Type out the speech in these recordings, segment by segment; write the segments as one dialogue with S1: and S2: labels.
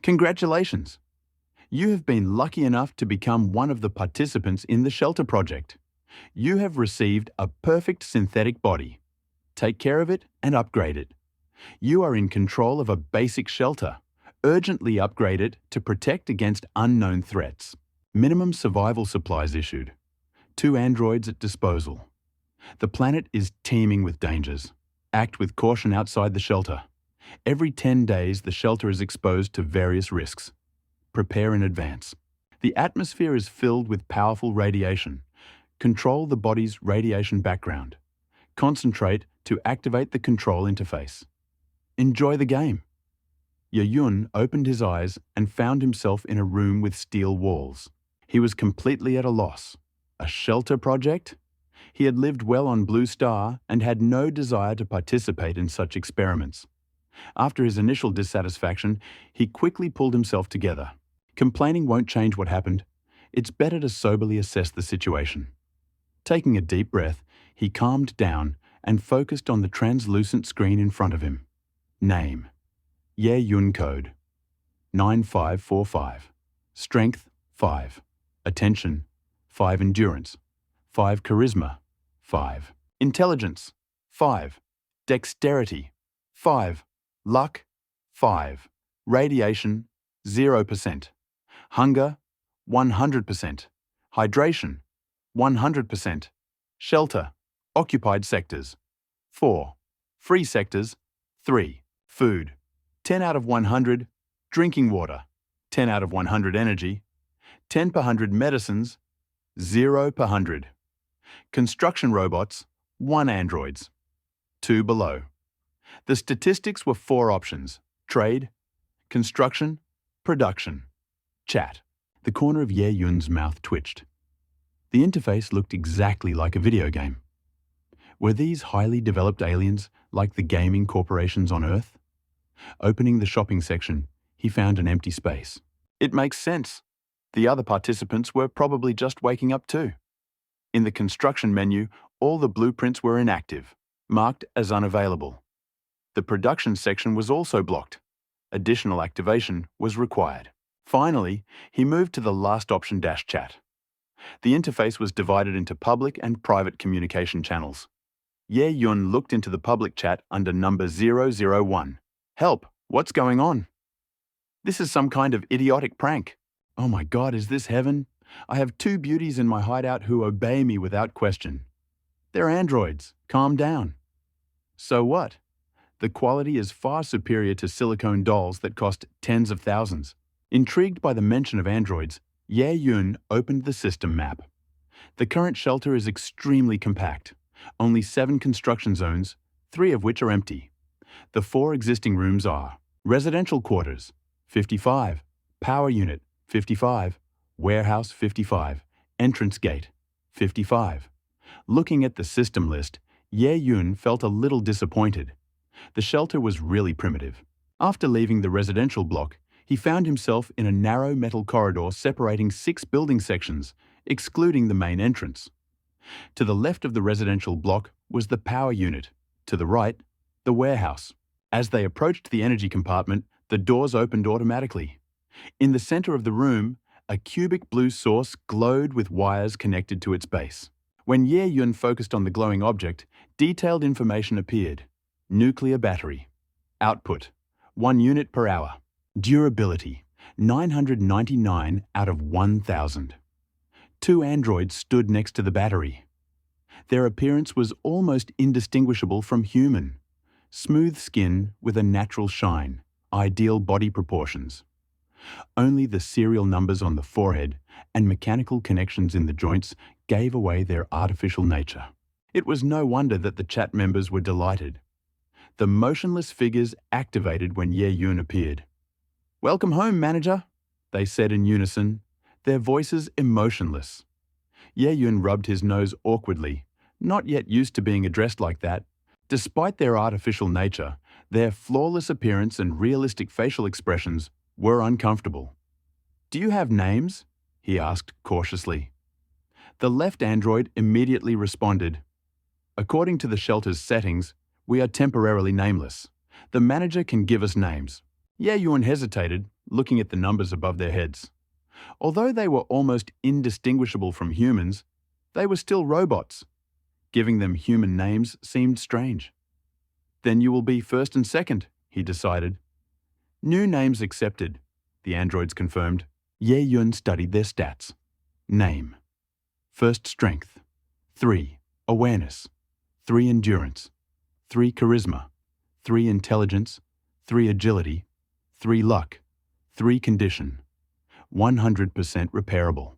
S1: Congratulations! You have been lucky enough to become one of the participants in the shelter project. You have received a perfect synthetic body. Take care of it and upgrade it. You are in control of a basic shelter. Urgently upgrade it to protect against unknown threats. Minimum survival supplies issued. 2 androids at disposal. The planet is teeming with dangers. Act with caution outside the shelter. Every 10 days, the shelter is exposed to various risks. Prepare in advance. The atmosphere is filled with powerful radiation. Control the body's radiation background. Concentrate to activate the control interface. Enjoy the game. Ye-yun opened his eyes and found himself in a room with steel walls. He was completely at a loss. A shelter project? He had lived well on Blue Star and had no desire to participate in such experiments. After his initial dissatisfaction, he quickly pulled himself together. Complaining won't change what happened. It's better to soberly assess the situation. Taking a deep breath, he calmed down and focused on the translucent screen in front of him. Name: Ye-yun code 9545. Strength 5. Attention 5. Endurance 5. Charisma 5. Intelligence 5. Dexterity 5. Luck 5. Radiation 0%. Hunger 100%. Hydration 100%. Shelter occupied sectors 4. Free sectors 3. Food 10 out of 100. Drinking water 10 out of 100. Energy 10 per 100. Medicines 0 per 100. Construction robots 1 androids 2 below. The statistics were 4 options: trade, construction, production, chat. The corner of Ye-yun's mouth twitched. The interface looked exactly like a video game. Were these highly developed aliens like the gaming corporations on Earth? Opening the shopping section, he found an empty space. It makes sense. The other participants were probably just waking up too. In the construction menu, all the blueprints were inactive, marked as unavailable. The production section was also blocked. Additional activation was required. Finally, he moved to the last option: chat. The interface was divided into public and private communication channels. Ye-yun looked into the public chat under number 001. Help! What's going on? This is some kind of idiotic prank. Oh my God, is this heaven? I have 2 beauties in my hideout who obey me without question. They're androids. Calm down. So what? The quality is far superior to silicone dolls that cost tens of thousands. Intrigued by the mention of androids, Ye-yun opened the system map. The current shelter is extremely compact. Only 7 construction zones, 3 of which are empty. The 4 existing rooms are residential quarters, 55, power unit, 55, warehouse, 55, entrance gate, 55. Looking at the system list, Ye-yun felt a little disappointed. The shelter was really primitive. After leaving the residential block, he found himself in a narrow metal corridor separating 6 building sections, excluding the main entrance. To the left of the residential block was the power unit. To the right, the warehouse. As they approached the energy compartment, the doors opened automatically. In the center of the room, a cubic blue source glowed with wires connected to its base. When Ye-yun focused on the glowing object, detailed information appeared. Nuclear battery. Output: 1 unit per hour. Durability: 999 out of 1,000. 2 androids stood next to the battery. Their appearance was almost indistinguishable from human. Smooth skin with a natural shine, ideal body proportions. Only the serial numbers on the forehead and mechanical connections in the joints gave away their artificial nature. It was no wonder that the chat members were delighted. The motionless figures activated when Ye-yun appeared. "Welcome home, manager," they said in unison, their voices emotionless. Ye-yun rubbed his nose awkwardly, not yet used to being addressed like that. Despite their artificial nature, their flawless appearance and realistic facial expressions were uncomfortable. "Do you have names?" he asked cautiously. The left android immediately responded, "According to the shelter's settings, we are temporarily nameless. The manager can give us names." Ye-yun hesitated, looking at the numbers above their heads. Although they were almost indistinguishable from humans, they were still robots. Giving them human names seemed strange. Then you will be first and second, he decided. New names accepted, the androids confirmed. Ye Yun studied their stats. Name. First strength. 3. Awareness. 3 endurance. 3 charisma. 3 intelligence. 3 agility. 3 luck. 3 condition. 100% repairable.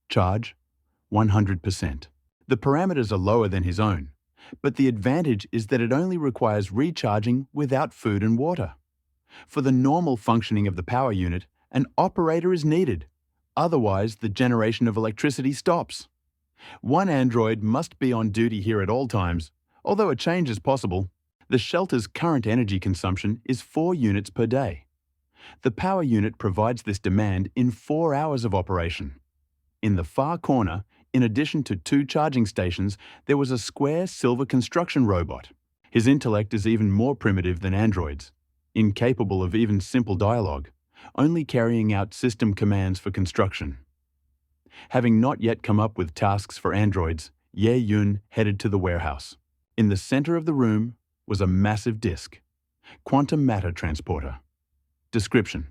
S1: Charge. 100%. The parameters are lower than his own, but the advantage is that it only requires recharging without food and water. For the normal functioning of the power unit, an operator is needed. Otherwise, the generation of electricity stops. One android must be on duty here at all times, although a change is possible. The shelter's current energy consumption is 4 units per day. The power unit provides this demand in 4 hours of operation. In the far corner, in addition to 2 charging stations, there was a square silver construction robot. His intellect is even more primitive than androids, incapable of even simple dialogue, only carrying out system commands for construction. Having not yet come up with tasks for androids, Ye Yun headed to the warehouse. In the center of the room was a massive disk. Quantum matter transporter. Description.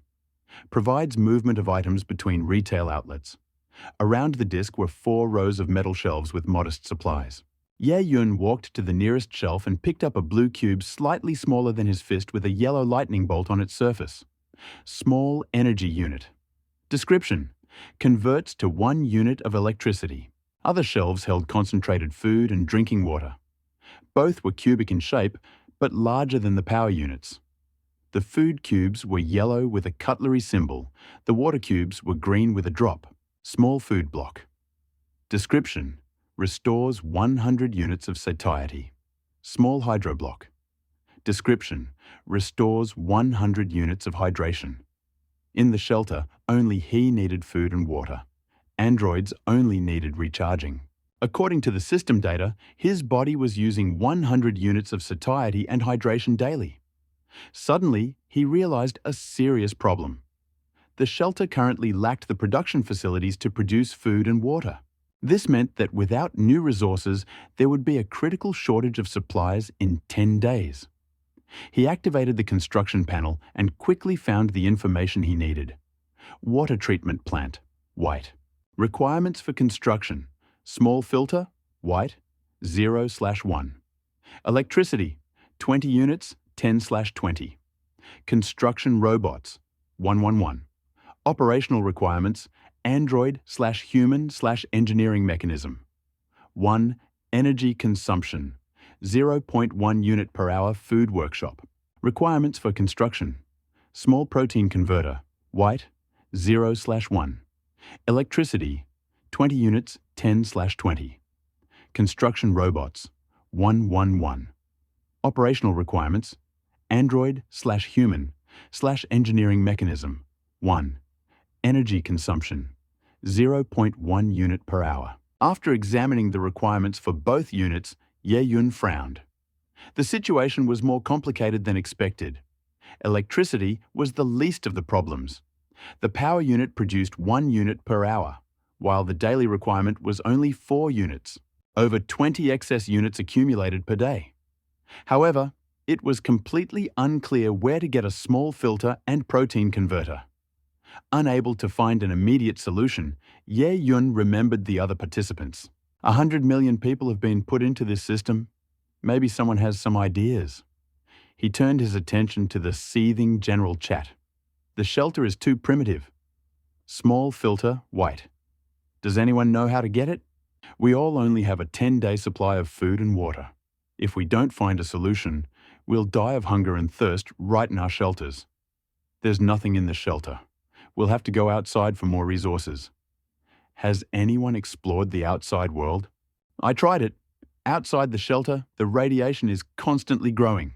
S1: Provides movement of items between retail outlets. Around the disk were 4 rows of metal shelves with modest supplies. Ye Yun walked to the nearest shelf and picked up a blue cube slightly smaller than his fist with a yellow lightning bolt on its surface. Small energy unit. Description. Converts to 1 unit of electricity. Other shelves held concentrated food and drinking water. Both were cubic in shape, but larger than the power units. The food cubes were yellow with a cutlery symbol. The water cubes were green with a drop. Small food block. Description. Restores 100 units of satiety. Small hydro block. Description. Restores 100 units of hydration. In the shelter, only he needed food and water. Androids only needed recharging. According to the system data, his body was using 100 units of satiety and hydration daily. Suddenly, he realized a serious problem. The shelter currently lacked the production facilities to produce food and water. This meant that without new resources, there would be a critical shortage of supplies in 10 days. He activated the construction panel and quickly found the information he needed. Water treatment plant, white. Requirements for construction, small filter, white, 0/1. Electricity, 20 units, 10/20. Construction robots, 111. Operational requirements, android/human/engineering mechanism. 1. Energy consumption, 0.1 unit per hour food workshop. Requirements for construction, small protein converter, white, 0/1. Electricity, 20 units, 10/20. Construction robots, 111. Operational requirements, android/human/engineering mechanism, 1. Energy consumption, 0.1 unit per hour. After examining the requirements for both units, Ye Yun frowned. The situation was more complicated than expected. Electricity was the least of the problems. The power unit produced 1 unit per hour, while the daily requirement was only 4 units. Over 20 excess units accumulated per day. However, it was completely unclear where to get a small filter and protein converter. Unable to find an immediate solution, Ye Yun remembered the other participants. 100 million people have been put into this system. Maybe someone has some ideas. He turned his attention to the seething general chat. The shelter is too primitive. Small filter, white. Does anyone know how to get it? We all only have a 10-day supply of food and water. If we don't find a solution, we'll die of hunger and thirst right in our shelters. There's nothing in the shelter. We'll have to go outside for more resources. Has anyone explored the outside world? I tried it. Outside the shelter, the radiation is constantly growing.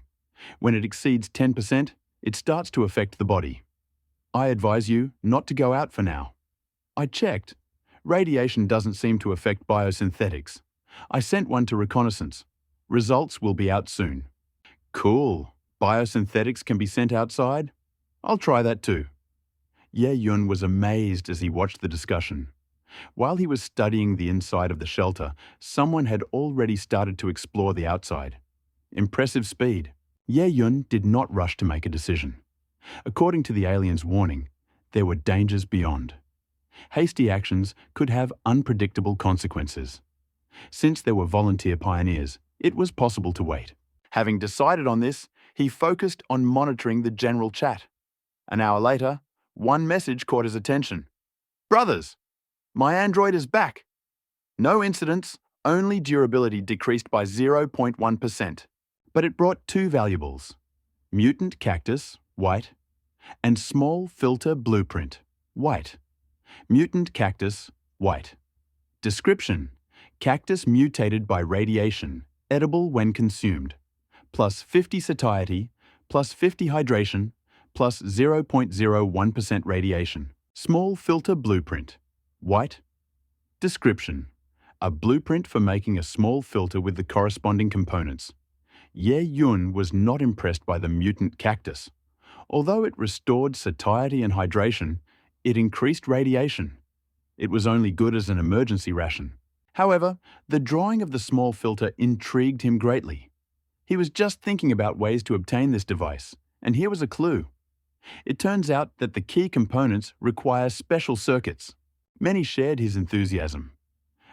S1: When it exceeds 10%, it starts to affect the body. I advise you not to go out for now. I checked. Radiation doesn't seem to affect biosynthetics. I sent one to reconnaissance. Results will be out soon. Cool. Biosynthetics can be sent outside? I'll try that too. Ye Yun was amazed as he watched the discussion. While he was studying the inside of the shelter, someone had already started to explore the outside. Impressive speed. Ye Yun did not rush to make a decision. According to the alien's warning, there were dangers beyond. Hasty actions could have unpredictable consequences. Since there were volunteer pioneers, it was possible to wait. Having decided on this, he focused on monitoring the general chat. An hour later, one message caught his attention. "Brothers, my android is back. No incidents, only durability decreased by 0.1%. But it brought two valuables: mutant cactus, white, and small filter blueprint, white. Mutant cactus, white. Description: cactus mutated by radiation, edible when consumed. Plus 50 satiety, plus 50 hydration, plus 0.01% radiation. Small filter blueprint, white. Description: a blueprint for making a small filter with the corresponding components. Ye Yun was not impressed by the mutant cactus. Although it restored satiety and hydration, it increased radiation. It was only good as an emergency ration. However, the drawing of the small filter intrigued him greatly. He was just thinking about ways to obtain this device, and here was a clue. It turns out that the key components require special circuits. Many shared his enthusiasm.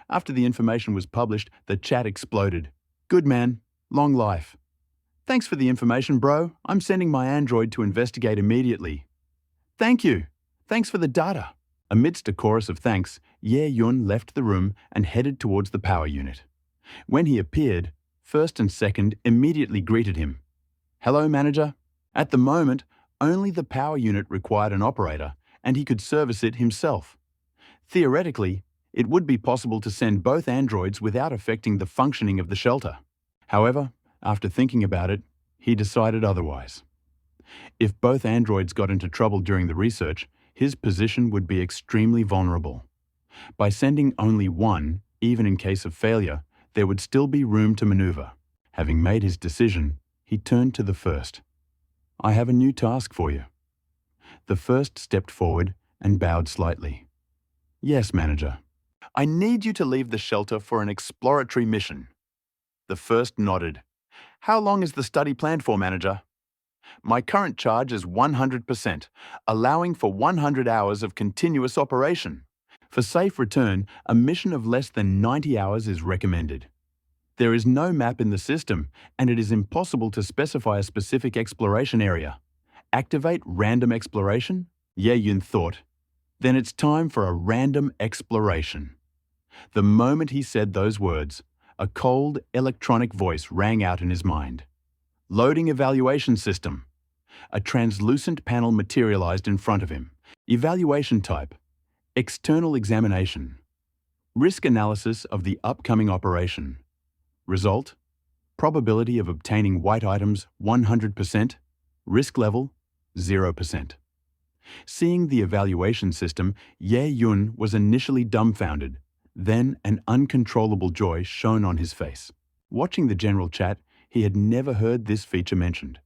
S1: After the information was published, the chat exploded. "Good man. Long life. Thanks for the information, bro. I'm sending my android to investigate immediately." "Thank you. Thanks for the data." Amidst a chorus of thanks, Ye Yun left the room and headed towards the power unit. When he appeared, first and second immediately greeted him. "Hello, manager." At the moment, only the power unit required an operator, and he could service it himself. Theoretically, it would be possible to send both androids without affecting the functioning of the shelter. However, after thinking about it, he decided otherwise. If both androids got into trouble during the research, his position would be extremely vulnerable. By sending only one, even in case of failure, there would still be room to maneuver. Having made his decision, he turned to the first. "I have a new task for you." The first stepped forward and bowed slightly. "Yes, manager." "I need you to leave the shelter for an exploratory mission." The first nodded. "How long is the study planned for, manager?" "My current charge is 100%, allowing for 100 hours of continuous operation. For safe return, a mission of less than 90 hours is recommended. There is no map in the system, and it is impossible to specify a specific exploration area. Activate random exploration?" Ye Yun thought. "Then it's time for a random exploration." The moment he said those words, a cold, electronic voice rang out in his mind. "Loading evaluation system." A translucent panel materialized in front of him. Evaluation type: external examination. Risk analysis of the upcoming operation. Result: probability of obtaining white items 100%, risk level 0%. Seeing the evaluation system, Ye Yun was initially dumbfounded. Then an uncontrollable joy shone on his face. Watching the general chat, he had never heard this feature mentioned.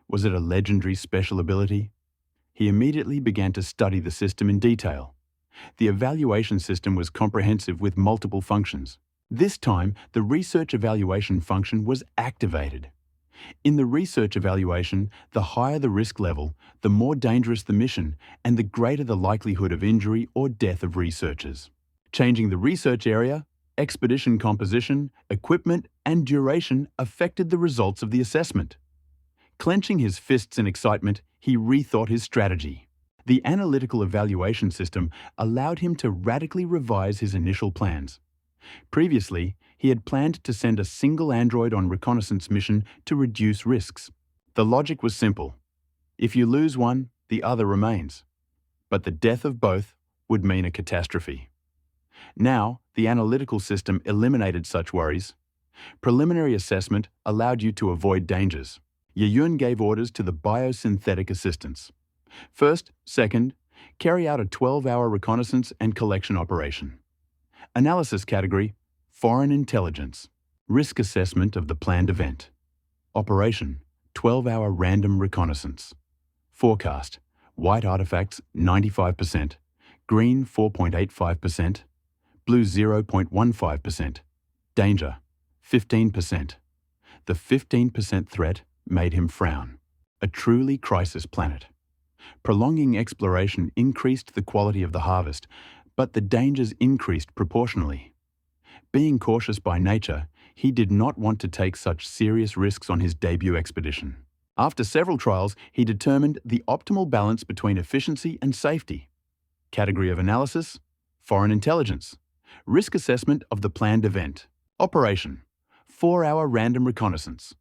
S1: Was it a legendary special ability? He immediately began to study the system in detail. The evaluation system was comprehensive with multiple functions. This time, the research evaluation function was activated. In the research evaluation, the higher the risk level, the more dangerous the mission, and the greater the likelihood of injury or death of researchers. Changing the research area, expedition composition, equipment, and duration affected the results of the assessment. Clenching his fists in excitement, he rethought his strategy. The analytical evaluation system allowed him to radically revise his initial plans. Previously, he had planned to send a single android on reconnaissance mission to reduce risks. The logic was simple. If you lose one, the other remains. But the death of both would mean a catastrophe. Now, the analytical system eliminated such worries. Preliminary assessment allowed you to avoid dangers. Ye Yun gave orders to the biosynthetic assistants. First, second, carry out a 12-hour reconnaissance and collection operation. Analysis category: Foreign Intelligence. Risk assessment of the planned event. Operation: 12-hour random reconnaissance. Forecast: white artifacts 95%, green 4.85%, blue 0.15%, danger 15%. The 15% threat made him frown. A truly crisis planet. Prolonging exploration increased the quality of the harvest, but the dangers increased proportionally. Being cautious by nature, he did not want to take such serious risks on his debut expedition. After several trials, he determined the optimal balance between efficiency and safety. Category of analysis: foreign intelligence. Risk assessment of the planned event. Operation: 4-hour random reconnaissance.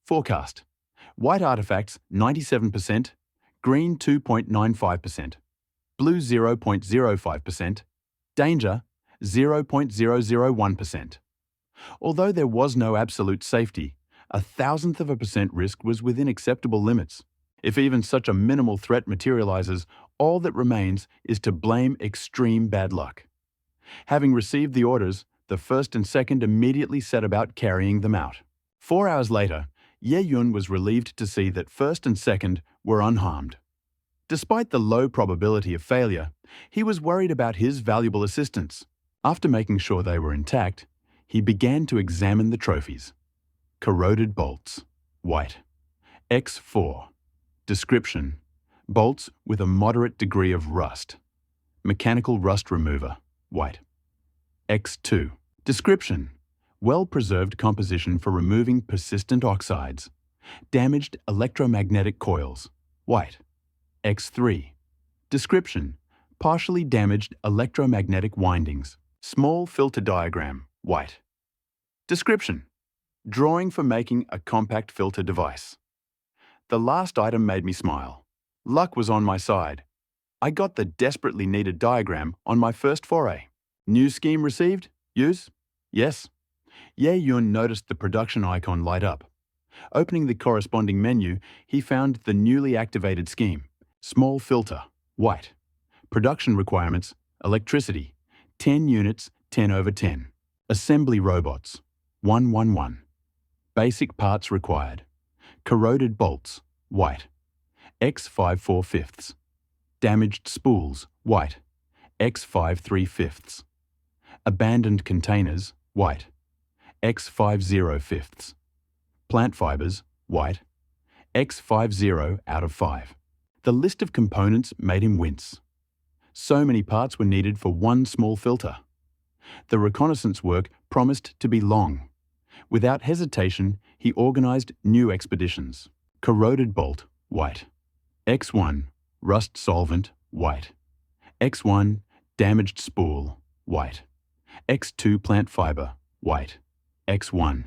S1: Forecast: white artifacts 97%, green 2.95%, blue 0.05%, danger 0.001%. Although there was no absolute safety, 0.001% risk was within acceptable limits. If even such a minimal threat materializes, all that remains is to blame extreme bad luck. Having received the orders, the first and second immediately set about carrying them out. 4 hours later, Ye Yun was relieved to see that first and second were unharmed. Despite the low probability of failure, he was worried about his valuable assistants. After making sure they were intact, he began to examine the trophies. Corroded bolts, white. X4. Description: bolts with a moderate degree of rust. Mechanical rust remover, white. X2. Description: well-preserved composition for removing persistent oxides. Damaged electromagnetic coils, white. X3. Description: partially damaged electromagnetic windings. Small filter diagram, white. Description: drawing for making a compact filter device. The last item made me smile. Luck was on my side. I got the desperately needed diagram on my first foray. New scheme received? Use? Yes. Ye Yun noticed the production icon light up. Opening the corresponding menu, he found the newly activated scheme. Small filter, white. Production requirements: electricity, 10 units, 10/10. Assembly robots, 111. Basic parts required. Corroded bolts, white. X5 4/5. Damaged spools, white. X5 3/5. Abandoned containers, white. X5 0/5. Plant fibers, white. X5 0 out of 5. The list of components made him wince. So many parts were needed for one small filter. The reconnaissance work promised to be long. Without hesitation, he organized new expeditions. Corroded bolt, white. X1, rust solvent, white. X1, damaged spool, white. X2, plant fiber, white. X1.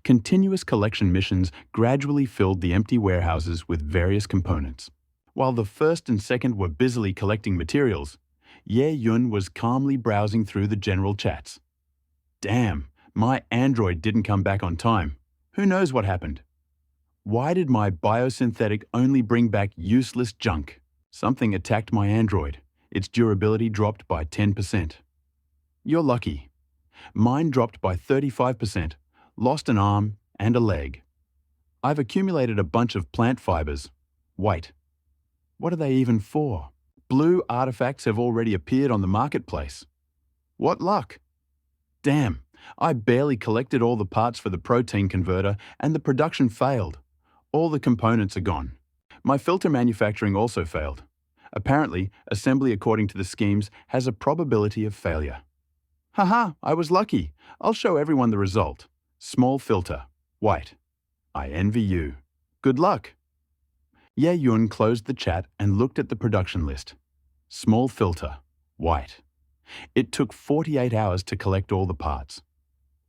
S1: Continuous collection missions gradually filled the empty warehouses with various components. While the first and second were busily collecting materials, Ye Yun was calmly browsing through the general chats. Damn, my android didn't come back on time. Who knows what happened? Why did my biosynthetic only bring back useless junk? Something attacked my android. Its durability dropped by 10%. You're lucky. Mine dropped by 35%, lost an arm and a leg. I've accumulated a bunch of plant fibers. Wait. What are they even for? Blue artifacts have already appeared on the marketplace. What luck! Damn, I barely collected all the parts for the protein converter and the production failed. All the components are gone. My filter manufacturing also failed. Apparently, assembly according to the schemes has a probability of failure. Haha, I was lucky. I'll show everyone the result. Small filter, white. I envy you. Good luck. Ye Yun closed the chat and looked at the production list. Small filter, white. It took 48 hours to collect all the parts.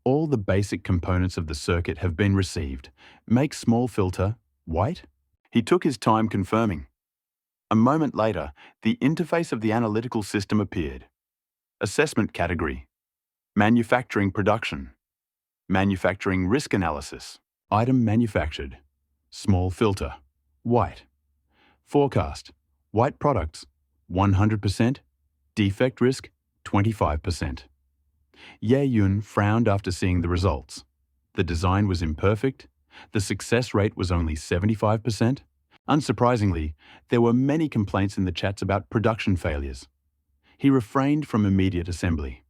S1: All the basic components of the circuit have been received. Make small filter, white? He took his time confirming. A moment later, the interface of the analytical system appeared. Assessment category. Manufacturing production. Manufacturing risk analysis. Item manufactured. Small filter. White. Forecast. White products. 100%. Defect risk. 25%. Ye Yun frowned after seeing the results. The design was imperfect. The success rate was only 75%. Unsurprisingly, there were many complaints in the chats about production failures. He refrained from immediate assembly.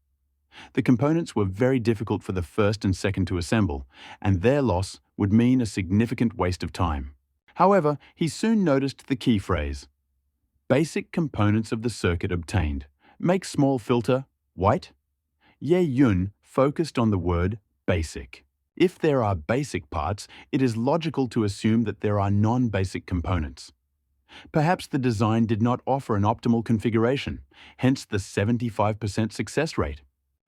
S1: The components were very difficult for the first and second to assemble, and their loss would mean a significant waste of time. However, he soon noticed the key phrase. Basic components of the circuit obtained. Make small filter white. Ye Yun focused on the word basic. If there are basic parts, it is logical to assume that there are non-basic components. Perhaps the design did not offer an optimal configuration, hence the 75% success rate.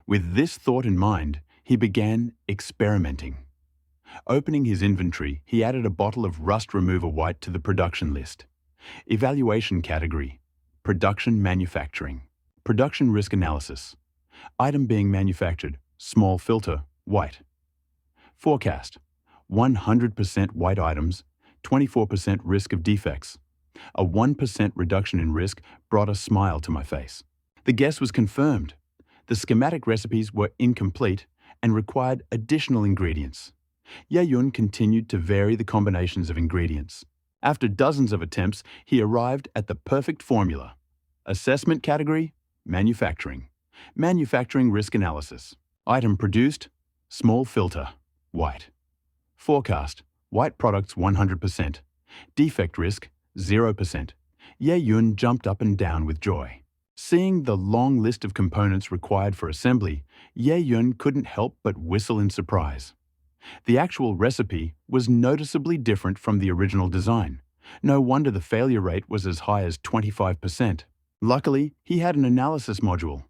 S1: With this thought in mind, he began experimenting. Opening his inventory, he added a bottle of rust remover white to the production list. Evaluation category: production manufacturing. Production risk analysis. Item being manufactured: small filter, white. Forecast: 100% white items, 24% risk of defects. A 1% reduction in risk brought a smile to my face. The guess was confirmed. The schematic recipes were incomplete and required additional ingredients. Ye-Yun continued to vary the combinations of ingredients. After dozens of attempts, he arrived at the perfect formula. Assessment category: manufacturing. Manufacturing risk analysis. Item produced: small filter, white. Forecast: white products 100%. Defect risk 0%. Ye-Yun jumped up and down with joy. Seeing the long list of components required for assembly, Ye-Yun couldn't help but whistle in surprise. The actual recipe was noticeably different from the original design. No wonder the failure rate was as high as 25%. Luckily, he had an analysis module.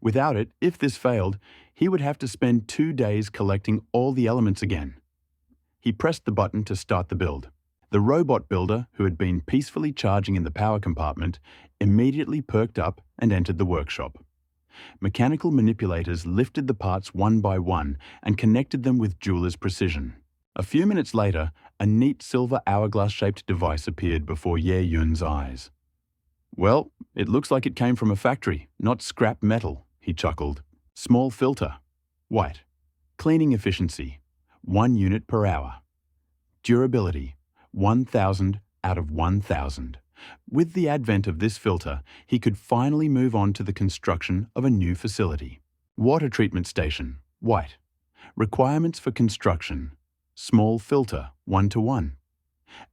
S1: Without it, if this failed, he would have to spend 2 days collecting all the elements again. He pressed the button to start the build. The robot builder, who had been peacefully charging in the power compartment, immediately perked up and entered the workshop. Mechanical manipulators lifted the parts one by one and connected them with jeweler's precision. A few minutes later, a neat silver hourglass-shaped device appeared before Ye-Yun's eyes. "Well, it looks like it came from a factory, not scrap metal," he chuckled. Small filter, white. Cleaning efficiency, 1 unit per hour. Durability, 1000 out of 1000. With the advent of this filter, he could finally move on to the construction of a new facility. Water treatment station, white. Requirements for construction: small filter, 1:1.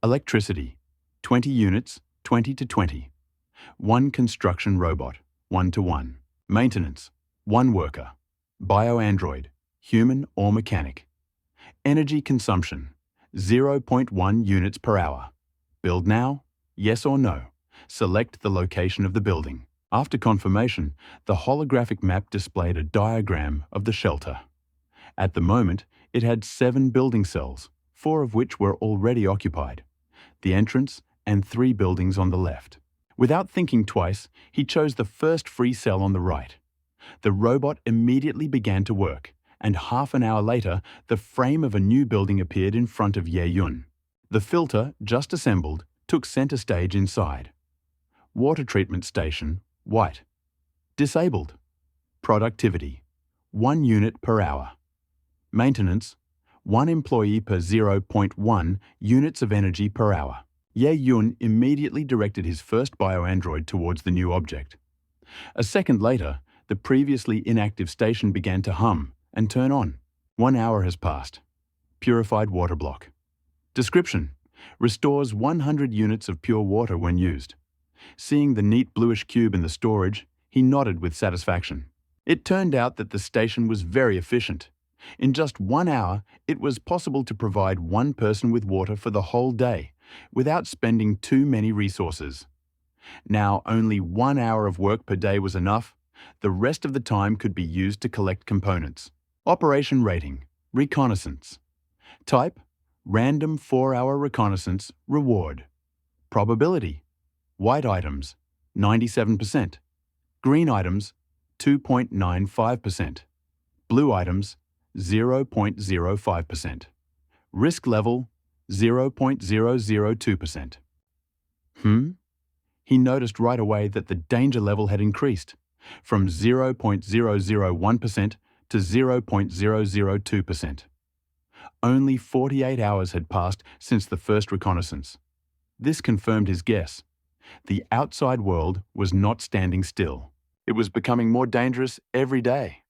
S1: Electricity, 20 units, 20 to 20. 1 construction robot, 1:1. Maintenance, 1 worker. Bio-android, human or mechanic. Energy consumption, 0.1 units per hour. Build now? Yes or no? Select the location of the building. After confirmation, the holographic map displayed a diagram of the shelter. At the moment, it had 7 building cells, 4 of which were already occupied. The entrance and 3 buildings on the left. Without thinking twice, he chose the first free cell on the right. The robot immediately began to work, and half an hour later, the frame of a new building appeared in front of Ye-Yun. The filter, just assembled, took center stage inside. Water treatment station, white. Disabled. Productivity, 1 unit per hour. Maintenance, 1 employee per 0.1 units of energy per hour. Ye-Yun immediately directed his first bio-android towards the new object. A second later, the previously inactive station began to hum and turn on. 1 hour has passed. Purified water block. Description: restores 100 units of pure water when used. Seeing the neat bluish cube in the storage, he nodded with satisfaction. It turned out that the station was very efficient. In just 1 hour, it was possible to provide 1 person with water for the whole day, without spending too many resources. Now, only 1 hour of work per day was enough. The rest of the time could be used to collect components. Operation rating: reconnaissance. Type: random 4-hour reconnaissance, reward. Probability: white items, 97%. Green items, 2.95%. Blue items, 0.05%. Risk level, 0.002%. He noticed right away that the danger level had increased from 0.001% to 0.002%. Only 48 hours had passed since the first reconnaissance. This confirmed his guess. The outside world was not standing still. It was becoming more dangerous every day.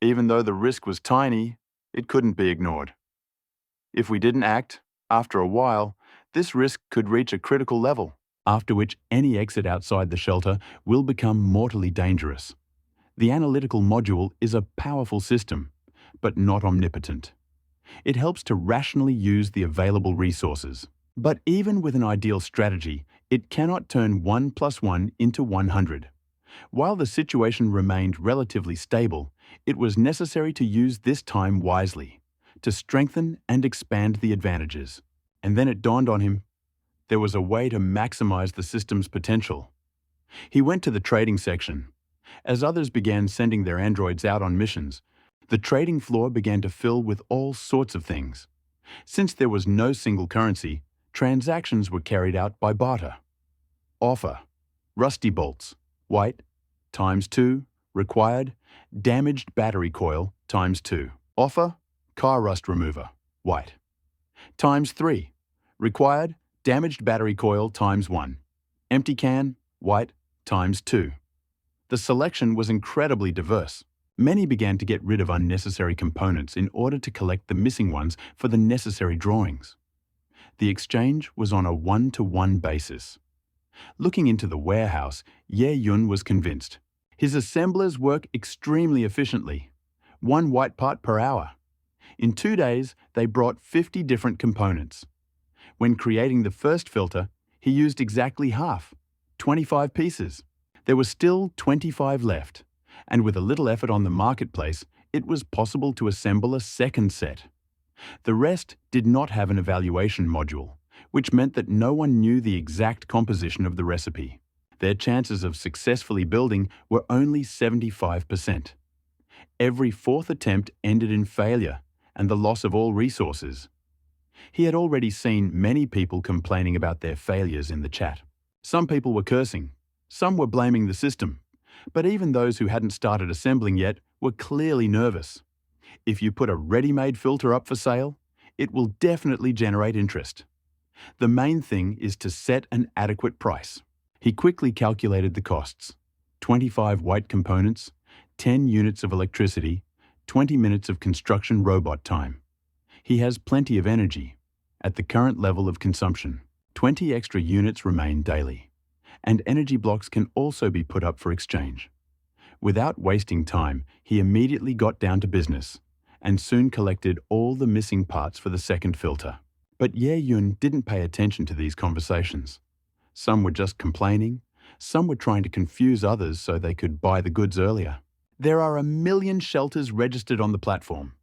S1: Even though the risk was tiny, it couldn't be ignored. If we didn't act, after a while, this risk could reach a critical level, after which any exit outside the shelter will become mortally dangerous. The analytical module is a powerful system, but not omnipotent. It helps to rationally use the available resources. But even with an ideal strategy, it cannot turn 1 + 1 into 100. While the situation remained relatively stable, it was necessary to use this time wisely, to strengthen and expand the advantages. And then it dawned on him, there was a way to maximize the system's potential. He went to the trading section. As others began sending their androids out on missions, the trading floor began to fill with all sorts of things. Since there was no single currency, transactions were carried out by barter. Offer: rusty bolts, white, ×2, required, damaged battery coil, ×2. Offer: car rust remover, white. ×3, required, damaged battery coil ×1. Empty can, white, ×2. The selection was incredibly diverse. Many began to get rid of unnecessary components in order to collect the missing ones for the necessary drawings. The exchange was on a 1-to-1 basis. Looking into the warehouse, Ye Yun was convinced. His assemblers work extremely efficiently, 1 white part per hour. In 2 days, they brought 50 different components. When creating the first filter, he used exactly half, 25 pieces. There were still 25 left, and with a little effort on the marketplace, it was possible to assemble a second set. The rest did not have an evaluation module, which meant that no one knew the exact composition of the recipe. Their chances of successfully building were only 75%. Every fourth attempt ended in failure and the loss of all resources. He had already seen many people complaining about their failures in the chat. Some people were cursing, some were blaming the system, but even those who hadn't started assembling yet were clearly nervous. If you put a ready-made filter up for sale, it will definitely generate interest. The main thing is to set an adequate price. He quickly calculated the costs: 25 white components, 10 units of electricity, 20 minutes of construction robot time. He has plenty of energy. At the current level of consumption, 20 extra units remain daily, and energy blocks can also be put up for exchange. Without wasting time, he immediately got down to business and soon collected all the missing parts for the second filter. But Ye Yun didn't pay attention to these conversations. Some were just complaining, some were trying to confuse others so they could buy the goods earlier. There are 1 million shelters registered on the platform.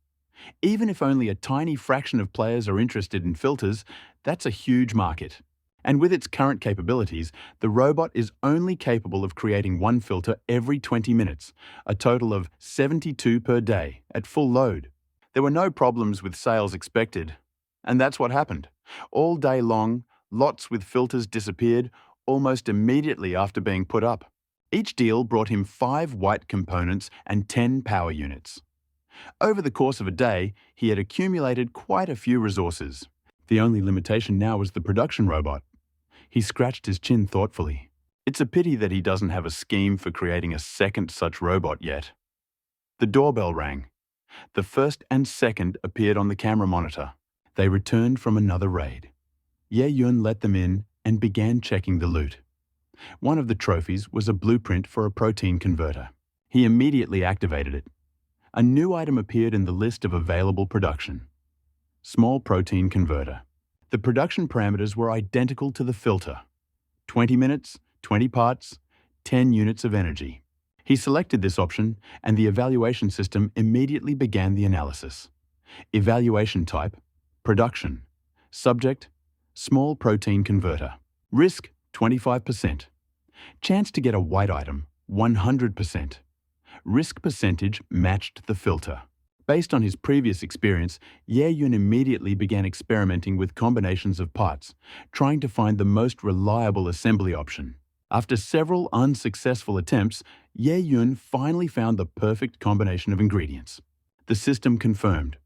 S1: Even if only a tiny fraction of players are interested in filters, that's a huge market. And with its current capabilities, the robot is only capable of creating 1 filter every 20 minutes, a total of 72 per day at full load. There were no problems with sales expected, and that's what happened. All day long, lots with filters disappeared almost immediately after being put up. Each deal brought him 5 white components and 10 power units. Over the course of a day, he had accumulated quite a few resources. The only limitation now was the production robot. He scratched his chin thoughtfully. It's a pity that he doesn't have a scheme for creating a second such robot yet. The doorbell rang. The first and second appeared on the camera monitor. They returned from another raid. Ye Yun let them in and began checking the loot. One of the trophies was a blueprint for a protein converter. He immediately activated it. A new item appeared in the list of available production. Small protein converter. The production parameters were identical to the filter. 20 minutes, 20 parts, 10 units of energy. He selected this option, and the evaluation system immediately began the analysis. Evaluation type: production. Subject: small protein converter. Risk: 25%. Chance to get a white item: 100%. Risk percentage matched the filter. Based on his previous experience, Ye Yun immediately began experimenting with combinations of parts, trying to find the most reliable assembly option. After several unsuccessful attempts, Ye Yun finally found the perfect combination of ingredients. The system confirmed.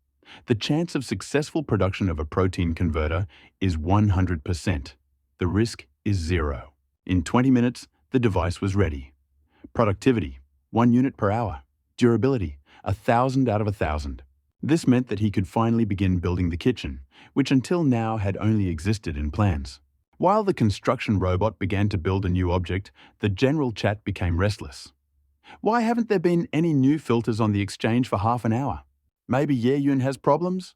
S1: The chance of successful production of a protein converter is 100%. The risk is 0. In 20 minutes, the device was ready. Productivity, 1 unit per hour. Durability, 1,000 out of 1,000. This meant that he could finally begin building the kitchen, which until now had only existed in plans. While the construction robot began to build a new object, the general chat became restless. Why haven't there been any new filters on the exchange for half an hour? Maybe Ye-Yun has problems?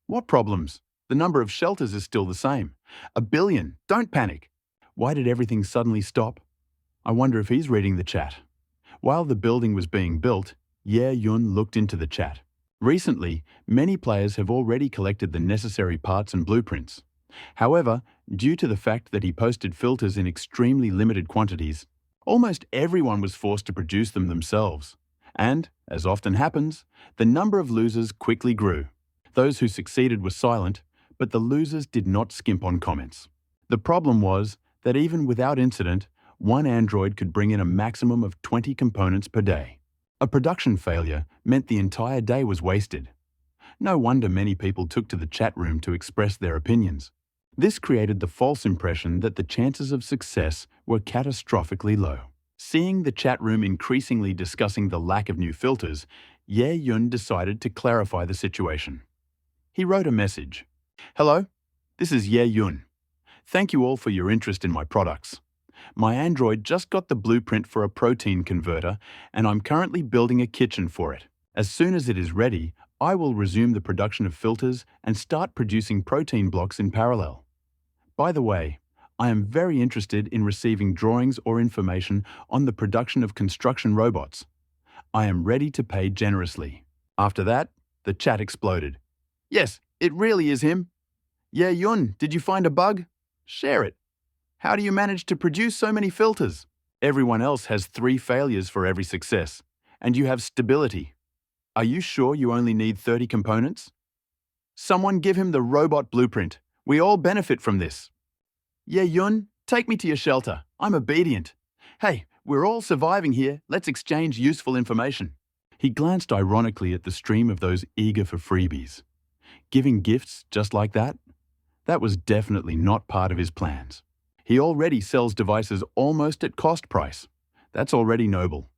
S1: What problems? The number of shelters is still the same. 1 billion. Don't panic. Why did everything suddenly stop? I wonder if he's reading the chat. While the building was being built, Ye-Yun looked into the chat. Recently, many players have already collected the necessary parts and blueprints. However, due to the fact that he posted filters in extremely limited quantities, almost everyone was forced to produce them themselves. And, as often happens, the number of losers quickly grew. Those who succeeded were silent, but the losers did not skimp on comments. The problem was that even without incident, one android could bring in a maximum of 20 components per day. A production failure meant the entire day was wasted. No wonder many people took to the chat room to express their opinions. This created the false impression that the chances of success were catastrophically low. Seeing the chat room increasingly discussing the lack of new filters, Ye-Yun decided to clarify the situation. He wrote a message. "Hello, this is Ye-Yun. Thank you all for your interest in my products. My Android just got the blueprint for a protein converter, and I'm currently building a kitchen for it. As soon as it is ready, I will resume the production of filters and start producing protein blocks in parallel. By the way, I am very interested in receiving drawings or information on the production of construction robots. I am ready to pay generously." After that, the chat exploded. "Yes, it really is him. Ye-Yun, did you find a bug? Share it. How do you manage to produce so many filters? Everyone else has 3 failures for every success, and you have stability. Are you sure you only need 30 components? Someone give him the robot blueprint. We all benefit from this. Ye-Yun, take me to your shelter. I'm obedient. Hey, we're all surviving here. Let's exchange useful information." He glanced ironically at the stream of those eager for freebies. Giving gifts just like that? That was definitely not part of his plans. He already sells devices almost at cost price. That's already noble.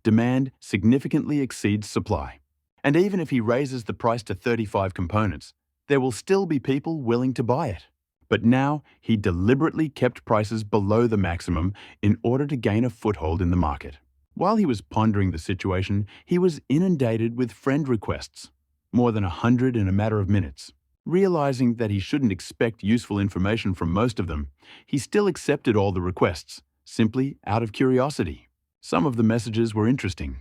S1: Demand significantly exceeds supply. And even if he raises the price to 35 components, there will still be people willing to buy it. But now he deliberately kept prices below the maximum in order to gain a foothold in the market. While he was pondering the situation, he was inundated with friend requests, more than 100 in a matter of minutes. Realizing that he shouldn't expect useful information from most of them, he still accepted all the requests, simply out of curiosity. Some of the messages were interesting.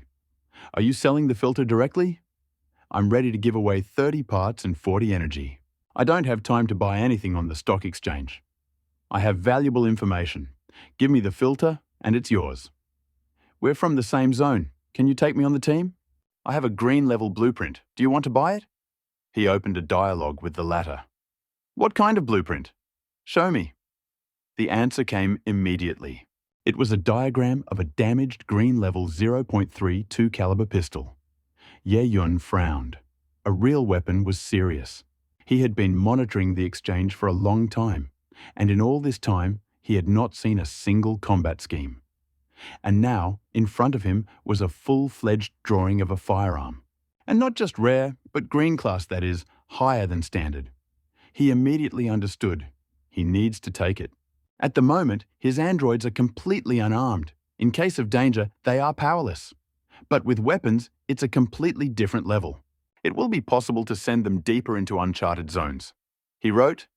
S1: "Are you selling the filter directly? I'm ready to give away 30 parts and 40 energy. I don't have time to buy anything on the stock exchange. I have valuable information. Give me the filter and it's yours. We're from the same zone. Can you take me on the team? I have a green level blueprint. Do you want to buy it?" He opened a dialogue with the latter. "What kind of blueprint? Show me." The answer came immediately. It was a diagram of a damaged green level 0.32 caliber pistol. Ye-Yun frowned. A real weapon was serious. He had been monitoring the exchange for a long time, and in all this time, he had not seen a single combat scheme. And now, in front of him, was a full-fledged drawing of a firearm. And not just rare, but green class, that is, higher than standard. He immediately understood. He needs to take it. At the moment, his androids are completely unarmed. In case of danger, they are powerless. But with weapons, it's a completely different level. It will be possible to send them deeper into uncharted zones. He wrote,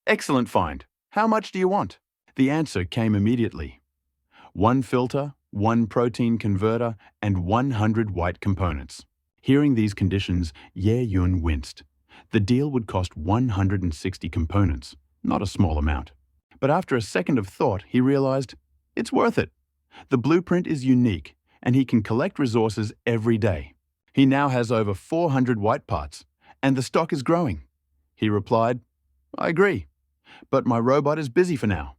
S1: "Excellent find. How much do you want?" The answer came immediately. 1 filter, 1 protein converter, and 100 white components. Hearing these conditions, Ye-Yun winced. The deal would cost 160 components, not a small amount. But after a second of thought, he realized, it's worth it. The blueprint is unique, and he can collect resources every day. He now has over 400 white parts, and the stock is growing. He replied, "I agree, but my robot is busy for now.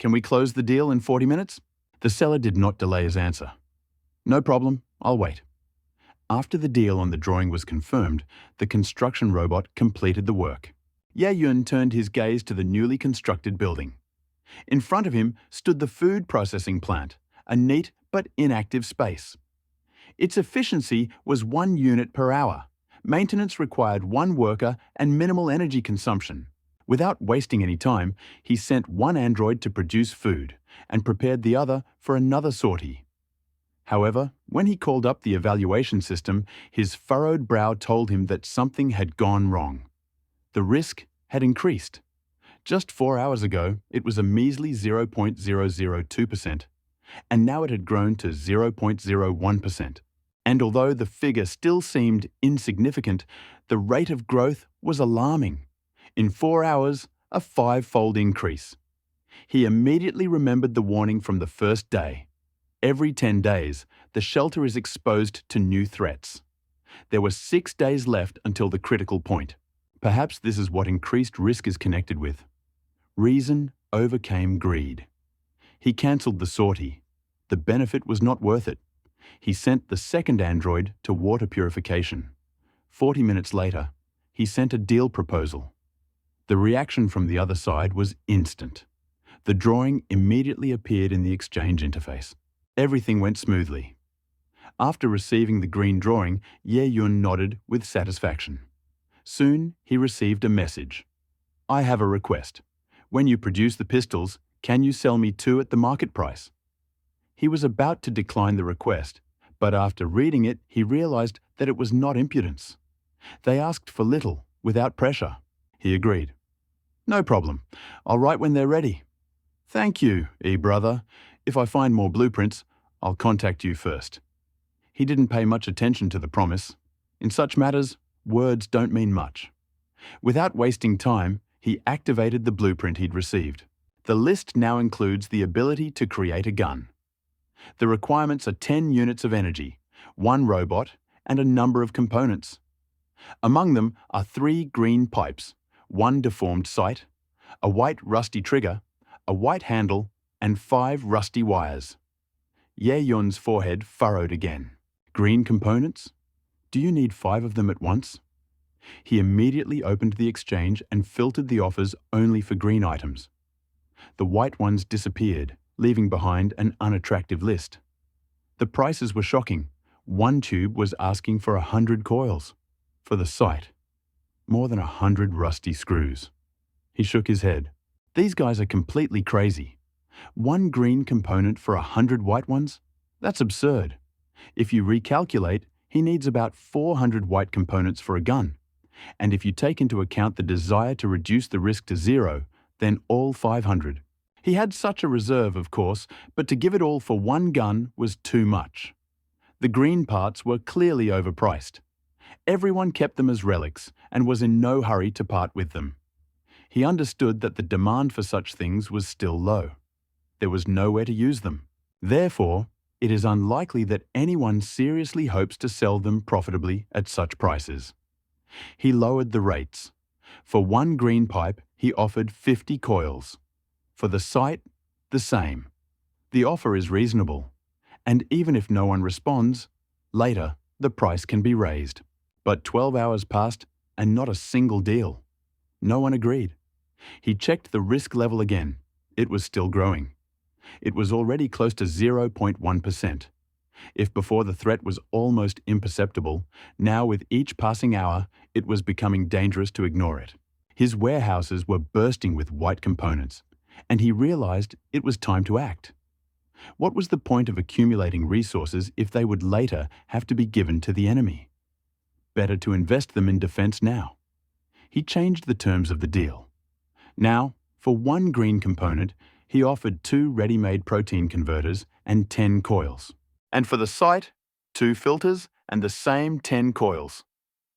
S1: Can we close the deal in 40 minutes? The seller did not delay his answer. "No problem, I'll wait." After the deal on the drawing was confirmed, the construction robot completed the work. Ye-Yun turned his gaze to the newly constructed building. In front of him stood the food processing plant, a neat but inactive space. Its efficiency was 1 unit per hour. Maintenance required 1 worker and minimal energy consumption. Without wasting any time, he sent 1 android to produce food and prepared the other for another sortie. However, when he called up the evaluation system, his furrowed brow told him that something had gone wrong. The risk had increased. Just 4 hours ago, it was a measly 0.002%, and now it had grown to 0.01%. And although the figure still seemed insignificant, the rate of growth was alarming. In 4 hours, a 5-fold increase. He immediately remembered the warning from the first day. Every 10 days, the shelter is exposed to new threats. There were 6 days left until the critical point. Perhaps this is what increased risk is connected with. Reason overcame greed. He cancelled the sortie. The benefit was not worth it. He sent the second android to water purification. 40 minutes later, he sent a deal proposal. The reaction from the other side was instant. The drawing immediately appeared in the exchange interface. Everything went smoothly. After receiving the green drawing, Ye Yun nodded with satisfaction. Soon, he received a message. "I have a request. When you produce the pistols, can you sell me 2 at the market price?" He was about to decline the request, but after reading it, he realized that it was not impudence. They asked for little, without pressure. He agreed. "No problem. I'll write when they're ready." "Thank you, brother. If I find more blueprints, I'll contact you first." He didn't pay much attention to the promise. In such matters, words don't mean much. Without wasting time, he activated the blueprint he'd received. The list now includes the ability to create a gun. The requirements are 10 units of energy, 1 robot, and a number of components. Among them are 3 green pipes, 1 deformed sight, a white rusty trigger, a white handle, and 5 rusty wires. Ye Yun's forehead furrowed again. Green components? Do you need 5 of them at once? He immediately opened the exchange and filtered the offers only for green items. The white ones disappeared, leaving behind an unattractive list. The prices were shocking. 1 tube was asking for 100 coils. For the sight, more than 100 rusty screws. He shook his head. These guys are completely crazy. 1 green component for 100 white ones? That's absurd. If you recalculate, he needs about 400 white components for a gun. And if you take into account the desire to reduce the risk to 0, then all 500. He had such a reserve, of course, but to give it all for 1 gun was too much. The green parts were clearly overpriced. Everyone kept them as relics and was in no hurry to part with them. He understood that the demand for such things was still low. There was nowhere to use them. Therefore, it is unlikely that anyone seriously hopes to sell them profitably at such prices. He lowered the rates. For 1 green pipe, he offered 50 coils. For the sight, the same. The offer is reasonable, and even if no one responds, later the price can be raised. But 12 hours passed and not a single deal. No one agreed. He checked the risk level again. It was still growing. It was already close to 0.1%. If before the threat was almost imperceptible, now with each passing hour, it was becoming dangerous to ignore it. His warehouses were bursting with white components, and he realized it was time to act. What was the point of accumulating resources if they would later have to be given to the enemy? Better to invest them in defense now. He changed the terms of the deal. Now, for 1 green component, he offered 2 ready-made protein converters and 10 coils. And for the sight, 2 filters and the same 10 coils.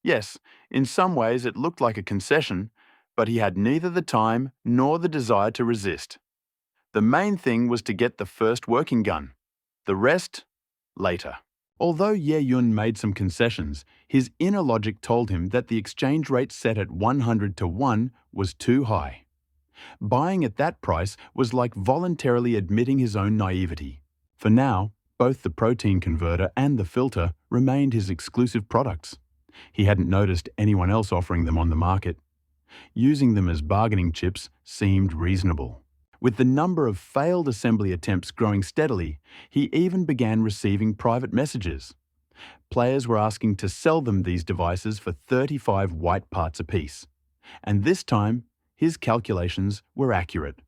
S1: Yes, in some ways it looked like a concession, but he had neither the time nor the desire to resist. The main thing was to get the first working gun. The rest, later. Although Ye Yun made some concessions, his inner logic told him that the exchange rate set at 100 to 1 was too high. Buying at that price was like voluntarily admitting his own naivety. For now, both the protein converter and the filter remained his exclusive products. He hadn't noticed anyone else offering them on the market. Using them as bargaining chips seemed reasonable. With the number of failed assembly attempts growing steadily, he even began receiving private messages. Players were asking to sell them these devices for 35 white parts apiece. And this time, his calculations were accurate.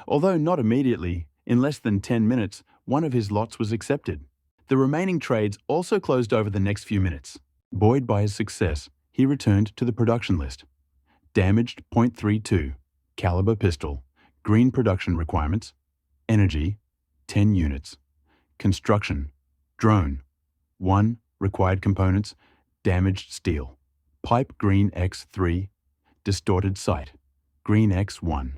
S1: Although not immediately, in less than 10 minutes, one of his lots was accepted. The remaining trades also closed over the next few minutes. Buoyed by his success, he returned to the production list. Damaged .32, caliber pistol, green production requirements, energy, 10 units, construction, drone, 1 required components, damaged steel, pipe green X3, distorted sight, green X1,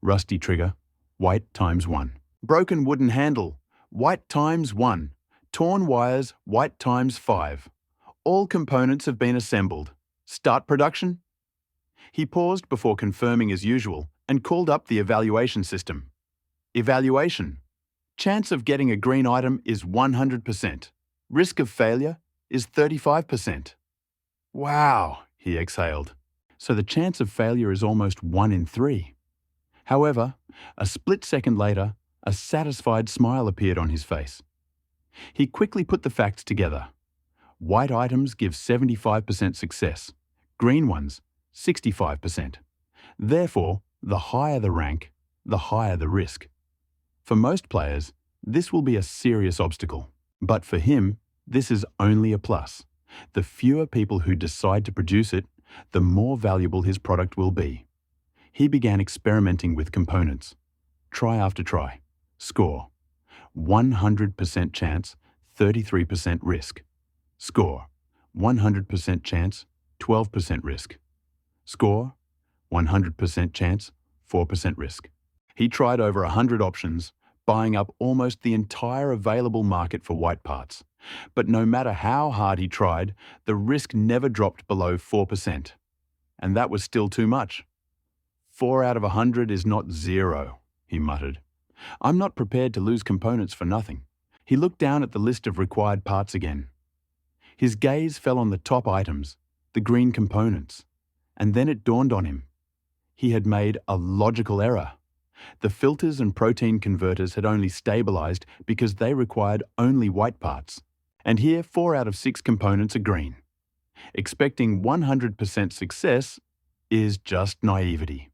S1: rusty trigger, white ×1, broken wooden handle, white ×1, torn wires, white ×5. All components have been assembled. Start production? He paused before confirming as usual and called up the evaluation system. Evaluation. Chance of getting a green item is 100%. Risk of failure is 35%. Wow, he exhaled. So the chance of failure is almost 1 in 3. However, a split second later, a satisfied smile appeared on his face. He quickly put the facts together. White items give 75% success, green ones 65%. Therefore, the higher the rank, the higher the risk. For most players, this will be a serious obstacle. But for him, this is only a plus. The fewer people who decide to produce it, the more valuable his product will be. He began experimenting with components. Try after try. Score. 100% chance, 33% risk. Score. 100% chance, 12% risk. Score. 100% chance, 4% risk. He tried over 100 options, buying up almost the entire available market for white parts. But no matter how hard he tried, the risk never dropped below 4%. And that was still too much. 4 out of 100 is not 0, he muttered. I'm not prepared to lose components for nothing. He looked down at the list of required parts again. His gaze fell on the top items, the green components, and then it dawned on him. He had made a logical error. The filters and protein converters had only stabilized because they required only white parts. And here 4 out of 6 components are green. Expecting 100% success is just naivety.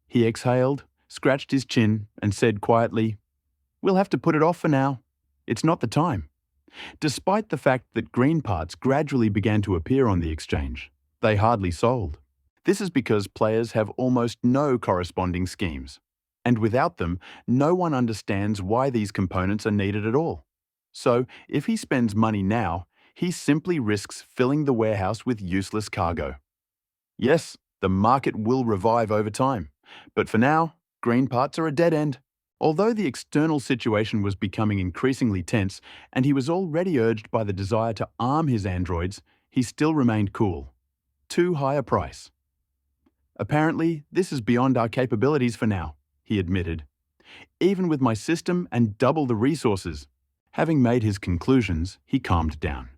S1: He exhaled, scratched his chin, and said quietly, "We'll have to put it off for now. It's not the time." Despite the fact that green parts gradually began to appear on the exchange, they hardly sold. This is because players have almost no corresponding schemes. And without them, no one understands why these components are needed at all. So, if he spends money now, he simply risks filling the warehouse with useless cargo. Yes, the market will revive over time, but for now, green parts are a dead end. Although the external situation was becoming increasingly tense and he was already urged by the desire to arm his androids, he still remained cool. Too high a price. Apparently, this is beyond our capabilities for now, he admitted. Even with my system and double the resources. Having made his conclusions, he calmed down.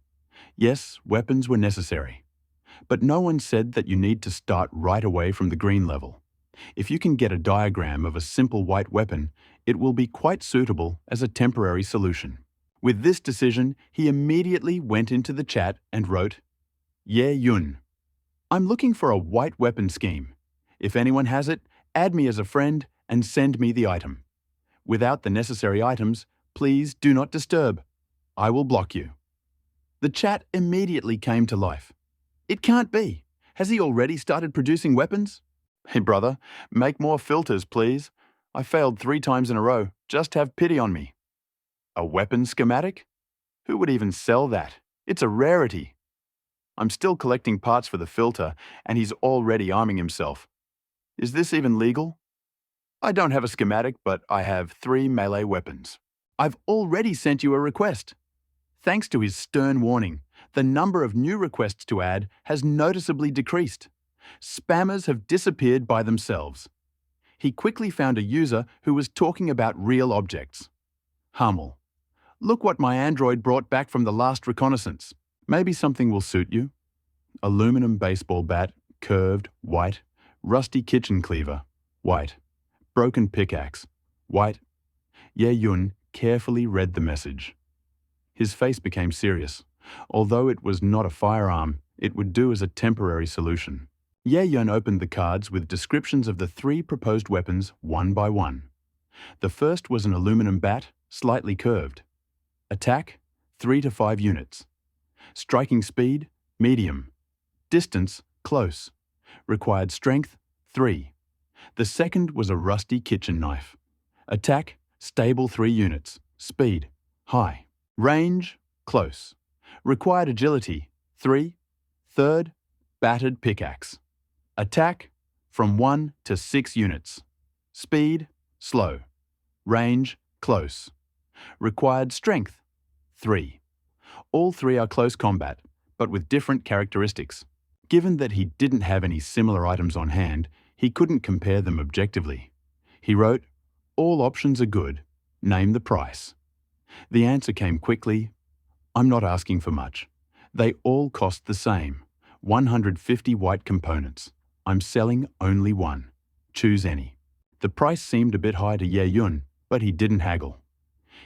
S1: Yes, weapons were necessary. But no one said that you need to start right away from the green level. If you can get a diagram of a simple white weapon, it will be quite suitable as a temporary solution. With this decision, he immediately went into the chat and wrote, "Ye Yun. I'm looking for a white weapon scheme. If anyone has it, add me as a friend and send me the item. Without the necessary items, please do not disturb. I will block you." The chat immediately came to life. It can't be. Has he already started producing weapons? Hey brother, make more filters, please. I failed 3 times in a row. Just have pity on me. A weapon schematic? Who would even sell that? It's a rarity. I'm still collecting parts for the filter, and he's already arming himself. Is this even legal? I don't have a schematic, but I have 3 melee weapons. I've already sent you a request. Thanks to his stern warning, the number of new requests to add has noticeably decreased. Spammers have disappeared by themselves. He quickly found a user who was talking about real objects. Hummel. Look what my android brought back from the last reconnaissance. Maybe something will suit you. Aluminum baseball bat, curved, white. Rusty kitchen cleaver, white. broken pickaxe, white. Ye Yun carefully read the message. His face became serious. Although it was not a firearm, it would do as a temporary solution. Ye Yun opened the cards with descriptions of the 3 proposed weapons one by one. The first was an aluminum bat, slightly curved. Attack, 3 to 5 units. Striking speed, medium. Distance, close. Required strength, 3. The second was a rusty kitchen knife. Attack, stable 3 units. Speed, high. Range, close. Required agility, 3. Third, battered pickaxe. Attack, from 1 to 6 units. Speed, slow. Range, close. Required strength, 3. All 3 are close combat, but with different characteristics. Given that he didn't have any similar items on hand, he couldn't compare them objectively. He wrote, "All options are good. Name the price." The answer came quickly. "I'm not asking for much. They all cost the same. 150 white components. I'm selling only one. Choose any." The price seemed a bit high to Ye Yun, but he didn't haggle.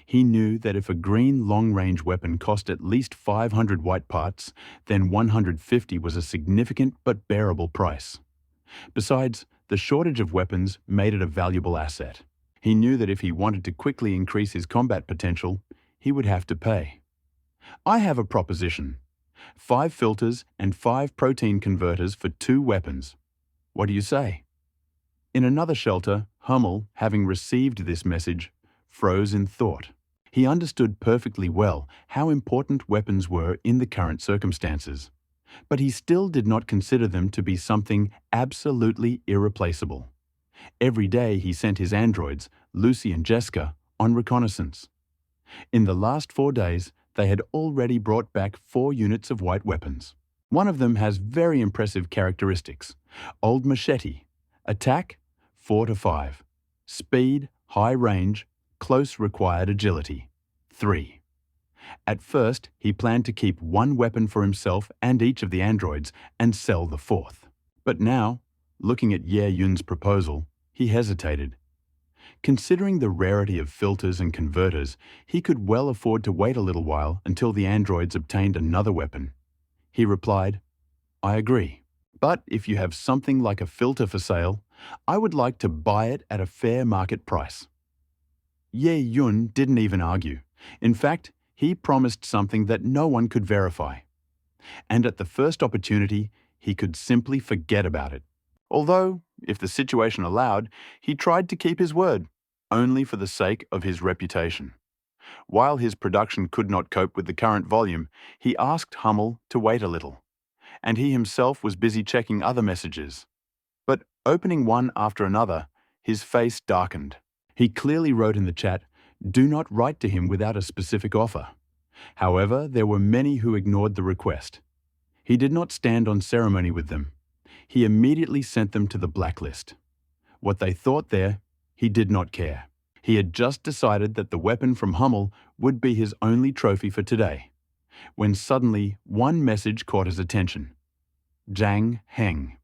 S1: He knew that if a green long-range weapon cost at least 500 white parts, then 150 was a significant but bearable price. Besides, the shortage of weapons made it a valuable asset. He knew that if he wanted to quickly increase his combat potential, he would have to pay. "I have a proposition. 5 filters and 5 protein converters for 2 weapons. What do you say?" In another shelter, Hummel, having received this message, froze in thought. He understood perfectly well how important weapons were in the current circumstances, but he still did not consider them to be something absolutely irreplaceable. Every day he sent his androids, Lucy and Jessica, on reconnaissance. In the last 4 days, they had already brought back 4 units of white weapons. One of them has very impressive characteristics. Old machete. Attack, 4 to 5. Speed, high range, close required agility, 3. At first, he planned to keep 1 weapon for himself and each of the androids and sell the 4th. But now, looking at Ye Yun's proposal, he hesitated. Considering the rarity of filters and converters, he could well afford to wait a little while until the androids obtained another weapon. He replied, "I agree. But if you have something like a filter for sale, I would like to buy it at a fair market price." Ye Yun didn't even argue. In fact, he promised something that no one could verify. And at the first opportunity, he could simply forget about it. Although, if the situation allowed, he tried to keep his word, only for the sake of his reputation. While his production could not cope with the current volume, he asked Hummel to wait a little, and he himself was busy checking other messages. But opening one after another, his face darkened. He clearly wrote in the chat, "Do not write to him without a specific offer." However, there were many who ignored the request. He did not stand on ceremony with them. He immediately sent them to the blacklist. What they thought there, he did not care. He had just decided that the weapon from Hummel would be his only trophy for today, when suddenly one message caught his attention. Zhang Heng.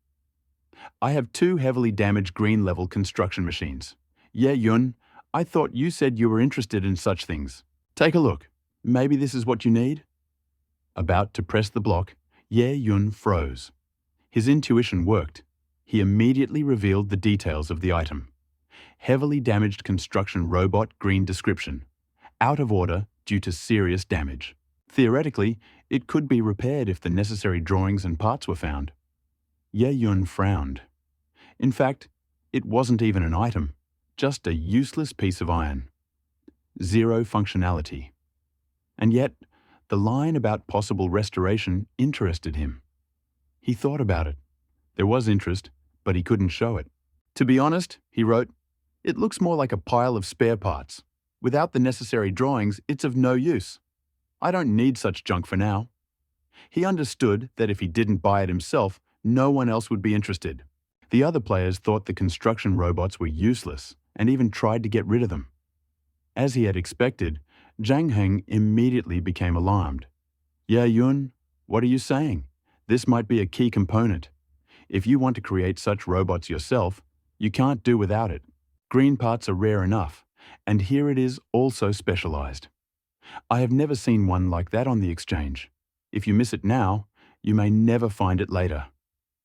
S1: "I have 2 heavily damaged green-level construction machines. Ye Yun, I thought you said you were interested in such things. Take a look. Maybe this is what you need?" About to press the block, Ye Yun froze. His intuition worked. He immediately revealed the details of the item. Heavily damaged construction robot green description. Out of order due to serious damage. Theoretically, it could be repaired if the necessary drawings and parts were found. Ye Yun frowned. In fact, it wasn't even an item. Just a useless piece of iron. 0 functionality. And yet, the line about possible restoration interested him. He thought about it. There was interest, but he couldn't show it. "To be honest," he wrote, "it looks more like a pile of spare parts. Without the necessary drawings, it's of no use. I don't need such junk for now." He understood that if he didn't buy it himself, no one else would be interested. The other players thought the construction robots were useless and even tried to get rid of them. As he had expected, Zhang Heng immediately became alarmed. "Ye Yun, what are you saying? This might be a key component. If you want to create such robots yourself, you can't do without it." Green parts are rare enough, and here it is also specialized. I have never seen one like that on the exchange. If you miss it now, you may never find it later."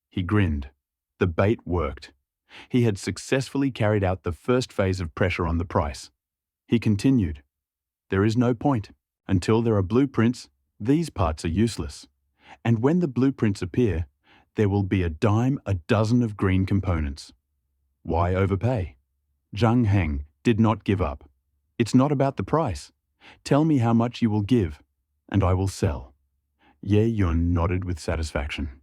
S1: He grinned. The bait worked. He had successfully carried out the first phase of pressure on the price. He continued, "There is no point. Until there are blueprints, these parts are useless. And when the blueprints appear, there will be a dime a dozen of green components. Why overpay?" Zhang Heng did not give up. "It's not about the price. Tell me how much you will give, and I will sell." Ye Yun nodded with satisfaction.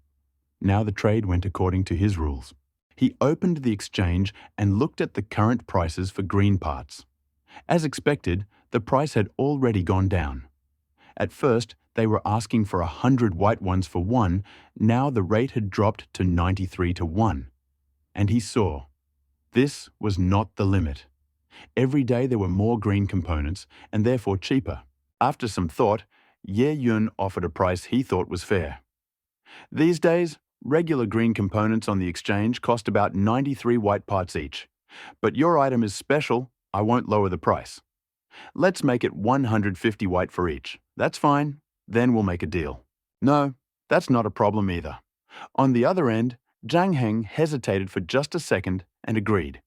S1: Now the trade went according to his rules. He opened the exchange and looked at the current prices for green parts. As expected, the price had already gone down. At first, they were asking for 100 white ones for one. Now the rate had dropped to 93 to 1. And he saw. This was not the limit. Every day there were more green components, and therefore cheaper. After some thought, Ye Yun offered a price he thought was fair. "These days, regular green components on the exchange cost about 93 white parts each. But your item is special, I won't lower the price. Let's make it 150 white for each. That's fine, then we'll make a deal." "No, that's not a problem either." On the other end, Zhang Heng hesitated for just a second and agreed.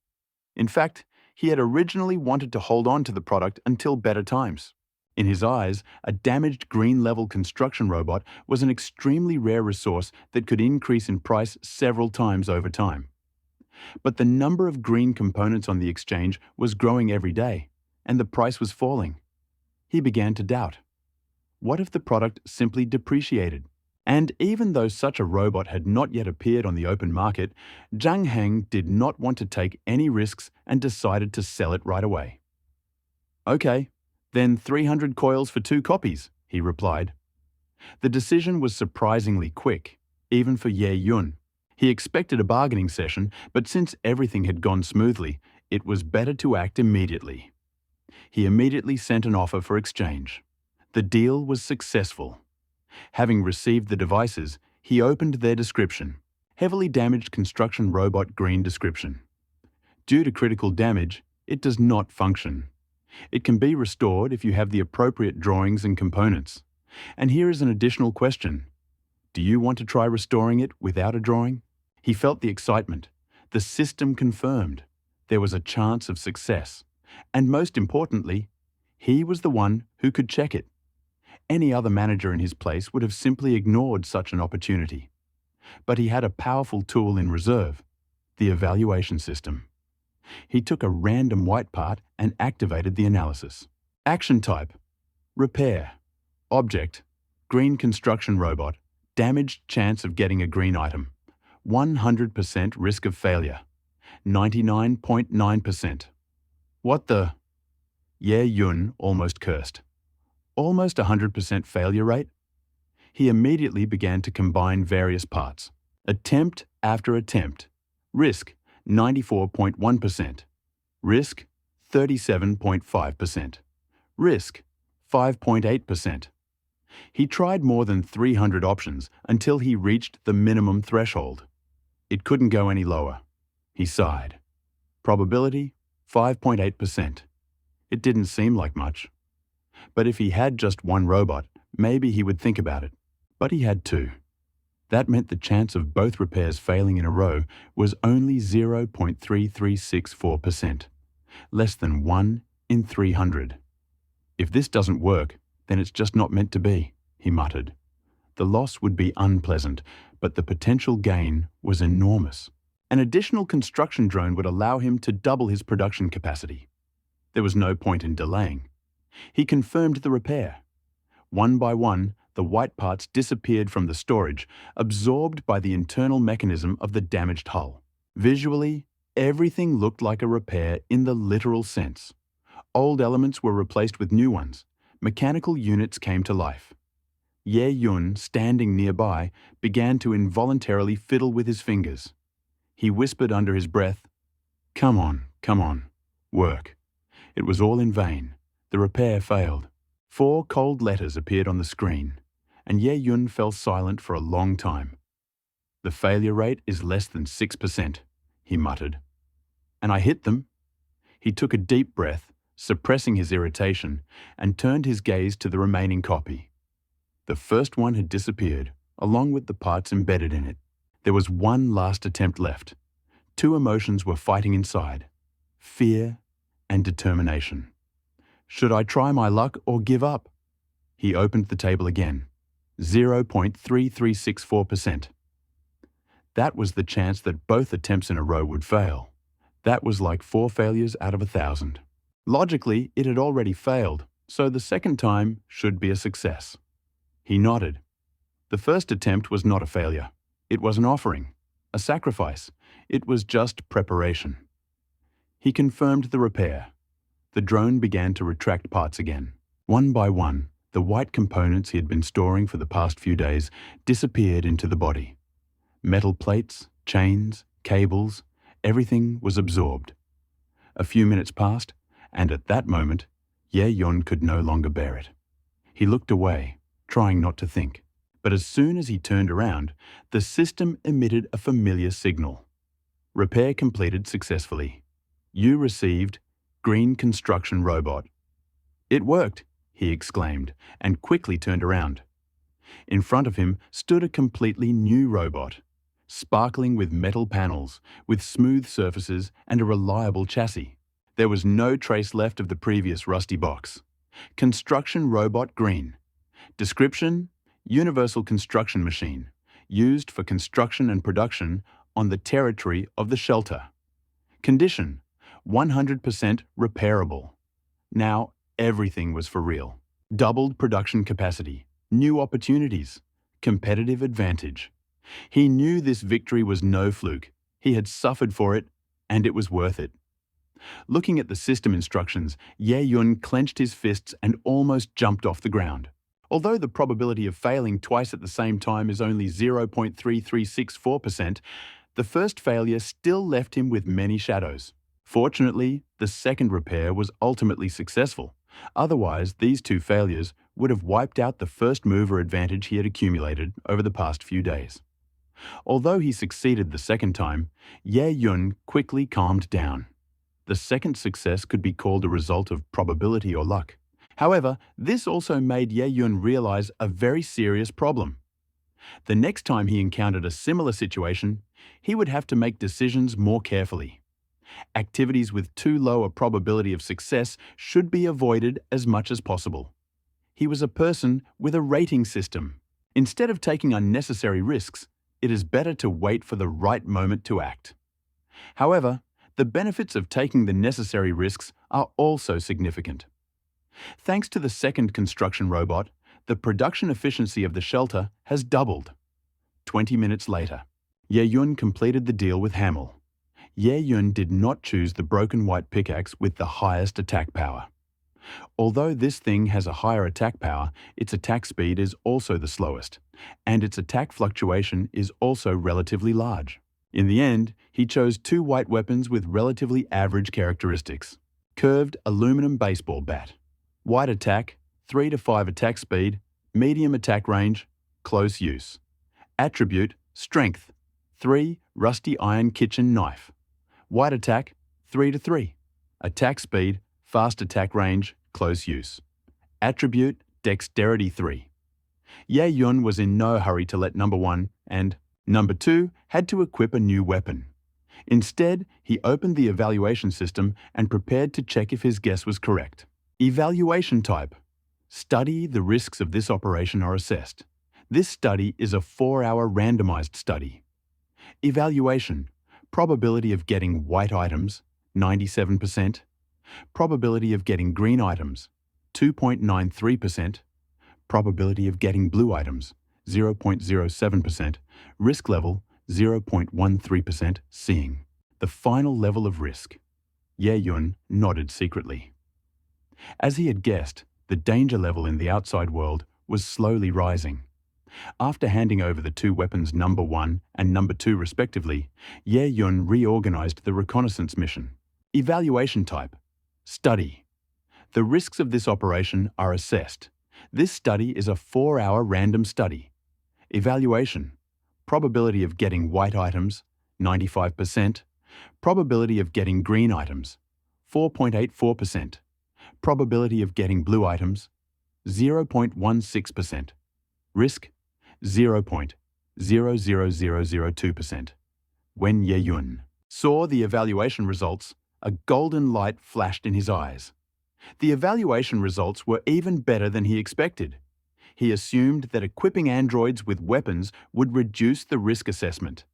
S1: In fact, he had originally wanted to hold on to the product until better times. In his eyes, a damaged green-level construction robot was an extremely rare resource that could increase in price several times over time. But the number of green components on the exchange was growing every day, and the price was falling. He began to doubt. What if the product simply depreciated? And even though such a robot had not yet appeared on the open market, Zhang Heng did not want to take any risks and decided to sell it right away. "Okay, then 300 coils for 2 copies," he replied. The decision was surprisingly quick, even for Ye Yun. He expected a bargaining session, but since everything had gone smoothly, it was better to act immediately. He immediately sent an offer for exchange. The deal was successful. Having received the devices, he opened their description. Heavily damaged construction robot green description. Due to critical damage, it does not function. It can be restored if you have the appropriate drawings and components. And here is an additional question. Do you want to try restoring it without a drawing? He felt the excitement. The system confirmed. There was a chance of success. And most importantly, he was the one who could check it. Any other manager in his place would have simply ignored such an opportunity. But he had a powerful tool in reserve, the evaluation system. He took a random white part and activated the analysis. Action type: repair. Object: green construction robot. Damaged chance of getting a green item. 100% risk of failure. 99.9%. What the? Ye Yun almost cursed. Almost 100% failure rate? He immediately began to combine various parts. Attempt after attempt. Risk, 94.1%. Risk, 37.5%. Risk, 5.8%. He tried more than 300 options until he reached the minimum threshold. It couldn't go any lower. He sighed. Probability, 5.8%. It didn't seem like much. But if he had just one robot, maybe he would think about it. But he had 2. That meant the chance of both repairs failing in a row was only 0.3364%, less than 1 in 300. If this doesn't work, then it's just not meant to be, he muttered. The loss would be unpleasant, but the potential gain was enormous. An additional construction drone would allow him to double his production capacity. There was no point in delaying. He confirmed the repair. One by one, the white parts disappeared from the storage, absorbed by the internal mechanism of the damaged hull. Visually, everything looked like a repair in the literal sense. Old elements were replaced with new ones. Mechanical units came to life. Ye Yun, standing nearby, began to involuntarily fiddle with his fingers. He whispered under his breath, come on, work." It was all in vain. The repair failed. 4 cold letters appeared on the screen, and Ye Yun fell silent for a long time. "The failure rate is less than 6%, he muttered. "And I hit them. He took a deep breath, suppressing his irritation, and turned his gaze to the remaining copy. The first one had disappeared, along with the parts embedded in it. There was one last attempt left. Two emotions were fighting inside: fear and determination. Should I try my luck or give up? He opened the table again. 0.3364%. That was the chance that both attempts in a row would fail. That was like 4 failures out of 1,000. Logically, it had already failed, so the second time should be a success. He nodded. The first attempt was not a failure. It was an offering, a sacrifice. It was just preparation. He confirmed the repair. The drone began to retract parts again. One by one, the white components he had been storing for the past few days disappeared into the body. Metal plates, chains, cables, everything was absorbed. A few minutes passed, and at that moment, Ye-yun could no longer bear it. He looked away, trying not to think. But as soon as he turned around, the system emitted a familiar signal. Repair completed successfully. You received green construction robot. It worked, he exclaimed, and quickly turned around. In front of him stood a completely new robot, sparkling with metal panels, with smooth surfaces and a reliable chassis. There was no trace left of the previous rusty box. Construction robot green. Description: universal construction machine, used for construction and production on the territory of the shelter. Condition: 100% repairable. Now everything was for real. Doubled production capacity, new opportunities, competitive advantage. He knew this victory was no fluke. He had suffered for it, and it was worth it. Looking at the system instructions, Ye-yun clenched his fists and almost jumped off the ground. Although the probability of failing twice at the same time is only 0.3364%, the first failure still left him with many shadows. Fortunately, the second repair was ultimately successful. Otherwise, these two failures would have wiped out the first mover advantage he had accumulated over the past few days. Although he succeeded the second time, Ye-yun quickly calmed down. The second success could be called a result of probability or luck. However, this also made Ye-yun realize a very serious problem. The next time he encountered a similar situation, he would have to make decisions more carefully. Activities with too low a probability of success should be avoided as much as possible. He was a person with a rating system. Instead of taking unnecessary risks, it is better to wait for the right moment to act. However, the benefits of taking the necessary risks are also significant. Thanks to the second construction robot, the production efficiency of the shelter has doubled. 20 minutes later, Ye-yun completed the deal with Hamel. Ye-yun did not choose the broken white pickaxe with the highest attack power. Although this thing has a higher attack power, its attack speed is also the slowest, and its attack fluctuation is also relatively large. In the end, he chose two white weapons with relatively average characteristics. Curved aluminum baseball bat. White attack, 3 to 5 attack speed, medium attack range, close use. Attribute: strength, 3 rusty iron kitchen knife. White attack, 3 to 3. Attack speed, fast attack range, close use. Attribute: dexterity 3. Ye-yun was in no hurry to let number 1 and number 2 had to equip a new weapon. Instead, he opened the evaluation system and prepared to check if his guess was correct. Evaluation type: study. The risks of this operation are assessed. This study is a 4-hour randomized study. Evaluation: probability of getting white items, 97%. Probability of getting green items, 2.93%. Probability of getting blue items, 0.07%. Risk level, 0.13%. Seeing. The final level of risk. Ye-yun nodded secretly. As he had guessed, the danger level in the outside world was slowly rising. After handing over the two weapons number 1 and number 2 respectively, Ye-yun reorganized the reconnaissance mission. Evaluation type: study. The risks of this operation are assessed. This study is a 4-hour random study. Evaluation: probability of getting white items, 95%. Probability of getting green items, 4.84%. Probability of getting blue items, 0.16%. Risk, 0.00002%. When Ye-yun saw the evaluation results, a golden light flashed in his eyes. The evaluation results were even better than he expected. He assumed that equipping androids with weapons would reduce the risk assessment.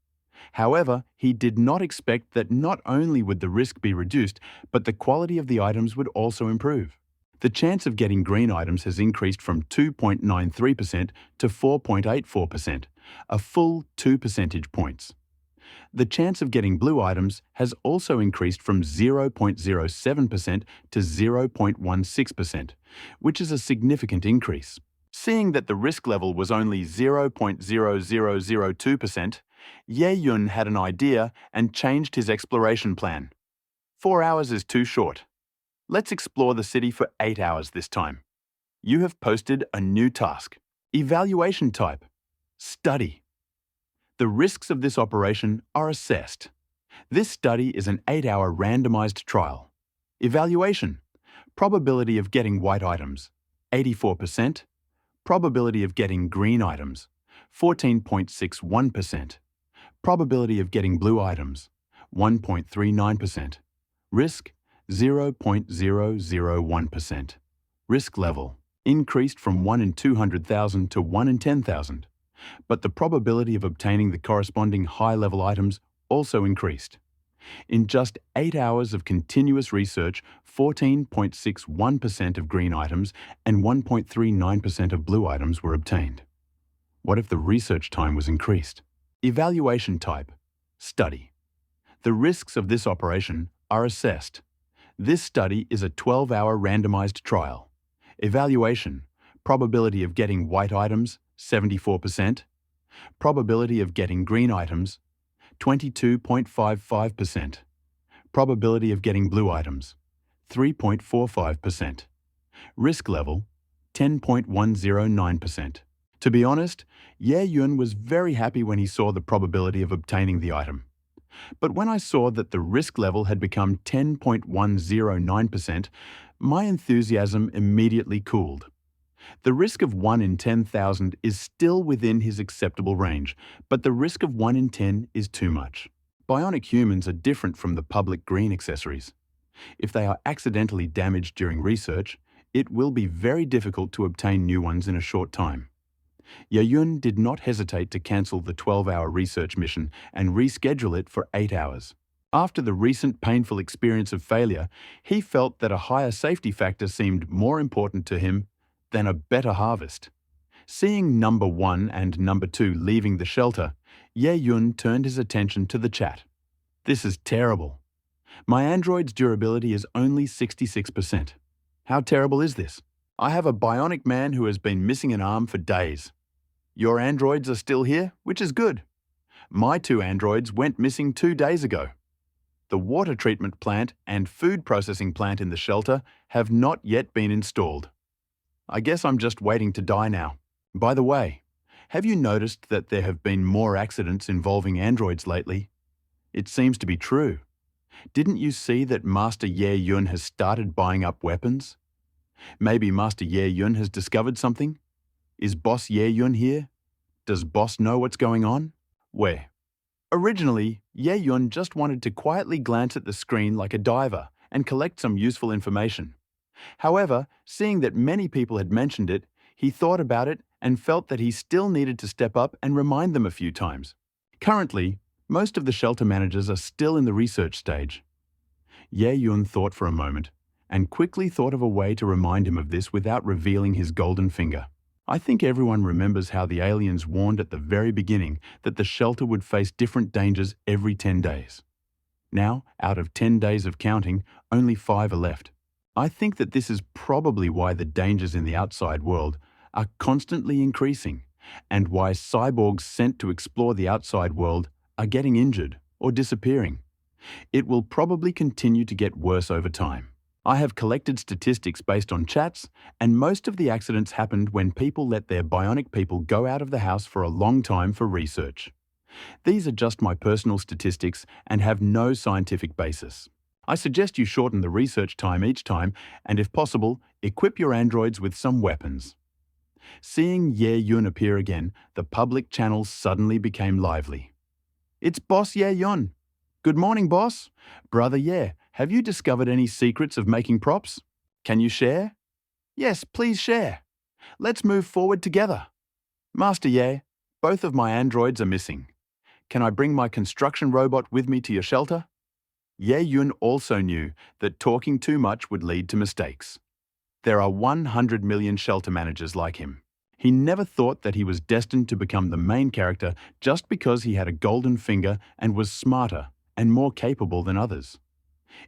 S1: However, he did not expect that not only would the risk be reduced, but the quality of the items would also improve. The chance of getting green items has increased from 2.93% to 4.84%, a full 2 percentage points. The chance of getting blue items has also increased from 0.07% to 0.16%, which is a significant increase. Seeing that the risk level was only 0.0002%, Ye-yun had an idea and changed his exploration plan. 4 hours is too short. Let's explore the city for 8 hours this time. You have posted a new task. Evaluation type: study. The risks of this operation are assessed. This study is an 8-hour randomized trial. Evaluation: probability of getting white items, 84%. Probability of getting green items, 14.61%. Probability of getting blue items, 1.39%. Risk, 0.001%. Risk level increased from 1 in 200,000 to 1 in 10,000. But the probability of obtaining the corresponding high-level items also increased. In just 8 hours of continuous research, 14.61% of green items and 1.39% of blue items were obtained. What if the research time was increased? Evaluation type: study. The risks of this operation are assessed. This study is a 12-hour randomized trial. Evaluation: probability of getting white items, 74%. Probability of getting green items, 22.55%. Probability of getting blue items, 3.45%. Risk level, 10.109%. To be honest, Ye-yun was very happy when he saw the probability of obtaining the item. But when I saw that the risk level had become 10.109%, my enthusiasm immediately cooled. The risk of 1 in 10,000 is still within his acceptable range, but the risk of 1 in 10 is too much. Bionic humans are different from the public green accessories. If they are accidentally damaged during research, it will be very difficult to obtain new ones in a short time. Ye-yun did not hesitate to cancel the 12-hour research mission and reschedule it for 8 hours. After the recent painful experience of failure, he felt that a higher safety factor seemed more important to him than a better harvest. Seeing number 1 and number 2 leaving the shelter, Ye-yun turned his attention to the chat. This is terrible. My android's durability is only 66%. How terrible is this? I have a bionic man who has been missing an arm for days. Your androids are still here, which is good. My 2 androids went missing 2 days ago. The water treatment plant and food processing plant in the shelter have not yet been installed. I guess I'm just waiting to die now. By the way, have you noticed that there have been more accidents involving androids lately? It seems to be true. Didn't you see that Master Ye-yun has started buying up weapons? Maybe Master Ye-yun has discovered something? Is Boss Ye-yun here? Does Boss know what's going on? Where? Originally, Ye-yun just wanted to quietly glance at the screen like a diver and collect some useful information. However, seeing that many people had mentioned it, he thought about it and felt that he still needed to step up and remind them a few times. Currently, most of the shelter managers are still in the research stage. Ye-yun thought for a moment and quickly thought of a way to remind him of this without revealing his golden finger. I think everyone remembers how the aliens warned at the very beginning that the shelter would face different dangers every 10 days. Now, out of 10 days of counting, only 5 are left. I think that this is probably why the dangers in the outside world are constantly increasing, and why cyborgs sent to explore the outside world are getting injured or disappearing. It will probably continue to get worse over time. I have collected statistics based on chats, and most of the accidents happened when people let their bionic people go out of the house for a long time for research. These are just my personal statistics and have no scientific basis. I suggest you shorten the research time each time and, if possible, equip your androids with some weapons. Seeing Ye Yun appear again, the public channels suddenly became lively. It's Boss Ye Yun. Good morning, boss. Brother Ye, have you discovered any secrets of making props? Can you share? Yes, please share. Let's move forward together. Master Ye, both of my androids are missing. Can I bring my construction robot with me to your shelter? Ye Yun also knew that talking too much would lead to mistakes. There are 100 million shelter managers like him. He never thought that he was destined to become the main character just because he had a golden finger and was smarter and more capable than others.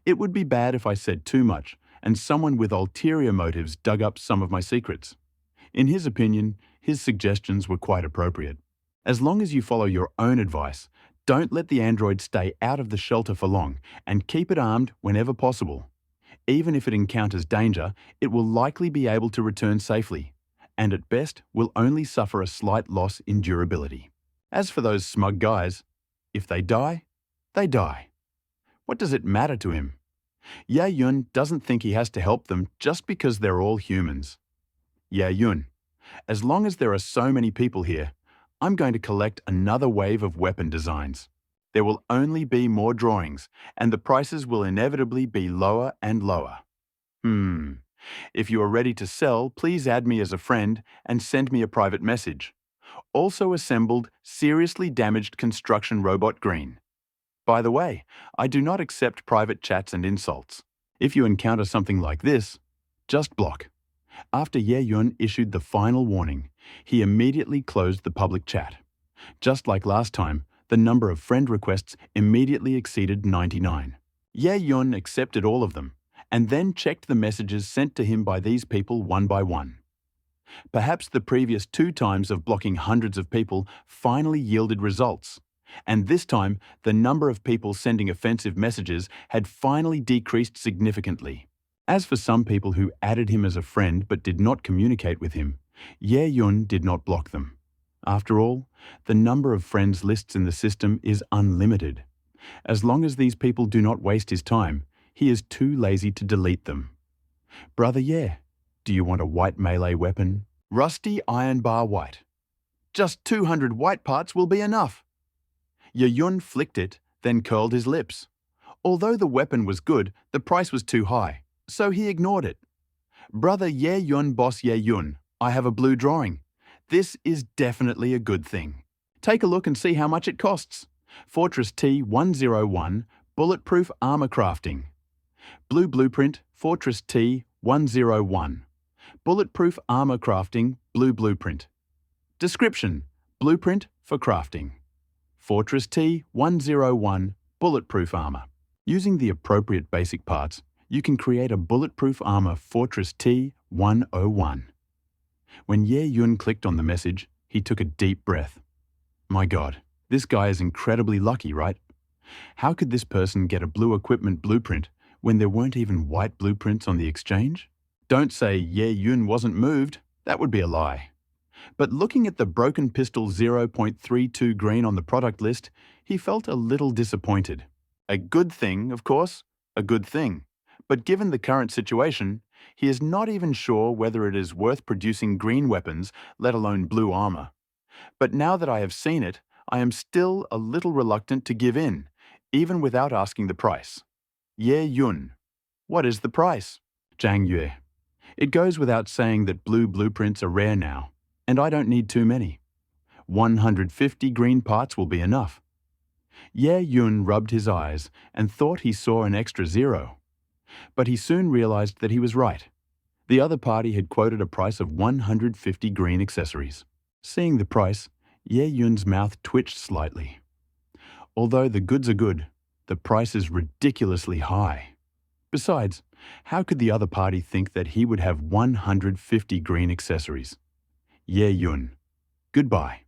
S1: It would be bad if I said too much and someone with ulterior motives dug up some of my secrets. In his opinion, his suggestions were quite appropriate. As long as you follow your own advice, don't let the android stay out of the shelter for long and keep it armed whenever possible. Even if it encounters danger, it will likely be able to return safely, and at best will only suffer a slight loss in durability. As for those smug guys, if they die, they die. What does it matter to him? Ye Yun doesn't think he has to help them just because they're all humans. Ye Yun, as long as there are so many people here, I'm going to collect another wave of weapon designs. There will only be more drawings, and the prices will inevitably be lower and lower. If you are ready to sell, please add me as a friend and send me a private message. Also assembled, seriously damaged construction robot green. By the way, I do not accept private chats and insults. If you encounter something like this, just block. After Ye Yun issued the final warning, he immediately closed the public chat. Just like last time, the number of friend requests immediately exceeded 99. Ye Yun accepted all of them, and then checked the messages sent to him by these people one by one. Perhaps the previous 2 times of blocking hundreds of people finally yielded results, and this time the number of people sending offensive messages had finally decreased significantly. As for some people who added him as a friend but did not communicate with him, Ye Yun did not block them. After all, the number of friends lists in the system is unlimited. As long as these people do not waste his time, he is too lazy to delete them. Brother Ye, do you want a white melee weapon? Rusty iron bar white. Just 200 white parts will be enough. Ye Yun flicked it, then curled his lips. Although the weapon was good, the price was too high, so he ignored it. Brother Ye Yun, boss Ye Yun, I have a blue drawing. This is definitely a good thing. Take a look and see how much it costs. Fortress T-101 Bulletproof Armor Crafting. Blue Blueprint Fortress T-101 Bulletproof Armor Crafting Blue Blueprint. Description: Blueprint for crafting. Fortress T-101 Bulletproof Armor. Using the appropriate basic parts, you can create a bulletproof armor Fortress T-101. When Ye Yun clicked on the message, he took a deep breath. My God, this guy is incredibly lucky, right? How could this person get a blue equipment blueprint when there weren't even white blueprints on the exchange? Don't say Ye Yun wasn't moved, that would be a lie. But looking at the broken pistol 0.32 green on the product list, he felt a little disappointed. A good thing, of course, a good thing. But given the current situation, he is not even sure whether it is worth producing green weapons, let alone blue armor. But now that I have seen it, I am still a little reluctant to give in, even without asking the price. Ye Yun. What is the price? Zhang Yue. It goes without saying that blue blueprints are rare now, and I don't need too many. 150 green parts will be enough. Ye Yun rubbed his eyes and thought he saw an extra 0. But he soon realized that he was right. The other party had quoted a price of 150 green accessories. Seeing the price, Ye Yun's mouth twitched slightly. Although the goods are good, the price is ridiculously high. Besides, how could the other party think that he would have 150 green accessories? Ye Yun. Goodbye.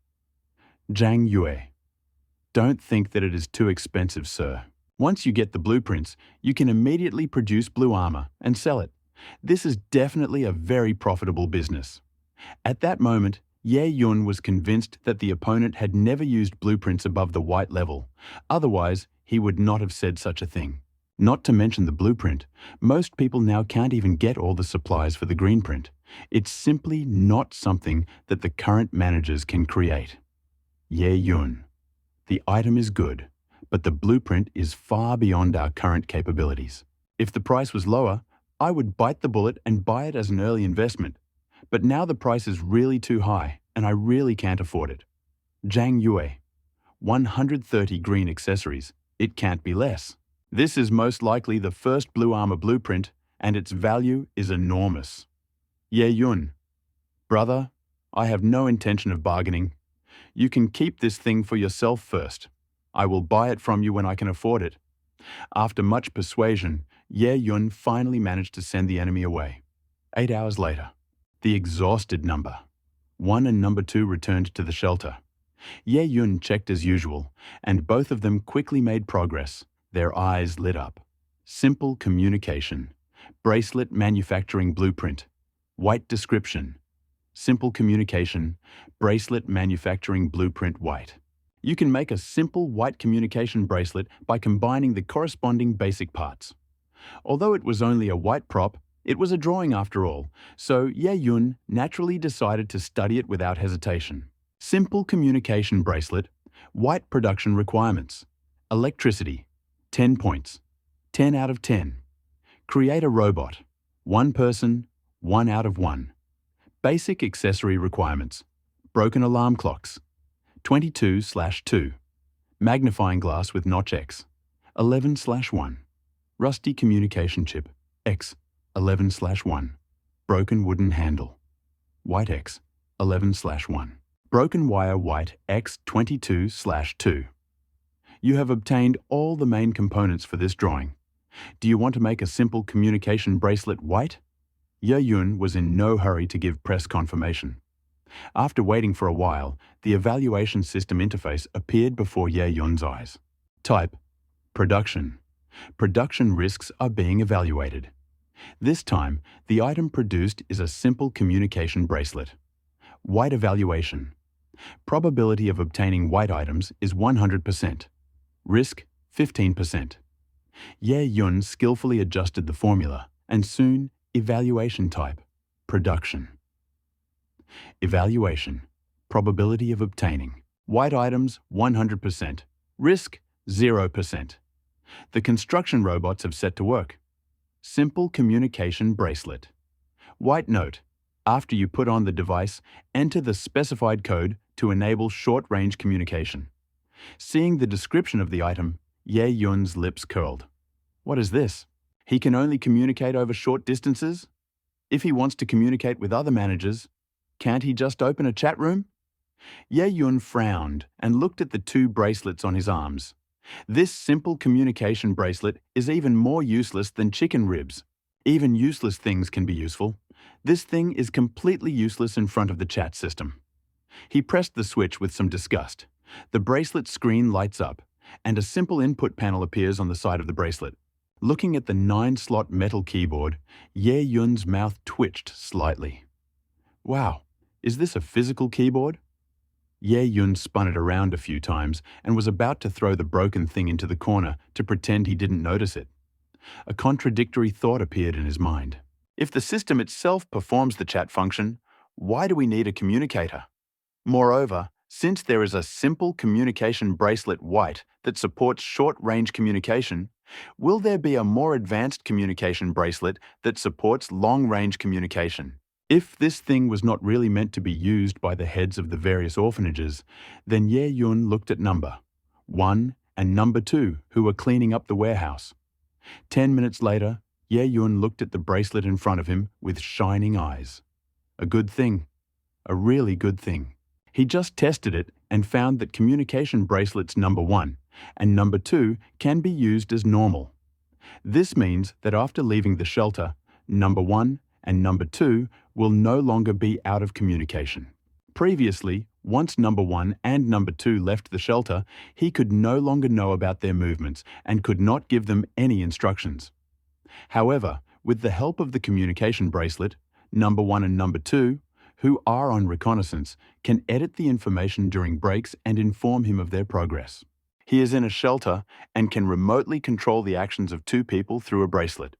S1: Zhang Yue. Don't think that it is too expensive, sir. Once you get the blueprints, you can immediately produce blue armor and sell it. This is definitely a very profitable business. At that moment, Ye Yun was convinced that the opponent had never used blueprints above the white level. Otherwise, he would not have said such a thing. Not to mention the blueprint, most people now can't even get all the supplies for the green print. It's simply not something that the current managers can create. Ye Yun. The item is good, but the blueprint is far beyond our current capabilities. If the price was lower, I would bite the bullet and buy it as an early investment. But now the price is really too high, and I really can't afford it. Zhang Yue. 130 green accessories. It can't be less. This is most likely the first Blue Armor blueprint, and its value is enormous. Ye Yun. Brother, I have no intention of bargaining. You can keep this thing for yourself first. I will buy it from you when I can afford it. After much persuasion, Ye Yun finally managed to send the enemy away. 8 hours later, the exhausted number 1 and number 2 returned to the shelter. Ye Yun checked as usual, and both of them quickly made progress. Their eyes lit up. Simple communication. Bracelet manufacturing blueprint. White description. Simple communication. Bracelet manufacturing blueprint white. You can make a simple white communication bracelet by combining the corresponding basic parts. Although it was only a white prop, it was a drawing after all, so Ye Yun naturally decided to study it without hesitation. Simple communication bracelet, white production requirements. Electricity, 10 points, 10 out of 10. Create a robot, 1 person, 1 out of 1. Basic accessory requirements. Broken alarm clocks, 22/2. Magnifying glass with notch X, 11/1. Rusty communication chip, X, 11/1. Broken wooden handle, white X, 11/1. Broken wire white X, 22/2. You have obtained all the main components for this drawing. Do you want to make a simple communication bracelet white? Ye Yun was in no hurry to give press confirmation. After waiting for a while, the evaluation system interface appeared before Ye Yun's eyes. Type: Production. Production risks are being evaluated. This time, the item produced is a simple communication bracelet. White evaluation. Probability of obtaining white items is 100%. Risk 15%. Ye Yun skillfully adjusted the formula, and soon, evaluation type, production. Evaluation. Probability of obtaining. White items 100%. Risk 0%. The construction robots have set to work. Simple communication bracelet. White note. After you put on the device, enter the specified code to enable short-range communication. Seeing the description of the item, Ye Yun's lips curled. What is this? He can only communicate over short distances? If he wants to communicate with other managers, can't he just open a chat room? Ye Yun frowned and looked at the 2 bracelets on his arms. This simple communication bracelet is even more useless than chicken ribs. Even useless things can be useful. This thing is completely useless in front of the chat system. He pressed the switch with some disgust. The bracelet screen lights up, and a simple input panel appears on the side of the bracelet. Looking at the 9-slot metal keyboard, Ye Yun's mouth twitched slightly. Wow, is this a physical keyboard? Ye Yun spun it around a few times and was about to throw the broken thing into the corner to pretend he didn't notice it. A contradictory thought appeared in his mind. If the system itself performs the chat function, why do we need a communicator? Moreover, since there is a simple communication bracelet white that supports short-range communication, will there be a more advanced communication bracelet that supports long-range communication? If this thing was not really meant to be used by the heads of the various orphanages, then Ye Yun looked at number 1 and number 2, who were cleaning up the warehouse. 10 minutes later, Ye Yun looked at the bracelet in front of him with shining eyes. A good thing. A really good thing. He just tested it and found that communication bracelets number 1 and number 2 can be used as normal. This means that after leaving the shelter, number 1 and number 2 will no longer be out of communication. Previously, once number 1 and number 2 left the shelter, he could no longer know about their movements and could not give them any instructions. However, with the help of the communication bracelet, number 1 and number 2, who are on reconnaissance, can edit the information during breaks and inform him of their progress. He is in a shelter and can remotely control the actions of two people through a bracelet.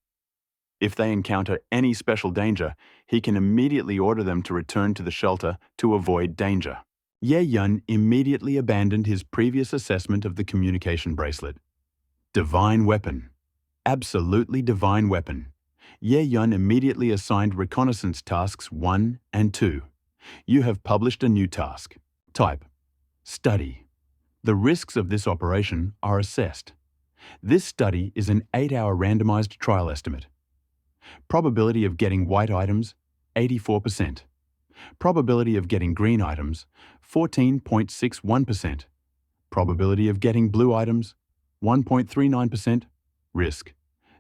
S1: If they encounter any special danger, he can immediately order them to return to the shelter to avoid danger. Ye Yun immediately abandoned his previous assessment of the communication bracelet. Divine weapon. Absolutely divine weapon. Ye Yun immediately assigned reconnaissance tasks 1 and 2. You have published a new task. Type. Study. The risks of this operation are assessed. This study is an 8-hour randomized trial estimate. Probability of getting white items, 84%. Probability of getting green items, 14.61%. Probability of getting blue items, 1.39%. Risk,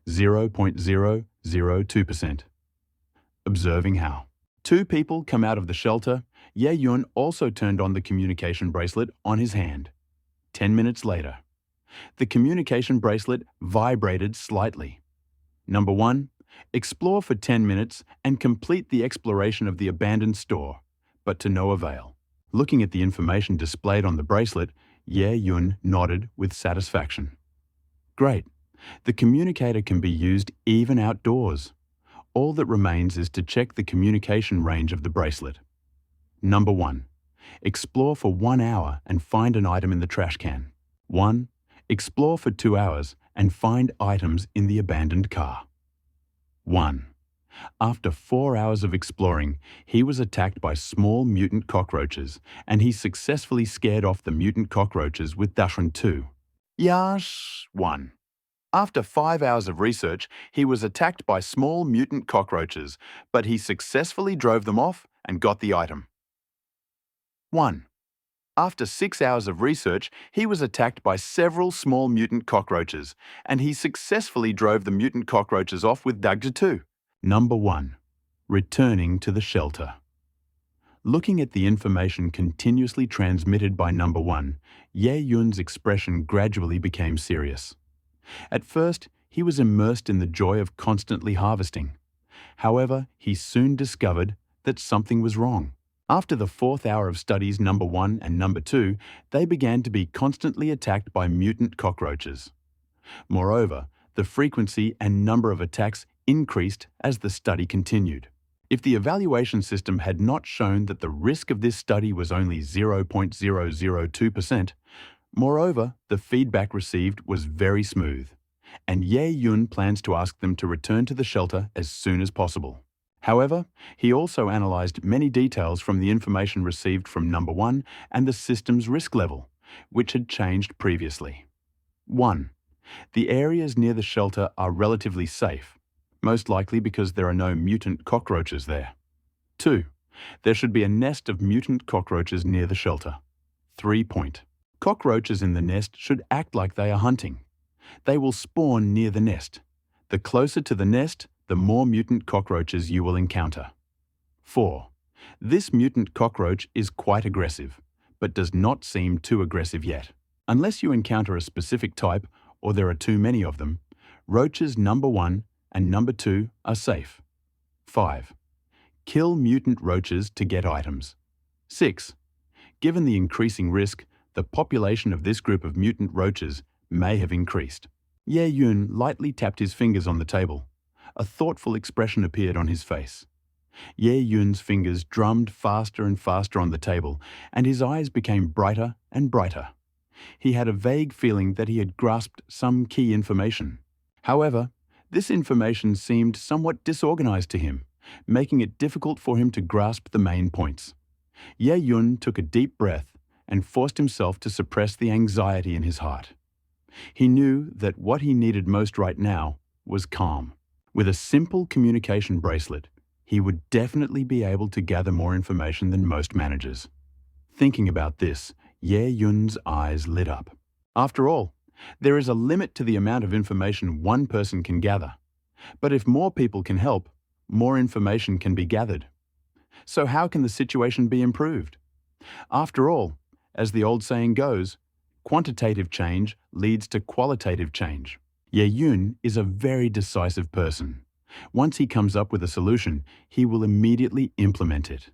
S1: 0.002%. Observing how. 2 people come out of the shelter. Ye Yun also turned on the communication bracelet on his hand. 10 minutes later, the communication bracelet vibrated slightly. Number 1. Explore for 10 minutes and complete the exploration of the abandoned store, but to no avail. Looking at the information displayed on the bracelet, Ye Yun nodded with satisfaction. Great. The communicator can be used even outdoors. All that remains is to check the communication range of the bracelet. Number 1. Explore for 1 hour and find an item in the trash can. 1. Explore for 2 hours and find items in the abandoned car. 1. After 4 hours of exploring, he was attacked by small mutant cockroaches, and he successfully scared off the mutant cockroaches with Dashun 2. Yash 1. After 5 hours of research, he was attacked by small mutant cockroaches, but he successfully drove them off and got the item. 1. After 6 hours of research, he was attacked by several small mutant cockroaches, and he successfully drove the mutant cockroaches off with Dagja 2. Number 1. Returning to the shelter. Looking at the information continuously transmitted by Number 1, Ye Yun's expression gradually became serious. At first, he was immersed in the joy of constantly harvesting. However, he soon discovered that something was wrong. After the 4th hour of studies Number 1 and Number 2, they began to be constantly attacked by mutant cockroaches. Moreover, the frequency and number of attacks increased as the study continued. If the evaluation system had not shown that the risk of this study was only 0.002%, moreover, the feedback received was very smooth, and Ye Yun plans to ask them to return to the shelter as soon as possible. However, he also analyzed many details from the information received from Number 1 and the system's risk level, which had changed previously. 1. The areas near the shelter are relatively safe, most likely because there are no mutant cockroaches there. 2. There should be a nest of mutant cockroaches near the shelter. 3. Cockroaches in the nest should act like they are hunting. They will spawn near the nest. The closer to the nest, the more mutant cockroaches you will encounter. 4. This mutant cockroach is quite aggressive, but does not seem too aggressive yet. Unless you encounter a specific type, or there are too many of them, roaches Number 1 and Number 2 are safe. 5. Kill mutant roaches to get items. 6. Given the increasing risk, the population of this group of mutant roaches may have increased. Ye Yun lightly tapped his fingers on the table. A thoughtful expression appeared on his face. Ye Yun's fingers drummed faster and faster on the table, and his eyes became brighter and brighter. He had a vague feeling that he had grasped some key information. However, this information seemed somewhat disorganized to him, making it difficult for him to grasp the main points. Ye Yun took a deep breath and forced himself to suppress the anxiety in his heart. He knew that what he needed most right now was calm. With a simple communication bracelet, he would definitely be able to gather more information than most managers. Thinking about this, Ye Yun's eyes lit up. After all, there is a limit to the amount of information one person can gather. But if more people can help, more information can be gathered. So how can the situation be improved? After all, as the old saying goes, quantitative change leads to qualitative change. Ye Yun is a very decisive person. Once he comes up with a solution, he will immediately implement it.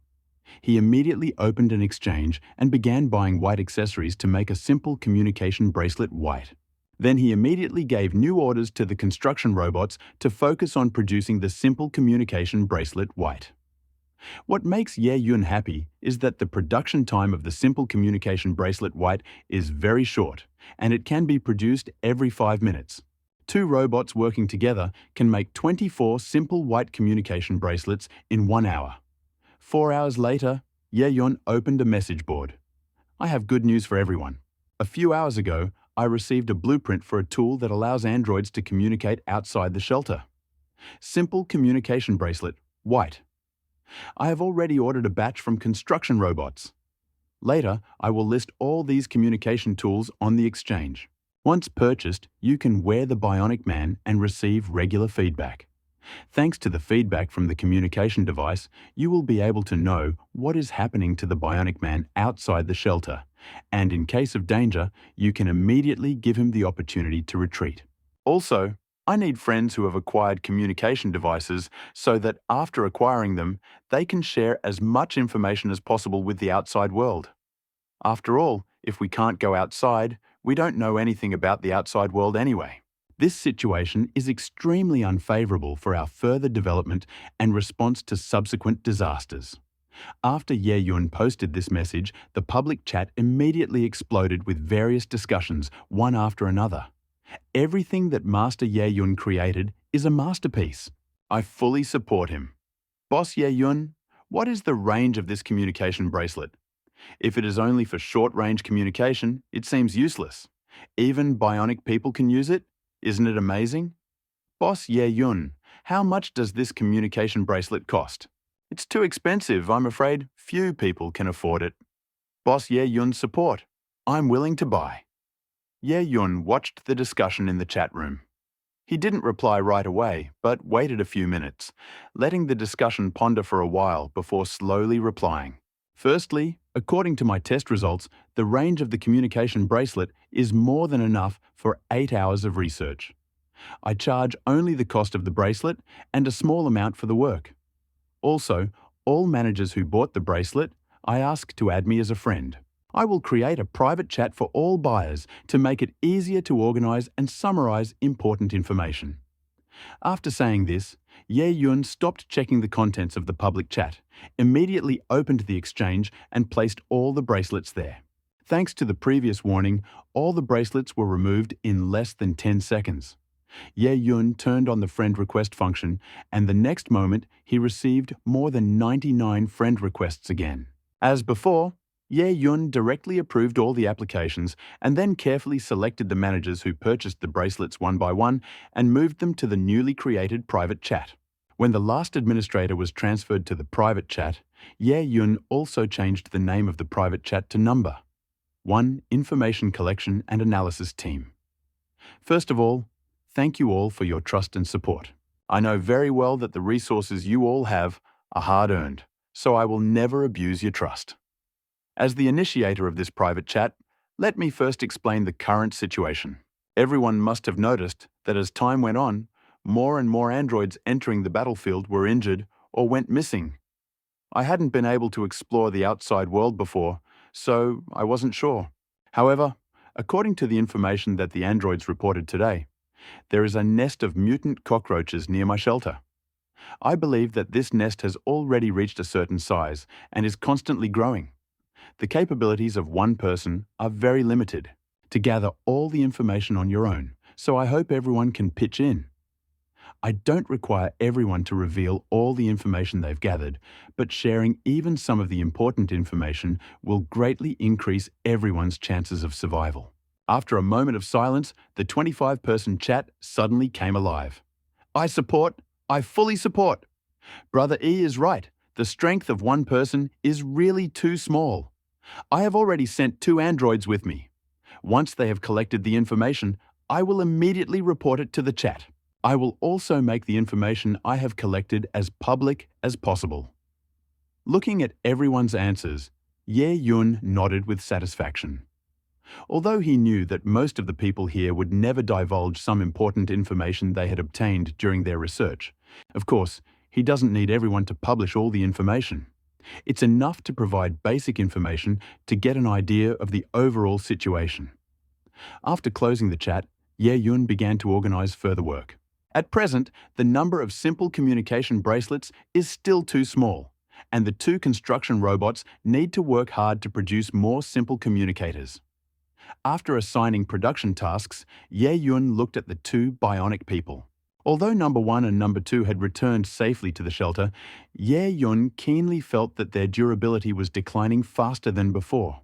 S1: He immediately opened an exchange and began buying white accessories to make a simple communication bracelet white. Then he immediately gave new orders to the construction robots to focus on producing the simple communication bracelet white. What makes Ye Yun happy is that the production time of the simple communication bracelet white is very short, and it can be produced every 5 minutes. 2 robots working together can make 24 simple white communication bracelets in 1 hour. 4 hours later, Ye Yun opened a message board. I have good news for everyone. A few hours ago, I received a blueprint for a tool that allows androids to communicate outside the shelter. Simple communication bracelet, white. I have already ordered a batch from construction robots. Later, I will list all these communication tools on the exchange. Once purchased, you can wear the Bionic Man and receive regular feedback. Thanks to the feedback from the communication device, you will be able to know what is happening to the Bionic Man outside the shelter, and in case of danger, you can immediately give him the opportunity to retreat. Also, I need friends who have acquired communication devices so that after acquiring them, they can share as much information as possible with the outside world. After all, if we can't go outside, we don't know anything about the outside world anyway. This situation is extremely unfavorable for our further development and response to subsequent disasters. After Ye Yun posted this message, the public chat immediately exploded with various discussions, one after another. Everything that Master Ye Yun created is a masterpiece. I fully support him. Boss Ye Yun, what is the range of this communication bracelet? If it is only for short-range communication, it seems useless. Even bionic people can use it? Isn't it amazing? Boss Ye Yun, how much does this communication bracelet cost? It's too expensive, I'm afraid. Few people can afford it. Boss Ye Yun's support. I'm willing to buy. Ye Yun watched the discussion in the chat room. He didn't reply right away, but waited a few minutes, letting the discussion ponder for a while before slowly replying. Firstly, according to my test results, the range of the communication bracelet is more than enough for 8 hours of research. I charge only the cost of the bracelet and a small amount for the work. Also, all managers who bought the bracelet, I ask to add me as a friend. I will create a private chat for all buyers to make it easier to organize and summarize important information. After saying this, Ye Yun stopped checking the contents of the public chat, immediately opened the exchange and placed all the bracelets there. Thanks to the previous warning, all the bracelets were removed in less than 10 seconds. Ye Yun turned on the friend request function, and the next moment he received more than 99 friend requests again. As before, Ye Yun directly approved all the applications and then carefully selected the managers who purchased the bracelets one by one and moved them to the newly created private chat. When the last administrator was transferred to the private chat, Ye Yun also changed the name of the private chat to Number 1 Information Collection and Analysis Team. First of all, thank you all for your trust and support. I know very well that the resources you all have are hard-earned, so I will never abuse your trust. As the initiator of this private chat, let me first explain the current situation. Everyone must have noticed that as time went on, more and more androids entering the battlefield were injured or went missing. I hadn't been able to explore the outside world before, so I wasn't sure. However, according to the information that the androids reported today, there is a nest of mutant cockroaches near my shelter. I believe that this nest has already reached a certain size and is constantly growing. The capabilities of one person are very limited to gather all the information on your own, so I hope everyone can pitch in. I don't require everyone to reveal all the information they've gathered, but sharing even some of the important information will greatly increase everyone's chances of survival. After a moment of silence, the 25-person chat suddenly came alive. I fully support. Brother E is right. The strength of one person is really too small. I have already sent 2 androids with me. Once they have collected the information, I will immediately report it to the chat. I will also make the information I have collected as public as possible. Looking at everyone's answers, Ye Yun nodded with satisfaction. Although he knew that most of the people here would never divulge some important information they had obtained during their research, of course, he doesn't need everyone to publish all the information. It's enough to provide basic information to get an idea of the overall situation. After closing the chat, Ye Yun began to organize further work. At present, the number of simple communication bracelets is still too small, and the two construction robots need to work hard to produce more simple communicators. After assigning production tasks, Ye Yun looked at the two bionic people. Although number 1 and number 2 had returned safely to the shelter, Ye Yun keenly felt that their durability was declining faster than before.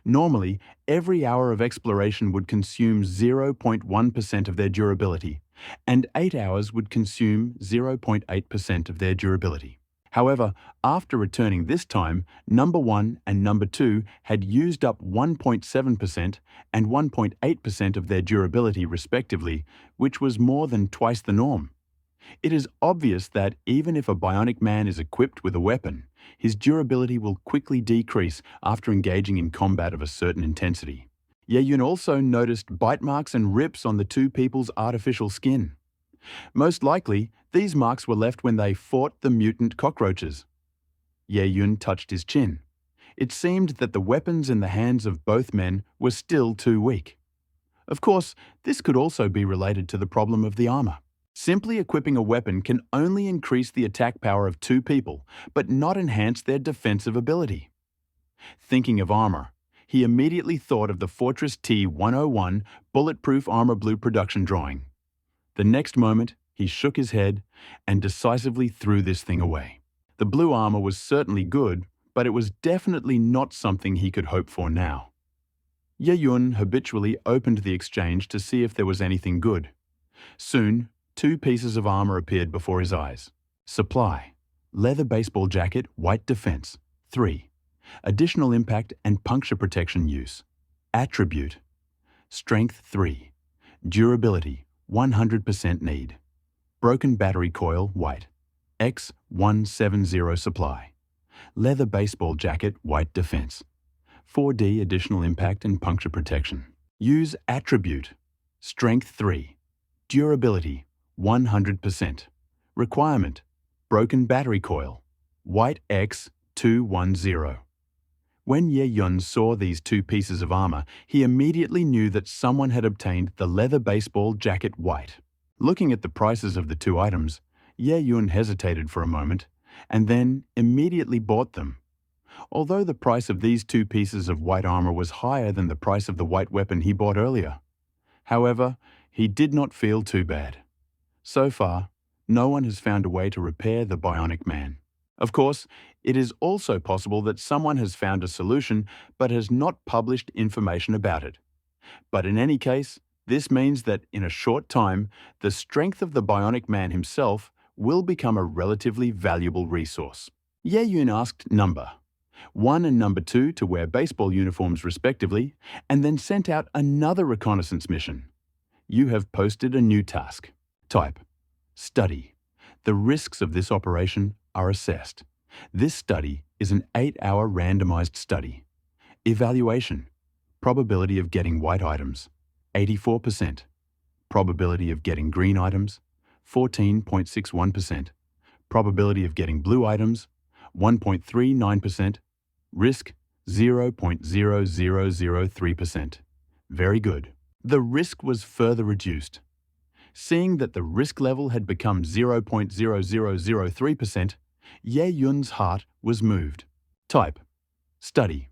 S1: Normally, every hour of exploration would consume 0.1% of their durability, and 8 hours would consume 0.8% of their durability. However, after returning this time, number 1 and number 2 had used up 1.7% and 1.8% of their durability respectively, which was more than twice the norm. It is obvious that even if a bionic man is equipped with a weapon, his durability will quickly decrease after engaging in combat of a certain intensity. Ye Yun also noticed bite marks and rips on the two people's artificial skin. Most likely, these marks were left when they fought the mutant cockroaches. Ye Yun touched his chin. It seemed that the weapons in the hands of both men were still too weak. Of course, this could also be related to the problem of the armor. Simply equipping a weapon can only increase the attack power of two people, but not enhance their defensive ability. Thinking of armor, he immediately thought of the Fortress T-101 bulletproof armor blue production drawing. The next moment, he shook his head and decisively threw this thing away. The blue armor was certainly good, but it was definitely not something he could hope for now. Ye Yun habitually opened the exchange to see if there was anything good. Soon, two pieces of armor appeared before his eyes. Supply: leather baseball jacket, white defense. 3. Additional impact and puncture protection use. Attribute: strength 3. Durability: 100% need. Broken battery coil, white. X170 supply. Leather baseball jacket, white defense. 4D additional impact and puncture protection. Use attribute: strength 3. Durability: 100%. Requirement: broken battery coil, white X210. When Ye Yun saw these two pieces of armor, he immediately knew that someone had obtained the leather baseball jacket white. Looking at the prices of the two items, Ye Yun hesitated for a moment, and then immediately bought them. Although the price of these two pieces of white armor was higher than the price of the white weapon he bought earlier. However, he did not feel too bad. So far, no one has found a way to repair the bionic man. Of course, it is also possible that someone has found a solution but has not published information about it. But in any case, this means that in a short time, the strength of the bionic man himself will become a relatively valuable resource. Ye Yun asked number 1 and number 2 to wear baseball uniforms respectively, and then sent out another reconnaissance mission. You have posted a new task. Type: study. The risks of this operation are assessed. This study is an 8-hour randomized study. Evaluation: probability of getting white items, 84%. Probability of getting green items, 14.61%. Probability of getting blue items, 1.39%. Risk, 0.0003%. Very good. The risk was further reduced. Seeing that the risk level had become 0.0003%, Ye Yun's heart was moved. Type: study.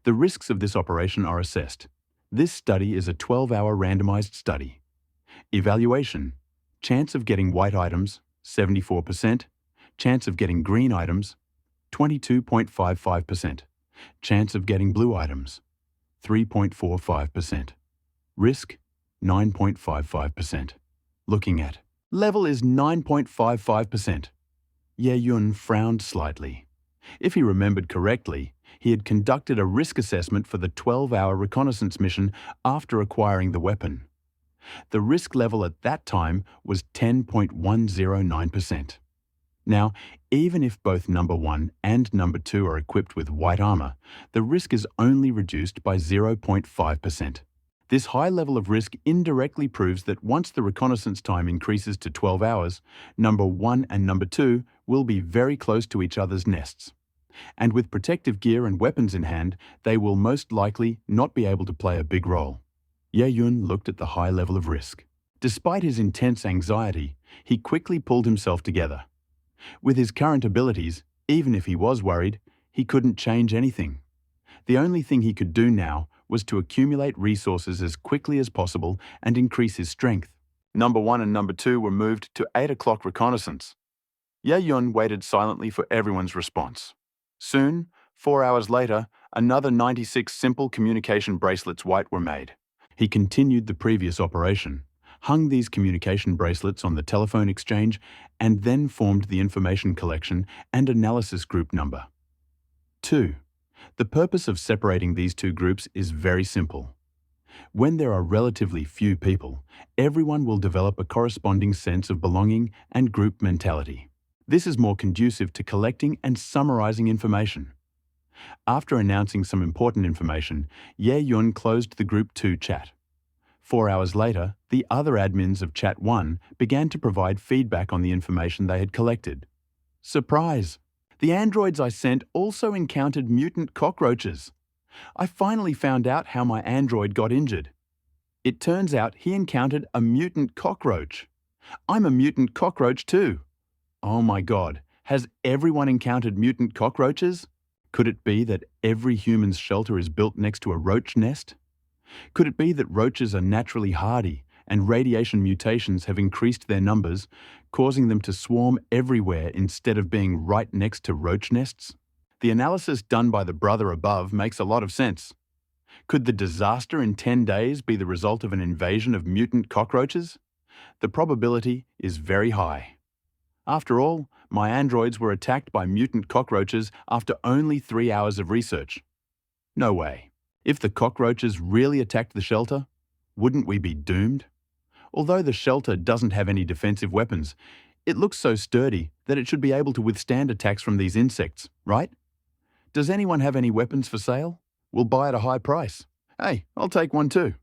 S1: The risks of this operation are assessed. This study is a 12-hour randomized study. Evaluation: chance of getting white items, 74%. Chance of getting green items, 22.55%. Chance of getting blue items, 3.45%. Risk, 9.55%. Looking at level is 9.55%. Ye Yun frowned slightly. If he remembered correctly, he had conducted a risk assessment for the 12-hour reconnaissance mission after acquiring the weapon. The risk level at that time was 10.109%. Now, even if both number 1 and number 2 are equipped with white armor, the risk is only reduced by 0.5%. This high level of risk indirectly proves that once the reconnaissance time increases to 12 hours, number 1 and number 2 will be very close to each other's nests. And with protective gear and weapons in hand, they will most likely not be able to play a big role. Ye Yun looked at the high level of risk. Despite his intense anxiety, he quickly pulled himself together. With his current abilities, even if he was worried, he couldn't change anything. The only thing he could do now was to accumulate resources as quickly as possible and increase his strength. Number 1 and Number 2 were moved to 8 o'clock reconnaissance. Ye Yun waited silently for everyone's response. Soon, 4 hours later, another 96 simple communication bracelets white were made. He continued the previous operation, hung these communication bracelets on the telephone exchange, and then formed the information collection and analysis group number 2. The purpose of separating these two groups is very simple. When there are relatively few people, everyone will develop a corresponding sense of belonging and group mentality. This is more conducive to collecting and summarizing information. After announcing some important information, Ye Yun closed the Group 2 chat. 4 hours later, the other admins of Chat 1 began to provide feedback on the information they had collected. Surprise! The androids I sent also encountered mutant cockroaches. I finally found out how my android got injured. It turns out he encountered a mutant cockroach. I'm a mutant cockroach too. Oh my God, has everyone encountered mutant cockroaches? Could it be that every human's shelter is built next to a roach nest? Could it be that roaches are naturally hardy and radiation mutations have increased their numbers, causing them to swarm everywhere instead of being right next to roach nests? The analysis done by the brother above makes a lot of sense. Could the disaster in 10 days be the result of an invasion of mutant cockroaches? The probability is very high. After all, my androids were attacked by mutant cockroaches after only 3 hours of research. No way. If the cockroaches really attacked the shelter, wouldn't we be doomed? Although the shelter doesn't have any defensive weapons, it looks so sturdy that it should be able to withstand attacks from these insects, right? Does anyone have any weapons for sale? We'll buy at a high price. Hey, I'll take one too.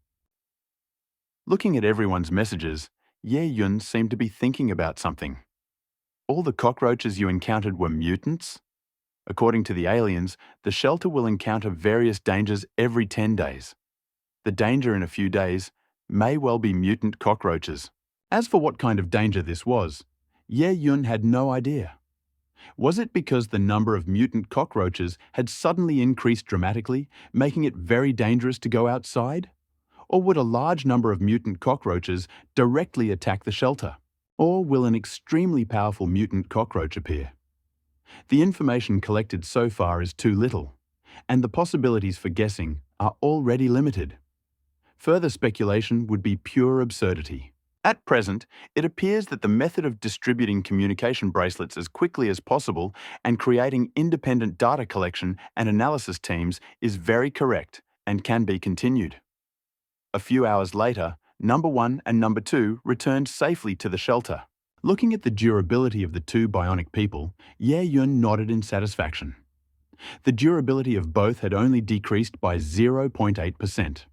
S1: Looking at everyone's messages, Ye Yun seemed to be thinking about something. All the cockroaches you encountered were mutants? According to the aliens, the shelter will encounter various dangers every 10 days. The danger in a few days may well be mutant cockroaches. As for what kind of danger this was, Ye Yun had no idea. Was it because the number of mutant cockroaches had suddenly increased dramatically, making it very dangerous to go outside? Or would a large number of mutant cockroaches directly attack the shelter? Or will an extremely powerful mutant cockroach appear? The information collected so far is too little, and the possibilities for guessing are already limited. Further speculation would be pure absurdity. At present, it appears that the method of distributing communication bracelets as quickly as possible and creating independent data collection and analysis teams is very correct and can be continued. A few hours later, Number 1 and Number 2 returned safely to the shelter. Looking at the durability of the two bionic people, Ye Yun nodded in satisfaction. The durability of both had only decreased by 0.8%.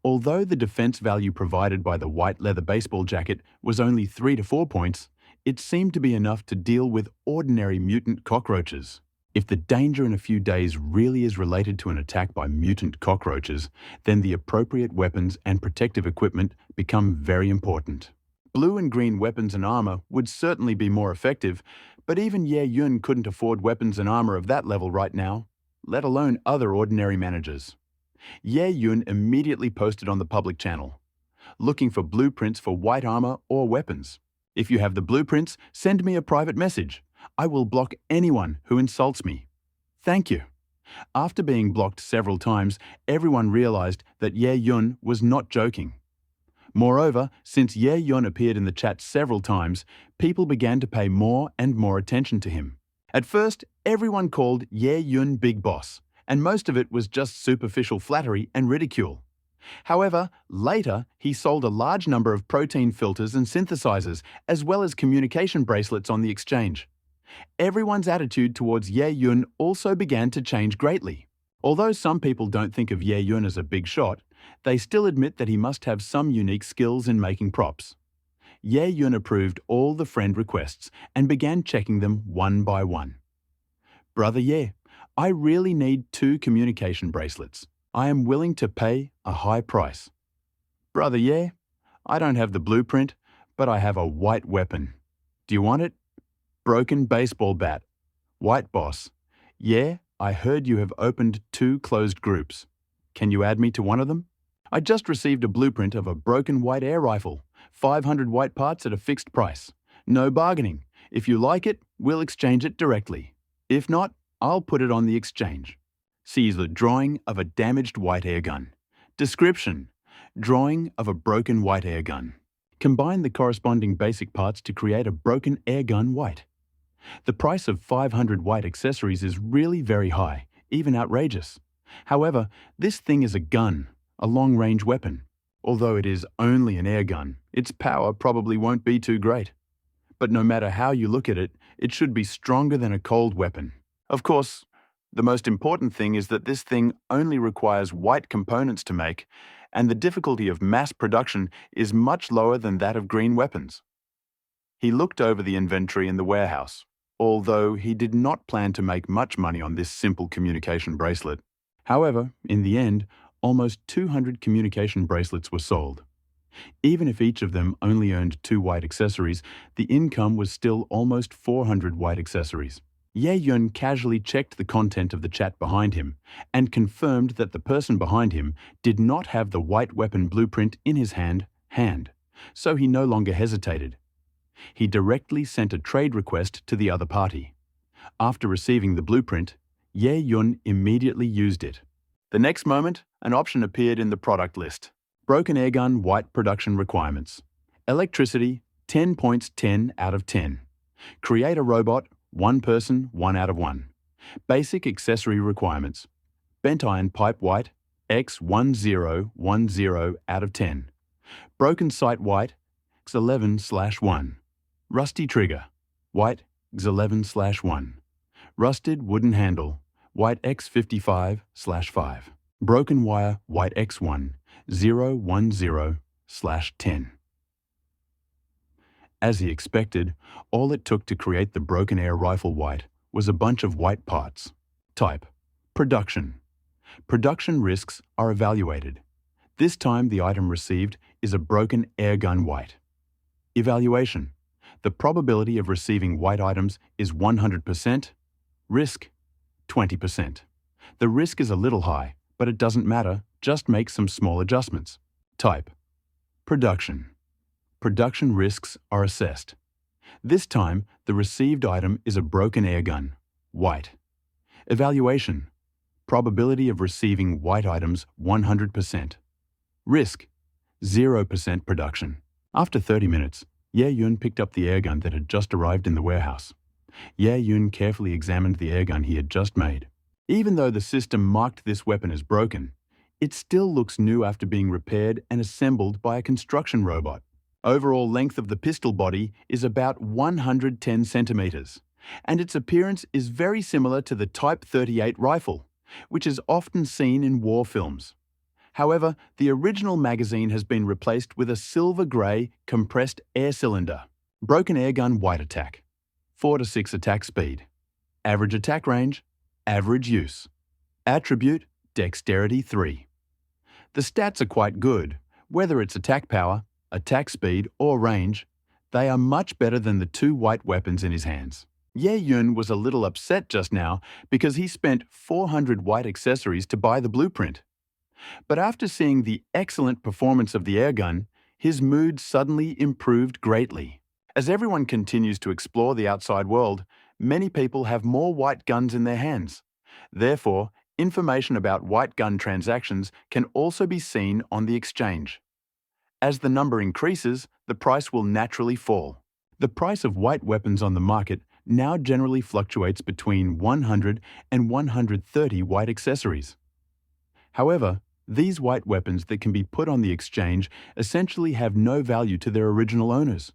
S1: Although the defense value provided by the white leather baseball jacket was only 3 to 4 points, it seemed to be enough to deal with ordinary mutant cockroaches. If the danger in a few days really is related to an attack by mutant cockroaches, then the appropriate weapons and protective equipment become very important. Blue and green weapons and armor would certainly be more effective, but even Ye Yun couldn't afford weapons and armor of that level right now, let alone other ordinary managers. Ye Yun immediately posted on the public channel, looking for blueprints for white armor or weapons. If you have the blueprints, send me a private message. I will block anyone who insults me. Thank you. After being blocked several times, everyone realized that Ye Yun was not joking. Moreover, since Ye Yun appeared in the chat several times, people began to pay more and more attention to him. At first, everyone called Ye Yun Big Boss, and most of it was just superficial flattery and ridicule. However, later he sold a large number of protein filters and synthesizers, as well as communication bracelets on the exchange. Everyone's attitude towards Ye Yun also began to change greatly. Although some people don't think of Ye Yun as a big shot, they still admit that he must have some unique skills in making props. Ye Yun approved all the friend requests and began checking them one by one. Brother Ye, I really need 2 communication bracelets. I am willing to pay a high price. Brother, yeah, I don't have the blueprint, but I have a white weapon. Do you want it? Broken baseball bat. White boss. Yeah, I heard you have opened 2 closed groups. Can you add me to one of them? I just received a blueprint of a broken white air rifle. 500 white parts at a fixed price. No bargaining. If you like it, we'll exchange it directly. If not, I'll put it on the exchange. See the drawing of a damaged white air gun. Description: drawing of a broken white air gun. Combine the corresponding basic parts to create a broken air gun white. The price of 500 white accessories is really very high, even outrageous. However, this thing is a gun, a long-range weapon. Although it is only an air gun, its power probably won't be too great. But no matter how you look at it, it should be stronger than a cold weapon. Of course, the most important thing is that this thing only requires white components to make, and the difficulty of mass production is much lower than that of green weapons. He looked over the inventory in the warehouse, although he did not plan to make much money on this simple communication bracelet. However, in the end, almost 200 communication bracelets were sold. Even if each of them only earned 2 white accessories, the income was still almost 400 white accessories. Ye Yun casually checked the content of the chat behind him and confirmed that the person behind him did not have the white weapon blueprint in his hand, so he no longer hesitated. He directly sent a trade request to the other party. After receiving the blueprint, Ye Yun immediately used it. The next moment, an option appeared in the product list. Broken airgun white production requirements. Electricity, 10 points 10 out of 10. Create a robot, 1 person, 1 out of 1. Basic accessory requirements. Bent iron pipe white, X1010 out of 10. Broken sight white, X11/1. Rusty trigger, white, X11/1. Rusted wooden handle, white X55/5. Broken wire, white X1010/10. As he expected, all it took to create the broken air rifle white was a bunch of white parts. Type: production. Production risks are evaluated. This time the item received is a broken air gun white. Evaluation. The probability of receiving white items is 100%. Risk, 20%. The risk is a little high, but it doesn't matter, just make some small adjustments. Type: production. Production risks are assessed. This time, the received item is a broken air gun, white. Evaluation. Probability of receiving white items 100%. Risk, 0% production. After 30 minutes, Ye Yun picked up the airgun that had just arrived in the warehouse. Ye Yun carefully examined the airgun he had just made. Even though the system marked this weapon as broken, it still looks new after being repaired and assembled by a construction robot. Overall length of the pistol body is about 110 centimeters, and its appearance is very similar to the Type 38 rifle, which is often seen in war films. However, the original magazine has been replaced with a silver-grey compressed air cylinder. Broken airgun white attack. 4 to 6 attack speed. Average attack range. Average use. Attribute, dexterity 3. The stats are quite good. Whether it's attack power, attack speed, or range, they are much better than the 2 white weapons in his hands. Ye Yun was a little upset just now because he spent 400 white accessories to buy the blueprint. But after seeing the excellent performance of the airgun, his mood suddenly improved greatly. As everyone continues to explore the outside world, many people have more white guns in their hands. Therefore, information about white gun transactions can also be seen on the exchange. As the number increases, the price will naturally fall. The price of white weapons on the market now generally fluctuates between 100 and 130 white accessories. However, these white weapons that can be put on the exchange essentially have no value to their original owners.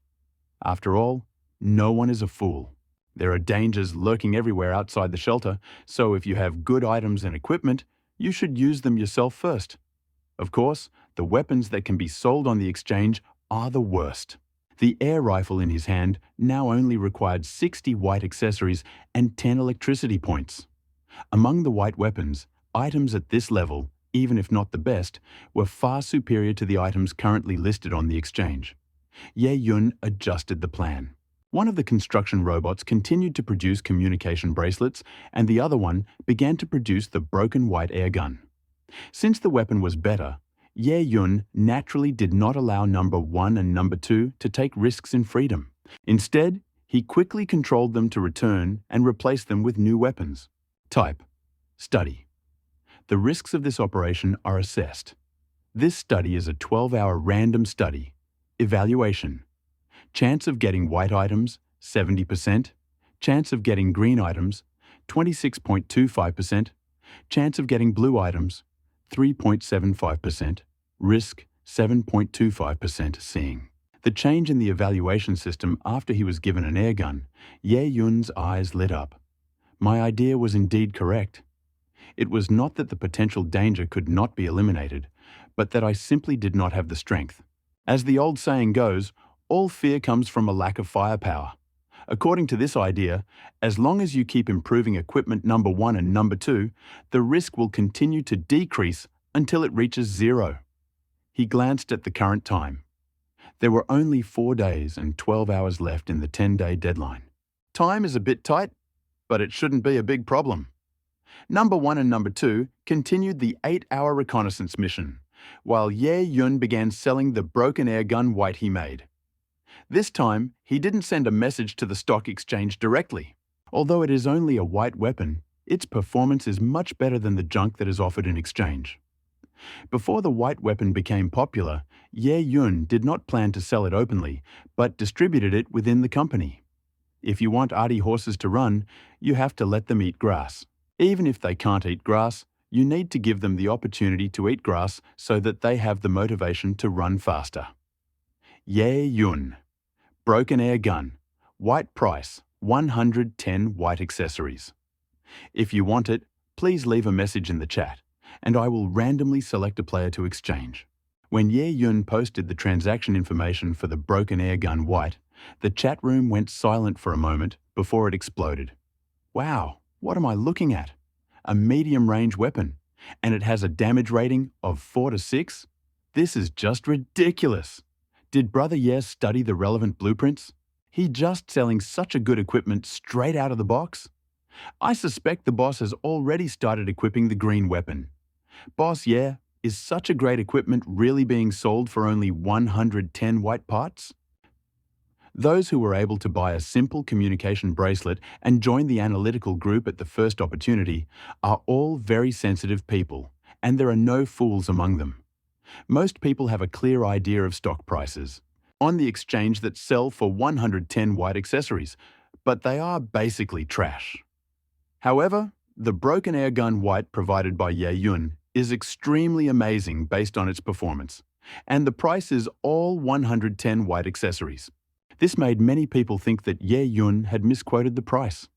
S1: After all, no one is a fool. There are dangers lurking everywhere outside the shelter, so if you have good items and equipment, you should use them yourself first. Of course, the weapons that can be sold on the exchange are the worst. The air rifle in his hand now only required 60 white accessories and 10 electricity points. Among the white weapons, items at this level, even if not the best, were far superior to the items currently listed on the exchange. Ye Yun adjusted the plan. One of the construction robots continued to produce communication bracelets, and the other one began to produce the broken white air gun. Since the weapon was better, Ye Yun naturally did not allow number 1 and number 2 to take risks in freedom. Instead, he quickly controlled them to return and replace them with new weapons. Type: Study. The risks of this operation are assessed. This study is a 12-hour random study. Evaluation: chance of getting white items, 70%. Chance of getting green items, 26.25%. Chance of getting blue items, 3.75%. Risk, 7.25%. Seeing the change in the evaluation system after he was given an air gun, Ye Yun's eyes lit up. My idea was indeed correct. It was not that the potential danger could not be eliminated, but that I simply did not have the strength. As the old saying goes, all fear comes from a lack of firepower. According to this idea, as long as you keep improving equipment number 1 and number 2, the risk will continue to decrease until it reaches 0. He glanced at the current time. There were only 4 days and 12 hours left in the 10-day deadline. Time is a bit tight, but it shouldn't be a big problem. Number 1 and number 2 continued the 8-hour reconnaissance mission, while Ye Yun began selling the broken air gun white he made. This time, he didn't send a message to the stock exchange directly. Although it is only a white weapon, its performance is much better than the junk that is offered in exchange. Before the white weapon became popular, Ye Yun did not plan to sell it openly, but distributed it within the company. If you want arty horses to run, you have to let them eat grass. Even if they can't eat grass, you need to give them the opportunity to eat grass so that they have the motivation to run faster. Ye Yun. Broken air gun. White price, 110 white accessories. If you want it, please leave a message in the chat, and I will randomly select a player to exchange. When Ye Yun posted the transaction information for the broken air gun white, the chat room went silent for a moment before it exploded. Wow, what am I looking at? A medium-range weapon, and it has a damage rating of 4 to 6? This is just ridiculous. Did Brother Ye study the relevant blueprints? He just selling such a good equipment straight out of the box? I suspect the boss has already started equipping the green weapon. Boss Ye, is such a great equipment really being sold for only 110 white parts? Those who were able to buy a simple communication bracelet and join the analytical group at the first opportunity are all very sensitive people, and there are no fools among them. Most people have a clear idea of stock prices on the exchange that sell for 110 white accessories, but they are basically trash. However, the broken air gun white provided by Ye Yun is extremely amazing based on its performance, and the price is all 110 white accessories. This made many people think that Ye Yun had misquoted the price.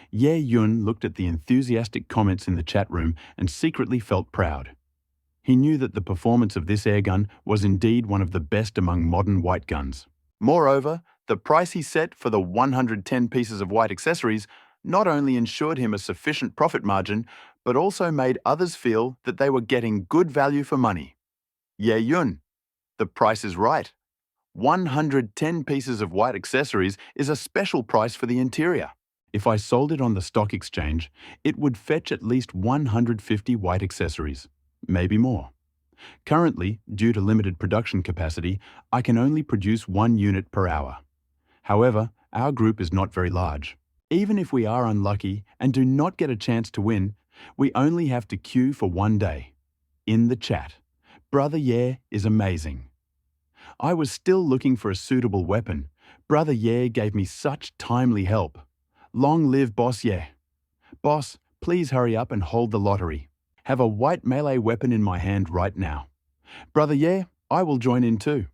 S1: Ye Yun looked at the enthusiastic comments in the chat room and secretly felt proud. He knew that the performance of this airgun was indeed one of the best among modern white guns. Moreover, the price he set for the 110 pieces of white accessories not only ensured him a sufficient profit margin, but also made others feel that they were getting good value for money. Ye Yun, the price is right. 110 pieces of white accessories is a special price for the interior. If I sold it on the stock exchange, it would fetch at least 150 white accessories, maybe more. Currently, due to limited production capacity, I can only produce 1 unit per hour. However, our group is not very large. Even if we are unlucky and do not get a chance to win, we only have to queue for 1 day. In the chat, Brother Ye is amazing. I was still looking for a suitable weapon. Brother Ye gave me such timely help. Long live Boss Ye. Boss, please hurry up and hold the lottery. Have a white melee weapon in my hand right now. Brother Ye, I will join in too.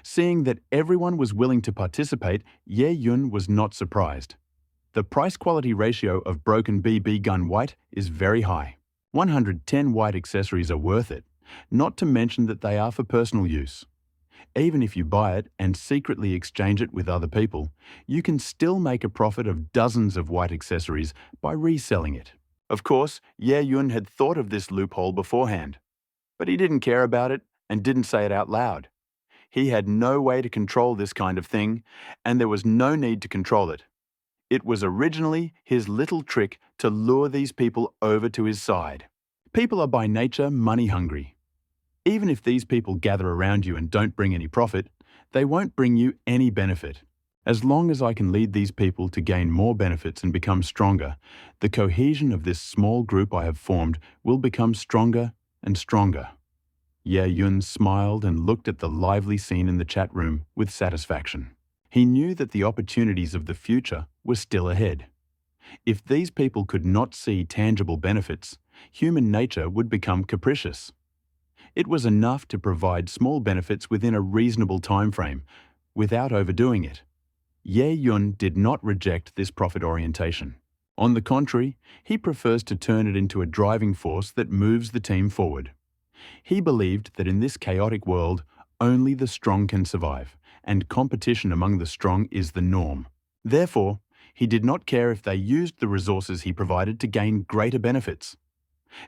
S1: Seeing that everyone was willing to participate, Ye Yun was not surprised. The price-quality ratio of broken BB gun white is very high. 110 white accessories are worth it, not to mention that they are for personal use. Even if you buy it and secretly exchange it with other people, you can still make a profit of dozens of white accessories by reselling it. Of course, Ye Yun had thought of this loophole beforehand, but he didn't care about it and didn't say it out loud. He had no way to control this kind of thing, and there was no need to control it. It was originally his little trick to lure these people over to his side. People are by nature money hungry. Even if these people gather around you and don't bring any profit, they won't bring you any benefit. As long as I can lead these people to gain more benefits and become stronger, the cohesion of this small group I have formed will become stronger and stronger. Ye Yun smiled and looked at the lively scene in the chat room with satisfaction. He knew that the opportunities of the future were still ahead. If these people could not see tangible benefits, human nature would become capricious. It was enough to provide small benefits within a reasonable time frame, without overdoing it. Ye Yun did not reject this profit orientation. On the contrary, he prefers to turn it into a driving force that moves the team forward. He believed that in this chaotic world, only the strong can survive, and competition among the strong is the norm. Therefore, he did not care if they used the resources he provided to gain greater benefits.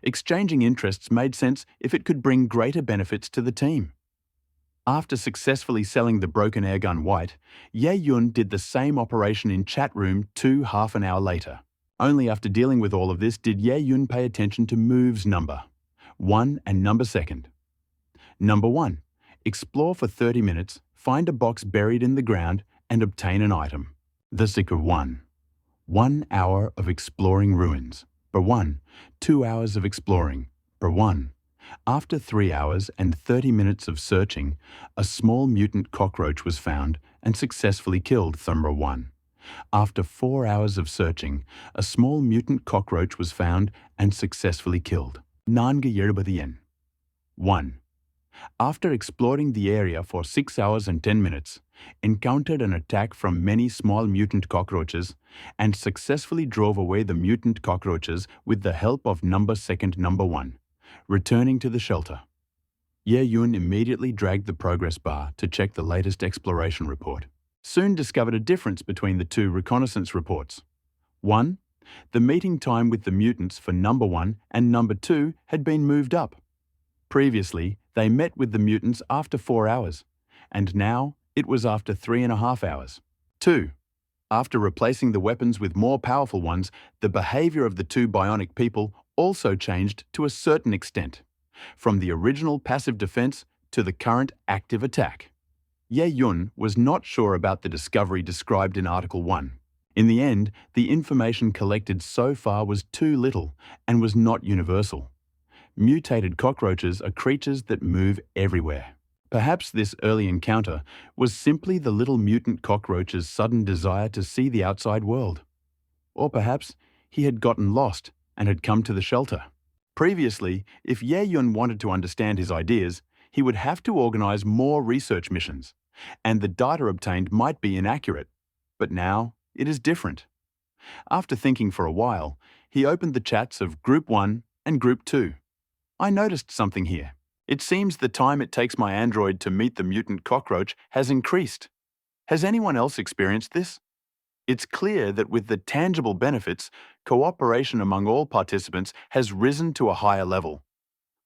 S1: Exchanging interests made sense if it could bring greater benefits to the team. After successfully selling the broken airgun White, Ye Yun did the same operation in chat room 2 half an hour later. Only after dealing with all of this did Ye Yun pay attention to moves number 1 and number 2. Number 1. Explore for 30 minutes, find a box buried in the ground, and obtain an item. The Seeker 1. 1 hour of exploring ruins. Per 1. 2 hours of exploring. Per 1. After 3 hours and 30 minutes of searching, a small mutant cockroach was found and successfully killed. Thumra 1. After 4 hours of searching, a small mutant cockroach was found and successfully killed. Nanga Yerubadiyen. 1. After exploring the area for 6 hours and 10 minutes, encountered an attack from many small mutant cockroaches and successfully drove away the mutant cockroaches with the help of number 1. Returning to the shelter. Ye Yun immediately dragged the progress bar to check the latest exploration report. Soon discovered a difference between the two reconnaissance reports. 1. The meeting time with the mutants for number 1 and number 2 had been moved up. Previously, they met with the mutants after 4 hours, and now it was after 3.5 hours. 2. After replacing the weapons with more powerful ones, the behavior of the two bionic people also changed to a certain extent, from the original passive defense to the current active attack. Ye Yun was not sure about the discovery described in Article 1. In the end, the information collected so far was too little and was not universal. Mutated cockroaches are creatures that move everywhere. Perhaps this early encounter was simply the little mutant cockroach's sudden desire to see the outside world. Or perhaps he had gotten lost and had come to the shelter. Previously, if Ye Yun wanted to understand his ideas, he would have to organize more research missions, and the data obtained might be inaccurate. But now, it is different. After thinking for a while, he opened the chats of Group 1 and Group 2. I noticed something here. It seems the time it takes my android to meet the mutant cockroach has increased. Has anyone else experienced this? It's clear that with the tangible benefits, cooperation among all participants has risen to a higher level.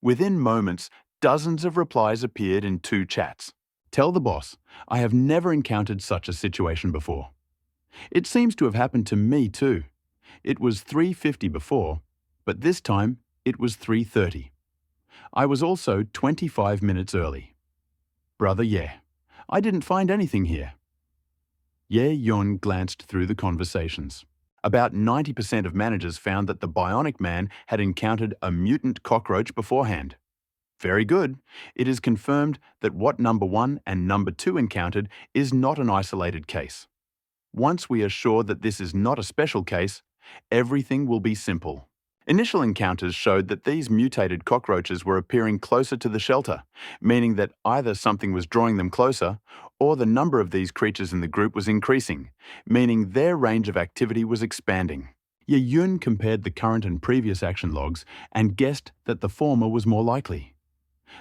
S1: Within moments, dozens of replies appeared in 2 chats. Tell the boss, I have never encountered such a situation before. It seems to have happened to me too. It was 3:50 before, but this time it was 3:30. I was also 25 minutes early. Brother Ye, I didn't find anything here. Ye Yun glanced through the conversations. About 90% of managers found that the bionic man had encountered a mutant cockroach beforehand. Very good. It is confirmed that what number 1 and number 2 encountered is not an isolated case. Once we are sure that this is not a special case, everything will be simple. Initial encounters showed that these mutated cockroaches were appearing closer to the shelter, meaning that either something was drawing them closer, or the number of these creatures in the group was increasing, meaning their range of activity was expanding. Ye Yun compared the current and previous action logs and guessed that the former was more likely.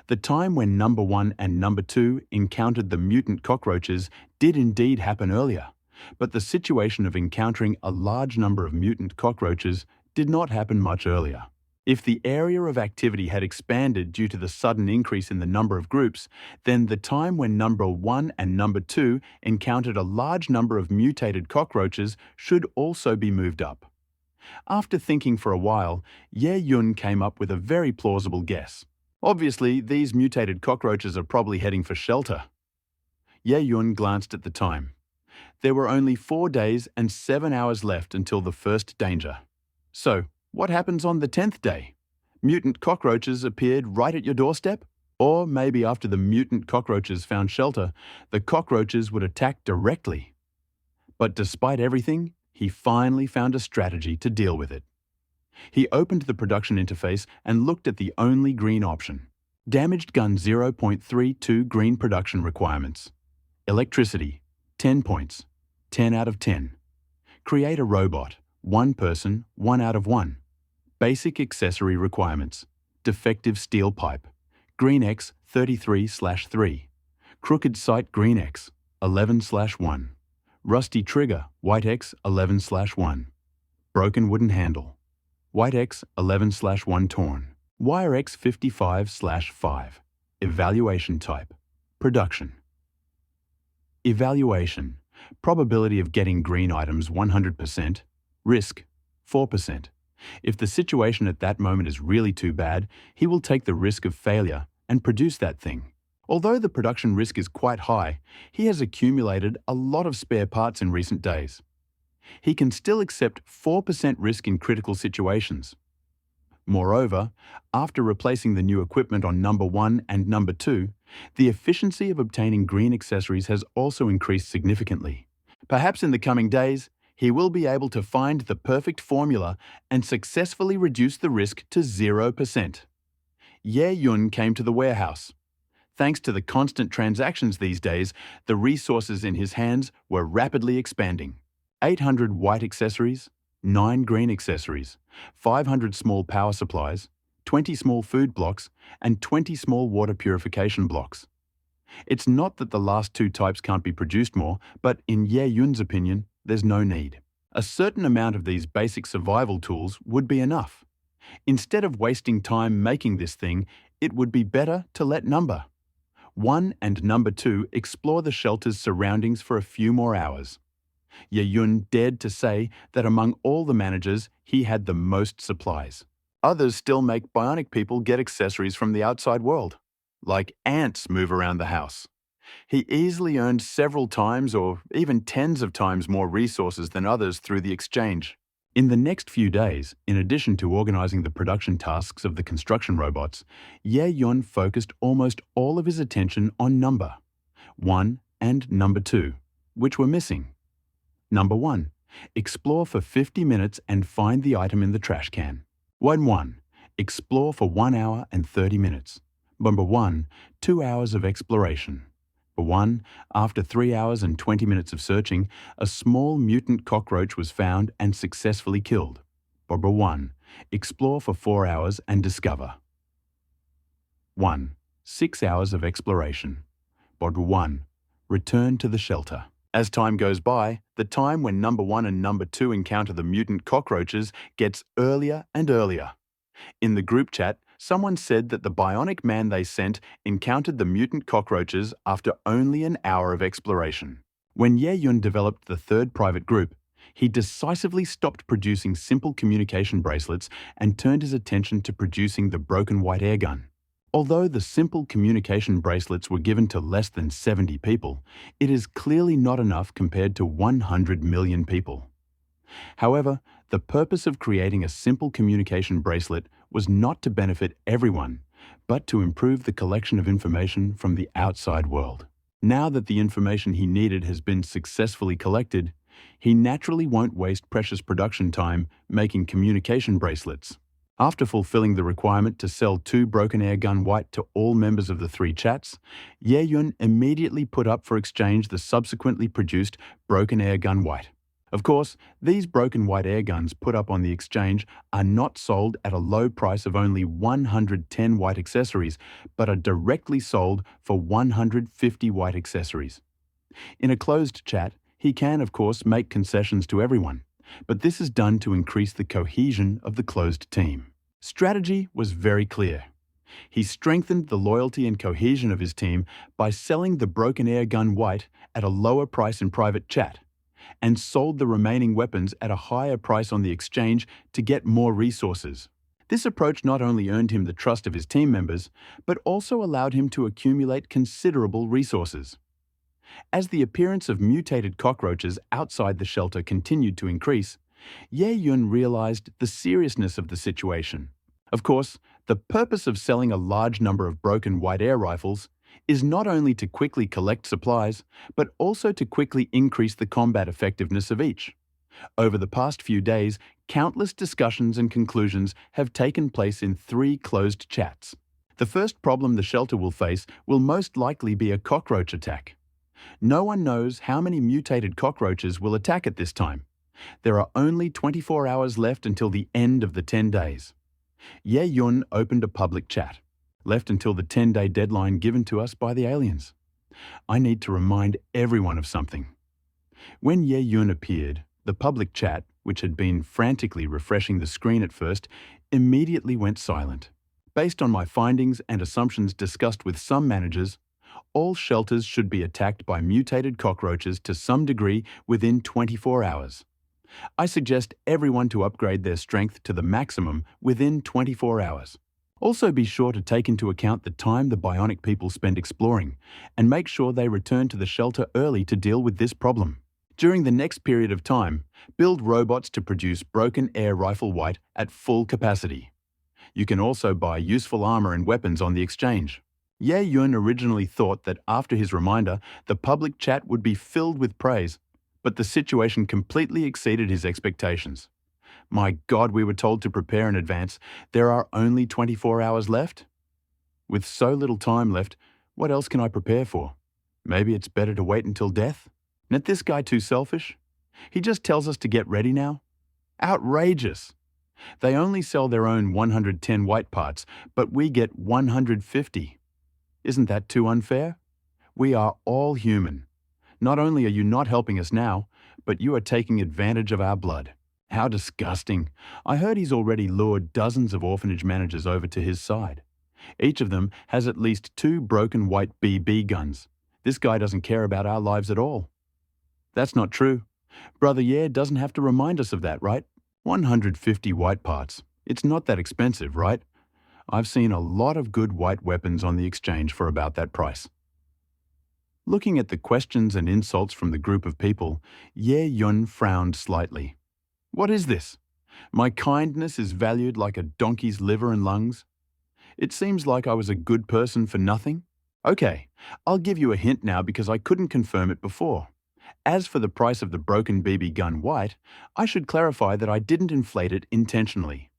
S1: The time when number 1 and number 2 encountered the mutant cockroaches did indeed happen earlier, but the situation of encountering a large number of mutant cockroaches did not happen much earlier. If the area of activity had expanded due to the sudden increase in the number of groups, then the time when number 1 and number 2 encountered a large number of mutated cockroaches should also be moved up. After thinking for a while, Ye Yun came up with a very plausible guess. Obviously, these mutated cockroaches are probably heading for shelter. Ye Yun glanced at the time. There were only 4 days and 7 hours left until the first danger. So, what happens on the 10th day? Mutant cockroaches appeared right at your doorstep? Or maybe after the mutant cockroaches found shelter, the cockroaches would attack directly. But despite everything, he finally found a strategy to deal with it. He opened the production interface and looked at the only green option. Damaged gun 0.32 green production requirements. Electricity, 10 points, 10 out of 10. Create a robot, 1 person, 1 out of 1. Basic accessory requirements. Defective steel pipe. Green X 33/3. Crooked sight Green X 11/1. Rusty trigger White X 11/1. Broken wooden handle. White X 11/1 torn. Wire X 55/5. Evaluation type. Production. Evaluation. Probability of getting green items 100%. Risk 4%. If the situation at that moment is really too bad, he will take the risk of failure and produce that thing. Although the production risk is quite high, he has accumulated a lot of spare parts in recent days. He can still accept 4% risk in critical situations. Moreover, after replacing the new equipment on number 1 and number 2, the efficiency of obtaining green accessories has also increased significantly. Perhaps in the coming days, he will be able to find the perfect formula and successfully reduce the risk to 0%. Ye Yun came to the warehouse. Thanks to the constant transactions these days, the resources in his hands were rapidly expanding. 800 white accessories, 9 green accessories, 500 small power supplies, 20 small food blocks, and 20 small water purification blocks. It's not that the last 2 types can't be produced more, but in Ye Yun's opinion, there's no need. A certain amount of these basic survival tools would be enough. Instead of wasting time making this thing, it would be better to let number 1 and number 2 explore the shelter's surroundings for a few more hours. Ye Yun dared to say that among all the managers, he had the most supplies. Others still make bionic people get accessories from the outside world, like ants move around the house. He easily earned several times or even tens of times more resources than others through the exchange. In the next few days, in addition to organizing the production tasks of the construction robots, Ye Yun focused almost all of his attention on number 1 and number 2, which were missing. Number 1. Explore for 50 minutes and find the item in the trash can. 1. Explore for 1 hour and 30 minutes. Number 1. 2 hours of exploration. 1. After 3 hours and 20 minutes of searching, a small mutant cockroach was found and successfully killed. 1. Explore for 4 hours and discover. 1. 6 hours of exploration. 1. Return to the shelter. As time goes by, the time when number 1 and number 2 encounter the mutant cockroaches gets earlier and earlier. In the group chat, someone said that the bionic man they sent encountered the mutant cockroaches after only an hour of exploration. When Ye Yun developed the 3rd private group, he decisively stopped producing simple communication bracelets and turned his attention to producing the broken white air gun. Although the simple communication bracelets were given to less than 70 people, it is clearly not enough compared to 100 million people. However, the purpose of creating a simple communication bracelet was not to benefit everyone, but to improve the collection of information from the outside world. Now that the information he needed has been successfully collected, he naturally won't waste precious production time making communication bracelets. After fulfilling the requirement to sell 2 broken air gun white to all members of the 3 chats, Ye Yun immediately put up for exchange the subsequently produced broken air gun white. Of course, these broken white air guns put up on the exchange are not sold at a low price of only 110 white accessories, but are directly sold for 150 white accessories. In a closed chat, he can, of course, make concessions to everyone, but this is done to increase the cohesion of the closed team. Strategy was very clear. He strengthened the loyalty and cohesion of his team by selling the broken air gun White at a lower price in private chat, and sold the remaining weapons at a higher price on the exchange to get more resources. This approach not only earned him the trust of his team members, but also allowed him to accumulate considerable resources. As the appearance of mutated cockroaches outside the shelter continued to increase, Ye Yun realized the seriousness of the situation. Of course, the purpose of selling a large number of broken white air rifles is not only to quickly collect supplies, but also to quickly increase the combat effectiveness of each. Over the past few days, countless discussions and conclusions have taken place in 3 closed chats. The first problem the shelter will face will most likely be a cockroach attack. No one knows how many mutated cockroaches will attack at this time. There are only 24 hours left until the end of the 10 days. Ye Yun opened a public chat, left until the 10-day deadline given to us by the aliens. I need to remind everyone of something. When Ye Yun appeared, the public chat, which had been frantically refreshing the screen at first, immediately went silent. Based on my findings and assumptions discussed with some managers, all shelters should be attacked by mutated cockroaches to some degree within 24 hours. I suggest everyone to upgrade their strength to the maximum within 24 hours. Also be sure to take into account the time the bionic people spend exploring, and make sure they return to the shelter early to deal with this problem. During the next period of time, build robots to produce broken air rifle White at full capacity. You can also buy useful armor and weapons on the exchange. Ye Yun originally thought that after his reminder, the public chat would be filled with praise, but the situation completely exceeded his expectations. My God, we were told to prepare in advance. There are only 24 hours left? With so little time left, what else can I prepare for? Maybe it's better to wait until death? Isn't this guy too selfish? He just tells us to get ready now? Outrageous! They only sell their own 110 white parts, but we get 150. Isn't that too unfair? We are all human. Not only are you not helping us now, but you are taking advantage of our blood. How disgusting. I heard he's already lured dozens of orphanage managers over to his side. Each of them has at least 2 broken white BB guns. This guy doesn't care about our lives at all. That's not true. Brother Ye doesn't have to remind us of that, right? 150 white parts. It's not that expensive, right? I've seen a lot of good white weapons on the exchange for about that price. Looking at the questions and insults from the group of people, Ye Yun frowned slightly. What is this? My kindness is valued like a donkey's liver and lungs? It seems like I was a good person for nothing? Okay, I'll give you a hint now because I couldn't confirm it before. As for the price of the broken BB gun White, I should clarify that I didn't inflate it intentionally.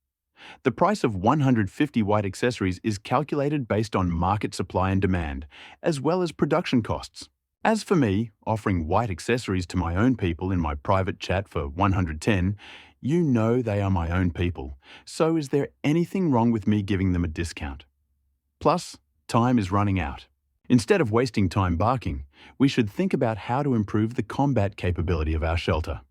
S1: The price of 150 white accessories is calculated based on market supply and demand, as well as production costs. As for me, offering white accessories to my own people in my private chat for 110, you know they are my own people, so is there anything wrong with me giving them a discount? Plus, time is running out. Instead of wasting time barking, we should think about how to improve the combat capability of our shelter.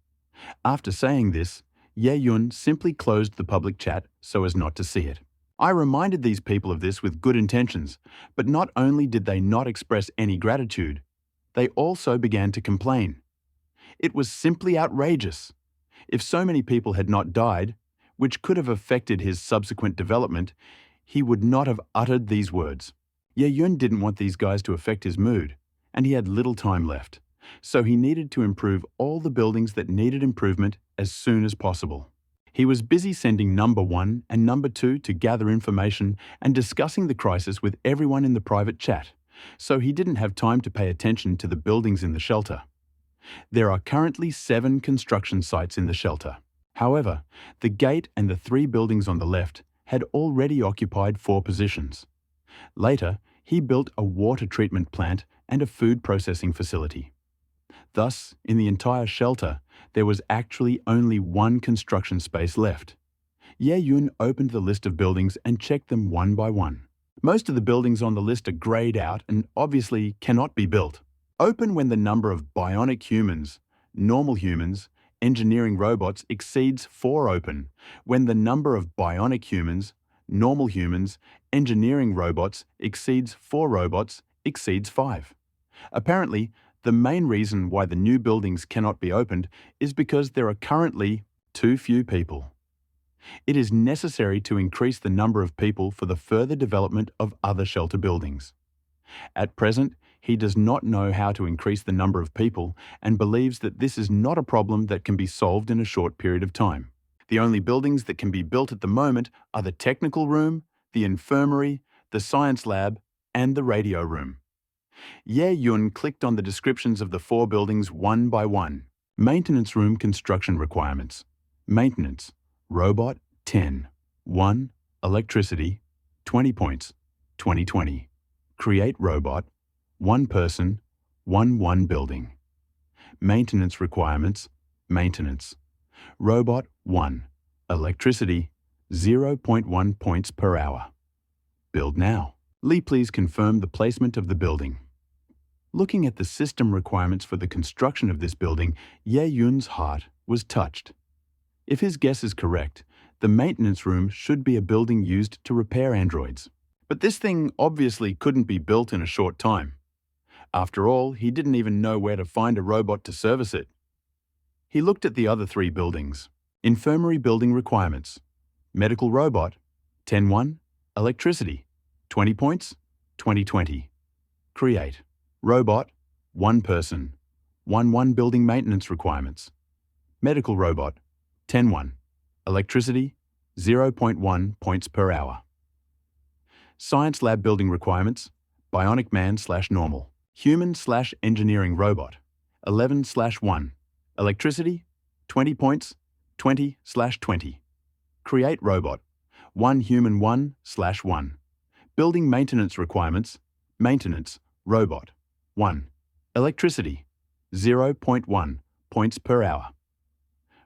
S1: After saying this, Ye Yun simply closed the public chat so as not to see it. I reminded these people of this with good intentions, but not only did they not express any gratitude, they also began to complain. It was simply outrageous. If so many people had not died, which could have affected his subsequent development, he would not have uttered these words. Ye Yun didn't want these guys to affect his mood, and he had little time left, so he needed to improve all the buildings that needed improvement as soon as possible. He was busy sending number 1 and number 2 to gather information and discussing the crisis with everyone in the private chat, so he didn't have time to pay attention to the buildings in the shelter. There are currently 7 construction sites in the shelter. However, the gate and the 3 buildings on the left had already occupied 4 positions. Later, he built a water treatment plant and a food processing facility. Thus, in the entire shelter, there was actually only 1 construction space left. Ye Yun opened the list of buildings and checked them one by one. Most of the buildings on the list are grayed out and obviously cannot be built. Open when the number of bionic humans, normal humans, engineering robots exceeds 4 open, when the number of bionic humans, normal humans, engineering robots exceeds 4 robots exceeds 5. Apparently, the main reason why the new buildings cannot be opened is because there are currently too few people. It is necessary to increase the number of people for the further development of other shelter buildings. At present, he does not know how to increase the number of people and believes that this is not a problem that can be solved in a short period of time. The only buildings that can be built at the moment are the technical room, the infirmary, the science lab, and the radio room. Ye Yun clicked on the descriptions of the 4 buildings one by one. Maintenance room construction requirements. Maintenance. Robot, 10. 1. Electricity, 20 points, 2020. Create robot, 1 person, 1 building. Maintenance requirements. Maintenance. Robot, 1. Electricity, 0.1 points per hour. Build now. Lee, please confirm the placement of the building. Looking at the system requirements for the construction of this building, Ye Yun's heart was touched. If his guess is correct, the maintenance room should be a building used to repair androids. But this thing obviously couldn't be built in a short time. After all, he didn't even know where to find a robot to service it. He looked at the other 3 buildings. Infirmary building requirements. Medical robot, 10-1. Electricity, 20 points, 2020. Create. Robot, 1 person, 1 building maintenance requirements. Medical robot, 10-1. Electricity, 0.1 points per hour. Science lab building requirements, bionic man/normal. Human/engineering robot, 11/1. Electricity, 20 points, 20/20. Create robot, 1 human 1/1. Building maintenance requirements, maintenance, robot, 1. Electricity, 0.1 points per hour.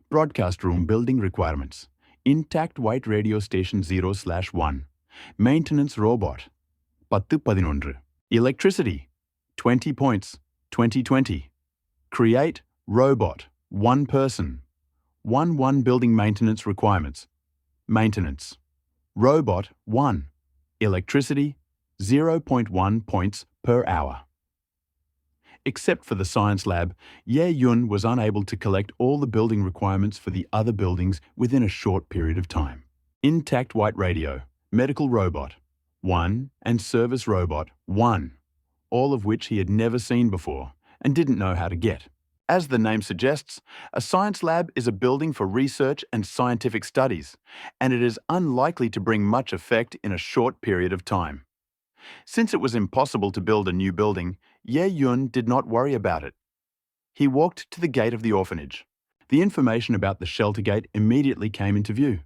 S1: Broadcast room building requirements, intact white radio station 0/1. Maintenance robot, 10-11. Electricity, 20 points, 2020. Create robot, 1 person, 1 building maintenance requirements. Maintenance. Robot, 1. Electricity, 0.1 points per hour. Except for the science lab, Ye Yun was unable to collect all the building requirements for the other buildings within a short period of time. Intact white radio, medical robot, 1, and service robot, 1, all of which he had never seen before and didn't know how to get. As the name suggests, a science lab is a building for research and scientific studies, and it is unlikely to bring much effect in a short period of time. Since it was impossible to build a new building, Ye Yun did not worry about it. He walked to the gate of the orphanage. The information about the shelter gate immediately came into view.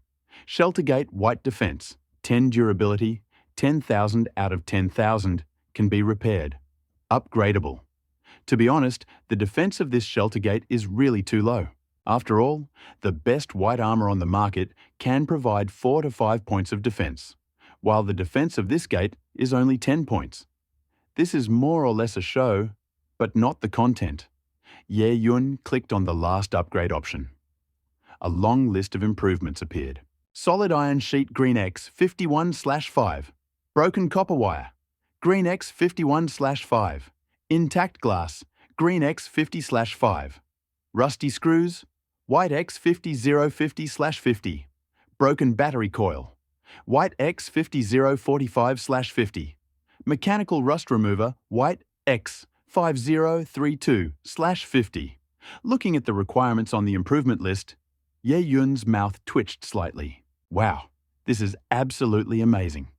S1: Shelter gate white defense, 10 durability, 10,000 out of 10,000, can be repaired. Upgradable. To be honest, the defense of this shelter gate is really too low. After all, the best white armor on the market can provide 4 to 5 points of defense, while the defense of this gate is only 10 points. This is more or less a show, but not the content. Ye Yun clicked on the last upgrade option. A long list of improvements appeared. Solid iron sheet Green X 51/5. Broken copper wire. Green X 51/5. Intact glass. Green X 50/5. Rusty screws. White X 50050/50. Broken battery coil. White X 50045/50. Mechanical rust remover. White X 5032/50. Looking at the requirements on the improvement list, Ye Yun's mouth twitched slightly. Wow, this is absolutely amazing.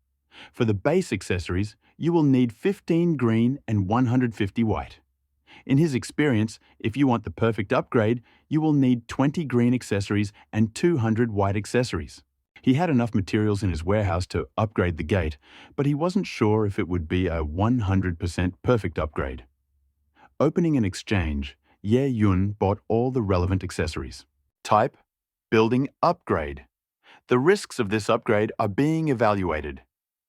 S1: For the base accessories, you will need 15 green and 150 white. In his experience, if you want the perfect upgrade, you will need 20 green accessories and 200 white accessories. He had enough materials in his warehouse to upgrade the gate, but he wasn't sure if it would be a 100% perfect upgrade. Opening an exchange, Ye Yun bought all the relevant accessories. Type: Building Upgrade. The risks of this upgrade are being evaluated.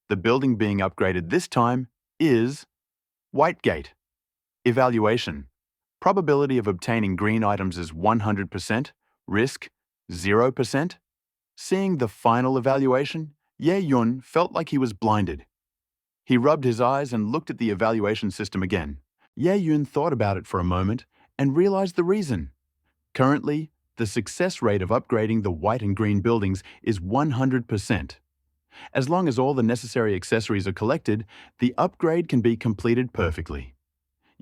S1: The building being upgraded this time is Whitegate. Evaluation: Probability of obtaining green items is 100%, risk 0%. Seeing the final evaluation, Ye Yun felt like he was blinded. He rubbed his eyes and looked at the evaluation system again. Ye Yun thought about it for a moment and realized the reason. Currently, the success rate of upgrading the white and green buildings is 100%. As long as all the necessary accessories are collected, the upgrade can be completed perfectly.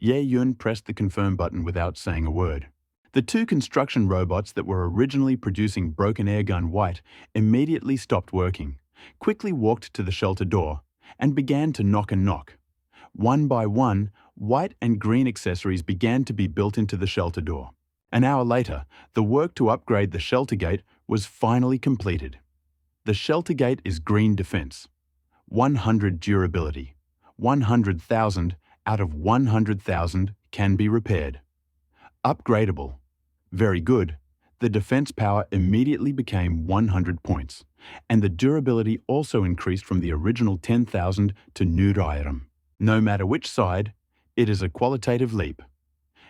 S1: Ye Yun pressed the confirm button without saying a word. The two construction robots that were originally producing broken airgun white immediately stopped working, quickly walked to the shelter door, and began to knock and knock. One by one, white and green accessories began to be built into the shelter door. An hour later, the work to upgrade the shelter gate was finally completed. The shelter gate is green defense, 100 durability, 100,000 out of 100,000 can be repaired. Upgradable, very good. The defense power immediately became 100 points, and the durability also increased from the original 10,000 to new item. No matter which side, it is a qualitative leap.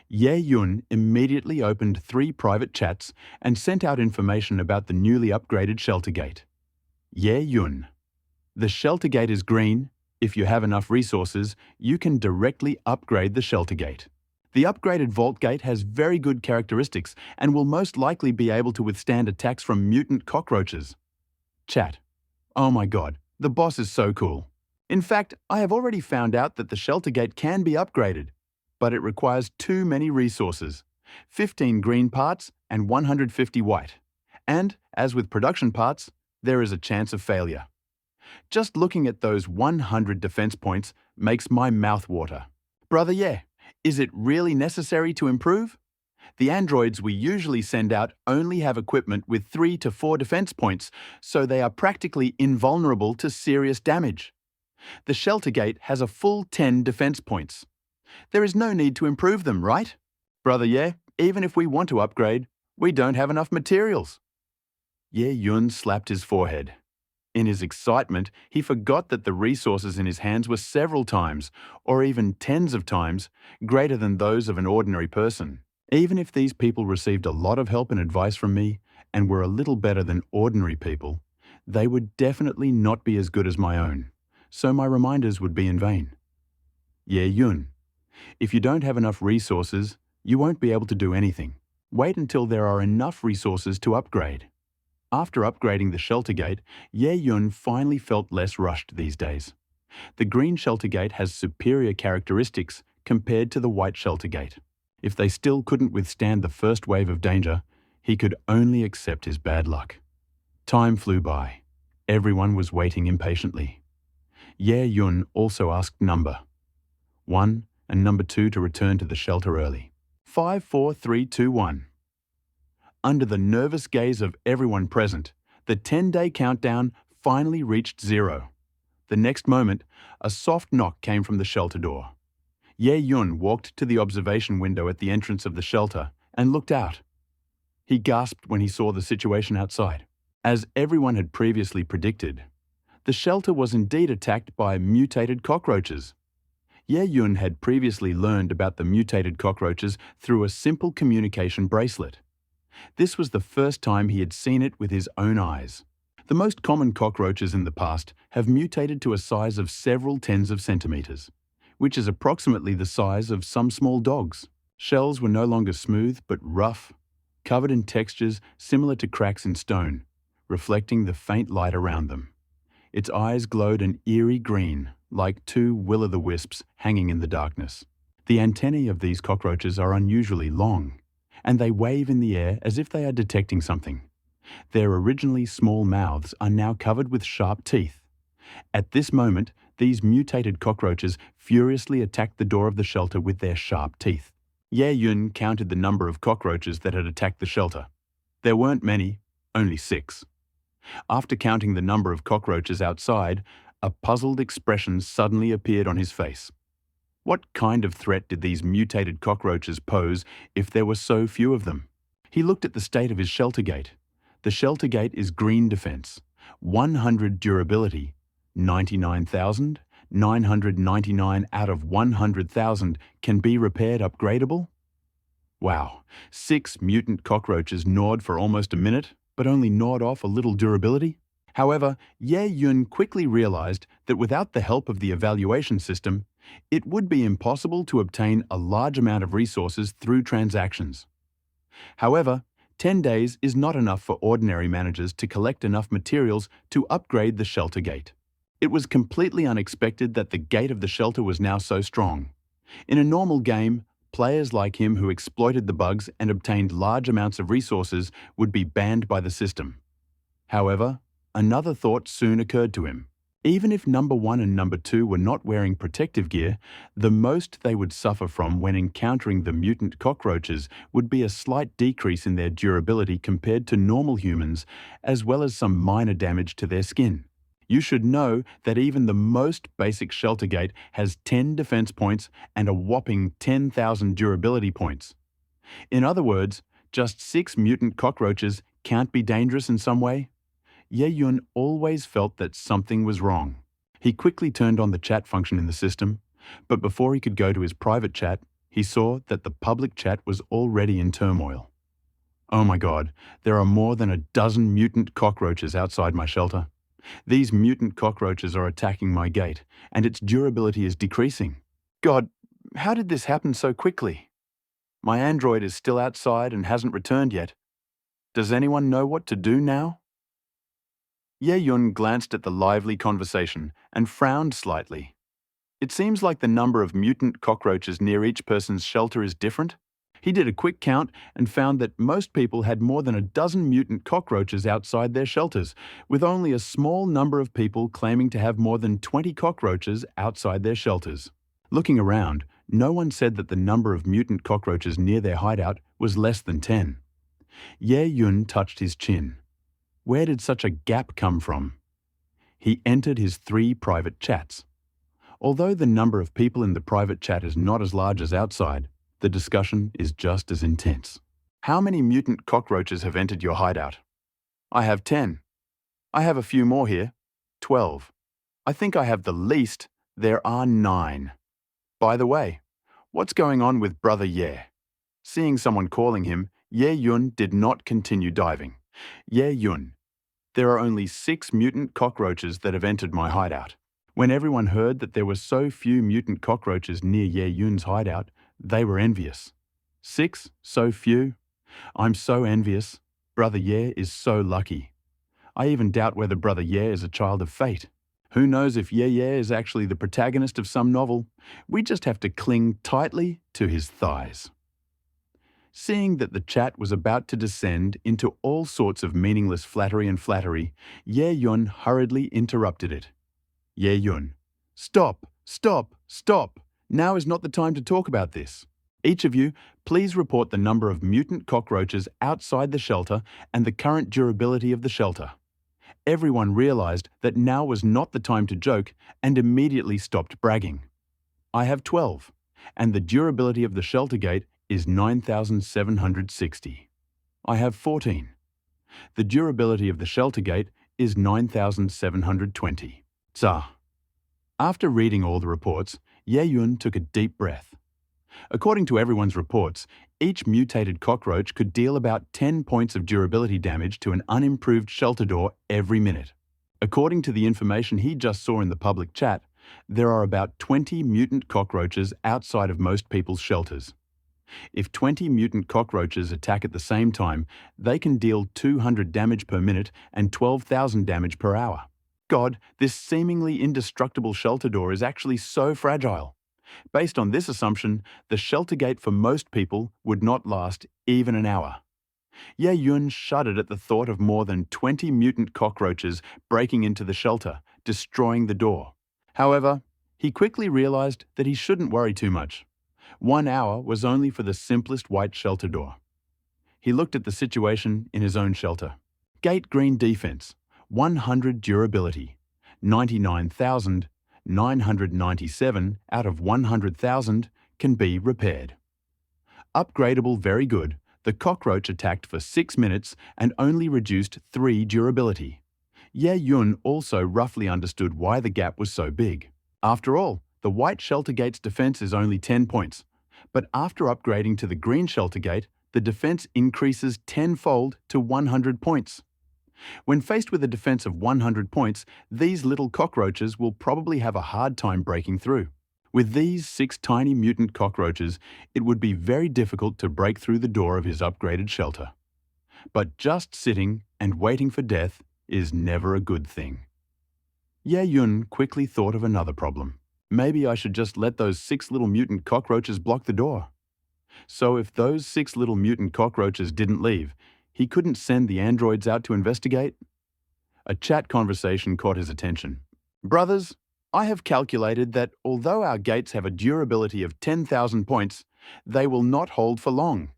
S1: Ye Yun immediately opened 3 private chats and sent out information about the newly upgraded shelter gate. Ye Yun. The shelter gate is green. If you have enough resources, you can directly upgrade the shelter gate. The upgraded vault gate has very good characteristics and will most likely be able to withstand attacks from mutant cockroaches. Chat. Oh my god, the boss is so cool. In fact, I have already found out that the shelter gate can be upgraded, but it requires too many resources, 15 green parts and 150 white. And, as with production parts, there is a chance of failure. Just looking at those 100 defense points makes my mouth water. Brother Ye, is it really necessary to improve? The androids we usually send out only have equipment with 3 to 4 defense points, so they are practically invulnerable to serious damage. The shelter gate has a full 10 defense points. There is no need to improve them, right? Brother Ye, even if we want to upgrade, we don't have enough materials. Ye Yun slapped his forehead. In his excitement, he forgot that the resources in his hands were several times, or even tens of times, greater than those of an ordinary person. Even if these people received a lot of help and advice from me, and were a little better than ordinary people, they would definitely not be as good as my own, so my reminders would be in vain. Ye Yun. If you don't have enough resources, you won't be able to do anything. Wait until there are enough resources to upgrade. After upgrading the shelter gate, Ye Yun finally felt less rushed these days. The green shelter gate has superior characteristics compared to the white shelter gate. If they still couldn't withstand the first wave of danger, he could only accept his bad luck. Time flew by. Everyone was waiting impatiently. Ye Yun also asked number 1 and number 2 to return to the shelter early. 5, 4, 3, 2, 1. Under the nervous gaze of everyone present, the 10-day countdown finally reached 0. The next moment, a soft knock came from the shelter door. Ye Yun walked to the observation window at the entrance of the shelter and looked out. He gasped when he saw the situation outside. As everyone had previously predicted, the shelter was indeed attacked by mutated cockroaches. Ye Yun had previously learned about the mutated cockroaches through a simple communication bracelet. This was the first time he had seen it with his own eyes. The most common cockroaches in the past have mutated to a size of several tens of centimeters, which is approximately the size of some small dogs. Shells were no longer smooth but rough, covered in textures similar to cracks in stone, reflecting the faint light around them. Its eyes glowed an eerie green, like 2 will-o'-the-wisps hanging in the darkness. The antennae of these cockroaches are unusually long, and they wave in the air as if they are detecting something. Their originally small mouths are now covered with sharp teeth. At this moment, these mutated cockroaches furiously attacked the door of the shelter with their sharp teeth. Ye Yun counted the number of cockroaches that had attacked the shelter. There weren't many, only 6. After counting the number of cockroaches outside, a puzzled expression suddenly appeared on his face. What kind of threat did these mutated cockroaches pose if there were so few of them? He looked at the state of his shelter gate. The shelter gate is green defense, 100 durability, 99,999 out of 100,000 can be repaired upgradable? Wow, 6 mutant cockroaches gnawed for almost a minute, but only gnawed off a little durability? However, Ye Yun quickly realized that without the help of the evaluation system, it would be impossible to obtain a large amount of resources through transactions. However, 10 days is not enough for ordinary managers to collect enough materials to upgrade the shelter gate. It was completely unexpected that the gate of the shelter was now so strong. In a normal game, players like him who exploited the bugs and obtained large amounts of resources would be banned by the system. However, another thought soon occurred to him. Even if number 1 and number 2 were not wearing protective gear, the most they would suffer from when encountering the mutant cockroaches would be a slight decrease in their durability compared to normal humans, as well as some minor damage to their skin. You should know that even the most basic shelter gate has 10 defense points and a whopping 10,000 durability points. In other words, just 6 mutant cockroaches can't be dangerous in some way? Ye Yun always felt that something was wrong. He quickly turned on the chat function in the system, but before he could go to his private chat, he saw that the public chat was already in turmoil. Oh my God, there are more than a dozen mutant cockroaches outside my shelter. These mutant cockroaches are attacking my gate, and its durability is decreasing. God, how did this happen so quickly? My android is still outside and hasn't returned yet. Does anyone know what to do now? Ye Yun glanced at the lively conversation and frowned slightly. It seems like the number of mutant cockroaches near each person's shelter is different. He did a quick count and found that most people had more than a dozen mutant cockroaches outside their shelters, with only a small number of people claiming to have more than 20 cockroaches outside their shelters. Looking around, no one said that the number of mutant cockroaches near their hideout was less than 10. Ye Yun touched his chin. Where did such a gap come from? He entered his 3 private chats. Although the number of people in the private chat is not as large as outside, the discussion is just as intense. How many mutant cockroaches have entered your hideout? I have 10. I have a few more here. 12. I think I have the least. There are 9. By the way, what's going on with Brother Ye? Seeing someone calling him, Ye Yun did not continue diving. Ye Yun, there are only 6 mutant cockroaches that have entered my hideout. When everyone heard that there were so few mutant cockroaches near Ye Yun's hideout, they were envious. 6? So few? I'm so envious. Brother Ye is so lucky. I even doubt whether Brother Ye is a child of fate. Who knows if Ye Ye is actually the protagonist of some novel? We just have to cling tightly to his thighs. Seeing that the chat was about to descend into all sorts of meaningless flattery, Ye Yun hurriedly interrupted it. Ye Yun, stop, stop, stop. Now is not the time to talk about this. Each of you, please report the number of mutant cockroaches outside the shelter and the current durability of the shelter. Everyone realized that now was not the time to joke and immediately stopped bragging. I have 12, and the durability of the shelter gate is 9,760. I have 14. The durability of the shelter gate is 9,720. Tsar. After reading all the reports, Ye Yun took a deep breath. According to everyone's reports, each mutated cockroach could deal about 10 points of durability damage to an unimproved shelter door every minute. According to the information he just saw in the public chat, there are about 20 mutant cockroaches outside of most people's shelters. If 20 mutant cockroaches attack at the same time, they can deal 200 damage per minute and 12,000 damage per hour. God, this seemingly indestructible shelter door is actually so fragile. Based on this assumption, the shelter gate for most people would not last even an hour. Ye Yun shuddered at the thought of more than 20 mutant cockroaches breaking into the shelter, destroying the door. However, he quickly realized that he shouldn't worry too much. 1 hour was only for the simplest white shelter door. He looked at the situation in his own shelter. Gate green defense, 100 durability, 99,997 out of 100,000 can be repaired. Upgradable very good, the cockroach attacked for 6 minutes and only reduced 3 durability. Ye Yun also roughly understood why the gap was so big. After all, the white shelter gate's defense is only 10 points, But after upgrading to the green shelter gate, the defense increases tenfold to 100 points. When faced with a defense of 100 points, these little cockroaches will probably have a hard time breaking through. With these 6 tiny mutant cockroaches, it would be very difficult to break through the door of his upgraded shelter. But just sitting and waiting for death is never a good thing. Ye Yun quickly thought of another problem. Maybe I should just let those 6 little mutant cockroaches block the door. So if those 6 little mutant cockroaches didn't leave, he couldn't send the androids out to investigate? A chat conversation caught his attention. Brothers, I have calculated that although our gates have a durability of 10,000 points, they will not hold for long.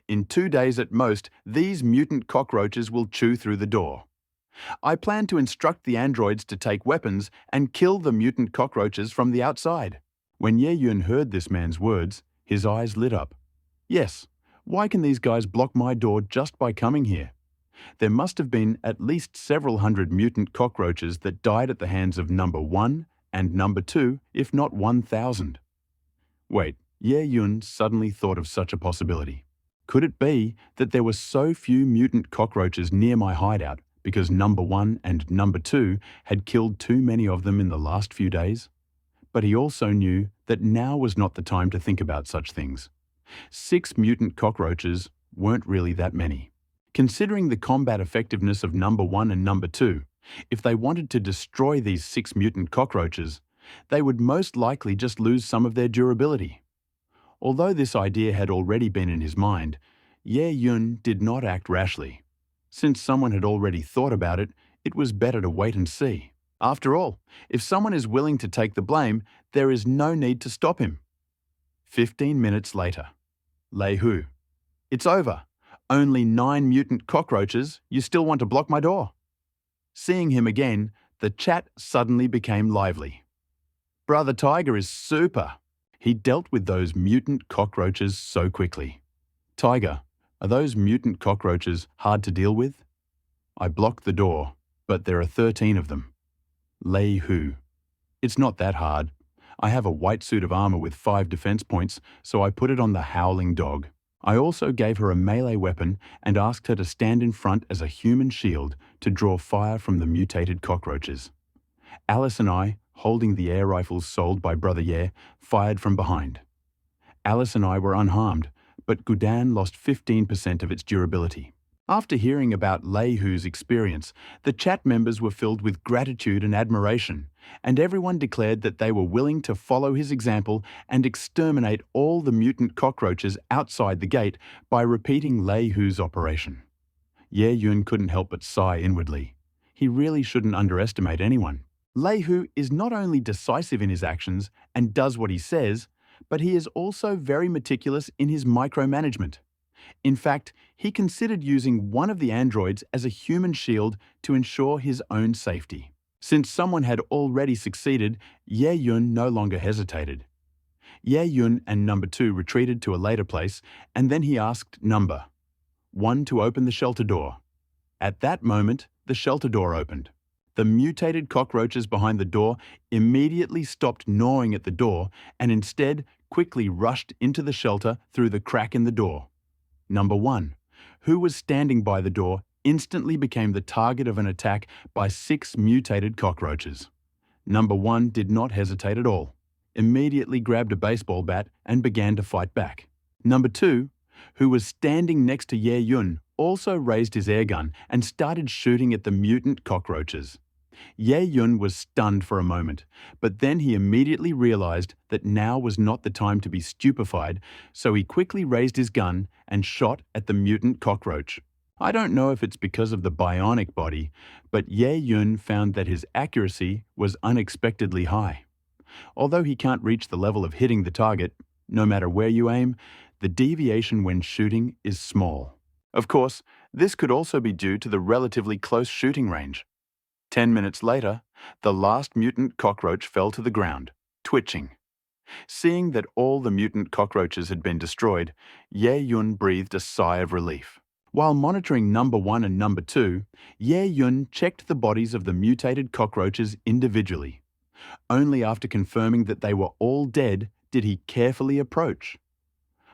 S1: In 2 days at most, these mutant cockroaches will chew through the door. I plan to instruct the androids to take weapons and kill the mutant cockroaches from the outside. When Ye Yun heard this man's words, his eyes lit up. Yes, why can these guys block my door just by coming here? There must have been at least several hundred mutant cockroaches that died at the hands of number 1 and number 2, if not 1,000. Wait, Ye Yun suddenly thought of such a possibility. Could it be that there were so few mutant cockroaches near my hideout because number 1 and number 2 had killed too many of them in the last few days? But he also knew that now was not the time to think about such things. 6 mutant cockroaches weren't really that many. Considering the combat effectiveness of number 1 and number 2, if they wanted to destroy these 6 mutant cockroaches, they would most likely just lose some of their durability. Although this idea had already been in his mind, Ye Yun did not act rashly. Since someone had already thought about it, it was better to wait and see. After all, if someone is willing to take the blame, there is no need to stop him. 15 minutes later. Lei Hu. It's over. Only 9 mutant cockroaches. You still want to block my door? Seeing him again, the chat suddenly became lively. Brother Tiger is super. He dealt with those mutant cockroaches so quickly. Tiger, are those mutant cockroaches hard to deal with? I blocked the door, but there are 13 of them. Lei Hu. It's not that hard. I have a white suit of armor with 5 defense points, so I put it on the howling dog. I also gave her a melee weapon and asked her to stand in front as a human shield to draw fire from the mutated cockroaches. Alice and I, holding the air rifles sold by Brother Ye, fired from behind. Alice and I were unharmed, but Gudan lost 15% of its durability. After hearing about Lei Hu's experience, the chat members were filled with gratitude and admiration, and everyone declared that they were willing to follow his example and exterminate all the mutant cockroaches outside the gate by repeating Lei Hu's operation. Ye Yun couldn't help but sigh inwardly. He really shouldn't underestimate anyone. Lei Hu is not only decisive in his actions and does what he says, but he is also very meticulous in his micromanagement. In fact, he considered using one of the androids as a human shield to ensure his own safety. Since someone had already succeeded, Ye Yun no longer hesitated. Ye Yun and number 2 retreated to a later place, and then he asked number 1 to open the shelter door. At that moment, the shelter door opened. The mutated cockroaches behind the door immediately stopped gnawing at the door and instead quickly rushed into the shelter through the crack in the door. Number 1, who was standing by the door, instantly became the target of an attack by 6 mutated cockroaches. Number 1 did not hesitate at all, immediately grabbed a baseball bat and began to fight back. Number 2, who was standing next to Ye Yun, also raised his airgun and started shooting at the mutant cockroaches. Ye Yun was stunned for a moment, but then he immediately realized that now was not the time to be stupefied, so he quickly raised his gun and shot at the mutant cockroach. I don't know if it's because of the bionic body, but Ye Yun found that his accuracy was unexpectedly high. Although he can't reach the level of hitting the target, no matter where you aim, the deviation when shooting is small. Of course, this could also be due to the relatively close shooting range. 10 minutes later, the last mutant cockroach fell to the ground, twitching. Seeing that all the mutant cockroaches had been destroyed, Ye Yun breathed a sigh of relief. While monitoring number 1 and number 2, Ye Yun checked the bodies of the mutated cockroaches individually. Only after confirming that they were all dead did he carefully approach.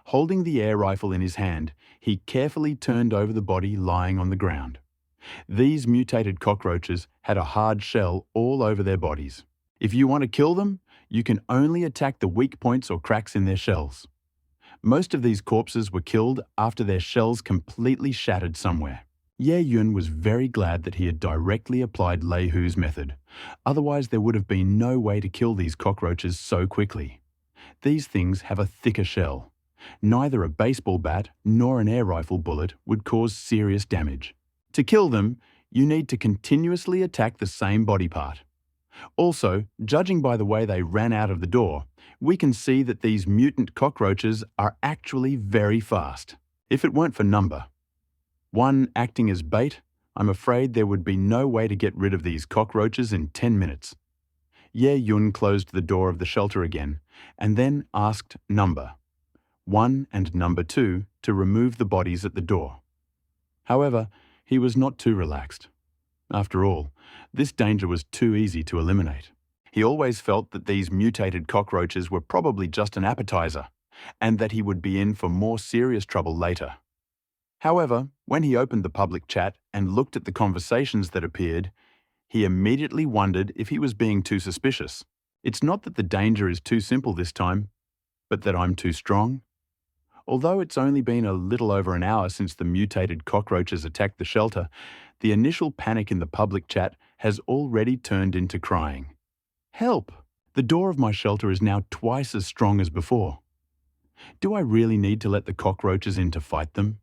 S1: Holding the air rifle in his hand, he carefully turned over the body lying on the ground. These mutated cockroaches had a hard shell all over their bodies. If you want to kill them, you can only attack the weak points or cracks in their shells. Most of these corpses were killed after their shells completely shattered somewhere. Ye Yun was very glad that he had directly applied Lei Hu's method. Otherwise, there would have been no way to kill these cockroaches so quickly. These things have a thicker shell. Neither a baseball bat nor an air rifle bullet would cause serious damage. To kill them, you need to continuously attack the same body part. Also, judging by the way they ran out of the door, we can see that these mutant cockroaches are actually very fast. If it weren't for number, one acting as bait, I'm afraid there would be no way to get rid of these cockroaches in 10 minutes. Ye Yun closed the door of the shelter again and then asked Number 1 and Number 2 to remove the bodies at the door. However, he was not too relaxed. After all, this danger was too easy to eliminate. He always felt that these mutated cockroaches were probably just an appetizer, and that he would be in for more serious trouble later. However, when he opened the public chat and looked at the conversations that appeared, he immediately wondered if he was being too suspicious. It's not that the danger is too simple this time, but that I'm too strong. Although it's only been a little over an hour since the mutated cockroaches attacked the shelter, the initial panic in the public chat has already turned into crying. Help! The door of my shelter is now twice as strong as before. Do I really need to let the cockroaches in to fight them?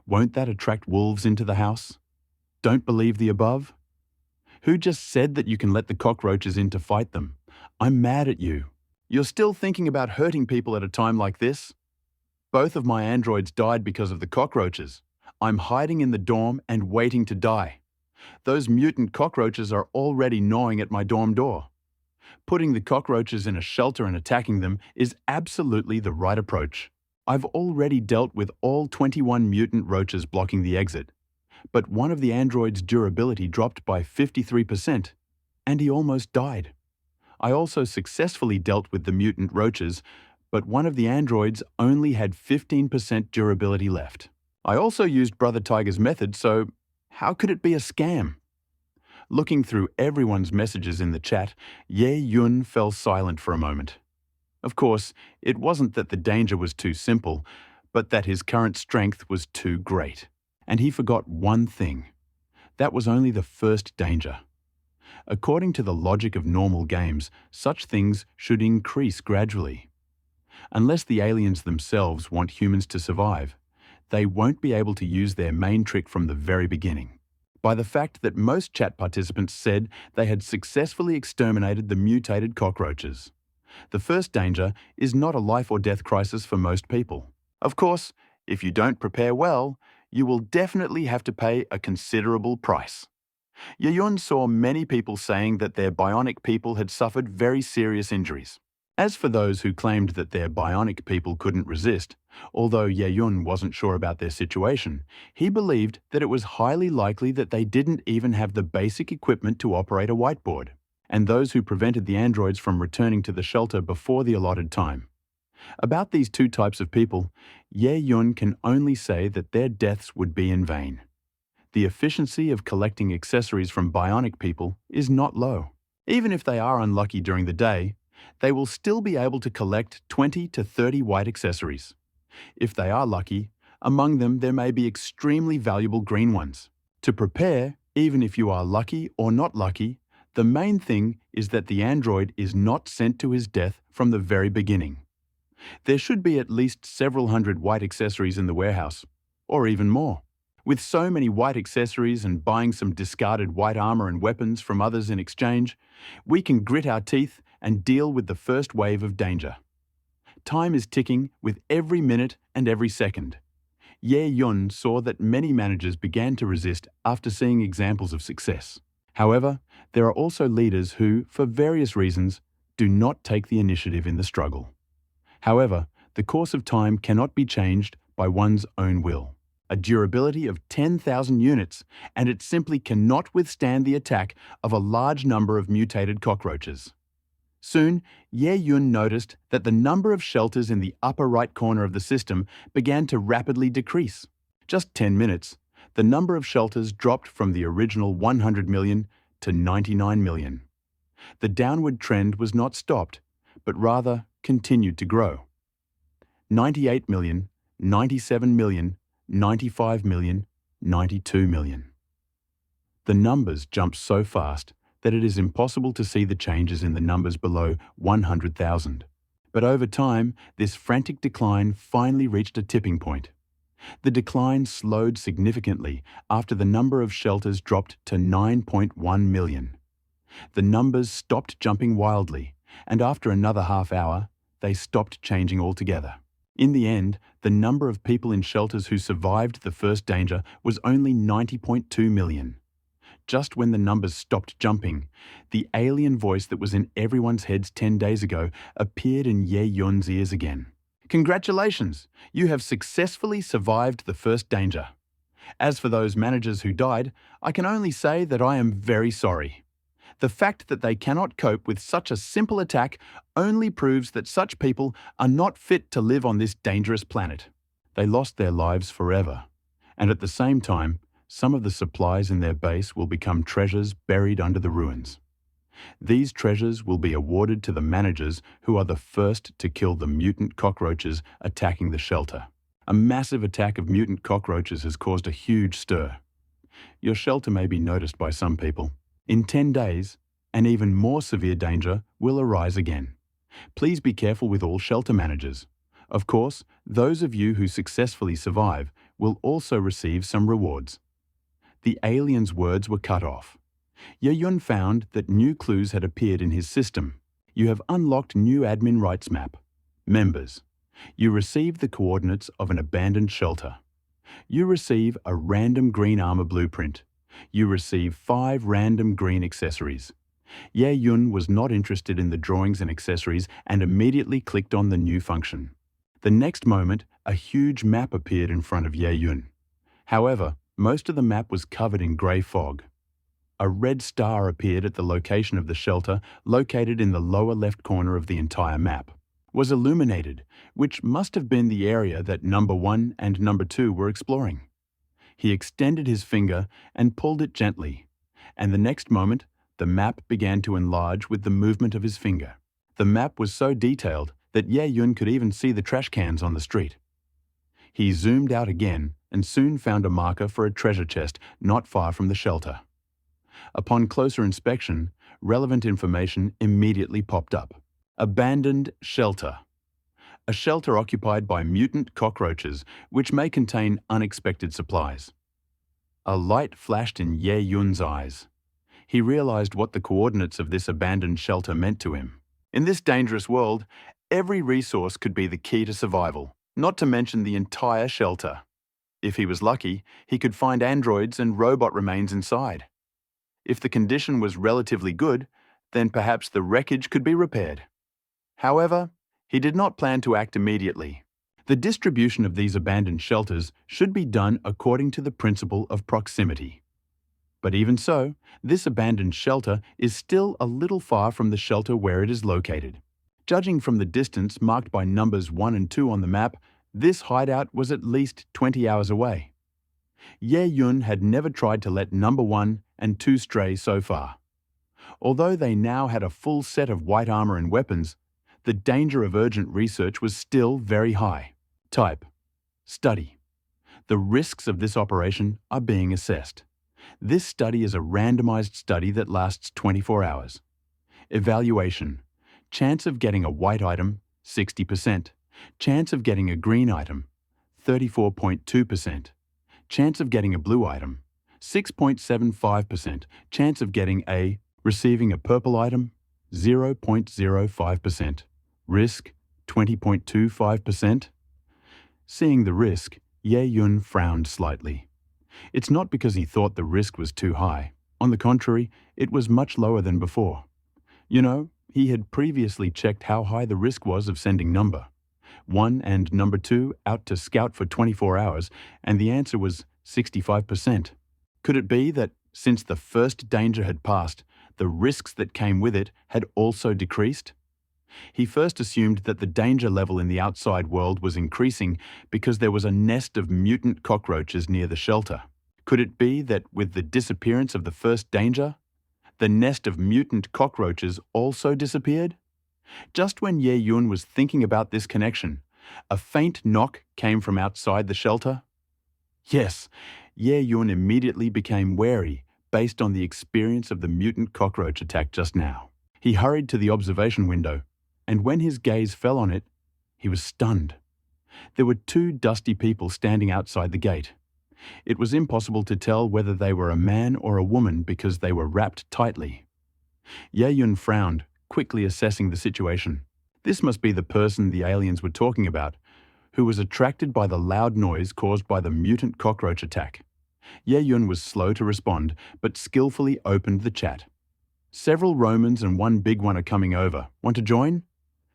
S1: Won't that attract wolves into the house? Don't believe the above? Who just said that you can let the cockroaches in to fight them? I'm mad at you. You're still thinking about hurting people at a time like this? Both of my androids died because of the cockroaches. I'm hiding in the dorm and waiting to die. Those mutant cockroaches are already gnawing at my dorm door. Putting the cockroaches in a shelter and attacking them is absolutely the right approach. I've already dealt with all 21 mutant roaches blocking the exit, but one of the androids' durability dropped by 53%, and he almost died. I also successfully dealt with the mutant roaches, but one of the androids only had 15% durability left. I also used Brother Tiger's method, so how could it be a scam? Looking through everyone's messages in the chat, Ye Yun fell silent for a moment. Of course, it wasn't that the danger was too simple, but that his current strength was too great. And he forgot one thing. That was only the first danger. According to the logic of normal games, such things should increase gradually. Unless the aliens themselves want humans to survive, they won't be able to use their main trick from the very beginning. By the fact that most chat participants said they had successfully exterminated the mutated cockroaches. The first danger is not a life or death crisis for most people. Of course, if you don't prepare well, you will definitely have to pay a considerable price. Yeyun saw many people saying that their bionic people had suffered very serious injuries. As for those who claimed that their bionic people couldn't resist, although Yeyun wasn't sure about their situation, he believed that it was highly likely that they didn't even have the basic equipment to operate a whiteboard, and those who prevented the androids from returning to the shelter before the allotted time. About these two types of people, Ye Yun can only say that their deaths would be in vain. The efficiency of collecting accessories from bionic people is not low. Even if they are unlucky during the day, they will still be able to collect 20 to 30 white accessories. If they are lucky, among them there may be extremely valuable green ones. To prepare, even if you are lucky or not lucky, the main thing is that the android is not sent to his death from the very beginning. There should be at least several hundred white accessories in the warehouse, or even more. With so many white accessories and buying some discarded white armor and weapons from others in exchange, we can grit our teeth and deal with the first wave of danger. Time is ticking with every minute and every second. Ye Yun saw that many managers began to resist after seeing examples of success. However, there are also leaders who, for various reasons, do not take the initiative in the struggle. However, the course of time cannot be changed by one's own will. A durability of 10,000 units, and it simply cannot withstand the attack of a large number of mutated cockroaches. Soon, Ye Yun noticed that the number of shelters in the upper right corner of the system began to rapidly decrease. Just 10 minutes, the number of shelters dropped from the original 100 million to 99 million. The downward trend was not stopped, but rather continued to grow. 98 million, 97 million, 95 million, 92 million. The numbers jumped so fast that it is impossible to see the changes in the numbers below 100,000. But over time, this frantic decline finally reached a tipping point. The decline slowed significantly after the number of shelters dropped to 9.1 million. The numbers stopped jumping wildly, and after another half hour, they stopped changing altogether. In the end, the number of people in shelters who survived the first danger was only 90.2 million. Just when the numbers stopped jumping, the alien voice that was in everyone's heads 10 days ago appeared in Ye Yun's ears again. Congratulations! You have successfully survived the first danger. As for those managers who died, I can only say that I am very sorry. The fact that they cannot cope with such a simple attack only proves that such people are not fit to live on this dangerous planet. They lost their lives forever, and at the same time, some of the supplies in their base will become treasures buried under the ruins. These treasures will be awarded to the managers who are the first to kill the mutant cockroaches attacking the shelter. A massive attack of mutant cockroaches has caused a huge stir. Your shelter may be noticed by some people. In 10 days, an even more severe danger will arise again. Please be careful with all shelter managers. Of course, those of you who successfully survive will also receive some rewards. The alien's words were cut off. Ye Yun found that new clues had appeared in his system. You have unlocked new admin rights map. Members. You receive the coordinates of an abandoned shelter. You receive a random green armor blueprint. You receive 5 random green accessories. Ye Yun was not interested in the drawings and accessories and immediately clicked on the new function. The next moment, a huge map appeared in front of Ye Yun. However, most of the map was covered in grey fog. A red star appeared at the location of the shelter, located in the lower left corner of the entire map. Was illuminated, which must have been the area that number 1 and number 2 were exploring. He extended his finger and pulled it gently, and the next moment, the map began to enlarge with the movement of his finger. The map was so detailed that Ye Yun could even see the trash cans on the street. He zoomed out again and soon found a marker for a treasure chest not far from the shelter. Upon closer inspection, relevant information immediately popped up. Abandoned shelter. A shelter occupied by mutant cockroaches, which may contain unexpected supplies. A light flashed in Ye Yun's eyes. He realized what the coordinates of this abandoned shelter meant to him. In this dangerous world, every resource could be the key to survival, not to mention the entire shelter. If he was lucky, he could find androids and robot remains inside. If the condition was relatively good, then perhaps the wreckage could be repaired. However, he did not plan to act immediately. The distribution of these abandoned shelters should be done according to the principle of proximity. But even so, this abandoned shelter is still a little far from the shelter where it is located. Judging from the distance marked by numbers 1 and 2 on the map, this hideout was at least 20 hours away. Ye Yun had never tried to let number 1 and 2 stray so far. Although they now had a full set of white armor and weapons, the danger of urgent research was still very high. Type: Study. The risks of this operation are being assessed. This study is a randomized study that lasts 24 hours. Evaluation: Chance of getting a white item, 60%. Chance of getting a green item, 34.2%. Chance of getting a blue item, 6.75%. Chance of receiving a purple item, 0.05%. Risk, 20.25%. Seeing the risk, Ye Yun frowned slightly. It's not because he thought the risk was too high. On the contrary, it was much lower than before. You know, he had previously checked how high the risk was of sending number 1 and number 2 out to scout for 24 hours, and the answer was 65%. Could it be that, since the first danger had passed, the risks that came with it had also decreased? He first assumed that the danger level in the outside world was increasing because there was a nest of mutant cockroaches near the shelter. Could it be that with the disappearance of the first danger, the nest of mutant cockroaches also disappeared? Just when Ye Yun was thinking about this connection, a faint knock came from outside the shelter. Yes, Ye Yun immediately became wary based on the experience of the mutant cockroach attack just now. He hurried to the observation window, and when his gaze fell on it, he was stunned. There were two dusty people standing outside the gate. It was impossible to tell whether they were a man or a woman because they were wrapped tightly. Ye Yun frowned, quickly assessing the situation. This must be the person the aliens were talking about, who was attracted by the loud noise caused by the mutant cockroach attack. Ye Yun was slow to respond, but skillfully opened the chat. Several Romans and one big one are coming over. Want to join?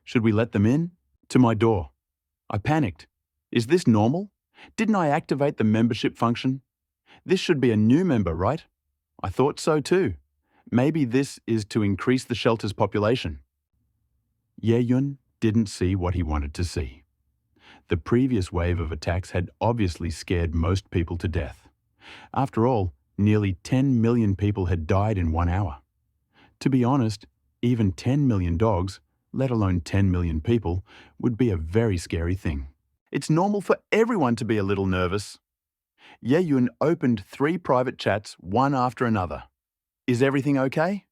S1: Should we let them in? To my door. I panicked. Is this normal? Didn't I activate the membership function? This should be a new member, right? I thought so too. Maybe this is to increase the shelter's population. Ye Yun didn't see what he wanted to see. The previous wave of attacks had obviously scared most people to death. After all, nearly 10 million people had died in 1 hour. To be honest, even 10 million dogs, let alone 10 million people, would be a very scary thing. It's normal for everyone to be a little nervous. Ye Yun opened 3 private chats, one after another. Is everything okay?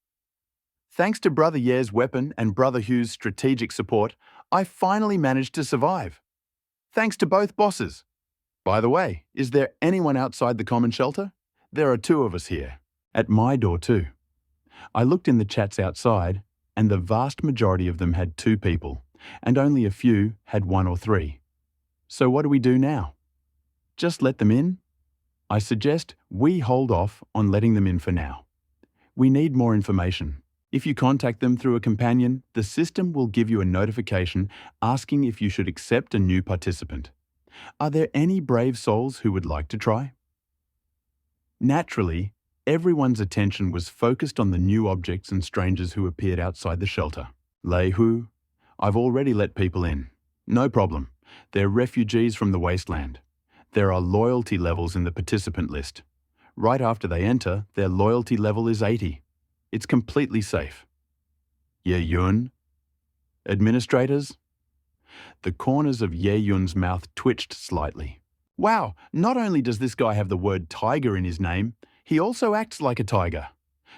S1: Thanks to Brother Ye's weapon and Brother Hugh's strategic support, I finally managed to survive. Thanks to both bosses. By the way, is there anyone outside the common shelter? There are 2 of us here. At my door too. I looked in the chats outside, and the vast majority of them had 2 people, and only a few had 1 or 3. So what do we do now? Just let them in? I suggest we hold off on letting them in for now. We need more information. If you contact them through a companion, the system will give you a notification asking if you should accept a new participant. Are there any brave souls who would like to try? Naturally, everyone's attention was focused on the new objects and strangers who appeared outside the shelter. Lei Hu, I've already let people in. No problem. They're refugees from the wasteland. There are loyalty levels in the participant list. Right after they enter, their loyalty level is 80. It's completely safe. Ye Yun? Administrators? The corners of Ye Yun's mouth twitched slightly. Wow, not only does this guy have the word tiger in his name, he also acts like a tiger.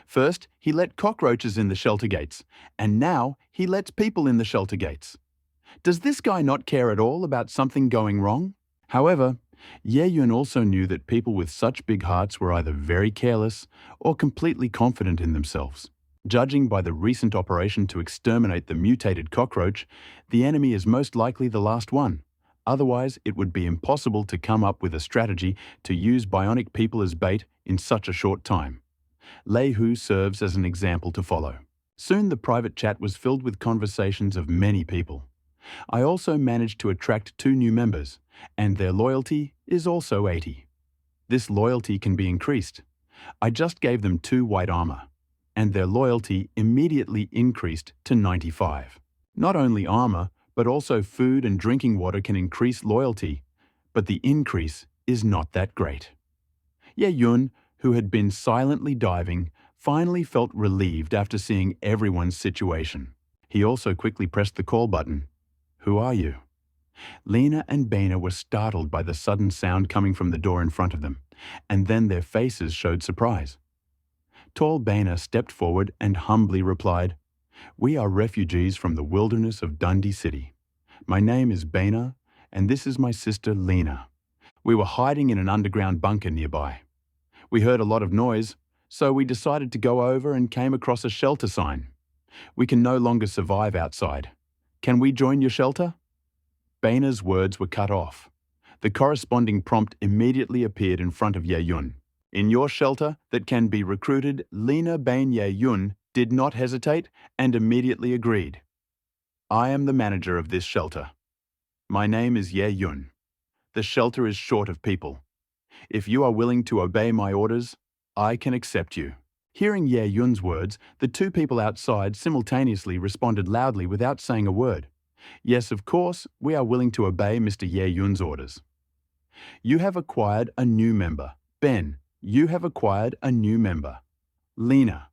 S1: First, he let cockroaches in the shelter gates, and now he lets people in the shelter gates. Does this guy not care at all about something going wrong? However, Ye Yun also knew that people with such big hearts were either very careless or completely confident in themselves. Judging by the recent operation to exterminate the mutated cockroach, the enemy is most likely the last one. Otherwise, it would be impossible to come up with a strategy to use bionic people as bait in such a short time. Lei Hu serves as an example to follow. Soon the private chat was filled with conversations of many people. I also managed to attract 2 new members, and their loyalty is also 80. This loyalty can be increased. I just gave them 2 white armor, and their loyalty immediately increased to 95. Not only armor, but also food and drinking water can increase loyalty, but the increase is not that great. Ye Yun, who had been silently diving, finally felt relieved after seeing everyone's situation. He also quickly pressed the call button. Who are you? Lena and Baina were startled by the sudden sound coming from the door in front of them, and then their faces showed surprise. Tall Baina stepped forward and humbly replied, "We are refugees from the wilderness of Dundee City. My name is Baina, and this is my sister Lena. We were hiding in an underground bunker nearby. We heard a lot of noise, so we decided to go over and came across a shelter sign. We can no longer survive outside. Can we join your shelter?" Baina's words were cut off. The corresponding prompt immediately appeared in front of Ye Yun. In your shelter that can be recruited, Lena Bain Ye Yun did not hesitate and immediately agreed. I am the manager of this shelter. My name is Ye Yun. The shelter is short of people. If you are willing to obey my orders, I can accept you. Hearing Ye Yun's words, the two people outside simultaneously responded loudly without saying a word. Yes, of course, we are willing to obey Mr. Ye Yun's orders. You have acquired a new member. Ben, you have acquired a new member. Lena,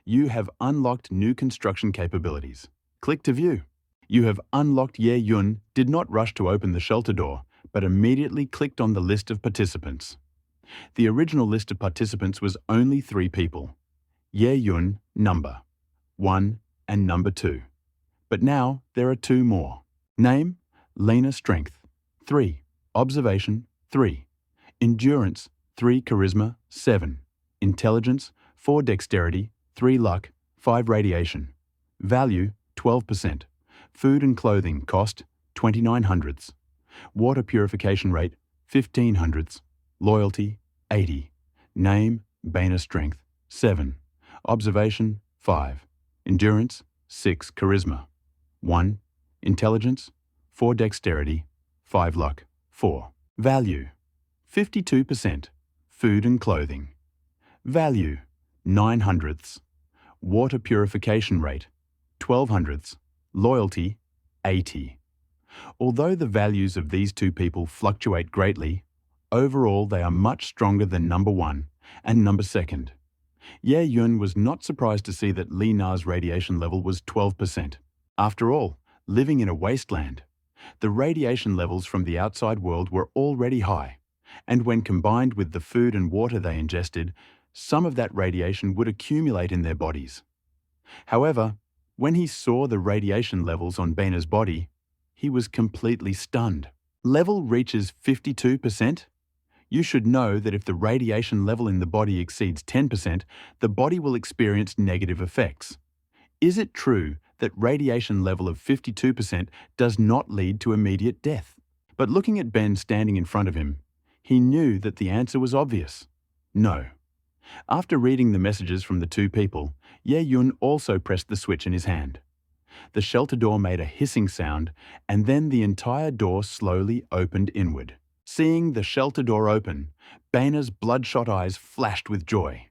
S1: you have unlocked new construction capabilities. Click to view. You have unlocked. Ye Yun did not rush to open the shelter door, but immediately clicked on the list of participants. The original list of participants was only 3 people. Ye Yun, number 1 and number 2. But now there are 2 more. Name, Lena Strength, 3. Observation, 3. Endurance, 3. Charisma, 7. Intelligence, 4. Dexterity, 3. Luck, 5. Radiation. Value, 12%. Food and clothing cost, 29 hundredths. Water purification rate, 15 hundredths. Loyalty, 80. Name, Bana Strength, 7. Observation, 5. Endurance, 6. Charisma, 1. Intelligence, 4. Dexterity, 5. Luck, 4. Value, 52%. Food and clothing. Value, 9 hundredths. Water purification rate, 12 hundredths. Loyalty, 80. Although the values of these 2 people fluctuate greatly, overall they are much stronger than number 1 and number 2. Ye Yun was not surprised to see that Li Na's radiation level was 12%. After all, living in a wasteland, the radiation levels from the outside world were already high, and when combined with the food and water they ingested, some of that radiation would accumulate in their bodies. However, when he saw the radiation levels on Bana's body, he was completely stunned. Level reaches 52%? You should know that if the radiation level in the body exceeds 10%, the body will experience negative effects. Is it true that radiation level of 52% does not lead to immediate death? But looking at Ben standing in front of him, he knew that the answer was obvious. No. After reading the messages from the 2 people, Ye Yun also pressed the switch in his hand. The shelter door made a hissing sound, and then the entire door slowly opened inward. Seeing the shelter door open, Bana's bloodshot eyes flashed with joy.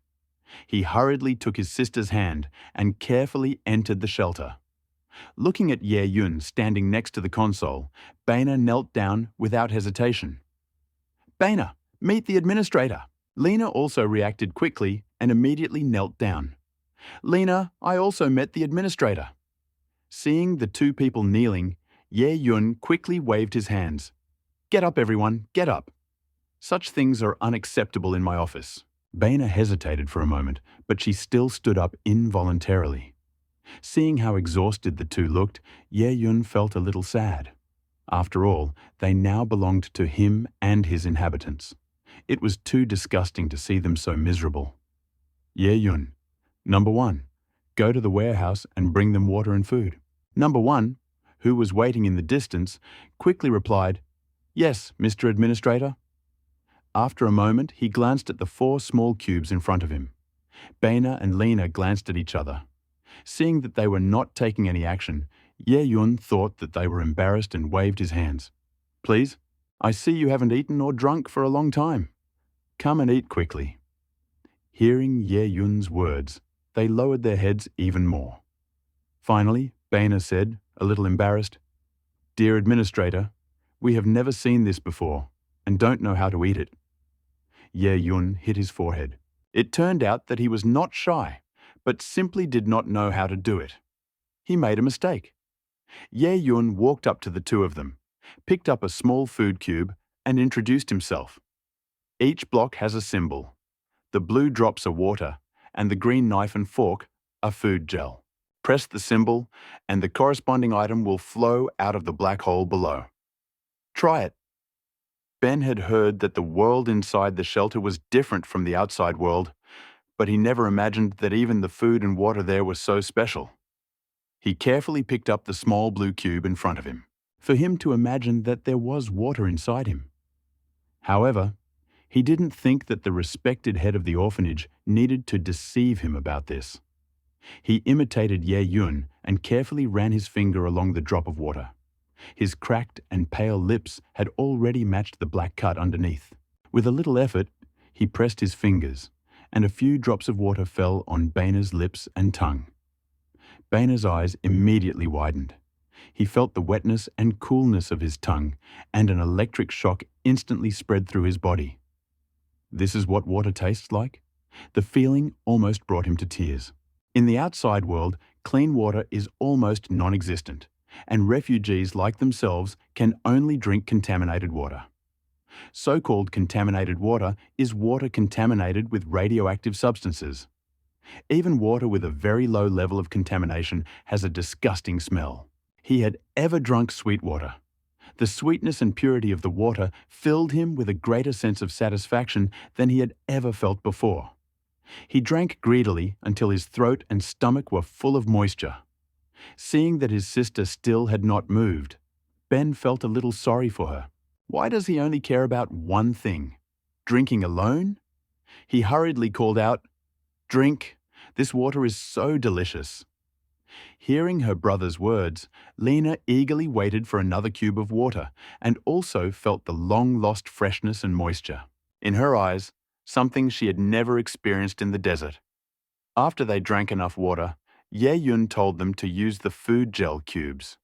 S1: He hurriedly took his sister's hand and carefully entered the shelter. Looking at Ye Yun standing next to the console, Bana knelt down without hesitation. Bana, meet the administrator. Lena also reacted quickly and immediately knelt down. Lena, I also met the administrator. Seeing the 2 people kneeling, Ye Yun quickly waved his hands. Get up, everyone, get up. Such things are unacceptable in my office. Bana hesitated for a moment, but she still stood up involuntarily. Seeing how exhausted the 2 looked, Ye Yun felt a little sad. After all, they now belonged to him and his inhabitants. It was too disgusting to see them so miserable. Ye Yun, number 1, go to the warehouse and bring them water and food. Number 1, who was waiting in the distance, quickly replied, Yes, Mr. Administrator. After a moment, he glanced at the 4 small cubes in front of him. Bana and Lena glanced at each other. Seeing that they were not taking any action, Ye Yun thought that they were embarrassed and waved his hands. Please, I see you haven't eaten or drunk for a long time. Come and eat quickly. Hearing Ye Yun's words, they lowered their heads even more. Finally, Bana said, a little embarrassed, Dear Administrator, we have never seen this before and don't know how to eat it. Ye Yun hit his forehead. It turned out that he was not shy, but simply did not know how to do it. He made a mistake. Ye Yun walked up to the 2 of them, picked up a small food cube, and introduced himself. Each block has a symbol. The blue drops are water, and the green knife and fork are food gel. Press the symbol, and the corresponding item will flow out of the black hole below. Try it. Ben had heard that the world inside the shelter was different from the outside world, but he never imagined that even the food and water there were so special. He carefully picked up the small blue cube in front of him, for him to imagine that there was water inside him. However, he didn't think that the respected head of the orphanage needed to deceive him about this. He imitated Ye Yun and carefully ran his finger along the drop of water. His cracked and pale lips had already matched the black cut underneath. With a little effort, he pressed his fingers, and a few drops of water fell on Baina's lips and tongue. Baina's eyes immediately widened. He felt the wetness and coolness of his tongue, and an electric shock instantly spread through his body. This is what water tastes like? The feeling almost brought him to tears. In the outside world, clean water is almost non-existent, and refugees like themselves can only drink contaminated water. So-called contaminated water is water contaminated with radioactive substances. Even water with a very low level of contamination has a disgusting smell. He had ever drunk sweet water. The sweetness and purity of the water filled him with a greater sense of satisfaction than he had ever felt before. He drank greedily until his throat and stomach were full of moisture. Seeing that his sister still had not moved, Ben felt a little sorry for her. Why does he only care about one thing? Drinking alone? He hurriedly called out, "Drink! This water is so delicious." Hearing her brother's words, Lena eagerly waited for another cube of water and also felt the long-lost freshness and moisture. In her eyes, something she had never experienced in the desert. After they drank enough water, Ye-Yun told them to use the food gel cubes.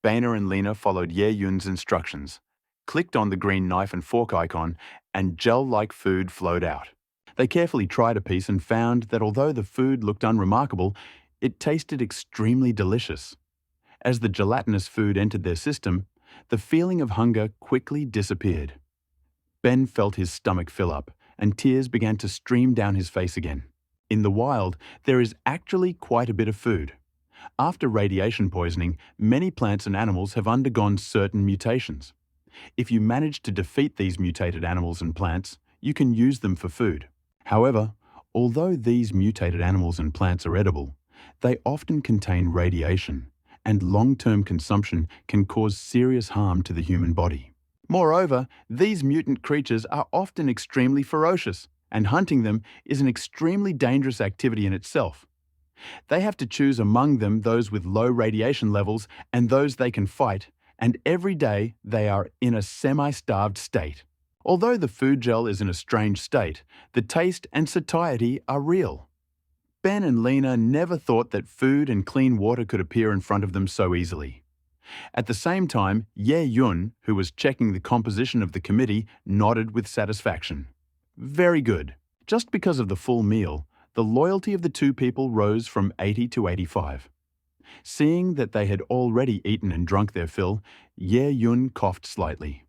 S1: Baina and Lena followed Ye-Yun's instructions, clicked on the green knife and fork icon, and gel-like food flowed out. They carefully tried a piece and found that although the food looked unremarkable, it tasted extremely delicious. As the gelatinous food entered their system, the feeling of hunger quickly disappeared. Ben felt his stomach fill up, and tears began to stream down his face again. In the wild, there is actually quite a bit of food. After radiation poisoning, many plants and animals have undergone certain mutations. If you manage to defeat these mutated animals and plants, you can use them for food. However, although these mutated animals and plants are edible, they often contain radiation, and long-term consumption can cause serious harm to the human body. Moreover, these mutant creatures are often extremely ferocious, and hunting them is an extremely dangerous activity in itself. They have to choose among them those with low radiation levels and those they can fight, and every day they are in a semi-starved state. Although the food gel is in a strange state, the taste and satiety are real. Ben and Lena never thought that food and clean water could appear in front of them so easily. At the same time, Ye-Yun, who was checking the composition of the committee, nodded with satisfaction. Very good. Just because of the full meal, the loyalty of the two people rose from 80 to 85. Seeing that they had already eaten and drunk their fill, Ye-Yun coughed slightly.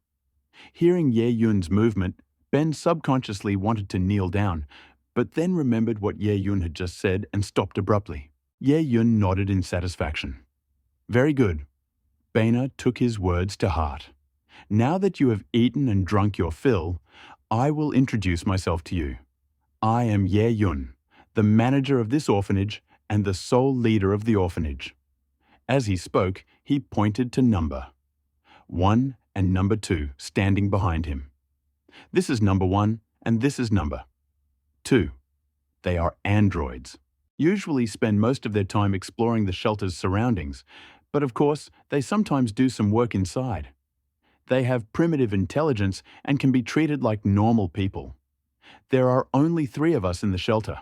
S1: Hearing Ye-Yun's movement, Ben subconsciously wanted to kneel down, but then remembered what Ye-Yun had just said and stopped abruptly. Ye-Yun nodded in satisfaction. Very good. Baina took his words to heart. Now that you have eaten and drunk your fill, I will introduce myself to you. I am Ye-Yun, the manager of this orphanage and the sole leader of the orphanage. As he spoke, he pointed to number 1 and number 2 standing behind him. This is number 1 and this is number 2. They are androids. Usually spend most of their time exploring the shelter's surroundings, but of course, they sometimes do some work inside. They have primitive intelligence and can be treated like normal people. There are only 3 of us in the shelter.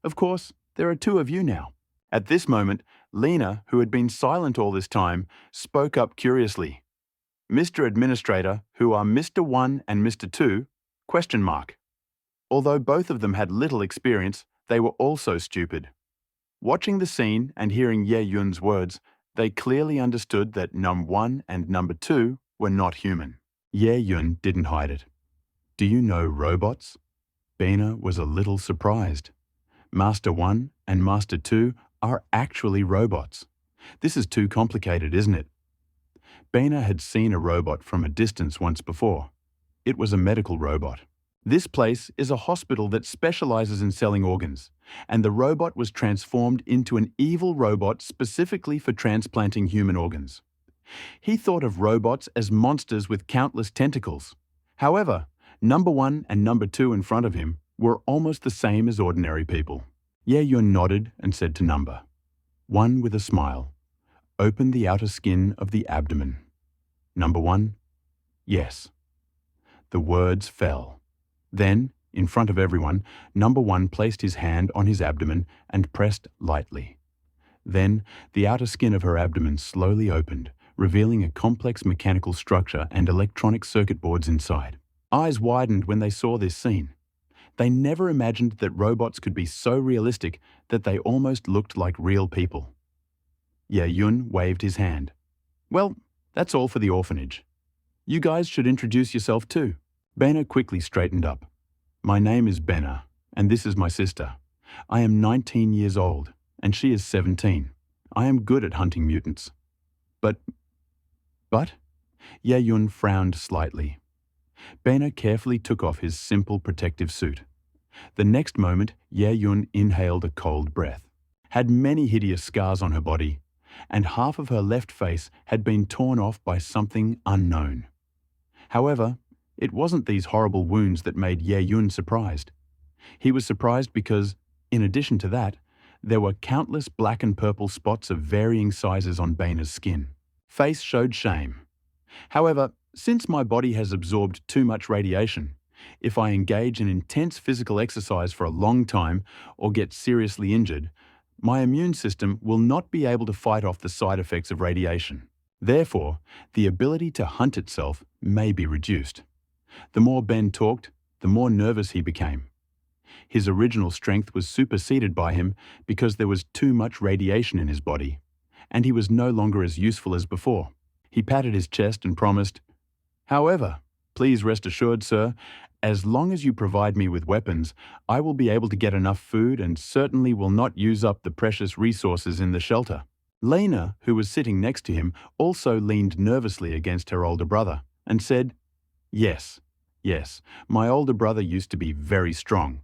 S1: Of course, there are 2 of you now. At this moment, Lena, who had been silent all this time, spoke up curiously. Mr. Administrator, who are Mr. 1 and Mr. 2, ? Although both of them had little experience, they were also stupid. Watching the scene and hearing Ye-Yun's words, they clearly understood that number 1 and number 2 were not human. Ye-Yun didn't hide it. Do you know robots? Baina was a little surprised. Master 1 and Master 2 are actually robots. This is too complicated, isn't it? Baina had seen a robot from a distance once before. It was a medical robot. This place is a hospital that specializes in selling organs, and the robot was transformed into an evil robot specifically for transplanting human organs. He thought of robots as monsters with countless tentacles. However, number 1 and number 2 in front of him were almost the same as ordinary people. Ye-Yun nodded and said to number 1 with a smile, "Open the outer skin of the abdomen." Number 1, "Yes." The words fell. Then In front of everyone, Number 1 placed his hand on his abdomen and pressed lightly. Then, the outer skin of her abdomen slowly opened, revealing a complex mechanical structure and electronic circuit boards inside. Eyes widened when they saw this scene. They never imagined that robots could be so realistic that they almost looked like real people. Ye Yun waved his hand. "Well, that's all for the orphanage. You guys should introduce yourself too." Bena quickly straightened up. "My name is Bena, and this is my sister. I am 19 years old, and she is 17. I am good at hunting mutants." But? Ye Yun frowned slightly. Bena carefully took off his simple protective suit. The next moment, Ye Yun inhaled a cold breath. Had many hideous scars on her body, and half of her left face had been torn off by something unknown. However, it wasn't these horrible wounds that made Ye Yun surprised. He was surprised because, in addition to that, there were countless black and purple spots of varying sizes on Bena's skin. Face showed shame. "However, since my body has absorbed too much radiation, if I engage in intense physical exercise for a long time or get seriously injured, my immune system will not be able to fight off the side effects of radiation. Therefore, the ability to hunt itself may be reduced." The more Ben talked, the more nervous he became. His original strength was superseded by him because there was too much radiation in his body, and he was no longer as useful as before. He patted his chest and promised, "However, please rest assured, sir, as long as you provide me with weapons, I will be able to get enough food and certainly will not use up the precious resources in the shelter." Lena, who was sitting next to him, also leaned nervously against her older brother and said, Yes, my older brother used to be very strong,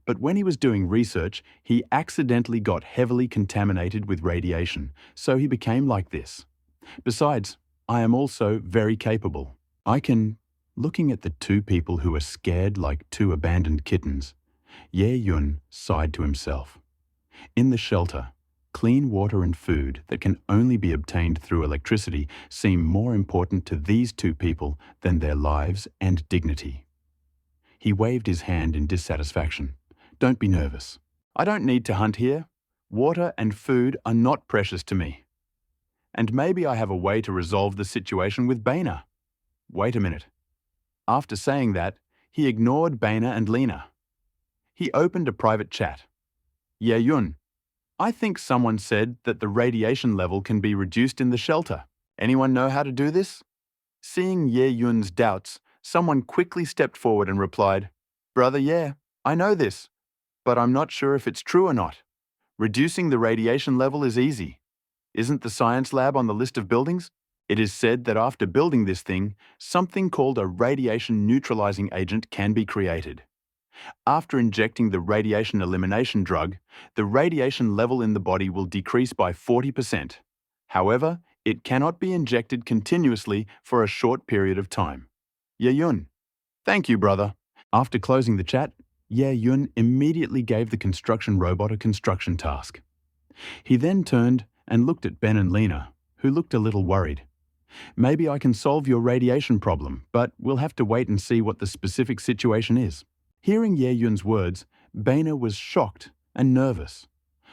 S1: but when he was doing research, he accidentally got heavily contaminated with radiation, so he became like this. Besides, I am also very capable. I can..." Looking at the two people who were scared like two abandoned kittens, Ye Yun sighed to himself. In the shelter, clean water and food that can only be obtained through electricity seem more important to these two people than their lives and dignity. He waved his hand in dissatisfaction. "Don't be nervous. I don't need to hunt here. Water and food are not precious to me. And maybe I have a way to resolve the situation with Bena." Wait a minute. After saying that, he ignored Bena and Lena. He opened a private chat. "Ye Yun, I think someone said that the radiation level can be reduced in the shelter. Anyone know how to do this?" Seeing Ye Yun's doubts, someone quickly stepped forward and replied, "Brother Ye, I know this, but I'm not sure if it's true or not. Reducing the radiation level is easy. Isn't the science lab on the list of buildings? It is said that after building this thing, something called a radiation neutralizing agent can be created. After injecting the radiation elimination drug, the radiation level in the body will decrease by 40%. However, it cannot be injected continuously for a short period of time. Ye Yun." "Thank you, brother." After closing the chat, Ye Yun immediately gave the construction robot a construction task. He then turned and looked at Ben and Lena, who looked a little worried. "Maybe I can solve your radiation problem, but we'll have to wait and see what the specific situation is." Hearing Ye Yun's words, Bena was shocked and nervous.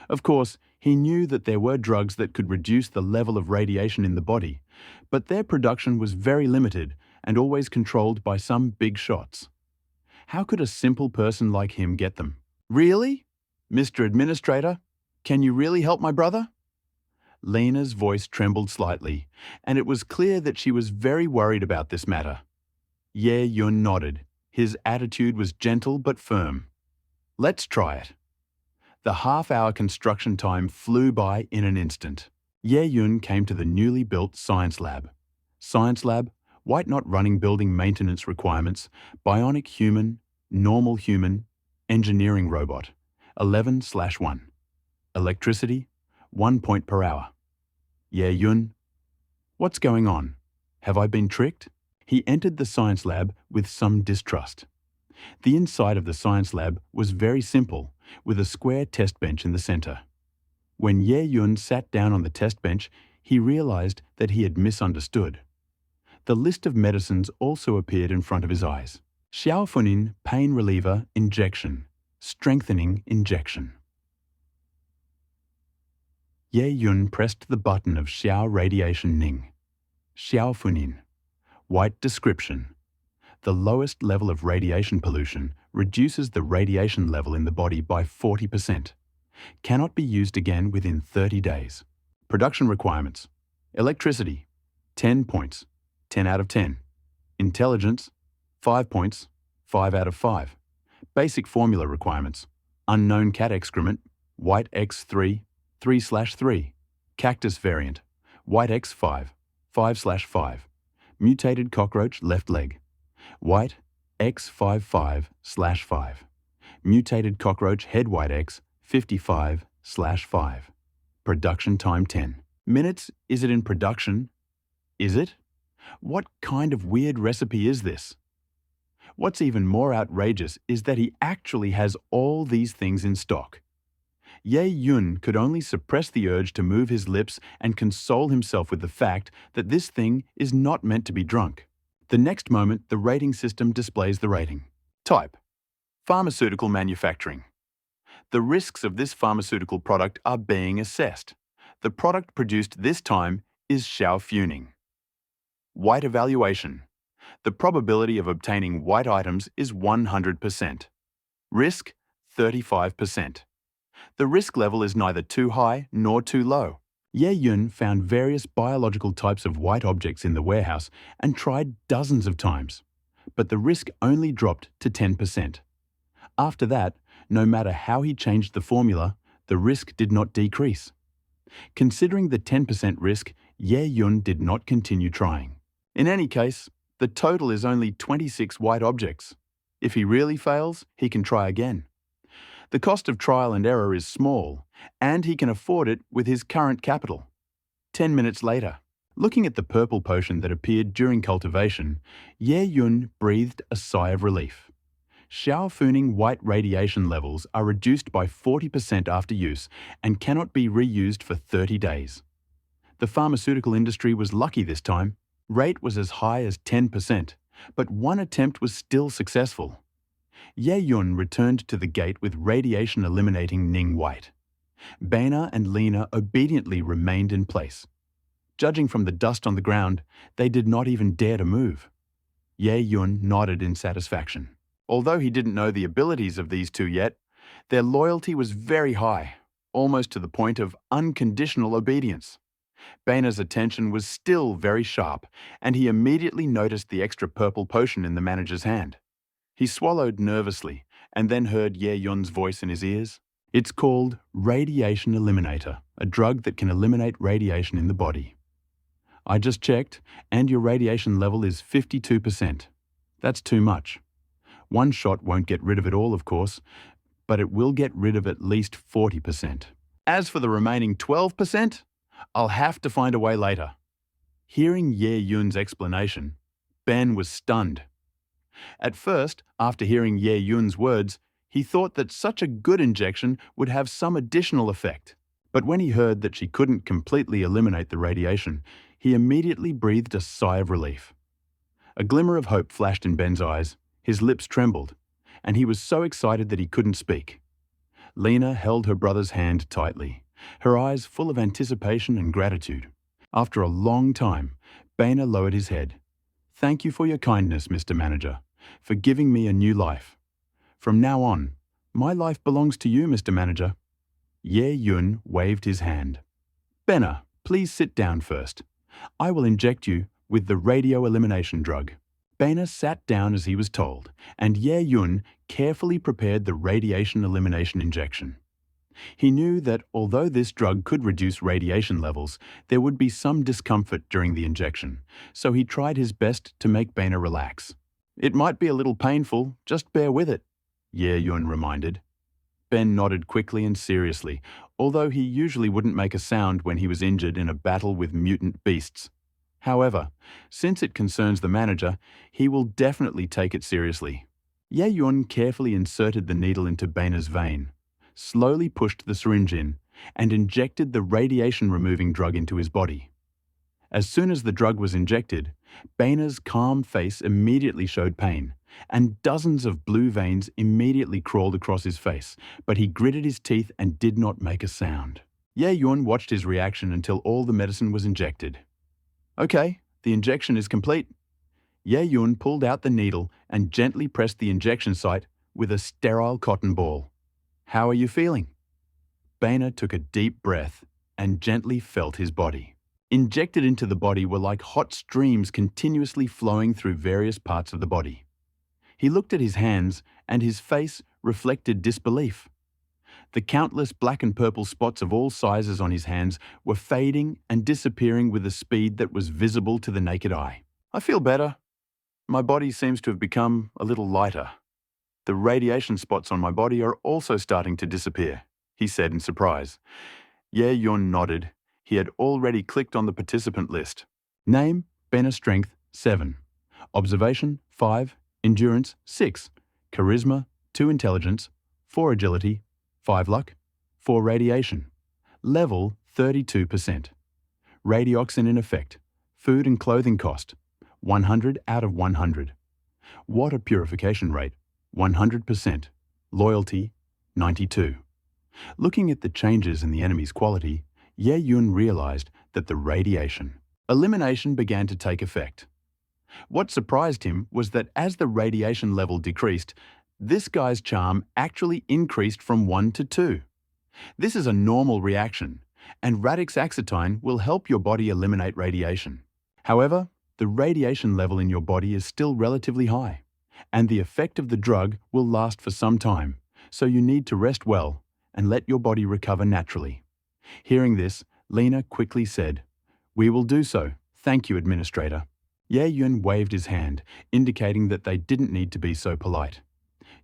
S1: Of course, he knew that there were drugs that could reduce the level of radiation in the body, but their production was very limited and always controlled by some big shots. How could a simple person like him get them? "Really? Mr. Administrator, can you really help my brother?" Lena's voice trembled slightly, and it was clear that she was very worried about this matter. Ye Yun nodded. His attitude was gentle but firm. "Let's try it." The half-hour construction time flew by in an instant. Ye Yun came to the newly built science lab. Science lab, white not running building maintenance requirements, bionic human, normal human, engineering robot, 11/1. Electricity, 1 point per hour. Ye Yun, what's going on? Have I been tricked? He entered the science lab with some distrust. The inside of the science lab was very simple, with a square test bench in the center. When Ye Yun sat down on the test bench, he realized that he had misunderstood. The list of medicines also appeared in front of his eyes. Xiaofunin pain reliever injection, strengthening injection. Ye Yun pressed the button of Xiao radiation Ning. Xiaofunin. White description. The lowest level of radiation pollution reduces the radiation level in the body by 40%. Cannot be used again within 30 days. Production requirements. Electricity, 10 points, 10 out of 10. Intelligence, 5 points, 5 out of 5. Basic formula requirements. Unknown cat excrement, white X3, 3/3. Cactus variant, white X5, 5/5. Mutated cockroach left leg, white X55/5. Mutated cockroach head white X, 55/5. Production time 10 minutes. Is it in production? Is it? What kind of weird recipe is this? What's even more outrageous is that he actually has all these things in stock. Ye Yun could only suppress the urge to move his lips and console himself with the fact that this thing is not meant to be drunk. The next moment, the rating system displays the rating. Type: pharmaceutical manufacturing. The risks of this pharmaceutical product are being assessed. The product produced this time is Xiaofuning. White evaluation. The probability of obtaining white items is 100%. Risk, 35%. The risk level is neither too high nor too low. Ye Yun found various biological types of white objects in the warehouse and tried dozens of times, but the risk only dropped to 10%. After that, no matter how he changed the formula, the risk did not decrease. Considering the 10% risk, Ye Yun did not continue trying. In any case, the total is only 26 white objects. If he really fails, he can try again. The cost of trial and error is small, and he can afford it with his current capital. 10 minutes later, looking at the purple potion that appeared during cultivation, Ye Yun breathed a sigh of relief. Xiaofuning white radiation levels are reduced by 40% after use and cannot be reused for 30 days. The pharmaceutical industry was lucky this time. Rate was as high as 10%, but one attempt was still successful. Ye Yun returned to the gate with radiation-eliminating Ning White. Baina and Lena obediently remained in place. Judging from the dust on the ground, they did not even dare to move. Ye Yun nodded in satisfaction. Although he didn't know the abilities of these two yet, their loyalty was very high, almost to the point of unconditional obedience. Baina's attention was still very sharp, and he immediately noticed the extra purple potion in the manager's hand. He swallowed nervously and then heard Ye Yun's voice in his ears. It's called Radiation Eliminator, a drug that can eliminate radiation in the body. I just checked, and your radiation level is 52%. That's too much. One shot won't get rid of it all, of course, but it will get rid of at least 40%. As for the remaining 12%, I'll have to find a way later. Hearing Ye Yun's explanation, Ben was stunned. At first, after hearing Ye Yun's words, he thought that such a good injection would have some additional effect. But when he heard that she couldn't completely eliminate the radiation, he immediately breathed a sigh of relief. A glimmer of hope flashed in Ben's eyes, his lips trembled, and he was so excited that he couldn't speak. Lena held her brother's hand tightly, her eyes full of anticipation and gratitude. After a long time, Baina lowered his head. "Thank you for your kindness, Mr. Manager, for giving me a new life. From now on, my life belongs to you, Mr. Manager." Ye Yun waved his hand. "Benna, please sit down first. I will inject you with the radio elimination drug." Baina sat down as he was told, and Ye Yun carefully prepared the radiation elimination injection. He knew that although this drug could reduce radiation levels, there would be some discomfort during the injection, so he tried his best to make Baina relax. "It might be a little painful, just bear with it," Ye Yun reminded. Ben nodded quickly and seriously, although he usually wouldn't make a sound when he was injured in a battle with mutant beasts. However, since it concerns the manager, he will definitely take it seriously. Ye Yun carefully inserted the needle into Baina's vein, slowly pushed the syringe in, and injected the radiation-removing drug into his body. As soon as the drug was injected, Baina's calm face immediately showed pain, and dozens of blue veins immediately crawled across his face, but he gritted his teeth and did not make a sound. Ye Yun watched his reaction until all the medicine was injected. Okay, the injection is complete. Ye Yun pulled out the needle and gently pressed the injection site with a sterile cotton ball. How are you feeling? Boehner took a deep breath and gently felt his body. Injected into the body were like hot streams continuously flowing through various parts of the body. He looked at his hands and his face reflected disbelief. The countless black and purple spots of all sizes on his hands were fading and disappearing with a speed that was visible to the naked eye. I feel better. My body seems to have become a little lighter. The radiation spots on my body are also starting to disappear, he said in surprise. Ye Yun nodded. He had already clicked on the participant list. Name, Boehner strength, 7. Observation, 5. Endurance, 6. Charisma, 2 intelligence, 4 agility, 5 luck, 4 radiation. Level, 32%. Radioxin in effect. Food and clothing cost, 100 out of 100. Water purification rate, 100%. Loyalty, 92. Looking at the changes in the enemy's quality, Ye Yun realized that the radiation elimination began to take effect. What surprised him was that as the radiation level decreased, this guy's charm actually increased from 1 to 2. This is a normal reaction, and radix axetine will help your body eliminate radiation. However, the radiation level in your body is still relatively high, and the effect of the drug will last for some time, so you need to rest well and let your body recover naturally. Hearing this, Lena quickly said, "We will do so. Thank you, Administrator." Ye Yun waved his hand, indicating that they didn't need to be so polite.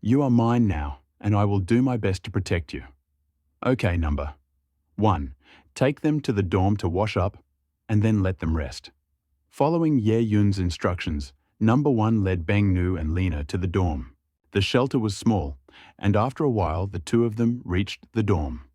S1: "You are mine now, and I will do my best to protect you." Okay, number 1. Take them to the dorm to wash up, and then let them rest. Following Ye Yun's instructions, number 1 led Beng Nu and Lena to the dorm. The shelter was small, and after a while the two of them reached the dorm.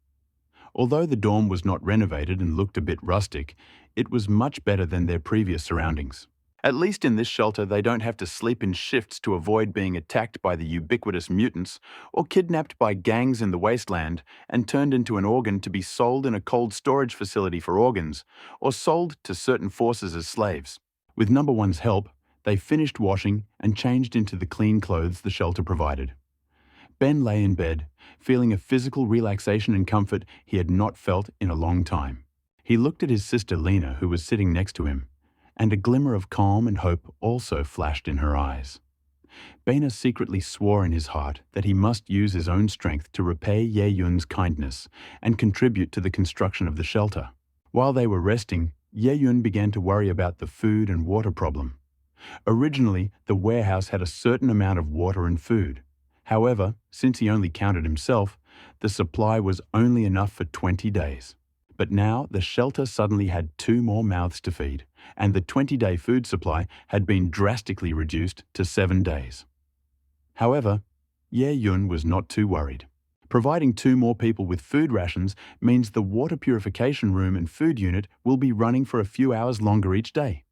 S1: Although the dorm was not renovated and looked a bit rustic, it was much better than their previous surroundings. At least in this shelter they don't have to sleep in shifts to avoid being attacked by the ubiquitous mutants or kidnapped by gangs in the wasteland and turned into an organ to be sold in a cold storage facility for organs or sold to certain forces as slaves. With number 1's help, they finished washing and changed into the clean clothes the shelter provided. Ben lay in bed, feeling a physical relaxation and comfort he had not felt in a long time. He looked at his sister Lena, who was sitting next to him, and a glimmer of calm and hope also flashed in her eyes. Boehner secretly swore in his heart that he must use his own strength to repay Ye Yun's kindness and contribute to the construction of the shelter. While they were resting, Ye Yun began to worry about the food and water problem. Originally, the warehouse had a certain amount of water and food. However, since he only counted himself, the supply was only enough for 20 days. But now the shelter suddenly had 2 more mouths to feed, and the 20-day food supply had been drastically reduced to 7 days. However, Ye Yun was not too worried. Providing 2 more people with food rations means the water purification room and food unit will be running for a few hours longer each day.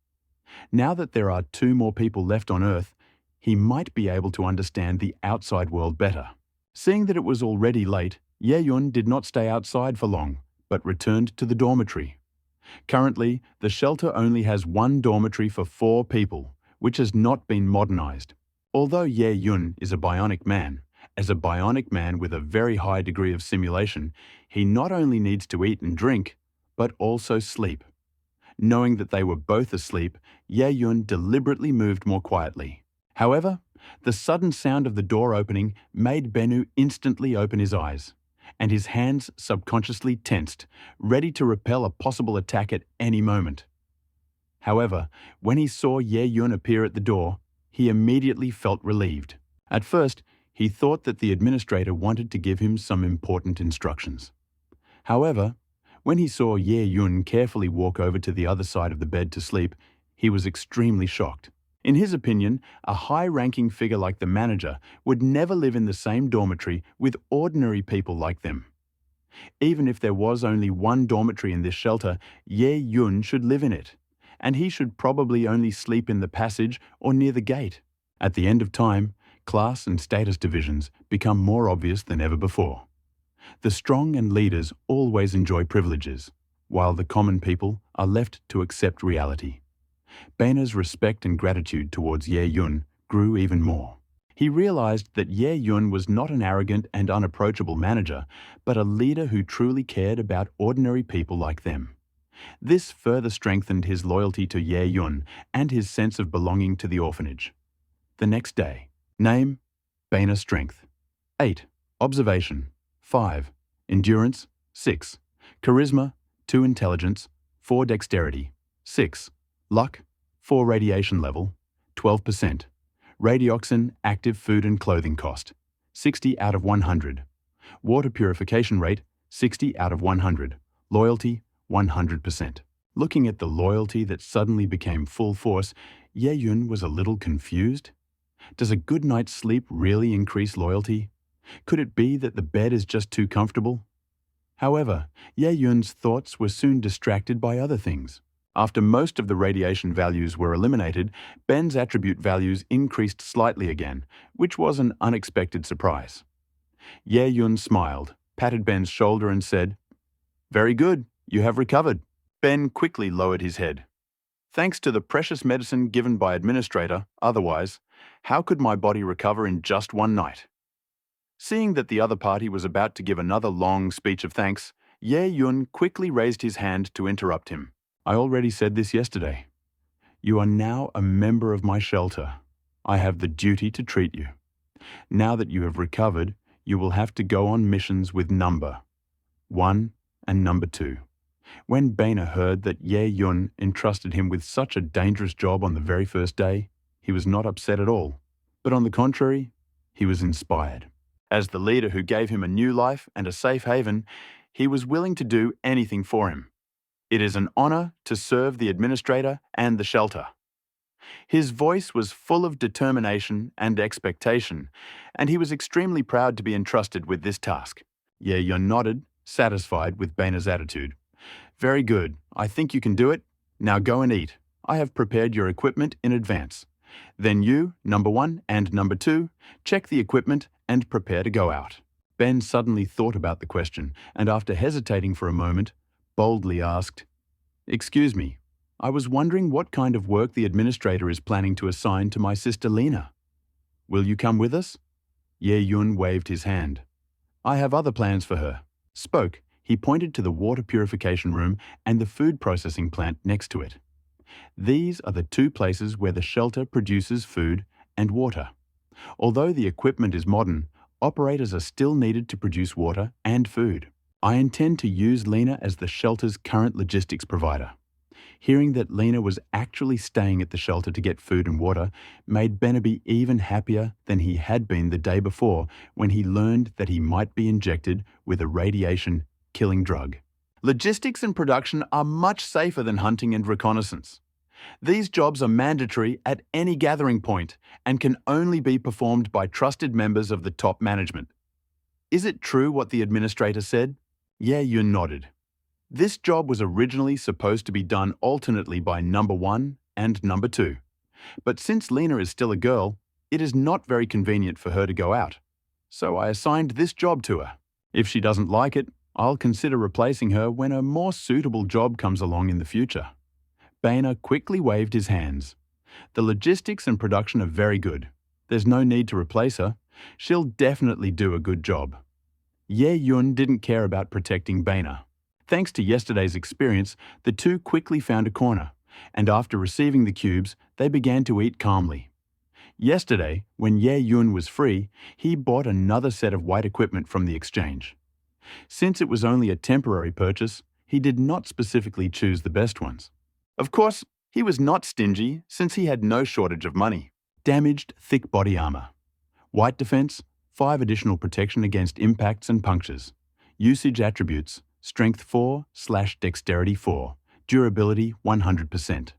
S1: Now that there are 2 more people left on Earth, he might be able to understand the outside world better. Seeing that it was already late, Ye Yun did not stay outside for long, but returned to the dormitory. Currently, the shelter only has 1 dormitory for 4 people, which has not been modernized. Although Ye Yun is a bionic man, as a bionic man with a very high degree of simulation, he not only needs to eat and drink, but also sleep. Knowing that they were both asleep, Ye Yun deliberately moved more quietly. However, the sudden sound of the door opening made Bennu instantly open his eyes, and his hands subconsciously tensed, ready to repel a possible attack at any moment. However, when he saw Ye Yun appear at the door, he immediately felt relieved. At first, he thought that the administrator wanted to give him some important instructions. However, when he saw Ye Yun carefully walk over to the other side of the bed to sleep, he was extremely shocked. In his opinion, a high-ranking figure like the manager would never live in the same dormitory with ordinary people like them. Even if there was only 1 dormitory in this shelter, Ye Yun should live in it, and he should probably only sleep in the passage or near the gate. At the end of time, class and status divisions become more obvious than ever before. The strong and leaders always enjoy privileges, while the common people are left to accept reality. Baina's respect and gratitude towards Ye Yun grew even more. He realized that Ye Yun was not an arrogant and unapproachable manager, but a leader who truly cared about ordinary people like them. This further strengthened his loyalty to Ye Yun and his sense of belonging to the orphanage. The next day. Name, Baina strength. 8. Observation. 5. Endurance. 6. Charisma. 2 intelligence. 4 dexterity. 6. Luck. 4 radiation level. 12%. Radioxin active food and clothing cost. 60 out of 100. Water purification rate. 60 out of 100. Loyalty. 100%. Looking at the loyalty that suddenly became full force, Ye Yun was a little confused. Does a good night's sleep really increase loyalty? Could it be that the bed is just too comfortable? However, Ye Yun's thoughts were soon distracted by other things. After most of the radiation values were eliminated, Ben's attribute values increased slightly again, which was an unexpected surprise. Ye Yun smiled, patted Ben's shoulder and said, "Very good, you have recovered." Ben quickly lowered his head. "Thanks to the precious medicine given by administrator, otherwise, how could my body recover in just one night?" Seeing that the other party was about to give another long speech of thanks, Ye Yun quickly raised his hand to interrupt him. "I already said this yesterday. You are now a member of my shelter. I have the duty to treat you. Now that you have recovered, you will have to go on missions with number 1 and number 2. When Baina heard that Ye Yun entrusted him with such a dangerous job on the very first day, he was not upset at all, but on the contrary, he was inspired. As the leader who gave him a new life and a safe haven, he was willing to do anything for him. It is an honor to serve the administrator and the shelter. His voice was full of determination and expectation, and he was extremely proud to be entrusted with this task. Ye Yun nodded, satisfied with Baina's attitude. "Very good. I think you can do it. Now go and eat. I have prepared your equipment in advance. Then you, number 1 and number 2, check the equipment and prepare to go out." Ben suddenly thought about the question, and after hesitating for a moment, boldly asked, "Excuse me, I was wondering what kind of work the administrator is planning to assign to my sister Lena. Will you come with us?" Ye Yun waved his hand. "I have other plans for her." He pointed to the water purification room and the food processing plant next to it. These are the 2 places where the shelter produces food and water. Although the equipment is modern, operators are still needed to produce water and food. I intend to use Lena as the shelter's current logistics provider. Hearing that Lena was actually staying at the shelter to get food and water made Benaby even happier than he had been the day before when he learned that he might be injected with a radiation-killing drug. Logistics and production are much safer than hunting and reconnaissance. These jobs are mandatory at any gathering point and can only be performed by trusted members of the top management. Is it true what the administrator said? Ye Yun nodded. This job was originally supposed to be done alternately by number 1 and number 2. But since Lena is still a girl, it is not very convenient for her to go out. So I assigned this job to her. If she doesn't like it, I'll consider replacing her when a more suitable job comes along in the future. Baina quickly waved his hands. The logistics and production are very good. There's no need to replace her. She'll definitely do a good job. Ye Yun didn't care about protecting Baina. Thanks to yesterday's experience, the 2 quickly found a corner, and after receiving the cubes, they began to eat calmly. Yesterday, when Ye Yun was free, he bought another set of white equipment from the exchange. Since it was only a temporary purchase, he did not specifically choose the best ones. Of course, he was not stingy since he had no shortage of money. Damaged thick body armor. White defense, 5 additional protection against impacts and punctures. Usage attributes, strength 4/dexterity 4, durability 100%.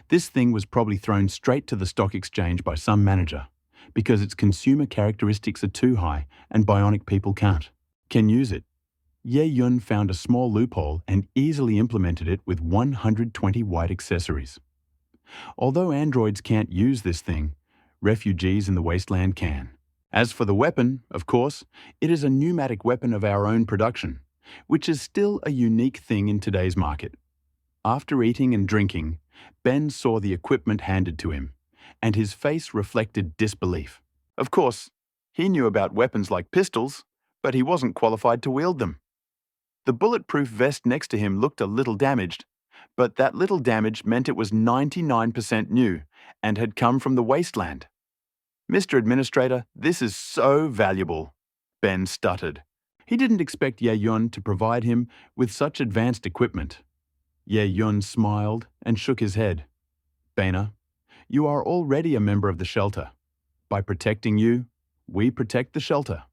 S1: This thing was probably thrown straight to the stock exchange by some manager, because its consumer characteristics are too high and bionic people can use it. Ye Yun found a small loophole and easily implemented it with 120 white accessories. Although androids can't use this thing, Refugees in the wasteland can. As for the weapon, of course, it is a pneumatic weapon of our own production, which is still a unique thing in today's market. After eating and drinking, Ben saw the equipment handed to him, and his face reflected disbelief. Of course, he knew about weapons like pistols, but he wasn't qualified to wield them. The bulletproof vest next to him looked a little damaged, but that little damage meant it was 99% new and had come from the wasteland. "Mr. Administrator, this is so valuable," Ben stuttered. He didn't expect Ye Yun to provide him with such advanced equipment. Ye Yun smiled and shook his head. "Bana, you are already a member of the shelter. By protecting you, we protect the shelter.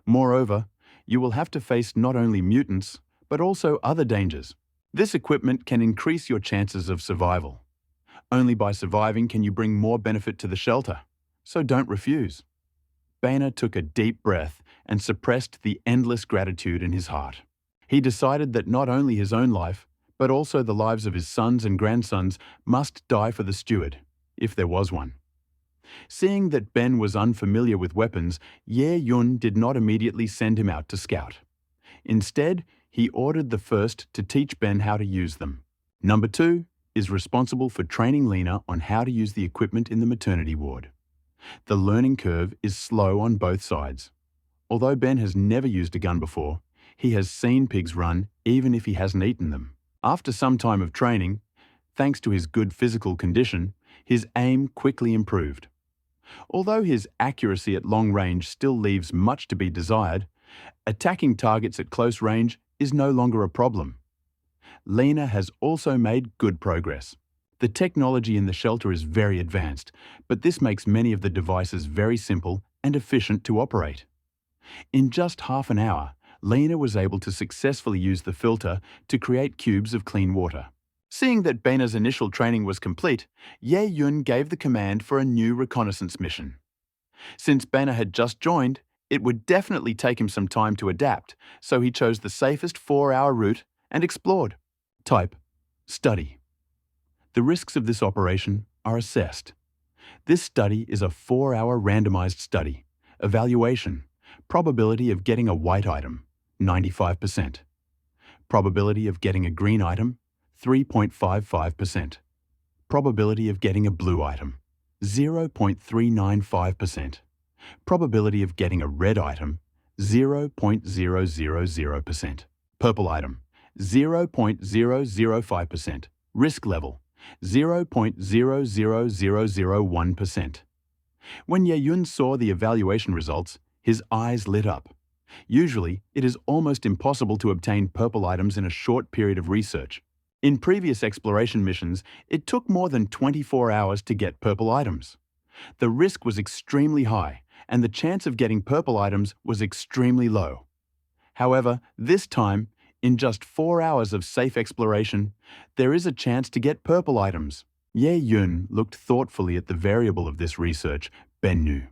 S1: Moreover, you will have to face not only mutants, but also other dangers. This equipment can increase your chances of survival. Only by surviving can you bring more benefit to the shelter, so don't refuse." Bana took a deep breath and suppressed the endless gratitude in his heart. He decided that not only his own life, but also the lives of his sons and grandsons must die for the steward, if there was one. Seeing that Ben was unfamiliar with weapons, Ye Yun did not immediately send him out to scout. Instead, he ordered the first to teach Ben how to use them. Number 2 is responsible for training Lena on how to use the equipment in the maternity ward. The learning curve is slow on both sides. Although Ben has never used a gun before, he has seen pigs run even if he hasn't eaten them. After some time of training, thanks to his good physical condition, his aim quickly improved. Although his accuracy at long range still leaves much to be desired, attacking targets at close range is no longer a problem. Lena has also made good progress. The technology in the shelter is very advanced, but this makes many of the devices very simple and efficient to operate. In just half an hour, Lena was able to successfully use the filter to create cubes of clean water. Seeing that Bana's initial training was complete, Ye Yun gave the command for a new reconnaissance mission. Since Bana had just joined, it would definitely take him some time to adapt, so he chose the safest 4-hour route and explored. Type: Study. The risks of this operation are assessed. This study is a 4-hour randomized study. Evaluation: probability of getting a white item, 95%. Probability of getting a green item, 3.55%. Probability of getting a blue item, 0.395%. Probability of getting a red item, 0.000%. Purple item, 0.005%. Risk level, 0.00001%. When Ye Yun saw the evaluation results, his eyes lit up. Usually, it is almost impossible to obtain purple items in a short period of research. In previous exploration missions, it took more than 24 hours to get purple items. The risk was extremely high, and the chance of getting purple items was extremely low. However, this time, in just 4 hours of safe exploration, there is a chance to get purple items. Ye Yun looked thoughtfully at the variable of this research, Ben knew.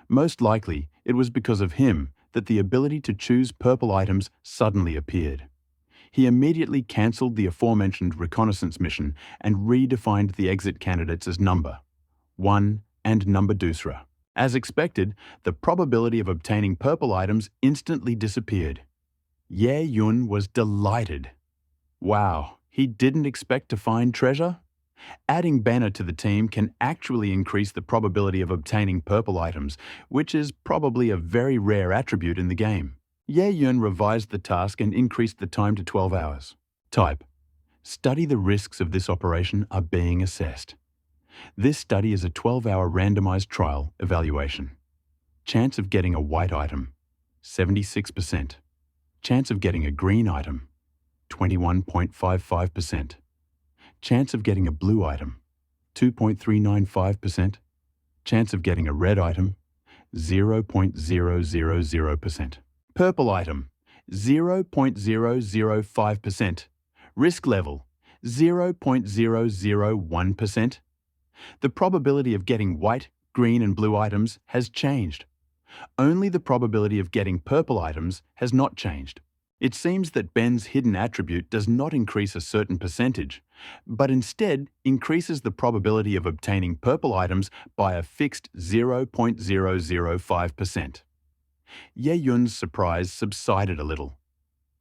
S1: Most likely, it was because of him that the ability to choose purple items suddenly appeared. He immediately cancelled the aforementioned reconnaissance mission and redefined the exit candidates as number 1 and number Dusra. As expected, the probability of obtaining purple items instantly disappeared. Ye Yun was delighted. Wow, he didn't expect to find treasure? Adding Bana to the team can actually increase the probability of obtaining purple items, which is probably a very rare attribute in the game. Ye Yun revised the task and increased the time to 12 hours. Type: Study. The risks of this operation are being assessed. This study is a 12-hour randomized trial evaluation. Chance of getting a white item, 76%. Chance of getting a green item, 21.55%. Chance of getting a blue item, 2.395%. Chance of getting a red item, 0.000%. Purple item, 0.005%. Risk level, 0.001%. The probability of getting white, green and blue items has changed. Only the probability of getting purple items has not changed. It seems that Ben's hidden attribute does not increase a certain percentage, but instead increases the probability of obtaining purple items by a fixed 0.005%. Ye Yun's surprise subsided a little.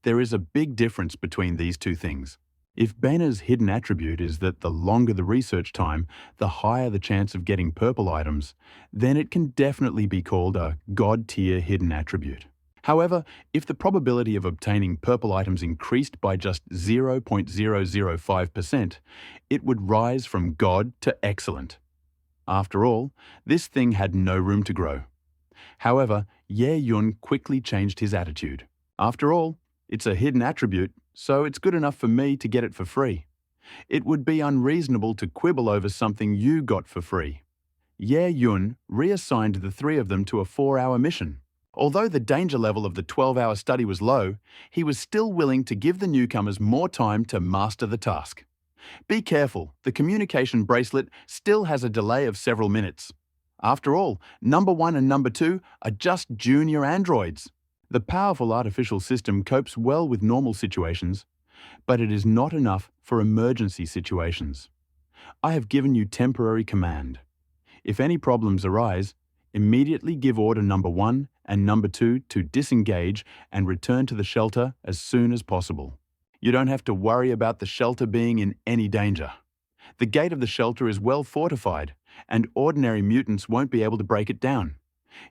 S1: There is a big difference between these two things. If Ben's hidden attribute is that the longer the research time, the higher the chance of getting purple items, then it can definitely be called a God-tier hidden attribute. However, if the probability of obtaining purple items increased by just 0.005%, it would rise from God to excellent. After all, this thing had no room to grow. However, Ye Yun quickly changed his attitude. After all, it's a hidden attribute, so it's good enough for me to get it for free. It would be unreasonable to quibble over something you got for free. Ye Yun reassigned the three of them to a 4-hour mission. Although the danger level of the 12-hour study was low, he was still willing to give the newcomers more time to master the task. Be careful, the communication bracelet still has a delay of several minutes. After all, number 1 and number 2 are just junior androids. The powerful artificial system copes well with normal situations, but it is not enough for emergency situations. I have given you temporary command. If any problems arise, immediately give order number 1 and number 2 to disengage and return to the shelter as soon as possible. You don't have to worry about the shelter being in any danger. The gate of the shelter is well fortified, and ordinary mutants won't be able to break it down.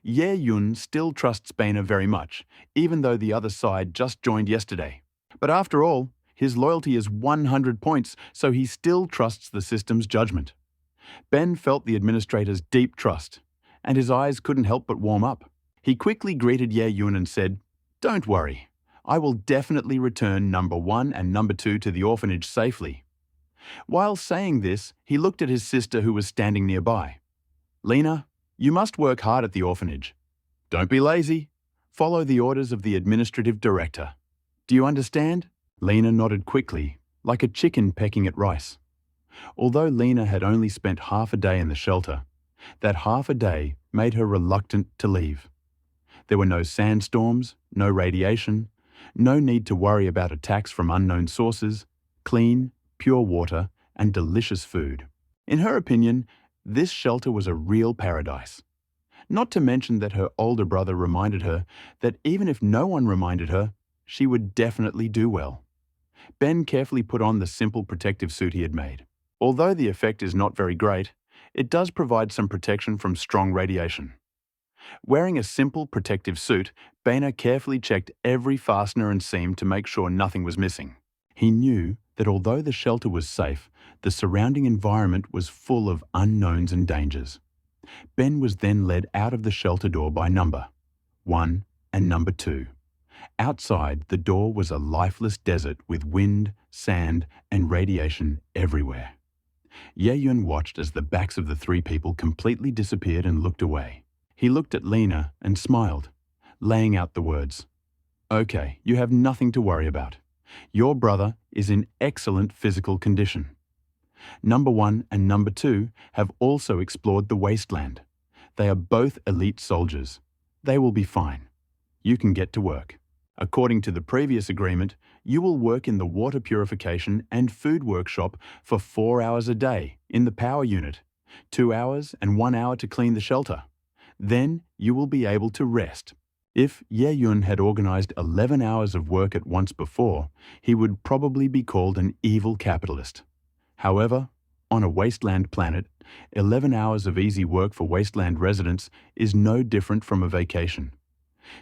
S1: Ye Yun still trusts Bena very much, even though the other side just joined yesterday. But after all, his loyalty is 100 points, so he still trusts the system's judgment. Ben felt the administrator's deep trust, and his eyes couldn't help but warm up. He quickly greeted Ye Yun and said, "Don't worry, I will definitely return number 1 and number 2 to the orphanage safely." While saying this, he looked at his sister who was standing nearby. "Lena, you must work hard at the orphanage. Don't be lazy. Follow the orders of the administrative director. Do you understand?" Lena nodded quickly, like a chicken pecking at rice. Although Lena had only spent half a day in the shelter, that half a day made her reluctant to leave. There were no sandstorms, no radiation, no need to worry about attacks from unknown sources, clean, pure water, and delicious food. In her opinion, this shelter was a real paradise. Not to mention that her older brother reminded her that even if no one reminded her, she would definitely do well. Ben carefully put on the simple protective suit he had made. Although the effect is not very great, it does provide some protection from strong radiation. Wearing a simple protective suit, Bena carefully checked every fastener and seam to make sure nothing was missing. He knew that although the shelter was safe, the surrounding environment was full of unknowns and dangers. Ben was then led out of the shelter door by number 1 and number 2. Outside, the door was a lifeless desert with wind, sand, and radiation everywhere. Ye Yun watched as the backs of the three people completely disappeared and looked away. He looked at Lena and smiled, laying out the words, "Okay, you have nothing to worry about. Your brother is in excellent physical condition. Number 1 and number 2 have also explored the wasteland. They are both elite soldiers. They will be fine. You can get to work. According to the previous agreement, you will work in the water purification and food workshop for 4 hours a day in the power unit, 2 hours and 1 hour to clean the shelter. Then you will be able to rest." If Ye Yun had organized 11 hours of work at once before, he would probably be called an evil capitalist. However, on a wasteland planet, 11 hours of easy work for wasteland residents is no different from a vacation.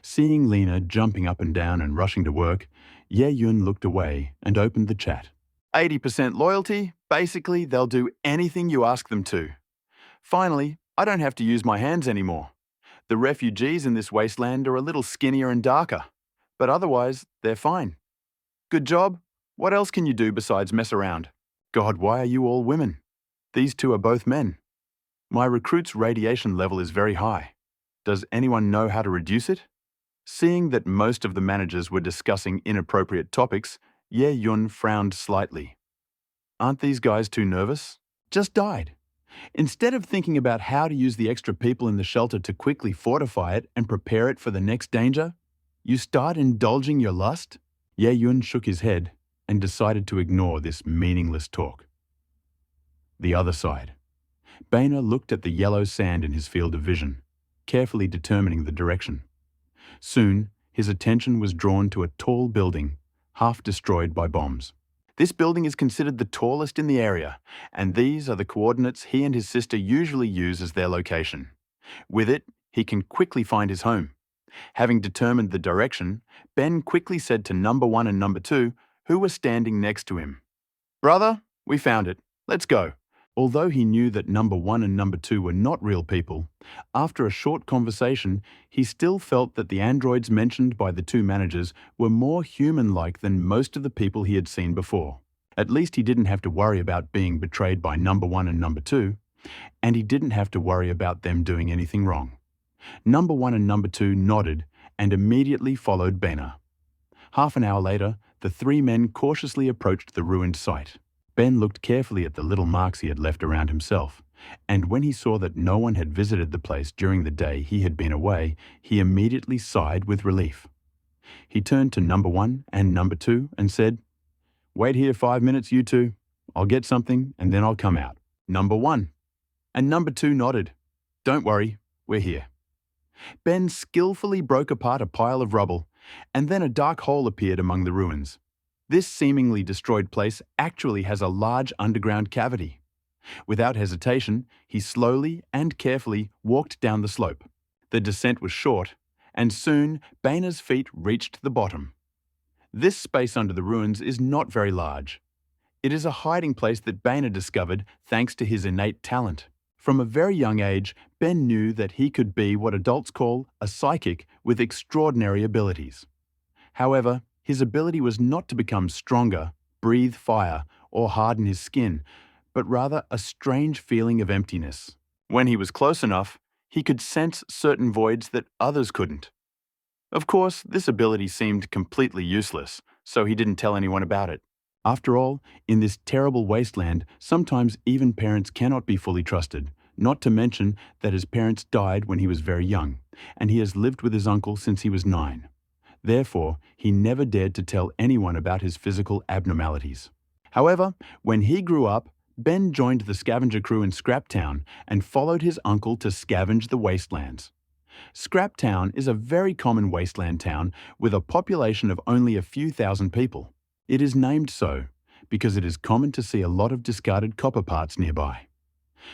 S1: Seeing Lena jumping up and down and rushing to work, Ye Yun looked away and opened the chat. 80% loyalty, basically they'll do anything you ask them to. Finally, I don't have to use my hands anymore. The refugees in this wasteland are a little skinnier and darker, but otherwise they're fine. Good job. What else can you do besides mess around? God, why are you all women? These two are both men. My recruit's radiation level is very high. Does anyone know how to reduce it? Seeing that most of the managers were discussing inappropriate topics, Ye Yun frowned slightly. Aren't these guys too nervous? Just died. Instead of thinking about how to use the extra people in the shelter to quickly fortify it and prepare it for the next danger, you start indulging your lust? Ye-yun shook his head and decided to ignore this meaningless talk. The other side. Boehner looked at the yellow sand in his field of vision, carefully determining the direction. Soon, his attention was drawn to a tall building, half destroyed by bombs. This building is considered the tallest in the area, and these are the coordinates he and his sister usually use as their location. With it, he can quickly find his home. Having determined the direction, Ben quickly said to number 1 and number 2, who were standing next to him, "Brother, we found it. Let's go." Although he knew that number 1 and number 2 were not real people, after a short conversation, he still felt that the androids mentioned by the two managers were more human-like than most of the people he had seen before. At least he didn't have to worry about being betrayed by number 1 and number 2, and he didn't have to worry about them doing anything wrong. Number 1 and number 2 nodded and immediately followed Boehner. Half an hour later, the three men cautiously approached the ruined site. Ben looked carefully at the little marks he had left around himself, and when he saw that no one had visited the place during the day he had been away, he immediately sighed with relief. He turned to number 1 and number 2 and said, "Wait here 5 minutes, you two. I'll get something and then I'll come out." Number 1 and number 2 nodded. "Don't worry, we're here." Ben skillfully broke apart a pile of rubble, and then a dark hole appeared among the ruins. This seemingly destroyed place actually has a large underground cavity. Without hesitation, he slowly and carefully walked down the slope. The descent was short, and soon Boehner's feet reached the bottom. This space under the ruins is not very large. It is a hiding place that Boehner discovered thanks to his innate talent. From a very young age, Ben knew that he could be what adults call a psychic with extraordinary abilities. However, his ability was not to become stronger, breathe fire, or harden his skin, but rather a strange feeling of emptiness. When he was close enough, he could sense certain voids that others couldn't. Of course, this ability seemed completely useless, so he didn't tell anyone about it. After all, in this terrible wasteland, sometimes even parents cannot be fully trusted, not to mention that his parents died when he was very young, and he has lived with his uncle since he was 9. Therefore, he never dared to tell anyone about his physical abnormalities. However, when he grew up, Ben joined the scavenger crew in Scraptown and followed his uncle to scavenge the wastelands. Scraptown is a very common wasteland town with a population of only a few thousand people. It is named so because it is common to see a lot of discarded copper parts nearby.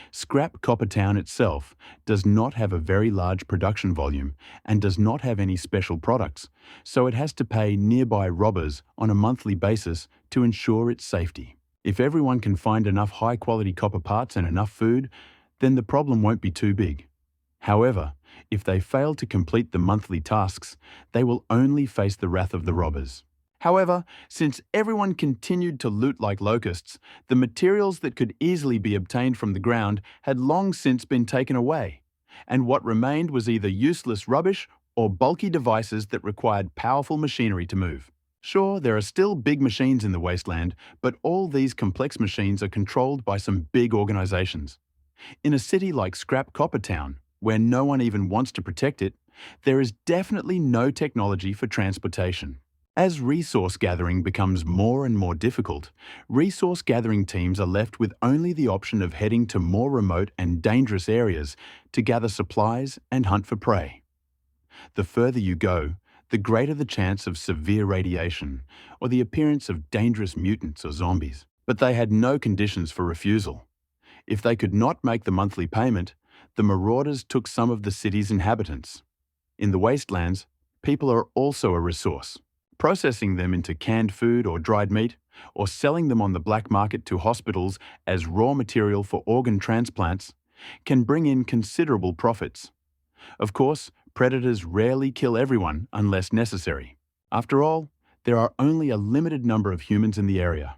S1: Scrap Copper Town itself does not have a very large production volume and does not have any special products, so it has to pay nearby robbers on a monthly basis to ensure its safety. If everyone can find enough high-quality copper parts and enough food, then the problem won't be too big. However, if they fail to complete the monthly tasks, they will only face the wrath of the robbers. However, since everyone continued to loot like locusts, the materials that could easily be obtained from the ground had long since been taken away, and what remained was either useless rubbish or bulky devices that required powerful machinery to move. Sure, there are still big machines in the wasteland, but all these complex machines are controlled by some big organizations. In a city like Scrap Copper Town, where no one even wants to protect it, there is definitely no technology for transportation. As resource gathering becomes more and more difficult, resource gathering teams are left with only the option of heading to more remote and dangerous areas to gather supplies and hunt for prey. The further you go, the greater the chance of severe radiation or the appearance of dangerous mutants or zombies. But they had no conditions for refusal. If they could not make the monthly payment, the marauders took some of the city's inhabitants. In the wastelands, people are also a resource. Processing them into canned food or dried meat, or selling them on the black market to hospitals as raw material for organ transplants, can bring in considerable profits. Of course, predators rarely kill everyone unless necessary. After all, there are only a limited number of humans in the area,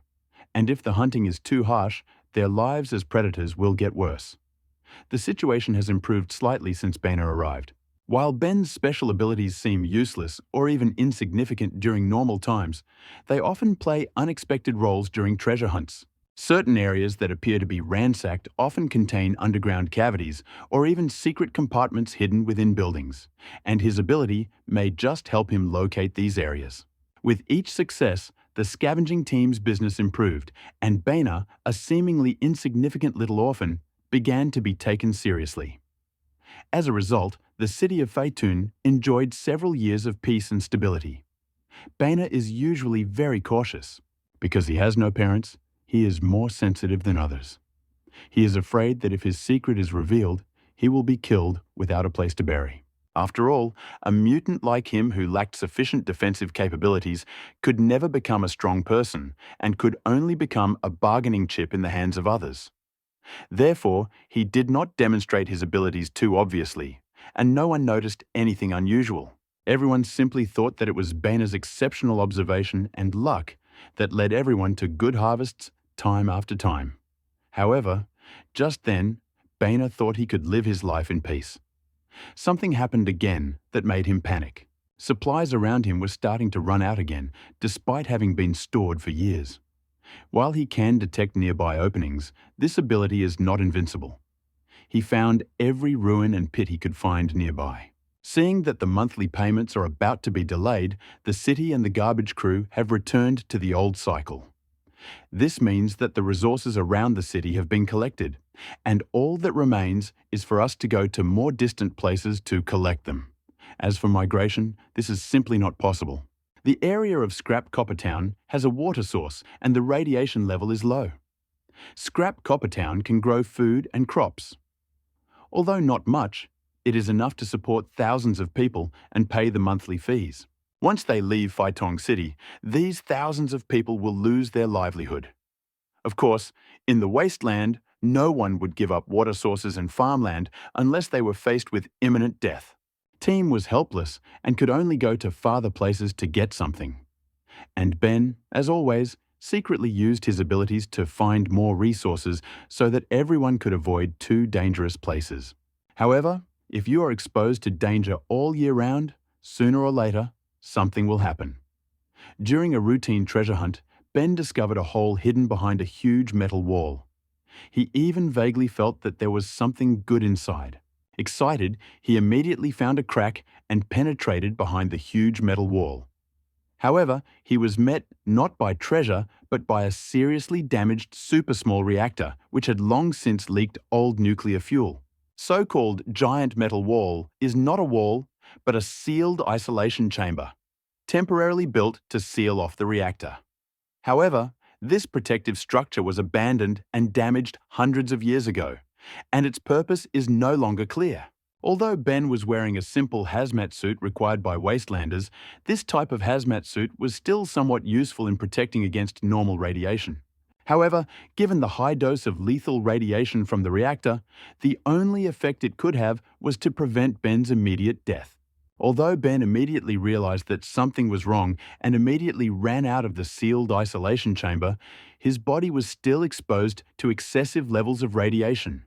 S1: and if the hunting is too harsh, their lives as predators will get worse. The situation has improved slightly since Boehner arrived. While Ben's special abilities seem useless or even insignificant during normal times, they often play unexpected roles during treasure hunts. Certain areas that appear to be ransacked often contain underground cavities or even secret compartments hidden within buildings, and his ability may just help him locate these areas. With each success, the scavenging team's business improved, and Baina, a seemingly insignificant little orphan, began to be taken seriously. As a result, the city of Phaetun enjoyed several years of peace and stability. Baina is usually very cautious. Because he has no parents, he is more sensitive than others. He is afraid that if his secret is revealed, he will be killed without a place to bury. After all, a mutant like him who lacked sufficient defensive capabilities could never become a strong person and could only become a bargaining chip in the hands of others. Therefore, he did not demonstrate his abilities too obviously, and no one noticed anything unusual. Everyone simply thought that it was Baina's exceptional observation and luck that led everyone to good harvests time after time. However, just then, Baina thought he could live his life in peace. Something happened again that made him panic. Supplies around him were starting to run out again, despite having been stored for years. While he can detect nearby openings, this ability is not invincible. He found every ruin and pit he could find nearby. Seeing that the monthly payments are about to be delayed, the city and the garbage crew have returned to the old cycle. This means that the resources around the city have been collected, and all that remains is for us to go to more distant places to collect them. As for migration, this is simply not possible. The area of Scrap Coppertown has a water source and the radiation level is low. Scrap Coppertown can grow food and crops. Although not much, it is enough to support thousands of people and pay the monthly fees. Once they leave Phaetong City, these thousands of people will lose their livelihood. Of course, in the wasteland, no one would give up water sources and farmland unless they were faced with imminent death. Team was helpless and could only go to farther places to get something. And Ben, as always, secretly used his abilities to find more resources so that everyone could avoid too dangerous places. However, if you are exposed to danger all year round, sooner or later, something will happen. During a routine treasure hunt, Ben discovered a hole hidden behind a huge metal wall. He even vaguely felt that there was something good inside. Excited, he immediately found a crack and penetrated behind the huge metal wall. However, he was met not by treasure, but by a seriously damaged super small reactor, which had long since leaked old nuclear fuel. So-called giant metal wall is not a wall, but a sealed isolation chamber, temporarily built to seal off the reactor. However, this protective structure was abandoned and damaged hundreds of years ago, and its purpose is no longer clear. Although Ben was wearing a simple hazmat suit required by wastelanders, this type of hazmat suit was still somewhat useful in protecting against normal radiation. However, given the high dose of lethal radiation from the reactor, the only effect it could have was to prevent Ben's immediate death. Although Ben immediately realized that something was wrong and immediately ran out of the sealed isolation chamber, his body was still exposed to excessive levels of radiation.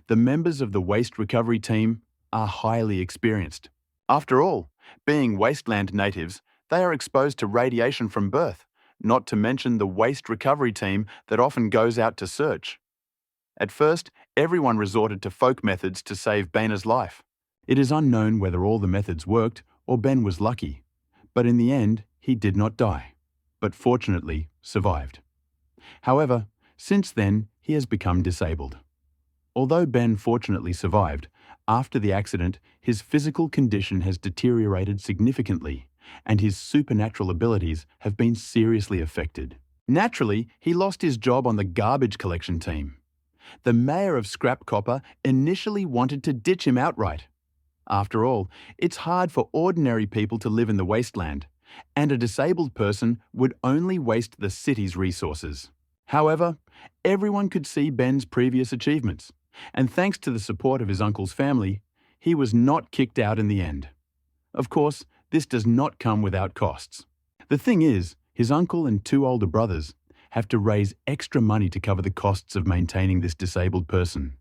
S1: The members of the waste recovery team are highly experienced. After all, being wasteland natives, they are exposed to radiation from birth, not to mention the waste recovery team that often goes out to search. At first, everyone resorted to folk methods to save Baina's life. It is unknown whether all the methods worked or Ben was lucky, but in the end, he did not die, but fortunately survived. However, since then, he has become disabled. Although Ben fortunately survived, after the accident, his physical condition has deteriorated significantly, and his supernatural abilities have been seriously affected. Naturally, he lost his job on the garbage collection team. The mayor of Scrap Copper initially wanted to ditch him outright. After all, it's hard for ordinary people to live in the wasteland, and a disabled person would only waste the city's resources. However, everyone could see Ben's previous achievements, and thanks to the support of his uncle's family, he was not kicked out in the end. Of course, this does not come without costs. The thing is, his uncle and two older brothers have to raise extra money to cover the costs of maintaining this disabled person.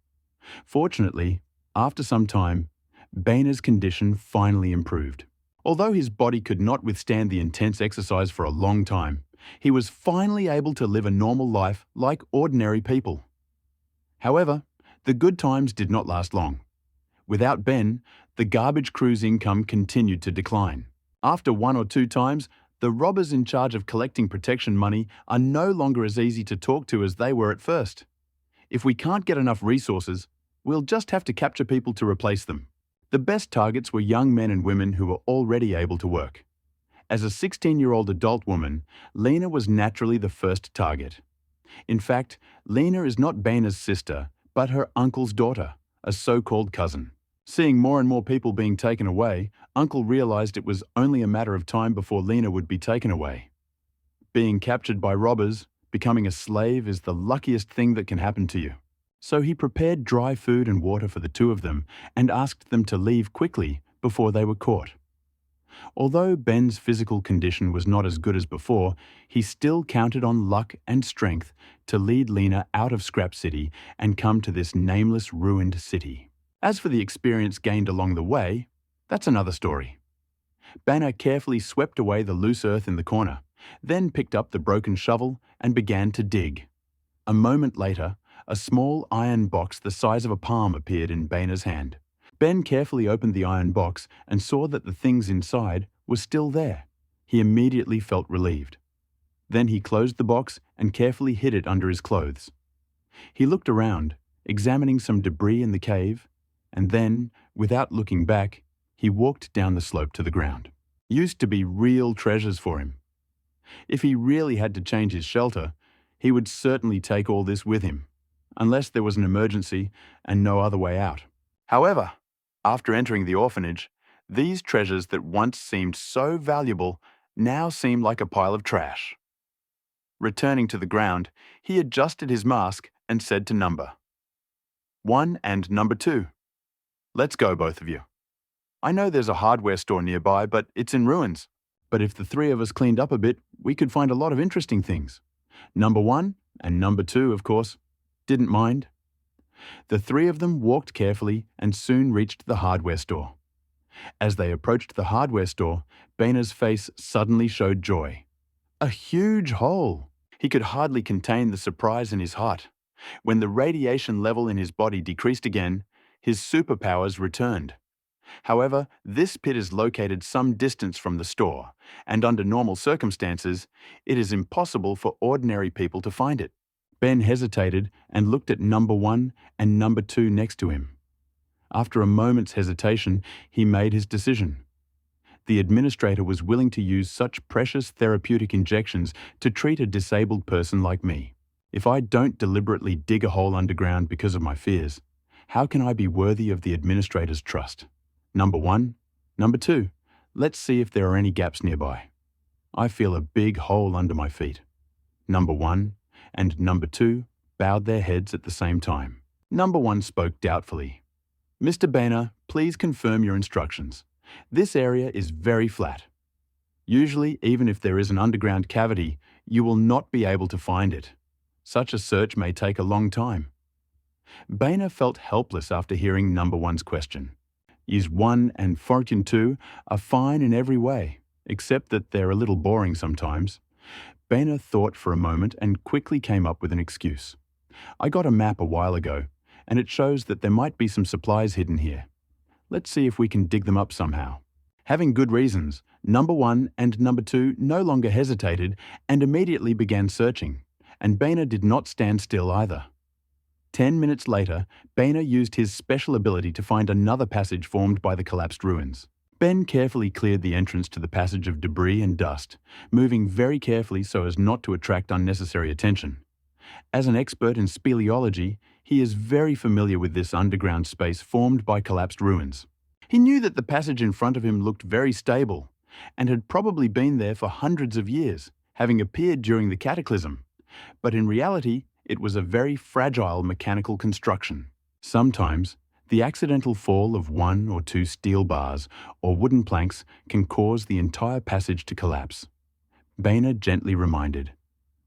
S1: Fortunately, after some time, Baina's condition finally improved. Although his body could not withstand the intense exercise for a long time, he was finally able to live a normal life like ordinary people. However, the good times did not last long. Without Ben, the garbage crew's income continued to decline. After one or two times, The robbers in charge of collecting protection money are no longer as easy to talk to as they were at first. If we can't get enough resources, we'll just have to capture people to replace them. The best targets were young men and women who were already able to work. As a 16-year-old adult woman, Lena was naturally the first target. In fact, Lena is not Baina's sister, but her uncle's daughter, a so-called cousin. Seeing more and more people being taken away, Uncle realized it was only a matter of time before Lena would be taken away. Being captured by robbers, becoming a slave is the luckiest thing that can happen to you. So he prepared dry food and water for the two of them and asked them to leave quickly before they were caught. Although Ben's physical condition was not as good as before, he still counted on luck and strength to lead Lena out of Scrap City and come to this nameless, ruined city. As for the experience gained along the way, that's another story. Banner carefully swept away the loose earth in the corner, then picked up the broken shovel and began to dig. A moment later, a small iron box the size of a palm appeared in Banner's hand. Ben carefully opened the iron box and saw that the things inside were still there. He immediately felt relieved. Then he closed the box and carefully hid it under his clothes. He looked around, examining some debris in the cave, and then, without looking back, he walked down the slope to the ground. Used to be real treasures for him. If he really had to change his shelter, he would certainly take all this with him, unless there was an emergency and no other way out. However, after entering the orphanage, these treasures that once seemed so valuable now seemed like a pile of trash. Returning to the ground, he adjusted his mask and said to Number 1 and Number 2, "Let's go, both of you. I know there's a hardware store nearby, but it's in ruins. But if the three of us cleaned up a bit, we could find a lot of interesting things." Number 1 and Number 2, of course, didn't mind. The three of them walked carefully and soon reached the hardware store. As they approached the hardware store, Banner's face suddenly showed joy. A huge hole! He could hardly contain the surprise in his heart. When the radiation level in his body decreased again, his superpowers returned. However, this pit is located some distance from the store, and under normal circumstances, it is impossible for ordinary people to find it. Ben hesitated and looked at Number 1 and Number 2 next to him. After a moment's hesitation, he made his decision. The administrator was willing to use such precious therapeutic injections to treat a disabled person like me. If I don't deliberately dig a hole underground because of my fears, how can I be worthy of the administrator's trust? Number 1, Number 2, let's see if there are any gaps nearby. I feel a big hole under my feet. Number 1 and Number 2 bowed their heads at the same time. Number 1 spoke doubtfully. "Mr. Banner, please confirm your instructions. This area is very flat. Usually, even if there is an underground cavity, you will not be able to find it. Such a search may take a long time." Banner felt helpless after hearing Number 1's question. Use 1 and Fortune 2 are fine in every way, except that they're a little boring sometimes. Banner thought for a moment and quickly came up with an excuse. "I got a map a while ago, and it shows that there might be some supplies hidden here. Let's see if we can dig them up somehow." Having good reasons, Number 1 and Number 2 no longer hesitated and immediately began searching, and Banner did not stand still either. 10 minutes later, Banner used his special ability to find another passage formed by the collapsed ruins. Ben carefully cleared the entrance to the passage of debris and dust, moving very carefully so as not to attract unnecessary attention. As an expert in speleology, he is very familiar with this underground space formed by collapsed ruins. He knew that the passage in front of him looked very stable and had probably been there for hundreds of years, having appeared during the cataclysm. But in reality, it was a very fragile mechanical construction. Sometimes, the accidental fall of 1 or 2 steel bars or wooden planks can cause the entire passage to collapse. Banner gently reminded,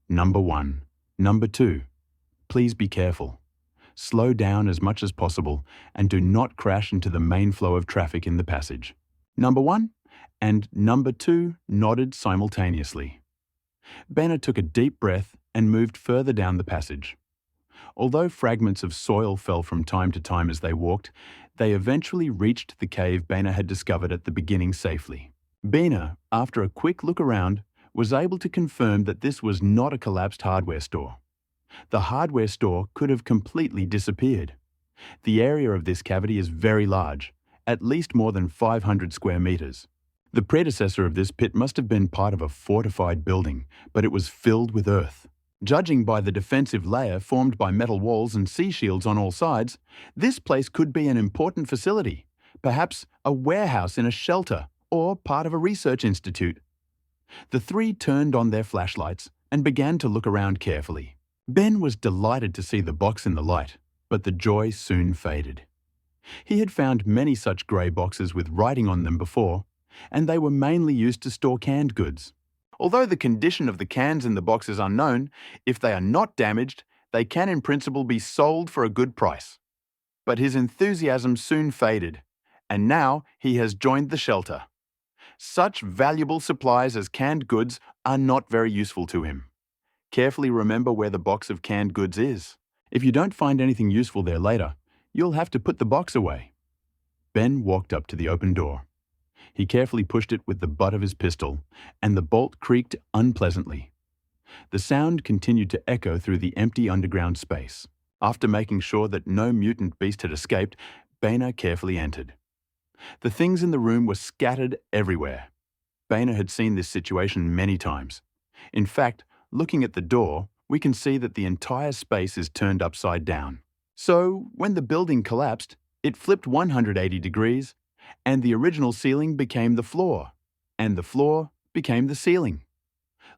S1: "Number 1, Number 2, please be careful. Slow down as much as possible and do not crash into the main flow of traffic in the passage." Number 1 and Number 2 nodded simultaneously. Banner took a deep breath and moved further down the passage. Although fragments of soil fell from time to time as they walked, they eventually reached the cave Banner had discovered at the beginning safely. Banner, after a quick look around, was able to confirm that this was not a collapsed hardware store. The hardware store could have completely disappeared. The area of this cavity is very large, at least more than 500 square meters. The predecessor of this pit must have been part of a fortified building, but it was filled with earth. Judging by the defensive layer formed by metal walls and sea shields on all sides, this place could be an important facility, perhaps a warehouse in a shelter or part of a research institute. The three turned on their flashlights and began to look around carefully. Ben was delighted to see the box in the light, but the joy soon faded. He had found many such grey boxes with writing on them before, and they were mainly used to store canned goods. Although the condition of the cans in the box is unknown, if they are not damaged, they can in principle be sold for a good price. But his enthusiasm soon faded, and now he has joined the shelter. Such valuable supplies as canned goods are not very useful to him. Carefully remember where the box of canned goods is. If you don't find anything useful there later, you'll have to put the box away. Ben walked up to the open door. He carefully pushed it with the butt of his pistol, and the bolt creaked unpleasantly. The sound continued to echo through the empty underground space. After making sure that no mutant beast had escaped, Boehner carefully entered. The things in the room were scattered everywhere. Boehner had seen this situation many times. In fact, looking at the door, we can see that the entire space is turned upside down. So, when the building collapsed, it flipped 180 degrees, and the original ceiling became the floor, and the floor became the ceiling.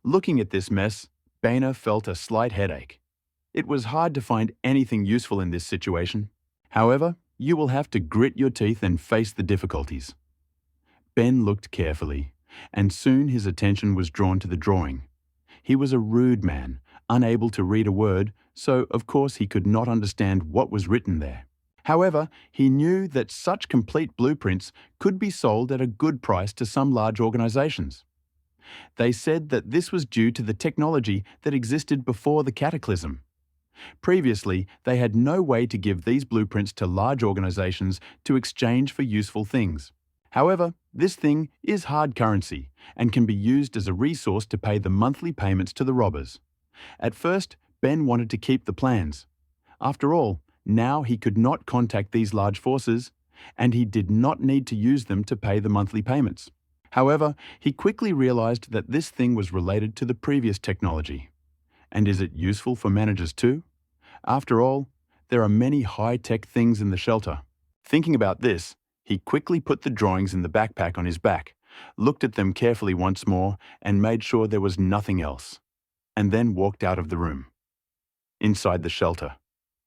S1: Looking at this mess, Boehner felt a slight headache. It was hard to find anything useful in this situation. However, you will have to grit your teeth and face the difficulties. Ben looked carefully, and soon his attention was drawn to the drawing. He was a rude man, unable to read a word, so of course he could not understand what was written there. However, he knew that such complete blueprints could be sold at a good price to some large organizations. They said that this was due to the technology that existed before the cataclysm. Previously, they had no way to give these blueprints to large organizations to exchange for useful things. However, this thing is hard currency and can be used as a resource to pay the monthly payments to the robbers. At first, Ben wanted to keep the plans. After all, now he could not contact these large forces, and he did not need to use them to pay the monthly payments. However, he quickly realized that this thing was related to the previous technology. And is it useful for managers too? After all, there are many high-tech things in the shelter. Thinking about this, he quickly put the drawings in the backpack on his back, looked at them carefully once more, and made sure there was nothing else, and then walked out of the room. Inside the shelter,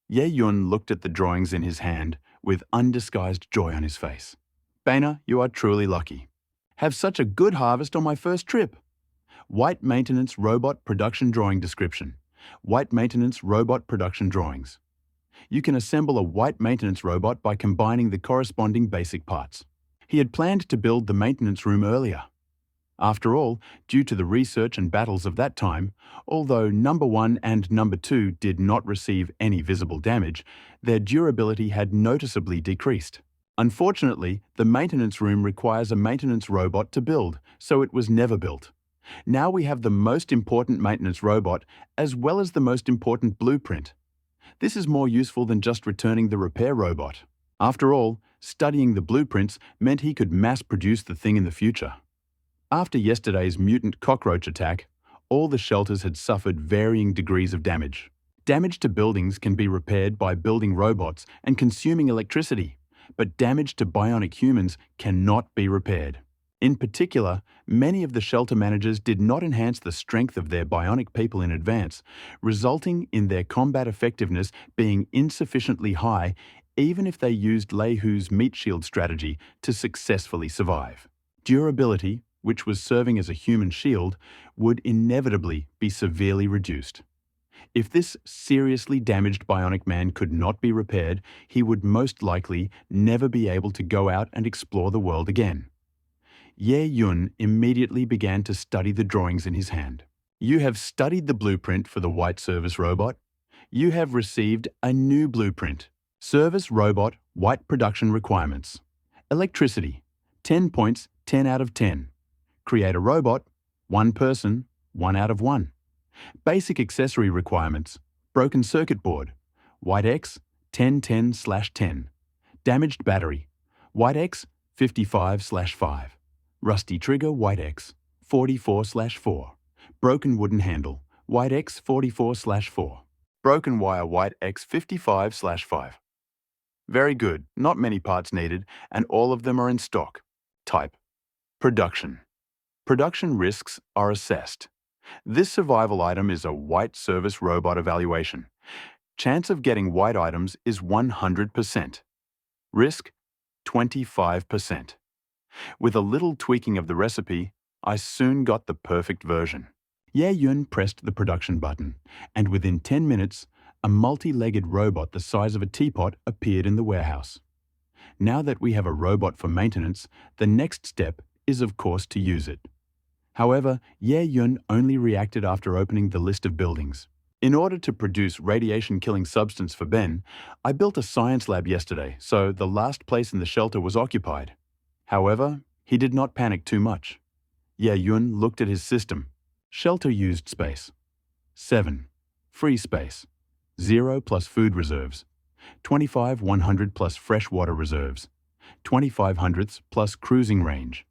S1: Ye Yun looked at the drawings in his hand with undisguised joy on his face. Boehner, you are truly lucky. Have such a good harvest on my first trip. White maintenance robot production drawing description. White maintenance robot production drawings. You can assemble a white maintenance robot by combining the corresponding basic parts. He had planned to build the maintenance room earlier. After all, due to the research and battles of that time, although Number 1 and Number 2 did not receive any visible damage, their durability had noticeably decreased. Unfortunately, the maintenance room requires a maintenance robot to build, so it was never built. Now we have the most important maintenance robot as well as the most important blueprint. This is more useful than just returning the repair robot. After all, studying the blueprints meant he could mass-produce the thing in the future. After yesterday's mutant cockroach attack, all the shelters had suffered varying degrees of damage. Damage to buildings can be repaired by building robots and consuming electricity, but damage to bionic humans cannot be repaired. In particular, many of the shelter managers did not enhance the strength of their bionic people in advance, resulting in their combat effectiveness being insufficiently high even if they used Lehu's meat shield strategy to successfully survive. Durability, which was serving as a human shield, would inevitably be severely reduced. If this seriously damaged bionic man could not be repaired, he would most likely never be able to go out and explore the world again. Ye Yun immediately began to study the drawings in his hand. You have studied the blueprint for the white service robot. You have received a new blueprint. Service robot white production requirements. Electricity, 10 points, 10 out of 10. Create a robot, One person, 1 out of 1. Basic accessory requirements: broken circuit board, white X 1010/10, damaged battery, white X 55/5, rusty trigger, white X 44/4, broken wooden handle, white X 44/4, broken wire, white X 55/5. Very good, not many parts needed, and all of them are in stock. Type: production. Production risks are assessed. This survival item is a white service robot evaluation. Chance of getting white items is 100%. Risk, 25%. With a little tweaking of the recipe, I soon got the perfect version. Ye Yun pressed the production button, and within 10 minutes, a multi-legged robot the size of a teapot appeared in the warehouse. Now that we have a robot for maintenance, the next step is, of course, to use it. However, Ye Yun only reacted after opening the list of buildings. In order to produce radiation-killing substance for Ben, I built a science lab yesterday, so the last place in the shelter was occupied. However, he did not panic too much. Ye Yun looked at his system. Shelter used space: 7. Free space: 0 plus food reserves, 25 100 plus freshwater reserves, 25 hundredths plus cruising range,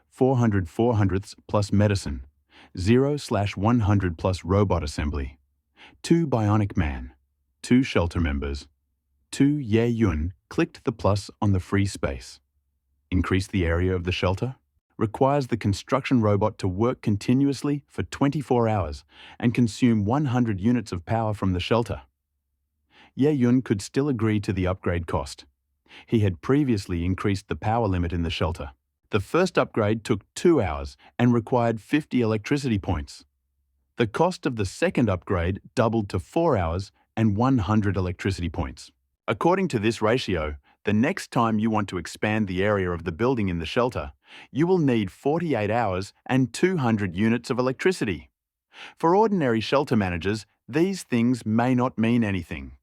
S1: 400 400ths plus medicine, 0/100 plus robot assembly, 2 bionic man, 2 shelter members. 2 Ye Yun clicked the plus on the free space. Increase the area of the shelter. Requires the construction robot to work continuously for 24 hours and consume 100 units of power from the shelter. Ye Yun could still agree to the upgrade cost. He had previously increased the power limit in the shelter. The first upgrade took 2 hours and required 50 electricity points. The cost of the second upgrade doubled to 4 hours and 100 electricity points. According to this ratio, the next time you want to expand the area of the building in the shelter, you will need 48 hours and 200 units of electricity. For ordinary shelter managers, these things may not mean anything.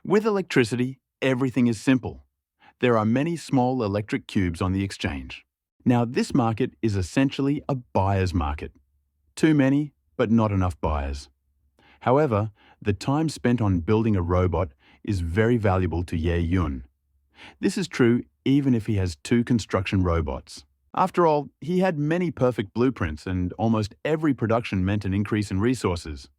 S1: With electricity, everything is simple. There are many small electric cubes on the exchange. Now, this market is essentially a buyer's market. Too many, but not enough buyers. However, the time spent on building a robot is very valuable to Ye Yun. This is true even if he has 2 construction robots. After all, he had many perfect blueprints, and almost every production meant an increase in resources.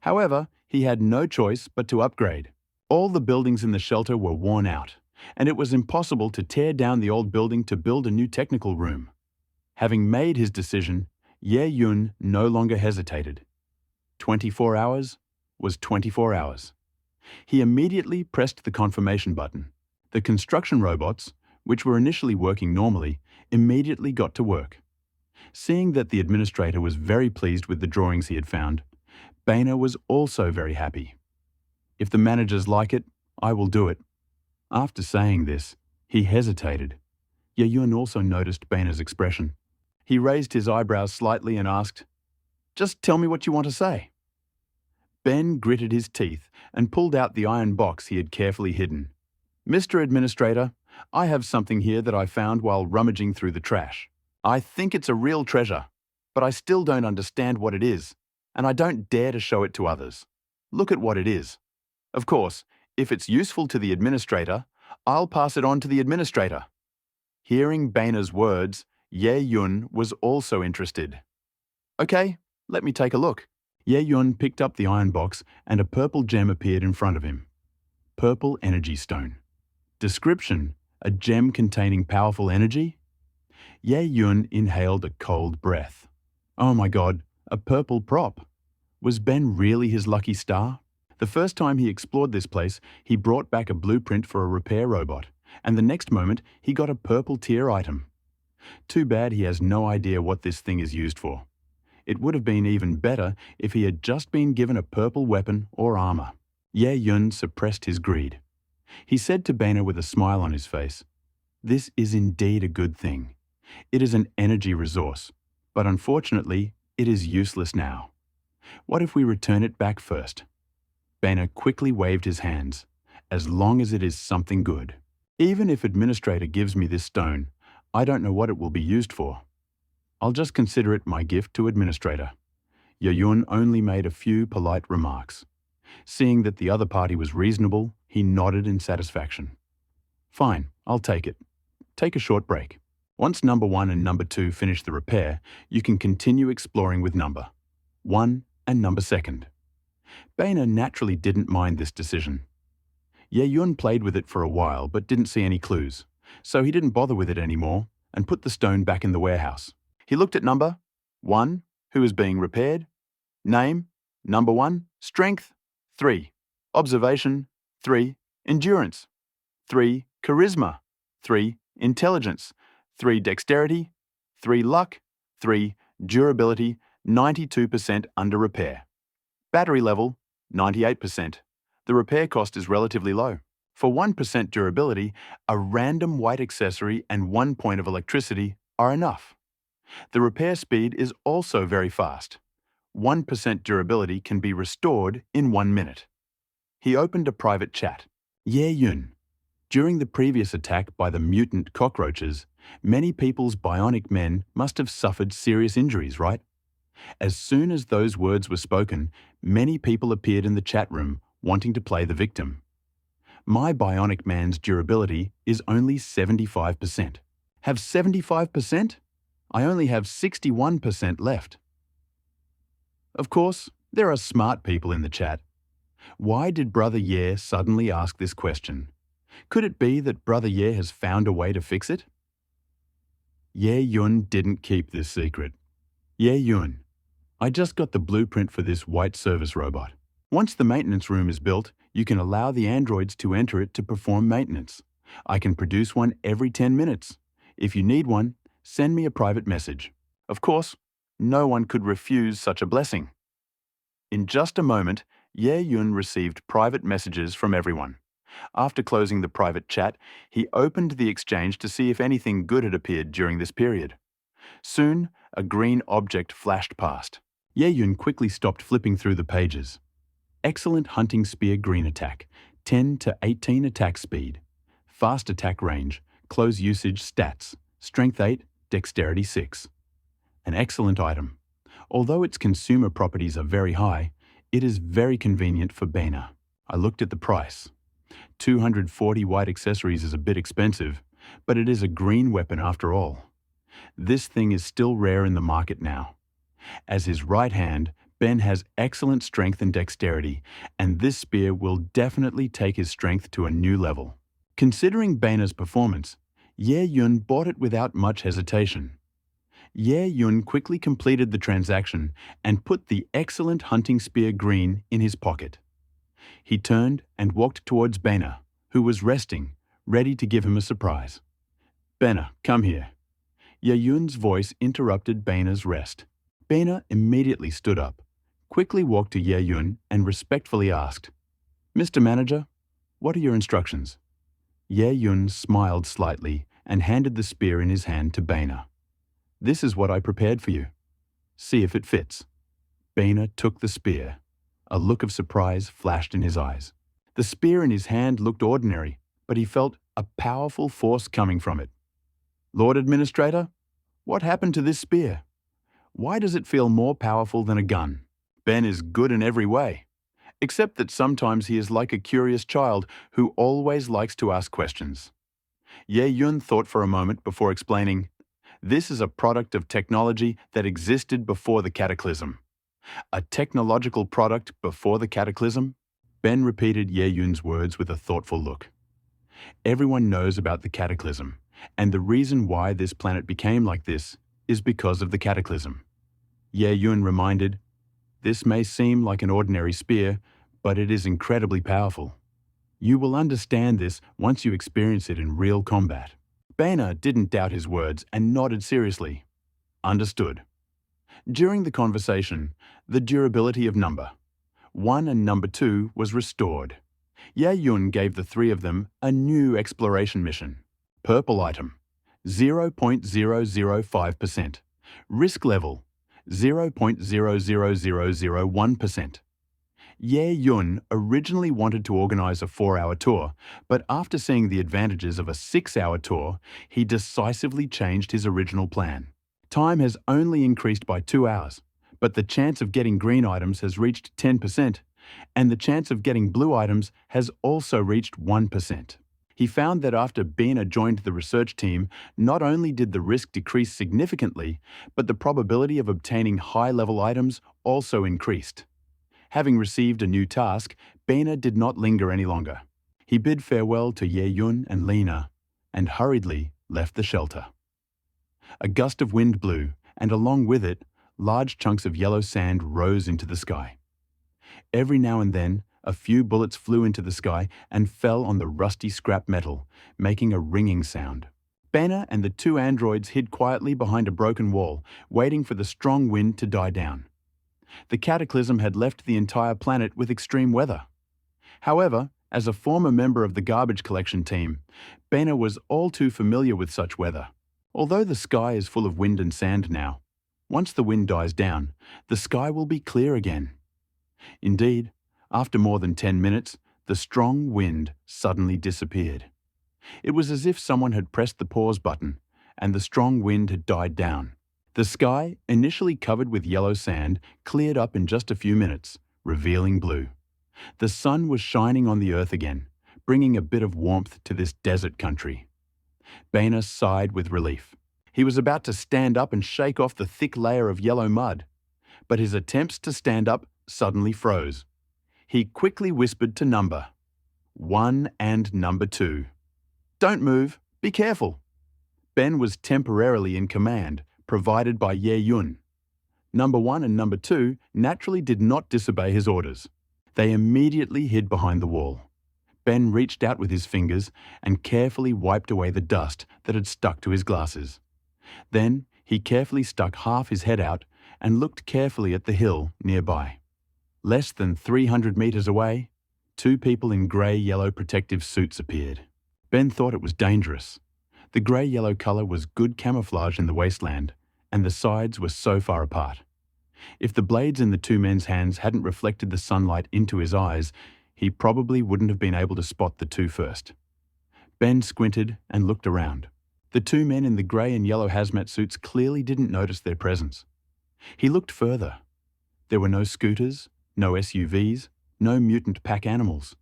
S1: However, he had no choice but to upgrade. All the buildings in the shelter were worn out, and it was impossible to tear down the old building to build a new technical room. Having made his decision, Ye Yun no longer hesitated. 24 hours was 24 hours. He immediately pressed the confirmation button. The construction robots, which were initially working normally, immediately got to work. Seeing that the administrator was very pleased with the drawings he had found, Boehner was also very happy. If the managers like it, I will do it. After saying this, he hesitated. Ye Yun also noticed Boehner's expression. He raised his eyebrows slightly and asked, "Just tell me what you want to say." Ben gritted his teeth and pulled out the iron box he had carefully hidden. "Mr. Administrator, I have something here that I found while rummaging through the trash. I think it's a real treasure, but I still don't understand what it is, and I don't dare to show it to others. Look at what it is. Of course, if it's useful to the administrator, I'll pass it on to the administrator." Hearing Boehner's words, Ye Yun was also interested. "Okay, let me take a look." Ye Yun picked up the iron box and a purple gem appeared in front of him. Purple energy stone. Description: a gem containing powerful energy? Ye Yun inhaled a cold breath. Oh my God, a purple prop. Was Ben really his lucky star? The first time he explored this place, he brought back a blueprint for a repair robot, and the next moment he got a purple tier item. Too bad he has no idea what this thing is used for. It would have been even better if he had just been given a purple weapon or armor. Ye Yun suppressed his greed. He said to Boehner with a smile on his face, "This is indeed a good thing. It is an energy resource, but unfortunately, it is useless now. What if we return it back first?" Boehner quickly waved his hands. "As long as it is something good. Even if administrator gives me this stone, I don't know what it will be used for." I'll just consider it my gift to administrator. Ye-yun only made a few polite remarks. Seeing that the other party was reasonable, he nodded in satisfaction. Fine, I'll take it. Take a short break. Once number 1 and number 2 finish the repair, you can continue exploring with number 1 and number 2. Baina naturally didn't mind this decision. Ye-yun played with it for a while but didn't see any clues, so he didn't bother with it anymore and put the stone back in the warehouse. He looked at number 1, who is being repaired, name, number 1, strength, 3, observation, 3, endurance, 3, charisma, 3, intelligence, 3, dexterity, 3, luck, 3, durability, 92% under repair. Battery level, 98%. The repair cost is relatively low. For 1% durability, a random white accessory and 1 point of electricity are enough. The repair speed is also very fast. 1% durability can be restored in 1 minute. He opened a private chat. Ye-yun. During the previous attack by the mutant cockroaches, many people's bionic men must have suffered serious injuries, right? As soon as those words were spoken, many people appeared in the chat room wanting to play the victim. My bionic man's durability is only 75%. Have 75%? I only have 61% left. Of course, there are smart people in the chat. Why did Brother Ye suddenly ask this question? Could it be that Brother Ye has found a way to fix it? Ye-yun didn't keep this secret. Ye-yun, I just got the blueprint for this white service robot. Once the maintenance room is built, you can allow the androids to enter it to perform maintenance. I can produce one every 10 minutes. If you need one, send me a private message. Of course, no one could refuse such a blessing. In just a moment, Ye-yun received private messages from everyone. After closing the private chat, he opened the exchange to see if anything good had appeared during this period. Soon, a green object flashed past. Ye-yun quickly stopped flipping through the pages. Excellent hunting spear green attack, 10 to 18 attack speed, fast attack range, close usage stats, strength 8, dexterity 6. An excellent item. Although its consumer properties are very high, it is very convenient for Baina. I looked at the price. 240 white accessories is a bit expensive, but it is a green weapon after all. This thing is still rare in the market now. As his right hand, Ben has excellent strength and dexterity, and this spear will definitely take his strength to a new level. Considering Baina's performance, Ye-yun bought it without much hesitation. Ye-yun quickly completed the transaction and put the excellent hunting spear green in his pocket. He turned and walked towards Baina, who was resting, ready to give him a surprise. Baina, come here. Ye-yun's voice interrupted Baina's rest. Baina immediately stood up, quickly walked to Ye-yun and respectfully asked, Mr. Manager, what are your instructions? Ye-yun smiled slightly and handed the spear in his hand to Baina. This is what I prepared for you. See if it fits. Baina took the spear. A look of surprise flashed in his eyes. The spear in his hand looked ordinary, but he felt a powerful force coming from it. Lord Administrator, what happened to this spear? Why does it feel more powerful than a gun? Ben is good in every way, except that sometimes he is like a curious child who always likes to ask questions. Ye-yun thought for a moment before explaining, This is a product of technology that existed before the cataclysm. A technological product before the cataclysm? Ben repeated Ye-yun's words with a thoughtful look. Everyone knows about the cataclysm, and the reason why this planet became like this is because of the cataclysm. Ye-yun reminded, This may seem like an ordinary spear, but it is incredibly powerful. You will understand this once you experience it in real combat. Baina didn't doubt his words and nodded seriously. Understood. During the conversation, the durability of number 1 and number 2 was restored. Ye-yun gave the three of them a new exploration mission. Purple item, 0.0005%. Risk level, 0.00001%. Ye-yun originally wanted to organize a 4-hour tour, but after seeing the advantages of a 6-hour tour, he decisively changed his original plan. Time has only increased by 2 hours, but the chance of getting green items has reached 10%, and the chance of getting blue items has also reached 1%. He found that after Bina joined the research team, not only did the risk decrease significantly, but the probability of obtaining high-level items also increased. Having received a new task, Bina did not linger any longer. He bid farewell to Ye-yun and Lena, and hurriedly left the shelter. A gust of wind blew, and along with it, large chunks of yellow sand rose into the sky. Every now and then, a few bullets flew into the sky and fell on the rusty scrap metal, making a ringing sound. Bena and the two androids hid quietly behind a broken wall, waiting for the strong wind to die down. The cataclysm had left the entire planet with extreme weather. However, as a former member of the garbage collection team, Bena was all too familiar with such weather. Although the sky is full of wind and sand now, once the wind dies down, the sky will be clear again. Indeed, after more than 10 minutes, the strong wind suddenly disappeared. It was as if someone had pressed the pause button, and the strong wind had died down. The sky, initially covered with yellow sand, cleared up in just a few minutes, revealing blue. The sun was shining on the earth again, bringing a bit of warmth to this desert country. Bena sighed with relief. He was about to stand up and shake off the thick layer of yellow mud, but his attempts to stand up suddenly froze. He quickly whispered to number 1 and number 2. "Don't move, be careful." Ben was temporarily in command, provided by Ye-yun. Number 1 and number 2 naturally did not disobey his orders. They immediately hid behind the wall. Ben reached out with his fingers and carefully wiped away the dust that had stuck to his glasses. Then he carefully stuck half his head out and looked carefully at the hill nearby. Less than 300 meters away, two people in grey-yellow protective suits appeared. Ben thought it was dangerous. The grey-yellow colour was good camouflage in the wasteland, and the sides were so far apart. If the blades in the two men's hands hadn't reflected the sunlight into his eyes, he probably wouldn't have been able to spot the two first. Ben squinted and looked around. The two men in the grey and yellow hazmat suits clearly didn't notice their presence. He looked further. There were no scooters, no SUVs, no mutant pack animals.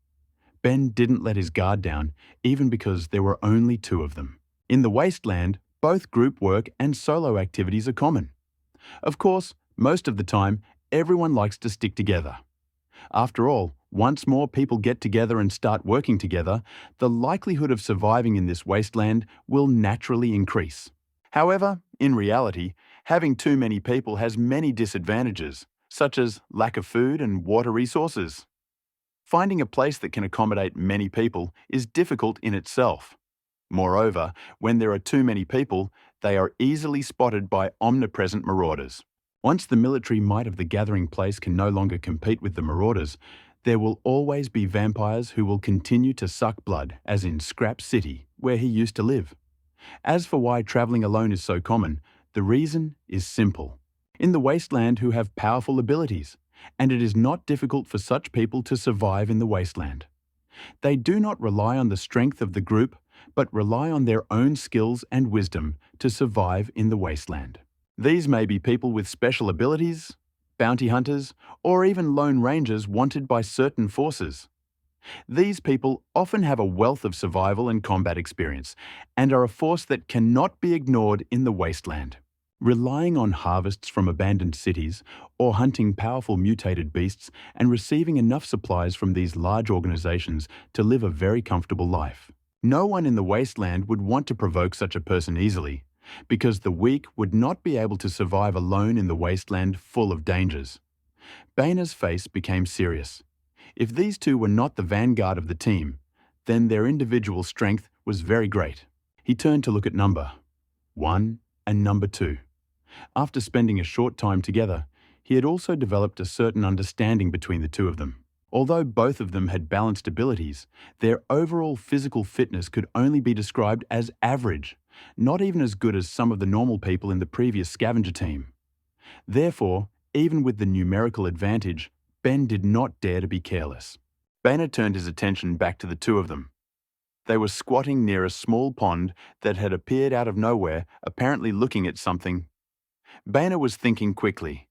S1: Ben didn't let his guard down, even because there were only two of them. In the wasteland, both group work and solo activities are common. Of course, most of the time, everyone likes to stick together. After all, once more people get together and start working together, the likelihood of surviving in this wasteland will naturally increase. However, in reality, having too many people has many disadvantages, such as lack of food and water resources. Finding a place that can accommodate many people is difficult in itself. Moreover, when there are too many people, they are easily spotted by omnipresent marauders. Once the military might of the gathering place can no longer compete with the marauders, there will always be vampires who will continue to suck blood, as in Scrap City, where he used to live. As for why travelling alone is so common, the reason is simple. In the wasteland who have powerful abilities, and it is not difficult for such people to survive in the wasteland. They do not rely on the strength of the group, but rely on their own skills and wisdom to survive in the wasteland. These may be people with special abilities, bounty hunters, or even lone rangers wanted by certain forces. These people often have a wealth of survival and combat experience, and are a force that cannot be ignored in the wasteland. Relying on harvests from abandoned cities, or hunting powerful mutated beasts and receiving enough supplies from these large organizations to live a very comfortable life. No one in the wasteland would want to provoke such a person easily, because the weak would not be able to survive alone in the wasteland full of dangers. Baina's face became serious. If these two were not the vanguard of the team, then their individual strength was very great. He turned to look at number 1 and number 2. After spending a short time together, he had also developed a certain understanding between the two of them. Although both of them had balanced abilities, their overall physical fitness could only be described as average, not even as good as some of the normal people in the previous scavenger team. Therefore, even with the numerical advantage, Ben did not dare to be careless. Banner turned his attention back to the two of them. They were squatting near a small pond that had appeared out of nowhere, apparently looking at something. Boehner was thinking quickly.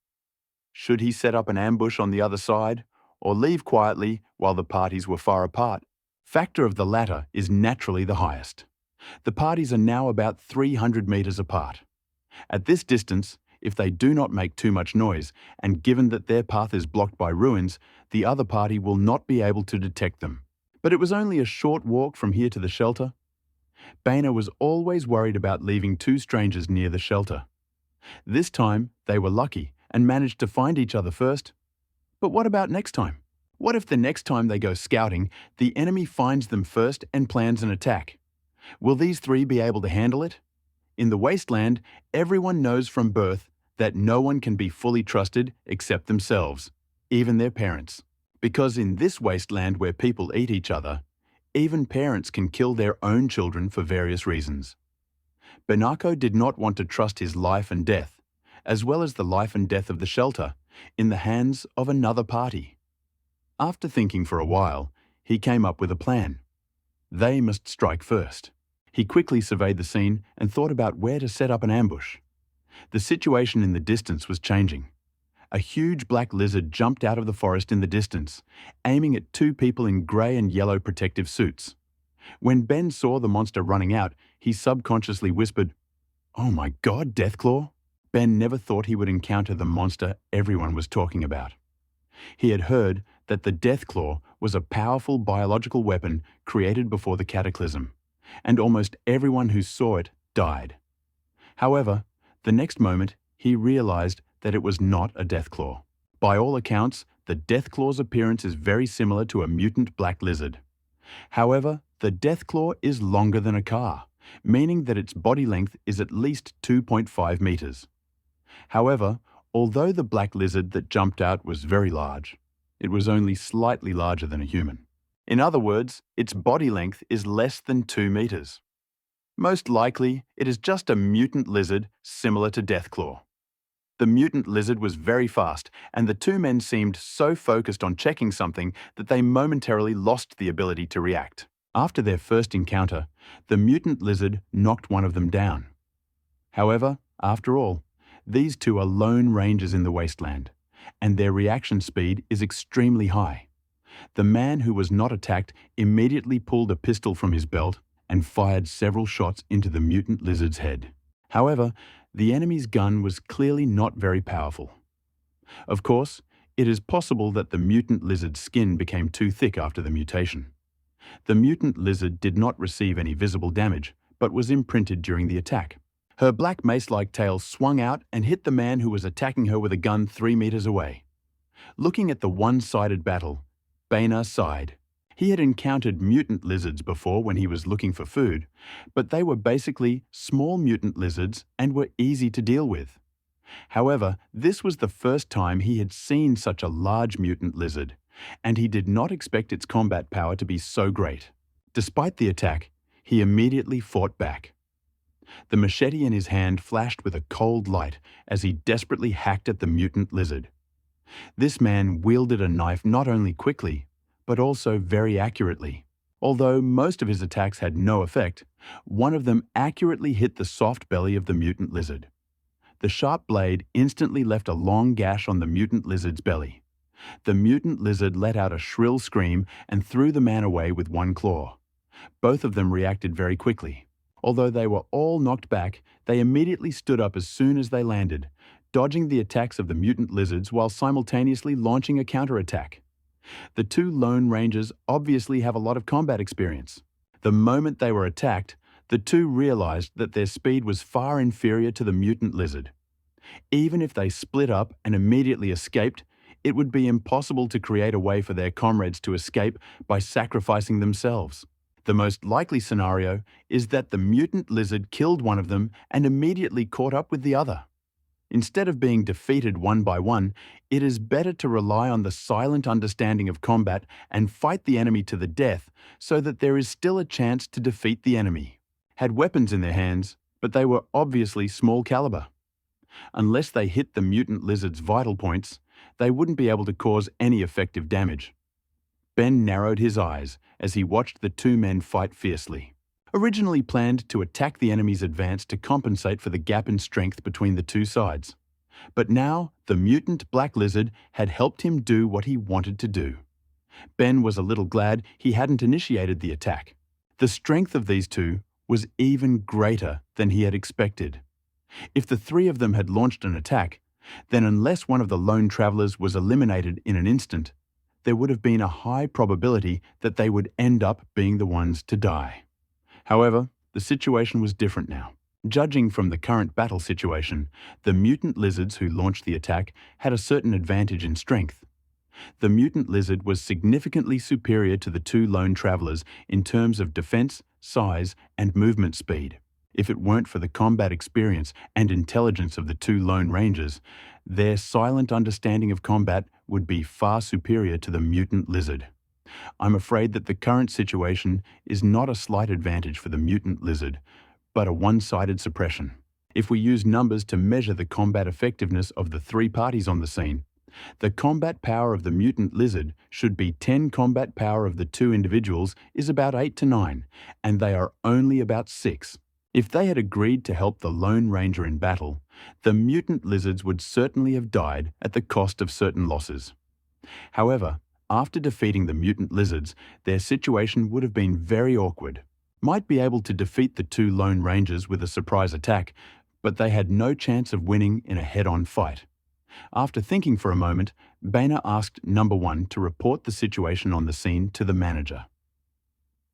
S1: Should he set up an ambush on the other side, or leave quietly while the parties were far apart? Factor of the latter is naturally the highest. The parties are now about 300 meters apart. At this distance, if they do not make too much noise, and given that their path is blocked by ruins, the other party will not be able to detect them. But it was only a short walk from here to the shelter. Boehner was always worried about leaving two strangers near the shelter. This time, they were lucky and managed to find each other first. But what about next time? What if the next time they go scouting, the enemy finds them first and plans an attack? Will these three be able to handle it? In the wasteland, everyone knows from birth that no one can be fully trusted except themselves, even their parents. Because in this wasteland where people eat each other, even parents can kill their own children for various reasons. Benako did not want to trust his life and death, as well as the life and death of the shelter, in the hands of another party. After thinking for a while, he came up with a plan. They must strike first. He quickly surveyed the scene and thought about where to set up an ambush. The situation in the distance was changing. A huge black lizard jumped out of the forest in the distance, aiming at two people in grey and yellow protective suits. When Ben saw the monster running out, he subconsciously whispered, "Oh my God, Deathclaw!" Ben never thought he would encounter the monster everyone was talking about. He had heard that the Deathclaw was a powerful biological weapon created before the cataclysm, and almost everyone who saw it died. However, the next moment, he realized that it was not a Deathclaw. By all accounts, the Deathclaw's appearance is very similar to a mutant black lizard. However, the Deathclaw is longer than a car, meaning that its body length is at least 2.5 meters. However, although the black lizard that jumped out was very large, it was only slightly larger than a human. In other words, its body length is less than 2 meters. Most likely, it is just a mutant lizard similar to Deathclaw. The mutant lizard was very fast, and the two men seemed so focused on checking something that they momentarily lost the ability to react. After their first encounter, the mutant lizard knocked one of them down. However, after all, these two are lone rangers in the wasteland, and their reaction speed is extremely high. The man who was not attacked immediately pulled a pistol from his belt and fired several shots into the mutant lizard's head. However, the enemy's gun was clearly not very powerful. Of course, it is possible that the mutant lizard's skin became too thick after the mutation. The mutant lizard did not receive any visible damage, but was imprinted during the attack. Her black mace-like tail swung out and hit the man who was attacking her with a gun 3 meters away. Looking at the one-sided battle, Boehner sighed. He had encountered mutant lizards before when he was looking for food, but they were basically small mutant lizards and were easy to deal with. However, this was the first time he had seen such a large mutant lizard, and he did not expect its combat power to be so great. Despite the attack, he immediately fought back. The machete in his hand flashed with a cold light as he desperately hacked at the mutant lizard. This man wielded a knife not only quickly, but also very accurately. Although most of his attacks had no effect, one of them accurately hit the soft belly of the mutant lizard. The sharp blade instantly left a long gash on the mutant lizard's belly. The mutant lizard let out a shrill scream and threw the man away with one claw. Both of them reacted very quickly. Although they were all knocked back, they immediately stood up as soon as they landed, dodging the attacks of the mutant lizards while simultaneously launching a counterattack. The two lone rangers obviously have a lot of combat experience. The moment they were attacked, the two realized that their speed was far inferior to the mutant lizard. Even if they split up and immediately escaped, it would be impossible to create a way for their comrades to escape by sacrificing themselves. The most likely scenario is that the mutant lizard killed one of them and immediately caught up with the other. Instead of being defeated one by one, it is better to rely on the silent understanding of combat and fight the enemy to the death so that there is still a chance to defeat the enemy. Had weapons in their hands, but they were obviously small caliber. Unless they hit the mutant lizard's vital points, they wouldn't be able to cause any effective damage. Ben narrowed his eyes as he watched the two men fight fiercely. originally planned to attack the enemy's advance to compensate for the gap in strength between the two sides. But now, the mutant black lizard had helped him do what he wanted to do. Ben was a little glad he hadn't initiated the attack. The strength of these two was even greater than he had expected. If the three of them had launched an attack, then unless one of the lone travelers was eliminated in an instant, there would have been a high probability that they would end up being the ones to die. However, the situation was different now. Judging from the current battle situation, the mutant lizards who launched the attack had a certain advantage in strength. The mutant lizard was significantly superior to the two lone travelers in terms of defense, size, and movement speed. If it weren't for the combat experience and intelligence of the two lone rangers, their silent understanding of combat would be far superior to the mutant lizard. I'm afraid that the current situation is not a slight advantage for the mutant lizard, but a one-sided suppression. If we use numbers to measure the combat effectiveness of the three parties on the scene, the combat power of the mutant lizard should be 10 combat power of the two individuals is about 8 to 9, and they are only about 6. If they had agreed to help the Lone Ranger in battle, the mutant lizards would certainly have died at the cost of certain losses. However, after defeating the mutant lizards, their situation would have been very awkward. Might be able to defeat the two Lone Rangers with a surprise attack, but they had no chance of winning in a head-on fight. After thinking for a moment, Boehner asked Number 1 to report the situation on the scene to the manager.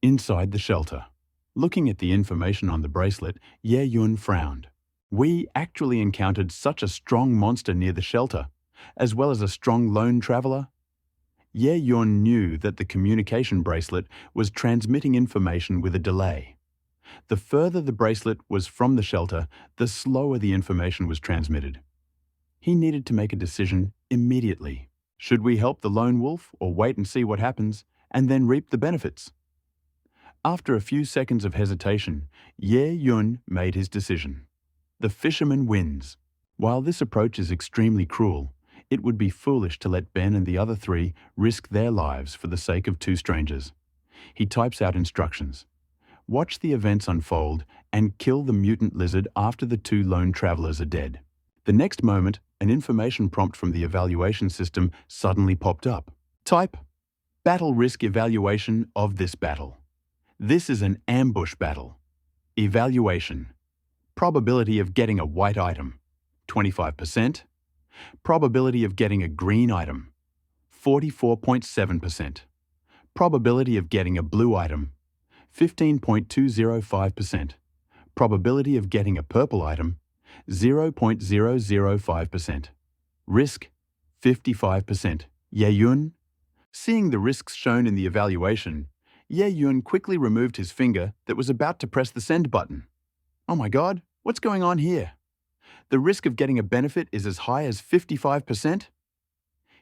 S1: Inside the shelter. Looking at the information on the bracelet, Ye Yun frowned. We actually encountered such a strong monster near the shelter, as well as a strong lone traveler. Ye Yun knew that the communication bracelet was transmitting information with a delay. The further the bracelet was from the shelter, the slower the information was transmitted. He needed to make a decision immediately. Should we help the lone wolf or wait and see what happens, and then reap the benefits? After a few seconds of hesitation, Ye Yun made his decision. The fisherman wins. While this approach is extremely cruel, it would be foolish to let Ben and the other three risk their lives for the sake of two strangers. He types out instructions. Watch the events unfold and kill the mutant lizard after the two lone travelers are dead. The next moment, an information prompt from the evaluation system suddenly popped up. Type, Battle Risk Evaluation of this battle. This is an ambush battle. Evaluation. Probability of getting a white item, 25%. Probability of getting a green item, 44.7%. Probability of getting a blue item, 15.205%. Probability of getting a purple item, 0.005%. Risk, 55%. Ye Yun? Seeing the risks shown in the evaluation, Ye Yun quickly removed his finger that was about to press the send button. Oh my God, what's going on here? The risk of getting a benefit is as high as 55%?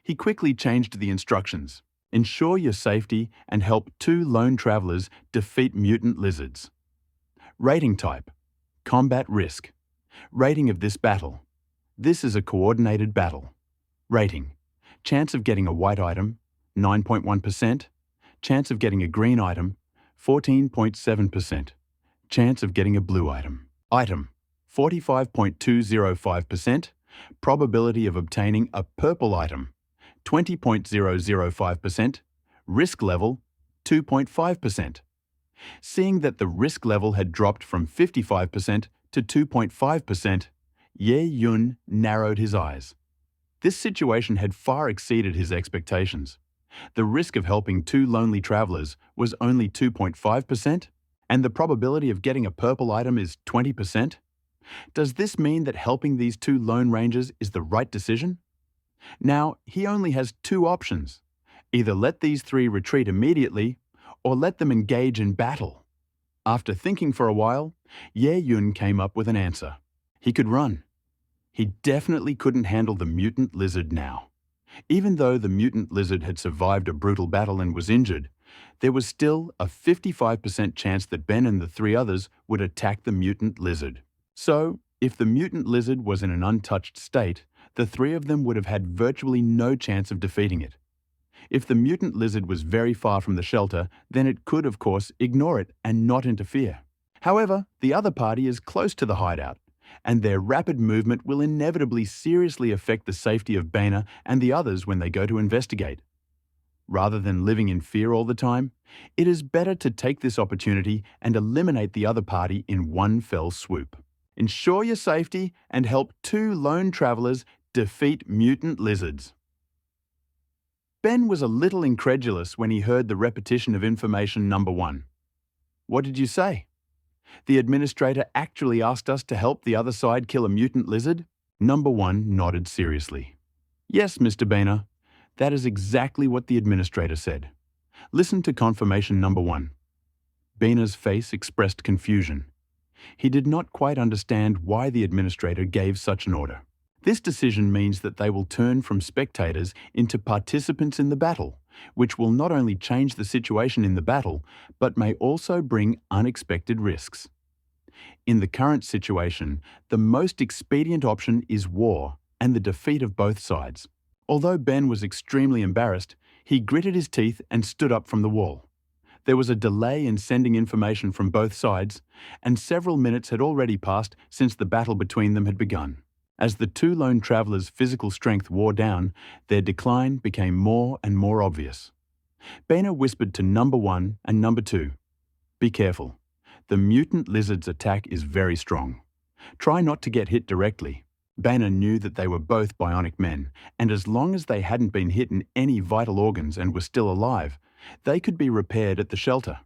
S1: He quickly changed the instructions. Ensure your safety and help two lone travelers defeat mutant lizards. Rating type, combat risk. Rating of this battle. This is a coordinated battle. Rating, chance of getting a white item, 9.1%. Chance of getting a green item, 14.7%. Chance of getting a blue item. Item, 45.205%. Probability of obtaining a purple item, 20.005%. Risk level, 2.5%. Seeing that the risk level had dropped from 55% to 2.5%, Ye Yun narrowed his eyes. This situation had far exceeded his expectations. The risk of helping two lonely travelers was only 2.5%, and the probability of getting a purple item is 20%. Does this mean that helping these two lone rangers is the right decision? Now, he only has two options. Either let these three retreat immediately, or let them engage in battle. After thinking for a while, Ye Yun came up with an answer. He could run. He definitely couldn't handle the mutant lizard now. Even though the mutant lizard had survived a brutal battle and was injured, there was still a 55% chance that Ben and the three others would attack the mutant lizard. So, if the mutant lizard was in an untouched state, the three of them would have had virtually no chance of defeating it. If the mutant lizard was very far from the shelter, then it could, of course, ignore it and not interfere. However, the other party is close to the hideout, and their rapid movement will inevitably seriously affect the safety of Baena and the others when they go to investigate. Rather than living in fear all the time, it is better to take this opportunity and eliminate the other party in one fell swoop. Ensure your safety and help 2 lone travelers defeat mutant lizards. Ben was a little incredulous when he heard the repetition of information number 1. What did you say? The administrator actually asked us to help the other side kill a mutant lizard? Number 1 nodded seriously. Yes, Mr. Baena. That is exactly what the administrator said. Listen to confirmation number 1. Baena's face expressed confusion. He did not quite understand why the administrator gave such an order. This decision means that they will turn from spectators into participants in the battle, which will not only change the situation in the battle, but may also bring unexpected risks. In the current situation, the most expedient option is war and the defeat of both sides. Although Ben was extremely embarrassed, he gritted his teeth and stood up from the wall. There was a delay in sending information from both sides, and several minutes had already passed since the battle between them had begun. As the 2 lone travelers' physical strength wore down, their decline became more and more obvious. Baena whispered to number 1 and number 2, "Be careful. The mutant lizard's attack is very strong. Try not to get hit directly." Baena knew that they were both bionic men, and as long as they hadn't been hit in any vital organs and were still alive, they could be repaired at the shelter.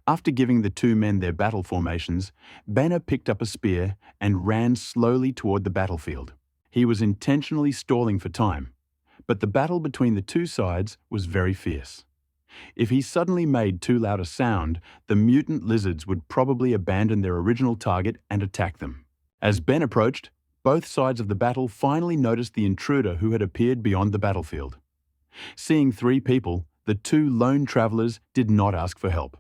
S1: After giving the 2 men their battle formations, Baena picked up a spear and ran slowly toward the battlefield. He was intentionally stalling for time, but the battle between the 2 sides was very fierce. If he suddenly made too loud a sound, the mutant lizards would probably abandon their original target and attack them. As Ben approached, both sides of the battle finally noticed the intruder who had appeared beyond the battlefield. Seeing 3 people, the 2 lone travelers did not ask for help.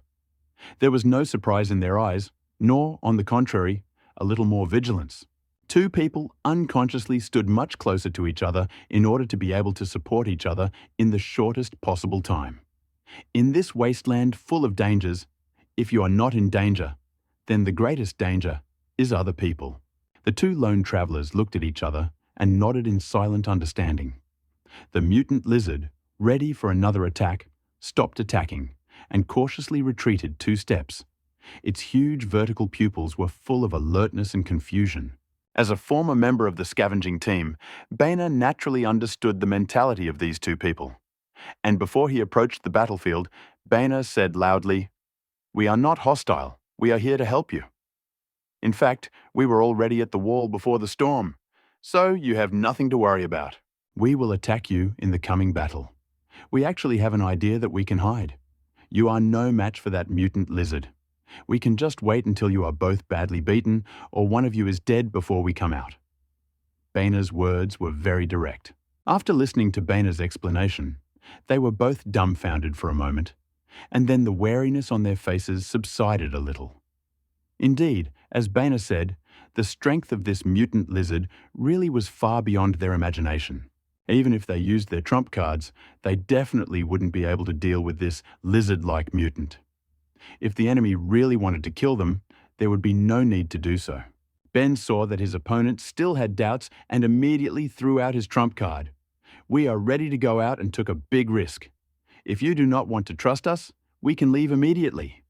S1: There was no surprise in their eyes, nor, on the contrary, a little more vigilance. 2 people unconsciously stood much closer to each other in order to be able to support each other in the shortest possible time. In this wasteland full of dangers, if you are not in danger, then the greatest danger is other people. The 2 lone travelers looked at each other and nodded in silent understanding. The mutant lizard, ready for another attack, stopped attacking and cautiously retreated 2 steps. Its huge vertical pupils were full of alertness and confusion. As a former member of the scavenging team, Baena naturally understood the mentality of these 2 people. And before he approached the battlefield, Baena said loudly, "We are not hostile. We are here to help you. In fact, we were already at the wall before the storm, so you have nothing to worry about. We will attack you in the coming battle. We actually have an idea that we can hide. You are no match for that mutant lizard. We can just wait until you are both badly beaten or one of you is dead before we come out." Baena's words were very direct. After listening to Baena's explanation, they were both dumbfounded for a moment, and then the wariness on their faces subsided a little. Indeed, as Baena said, the strength of this mutant lizard really was far beyond their imagination. Even if they used their trump cards, they definitely wouldn't be able to deal with this lizard-like mutant. If the enemy really wanted to kill them, there would be no need to do so. Ben saw that his opponent still had doubts and immediately threw out his trump card. "We are ready to go out and took a big risk. If you do not want to trust us, we can leave immediately."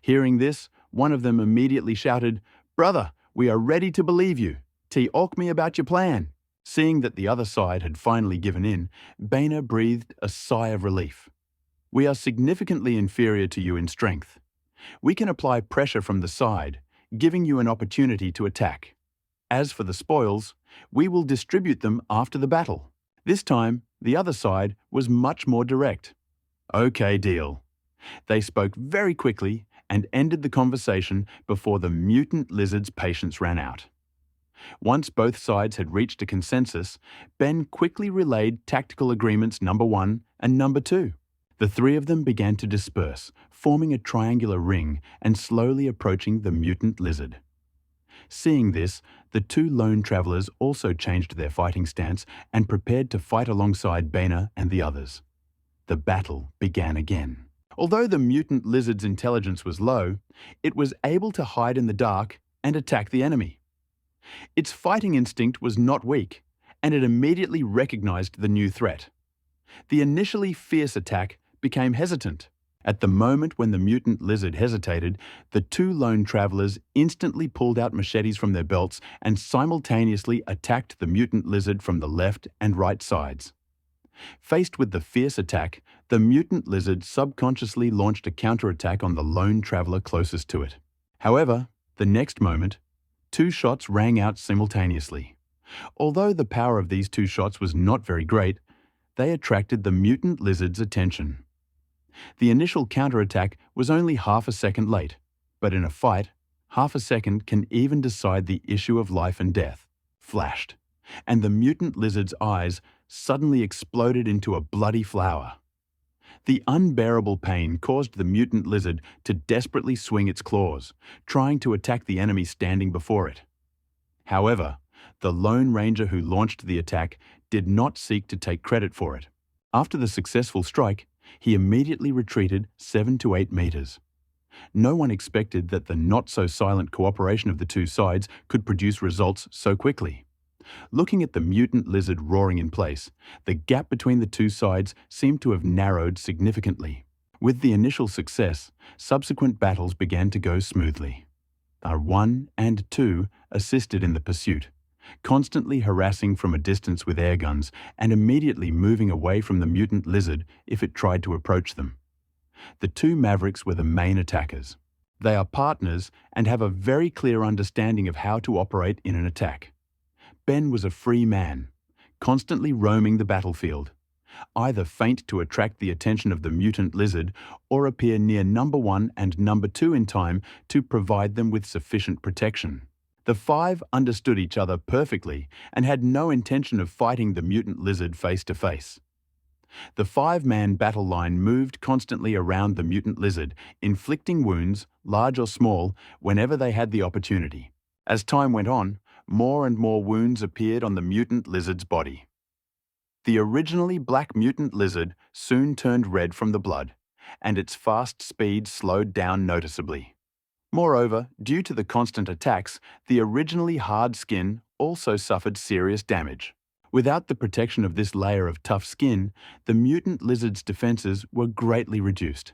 S1: Hearing this, one of them immediately shouted, "Brother, we are ready to believe you. Talk me about your plan." Seeing that the other side had finally given in, Baena breathed a sigh of relief. "We are significantly inferior to you in strength. We can apply pressure from the side, giving you an opportunity to attack. As for the spoils, we will distribute them after the battle." This time, the other side was much more direct. "Okay, deal." They spoke very quickly and ended the conversation before the mutant lizard's patience ran out. Once both sides had reached a consensus, Ben quickly relayed tactical agreements number 1 and number 2. The 3 of them began to disperse, forming a triangular ring and slowly approaching the mutant lizard. Seeing this, the 2 lone travelers also changed their fighting stance and prepared to fight alongside Baena and the others. The battle began again. Although the mutant lizard's intelligence was low, it was able to hide in the dark and attack the enemy. Its fighting instinct was not weak, and it immediately recognized the new threat. The initially fierce attack became hesitant. At the moment when the mutant lizard hesitated, the two lone travelers instantly pulled out machetes from their belts and simultaneously attacked the mutant lizard from the left and right sides. Faced with the fierce attack, the mutant lizard subconsciously launched a counterattack on the lone traveler closest to it. However, the next moment, two shots rang out simultaneously. Although the power of these two shots was not very great, they attracted the mutant lizard's attention. The initial counterattack was only half a second late, but in a fight, half a second can even decide the issue of life and death. Flashed, and the mutant lizard's eyes suddenly exploded into a bloody flower. The unbearable pain caused the mutant lizard to desperately swing its claws, trying to attack the enemy standing before it. However, the Lone Ranger who launched the attack did not seek to take credit for it. After the successful strike, he immediately retreated 7 to 8 meters. No one expected that the not-so-silent cooperation of the two sides could produce results so quickly. Looking at the mutant lizard roaring in place, the gap between the two sides seemed to have narrowed significantly. With the initial success, subsequent battles began to go smoothly. R1 and 2 assisted in the pursuit, constantly harassing from a distance with air guns and immediately moving away from the mutant lizard if it tried to approach them. The two Mavericks were the main attackers. They are partners and have a very clear understanding of how to operate in an attack. Ben was a free man, constantly roaming the battlefield, either feint to attract the attention of the mutant lizard or appear near number 1 and number 2 in time to provide them with sufficient protection. The five understood each other perfectly and had no intention of fighting the mutant lizard face to face. The 5-man battle line moved constantly around the mutant lizard, inflicting wounds, large or small, whenever they had the opportunity. As time went on, more and more wounds appeared on the mutant lizard's body. The originally black mutant lizard soon turned red from the blood, and its fast speed slowed down noticeably. Moreover, due to the constant attacks, the originally hard skin also suffered serious damage. Without the protection of this layer of tough skin, the mutant lizard's defenses were greatly reduced.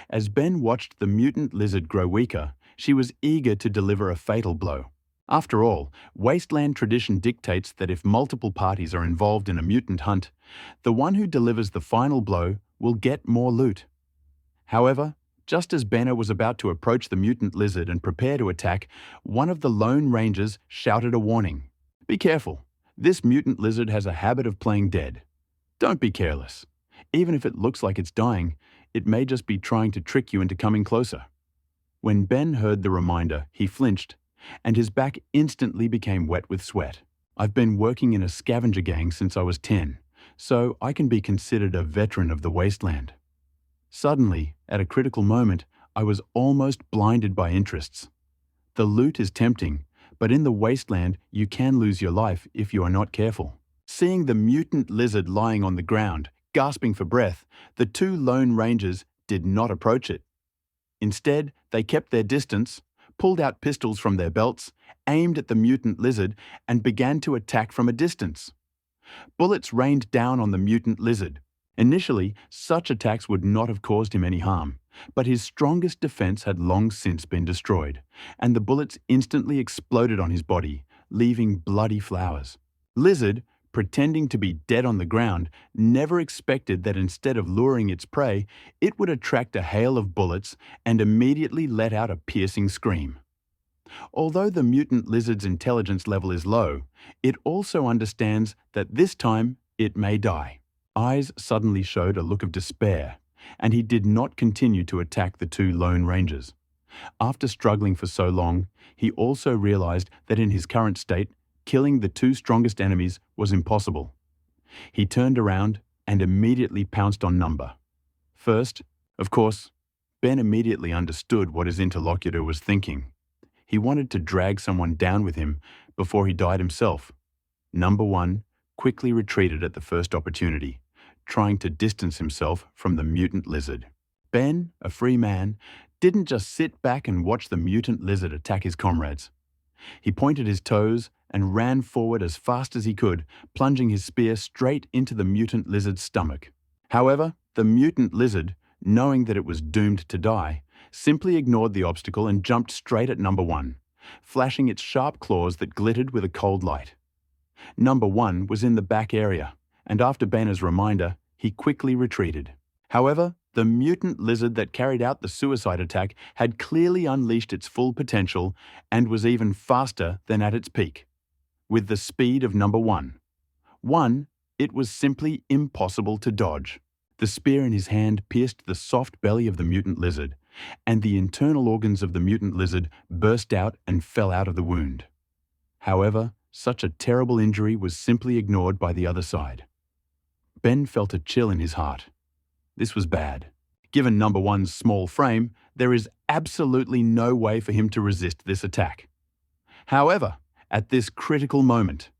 S1: As Ben watched the mutant lizard grow weaker, she was eager to deliver a fatal blow. After all, wasteland tradition dictates that if multiple parties are involved in a mutant hunt, the one who delivers the final blow will get more loot. However, just as Benner was about to approach the mutant lizard and prepare to attack, one of the Lone Rangers shouted a warning. "Be careful. This mutant lizard has a habit of playing dead. Don't be careless. Even if it looks like it's dying, it may just be trying to trick you into coming closer." When Ben heard the reminder, he flinched, and his back instantly became wet with sweat. "I've been working in a scavenger gang since I was 10, so I can be considered a veteran of the wasteland." Suddenly, at a critical moment, I was almost blinded by interests. The loot is tempting, but in the wasteland you can lose your life if you are not careful. Seeing the mutant lizard lying on the ground, gasping for breath, the two Lone Rangers did not approach it. Instead, they kept their distance, pulled out pistols from their belts, aimed at the mutant lizard, and began to attack from a distance. Bullets rained down on the mutant lizard. Initially, such attacks would not have caused him any harm, but his strongest defense had long since been destroyed, and the bullets instantly exploded on his body, leaving bloody flowers. Lizard, pretending to be dead on the ground, never expected that instead of luring its prey, it would attract a hail of bullets and immediately let out a piercing scream. Although the mutant lizard's intelligence level is low, it also understands that this time it may die. Eyes suddenly showed a look of despair, and he did not continue to attack the two Lone Rangers. After struggling for so long, he also realized that in his current state, killing the two strongest enemies was impossible. He turned around and immediately pounced on Number. First, of course, Ben immediately understood what his interlocutor was thinking. He wanted to drag someone down with him before he died himself. Number 1 quickly retreated at the first opportunity, trying to distance himself from the mutant lizard. Ben, a free man, didn't just sit back and watch the mutant lizard attack his comrades. He pointed his toes and ran forward as fast as he could, plunging his spear straight into the mutant lizard's stomach. However, the mutant lizard, knowing that it was doomed to die, simply ignored the obstacle and jumped straight at number 1, flashing its sharp claws that glittered with a cold light. Number 1 was in the back area, and after Banner's reminder, he quickly retreated. However, the mutant lizard that carried out the suicide attack had clearly unleashed its full potential and was even faster than at its peak. With the speed of number 1, it was simply impossible to dodge. The spear in his hand pierced the soft belly of the mutant lizard, and the internal organs of the mutant lizard burst out and fell out of the wound. However, such a terrible injury was simply ignored by the other side. Ben felt a chill in his heart. This was bad. Given number 1's small frame, there is absolutely no way for him to resist this attack. However, at this critical moment,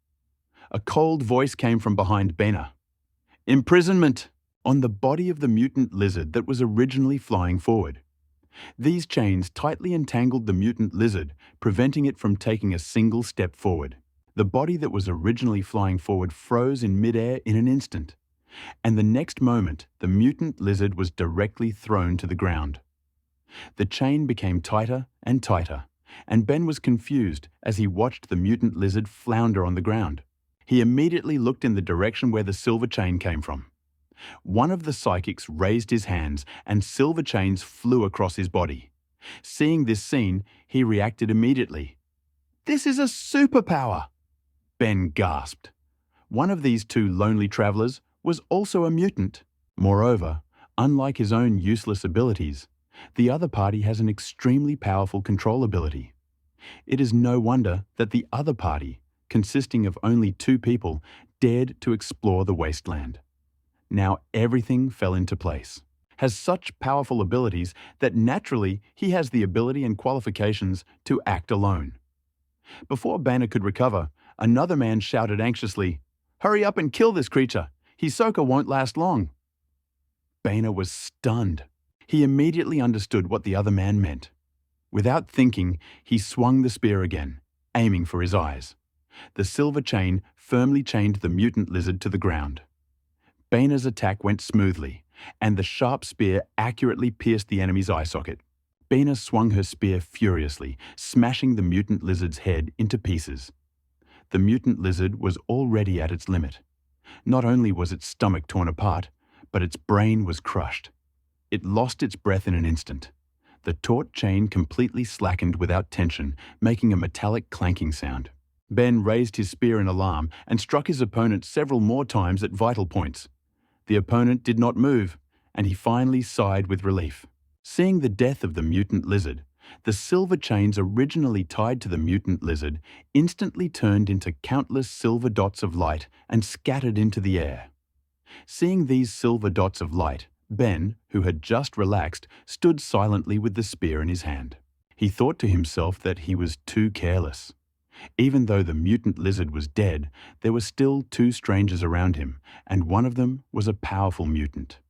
S1: a cold voice came from behind Banner. Imprisonment! On the body of the mutant lizard that was originally flying forward. These chains tightly entangled the mutant lizard, preventing it from taking a single step forward. The body that was originally flying forward froze in midair in an instant, and the next moment the mutant lizard was directly thrown to the ground. The chain became tighter and tighter, and Ben was confused as he watched the mutant lizard flounder on the ground. He immediately looked in the direction where the silver chain came from. One of the psychics raised his hands and silver chains flew across his body. Seeing this scene, he reacted immediately. "This is a superpower!" Ben gasped. One of these 2 lonely travelers was also a mutant. Moreover, unlike his own useless abilities, the other party has an extremely powerful control ability. It is no wonder that the other party, consisting of only 2 people, dared to explore the wasteland. Now everything fell into place. Has such powerful abilities that naturally he has the ability and qualifications to act alone. Before Banner could recover, another man shouted anxiously, "Hurry up and kill this creature! Hisoka won't last long." Banner was stunned. He immediately understood what the other man meant. Without thinking, he swung the spear again, aiming for his eyes. The silver chain firmly chained the mutant lizard to the ground. Banner's attack went smoothly, and the sharp spear accurately pierced the enemy's eye socket. Banner swung her spear furiously, smashing the mutant lizard's head into pieces. The mutant lizard was already at its limit. Not only was its stomach torn apart, but its brain was crushed. It lost its breath in an instant. The taut chain completely slackened without tension, making a metallic clanking sound. Ben raised his spear in alarm and struck his opponent several more times at vital points. The opponent did not move, and he finally sighed with relief. Seeing the death of the mutant lizard, the silver chains originally tied to the mutant lizard instantly turned into countless silver dots of light and scattered into the air. Seeing these silver dots of light, Ben, who had just relaxed, stood silently with the spear in his hand. He thought to himself that he was too careless. Even though the mutant lizard was dead, there were still 2 strangers around him, and one of them was a powerful mutant.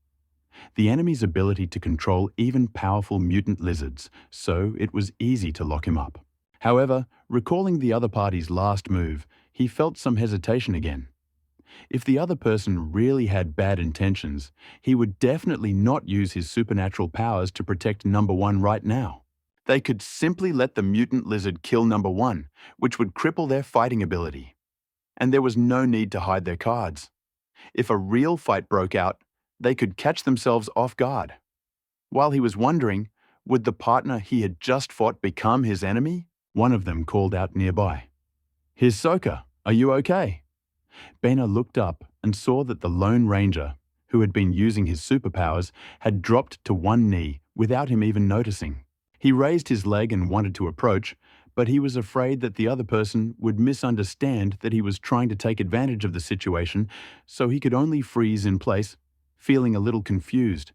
S1: The enemy's ability to control even powerful mutant lizards, so it was easy to lock him up. However, recalling the other party's last move, he felt some hesitation again. If the other person really had bad intentions, he would definitely not use his supernatural powers to protect number 1 right now. They could simply let the mutant lizard kill number 1, which would cripple their fighting ability. And there was no need to hide their cards. If a real fight broke out, they could catch themselves off guard. While he was wondering, would the partner he had just fought become his enemy? One of them called out nearby. "Hisoka, are you okay?" Banner looked up and saw that the Lone Ranger, who had been using his superpowers, had dropped to one knee without him even noticing. He raised his leg and wanted to approach, but he was afraid that the other person would misunderstand that he was trying to take advantage of the situation, so he could only freeze in place, feeling a little confused.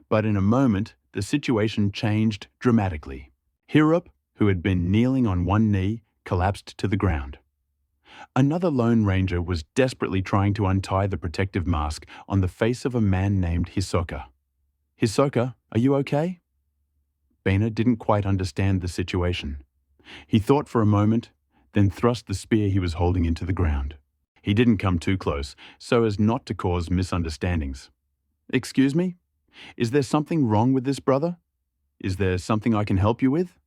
S1: But in a moment, the situation changed dramatically. Hirup, who had been kneeling on one knee, collapsed to the ground. Another Lone Ranger was desperately trying to untie the protective mask on the face of a man named Hisoka. Hisoka, Are you okay? Bena didn't quite understand the situation. He thought for a moment, then thrust the spear he was holding into the ground. He didn't come too close, so as not to cause misunderstandings. Excuse me? Is there something wrong with this brother? Is there something I can help you with?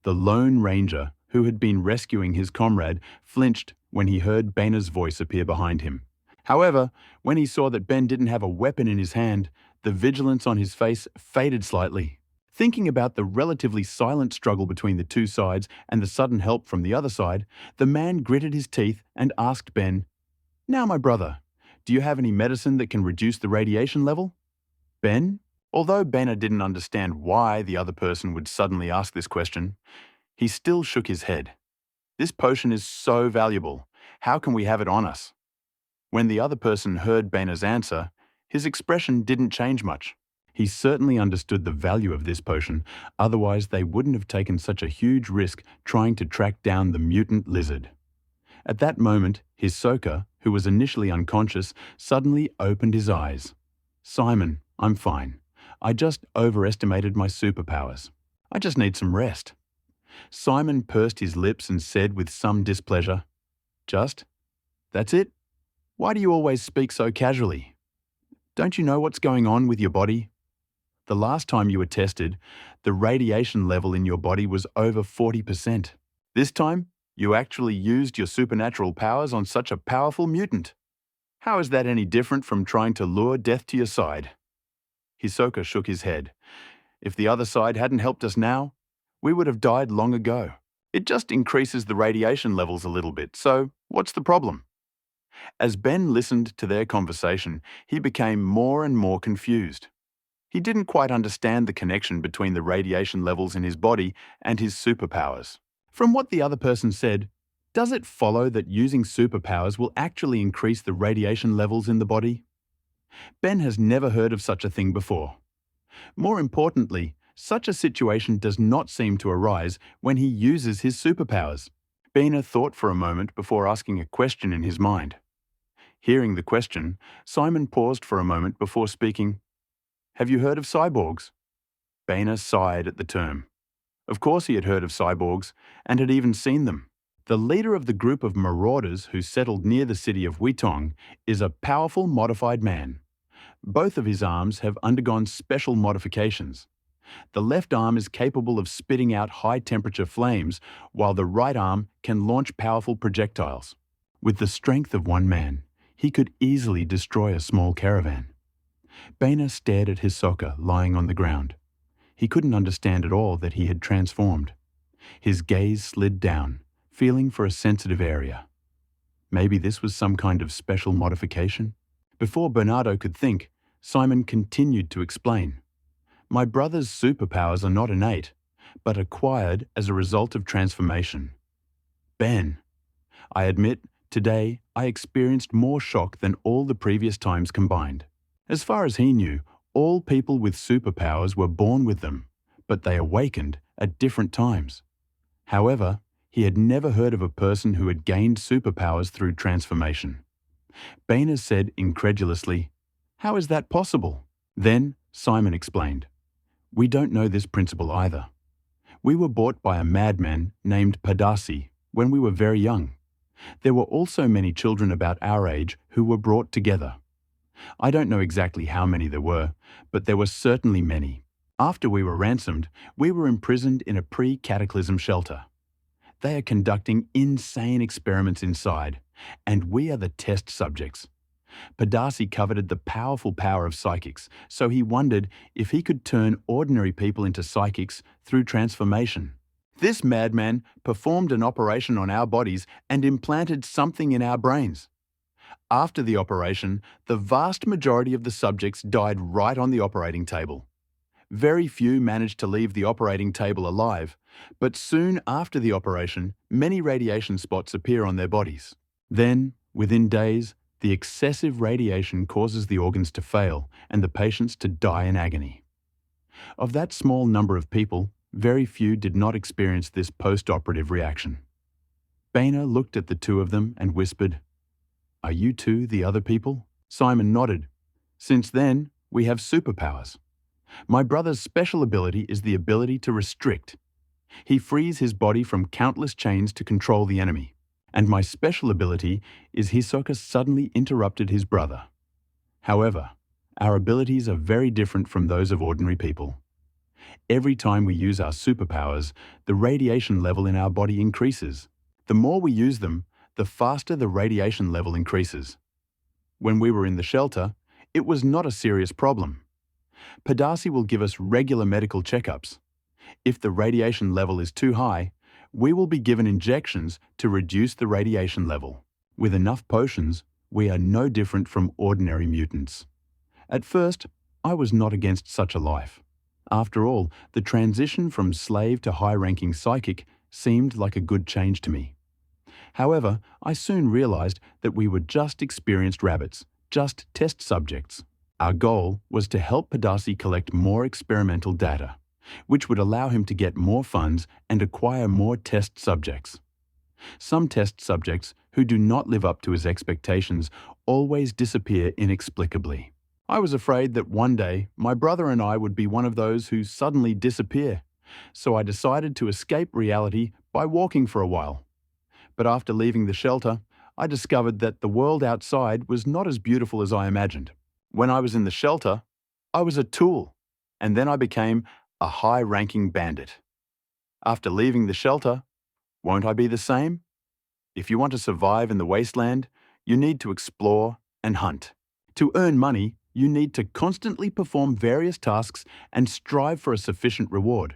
S1: The Lone Ranger, who had been rescuing his comrade, flinched when he heard Bena's voice appear behind him. However, when he saw that Ben didn't have a weapon in his hand, the vigilance on his face faded slightly. Thinking about the relatively silent struggle between the two sides and the sudden help from the other side, the man gritted his teeth and asked Ben, "Now, my brother, do you have any medicine that can reduce the radiation level?" Ben, although Bena didn't understand why the other person would suddenly ask this question, he still shook his head. "This potion is so valuable. How can we have it on us?" When the other person heard Bena's answer, his expression didn't change much. He certainly understood the value of this potion, otherwise they wouldn't have taken such a huge risk trying to track down the mutant lizard. At that moment, Hisoka, who was initially unconscious, suddenly opened his eyes. "Simon, I'm fine. I just overestimated my superpowers. I just need some rest." Simon pursed his lips and said with some displeasure, "Just? That's it? Why do you always speak so casually? Don't you know what's going on with your body? The last time you were tested, the radiation level in your body was over 40%. This time, you actually used your supernatural powers on such a powerful mutant. How is that any different from trying to lure death to your side?" Hisoka shook his head. "If the other side hadn't helped us now, we would have died long ago. It just increases the radiation levels a little bit, so what's the problem?" As Ben listened to their conversation, he became more and more confused. He didn't quite understand the connection between the radiation levels in his body and his superpowers. From what the other person said, does it follow that using superpowers will actually increase the radiation levels in the body? Ben has never heard of such a thing before. More importantly, such a situation does not seem to arise when he uses his superpowers. Bena thought for a moment before asking a question in his mind. Hearing the question, Simon paused for a moment before speaking. "Have you heard of cyborgs?" Bena sighed at the term. Of course he had heard of cyborgs, and had even seen them. The leader of the group of marauders who settled near the city of Witong is a powerful modified man. Both of his arms have undergone special modifications. The left arm is capable of spitting out high-temperature flames, while the right arm can launch powerful projectiles. With the strength of one man, he could easily destroy a small caravan. Bena stared at Hisoka lying on the ground. He couldn't understand at all that he had transformed. His gaze slid down, feeling for a sensitive area. Maybe this was some kind of special modification? Before Bernardo could think, Simon continued to explain. "My brother's superpowers are not innate, but acquired as a result of transformation. Ben, I admit, today I experienced more shock than all the previous times combined. As far as he knew, all people with superpowers were born with them, but they awakened at different times. However, he had never heard of a person who had gained superpowers through transformation." Bena said incredulously, "How is that possible?" Then Simon explained, "We don't know this principle either. We were bought by a madman named Padasi when we were very young. There were also many children about our age who were brought together. I don't know exactly how many there were, but there were certainly many. After we were ransomed, we were imprisoned in a pre-cataclysm shelter. They are conducting insane experiments inside, and we are the test subjects. Padasi coveted the powerful power of psychics, so he wondered if he could turn ordinary people into psychics through transformation. This madman performed an operation on our bodies and implanted something in our brains. After the operation, the vast majority of the subjects died right on the operating table. Very few managed to leave the operating table alive, but soon after the operation, many radiation spots appear on their bodies. Then, within days, the excessive radiation causes the organs to fail and the patients to die in agony. Of that small number of people, very few did not experience this post-operative reaction." Bena looked at the two of them and whispered, "Are you two the other people?" Simon nodded. "Since then, we have superpowers. My brother's special ability is the ability to restrict. He frees his body from countless chains to control the enemy. And my special ability is Hisoka suddenly interrupted his brother. However, our abilities are very different from those of ordinary people. Every time we use our superpowers, the radiation level in our body increases. The more we use them, the faster the radiation level increases. When we were in the shelter, it was not a serious problem. Padasi will give us regular medical checkups. If the radiation level is too high, we will be given injections to reduce the radiation level. With enough potions, we are no different from ordinary mutants. At first, I was not against such a life. After all, the transition from slave to high-ranking psychic seemed like a good change to me. However, I soon realized that we were just experienced rabbits, just test subjects. Our goal was to help Padasi collect more experimental data, which would allow him to get more funds and acquire more test subjects. Some test subjects who do not live up to his expectations always disappear inexplicably. I was afraid that one day my brother and I would be one of those who suddenly disappear, so I decided to escape reality by walking for a while. But after leaving the shelter, I discovered that the world outside was not as beautiful as I imagined. When I was in the shelter, I was a tool, and then I became a high-ranking bandit. After leaving the shelter, won't I be the same? If you want to survive in the wasteland, you need to explore and hunt. To earn money, you need to constantly perform various tasks and strive for a sufficient reward.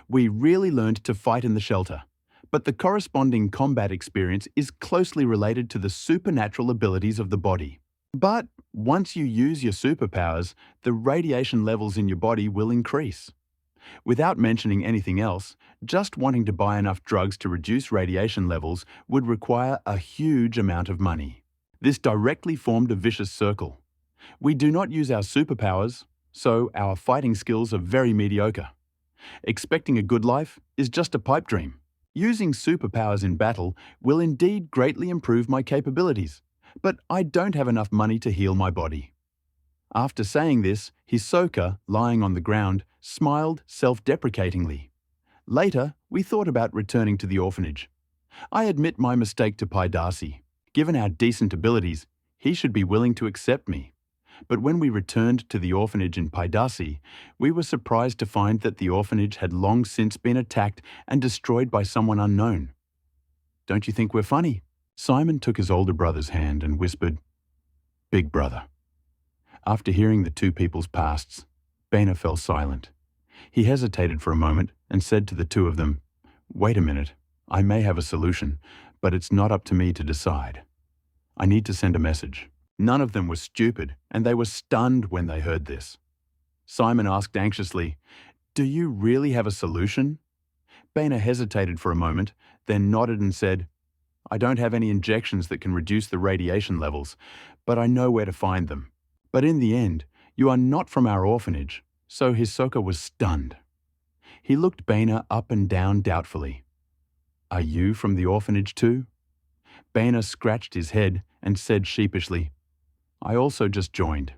S1: We really learned to fight in the shelter, but the corresponding combat experience is closely related to the supernatural abilities of the body. But once you use your superpowers, the radiation levels in your body will increase. Without mentioning anything else, just wanting to buy enough drugs to reduce radiation levels would require a huge amount of money. This directly formed a vicious circle. We do not use our superpowers, so our fighting skills are very mediocre. Expecting a good life is just a pipe dream. Using superpowers in battle will indeed greatly improve my capabilities, but I don't have enough money to heal my body. After saying this, Hisoka, lying on the ground, smiled self-deprecatingly. Later, we thought about returning to the orphanage. I admit my mistake to Padasi. Given our decent abilities, he should be willing to accept me. But when we returned to the orphanage in Padasi, we were surprised to find that the orphanage had long since been attacked and destroyed by someone unknown. Don't you think we're funny? Simon took his older brother's hand and whispered, "Big brother." After hearing the two people's pasts, Baina fell silent. He hesitated for a moment and said to the two of them, "Wait a minute, I may have a solution, but it's not up to me to decide. I need to send a message." None of them were stupid, and they were stunned when they heard this. Simon asked anxiously, "Do you really have a solution?" Baina hesitated for a moment, then nodded and said, "I don't have any injections that can reduce the radiation levels, but I know where to find them. But in the end, you are not from our orphanage," so Hisoka was stunned. He looked Baina up and down doubtfully. "Are you from the orphanage too?" Baina scratched his head and said sheepishly, "I also just joined.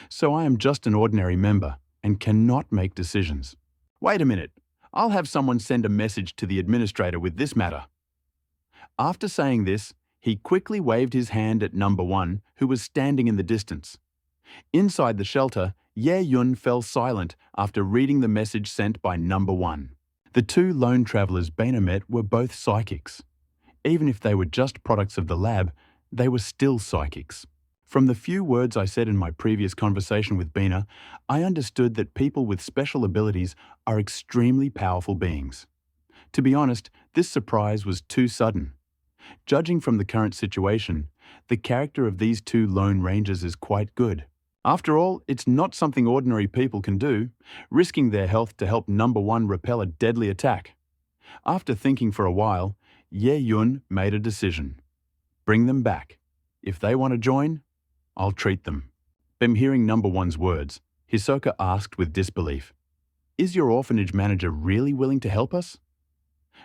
S1: So I am just an ordinary member and cannot make decisions." "Wait a minute. I'll have someone send a message to the administrator with this matter." After saying this, he quickly waved his hand at number 1, who was standing in the distance. Inside the shelter, Ye Yun fell silent after reading the message sent by number 1. The two lone travelers Baina met were both psychics. Even if they were just products of the lab, they were still psychics. From the few words I said in my previous conversation with Baina, I understood that people with special abilities are extremely powerful beings. To be honest, this surprise was too sudden. Judging from the current situation, the character of these two lone rangers is quite good. After all, it's not something ordinary people can do, risking their health to help number 1 repel a deadly attack. After thinking for a while, Ye Yun made a decision. Bring them back. If they want to join, I'll treat them. Then hearing number 1's words, Hisoka asked with disbelief, "Is your orphanage manager really willing to help us?"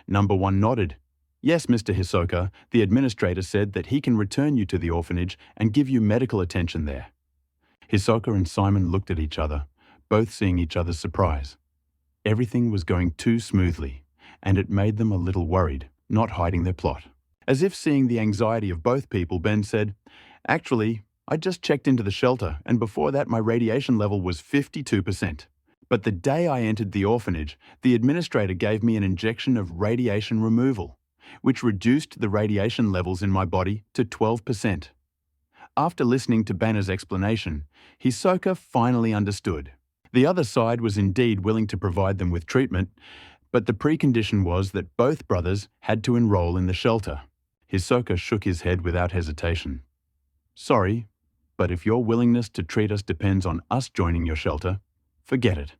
S1: Number 1 nodded. "Yes, Mr. Hisoka, the administrator said that he can return you to the orphanage and give you medical attention there." Hisoka and Simon looked at each other, both seeing each other's surprise. Everything was going too smoothly, and it made them a little worried, not hiding their plot. As if seeing the anxiety of both people, Ben said, "Actually, I just checked into the shelter, and before that my radiation level was 52%. But the day I entered the orphanage, the administrator gave me an injection of radiation removal, which reduced the radiation levels in my body to 12%. After listening to Banner's explanation, Hisoka finally understood. The other side was indeed willing to provide them with treatment, but the precondition was that both brothers had to enroll in the shelter. Hisoka shook his head without hesitation. "Sorry, but if your willingness to treat us depends on us joining your shelter, forget it."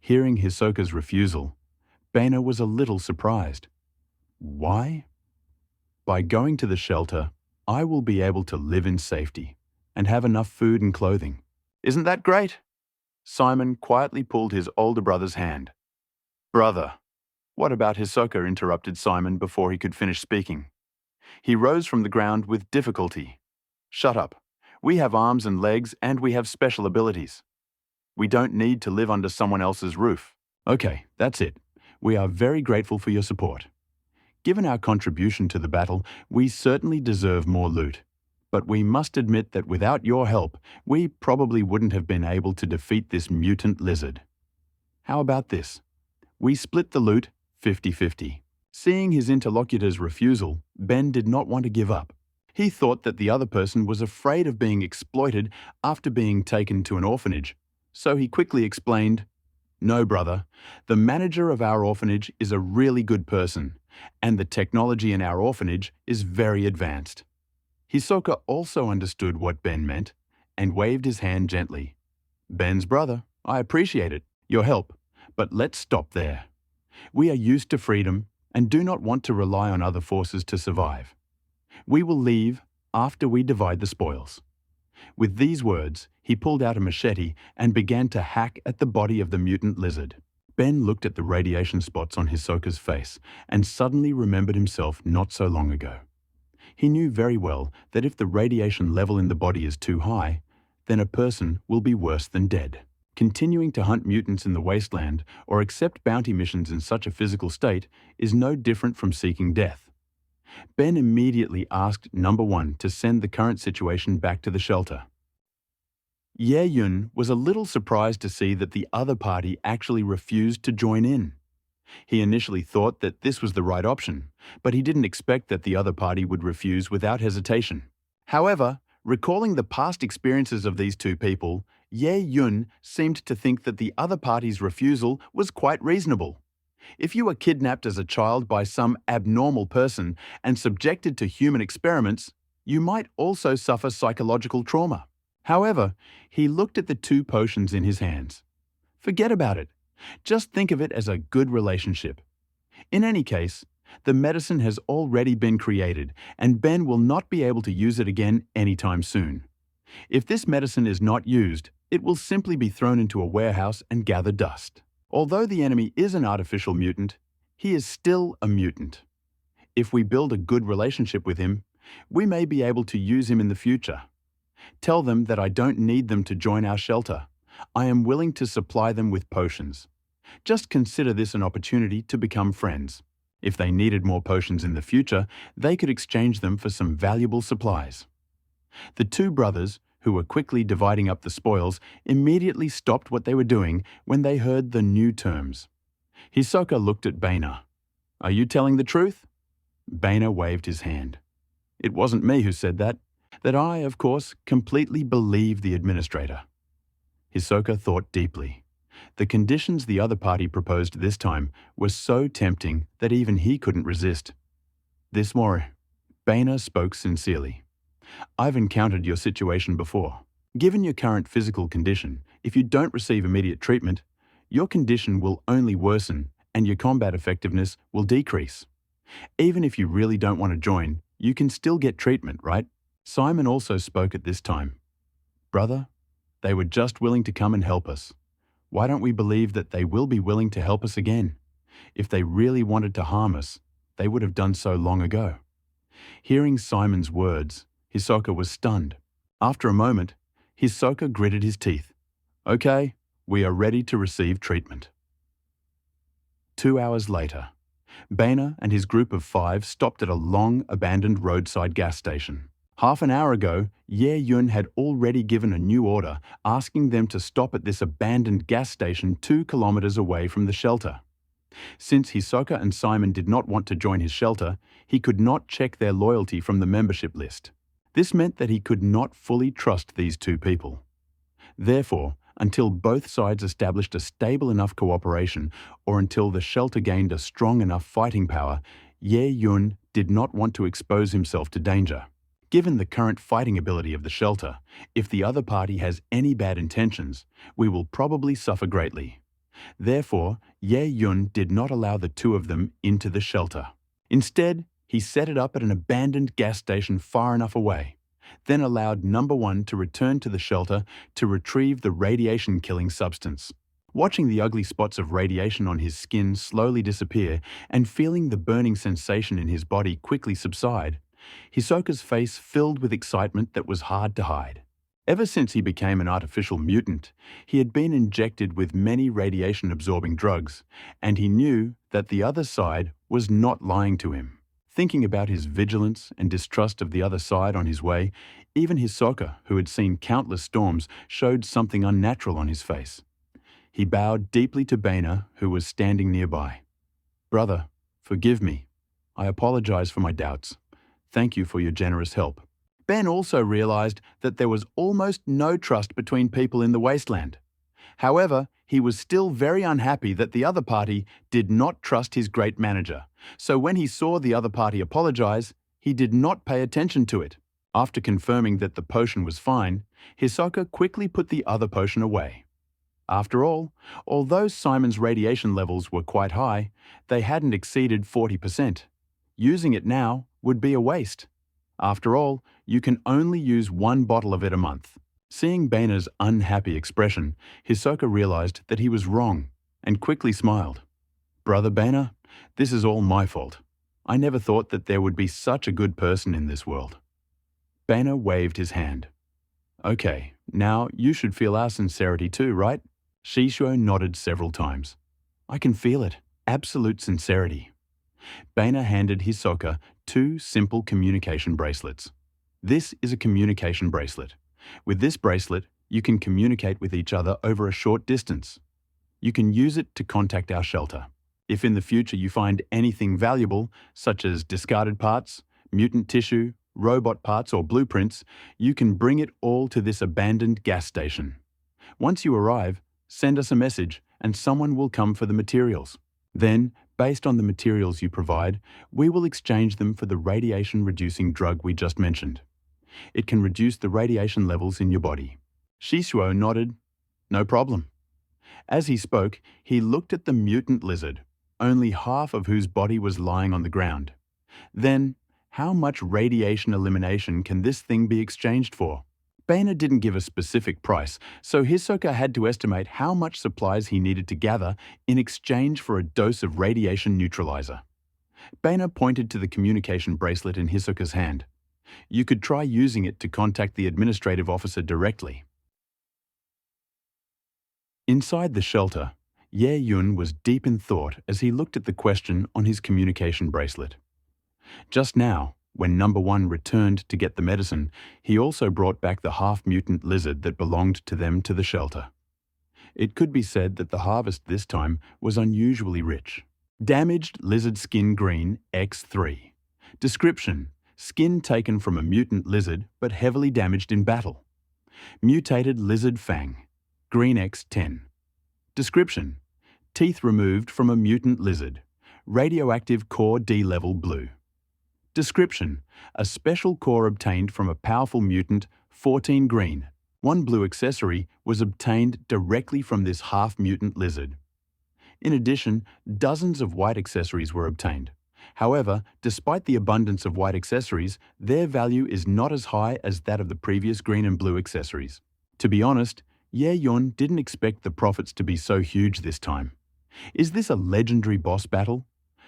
S1: Hearing Hisoka's refusal, Banner was a little surprised. "Why?" "By going to the shelter, I will be able to live in safety and have enough food and clothing. Isn't that great?" Simon quietly pulled his older brother's hand. "Brother." "What about Hisoka?" interrupted Simon before he could finish speaking. He rose from the ground with difficulty. "Shut up. We have arms and legs and we have special abilities. We don't need to live under someone else's roof." "Okay, that's it. We are very grateful for your support. Given our contribution to the battle, we certainly deserve more loot. But we must admit that without your help, we probably wouldn't have been able to defeat this mutant lizard. How about this? We split the loot 50-50. Seeing his interlocutor's refusal, Ben did not want to give up. He thought that the other person was afraid of being exploited after being taken to an orphanage, so he quickly explained, "No, brother. The manager of our orphanage is a really good person, and the technology in our orphanage is very advanced." Hisoka also understood what Ben meant and waved his hand gently. "Ben's brother, I appreciate it, your help, but let's stop there. We are used to freedom and do not want to rely on other forces to survive. We will leave after we divide the spoils." With these words, he pulled out a machete and began to hack at the body of the mutant lizard. Ben looked at the radiation spots on Hisoka's face and suddenly remembered himself not so long ago. He knew very well that if the radiation level in the body is too high, then a person will be worse than dead. Continuing to hunt mutants in the wasteland or accept bounty missions in such a physical state is no different from seeking death. Ben immediately asked Number 1 to send the current situation back to the shelter. Ye Yun was a little surprised to see that the other party actually refused to join in. He initially thought that this was the right option, but he didn't expect that the other party would refuse without hesitation. However, recalling the past experiences of these two people, Ye Yun seemed to think that the other party's refusal was quite reasonable. If you were kidnapped as a child by some abnormal person and subjected to human experiments, you might also suffer psychological trauma. However, he looked at the two potions in his hands. Forget about it. Just think of it as a good relationship. In any case, the medicine has already been created, and Ben will not be able to use it again anytime soon. If this medicine is not used, it will simply be thrown into a warehouse and gather dust. Although the enemy is an artificial mutant, he is still a mutant. If we build a good relationship with him, we may be able to use him in the future. Tell them that I don't need them to join our shelter. I am willing to supply them with potions. Just consider this an opportunity to become friends. If they needed more potions in the future, they could exchange them for some valuable supplies." The two brothers, who were quickly dividing up the spoils, immediately stopped what they were doing when they heard the new terms. Hisoka looked at Baina. "Are you telling the truth?" Baina waved his hand. "It wasn't me who said that. That I, of course, completely believe the administrator." Hisoka thought deeply. The conditions the other party proposed this time were so tempting that even he couldn't resist. "This more," Baina spoke sincerely. "I've encountered your situation before. Given your current physical condition, if you don't receive immediate treatment, your condition will only worsen and your combat effectiveness will decrease. Even if you really don't want to join, you can still get treatment, right?" Simon also spoke at this time. "Brother, they were just willing to come and help us. Why don't we believe that they will be willing to help us again? If they really wanted to harm us, they would have done so long ago." Hearing Simon's words, Hisoka was stunned. After a moment, Hisoka gritted his teeth. "Okay, We are ready to receive treatment. 2 hours later, Boehner and his group of 5 stopped at a long, abandoned roadside gas station. Half an hour ago, Ye Yun had already given a new order asking them to stop at this abandoned gas station 2 kilometers away from the shelter. Since Hisoka and Simon did not want to join his shelter, he could not check their loyalty from the membership list. This meant that he could not fully trust these 2 people. Therefore, until both sides established a stable enough cooperation or until the shelter gained a strong enough fighting power, Ye Yun did not want to expose himself to danger. Given the current fighting ability of the shelter, if the other party has any bad intentions, we will probably suffer greatly. Therefore, Ye Yun did not allow the 2 of them into the shelter. Instead, he set it up at an abandoned gas station far enough away, then allowed number 1 to return to the shelter to retrieve the radiation-killing substance. Watching the ugly spots of radiation on his skin slowly disappear and feeling the burning sensation in his body quickly subside, Hisoka's face filled with excitement that was hard to hide. Ever since he became an artificial mutant, he had been injected with many radiation-absorbing drugs, and he knew that the other side was not lying to him. Thinking about his vigilance and distrust of the other side on his way, even Hisoka, who had seen countless storms, showed something unnatural on his face. He bowed deeply to Boehner, who was standing nearby. "Brother, forgive me. I apologize for my doubts. Thank you for your generous help." Ben also realized that there was almost no trust between people in the wasteland. However, he was still very unhappy that the other party did not trust his great manager, so when he saw the other party apologize, he did not pay attention to it. After confirming that the potion was fine, Hisoka quickly put the other potion away. After all, although Simon's radiation levels were quite high, they hadn't exceeded 40%. Using it now would be a waste. After all, you can only use 1 bottle of it a month. Seeing Boehner's unhappy expression, Hisoka realized that he was wrong and quickly smiled. "Brother Boehner, this is all my fault. I never thought that there would be such a good person in this world." Boehner waved his hand. "Okay, now you should feel our sincerity too, right?" Shishuo nodded several times. "I can feel it. Absolute sincerity." Boehner handed Hisoka 2 simple communication bracelets. This is a communication bracelet. With this bracelet, you can communicate with each other over a short distance. You can use it to contact our shelter. If in the future you find anything valuable, such as discarded parts, mutant tissue, robot parts or blueprints, you can bring it all to this abandoned gas station. Once you arrive, send us a message and someone will come for the materials. Then, based on the materials you provide, we will exchange them for the radiation-reducing drug we just mentioned. It can reduce the radiation levels in your body. Shishuo nodded. "No problem." As he spoke, he looked at the mutant lizard, only half of whose body was lying on the ground. Then, how much radiation elimination can this thing be exchanged for? Boehner didn't give a specific price, so Hisoka had to estimate how much supplies he needed to gather in exchange for a dose of radiation neutralizer. Boehner pointed to the communication bracelet in Hisoka's hand. You could try using it to contact the administrative officer directly. Inside the shelter, Ye Yun was deep in thought as he looked at the question on his communication bracelet. Just now, when number 1 returned to get the medicine, he also brought back the half-mutant lizard that belonged to them to the shelter. It could be said that the harvest this time was unusually rich. Damaged lizard skin green X3. Description: skin taken from a mutant lizard but heavily damaged in battle. Mutated lizard fang, green X10. Description: teeth removed from a mutant lizard, radioactive core D level blue. Description: a special core obtained from a powerful mutant, 14 green. 1 blue accessory was obtained directly from this half-mutant lizard. In addition, dozens of white accessories were obtained. However, despite the abundance of white accessories, their value is not as high as that of the previous green and blue accessories. To be honest, Ye Yun didn't expect the profits to be so huge this time. Is this a legendary boss battle?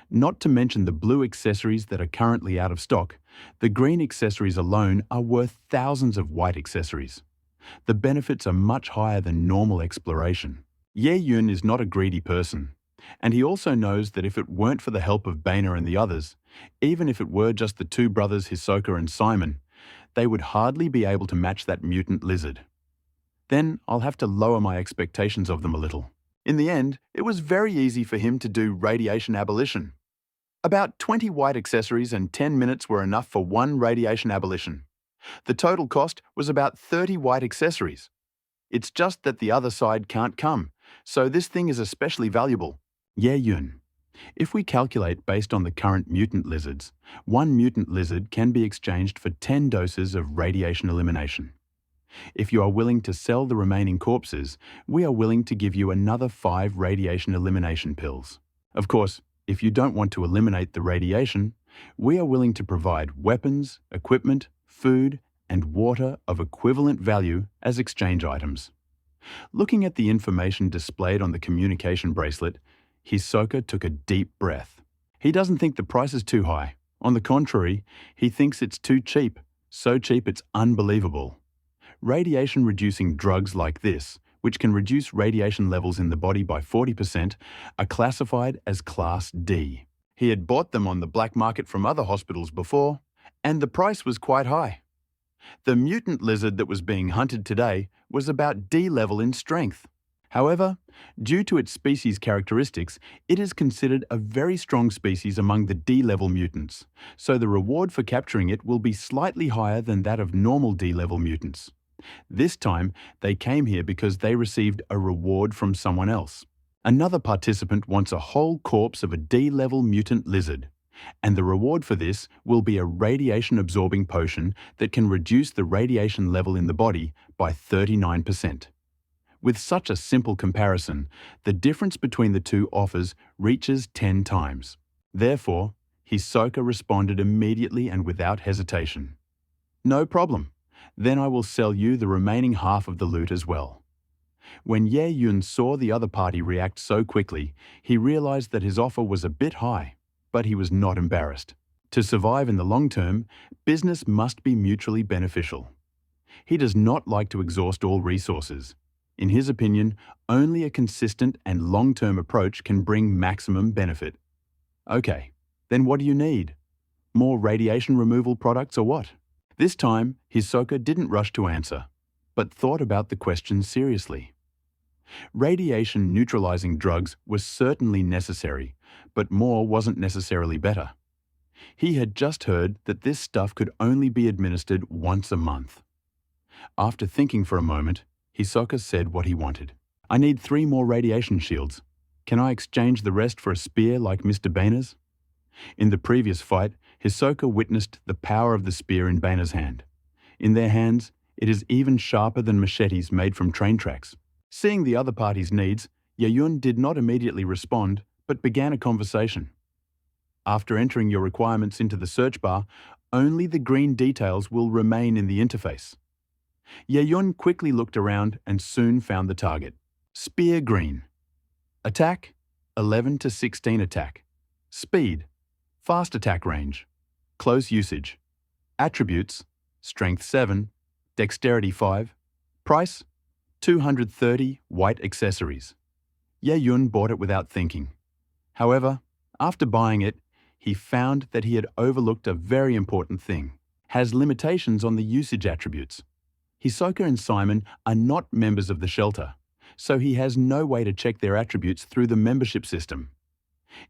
S1: Not to mention the blue accessories that are currently out of stock, the green accessories alone are worth thousands of white accessories. The benefits are much higher than normal exploration. Ye Yun is not a greedy person, and he also knows that if it weren't for the help of Baina and the others, even if it were just the two brothers Hisoka and Simon, they would hardly be able to match that mutant lizard. Then I'll have to lower my expectations of them a little. In the end, it was very easy for him to do radiation abolition. About 20 white accessories and 10 minutes were enough for one radiation abolition. The total cost was about 30 white accessories. It's just that the other side can't come, so this thing is especially valuable. Ye Yun. If we calculate based on the current mutant lizards, one mutant lizard can be exchanged for 10 doses of radiation elimination. If you are willing to sell the remaining corpses, we are willing to give you another 5 radiation elimination pills. Of course, if you don't want to eliminate the radiation, we are willing to provide weapons, equipment, food, and water of equivalent value as exchange items. Looking at the information displayed on the communication bracelet, Hisoka took a deep breath. He doesn't think the price is too high. On the contrary, he thinks it's too cheap, so cheap it's unbelievable. Radiation-reducing drugs like this, which can reduce radiation levels in the body by 40%, are classified as Class D. He had bought them on the black market from other hospitals before, and the price was quite high. The mutant lizard that was being hunted today was about D level in strength. However, due to its species characteristics, it is considered a very strong species among the D-level mutants, so the reward for capturing it will be slightly higher than that of normal D-level mutants. This time, they came here because they received a reward from someone else. Another participant wants a whole corpse of a D-level mutant lizard, and the reward for this will be a radiation-absorbing potion that can reduce the radiation level in the body by 39%. With such a simple comparison, the difference between the two offers reaches 10 times. Therefore, Hisoka responded immediately and without hesitation. No problem. Then I will sell you the remaining half of the loot as well. When Ye Yun saw the other party react so quickly, he realized that his offer was a bit high, but he was not embarrassed. To survive in the long term, business must be mutually beneficial. He does not like to exhaust all resources. In his opinion, only a consistent and long-term approach can bring maximum benefit. Okay, then what do you need? More radiation removal products or what? This time, Hisoka didn't rush to answer, but thought about the question seriously. Radiation neutralizing drugs were certainly necessary, but more wasn't necessarily better. He had just heard that this stuff could only be administered once a month. After thinking for a moment, Hisoka said what he wanted. I need 3 more radiation shields. Can I exchange the rest for a spear like Mr. Baina's? In the previous fight, Hisoka witnessed the power of the spear in Baina's hand. In their hands, it is even sharper than machetes made from train tracks. Seeing the other party's needs, Ye Yun did not immediately respond, but began a conversation. After entering your requirements into the search bar, only the green details will remain in the interface. Ye Yun quickly looked around and soon found the target. Spear green. Attack, 11 to 16 attack. Speed, fast attack range. Close usage. Attributes, strength 7, dexterity 5. Price, 230 white accessories. Ye Yun bought it without thinking. However, after buying it, he found that he had overlooked a very important thing. Has limitations on the usage attributes. Hisoka and Simon are not members of the shelter, so he has no way to check their attributes through the membership system.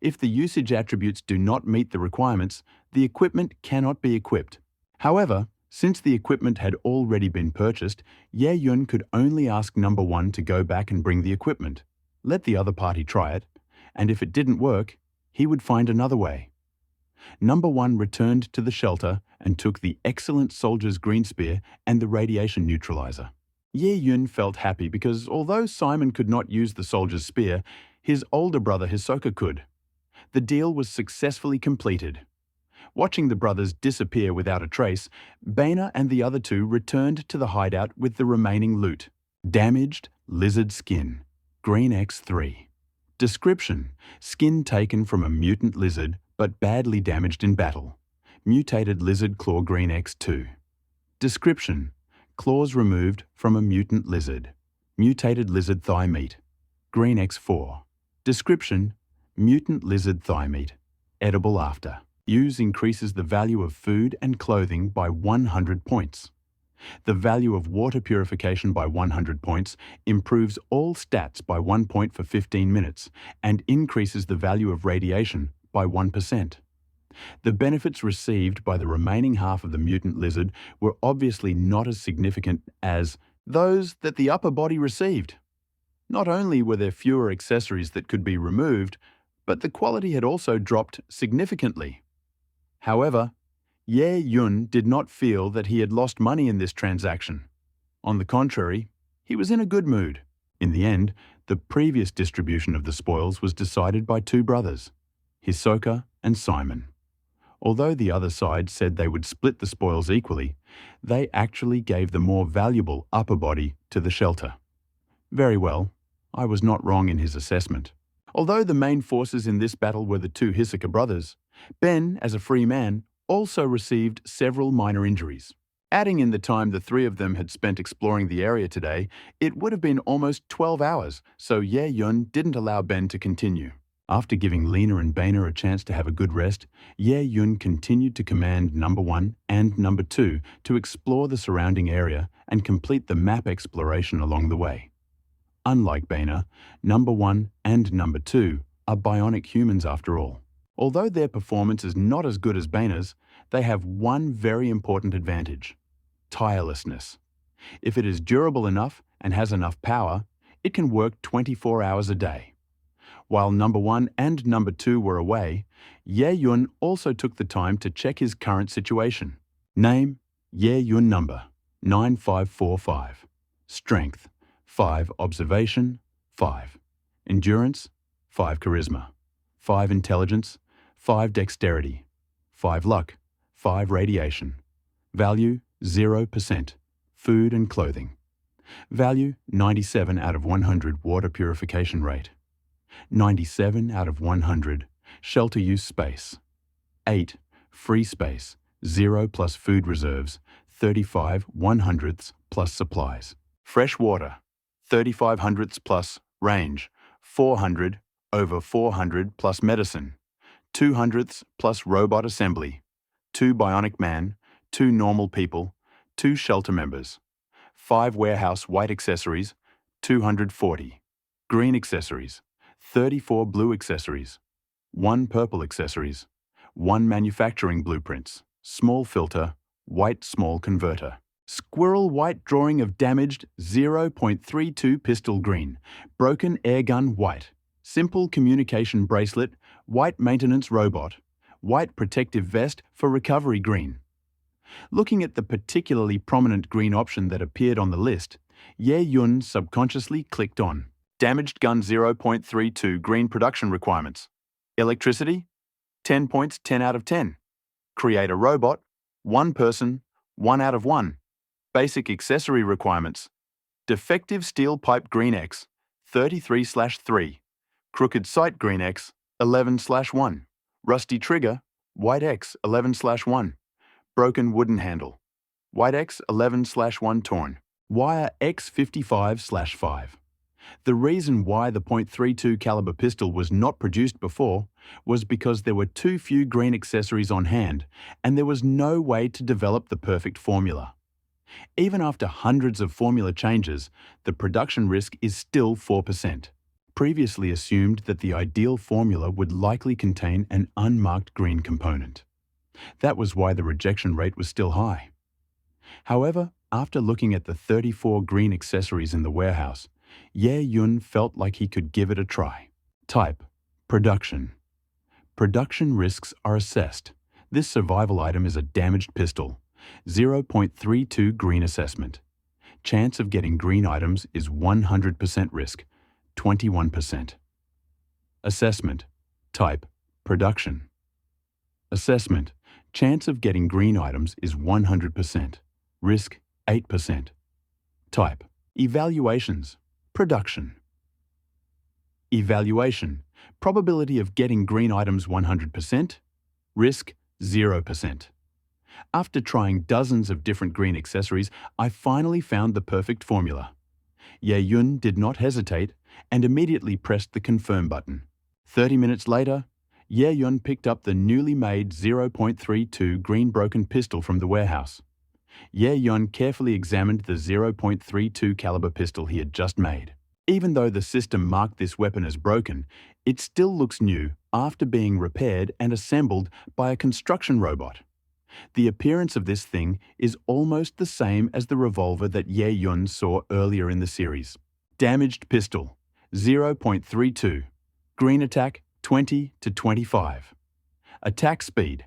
S1: If the usage attributes do not meet the requirements, the equipment cannot be equipped. However, since the equipment had already been purchased, Ye Yun could only ask number 1 to go back and bring the equipment, let the other party try it, and if it didn't work, he would find another way. Number 1 returned to the shelter and took the excellent soldier's green spear and the radiation neutralizer. Ye Yun felt happy because although Simon could not use the soldier's spear, his older brother Hisoka could. The deal was successfully completed. Watching the brothers disappear without a trace, Baina and the other 2 returned to the hideout with the remaining loot. Damaged lizard skin, green X3. Description: skin taken from a mutant lizard but badly damaged in battle. Mutated lizard claw green X2. Description: claws removed from a mutant lizard. Mutated lizard thigh meat. Green X4. Description: mutant lizard thigh meat. Edible after. Use increases the value of food and clothing by 100 points. The value of water purification by 100 points improves all stats by 1 point for 15 minutes and increases the value of radiation by 1%. The benefits received by the remaining half of the mutant lizard were obviously not as significant as those that the upper body received. Not only were there fewer accessories that could be removed, but the quality had also dropped significantly. However, Ye Yun did not feel that he had lost money in this transaction. On the contrary, he was in a good mood. In the end, the previous distribution of the spoils was decided by two brothers, Hisoka and Simon. Although the other side said they would split the spoils equally, they actually gave the more valuable upper body to the shelter. Very well, I was not wrong in his assessment. Although the main forces in this battle were the two Hisoka brothers, Ben, as a free man, also received several minor injuries. Adding in the time the three of them had spent exploring the area today, it would have been almost 12 hours, so Ye Yun didn't allow Ben to continue. After giving Lena and Baina a chance to have a good rest, Ye Yun continued to command Number 1 and Number 2 to explore the surrounding area and complete the map exploration along the way. Unlike Baina, Number 1 and Number 2 are bionic humans after all. Although their performance is not as good as Baina's, they have one very important advantage: tirelessness. If it is durable enough and has enough power, it can work 24 hours a day. While Number 1 and Number 2 were away, Ye Yun also took the time to check his current situation. Name: Ye Yun number 9545. Strength: 5 observation, 5 endurance, 5 charisma, 5 intelligence, 5 dexterity, 5 luck, 5 radiation. Value: 0%. Food and clothing. Value: 97 out of 100 water purification rate. 97 out of 100 shelter use space. 8 free space, 0 plus food reserves, 35 100ths plus supplies. Fresh water, 35 100ths plus range, 400 over 400 plus medicine, 2 100ths plus robot assembly, 2 bionic man, 2 normal people, 2 shelter members, 5 warehouse white accessories, 240. Green accessories, 34 blue accessories, 1 purple accessories, 1 manufacturing blueprints, small filter, white small converter. Squirrel white drawing of damaged 0.32 pistol green, broken airgun white, simple communication bracelet, white maintenance robot, white protective vest for recovery green. Looking at the particularly prominent green option that appeared on the list, Ye Yun subconsciously clicked on damaged gun 0.32 green production requirements. Electricity, 10 points 10 out of 10. Create a robot, 1 person, 1 out of 1. Basic accessory requirements. Defective steel pipe green X, 33/3. Crooked sight green X, 11/1. Rusty trigger, white X, 11/1. Broken wooden handle. White X, 11/1 torn. Wire X, 55/5. The reason why the .32 caliber pistol was not produced before was because there were too few green accessories on hand and there was no way to develop the perfect formula. Even after hundreds of formula changes, the production risk is still 4%. Previously assumed that the ideal formula would likely contain an unmarked green component. That was why the rejection rate was still high. However, after looking at the 34 green accessories in the warehouse, Ye Yun felt like he could give it a try. Type: production. Production risks are assessed. This survival item is a damaged pistol. 0.32 green assessment. Chance of getting green items is 100% risk, 21%. Assessment. Type: production. Assessment. Chance of getting green items is 100%. Risk 8%. Type: evaluations. Production. Evaluation. Probability of getting green items 100%. Risk 0%. After trying dozens of different green accessories, I finally found the perfect formula. Ye Yun did not hesitate and immediately pressed the confirm button. 30 minutes later, Ye Yun picked up the newly made 0.32 green broken pistol from the warehouse. Ye Yun carefully examined the 0.32 caliber pistol he had just made. Even though the system marked this weapon as broken, it still looks new after being repaired and assembled by a construction robot. The appearance of this thing is almost the same as the revolver that Ye Yun saw earlier in the series. Damaged pistol, 0.32. Green attack, 20 to 25. Attack speed,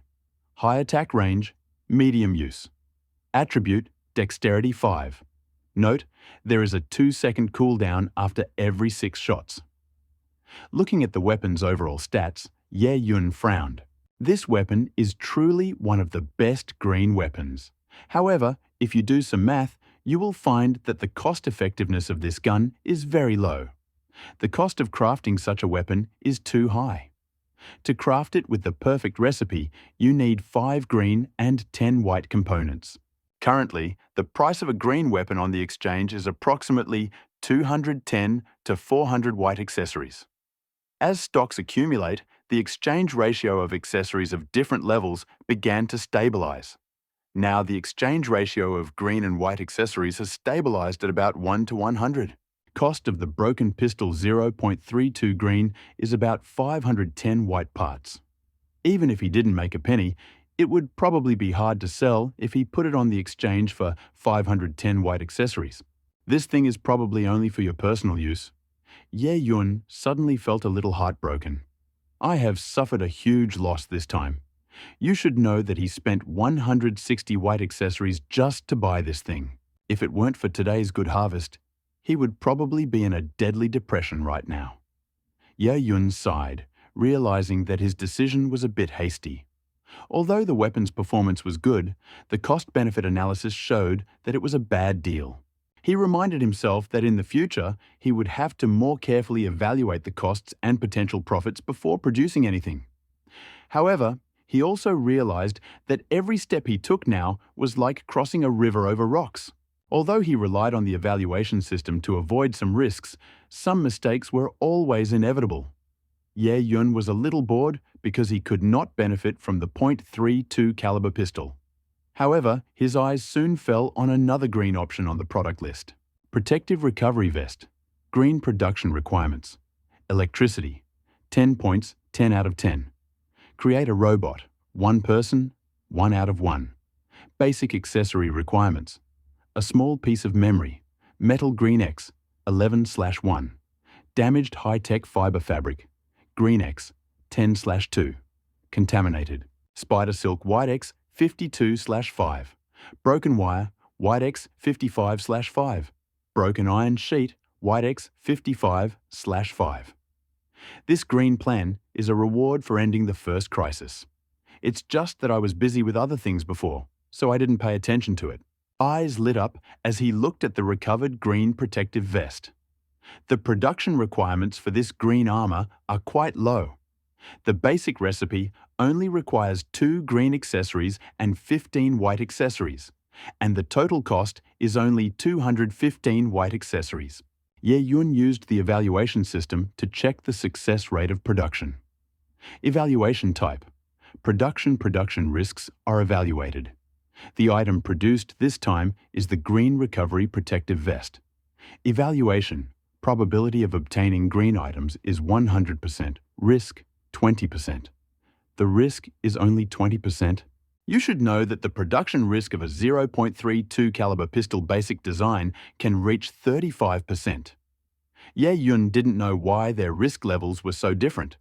S1: high attack range, medium use. Attribute, dexterity 5. Note, there is a 2-second cooldown after every 6 shots. Looking at the weapon's overall stats, Ye Yun frowned. This weapon is truly one of the best green weapons. However, if you do some math, you will find that the cost-effectiveness of this gun is very low. The cost of crafting such a weapon is too high. To craft it with the perfect recipe, you need 5 green and 10 white components. Currently, the price of a green weapon on the exchange is approximately 210 to 400 white accessories. As stocks accumulate, the exchange ratio of accessories of different levels began to stabilize. Now the exchange ratio of green and white accessories has stabilized at about 1 to 100. Cost of the broken pistol 0.32 green is about 510 white parts. Even if he didn't make a penny, it would probably be hard to sell if he put it on the exchange for 510 white accessories. This thing is probably only for your personal use. Ye Yun suddenly felt a little heartbroken. I have suffered a huge loss this time. You should know that he spent 160 white accessories just to buy this thing. If it weren't for today's good harvest, he would probably be in a deadly depression right now. Ye Yun sighed, realizing that his decision was a bit hasty. Although the weapon's performance was good, the cost-benefit analysis showed that it was a bad deal. He reminded himself that in the future, he would have to more carefully evaluate the costs and potential profits before producing anything. However, he also realized that every step he took now was like crossing a river over rocks. Although he relied on the evaluation system to avoid some risks, some mistakes were always inevitable. Ye Yun was a little bored because he could not benefit from the .32 caliber pistol. However, his eyes soon fell on another green option on the product list. Protective recovery vest. Green production requirements. Electricity. 10 points, 10 out of 10. Create a robot. 1 person, 1 out of 1. Basic accessory requirements. A small piece of memory. Metal Green X, 11/1. Damaged high-tech fiber fabric. Green X, 10/2. Contaminated. Spider Silk White X, 52/5. Broken wire, White X, 55/5. Broken iron sheet, White X, 55/5. This green plan is a reward for ending the first crisis. It's just that I was busy with other things before, so I didn't pay attention to it. Eyes lit up as he looked at the recovered green protective vest. The production requirements for this green armor are quite low. The basic recipe only requires 2 green accessories and 15 white accessories, and the total cost is only 215 white accessories. Ye Yun used the evaluation system to check the success rate of production. Evaluation type. Production risks are evaluated. The item produced this time is the Green Recovery Protective Vest. Evaluation. Probability of obtaining green items is 100%, risk 20%. The risk is only 20%. You should know that the production risk of a 0.32 caliber pistol basic design can reach 35%. Ye Yun didn't know why their risk levels were so different.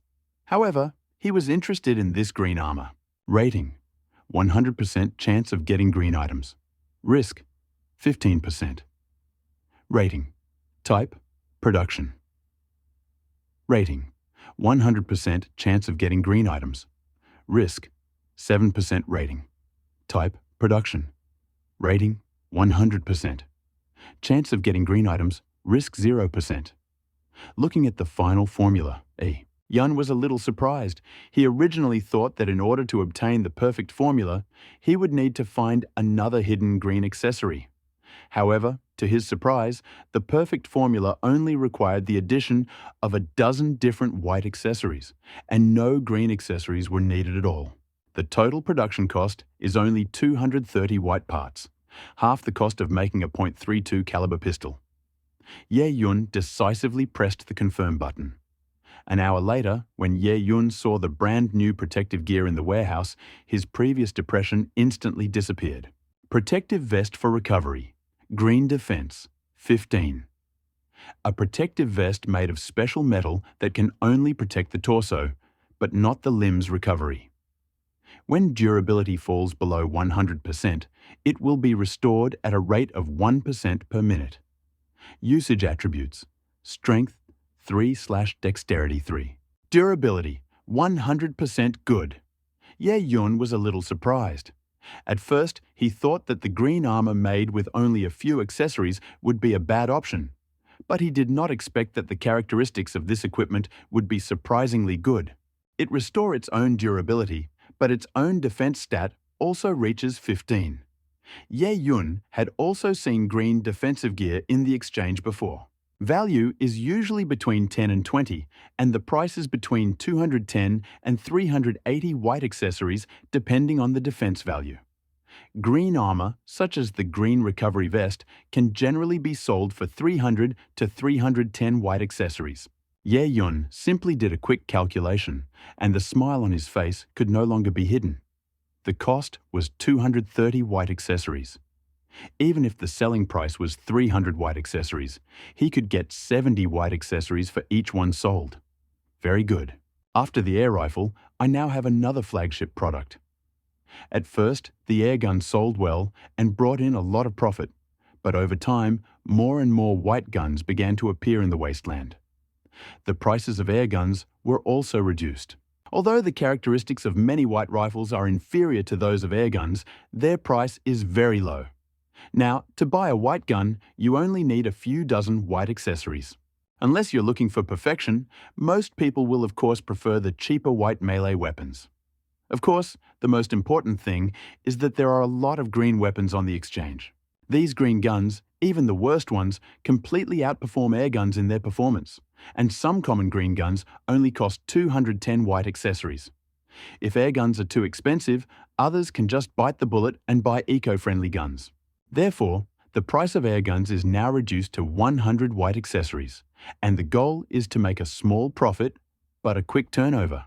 S1: However, he was interested in this green armor. Rating. 100% chance of getting green items. Risk. 15%. Rating. Type. Production. Rating. 100% chance of getting green items. Risk. 7% rating. Type. Production. Rating. 100%. Chance of getting green items. Risk 0%. Looking at the final formula, Yun was a little surprised. He originally thought that in order to obtain the perfect formula, he would need to find another hidden green accessory. However, To his surprise, the perfect formula only required the addition of a dozen different white accessories, and no green accessories were needed at all. The total production cost is only 230 white parts, half the cost of making a .32 caliber pistol. Ye Yun decisively pressed the confirm button. An hour later, when Ye Yun saw the brand new protective gear in the warehouse, his previous depression instantly disappeared. Protective vest for recovery. Green defense, 15. A protective vest made of special metal that can only protect the torso, but not the limbs' recovery. When durability falls below 100%, it will be restored at a rate of 1% per minute. Usage attributes. Strength, 3/dexterity 3. Durability, 100% good. Ye Yun was a little surprised. At first, he thought that the green armor made with only a few accessories would be a bad option, but he did not expect that the characteristics of this equipment would be surprisingly good. It restores its own durability, but its own defense stat also reaches 15. Ye Yun had also seen green defensive gear in the exchange before. Value is usually between 10 and 20, and the price is between 210 and 380 white accessories depending on the defense value. Green armor, such as the green recovery vest, can generally be sold for 300 to 310 white accessories. Ye Yun simply did a quick calculation, and the smile on his face could no longer be hidden. The cost was 230 white accessories. Even if the selling price was 300 white accessories, he could get 70 white accessories for each one sold. Very good. After the air rifle, I now have another flagship product. At first, the air gun sold well and brought in a lot of profit, but over time, more and more white guns began to appear in the wasteland. The prices of air guns were also reduced. Although the characteristics of many white rifles are inferior to those of air guns, their price is very low. Now, to buy a white gun, you only need a few dozen white accessories. Unless you're looking for perfection, most people will of course prefer the cheaper white melee weapons. Of course, the most important thing is that there are a lot of green weapons on the exchange. These green guns, even the worst ones, completely outperform air guns in their performance, and some common green guns only cost 210 white accessories. If air guns are too expensive, others can just bite the bullet and buy eco-friendly guns. Therefore, the price of air guns is now reduced to 100 white accessories, and the goal is to make a small profit, but a quick turnover.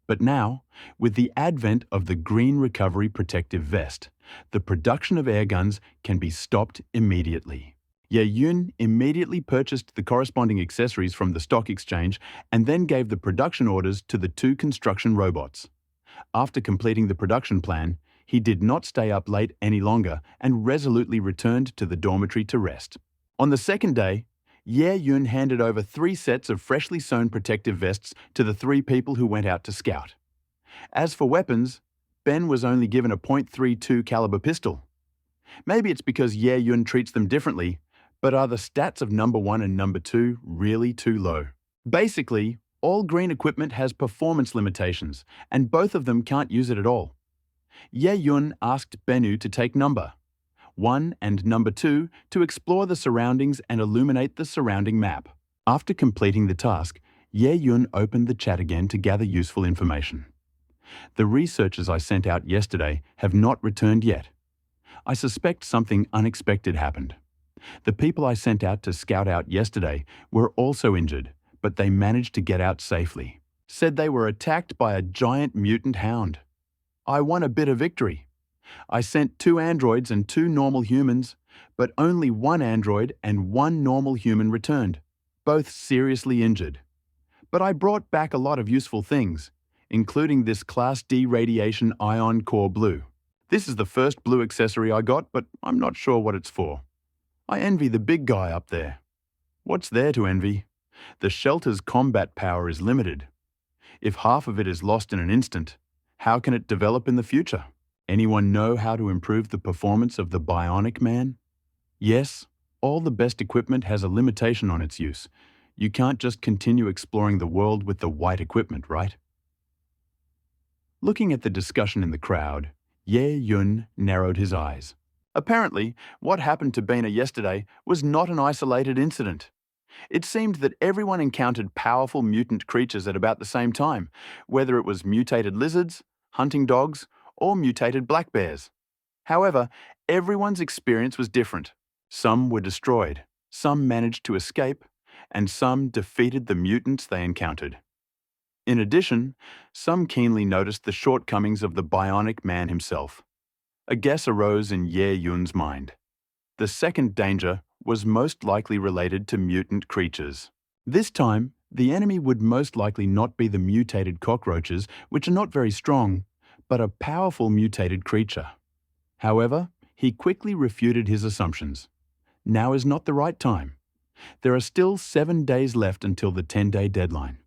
S1: But now, with the advent of the Green Recovery Protective Vest, the production of air guns can be stopped immediately. Ye Yun immediately purchased the corresponding accessories from the stock exchange and then gave the production orders to the 2 construction robots. After completing the production plan, he did not stay up late any longer and resolutely returned to the dormitory to rest. On the second day, Ye Yun handed over 3 sets of freshly sewn protective vests to the 3 people who went out to scout. As for weapons, Ben was only given a .32 caliber pistol. Maybe it's because Ye Yun treats them differently, but are the stats of number 1 and number 2 really too low? Basically, all green equipment has performance limitations, and both of them can't use it at all. Ye Yun asked Bennu to take number 1 and number 2 to explore the surroundings and illuminate the surrounding map. After completing the task, Ye Yun opened the chat again to gather useful information. The researchers I sent out yesterday have not returned yet. I suspect something unexpected happened. The people I sent out to scout out yesterday were also injured, but they managed to get out safely. Said they were attacked by a giant mutant hound. I won a bit of victory. I sent 2 androids and 2 normal humans, but only 1 android and 1 normal human returned, both seriously injured. But I brought back a lot of useful things, including this Class D radiation ion core blue. This is the first blue accessory I got, but I'm not sure what it's for. I envy the big guy up there. What's there to envy? The shelter's combat power is limited. If half of it is lost in an instant, how can it develop in the future? Anyone know how to improve the performance of the Bionic Man? Yes, all the best equipment has a limitation on its use. You can't just continue exploring the world with the white equipment, right? Looking at the discussion in the crowd, Ye Yun narrowed his eyes. Apparently, what happened to Bina yesterday was not an isolated incident. It seemed that everyone encountered powerful mutant creatures at about the same time, whether it was mutated lizards, hunting dogs, or mutated black bears. However, everyone's experience was different. Some were destroyed, some managed to escape, and some defeated the mutants they encountered. In addition, some keenly noticed the shortcomings of the bionic man himself. A guess arose in Ye Yun's mind. The second danger was most likely related to mutant creatures. This time, the enemy would most likely not be the mutated cockroaches, which are not very strong, but a powerful mutated creature. However, he quickly refuted his assumptions. Now is not the right time. There are still 7 days left until the 10-day deadline.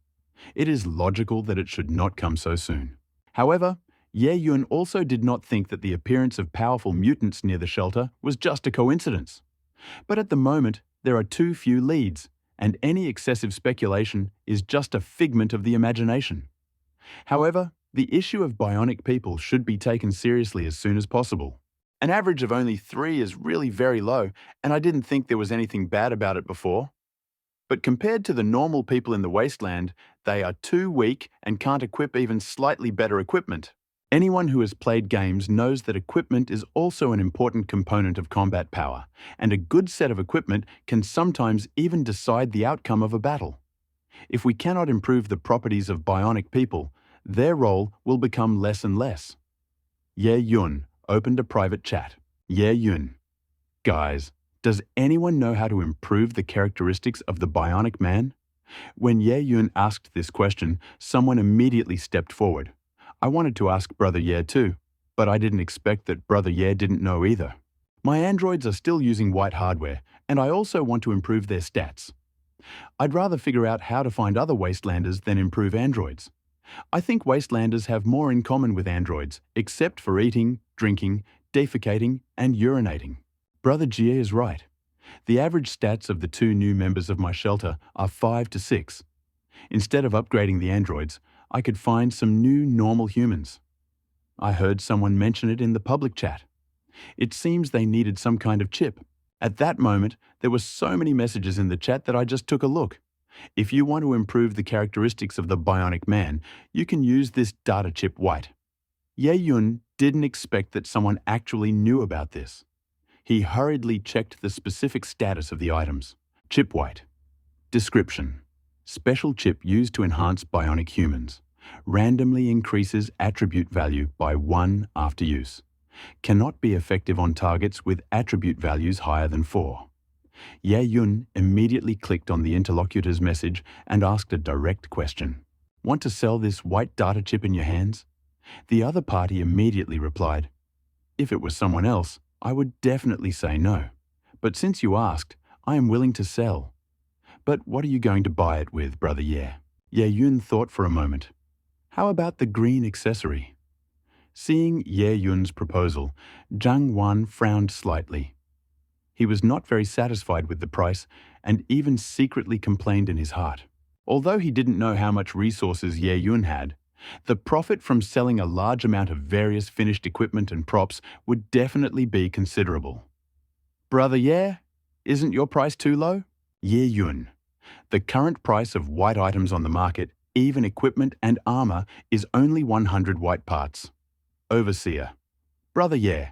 S1: It is logical that it should not come so soon. However, Ye Yun also did not think that the appearance of powerful mutants near the shelter was just a coincidence. But at the moment, there are too few leads, and any excessive speculation is just a figment of the imagination. However, the issue of bionic people should be taken seriously as soon as possible. An average of only 3 is really very low, and I didn't think there was anything bad about it before. But compared to the normal people in the wasteland, they are too weak and can't equip even slightly better equipment. Anyone who has played games knows that equipment is also an important component of combat power, and a good set of equipment can sometimes even decide the outcome of a battle. If we cannot improve the properties of bionic people, their role will become less and less. Ye Yun opened a private chat. Ye Yun. Guys, does anyone know how to improve the characteristics of the bionic man? When Ye Yun asked this question, someone immediately stepped forward. I wanted to ask Brother Ye too, but I didn't expect that Brother Ye didn't know either. My androids are still using white hardware, and I also want to improve their stats. I'd rather figure out how to find other wastelanders than improve androids. I think wastelanders have more in common with androids, except for eating, drinking, defecating, and urinating. Brother Jie is right. The average stats of the 2 new members of my shelter are 5 to 6. Instead of upgrading the androids, I could find some new normal humans. I heard someone mention it in the public chat. It seems they needed some kind of chip. At that moment, there were so many messages in the chat that I just took a look. If you want to improve the characteristics of the bionic man, you can use this data chip white. Ye Yun didn't expect that someone actually knew about this. He hurriedly checked the specific status of the items. Chip white. Description. Special chip used to enhance bionic humans. Randomly increases attribute value by 1 after use. Cannot be effective on targets with attribute values higher than 4. Ye Yun immediately clicked on the interlocutor's message and asked a direct question. Want to sell this white data chip in your hands? The other party immediately replied, if it was someone else, I would definitely say no. But since you asked, I am willing to sell. But what are you going to buy it with, Brother Ye? Ye Yun thought for a moment. How about the green accessory? Seeing Ye Yun's proposal, Zhang Wan frowned slightly. He was not very satisfied with the price and even secretly complained in his heart. Although he didn't know how much resources Ye Yun had, the profit from selling a large amount of various finished equipment and props would definitely be considerable. Brother Ye, isn't your price too low? Ye Yun. The current price of white items on the market, even equipment and armor, is only 100 white parts. Overseer. Brother Ye,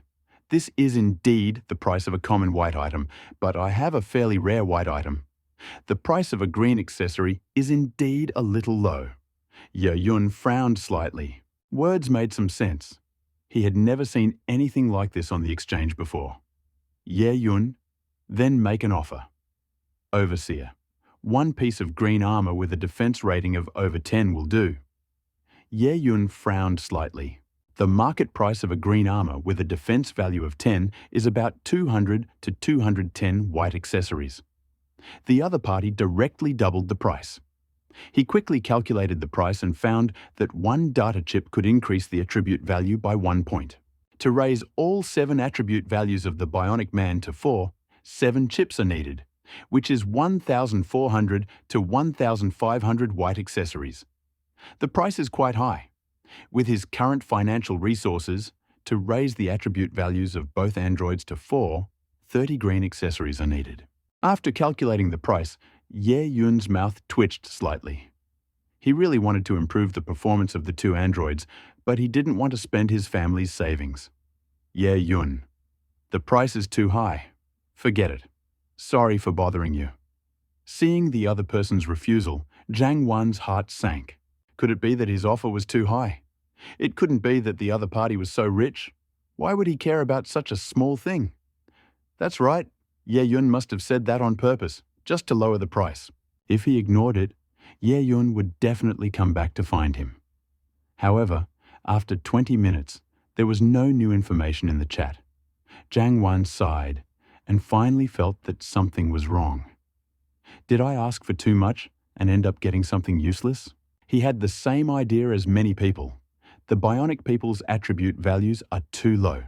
S1: this is indeed the price of a common white item, but I have a fairly rare white item. The price of a green accessory is indeed a little low. Ye Yun frowned slightly. Words made some sense. He had never seen anything like this on the exchange before. Ye Yun, then make an offer. Overseer. 1 piece of green armor with a defense rating of over 10 will do. Ye Yun frowned slightly. The market price of a green armor with a defense value of 10 is about 200 to 210 white accessories. The other party directly doubled the price. He quickly calculated the price and found that 1 data chip could increase the attribute value by 1 point. To raise all 7 attribute values of the bionic man to 4, 7 chips are needed, which is 1,400 to 1,500 white accessories. The price is quite high. With his current financial resources, to raise the attribute values of both androids to 4, 30 green accessories are needed. After calculating the price, Ye Yun's mouth twitched slightly. He really wanted to improve the performance of the two androids, but he didn't want to spend his family's savings. Ye Yun, the price is too high. Forget it. Sorry for bothering you. Seeing the other person's refusal, Zhang Wan's heart sank. Could it be that his offer was too high? It couldn't be that the other party was so rich. Why would he care about such a small thing? That's right, Ye Yun must have said that on purpose, just to lower the price. If he ignored it, Ye Yun would definitely come back to find him. However, after 20 minutes, there was no new information in the chat. Zhang Wan sighed and finally felt that something was wrong. Did I ask for too much and end up getting something useless? He had the same idea as many people. The bionic people's attribute values are too low.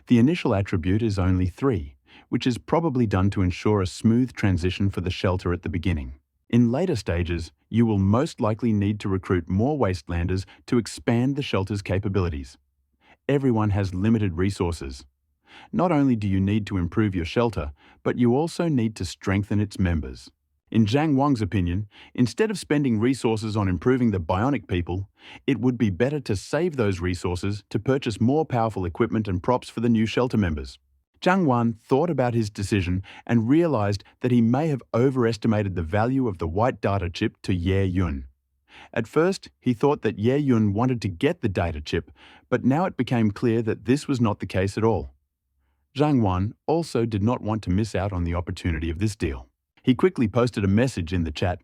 S1: The initial attribute is only 3, which is probably done to ensure a smooth transition for the shelter at the beginning. In later stages, you will most likely need to recruit more wastelanders to expand the shelter's capabilities. Everyone has limited resources. Not only do you need to improve your shelter, but you also need to strengthen its members. In Zhang Wang's opinion, instead of spending resources on improving the bionic people, it would be better to save those resources to purchase more powerful equipment and props for the new shelter members. Zhang Wan thought about his decision and realized that he may have overestimated the value of the white data chip to Ye Yun. At first, he thought that Ye Yun wanted to get the data chip, but now it became clear that this was not the case at all. Zhang Wan also did not want to miss out on the opportunity of this deal. He quickly posted a message in the chat.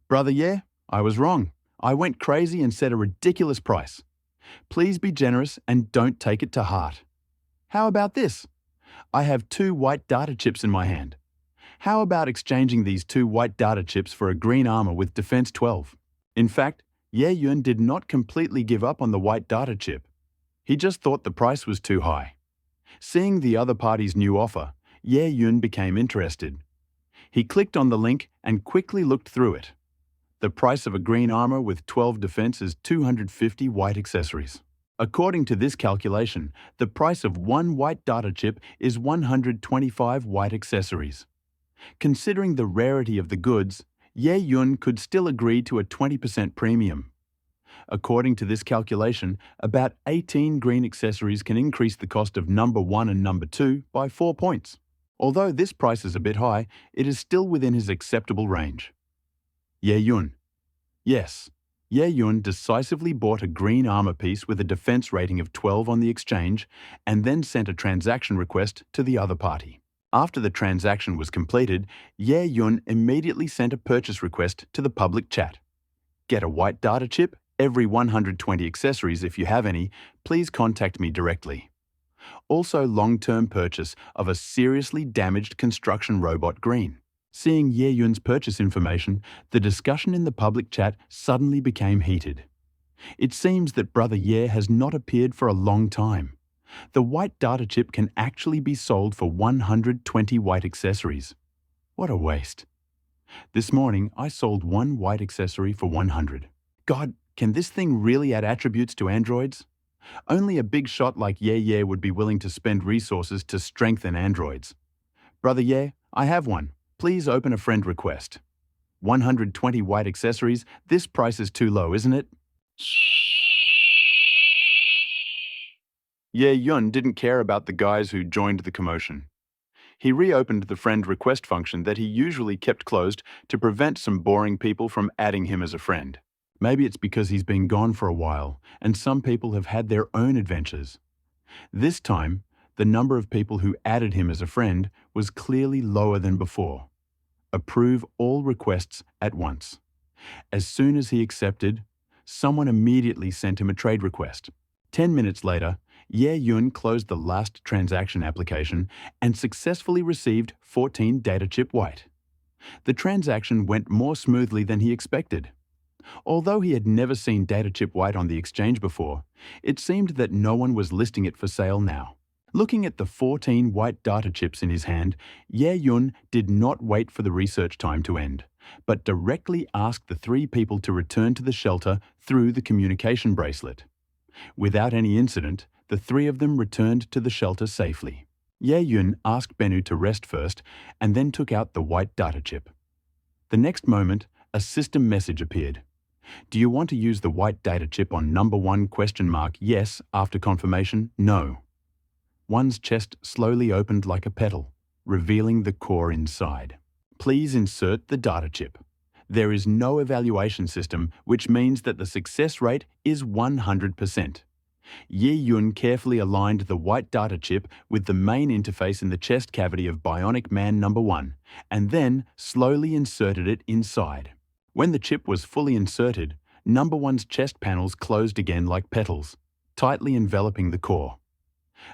S1: Brother Ye, I was wrong. I went crazy and set a ridiculous price. Please be generous and don't take it to heart. How about this? I have 2 white data chips in my hand. How about exchanging these 2 white data chips for a green armor with defense 12? In fact, Ye Yun did not completely give up on the white data chip. He just thought the price was too high. Seeing the other party's new offer, Ye Yun became interested. He clicked on the link and quickly looked through it. The price of a green armor with 12 defense is 250 white accessories. According to this calculation, the price of 1 white data chip is 125 white accessories. Considering the rarity of the goods, Ye Yun could still agree to a 20% premium. According to this calculation, about 18 green accessories can increase the cost of number 1 and number 2 by 4 points. Although this price is a bit high, it is still within his acceptable range. Ye Yun. Yes, Ye Yun decisively bought a green armor piece with a defense rating of 12 on the exchange and then sent a transaction request to the other party. After the transaction was completed, Ye Yun immediately sent a purchase request to the public chat. Get a white data chip, every 120 accessories if you have any, please contact me directly. Also long-term purchase of a seriously damaged construction robot green. Seeing Ye Yun's purchase information, the discussion in the public chat suddenly became heated. It seems that Brother Ye has not appeared for a long time. The white data chip can actually be sold for 120 white accessories. What a waste. This morning, I sold 1 white accessory for 100. God, can this thing really add attributes to androids? Only a big shot like Ye would be willing to spend resources to strengthen androids. Brother Ye, I have one. Please open a friend request. 120 white accessories, this price is too low, isn't it? Ye Yun didn't care about the guys who joined the commotion. He reopened the friend request function that he usually kept closed to prevent some boring people from adding him as a friend. Maybe it's because he's been gone for a while, and some people have had their own adventures. This time, the number of people who added him as a friend was clearly lower than before. Approve all requests at once. As soon as he accepted, someone immediately sent him a trade request. 10 minutes later, Ye Yun closed the last transaction application and successfully received 14 data chip white. The transaction went more smoothly than he expected. Although he had never seen data chip white on the exchange before, it seemed that no one was listing it for sale now. Looking at the 14 white data chips in his hand, Ye Yun did not wait for the research time to end, but directly asked the 3 people to return to the shelter through the communication bracelet. Without any incident, The three of them returned to the shelter safely. Ye-Yun asked Bennu to rest first and then took out the white data chip. The next moment, a system message appeared. Do you want to use the white data chip on number 1 ? Yes, after confirmation, no. One's chest slowly opened like a petal, revealing the core inside. Please insert the data chip. There is no evaluation system, which means that the success rate is 100%. Ye-Yun carefully aligned the white data chip with the main interface in the chest cavity of Bionic Man number 1, and then slowly inserted it inside. When the chip was fully inserted, number 1's chest panels closed again like petals, tightly enveloping the core.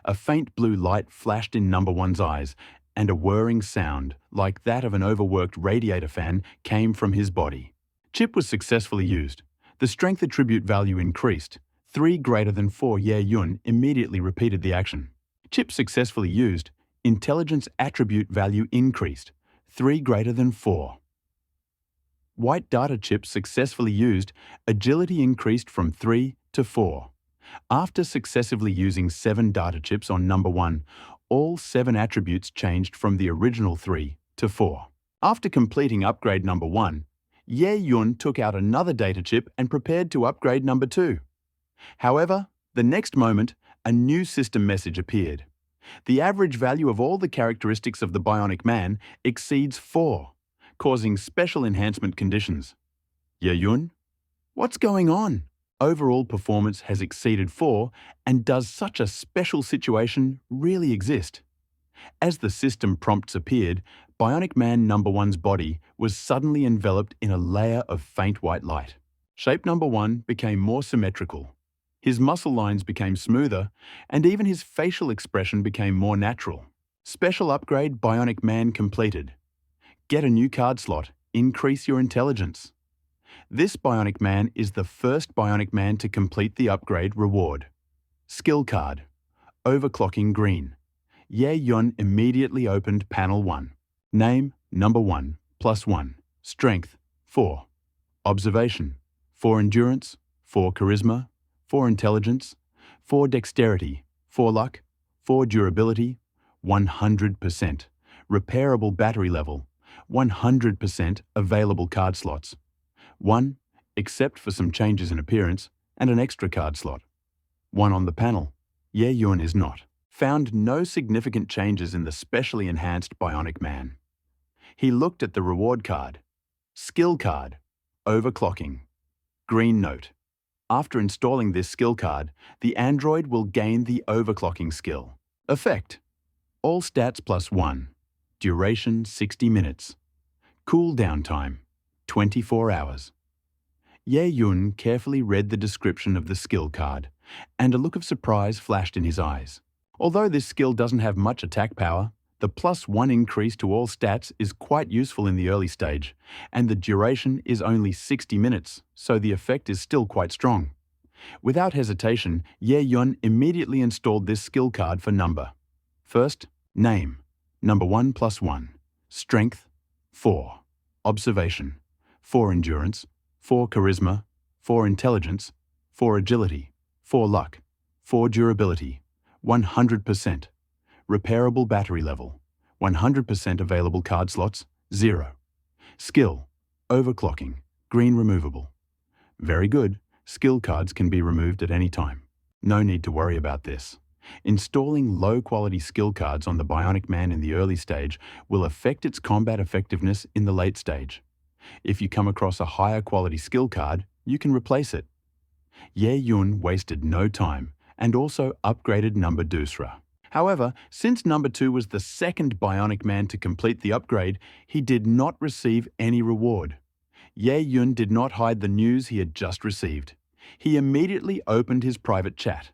S1: A faint blue light flashed in number 1's eyes, and a whirring sound, like that of an overworked radiator fan, came from his body. Chip was successfully used. The strength attribute value increased. 3 greater than 4. Ye-Yun immediately repeated the action. Chip successfully used. Intelligence attribute value increased. 3 greater than 4. White data chip successfully used. Agility increased from 3 to 4. After successively using 7 data chips on number 1, all 7 attributes changed from the original 3 to 4. After completing upgrade number 1, Ye-Yun took out another data chip and prepared to upgrade number 2. However, the next moment, a new system message appeared. The average value of all the characteristics of the Bionic Man exceeds 4, causing special enhancement conditions. Ye-Yun? What's going on? Overall performance has exceeded 4, and does such a special situation really exist? As the system prompts appeared, Bionic Man number 1's body was suddenly enveloped in a layer of faint white light. Shape number 1 became more symmetrical. His muscle lines became smoother, and even his facial expression became more natural. Special upgrade Bionic Man completed. Get a new card slot. Increase your intelligence. This Bionic Man is the first Bionic Man to complete the upgrade reward. Skill card. Overclocking green. Ye-Yun immediately opened panel 1. Name, number 1, +1. Strength, 4. Observation, 4 endurance, 4 charisma, 4 intelligence, 4 dexterity, 4 luck, 4 durability, 100%. Repairable battery level, 100% available card slots. 1, except for some changes in appearance, and an extra card slot. 1 on the panel. Ye-Yun is not. Found no significant changes in the specially enhanced Bionic Man. He looked at the reward card. Skill card. Overclocking. Green note. After installing this skill card, the android will gain the overclocking skill. Effect. All stats +1. Duration 60 minutes. Cooldown time 24 hours. Ye-Yun carefully read the description of the skill card, and a look of surprise flashed in his eyes. Although this skill doesn't have much attack power, the +1 increase to all stats is quite useful in the early stage, and the duration is only 60 minutes, so the effect is still quite strong. Without hesitation, Ye-Yun immediately installed this skill card for number. First, name, number 1 +1. Strength, 4. Observation, 4 endurance, 4 charisma, 4 intelligence, 4 agility, 4 luck, 4 durability, 100%. Repairable battery level, 100% available card slots, 0. Skill, overclocking, green removable. Very good, skill cards can be removed at any time. No need to worry about this. Installing low-quality skill cards on the Bionic Man in the early stage will affect its combat effectiveness in the late stage. If you come across a higher quality skill card, you can replace it. Ye-Yun wasted no time and also upgraded number Dusra. However, since number 2 was the second Bionic Man to complete the upgrade, he did not receive any reward. Ye-Yun did not hide the news he had just received. He immediately opened his private chat.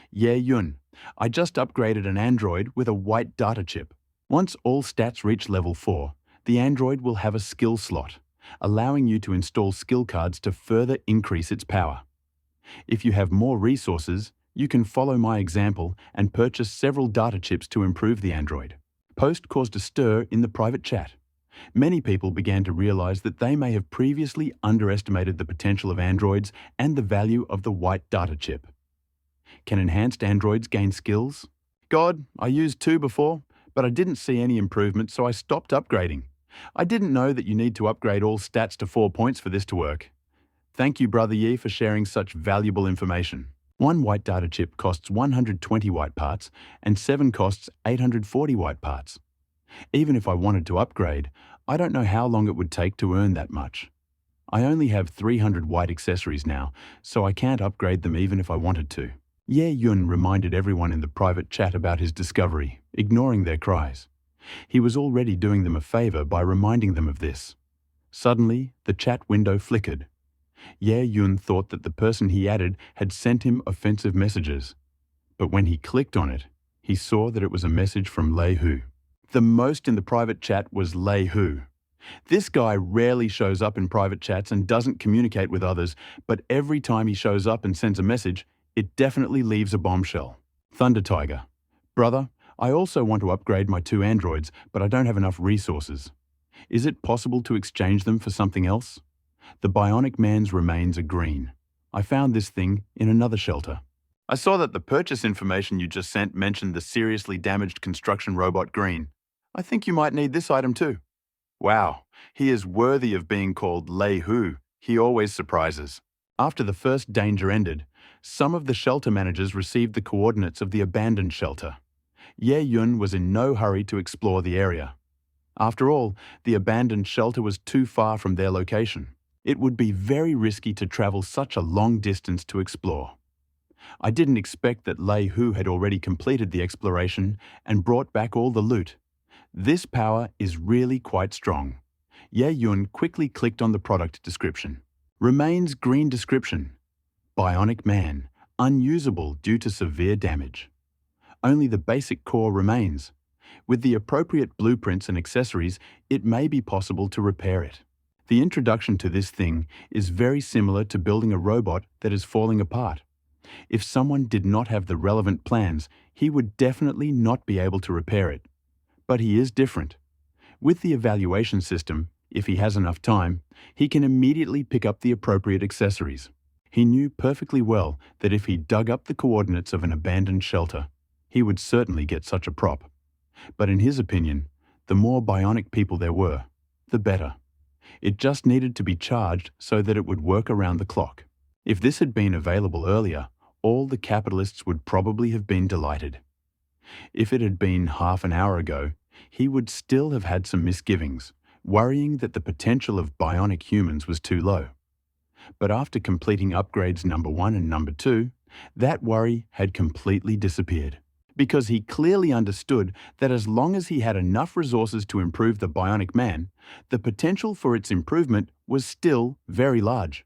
S1: Ye-Yun, I just upgraded an android with a white data chip. Once all stats reach level 4, the android will have a skill slot, allowing you to install skill cards to further increase its power. If you have more resources, you can follow my example and purchase several data chips to improve the android. Post caused a stir in the private chat. Many people began to realize that they may have previously underestimated the potential of androids and the value of the white data chip. Can enhanced androids gain skills? God, I used 2 before, but I didn't see any improvement, so I stopped upgrading. I didn't know that you need to upgrade all stats to 4 points for this to work. Thank you, Brother Yi, for sharing such valuable information. 1 white data chip costs 120 white parts, and 7 costs 840 white parts. Even if I wanted to upgrade, I don't know how long it would take to earn that much. I only have 300 white accessories now, so I can't upgrade them even if I wanted to. Ye Yun reminded everyone in the private chat about his discovery, ignoring their cries. He was already doing them a favor by reminding them of this. Suddenly, the chat window flickered. Ye Yun thought that the person he added had sent him offensive messages. But when he clicked on it, he saw that it was a message from Lei Hu. The most in the private chat was Lei Hu. This guy rarely shows up in private chats and doesn't communicate with others, but every time he shows up and sends a message, it definitely leaves a bombshell. Thunder Tiger. Brother, I also want to upgrade my 2 androids, but I don't have enough resources. Is it possible to exchange them for something else? The bionic man's remains are green. I found this thing in another shelter. I saw that the purchase information you just sent mentioned the seriously damaged construction robot Green. I think you might need this item too. Wow, he is worthy of being called Lei Hu. He always surprises. After the first danger ended, some of the shelter managers received the coordinates of the abandoned shelter. Ye Yun was in no hurry to explore the area. After all, the abandoned shelter was too far from their location. It would be very risky to travel such a long distance to explore. I didn't expect that Lei Hu had already completed the exploration and brought back all the loot. This power is really quite strong. Ye Yun quickly clicked on the product description. Remains green description. Bionic man, unusable due to severe damage. Only the basic core remains. With the appropriate blueprints and accessories, it may be possible to repair it. The introduction to this thing is very similar to building a robot that is falling apart. If someone did not have the relevant plans, he would definitely not be able to repair it. But he is different. With the evaluation system, if he has enough time, he can immediately pick up the appropriate accessories. He knew perfectly well that if he dug up the coordinates of an abandoned shelter, he would certainly get such a prop. But in his opinion, the more bionic people there were, the better. It just needed to be charged so that it would work around the clock. If this had been available earlier, all the capitalists would probably have been delighted. If it had been half an hour ago, he would still have had some misgivings, worrying that the potential of bionic humans was too low. But after completing upgrades number 1 and number 2, that worry had completely disappeared. Because he clearly understood that as long as he had enough resources to improve the bionic man, the potential for its improvement was still very large.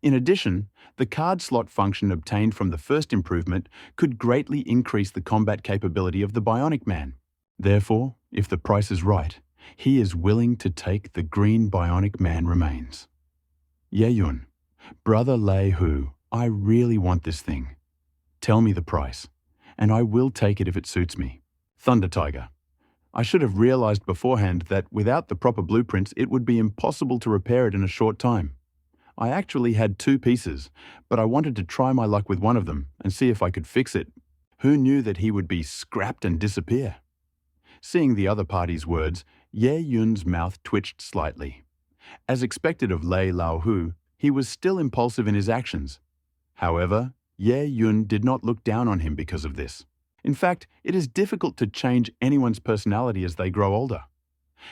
S1: In addition, the card slot function obtained from the first improvement could greatly increase the combat capability of the bionic man. Therefore, if the price is right, he is willing to take the green bionic man remains. Ye Yun, Brother Lei Hu, I really want this thing. Tell me the price, and I will take it if it suits me. Thunder Tiger. I should have realized beforehand that without the proper blueprints, it would be impossible to repair it in a short time. I actually had 2 pieces, but I wanted to try my luck with one of them and see if I could fix it. Who knew that he would be scrapped and disappear? Seeing the other party's words, Ye Yun's mouth twitched slightly. As expected of Lei Lao Hu, he was still impulsive in his actions. However, Ye Yun did not look down on him because of this. In fact, it is difficult to change anyone's personality as they grow older.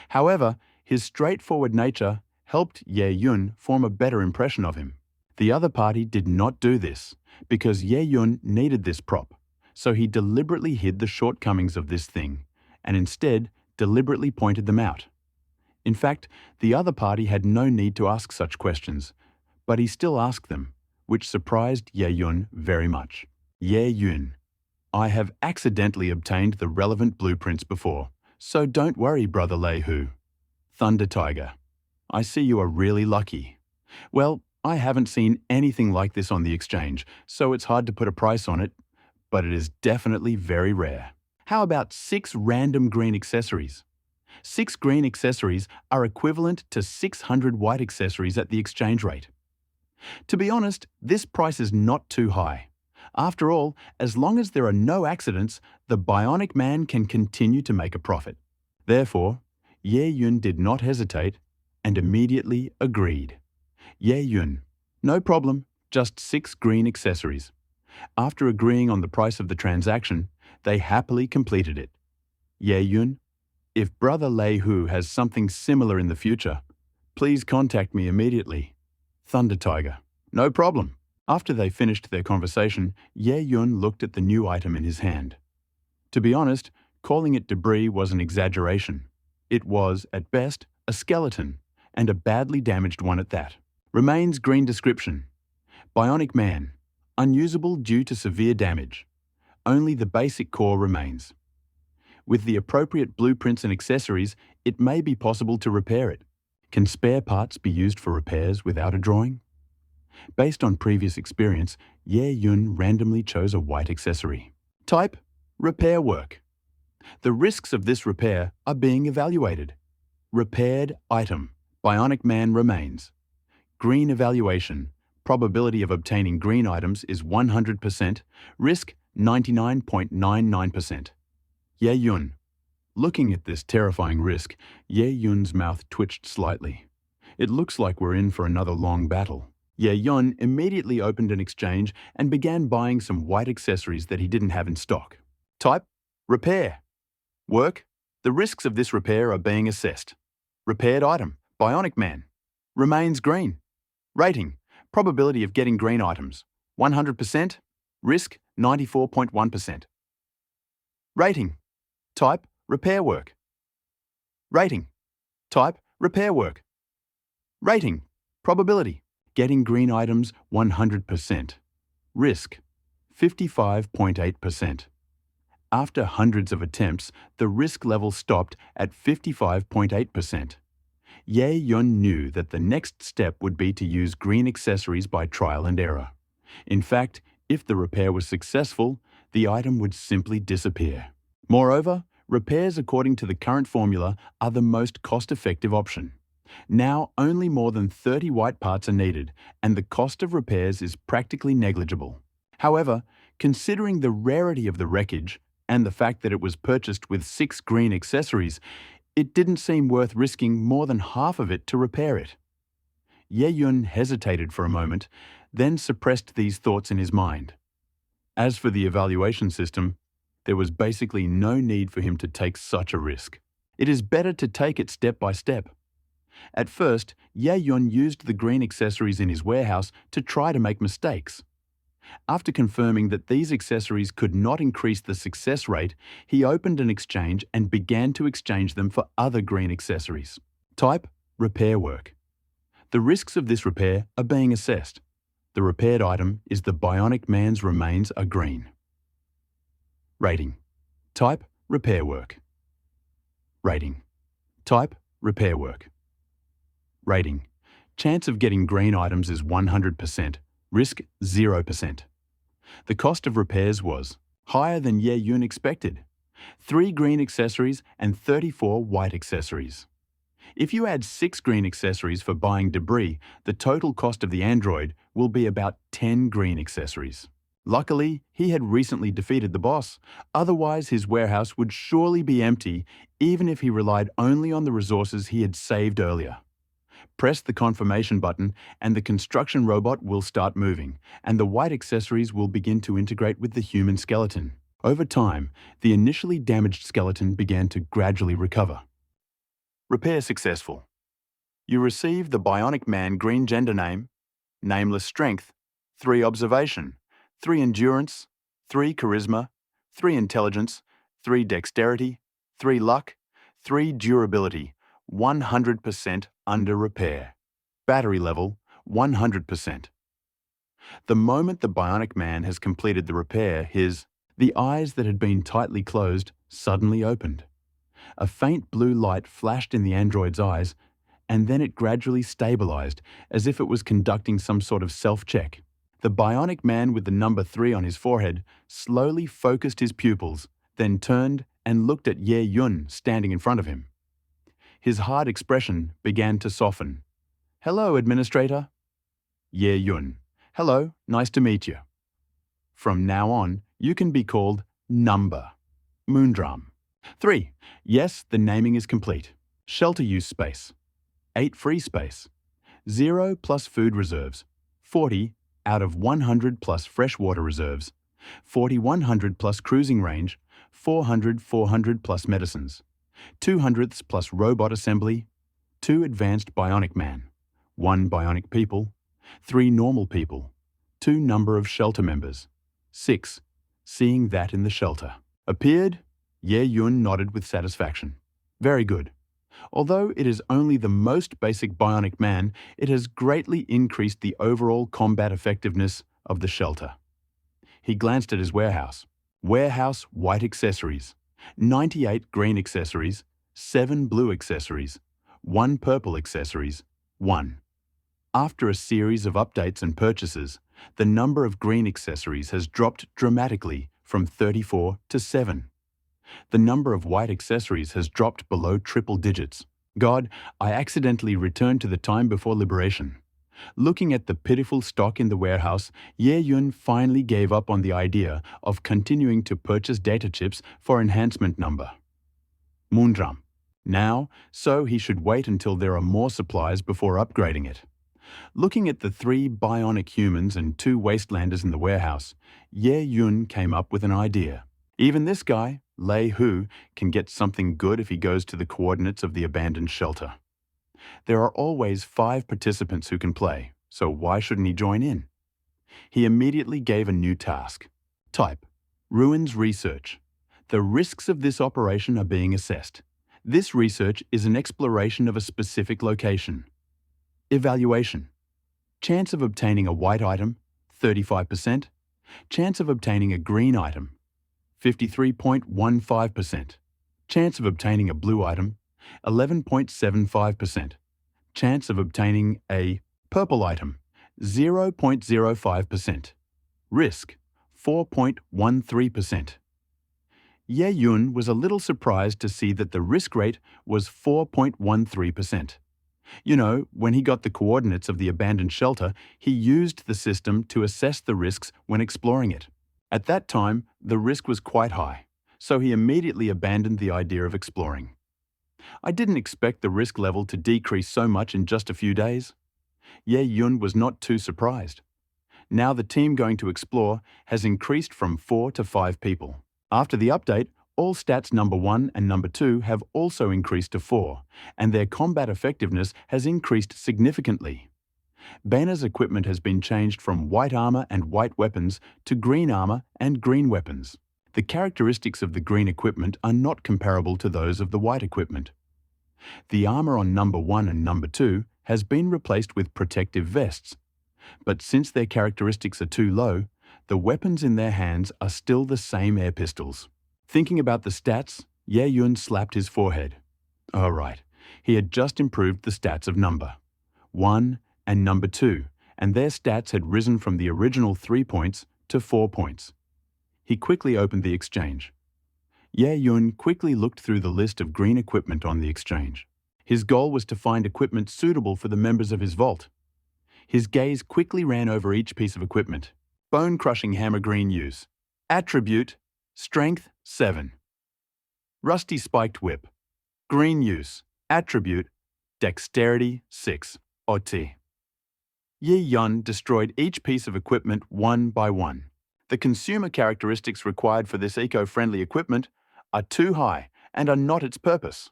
S1: However, his straightforward nature helped Ye Yun form a better impression of him. The other party did not do this because Ye Yun needed this prop, so he deliberately hid the shortcomings of this thing and instead deliberately pointed them out. In fact, the other party had no need to ask such questions, but he still asked them, which surprised Ye Yun very much. Ye Yun, I have accidentally obtained the relevant blueprints before, so don't worry, Brother Lei Hu. Thunder Tiger, I see you are really lucky. Well, I haven't seen anything like this on the exchange, so it's hard to put a price on it, but it is definitely very rare. How about 6 random green accessories? 6 green accessories are equivalent to 600 white accessories at the exchange rate. To be honest, this price is not too high. After all, as long as there are no accidents, the bionic man can continue to make a profit. Therefore, Ye Yun did not hesitate and immediately agreed. Ye Yun, no problem, just 6 green accessories. After agreeing on the price of the transaction, they happily completed it. Ye Yun, if Brother Lei Hu has something similar in the future, please contact me immediately. Thunder Tiger, no problem. After they finished their conversation, Ye Yun looked at the new item in his hand. To be honest, calling it debris was an exaggeration. It was, at best, a skeleton, and a badly damaged one at that. Remains green description. Bionic man, unusable due to severe damage. Only the basic core remains. With the appropriate blueprints and accessories, it may be possible to repair it. Can spare parts be used for repairs without a drawing? Based on previous experience, Ye Yun randomly chose a white accessory. Type: repair work. The risks of this repair are being evaluated. Repaired item. Bionic man remains. Green evaluation. Probability of obtaining green items is 100%. Risk 99.99%. Ye Yun. Looking at this terrifying risk, Ye Yun's mouth twitched slightly. It looks like we're in for another long battle. Ye Yun immediately opened an exchange and began buying some white accessories that he didn't have in stock. Type: repair. Work: the risks of this repair are being assessed. Repaired item: bionic man. Remains green. Rating: probability of getting green items 100%. Risk 94.1%. Rating: type: repair work. Rating: type: repair work. Rating: probability getting green items 100%. Risk 55.8%. After hundreds of attempts, the risk level stopped at 55.8%. Ye Yun knew that the next step would be to use green accessories by trial and error. In fact, if the repair was successful, the item would simply disappear. Moreover, repairs according to the current formula are the most cost-effective option. Now, only more than 30 white parts are needed, and the cost of repairs is practically negligible. However, considering the rarity of the wreckage and the fact that it was purchased with 6 green accessories, it didn't seem worth risking more than half of it to repair it. Ye Yun hesitated for a moment, then suppressed these thoughts in his mind. As for the evaluation system, there was basically no need for him to take such a risk. It is better to take it step by step. At first, Ye Yun used the green accessories in his warehouse to try to make mistakes. After confirming that these accessories could not increase the success rate, he opened an exchange and began to exchange them for other green accessories. Type: repair work. The risks of this repair are being assessed. The repaired item is the bionic man's remains are green. Rating: type: repair work. Rating: type: repair work. Rating: chance of getting green items is 100%. Risk 0%. The cost of repairs was higher than Ye Yun expected. 3 green accessories and 34 white accessories. If you add 6 green accessories for buying debris, the total cost of the android will be about 10 green accessories. Luckily, he had recently defeated the boss. Otherwise, his warehouse would surely be empty, even if he relied only on the resources he had saved earlier. Press the confirmation button and the construction robot will start moving, and the white accessories will begin to integrate with the human skeleton. Over time, the initially damaged skeleton began to gradually recover. Repair successful. You receive the Bionic Man green gender name, nameless strength, 3 observation, 3 endurance, 3 charisma, 3 intelligence, 3 dexterity, 3 luck, 3 durability, 100% under repair. Battery level, 100%. The moment the Bionic Man has completed the repair, the eyes that had been tightly closed suddenly opened. A faint blue light flashed in the android's eyes, and then it gradually stabilized, as if it was conducting some sort of self-check. The Bionic Man with the number 3 on his forehead slowly focused his pupils, then turned and looked at Ye Yun standing in front of him. His hard expression began to soften. "Hello, Administrator." Ye Yun. "Hello, nice to meet you." From now on, you can be called Number. Moondrum. 3. Yes, the naming is complete. Shelter use space. 8 free space. 0 plus food reserves. 40 out of 100 plus freshwater reserves. 40 100 plus cruising range. 400 400 plus medicines. 200ths plus robot assembly. 2 advanced bionic man. 1 bionic people. 3 normal people. 2 number of shelter members. 6. Seeing that in the shelter. Appeared? Ye Yun nodded with satisfaction. Very good. Although it is only the most basic bionic man, it has greatly increased the overall combat effectiveness of the shelter. He glanced at his warehouse. Warehouse white accessories. 98 green accessories. 7 blue accessories. 1 purple accessories. 1. After a series of updates and purchases, the number of green accessories has dropped dramatically from 34 to 7. The number of white accessories has dropped below triple digits. God, I accidentally returned to the time before liberation. Looking at the pitiful stock in the warehouse, Ye Yun finally gave up on the idea of continuing to purchase data chips for enhancement number. Moondrum. Now, so he should wait until there are more supplies before upgrading it. Looking at the 3 bionic humans and 2 wastelanders in the warehouse, Ye Yun came up with an idea. Even this guy, Lei Hu, can get something good if he goes to the coordinates of the abandoned shelter. There are always 5 participants who can play, so why shouldn't he join in? He immediately gave a new task. Type: Ruins Research. The risks of this operation are being assessed. This research is an exploration of a specific location. Evaluation. Chance of obtaining a white item, 35%. Chance of obtaining a green item, 53.15%. Chance of obtaining a blue item, 11.75%. Chance of obtaining a purple item, 0.05%. Risk, 4.13%. Ye Yun was a little surprised to see that the risk rate was 4.13%. You know, when he got the coordinates of the abandoned shelter, he used the system to assess the risks when exploring it. At that time, the risk was quite high, so he immediately abandoned the idea of exploring. I didn't expect the risk level to decrease so much in just a few days. Ye Yun was not too surprised. Now the team going to explore has increased from 4 to 5 people. After the update, all stats number 1 and number 2 have also increased to 4, and their combat effectiveness has increased significantly. Baner's equipment has been changed from white armor and white weapons to green armor and green weapons. The characteristics of the green equipment are not comparable to those of the white equipment. The armor on number 1 and number 2 has been replaced with protective vests, but since their characteristics are too low, the weapons in their hands are still the same air pistols. Thinking about the stats, Ye Yun slapped his forehead. Oh right, he had just improved the stats of number 1 and number 2, and their stats had risen from the original 3 points to 4 points. He quickly opened the exchange. Ye Yun quickly looked through the list of green equipment on the exchange. His goal was to find equipment suitable for the members of his vault. His gaze quickly ran over each piece of equipment. Bone-crushing hammer green use. Attribute, strength 7. Rusty spiked whip. Green use. Attribute, dexterity 6. OT. Ye Yun destroyed each piece of equipment one by one. The consumer characteristics required for this eco-friendly equipment are too high and are not its purpose.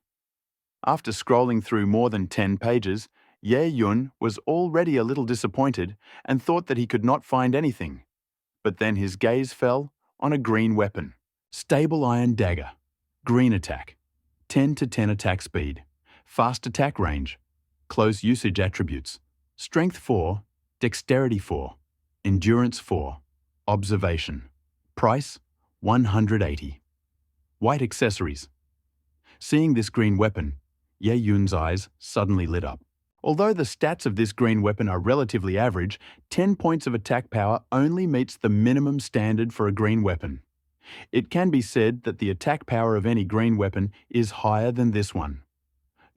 S1: After scrolling through more than 10 pages, Ye Yun was already a little disappointed and thought that he could not find anything. But then his gaze fell on a green weapon. Stable iron dagger. Green attack. 10 to 10 attack speed. Fast attack range. Close usage attributes. Strength 4, Dexterity 4, Endurance 4, Observation. Price 180. White accessories. Seeing this green weapon, Ye Yun's eyes suddenly lit up. Although the stats of this green weapon are relatively average, 10 points of attack power only meets the minimum standard for a green weapon. It can be said that the attack power of any green weapon is higher than this one.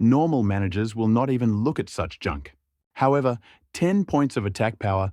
S1: Normal managers will not even look at such junk. However, 10 points of attack power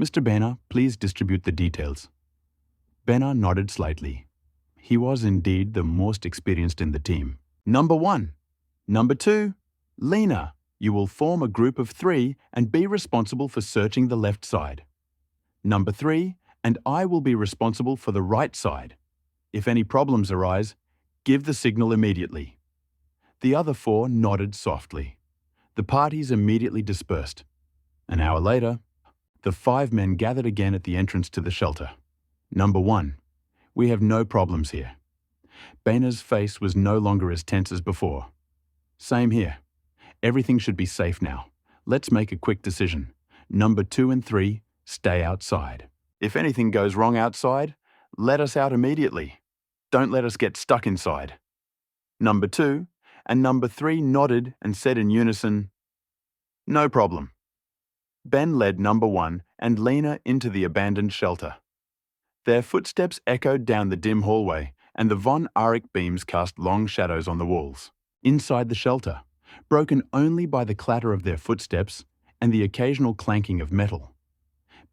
S1: Mr. Banner, please distribute the details. Banner nodded slightly. He was indeed the most experienced in the team. Number 1. Number 2. Lena, you will form a group of 3 and be responsible for searching the left side. Number 3, and I will be responsible for the right side. If any problems arise, give the signal immediately. The other 4 nodded softly. The parties immediately dispersed. An hour later, the 5 men gathered again at the entrance to the shelter. Number 1. We have no problems here. Banner's face was no longer as tense as before. Same here. Everything should be safe now. Let's make a quick decision. Number 2 and 3, stay outside. If anything goes wrong outside, let us out immediately. Don't let us get stuck inside. Number 2 and Number 3 nodded and said in unison, no problem. Ben led Number 1 and Lena into the abandoned shelter. Their footsteps echoed down the dim hallway, and the Von Arik beams cast long shadows on the walls. Inside the shelter, broken only by the clatter of their footsteps and the occasional clanking of metal,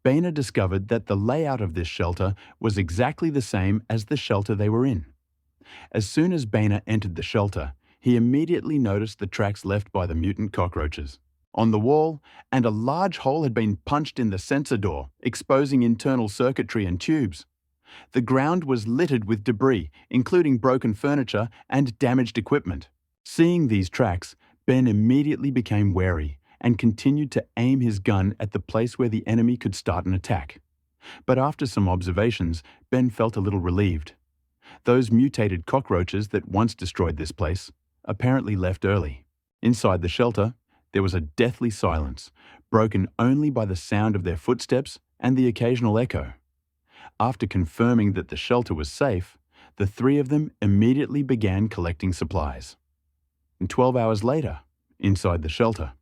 S1: Boehner discovered that the layout of this shelter was exactly the same as the shelter they were in. As soon as Boehner entered the shelter, he immediately noticed the tracks left by the mutant cockroaches on the wall, and a large hole had been punched in the sensor door, exposing internal circuitry and tubes. The ground was littered with debris, including broken furniture and damaged equipment. Seeing these tracks, Ben immediately became wary and continued to aim his gun at the place where the enemy could start an attack. But after some observations, Ben felt a little relieved. Those mutated cockroaches that once destroyed this place apparently left early. Inside the shelter, there was a deathly silence, broken only by the sound of their footsteps and the occasional echo. After confirming that the shelter was safe, the 3 of them immediately began collecting supplies. 12 hours later, inside the shelter,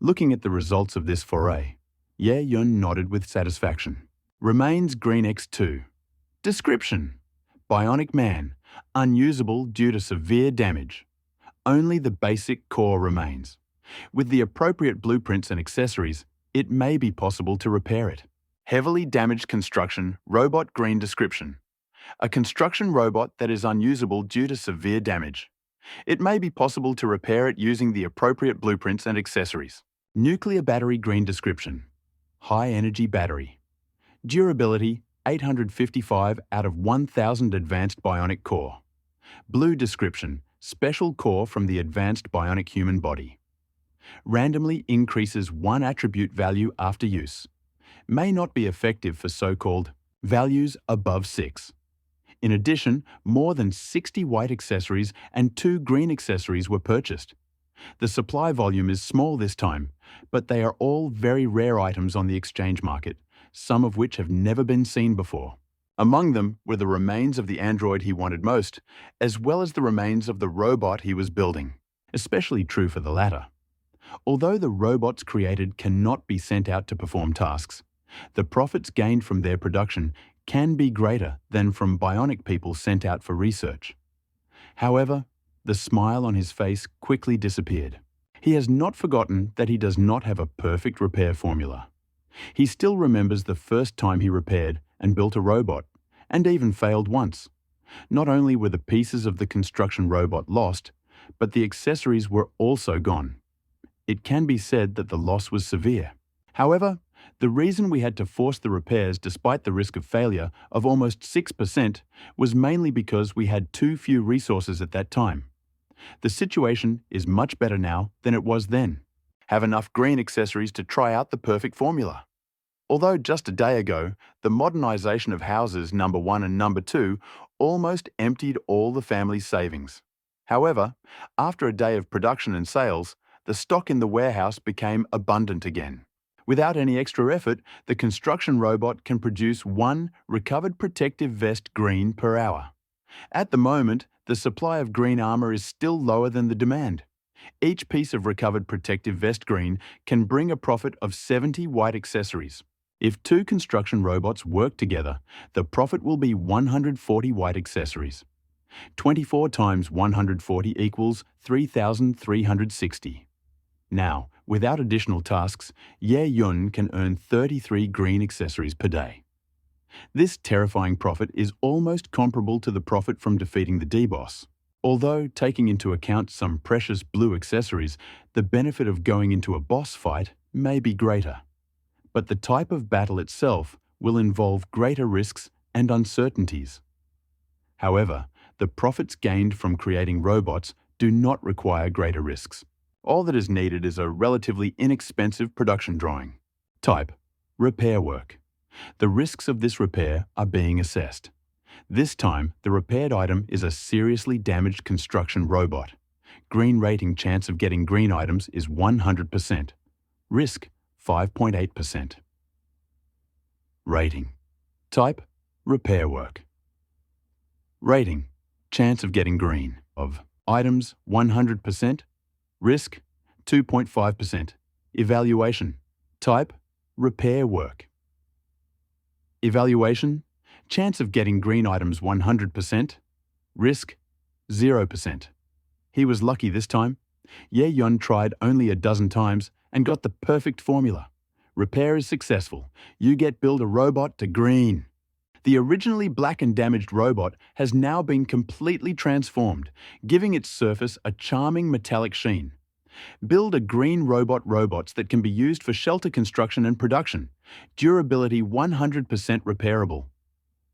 S1: looking at the results of this foray, Ye Yun nodded with satisfaction. Remains Green X2. Description: Bionic man, unusable due to severe damage. Only the basic core remains. With the appropriate blueprints and accessories, it may be possible to repair it. Heavily damaged construction, robot green description. A construction robot that is unusable due to severe damage. It may be possible to repair it using the appropriate blueprints and accessories. Nuclear battery green description. High energy battery. Durability 855 out of 1000 advanced bionic core. Blue description. Special core from the advanced bionic human body. Randomly increases 1 attribute value after use. May not be effective for so-called values above 6. In addition, more than 60 white accessories and 2 green accessories were purchased. The supply volume is small this time, but they are all very rare items on the exchange market, some of which have never been seen before. Among them were the remains of the android he wanted most, as well as the remains of the robot he was building, especially true for the latter. Although the robots created cannot be sent out to perform tasks, the profits gained from their production can be greater than from bionic people sent out for research. However, the smile on his face quickly disappeared. He has not forgotten that he does not have a perfect repair formula. He still remembers the first time he repaired and built a robot, and even failed once. Not only were the pieces of the construction robot lost, but the accessories were also gone. It can be said that the loss was severe. However, the reason we had to force the repairs despite the risk of failure of almost 6% was mainly because we had too few resources at that time. The situation is much better now than it was then. Have enough green accessories to try out the perfect formula. Although just a day ago, the modernization of houses number 1 and number 2 almost emptied all the family's savings. However, after a day of production and sales, the stock in the warehouse became abundant again. Without any extra effort, the construction robot can produce 1 recovered protective vest green per hour. At the moment, the supply of green armor is still lower than the demand. Each piece of recovered protective vest green can bring a profit of 70 white accessories. If 2 construction robots work together, the profit will be 140 white accessories. 24 times 140 equals 3,360. Now, without additional tasks, Ye Yun can earn 33 green accessories per day. This terrifying profit is almost comparable to the profit from defeating the D-Boss. Although, taking into account some precious blue accessories, the benefit of going into a boss fight may be greater. But the type of battle itself will involve greater risks and uncertainties. However, the profits gained from creating robots do not require greater risks. All that is needed is a relatively inexpensive production drawing. Type: repair work. The risks of this repair are being assessed. This time, the repaired item is a seriously damaged construction robot. Green rating chance of getting green items is 100%. Risk 5.8%. Rating. Type: repair work. Rating. Chance of getting green of items 100%. Risk 2.5%. Evaluation. Type: repair work. Evaluation. Chance of getting green items 100%. Risk 0%. He was lucky this time. Ye Yun tried only a dozen times and got the perfect formula. Repair is successful. You get build a robot to green. The originally black and damaged robot has now been completely transformed, giving its surface a charming metallic sheen. Build a green robots that can be used for shelter construction and production. Durability 100% repairable.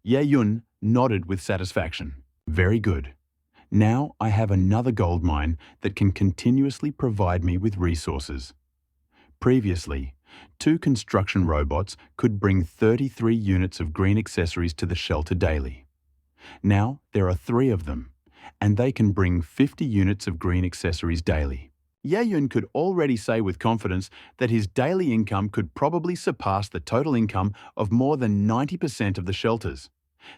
S1: Ye Yun nodded with satisfaction. Very good. Now I have another gold mine that can continuously provide me with resources. Previously, 2 construction robots could bring 33 units of green accessories to the shelter daily. Now there are 3 of them, and they can bring 50 units of green accessories daily. Ye Yun could already say with confidence that his daily income could probably surpass the total income of more than 90% of the shelters.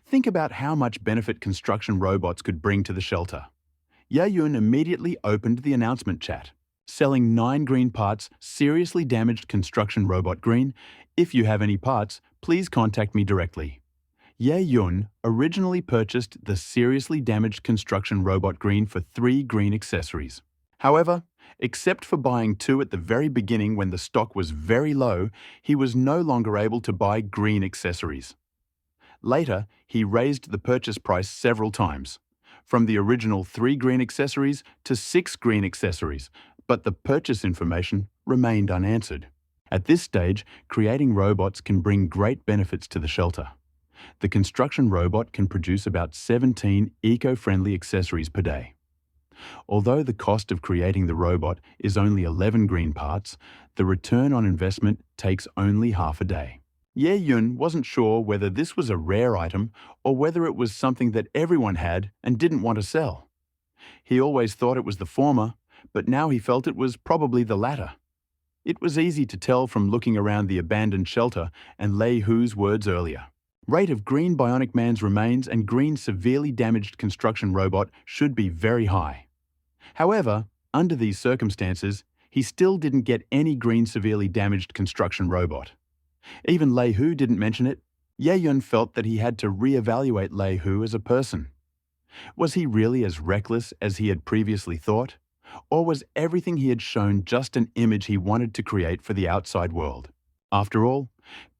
S1: Think about how much benefit construction robots could bring to the shelter. Ye Yun immediately opened the announcement chat. Selling 9 green parts, seriously damaged construction robot green. If you have any parts, please contact me directly. Ye Yun originally purchased the seriously damaged construction robot green for 3 green accessories. However, except for buying 2 at the very beginning when the stock was very low, he was no longer able to buy green accessories. Later, he raised the purchase price several times, from the original 3 green accessories to 6 green accessories, but the purchase information remained unanswered. At this stage, creating robots can bring great benefits to the shelter. The construction robot can produce about 17 eco-friendly accessories per day. Although the cost of creating the robot is only 11 green parts, the return on investment takes only half a day. Ye Yun wasn't sure whether this was a rare item or whether it was something that everyone had and didn't want to sell. He always thought it was the former, but now he felt it was probably the latter. It was easy to tell from looking around the abandoned shelter and Lei Hu's words earlier. Rate of green bionic man's remains and green severely damaged construction robot should be very high. However, under these circumstances, he still didn't get any green severely damaged construction robot. Even Lei Hu didn't mention it. Ye Yun felt that he had to re-evaluate Lei Hu as a person. Was he really as reckless as he had previously thought? Or was everything he had shown just an image he wanted to create for the outside world? After all,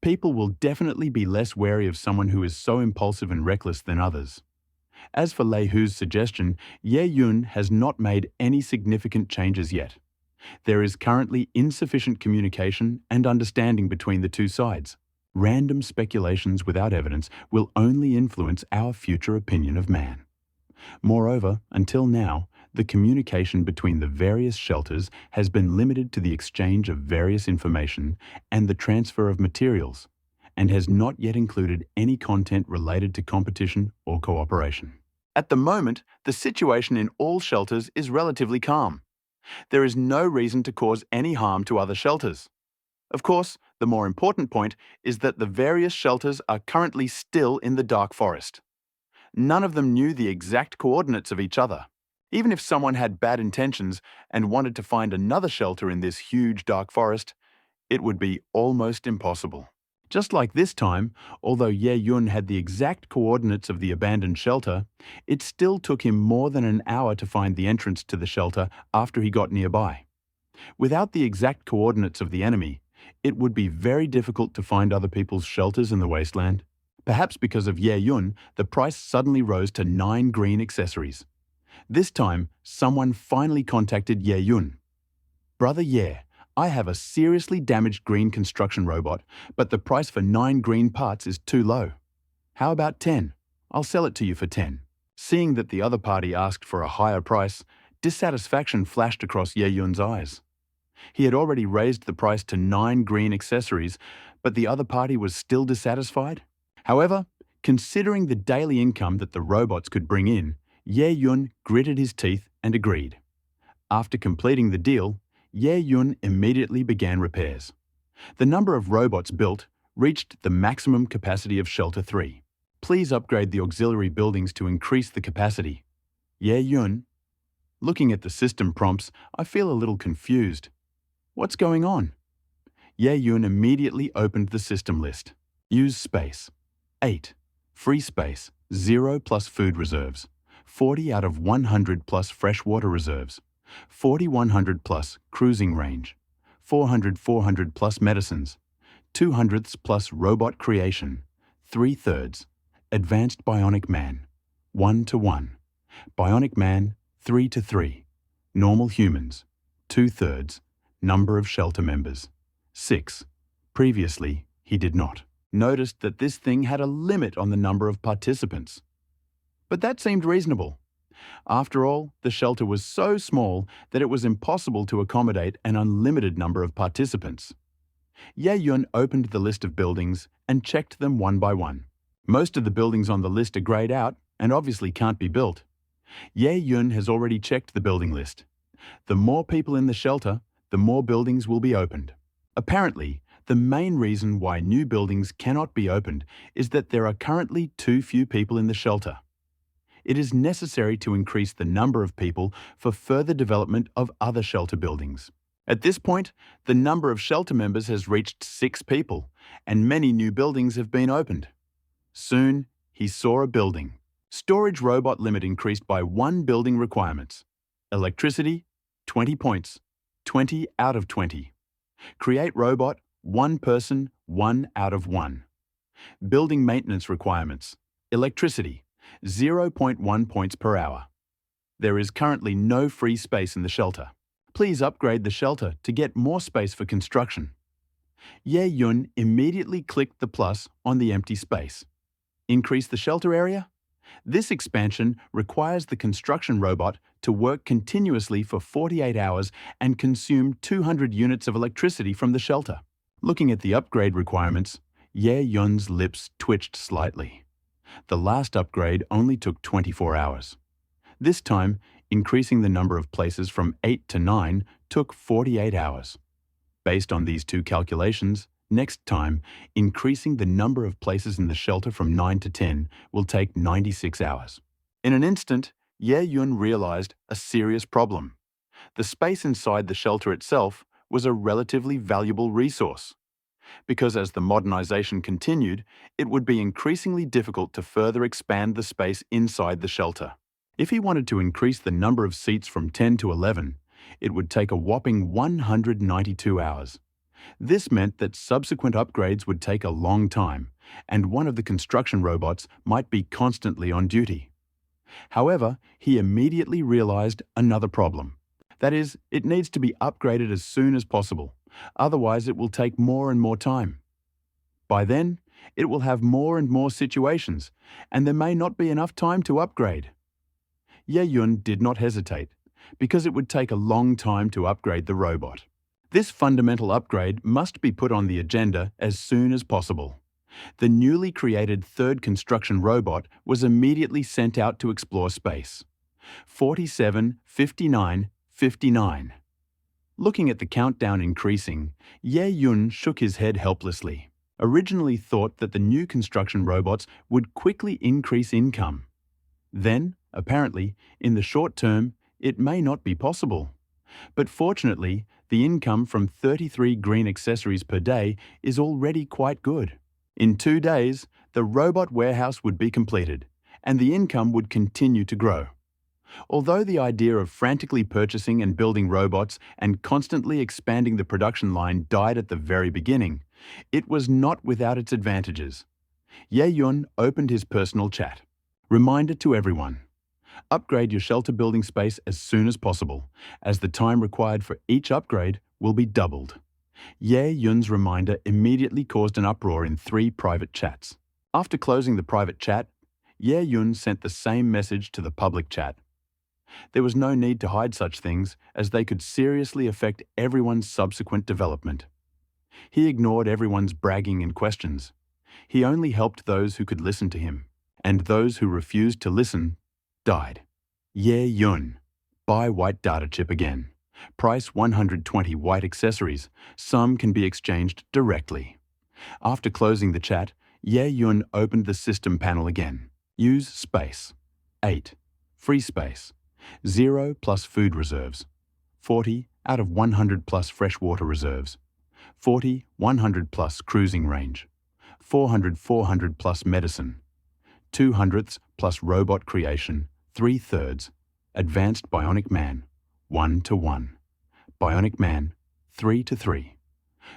S1: people will definitely be less wary of someone who is so impulsive and reckless than others. As for Lei Hu's suggestion, Ye Yun has not made any significant changes yet. There is currently insufficient communication and understanding between the 2 sides. Random speculations without evidence will only influence our future opinion of man. Moreover, until now, the communication between the various shelters has been limited to the exchange of various information and the transfer of materials, and has not yet included any content related to competition or cooperation. At the moment, the situation in all shelters is relatively calm. There is no reason to cause any harm to other shelters. Of course, the more important point is that the various shelters are currently still in the dark forest. None of them knew the exact coordinates of each other. Even if someone had bad intentions and wanted to find another shelter in this huge dark forest, it would be almost impossible. Just like this time, although Ye Yun had the exact coordinates of the abandoned shelter, it still took him more than an hour to find the entrance to the shelter after he got nearby. Without the exact coordinates of the enemy, it would be very difficult to find other people's shelters in the wasteland. Perhaps because of Ye Yun, the price suddenly rose to 9 green accessories. This time, someone finally contacted Ye Yun. "Brother Ye, I have a seriously damaged green construction robot, but the price for 9 green parts is too low. How about 10? I'll sell it to you for 10. Seeing that the other party asked for a higher price, dissatisfaction flashed across Ye Yun's eyes. He had already raised the price to 9 green accessories, but the other party was still dissatisfied? However, considering the daily income that the robots could bring in, Ye Yun gritted his teeth and agreed. After completing the deal, Ye Yun immediately began repairs. The number of robots built reached the maximum capacity of Shelter 3. Please upgrade the auxiliary buildings to increase the capacity. Ye Yun. Looking at the system prompts, I feel a little confused. What's going on? Ye Yun immediately opened the system list. Use space. 8. Free space. 0 plus food reserves. 40 out of 100 plus freshwater reserves. 40-100 plus cruising range. 400 plus medicines. 200ths plus robot creation. 3/3. Advanced bionic man. 1:1. Bionic man 3:3. Normal humans. 2/3. Number of shelter members. 6. Previously, he did not. Noticed that this thing had a limit on the number of participants. But that seemed reasonable. After all, the shelter was so small that it was impossible to accommodate an unlimited number of participants. Ye Yun opened the list of buildings and checked them one by one. Most of the buildings on the list are grayed out and obviously can't be built. Ye Yun has already checked the building list. The more people in the shelter, the more buildings will be opened. Apparently, the main reason why new buildings cannot be opened is that there are currently too few people in the shelter. It is necessary to increase the number of people for further development of other shelter buildings. At this point, the number of shelter members has reached 6 people, and many new buildings have been opened. Soon, he saw a building. Storage robot limit increased by 1 building requirements. Electricity, 20 points, 20 out of 20. Create robot, 1 person, 1 out of 1. Building maintenance requirements. Electricity, 0.1 points per hour. There is currently no free space in the shelter. Please upgrade the shelter to get more space for construction. Ye Yun immediately clicked the plus on the empty space. Increase the shelter area? This expansion requires the construction robot to work continuously for 48 hours and consume 200 units of electricity from the shelter. Looking at the upgrade requirements, Ye Yun's lips twitched slightly. The last upgrade only took 24 hours. This time, increasing the number of places from 8 to 9 took 48 hours. Based on these two calculations, next time, increasing the number of places in the shelter from 9 to 10 will take 96 hours. In an instant, Ye Yun realized a serious problem. The space inside the shelter itself was a relatively valuable resource. Because as the modernization continued, it would be increasingly difficult to further expand the space inside the shelter. If he wanted to increase the number of seats from 10 to 11, it would take a whopping 192 hours. This meant that subsequent upgrades would take a long time, and one of the construction robots might be constantly on duty. However, he immediately realized another problem. That is, it needs to be upgraded as soon as possible, otherwise it will take more and more time. By then, it will have more and more situations, and there may not be enough time to upgrade. Ye Yun did not hesitate, because it would take a long time to upgrade the robot. This fundamental upgrade must be put on the agenda as soon as possible. The newly created third construction robot was immediately sent out to explore space. 47, 59, 59. Looking at the countdown increasing, Ye Yun shook his head helplessly. Originally thought that the new construction robots would quickly increase income. Then, apparently, in the short term, it may not be possible. But fortunately, the income from 33 green accessories per day is already quite good. In 2 days, the robot warehouse would be completed, and the income would continue to grow. Although the idea of frantically purchasing and building robots and constantly expanding the production line died at the very beginning, it was not without its advantages. Ye-yun opened his personal chat. Reminder to everyone. Upgrade your shelter building space as soon as possible, as the time required for each upgrade will be doubled. Ye-yun's reminder immediately caused an uproar in 3 private chats. After closing the private chat, Ye-yun sent the same message to the public chat. There was no need to hide such things, as they could seriously affect everyone's subsequent development. He ignored everyone's bragging and questions. He only helped those who could listen to him, and those who refused to listen died. Ye-yun. Buy white data chip again. Price 120 white accessories. Some can be exchanged directly. After closing the chat, Ye-yun opened the system panel again. Use space. 8. Free space. 0 plus food reserves. 40 out of 100 plus freshwater reserves. 40, 100 plus cruising range. 400 plus medicine. 200ths plus robot creation, 3/3. Advanced bionic man, 1:1. Bionic man, 3:3.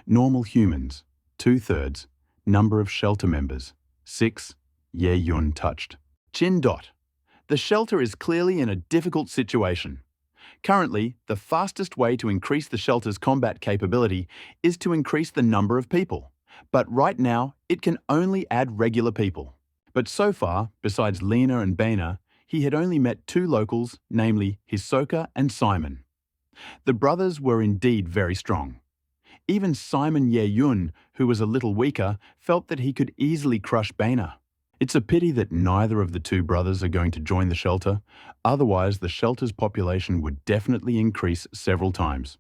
S1: Normal humans, 2/3. Number of shelter members, 6. Ye-yun touched. Chin dot. The shelter is clearly in a difficult situation. Currently, the fastest way to increase the shelter's combat capability is to increase the number of people. But right now, it can only add regular people. But so far, besides Lena and Baina, he had only met 2 locals, namely Hisoka and Simon. The brothers were indeed very strong. Even Simon Ye-yun, who was a little weaker, felt that he could easily crush Baina. It's a pity that neither of the 2 brothers are going to join the shelter, otherwise the shelter's population would definitely increase several times.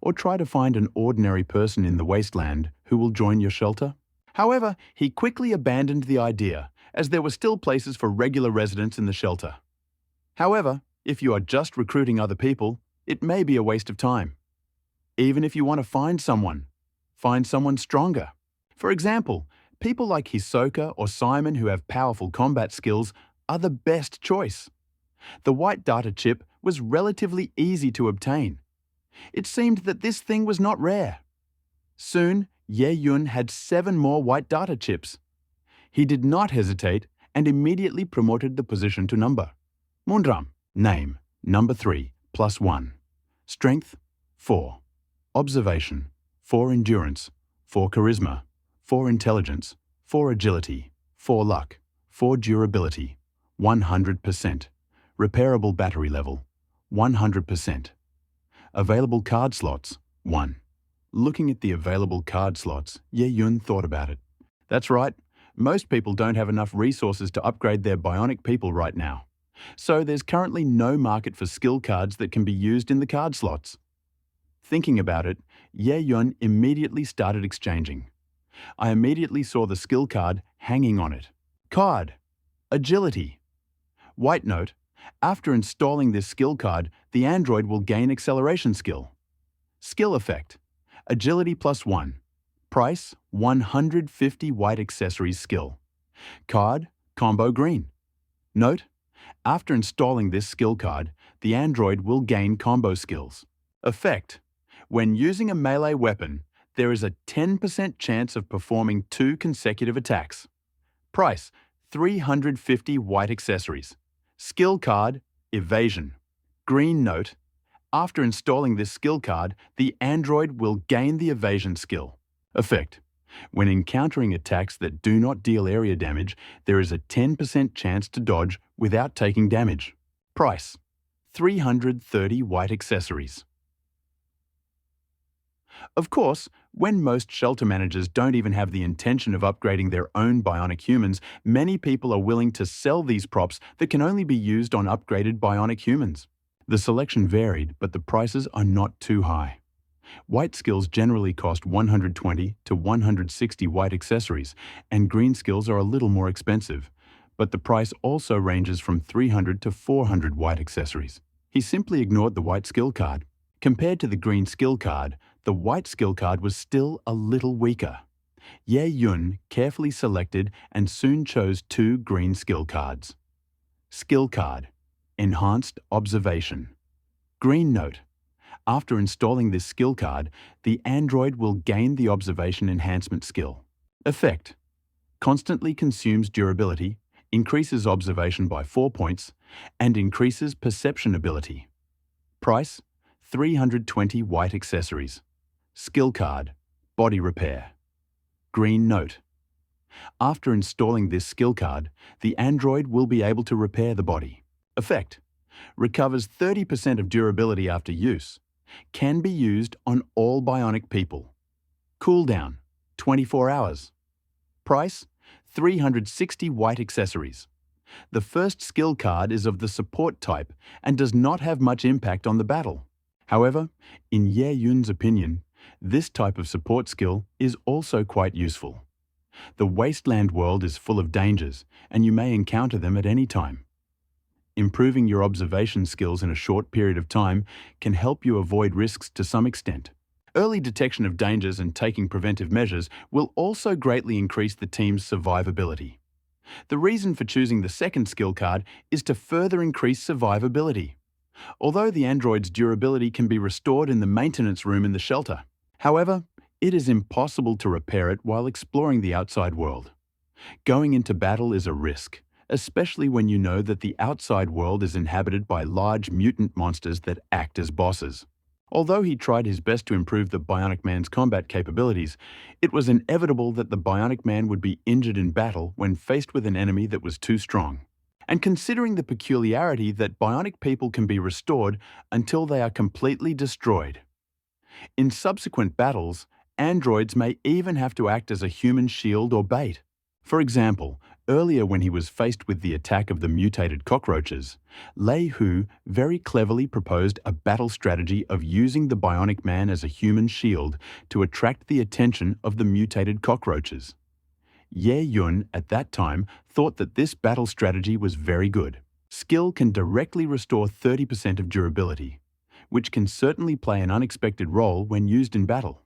S1: Or try to find an ordinary person in the wasteland who will join your shelter. However, he quickly abandoned the idea, as there were still places for regular residents in the shelter. However, if you are just recruiting other people, it may be a waste of time. Even if you want to find someone stronger. For example, people like Hisoka or Simon who have powerful combat skills are the best choice. The white data chip was relatively easy to obtain. It seemed that this thing was not rare. Soon, Ye-yun had 7 more white data chips. He did not hesitate and immediately promoted the position to number. Mundram, name, number 3, +1. Strength, 4. Observation, 4 endurance, 4 charisma, 4 intelligence, 4 agility, 4 luck, 4 durability, 100%. Repairable battery level, 100%. Available card slots, 1. Looking at the available card slots, Ye-yun thought about it. That's right, most people don't have enough resources to upgrade their bionic people right now. So there's currently no market for skill cards that can be used in the card slots. Thinking about it, Ye-yun immediately started exchanging. I immediately saw the skill card hanging on it. Card. Agility. White note. After installing this skill card, the android will gain acceleration skill. Skill effect. Agility +1. Price, 150 white accessories skill. Card, combo green. Note. After installing this skill card, the android will gain combo skills. Effect. When using a melee weapon, there is a 10% chance of performing 2 consecutive attacks. Price, 350 white accessories. Skill card, evasion. Green note. After installing this skill card, the android will gain the evasion skill. Effect. When encountering attacks that do not deal area damage, there is a 10% chance to dodge without taking damage. Price, 330 white accessories. Of course, when most shelter managers don't even have the intention of upgrading their own bionic humans, many people are willing to sell these props that can only be used on upgraded bionic humans. The selection varied, but the prices are not too high. White skills generally cost 120 to 160 white accessories, and green skills are a little more expensive, but the price also ranges from 300 to 400 white accessories. He simply ignored the white skill card. Compared to the green skill card, the white skill card was still a little weaker. Ye-yun carefully selected and soon chose 2 green skill cards. Skill card. Enhanced Observation. Green note. After installing this skill card, the android will gain the observation enhancement skill. Effect. Constantly consumes durability, increases observation by 4 points, and increases perception ability. Price: 320 white accessories. Skill card: Body Repair. Green note. After installing this skill card, the android will be able to repair the body. Effect: recovers 30% of durability after use. Can be used on all bionic people. Cooldown: 24 hours. Price: 360 white accessories. The first skill card is of the support type and does not have much impact on the battle. However, in Ye Yun's opinion, this type of support skill is also quite useful. The wasteland world is full of dangers, and you may encounter them at any time. Improving your observation skills in a short period of time can help you avoid risks to some extent. Early detection of dangers and taking preventive measures will also greatly increase the team's survivability. The reason for choosing the second skill card is to further increase survivability. Although the android's durability can be restored in the maintenance room in the shelter, however, it is impossible to repair it while exploring the outside world. Going into battle is a risk, especially when you know that the outside world is inhabited by large mutant monsters that act as bosses. Although he tried his best to improve the Bionic Man's combat capabilities, it was inevitable that the Bionic Man would be injured in battle when faced with an enemy that was too strong. And considering the peculiarity that bionic people can be restored until they are completely destroyed. In subsequent battles, androids may even have to act as a human shield or bait. For example, earlier when he was faced with the attack of the mutated cockroaches, Lei Hu very cleverly proposed a battle strategy of using the Bionic Man as a human shield to attract the attention of the mutated cockroaches. Ye Yun at that time thought that this battle strategy was very good. Skill can directly restore 30% of durability, which can certainly play an unexpected role when used in battle.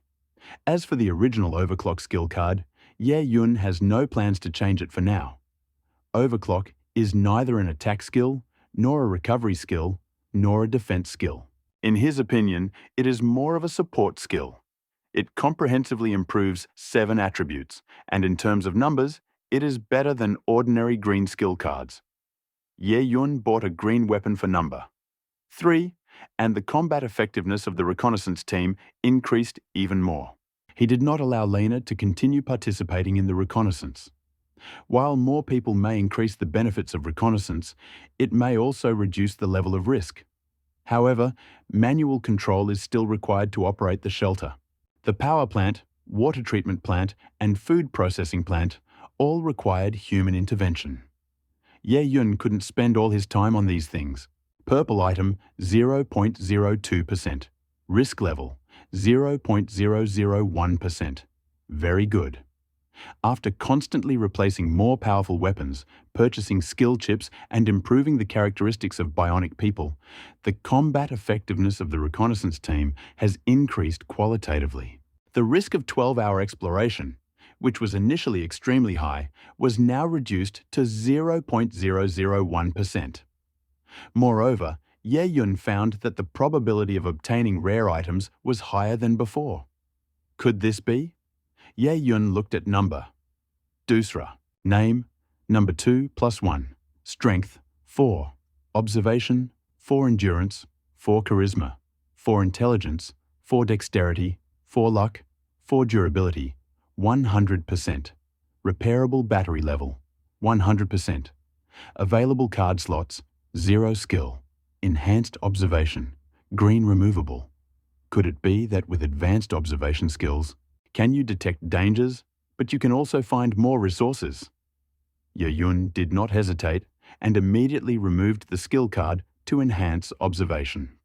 S1: As for the original Overclock skill card, Ye Yun has no plans to change it for now. Overclock is neither an attack skill, nor a recovery skill, nor a defense skill. In his opinion, it is more of a support skill. It comprehensively improves 7 attributes, and in terms of numbers, it is better than ordinary green skill cards. Ye Yun bought a green weapon for number 3, and the combat effectiveness of the reconnaissance team increased even more. He did not allow Lena to continue participating in the reconnaissance. While more people may increase the benefits of reconnaissance, it may also reduce the level of risk. However, manual control is still required to operate the shelter. The power plant, water treatment plant, and food processing plant all required human intervention. Ye Yun couldn't spend all his time on these things. Purple item 0.02%. Risk level 0.001%. Very good. After constantly replacing more powerful weapons, purchasing skill chips, and improving the characteristics of bionic people, the combat effectiveness of the reconnaissance team has increased qualitatively. The risk of 12-hour exploration, which was initially extremely high, was now reduced to 0.001%. Moreover, Ye Yun found that the probability of obtaining rare items was higher than before. Could this be? Ye Yun looked at number. Dusra. Name, number 2 + 1. Strength, 4. Observation, 4 endurance, 4 charisma, 4 intelligence, 4 dexterity, 4 luck, 4 durability, 100%. Repairable battery level, 100%. Available card slots, 0 skill. Enhanced observation, green removable. Could it be that with advanced observation skills, can you detect dangers, but you can also find more resources? Ye Yun did not hesitate and immediately removed the skill card to enhance observation.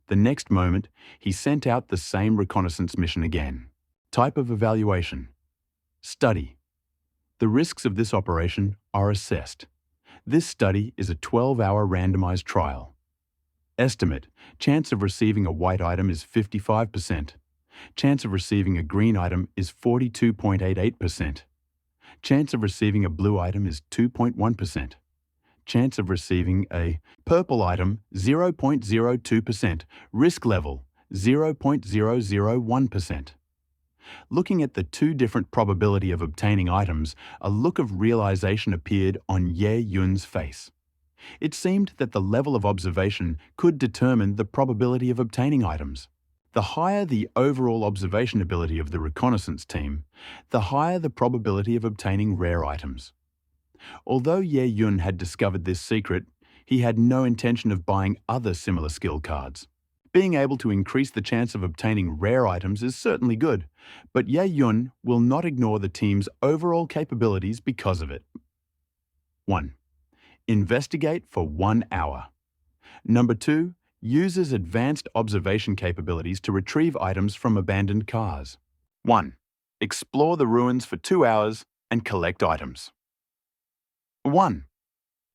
S1: The next moment, he sent out the same reconnaissance mission again. Type of evaluation. Study. The risks of this operation are assessed. This study is a 12-hour randomized trial. Estimate. Chance of receiving a white item is 55%. Chance of receiving a green item is 42.88%. Chance of receiving a blue item is 2.1%. chance of receiving a purple item 0.02%, risk level 0.001%. Looking at the two different probability of obtaining items, a look of realization appeared on Ye Yun's face. It seemed that the level of observation could determine the probability of obtaining items. The higher the overall observation ability of the reconnaissance team, the higher the probability of obtaining rare items. Although Ye Yun had discovered this secret, he had no intention of buying other similar skill cards. Being able to increase the chance of obtaining rare items is certainly good, but Ye Yun will not ignore the team's overall capabilities because of it. 1. Investigate for 1 hour. Number 2. Uses advanced observation capabilities to retrieve items from abandoned cars. 1. Explore the ruins for 2 hours and collect items. 1.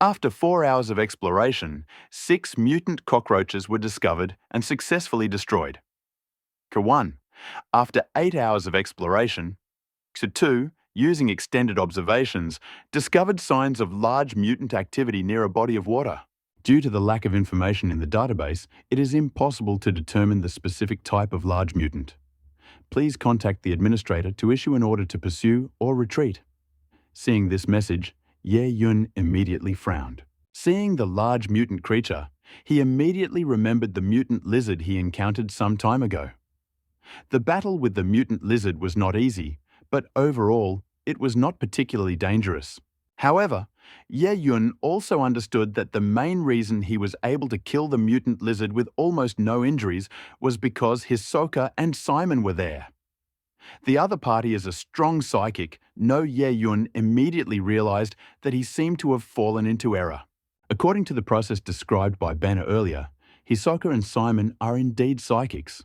S1: After 4 hours of exploration, 6 mutant cockroaches were discovered and successfully destroyed. 1. After 8 hours of exploration, 2. Using extended observations, discovered signs of large mutant activity near a body of water. Due to the lack of information in the database, it is impossible to determine the specific type of large mutant. Please contact the administrator to issue an order to pursue or retreat. Seeing this message, Ye Yun immediately frowned. Seeing the large mutant creature, he immediately remembered the mutant lizard he encountered some time ago. The battle with the mutant lizard was not easy, but overall, it was not particularly dangerous. However, Ye Yun also understood that the main reason he was able to kill the mutant lizard with almost no injuries was because Hisoka and Simon were there. The other party is a strong psychic. No, Ye Yun immediately realized that he seemed to have fallen into error. According to the process described by Banner earlier, Hisoka and Simon are indeed psychics.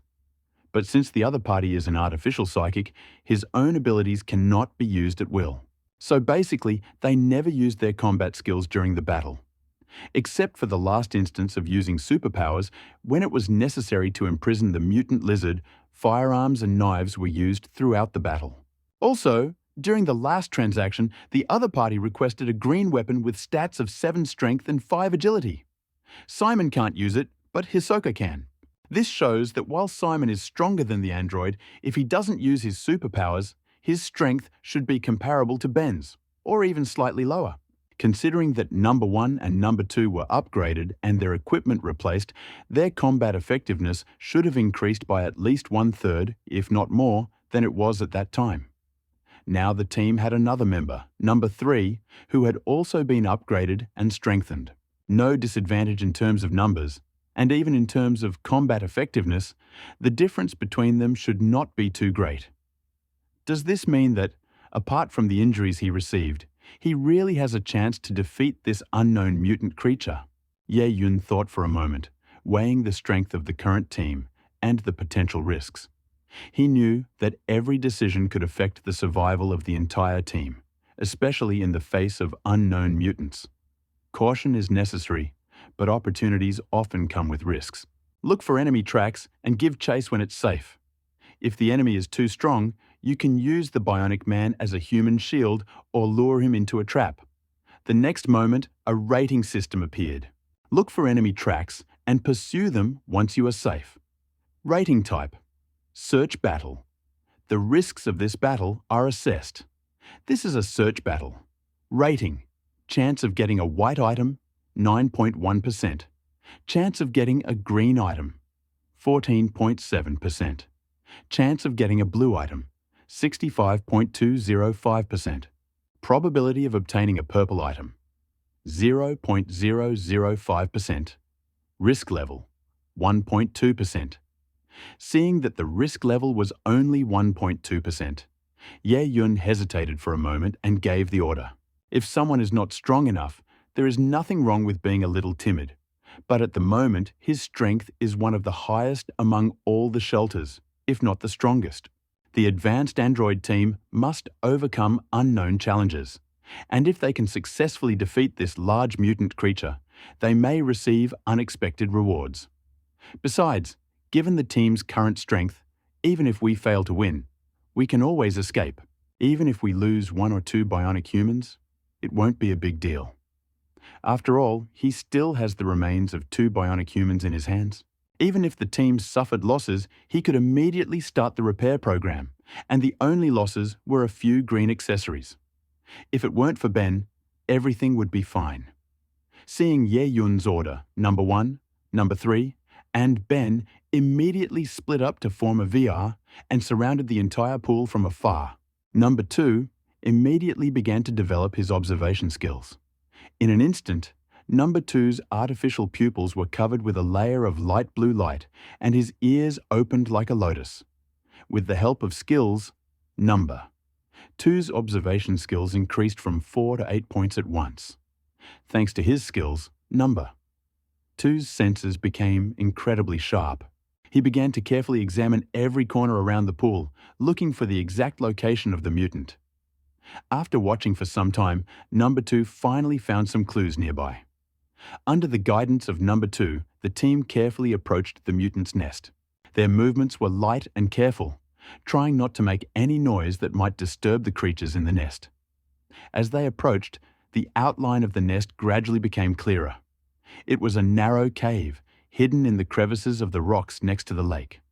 S1: But since the other party is an artificial psychic, his own abilities cannot be used at will. So basically, they never used their combat skills during the battle. Except for the last instance of using superpowers, when it was necessary to imprison the mutant lizard, firearms and knives were used throughout the battle. Also, during the last transaction, the other party requested a green weapon with stats of 7 strength and 5 agility. Simon can't use it, but Hisoka can. This shows that while Simon is stronger than the android, if he doesn't use his superpowers, his strength should be comparable to Ben's, or even slightly lower. Considering that number 1 and number 2 were upgraded and their equipment replaced, their combat effectiveness should have increased by at least 1/3, if not more, than it was at that time. Now the team had another member, number 3, who had also been upgraded and strengthened. No disadvantage in terms of numbers, and even in terms of combat effectiveness, the difference between them should not be too great. Does this mean that, apart from the injuries he received, he really has a chance to defeat this unknown mutant creature? Ye Yun thought for a moment, weighing the strength of the current team and the potential risks. He knew that every decision could affect the survival of the entire team, especially in the face of unknown mutants. Caution is necessary, but opportunities often come with risks. Look for enemy tracks and give chase when it's safe. If the enemy is too strong, you can use the Bionic Man as a human shield or lure him into a trap. The next moment, a rating system appeared. Look for enemy tracks and pursue them once you are safe. Rating type: Search battle. The risks of this battle are assessed. This is a search battle. Rating: Chance of getting a white item, 9.1%. Chance of getting a green item, 14.7%. Chance of getting a blue item, 65.205%. Probability of obtaining a purple item, 0.005%. Risk level, 1.2%. Seeing that the risk level was only 1.2%, Ye Yun hesitated for a moment and gave the order. If someone is not strong enough, there is nothing wrong with being a little timid. But at the moment, his strength is one of the highest among all the shelters, if not the strongest. The advanced android team must overcome unknown challenges, and if they can successfully defeat this large mutant creature, they may receive unexpected rewards. Besides, given the team's current strength, even if we fail to win, we can always escape. Even if we lose 1 or 2 bionic humans, it won't be a big deal. After all, he still has the remains of 2 bionic humans in his hands. Even if the team suffered losses, he could immediately start the repair program, and the only losses were a few green accessories. If it weren't for Ben, everything would be fine. Seeing Ye Yun's order, number 1, number 3, and Ben immediately split up to form a VR and surrounded the entire pool from afar. Number 2 immediately began to develop his observation skills. In an instant, Number 2's artificial pupils were covered with a layer of light blue light, and his ears opened like a lotus. With the help of skills, Number 2's observation skills increased from 4 to 8 points at once. Thanks to his skills, Number 2's senses became incredibly sharp. He began to carefully examine every corner around the pool, looking for the exact location of the mutant. After watching for some time, Number 2 finally found some clues nearby. Under the guidance of Number 2, the team carefully approached the mutant's nest. Their movements were light and careful, trying not to make any noise that might disturb the creatures in the nest. As they approached, the outline of the nest gradually became clearer. It was a narrow cave, hidden in the crevices of the rocks next to the lake.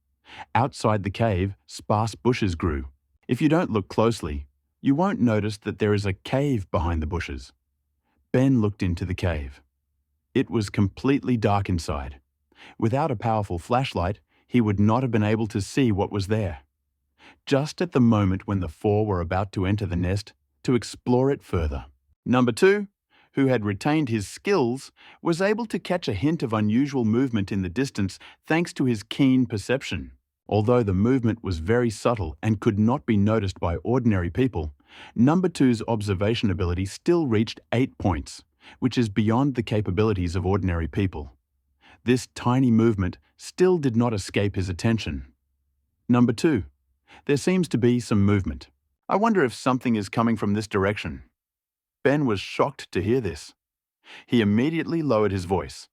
S1: Outside the cave, sparse bushes grew. If you don't look closely, you won't notice that there is a cave behind the bushes. Ben looked into the cave. It was completely dark inside. Without a powerful flashlight, he would not have been able to see what was there. Just at the moment when the 4 were about to enter the nest to explore it further, Number 2, who had retained his skills, was able to catch a hint of unusual movement in the distance thanks to his keen perception. Although the movement was very subtle and could not be noticed by ordinary people, Number 2's observation ability still reached 8 points, which is beyond the capabilities of ordinary people. This tiny movement still did not escape his attention. Number 2, there seems to be some movement. I wonder if something is coming from this direction. Ben was shocked to hear this. He immediately lowered his voice.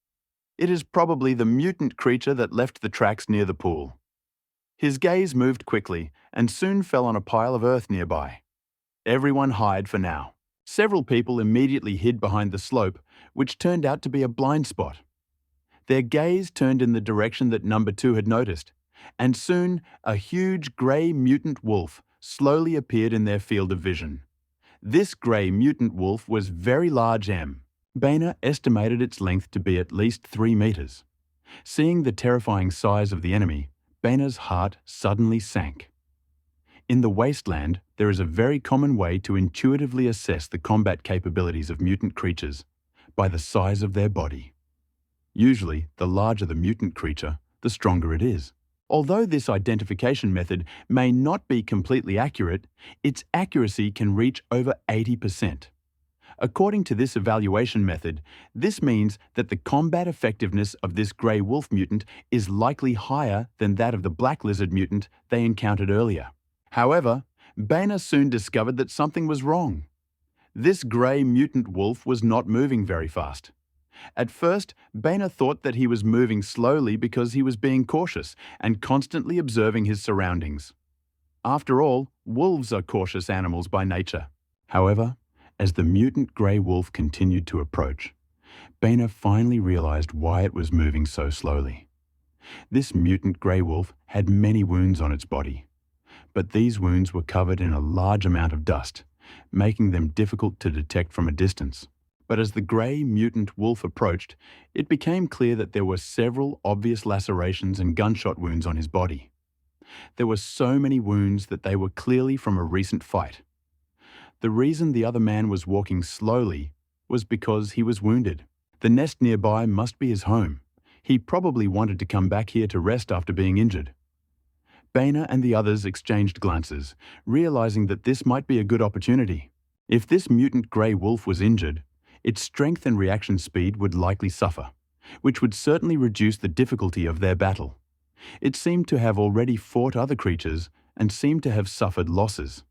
S1: It is probably the mutant creature that left the tracks near the pool. His gaze moved quickly and soon fell on a pile of earth nearby. Everyone hide for now. Several people immediately hid behind the slope, which turned out to be a blind spot. Their gaze turned in the direction that Number 2 had noticed, and soon a huge grey mutant wolf slowly appeared in their field of vision. This grey mutant wolf was very large. Boehner estimated its length to be at least 3 meters. Seeing the terrifying size of the enemy, Boehner's heart suddenly sank. In the wasteland, there is a very common way to intuitively assess the combat capabilities of mutant creatures by the size of their body. Usually, the larger the mutant creature, the stronger it is. Although this identification method may not be completely accurate, its accuracy can reach over 80%. According to this evaluation method, this means that the combat effectiveness of this grey wolf mutant is likely higher than that of the black lizard mutant they encountered earlier. However, Boehner soon discovered that something was wrong. This grey mutant wolf was not moving very fast. At first, Boehner thought that he was moving slowly because he was being cautious and constantly observing his surroundings. After all, wolves are cautious animals by nature. However, as the mutant grey wolf continued to approach, Boehner finally realized why it was moving so slowly. This mutant grey wolf had many wounds on its body, but these wounds were covered in a large amount of dust, making them difficult to detect from a distance. But as the grey mutant wolf approached, it became clear that there were several obvious lacerations and gunshot wounds on his body. There were so many wounds that they were clearly from a recent fight. The reason the other man was walking slowly was because he was wounded. The nest nearby must be his home. He probably wanted to come back here to rest after being injured. Boehner and the others exchanged glances, realizing that this might be a good opportunity. If this mutant grey wolf was injured, its strength and reaction speed would likely suffer, which would certainly reduce the difficulty of their battle. It seemed to have already fought other creatures and seemed to have suffered losses.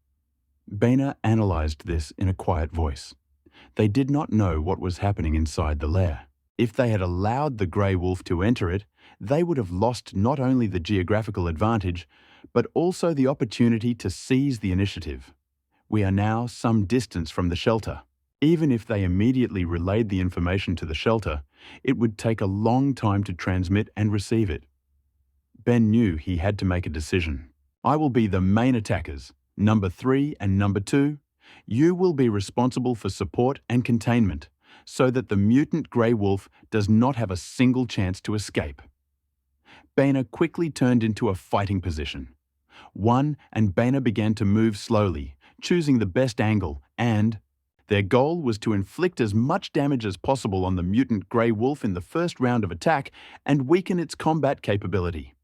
S1: Boehner analyzed this in a quiet voice. They did not know what was happening inside the lair. If they had allowed the grey wolf to enter it, they would have lost not only the geographical advantage, but also the opportunity to seize the initiative. We are now some distance from the shelter. Even if they immediately relayed the information to the shelter, it would take a long time to transmit and receive it. Ben knew he had to make a decision. I will be the main attackers, number 3 and number 2. You will be responsible for support and containment, so that the mutant grey wolf does not have a single chance to escape. Baena quickly turned into a fighting position. 1 and Baena began to move slowly, choosing the best angle, and their goal was to inflict as much damage as possible on the mutant grey wolf in the first round of attack and weaken its combat capability.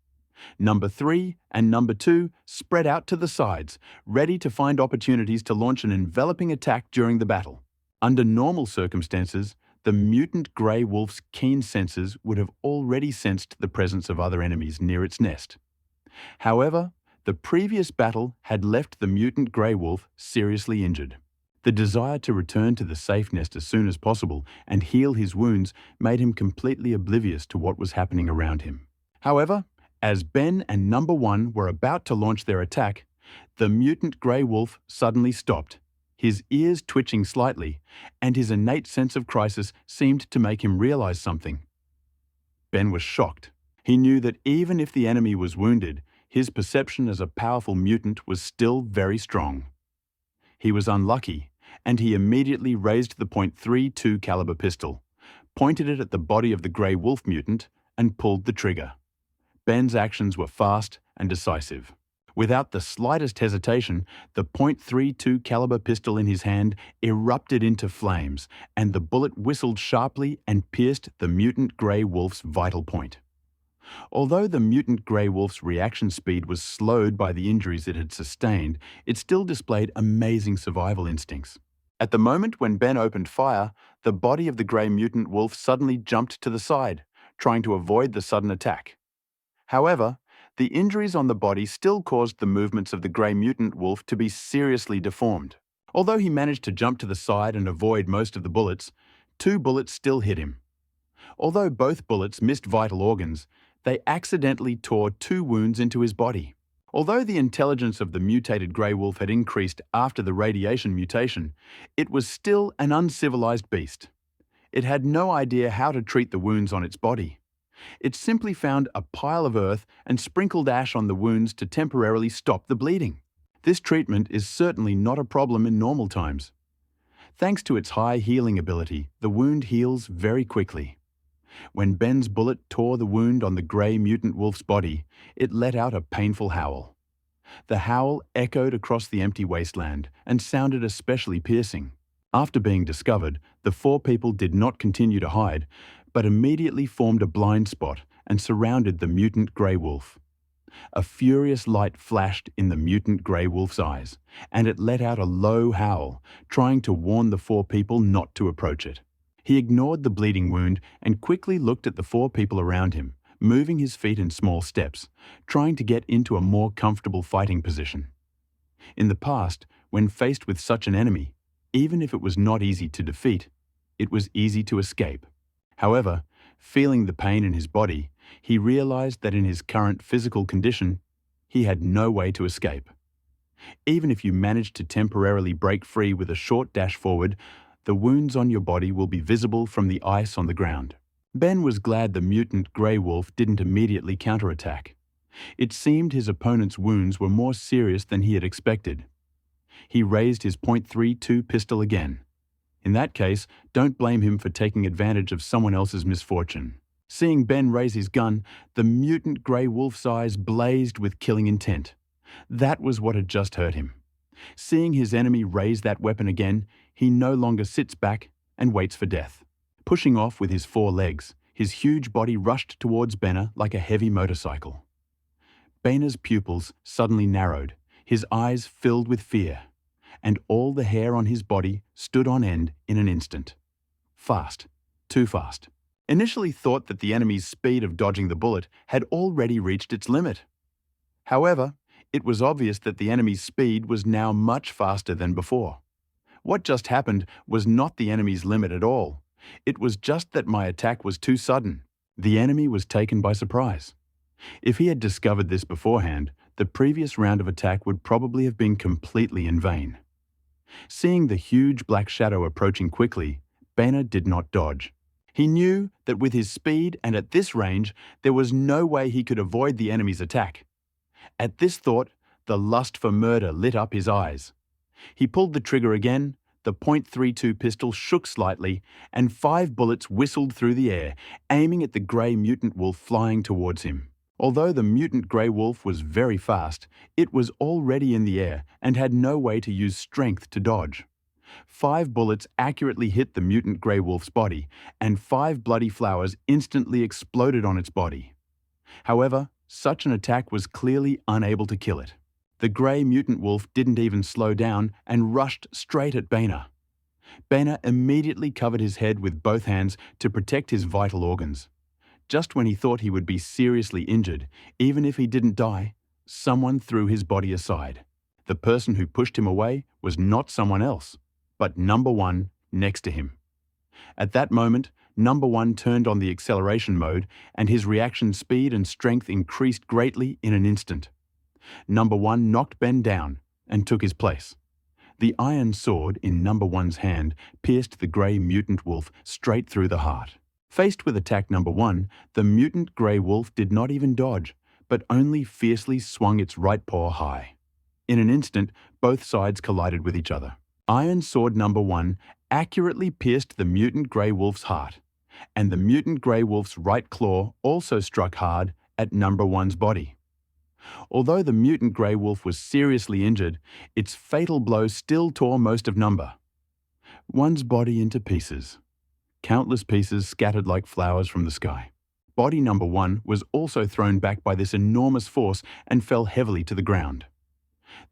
S1: Number 3 and number 2 spread out to the sides, ready to find opportunities to launch an enveloping attack during the battle. Under normal circumstances, the mutant grey wolf's keen senses would have already sensed the presence of other enemies near its nest. However, the previous battle had left the mutant grey wolf seriously injured. The desire to return to the safe nest as soon as possible and heal his wounds made him completely oblivious to what was happening around him. However, as Ben and number 1 were about to launch their attack, the mutant grey wolf suddenly stopped, his ears twitching slightly, and his innate sense of crisis seemed to make him realize something. Ben was shocked. He knew that even if the enemy was wounded, his perception as a powerful mutant was still very strong. He was unlucky, and he immediately raised the .32 caliber pistol, pointed it at the body of the grey wolf mutant, and pulled the trigger. Ben's actions were fast and decisive. Without the slightest hesitation, the .32 caliber pistol in his hand erupted into flames, and the bullet whistled sharply and pierced the mutant grey wolf's vital point. Although the mutant grey wolf's reaction speed was slowed by the injuries it had sustained, it still displayed amazing survival instincts. At the moment when Ben opened fire, the body of the grey mutant wolf suddenly jumped to the side, trying to avoid the sudden attack. However, the injuries on the body still caused the movements of the grey mutant wolf to be seriously deformed. Although he managed to jump to the side and avoid most of the bullets, 2 bullets still hit him. Although both bullets missed vital organs, they accidentally tore 2 wounds into his body. Although the intelligence of the mutated grey wolf had increased after the radiation mutation, it was still an uncivilized beast. It had no idea how to treat the wounds on its body. It simply found a pile of earth and sprinkled ash on the wounds to temporarily stop the bleeding. This treatment is certainly not a problem in normal times. Thanks to its high healing ability, the wound heals very quickly. When Ben's bullet tore the wound on the grey mutant wolf's body, it let out a painful howl. The howl echoed across the empty wasteland and sounded especially piercing. After being discovered, the 4 people did not continue to hide, but immediately formed a blind spot and surrounded the mutant grey wolf. A furious light flashed in the mutant grey wolf's eyes, and it let out a low howl, trying to warn the 4 people not to approach it. He ignored the bleeding wound and quickly looked at the 4 people around him, moving his feet in small steps, trying to get into a more comfortable fighting position. In the past, when faced with such an enemy, even if it was not easy to defeat, it was easy to escape. However, feeling the pain in his body, he realized that in his current physical condition, he had no way to escape. Even if you manage to temporarily break free with a short dash forward, the wounds on your body will be visible from the ice on the ground. Ben was glad the mutant grey wolf didn't immediately counterattack. It seemed his opponent's wounds were more serious than he had expected. He raised his .32 pistol again. In that case, don't blame him for taking advantage of someone else's misfortune. Seeing Ben raise his gun, the mutant grey wolf's eyes blazed with killing intent. That was what had just hurt him. Seeing his enemy raise that weapon again, he no longer sits back and waits for death. Pushing off with his 4 legs, his huge body rushed towards Baena like a heavy motorcycle. Baena's pupils suddenly narrowed, his eyes filled with fear, and all the hair on his body stood on end in an instant. Fast, too fast. Initially thought that the enemy's speed of dodging the bullet had already reached its limit. However, it was obvious that the enemy's speed was now much faster than before. What just happened was not the enemy's limit at all. It was just that my attack was too sudden. The enemy was taken by surprise. If he had discovered this beforehand, the previous round of attack would probably have been completely in vain. Seeing the huge black shadow approaching quickly, Bena did not dodge. He knew that with his speed and at this range, there was no way he could avoid the enemy's attack. At this thought, the lust for murder lit up his eyes. He pulled the trigger again, the .32 pistol shook slightly, and 5 bullets whistled through the air, aiming at the grey mutant wolf flying towards him. Although the mutant grey wolf was very fast, it was already in the air and had no way to use strength to dodge. 5 bullets accurately hit the mutant grey wolf's body, and 5 bloody flowers instantly exploded on its body. However, such an attack was clearly unable to kill it. The grey mutant wolf didn't even slow down and rushed straight at Bena. Bena immediately covered his head with both hands to protect his vital organs. Just when he thought he would be seriously injured, even if he didn't die, someone threw his body aside. The person who pushed him away was not someone else, but number 1 next to him. At that moment, number 1 turned on the acceleration mode, and his reaction speed and strength increased greatly in an instant. Number 1 knocked Ben down and took his place. The iron sword in number 1's hand pierced the grey mutant wolf straight through the heart. Faced with attack number 1, the mutant grey wolf did not even dodge, but only fiercely swung its right paw high. In an instant, both sides collided with each other. Iron sword number 1 accurately pierced the mutant grey wolf's heart, and the mutant grey wolf's right claw also struck hard at number 1's body. Although the mutant grey wolf was seriously injured, its fatal blow still tore most of number 1's body into pieces. Countless pieces scattered like flowers from the sky. Body number 1 was also thrown back by this enormous force and fell heavily to the ground.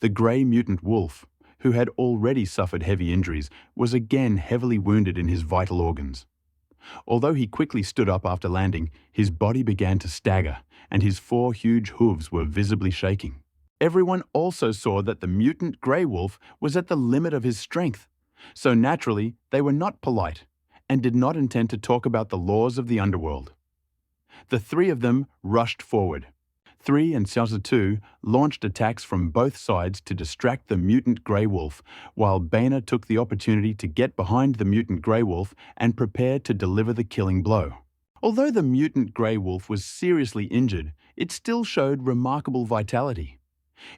S1: The grey mutant wolf, who had already suffered heavy injuries, was again heavily wounded in his vital organs. Although he quickly stood up after landing, his body began to stagger, and his 4 huge hooves were visibly shaking. Everyone also saw that the mutant grey wolf was at the limit of his strength, so naturally they were not polite and did not intend to talk about the laws of the underworld. The 3 of them rushed forward. 3 and Xiaozi 2 launched attacks from both sides to distract the mutant grey wolf, while Bena took the opportunity to get behind the mutant grey wolf and prepare to deliver the killing blow. Although the mutant grey wolf was seriously injured, it still showed remarkable vitality.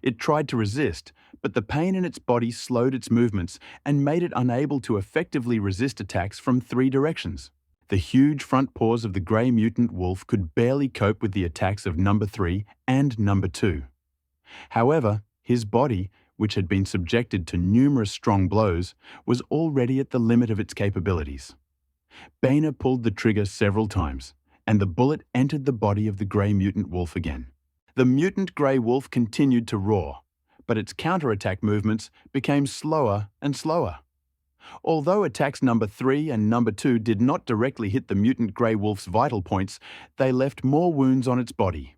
S1: It tried to resist, but the pain in its body slowed its movements and made it unable to effectively resist attacks from 3 directions. The huge front paws of the grey mutant wolf could barely cope with the attacks of number 3 and number 2. However, his body, which had been subjected to numerous strong blows, was already at the limit of its capabilities. Bena pulled the trigger several times, and the bullet entered the body of the grey mutant wolf again. The mutant grey wolf continued to roar, but its counterattack movements became slower and slower. Although attacks number 3 and number 2 did not directly hit the mutant grey wolf's vital points, they left more wounds on its body.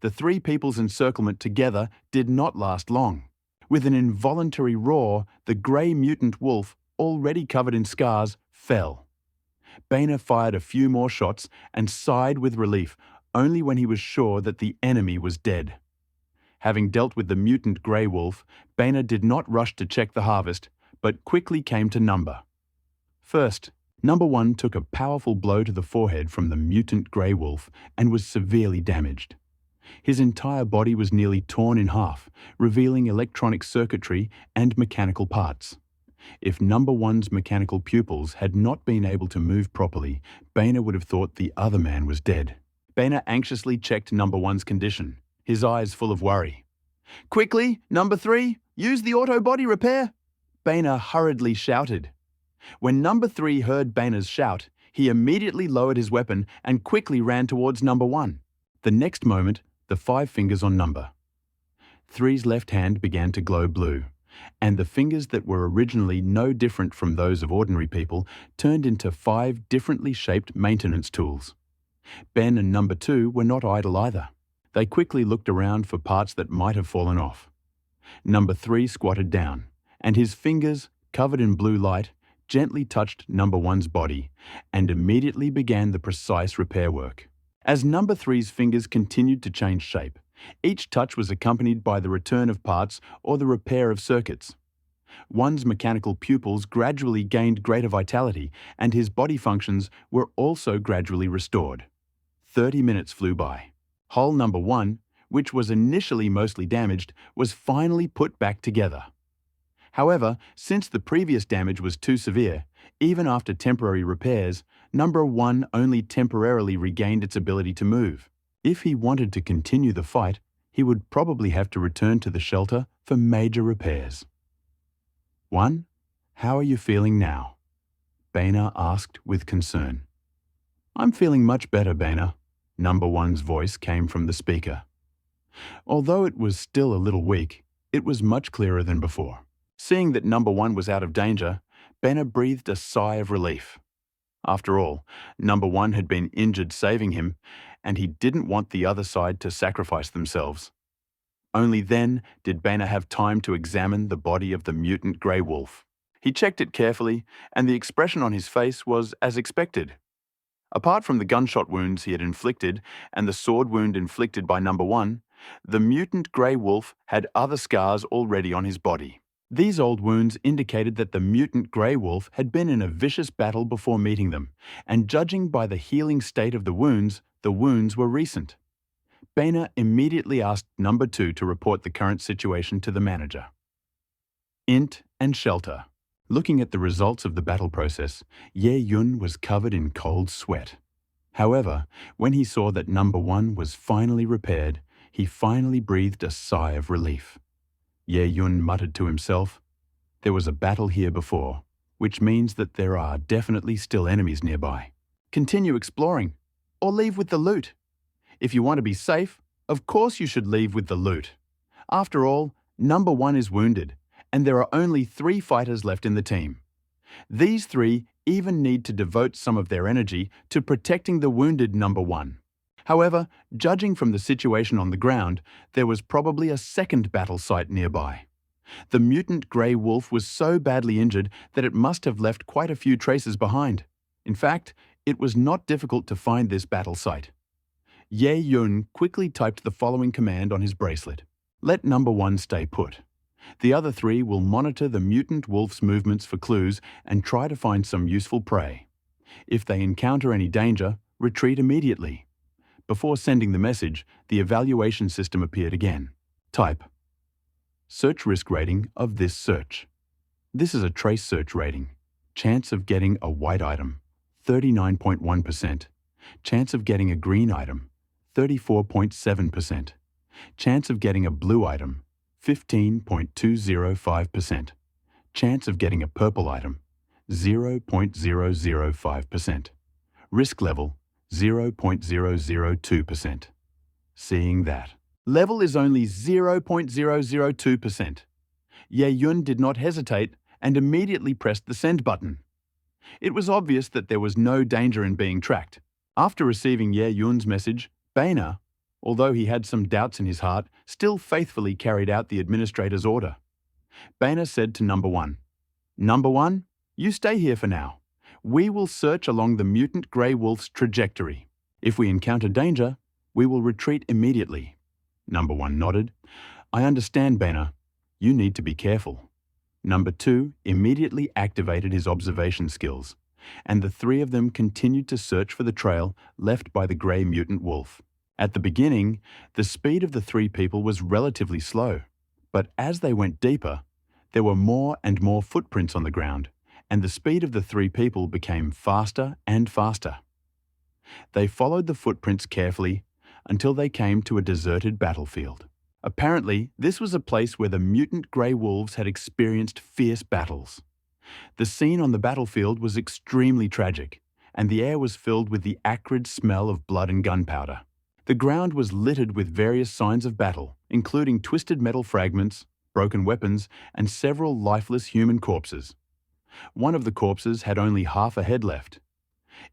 S1: The 3 people's encirclement together did not last long. With an involuntary roar, the grey mutant wolf, already covered in scars, fell. Bena fired a few more shots and sighed with relief only when he was sure that the enemy was dead. Having dealt with the mutant grey wolf, Bena did not rush to check the harvest, but quickly came to number. First, number 1 took a powerful blow to the forehead from the mutant grey wolf and was severely damaged. His entire body was nearly torn in half, revealing electronic circuitry and mechanical parts. If number 1's mechanical pupils had not been able to move properly, Bena would have thought the other man was dead. Bena anxiously checked number 1's condition, his eyes full of worry. "Quickly, number 3, use the auto body repair!" Bena hurriedly shouted. When number 3 heard Bena's shout, he immediately lowered his weapon and quickly ran towards number 1. The next moment, the 5 fingers on number 3's left hand began to glow blue, and the fingers that were originally no different from those of ordinary people turned into 5 differently shaped maintenance tools. Ben and number 2 were not idle either. They quickly looked around for parts that might have fallen off. Number 3 squatted down, and his fingers, covered in blue light, gently touched number 1's body and immediately began the precise repair work. As number 3's fingers continued to change shape, each touch was accompanied by the return of parts or the repair of circuits. One's mechanical pupils gradually gained greater vitality, and his body functions were also gradually restored. 30 minutes flew by. Hull number 1, which was initially mostly damaged, was finally put back together. However, since the previous damage was too severe, even after temporary repairs, number 1 only temporarily regained its ability to move. If he wanted to continue the fight, he would probably have to return to the shelter for major repairs. 1. How are you feeling now? Baina asked with concern. I'm feeling much better, Baina. Number 1's voice came from the speaker. Although it was still a little weak, it was much clearer than before. Seeing that number 1 was out of danger, Baina breathed a sigh of relief. After all, number 1 had been injured saving him, and he didn't want the other side to sacrifice themselves. Only then did Baina have time to examine the body of the mutant grey wolf. He checked it carefully, and the expression on his face was as expected. Apart from the gunshot wounds he had inflicted and the sword wound inflicted by number 1, the mutant grey wolf had other scars already on his body. These old wounds indicated that the mutant grey wolf had been in a vicious battle before meeting them, and judging by the healing state of the wounds were recent. Baina immediately asked number 2 to report the current situation to the manager. Int and Shelter. Looking at the results of the battle process, Ye Yun was covered in cold sweat. However, when he saw that number 1 was finally repaired, he finally breathed a sigh of relief. Ye Yun muttered to himself, "There was a battle here before, which means that there are definitely still enemies nearby. Continue exploring, or leave with the loot. If you want to be safe, of course you should leave with the loot. After all, number 1 is wounded, and there are only 3 fighters left in the team. These 3 even need to devote some of their energy to protecting the wounded number 1. However, judging from the situation on the ground, there was probably a second battle site nearby. The mutant grey wolf was so badly injured that it must have left quite a few traces behind. In fact, it was not difficult to find this battle site. Ye Yun quickly typed the following command on his bracelet. Let number 1 stay put. The other 3 will monitor the mutant wolf's movements for clues and try to find some useful prey. If they encounter any danger, retreat immediately. Before sending the message, the evaluation system appeared again. Type. Search risk rating of this search. This is a trace search rating. Chance of getting a white item, 39.1%. Chance of getting a green item, 34.7%. Chance of getting a blue item, 15.205%. Chance of getting a purple item, 0.005%. Risk level, 0.002%. Seeing that level is only 0.002%. Ye Yun did not hesitate and immediately pressed the send button. It was obvious that there was no danger in being tracked. After receiving Ye Yun's message, Baina, although he had some doubts in his heart, still faithfully carried out the administrator's order. Baina said to number 1, "Number 1, you stay here for now. We will search along the mutant grey wolf's trajectory. If we encounter danger, we will retreat immediately." Number 1 nodded. "I understand, Baina. You need to be careful." Number 2 immediately activated his observation skills, and the 3 of them continued to search for the trail left by the grey mutant wolf. At the beginning, the speed of the 3 people was relatively slow, but as they went deeper, there were more and more footprints on the ground, and the speed of the 3 people became faster and faster. They followed the footprints carefully until they came to a deserted battlefield. Apparently, this was a place where the mutant grey wolves had experienced fierce battles. The scene on the battlefield was extremely tragic, and the air was filled with the acrid smell of blood and gunpowder. The ground was littered with various signs of battle, including twisted metal fragments, broken weapons, and several lifeless human corpses. One of the corpses had only half a head left.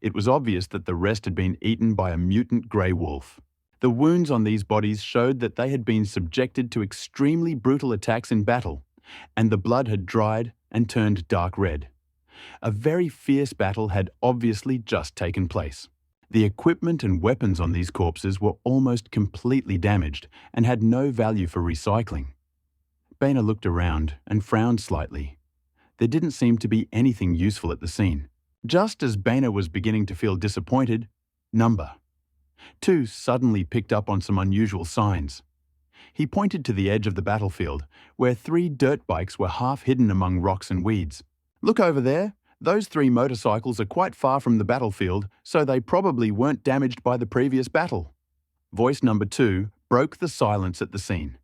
S1: It was obvious that the rest had been eaten by a mutant grey wolf. The wounds on these bodies showed that they had been subjected to extremely brutal attacks in battle, and the blood had dried and turned dark red. A very fierce battle had obviously just taken place. The equipment and weapons on these corpses were almost completely damaged and had no value for recycling. Baina looked around and frowned slightly. There didn't seem to be anything useful at the scene. Just as Baina was beginning to feel disappointed, Number 2 suddenly picked up on some unusual signs. He pointed to the edge of the battlefield, where 3 dirt bikes were half hidden among rocks and weeds. "Look over there. Those 3 motorcycles are quite far from the battlefield, so they probably weren't damaged by the previous battle." Voice number 2 broke the silence at the scene.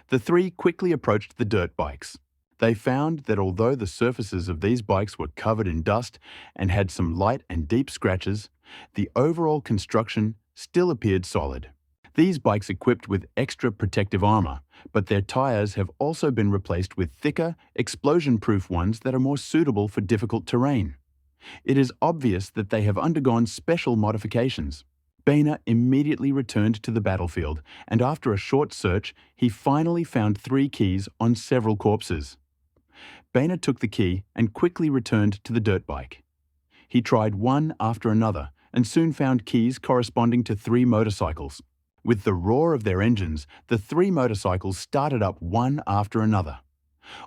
S1: The 3 quickly approached the dirt bikes. They found that although the surfaces of these bikes were covered in dust and had some light and deep scratches, the overall construction still appeared solid. These bikes equipped with extra protective armor, but their tires have also been replaced with thicker, explosion-proof ones that are more suitable for difficult terrain. It is obvious that they have undergone special modifications. Baina immediately returned to the battlefield, and after a short search, he finally found 3 keys on several corpses. Baina took the key and quickly returned to the dirt bike. He tried one after another and soon found keys corresponding to 3 motorcycles. With the roar of their engines, the 3 motorcycles started up one after another.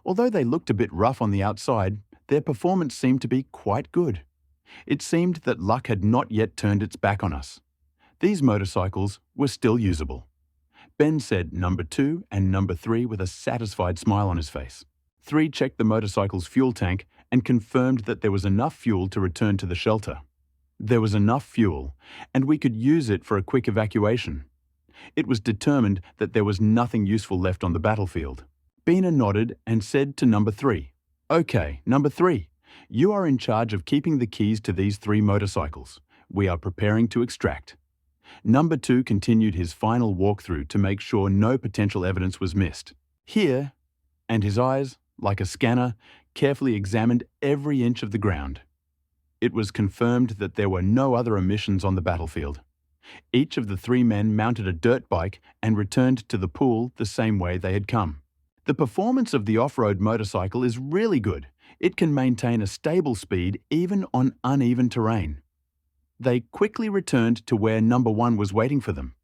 S1: Although they looked a bit rough on the outside, their performance seemed to be quite good. It seemed that luck had not yet turned its back on us. These motorcycles were still usable. Ben said number 2 and number 3 with a satisfied smile on his face. 3 checked the motorcycle's fuel tank and confirmed that there was enough fuel to return to the shelter. There was enough fuel, and we could use it for a quick evacuation. It was determined that there was nothing useful left on the battlefield. Baina nodded and said to number 3, "Okay, number 3, you are in charge of keeping the keys to these 3 motorcycles. We are preparing to extract." Number 2 continued his final walkthrough to make sure no potential evidence was missed. Here, and his eyes, like a scanner, carefully examined every inch of the ground. It was confirmed that there were no other omissions on the battlefield. Each of the 3 men mounted a dirt bike and returned to the pool the same way they had come. The performance of the off-road motorcycle is really good. It can maintain a stable speed even on uneven terrain. They quickly returned to where number 1 was waiting for them.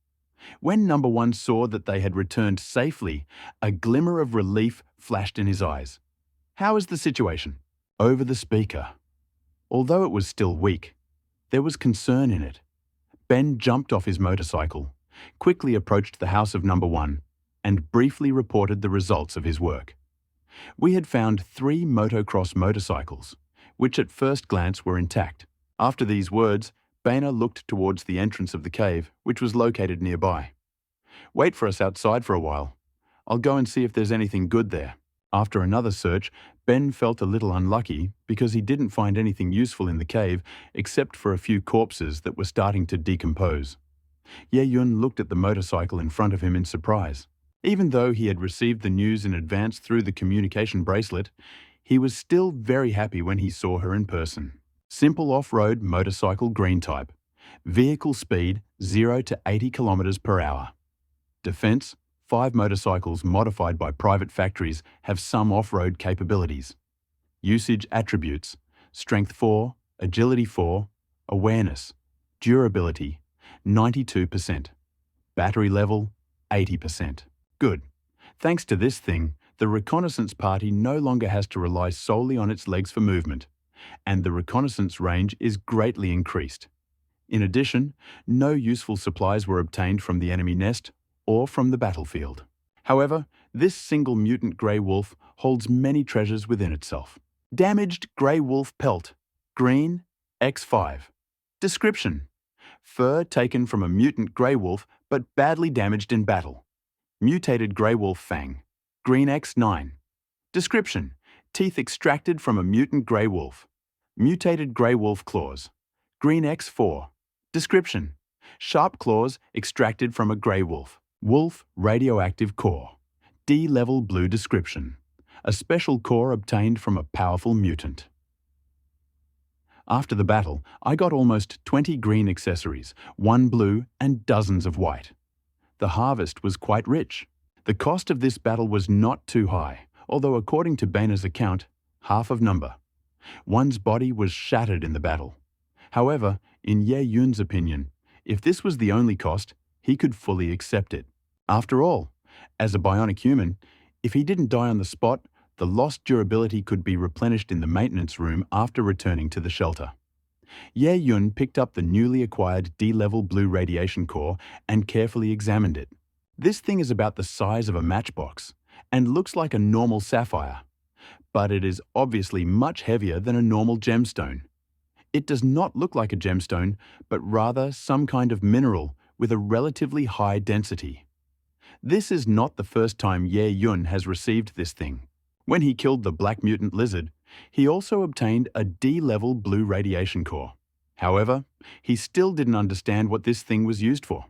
S1: When number 1 saw that they had returned safely, a glimmer of relief flashed in his eyes. "How is the situation?" Over the speaker. Although it was still weak, there was concern in it. Ben jumped off his motorcycle, quickly approached the house of number 1, and briefly reported the results of his work. We had found 3 motocross motorcycles, which at first glance were intact. After these words, Baina looked towards the entrance of the cave, which was located nearby. "Wait for us outside for a while. I'll go and see if there's anything good there." After another search, Ben felt a little unlucky because he didn't find anything useful in the cave except for a few corpses that were starting to decompose. Ye-yun looked at the motorcycle in front of him in surprise. Even though he had received the news in advance through the communication bracelet, he was still very happy when he saw her in person. Simple off-road motorcycle green type. Vehicle speed 0 to 80 km per hour. Defense: 5 motorcycles modified by private factories have some off-road capabilities. Usage attributes: strength 4, agility 4, awareness, durability 92%. Battery level 80%. Good. Thanks to this thing, the reconnaissance party no longer has to rely solely on its legs for movement, and the reconnaissance range is greatly increased. In addition, no useful supplies were obtained from the enemy nest or from the battlefield. However, this single mutant grey wolf holds many treasures within itself. Damaged grey wolf pelt, green, X5. Description: fur taken from a mutant grey wolf but badly damaged in battle. Mutated grey wolf fang, green X9. Description: teeth extracted from a mutant grey wolf. Mutated grey wolf claws, green X4. Description: sharp claws extracted from a grey wolf. Wolf radioactive core, D-level blue description. A special core obtained from a powerful mutant. After the battle, I got almost 20 green accessories, 1 blue and dozens of white. The harvest was quite rich. The cost of this battle was not too high, although according to Baina's account, half of number. One's body was shattered in the battle. However, in Ye-yun's opinion, if this was the only cost, he could fully accept it. After all, as a bionic human, If he didn't die on the spot, the lost durability could be replenished in the maintenance room after returning to the shelter. Ye Yun picked up the newly acquired D-level blue radiation core and carefully examined it. This thing is about the size of a matchbox and looks like a normal sapphire, but it is obviously much heavier than a normal gemstone. It does not look like a gemstone, but rather some kind of mineral with a relatively high density. This is not the first time Ye Yun has received this thing. When he killed the black mutant lizard, he also obtained a D-level blue radiation core. However, he still didn't understand what this thing was used for.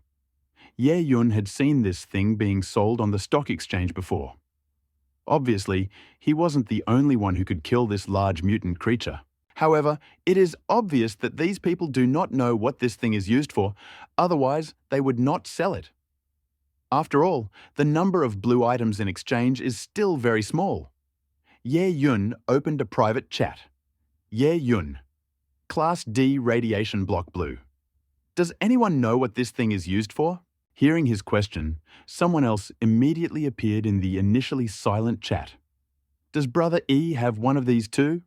S1: Ye Yun had seen this thing being sold on the stock exchange before. Obviously, he wasn't the only one who could kill this large mutant creature. However, it is obvious that these people do not know what this thing is used for, otherwise they would not sell it. After all, the number of blue items in exchange is still very small. Ye Yun opened a private chat. Ye Yun, Class D radiation block blue. Does anyone know what this thing is used for? Hearing his question, someone else immediately appeared in the initially silent chat. Does Brother E have one of these too?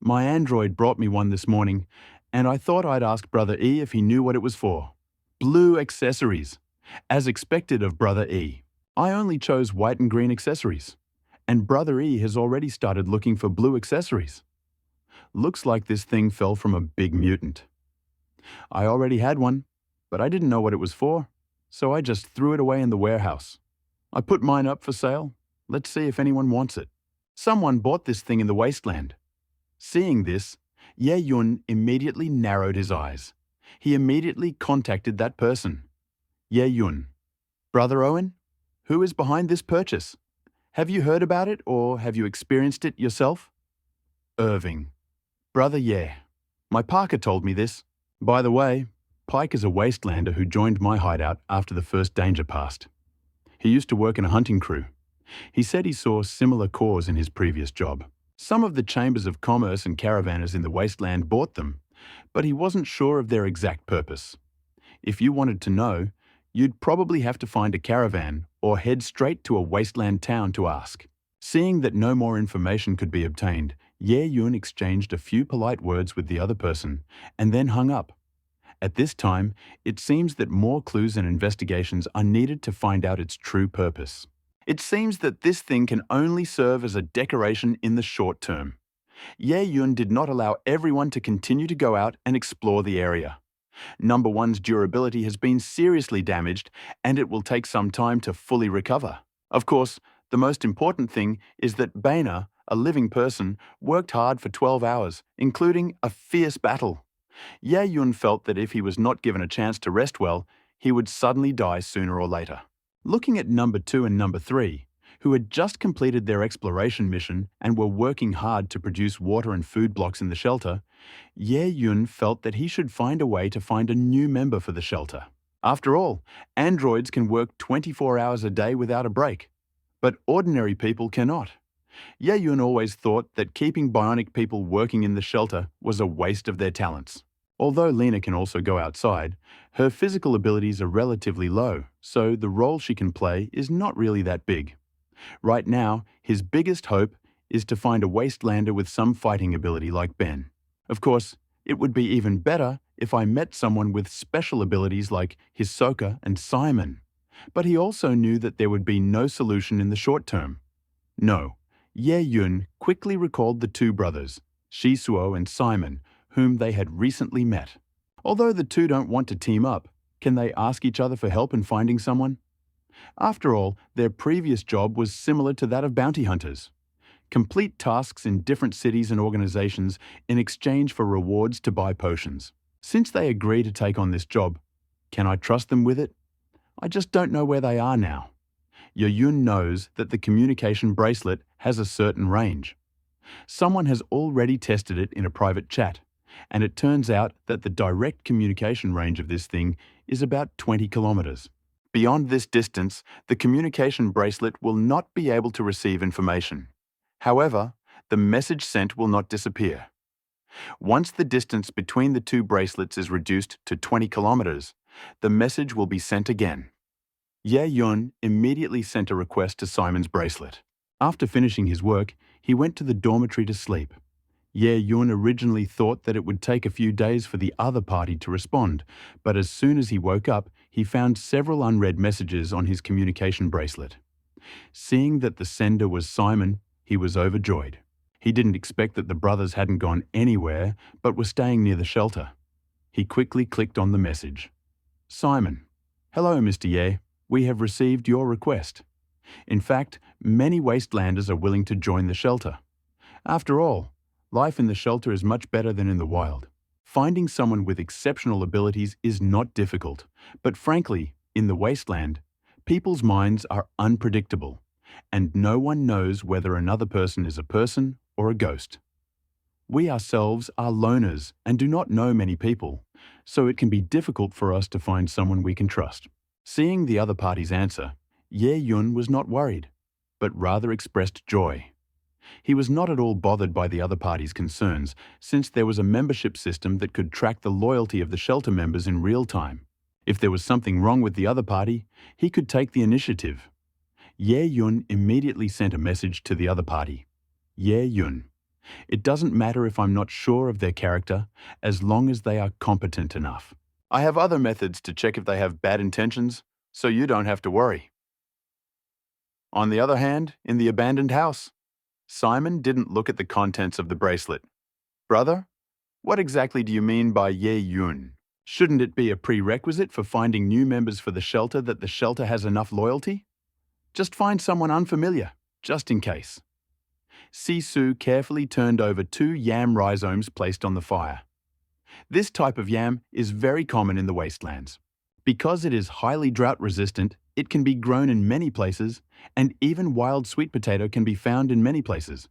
S1: My android brought me one this morning, and I thought I'd ask Brother E if he knew what it was for. Blue accessories. As expected of Brother E. I only chose white and green accessories, and Brother E has already started looking for blue accessories. Looks like this thing fell from a big mutant. I already had one, but I didn't know what it was for, so I just threw it away in the warehouse. I put mine up for sale. Let's see if anyone wants it. Someone bought this thing in the wasteland. Seeing this, Ye Yun immediately narrowed his eyes. He immediately contacted that person. Ye Yun. Brother Owen? Who is behind this purchase? Have you heard about it or have you experienced it yourself? Irving. Brother Ye. My Parker told me this. By the way, Pike is a wastelander who joined my hideout after the first danger passed. He used to work in a hunting crew. He said he saw similar cores in his previous job. Some of the chambers of commerce and caravanners in the wasteland bought them, but he wasn't sure of their exact purpose. If you wanted to know, you'd probably have to find a caravan or head straight to a wasteland town to ask. Seeing that no more information could be obtained, Ye Yun exchanged a few polite words with the other person and then hung up. At this time, it seems that more clues and investigations are needed to find out its true purpose. It seems that this thing can only serve as a decoration in the short term. Ye Yun did not allow everyone to continue to go out and explore the area. Number 1's durability has been seriously damaged, and it will take some time to fully recover. Of course, the most important thing is that Baina, a living person, worked hard for 12 hours, including a fierce battle. Ye Yun felt that if he was not given a chance to rest well, he would suddenly die sooner or later. Looking at number 2 and number 3, who had just completed their exploration mission and were working hard to produce water and food blocks in the shelter, Ye Yun felt that he should find a way to find a new member for the shelter. After all, androids can work 24 hours a day without a break, but ordinary people cannot. Ye Yun always thought that keeping bionic people working in the shelter was a waste of their talents. Although Lena can also go outside, her physical abilities are relatively low, so the role she can play is not really that big. Right now, his biggest hope is to find a wastelander with some fighting ability like Ben. Of course, it would be even better if I met someone with special abilities like Hisoka and Simon. But he also knew that there would be no solution in the short term. No, Ye Yun quickly recalled the two brothers, Shisuo and Simon, whom they had recently met. Although the two don't want to team up, can they ask each other for help in finding someone? After all, their previous job was similar to that of bounty hunters. Complete tasks in different cities and organizations in exchange for rewards to buy potions. Since they agree to take on this job, can I trust them with it? I just don't know where they are now. Ye Yun knows that the communication bracelet has a certain range. Someone has already tested it in a private chat, and it turns out that the direct communication range of this thing is about 20 kilometers. Beyond this distance, the communication bracelet will not be able to receive information. However, the message sent will not disappear. Once the distance between the two bracelets is reduced to 20 kilometers, the message will be sent again. Ye Yun immediately sent a request to Simon's bracelet. After finishing his work, he went to the dormitory to sleep. Ye Yun originally thought that it would take a few days for the other party to respond, but as soon as he woke up, he found several unread messages on his communication bracelet. Seeing that the sender was Simon, he was overjoyed. He didn't expect that the brothers hadn't gone anywhere, but were staying near the shelter. He quickly clicked on the message. Simon. Hello, Mr. Ye. We have received your request. In fact, many wastelanders are willing to join the shelter. After all, life in the shelter is much better than in the wild. Finding someone with exceptional abilities is not difficult, but frankly, in the wasteland, people's minds are unpredictable, and no one knows whether another person is a person or a ghost. We ourselves are loners and do not know many people, so it can be difficult for us to find someone we can trust. Seeing the other party's answer, Ye Yun was not worried, but rather expressed joy. He was not at all bothered by the other party's concerns, since there was a membership system that could track the loyalty of the shelter members in real time. If there was something wrong with the other party, he could take the initiative. Ye Yun immediately sent a message to the other party. Ye Yun. It doesn't matter if I'm not sure of their character, as long as they are competent enough. I have other methods to check if they have bad intentions, so you don't have to worry. On the other hand, in the abandoned house, Simon didn't look at the contents of the bracelet. Brother, what exactly do you mean by Ye Yun? Shouldn't it be a prerequisite for finding new members for the shelter that the shelter has enough loyalty? Just find someone unfamiliar, just in case. Sisu carefully turned over 2 yam rhizomes placed on the fire. This type of yam is very common in the wastelands. Because it is highly drought-resistant, it can be grown in many places, and even wild sweet potato can be found in many places.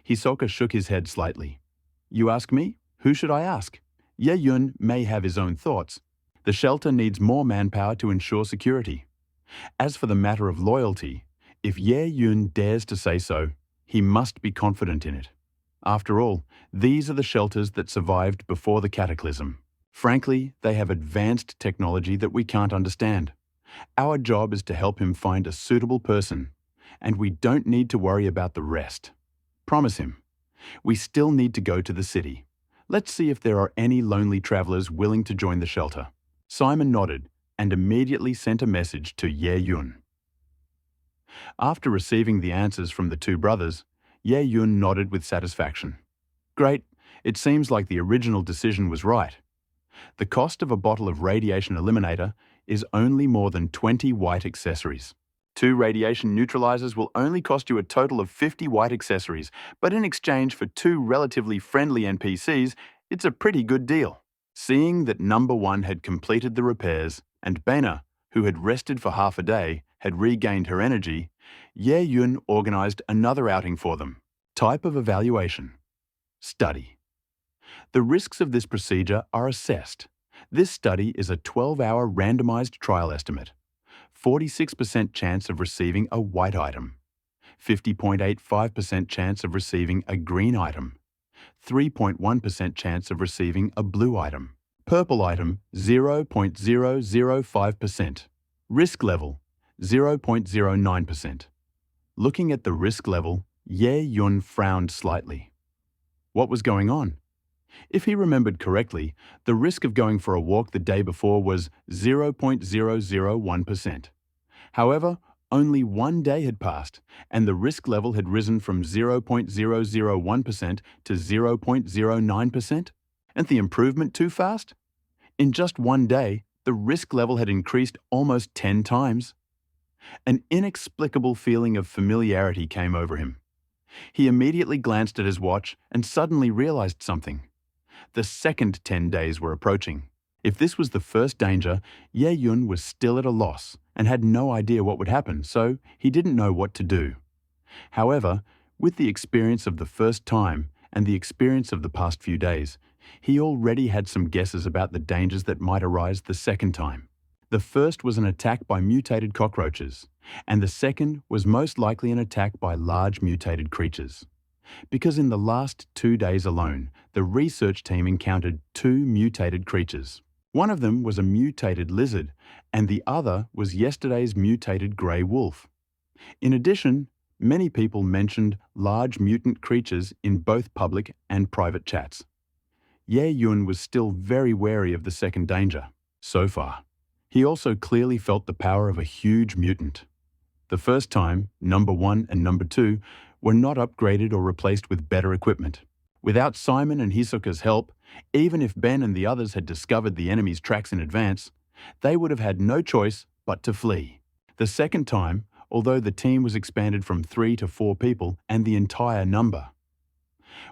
S1: Hisoka shook his head slightly. You ask me? Who should I ask? Ye Yun may have his own thoughts. The shelter needs more manpower to ensure security. As for the matter of loyalty, if Ye Yun dares to say so, he must be confident in it. After all, these are the shelters that survived before the cataclysm. Frankly, they have advanced technology that we can't understand. Our job is to help him find a suitable person, and we don't need to worry about the rest. Promise him. We still need to go to the city. Let's see if there are any lonely travelers willing to join the shelter. Simon nodded and immediately sent a message to Ye Yun. After receiving the answers from the 2 brothers, Ye Yun nodded with satisfaction. Great, it seems like the original decision was right. The cost of a bottle of radiation eliminator is only more than 20 white accessories. 2 radiation neutralizers will only cost you a total of 50 white accessories, but in exchange for 2 relatively friendly NPCs, it's a pretty good deal. Seeing that number 1 had completed the repairs, and Bena, who had rested for half a day, had regained her energy, Ye Yun organized another outing for them. Type of evaluation. Study. The risks of this procedure are assessed. This study is a 12-hour randomized trial estimate. 46% chance of receiving a white item. 50.85% chance of receiving a green item. 3.1% chance of receiving a blue item. Purple item, 0.005%. Risk level, 0.09%. Looking at the risk level, Ye Yun frowned slightly. What was going on? If he remembered correctly, the risk of going for a walk the day before was 0.001%. However, only 1 day had passed, and the risk level had risen from 0.001% to 0.09%. And the improvement too fast? In just 1 day, the risk level had increased almost 10 times. An inexplicable feeling of familiarity came over him. He immediately glanced at his watch and suddenly realized something. The second 10 days were approaching. If this was the first danger, Ye Yun was still at a loss and had no idea what would happen, so he didn't know what to do. However, with the experience of the first time and the experience of the past few days, he already had some guesses about the dangers that might arise the second time. The first was an attack by mutated cockroaches, and the second was most likely an attack by large mutated creatures. Because in the last 2 days alone, the research team encountered 2 mutated creatures. One of them was a mutated lizard, and the other was yesterday's mutated grey wolf. In addition, Many people mentioned large mutant creatures in both public and private chats. Ye Yun was still very wary of the second danger, so far. He also clearly felt the power of a huge mutant. The first time, number 1 and number 2 were not upgraded or replaced with better equipment. Without Simon and Hisoka's help, even if Ben and the others had discovered the enemy's tracks in advance, they would have had no choice but to flee. The second time, although the team was expanded from 3 to 4 people and the entire number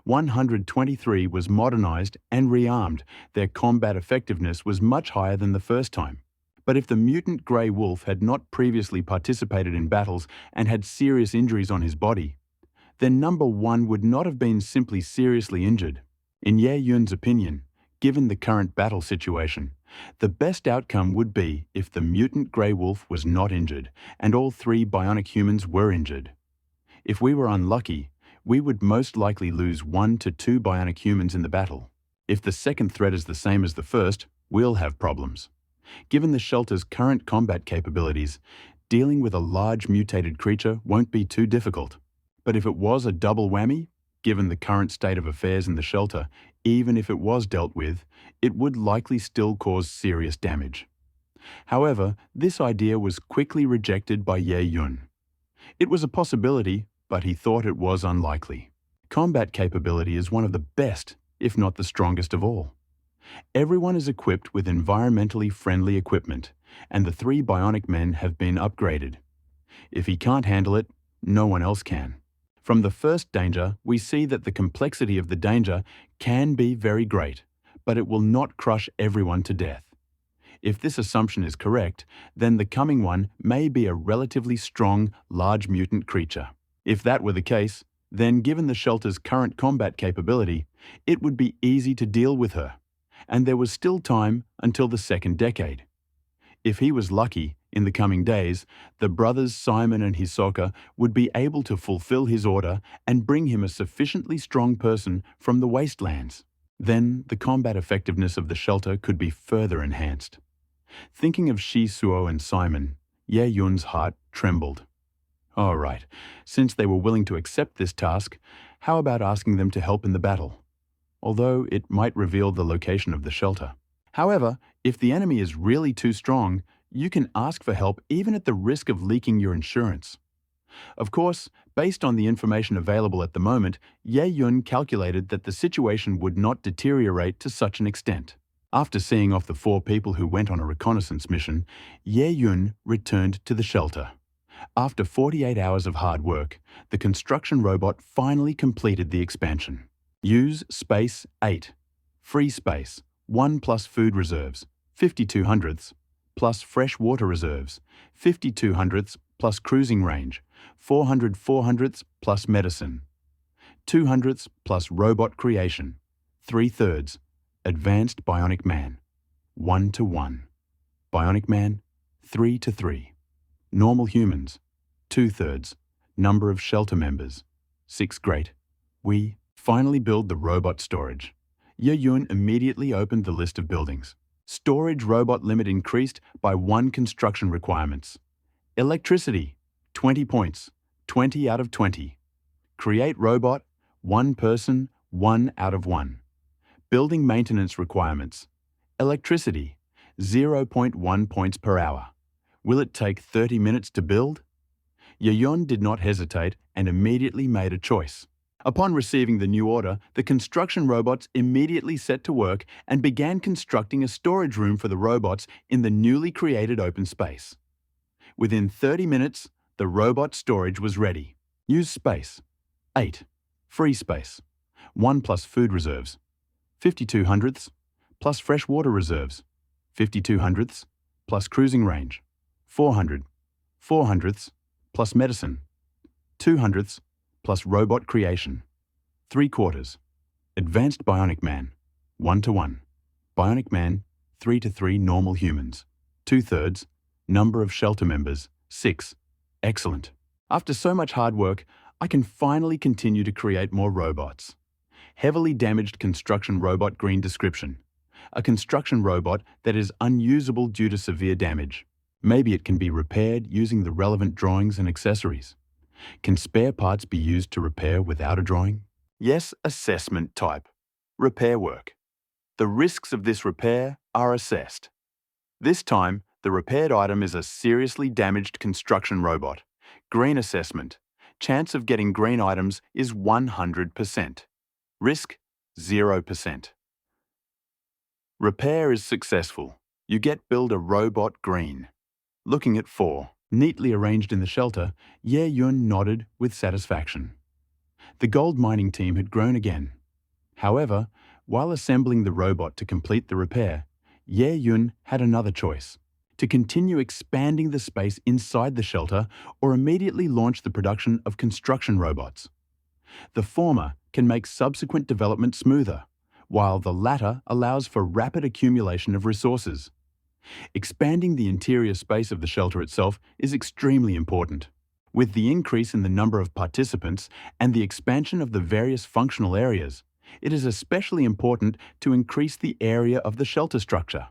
S1: 123 was modernized and rearmed, their combat effectiveness was much higher than the first time. But if the mutant grey wolf had not previously participated in battles and had serious injuries on his body, then number 1 would not have been simply seriously injured. In Ye Yun's opinion, given the current battle situation, the best outcome would be if the mutant grey wolf was not injured and all 3 bionic humans were injured. If we were unlucky, we would most likely lose 1 to 2 bionic humans in the battle. If the second threat is the same as the first, we'll have problems. Given the shelter's current combat capabilities, dealing with a large mutated creature won't be too difficult. But if it was a double whammy, given the current state of affairs in the shelter, even if it was dealt with, it would likely still cause serious damage. However, this idea was quickly rejected by Ye Yun. It was a possibility, but he thought it was unlikely. Combat capability is one of the best, if not the strongest of all. Everyone is equipped with environmentally friendly equipment, and the 3 bionic men have been upgraded. If he can't handle it, no one else can. From the first danger, we see that the complexity of the danger can be very great, but it will not crush everyone to death. If this assumption is correct, then the coming one may be a relatively strong, large mutant creature. If that were the case, then given the shelter's current combat capability, it would be easy to deal with her, and there was still time until the second decade. If he was lucky, in the coming days, the brothers Simon and Hisoka would be able to fulfill his order and bring him a sufficiently strong person from the wastelands. Then the combat effectiveness of the shelter could be further enhanced. Thinking of Shisuo and Simon, Ye Yun's heart trembled. All right, since they were willing to accept this task, how about asking them to help in the battle? Although it might reveal the location of the shelter. However, if the enemy is really too strong, you can ask for help even at the risk of leaking your insurance. Of course, based on the information available at the moment, Ye Yun calculated that the situation would not deteriorate to such an extent. After seeing off the 4 people who went on a reconnaissance mission, Ye Yun returned to the shelter. After 48 hours of hard work, the construction robot finally completed the expansion. Use space 8. Free space 1 plus food reserves, 52 hundredths, plus fresh water reserves, 52 hundredths plus cruising range, 400 400ths plus medicine, 2 hundredths plus robot creation, 3/3, advanced bionic man, 1 to 1, bionic man, 3 to 3, normal humans, 2/3, number of shelter members, 6 great. We finally build the robot storage. Ye Yun immediately opened the list of buildings. Storage robot limit increased by 1 construction requirements. Electricity, 20 points, 20 out of 20. Create robot, 1 person, 1 out of 1. Building maintenance requirements. Electricity, 0.1 points per hour. Will it take 30 minutes to build? Ye Yun did not hesitate and immediately made a choice. Upon receiving the new order, the construction robots immediately set to work and began constructing a storage room for the robots in the newly created open space. Within 30 minutes, the robot storage was ready. Use space 8. Free space 1 plus food reserves, 52 hundredths, plus fresh water reserves, 52 hundredths, plus cruising range, 400, 4 hundredths, plus medicine, 2 hundredths, plus robot creation, 3/4, advanced bionic man, 1 to 1, bionic man, 3 to 3 normal humans, 2/3, number of shelter members, 6. Excellent. After so much hard work, I can finally continue to create more robots. Heavily damaged construction robot green description. A construction robot that is unusable due to severe damage. Maybe it can be repaired using the relevant drawings and accessories. Can spare parts be used to repair without a drawing? Yes, assessment type. Repair work. The risks of this repair are assessed. This time, the repaired item is a seriously damaged construction robot. Green assessment. Chance of getting green items is 100%. Risk, 0%. Repair is successful. You get build a robot green. Looking at 4, neatly arranged in the shelter, Ye Yun nodded with satisfaction. The gold mining team had grown again. However, while assembling the robot to complete the repair, Ye Yun had another choice: to continue expanding the space inside the shelter or immediately launch the production of construction robots. The former can make subsequent development smoother, while the latter allows for rapid accumulation of resources. Expanding the interior space of the shelter itself is extremely important. With the increase in the number of participants and the expansion of the various functional areas, it is especially important to increase the area of the shelter structure.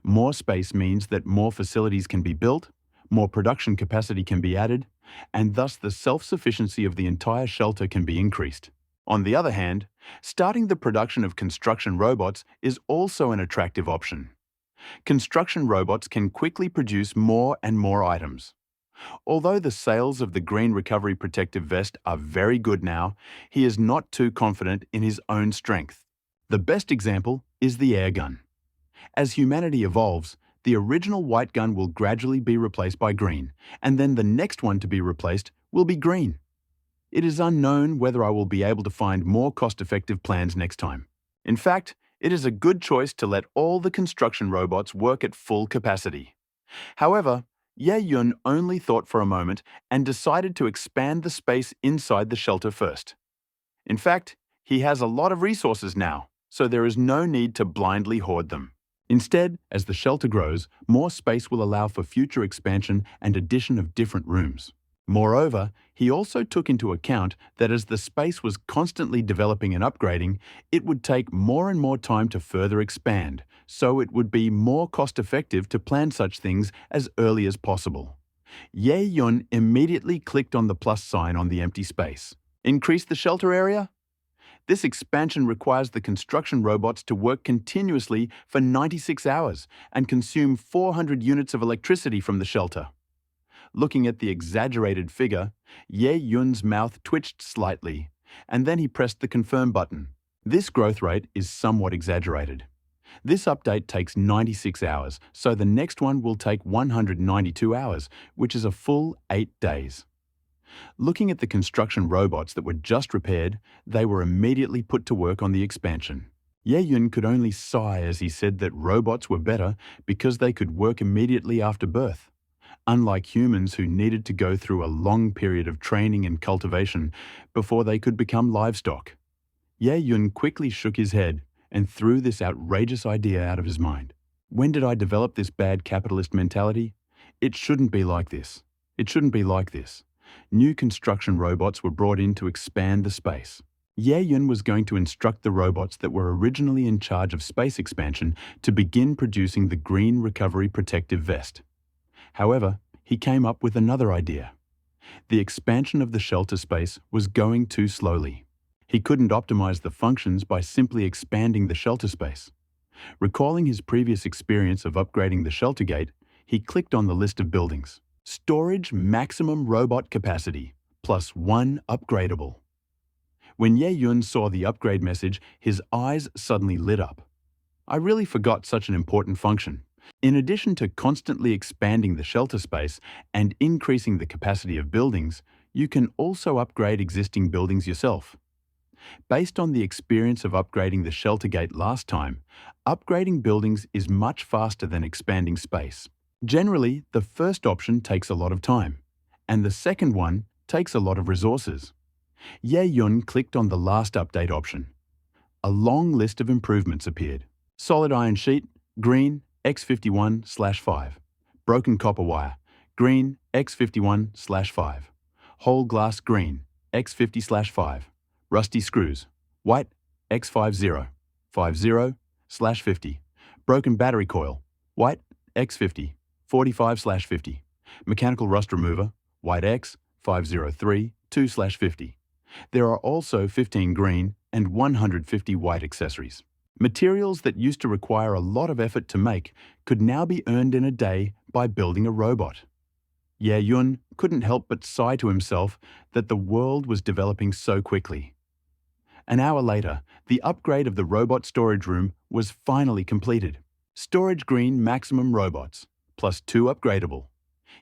S1: More space means that more facilities can be built, more production capacity can be added, and thus the self-sufficiency of the entire shelter can be increased. On the other hand, starting the production of construction robots is also an attractive option. Construction robots can quickly produce more and more items. Although the sales of the Green Recovery Protective Vest are very good now, he is not too confident in his own strength. The best example is the air gun. As humanity evolves, the original white gun will gradually be replaced by green, and then the next one to be replaced will be green. It is unknown whether I will be able to find more cost-effective plans next time. In fact, it is a good choice to let all the construction robots work at full capacity. However, Ye Yun only thought for a moment and decided to expand the space inside the shelter first. In fact, he has a lot of resources now, so there is no need to blindly hoard them. Instead, as the shelter grows, more space will allow for future expansion and addition of different rooms. Moreover, he also took into account that as the space was constantly developing and upgrading, it would take more and more time to further expand, so it would be more cost-effective to plan such things as early as possible. Ye Yun immediately clicked on the plus sign on the empty space. Increase the shelter area? This expansion requires the construction robots to work continuously for 96 hours and consume 400 units of electricity from the shelter. Looking at the exaggerated figure, Ye Yun's mouth twitched slightly, and then he pressed the confirm button. This growth rate is somewhat exaggerated. This update takes 96 hours, so the next one will take 192 hours, which is a full 8 days. Looking at the construction robots that were just repaired, they were immediately put to work on the expansion. Ye Yun could only sigh as he said that robots were better because they could work immediately after birth. Unlike humans who needed to go through a long period of training and cultivation before they could become livestock. Ye Yun quickly shook his head and threw this outrageous idea out of his mind. When did I develop this bad capitalist mentality? It shouldn't be like this. It shouldn't be like this. New construction robots were brought in to expand the space. Ye Yun was going to instruct the robots that were originally in charge of space expansion to begin producing the Green Recovery Protective Vest. However, he came up with another idea. The expansion of the shelter space was going too slowly. He couldn't optimize the functions by simply expanding the shelter space. Recalling his previous experience of upgrading the shelter gate, he clicked on the list of buildings. Storage maximum robot capacity, +1 upgradable. When Ye Yun saw the upgrade message, his eyes suddenly lit up. I really forgot such an important function. In addition to constantly expanding the shelter space and increasing the capacity of buildings, you can also upgrade existing buildings yourself. Based on the experience of upgrading the shelter gate last time, upgrading buildings is much faster than expanding space. Generally, the first option takes a lot of time, and the second one takes a lot of resources. Ye Yun clicked on the last update option. A long list of improvements appeared. Solid iron sheet, green, X51/5. Broken copper wire, green, X51/5. Whole glass, green, X50/5. Rusty screws, white, X50, 50/50. Broken battery coil, white, X50, 45/50. Mechanical rust remover, white X, 503 2/50. There are also 15 green and 150 white accessories. Materials that used to require a lot of effort to make could now be earned in a day by building a robot. Ye Yun couldn't help but sigh to himself that the world was developing so quickly. An hour later, the upgrade of the robot storage room was finally completed. Storage green maximum robots, plus 2 upgradable.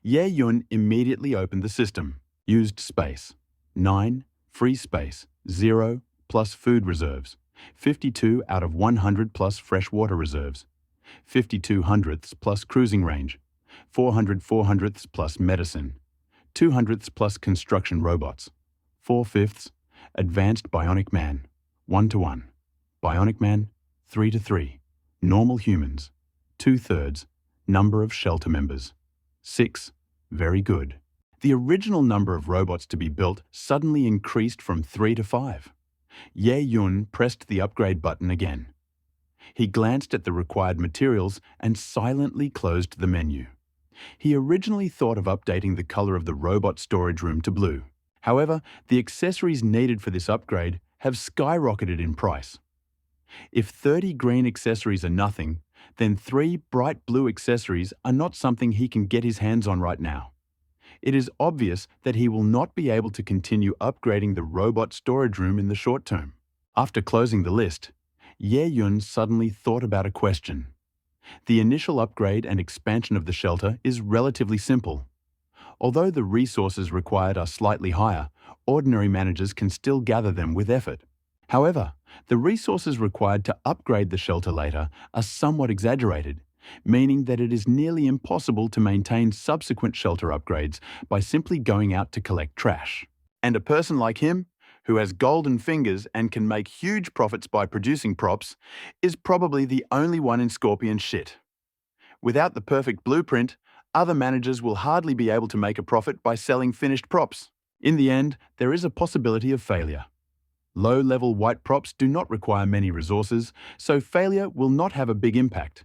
S1: Ye Yun immediately opened the system. Used space, 9, free space, 0, plus food reserves, 52 out of 100 plus freshwater reserves, 52 hundredths plus cruising range, 400 400ths plus medicine, 200ths plus construction robots, 4/5 advanced bionic man, 1:1, bionic man, 3:3, normal humans, 2/3, number of shelter members, 6, very good. The original number of robots to be built suddenly increased from 3 to 5. Ye Yun pressed the upgrade button again. He glanced at the required materials and silently closed the menu. He originally thought of updating the color of the robot storage room to blue. However, the accessories needed for this upgrade have skyrocketed in price. If 30 green accessories are nothing, then 3 bright blue accessories are not something he can get his hands on right now. It is obvious that he will not be able to continue upgrading the robot storage room in the short term. After closing the list, Ye Yun suddenly thought about a question. The initial upgrade and expansion of the shelter is relatively simple. Although the resources required are slightly higher, ordinary managers can still gather them with effort. However, the resources required to upgrade the shelter later are somewhat exaggerated, meaning that it is nearly impossible to maintain subsequent shelter upgrades by simply going out to collect trash. And a person like him, who has golden fingers and can make huge profits by producing props, is probably the only one in Scorpion's shit. Without the perfect blueprint, other managers will hardly be able to make a profit by selling finished props. In the end, there is a possibility of failure. Low-level white props do not require many resources, so failure will not have a big impact.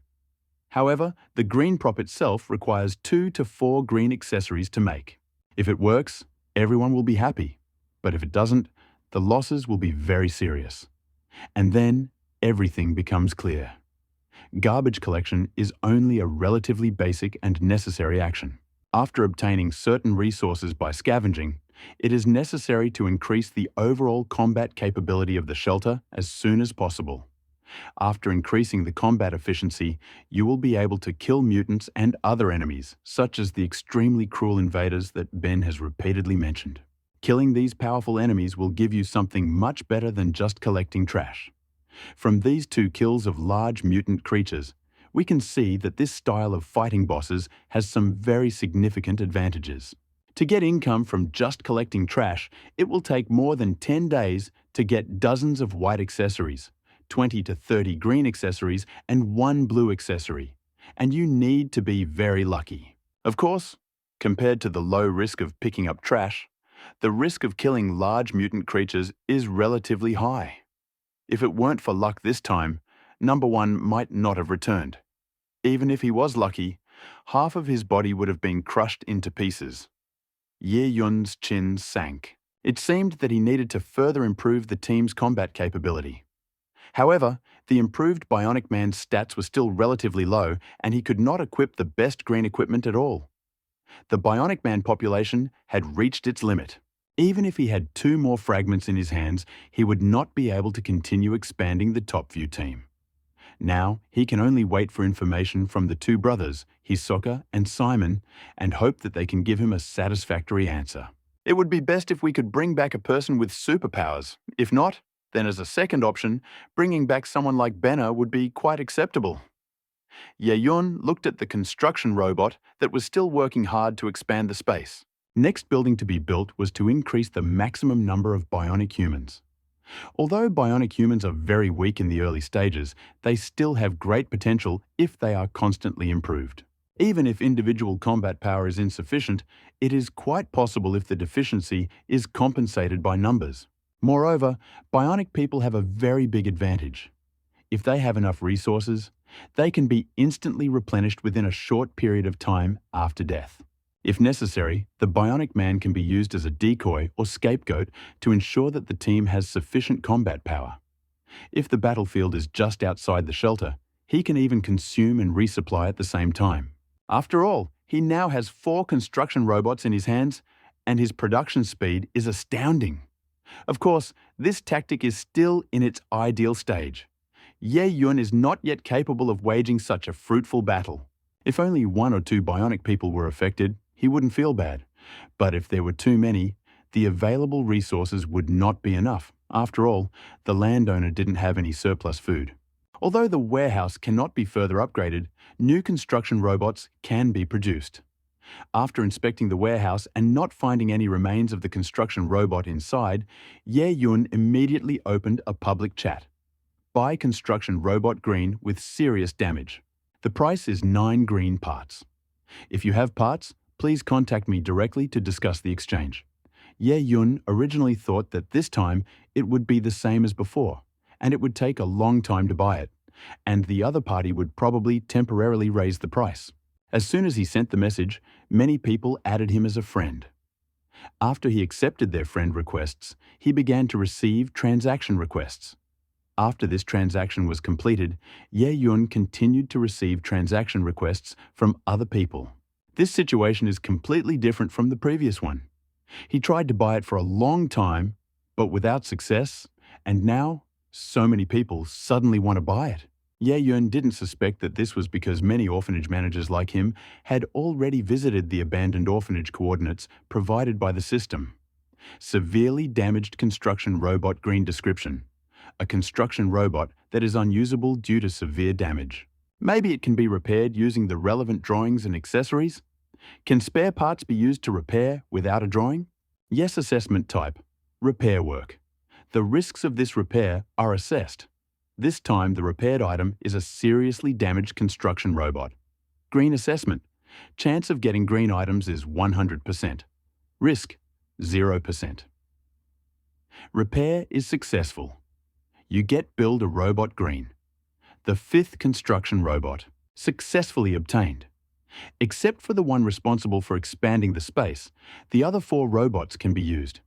S1: However, the green prop itself requires 2 to 4 green accessories to make. If it works, everyone will be happy. But if it doesn't, the losses will be very serious. And then, everything becomes clear. Garbage collection is only a relatively basic and necessary action. After obtaining certain resources by scavenging, it is necessary to increase the overall combat capability of the shelter as soon as possible. After increasing the combat efficiency, you will be able to kill mutants and other enemies, such as the extremely cruel invaders that Ben has repeatedly mentioned. Killing these powerful enemies will give you something much better than just collecting trash. From these 2 kills of large mutant creatures, we can see that this style of fighting bosses has some very significant advantages. To get income from just collecting trash, it will take more than 10 days to get dozens of white accessories, 20 to 30 green accessories, and 1 blue accessory. And you need to be very lucky. Of course, compared to the low risk of picking up trash, the risk of killing large mutant creatures is relatively high. If it weren't for luck this time, number 1 might not have returned. Even if he was lucky, half of his body would have been crushed into pieces. Ye Yun's chin sank. It seemed that he needed to further improve the team's combat capability. However, the improved Bionic Man's stats were still relatively low, and he could not equip the best green equipment at all. The Bionic Man population had reached its limit. Even if he had 2 more fragments in his hands, he would not be able to continue expanding the Top View team. Now, he can only wait for information from the 2 brothers, Hisoka and Simon, and hope that they can give him a satisfactory answer. It would be best if we could bring back a person with superpowers. If not, then as a second option, bringing back someone like Benna would be quite acceptable. Ye Yun looked at the construction robot that was still working hard to expand the space. Next building to be built was to increase the maximum number of bionic humans. Although bionic humans are very weak in the early stages, they still have great potential if they are constantly improved. Even if individual combat power is insufficient, it is quite possible if the deficiency is compensated by numbers. Moreover, bionic people have a very big advantage. If they have enough resources, they can be instantly replenished within a short period of time after death. If necessary, the bionic man can be used as a decoy or scapegoat to ensure that the team has sufficient combat power. If the battlefield is just outside the shelter, he can even consume and resupply at the same time. After all, he now has 4 construction robots in his hands, and his production speed is astounding. Of course, this tactic is still in its ideal stage. Ye Yun is not yet capable of waging such a fruitful battle. If only 1 or 2 bionic people were affected, he wouldn't feel bad. But if there were too many, the available resources would not be enough. After all, the landowner didn't have any surplus food. Although the warehouse cannot be further upgraded, new construction robots can be produced. After inspecting the warehouse and not finding any remains of the construction robot inside, Ye Yun immediately opened a public chat. Buy construction robot green with serious damage. The price is 9 green parts. If you have parts, please contact me directly to discuss the exchange. Ye Yun originally thought that this time it would be the same as before, and it would take a long time to buy it, and the other party would probably temporarily raise the price. As soon as he sent the message, many people added him as a friend. After he accepted their friend requests, he began to receive transaction requests. After this transaction was completed, Ye Yun continued to receive transaction requests from other people. This situation is completely different from the previous one. He tried to buy it for a long time, but without success, and now so many people suddenly want to buy it. Ye Yun didn't suspect that this was because many orphanage managers like him had already visited the abandoned orphanage coordinates provided by the system. Severely damaged construction robot green description. A construction robot that is unusable due to severe damage. Maybe it can be repaired using the relevant drawings and accessories? Can spare parts be used to repair without a drawing? Yes, assessment type. Repair work. The risks of this repair are assessed. This time, the repaired item is a seriously damaged construction robot. Green assessment. Chance of getting green items is 100%. Risk, 0%. Repair is successful. You get build a robot green. The 5th construction robot, successfully obtained. Except for the one responsible for expanding the space, the other 4 robots can be used.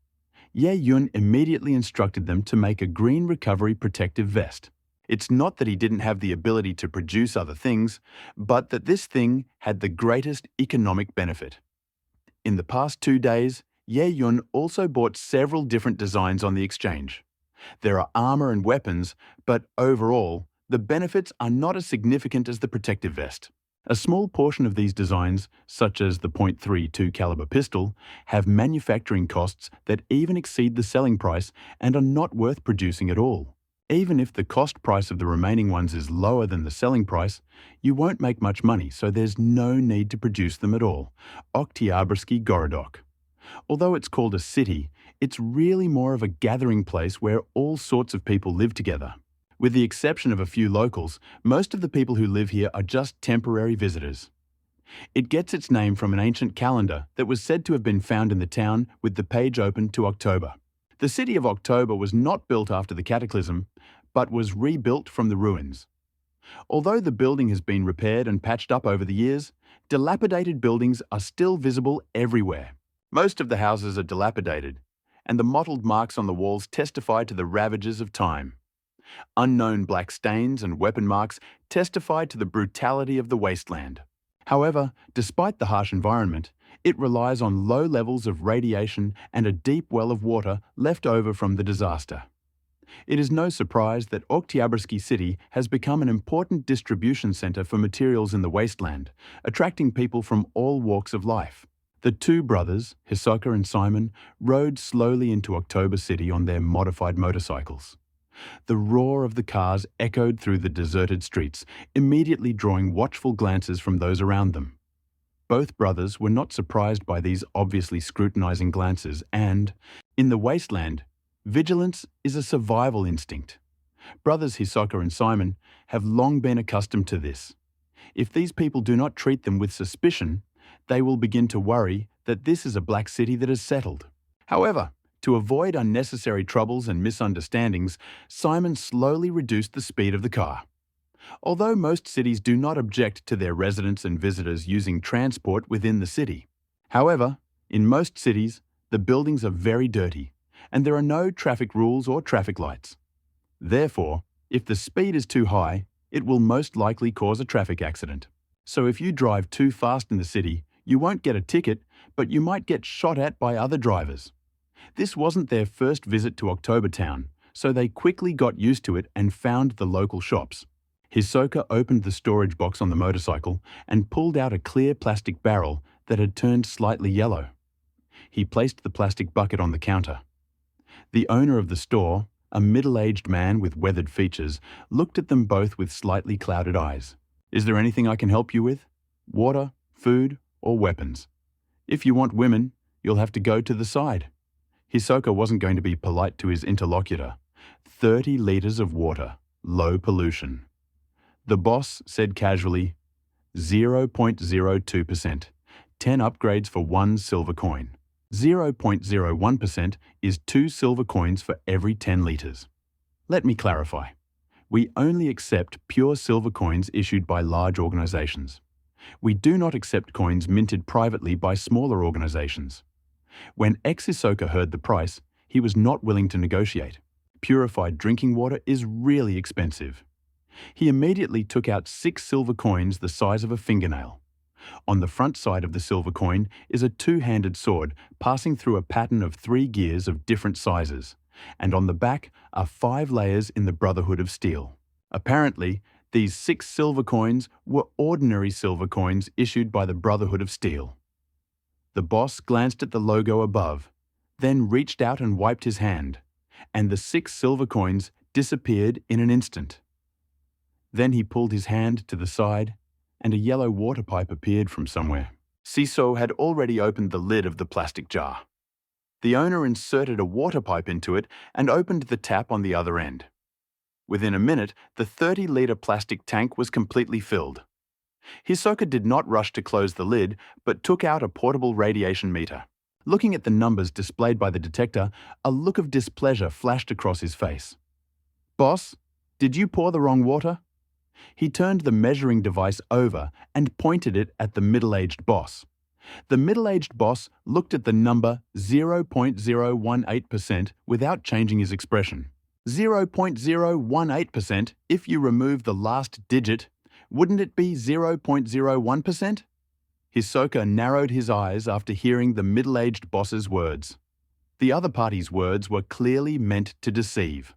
S1: Ye Yun immediately instructed them to make a green recovery protective vest. It's not that he didn't have the ability to produce other things, but that this thing had the greatest economic benefit. In the past 2 days, Ye Yun also bought several different designs on the exchange. There are armor and weapons, but overall, the benefits are not as significant as the protective vest. A small portion of these designs, such as the .32 caliber pistol, have manufacturing costs that even exceed the selling price and are not worth producing at all. Even if the cost price of the remaining ones is lower than the selling price, you won't make much money, so there's no need to produce them at all. Oktyabrski Gorodok. Although it's called a city, it's really more of a gathering place where all sorts of people live together. With the exception of a few locals, most of the people who live here are just temporary visitors. It gets its name from an ancient calendar that was said to have been found in the town with the page open to October. The city of October was not built after the cataclysm, but was rebuilt from the ruins. Although the building has been repaired and patched up over the years, dilapidated buildings are still visible everywhere. Most of the houses are dilapidated, and the mottled marks on the walls testify to the ravages of time. Unknown black stains and weapon marks testify to the brutality of the wasteland. However, despite the harsh environment, it relies on low levels of radiation and a deep well of water left over from the disaster. It is no surprise that Oktyabrski City has become an important distribution center for materials in the wasteland, attracting people from all walks of life. The 2 brothers, Hisoka and Simon, rode slowly into October City on their modified motorcycles. The roar of the cars echoed through the deserted streets, immediately drawing watchful glances from those around them. Both brothers were not surprised by these obviously scrutinizing glances and, in the wasteland, vigilance is a survival instinct. Brothers Hisoka and Simon have long been accustomed to this. If these people do not treat them with suspicion, they will begin to worry that this is a black city that has settled. However, to avoid unnecessary troubles and misunderstandings, Simon slowly reduced the speed of the car. Although most cities do not object to their residents and visitors using transport within the city, However, in most cities, the buildings are very dirty, and there are no traffic rules or traffic lights. Therefore, if the speed is too high, it will most likely cause a traffic accident. So if you drive too fast in the city, you won't get a ticket, but you might get shot at by other drivers. This wasn't their first visit to October Town, so they quickly got used to it and found the local shops. Hisoka opened the storage box on the motorcycle and pulled out a clear plastic barrel that had turned slightly yellow. He placed the plastic bucket on the counter. The owner of the store, a middle-aged man with weathered features, looked at them both with slightly clouded eyes. "Is there anything I can help you with? Water, food, or weapons? If you want women, you'll have to go to the side." Hisoka wasn't going to be polite to his interlocutor. 30 liters of water, low pollution. The boss said casually, 0.02%, 10 upgrades for 1 silver coin. 0.01% is 2 silver coins for every 10 liters. Let me clarify. We only accept pure silver coins issued by large organizations. We do not accept coins minted privately by smaller organizations. When ex-Hisoka heard the price, he was not willing to negotiate. Purified drinking water is really expensive. He immediately took out 6 silver coins the size of a fingernail. On the front side of the silver coin is a 2-handed sword passing through a pattern of 3 gears of different sizes, and on the back are 5 layers in the Brotherhood of Steel. Apparently, these 6 silver coins were ordinary silver coins issued by the Brotherhood of Steel. The boss glanced at the logo above, then reached out and wiped his hand, and the 6 silver coins disappeared in an instant. Then he pulled his hand to the side, and a yellow water pipe appeared from somewhere. Shiso had already opened the lid of the plastic jar. The owner inserted a water pipe into it and opened the tap on the other end. Within a minute, the 30-liter plastic tank was completely filled. Hisoka did not rush to close the lid, but took out a portable radiation meter. Looking at the numbers displayed by the detector, a look of displeasure flashed across his face. "Boss, did you pour the wrong water?" He turned the measuring device over and pointed it at the middle-aged boss. The middle-aged boss looked at the number 0.018% without changing his expression. 0.018% if you remove the last digit, wouldn't it be 0.01%? Hisoka narrowed his eyes after hearing the middle-aged boss's words. The other party's words were clearly meant to deceive.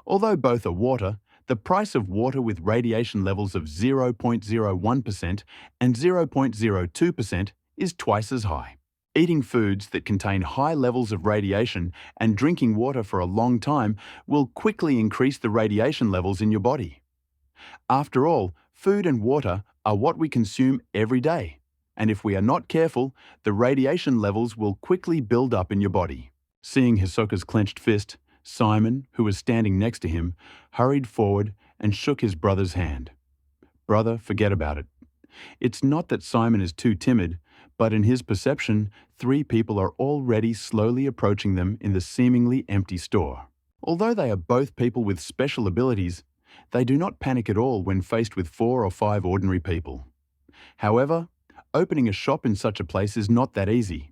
S1: Although both are water, the price of water with radiation levels of 0.01% and 0.02% is twice as high. Eating foods that contain high levels of radiation and drinking water for a long time will quickly increase the radiation levels in your body. After all, food and water are what we consume every day, and if we are not careful, the radiation levels will quickly build up in your body. Seeing Hisoka's clenched fist, Simon, who was standing next to him, hurried forward and shook his brother's hand. "Brother, forget about it." It's not that Simon is too timid, but in his perception, 3 people are already slowly approaching them in the seemingly empty store. Although they are both people with special abilities, they do not panic at all when faced with 4 or 5 ordinary people. However, opening a shop in such a place is not that easy.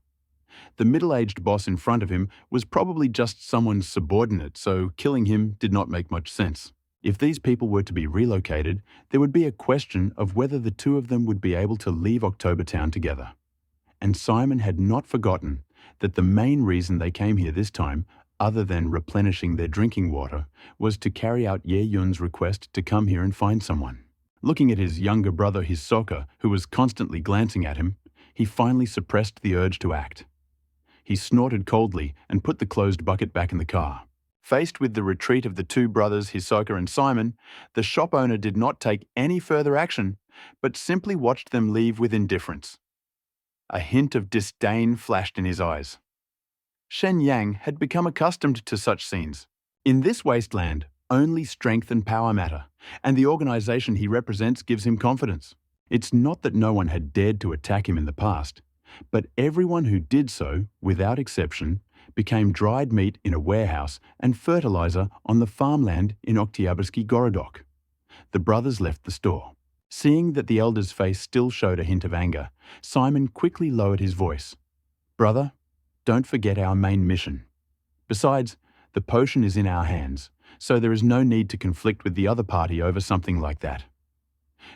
S1: The middle-aged boss in front of him was probably just someone's subordinate, so killing him did not make much sense. If these people were to be relocated, there would be a question of whether the 2 of them would be able to leave October Town together. And Simon had not forgotten that the main reason they came here this time, other than replenishing their drinking water, was to carry out Ye Yun's request to come here and find someone. Looking at his younger brother Hisoka, who was constantly glancing at him, he finally suppressed the urge to act. He snorted coldly and put the closed bucket back in the car. Faced with the retreat of the 2 brothers Hisoka and Simon, the shop owner did not take any further action, but simply watched them leave with indifference. A hint of disdain flashed in his eyes. Shen Yang had become accustomed to such scenes. In this wasteland, only strength and power matter, and the organization he represents gives him confidence. It's not that no one had dared to attack him in the past, but everyone who did so, without exception, became dried meat in a warehouse and fertilizer on the farmland in Oktyabrski Gorodok. The brothers left the store. Seeing that the elder's face still showed a hint of anger, Simon quickly lowered his voice. "Brother, don't forget our main mission. Besides, the potion is in our hands, so there is no need to conflict with the other party over something like that."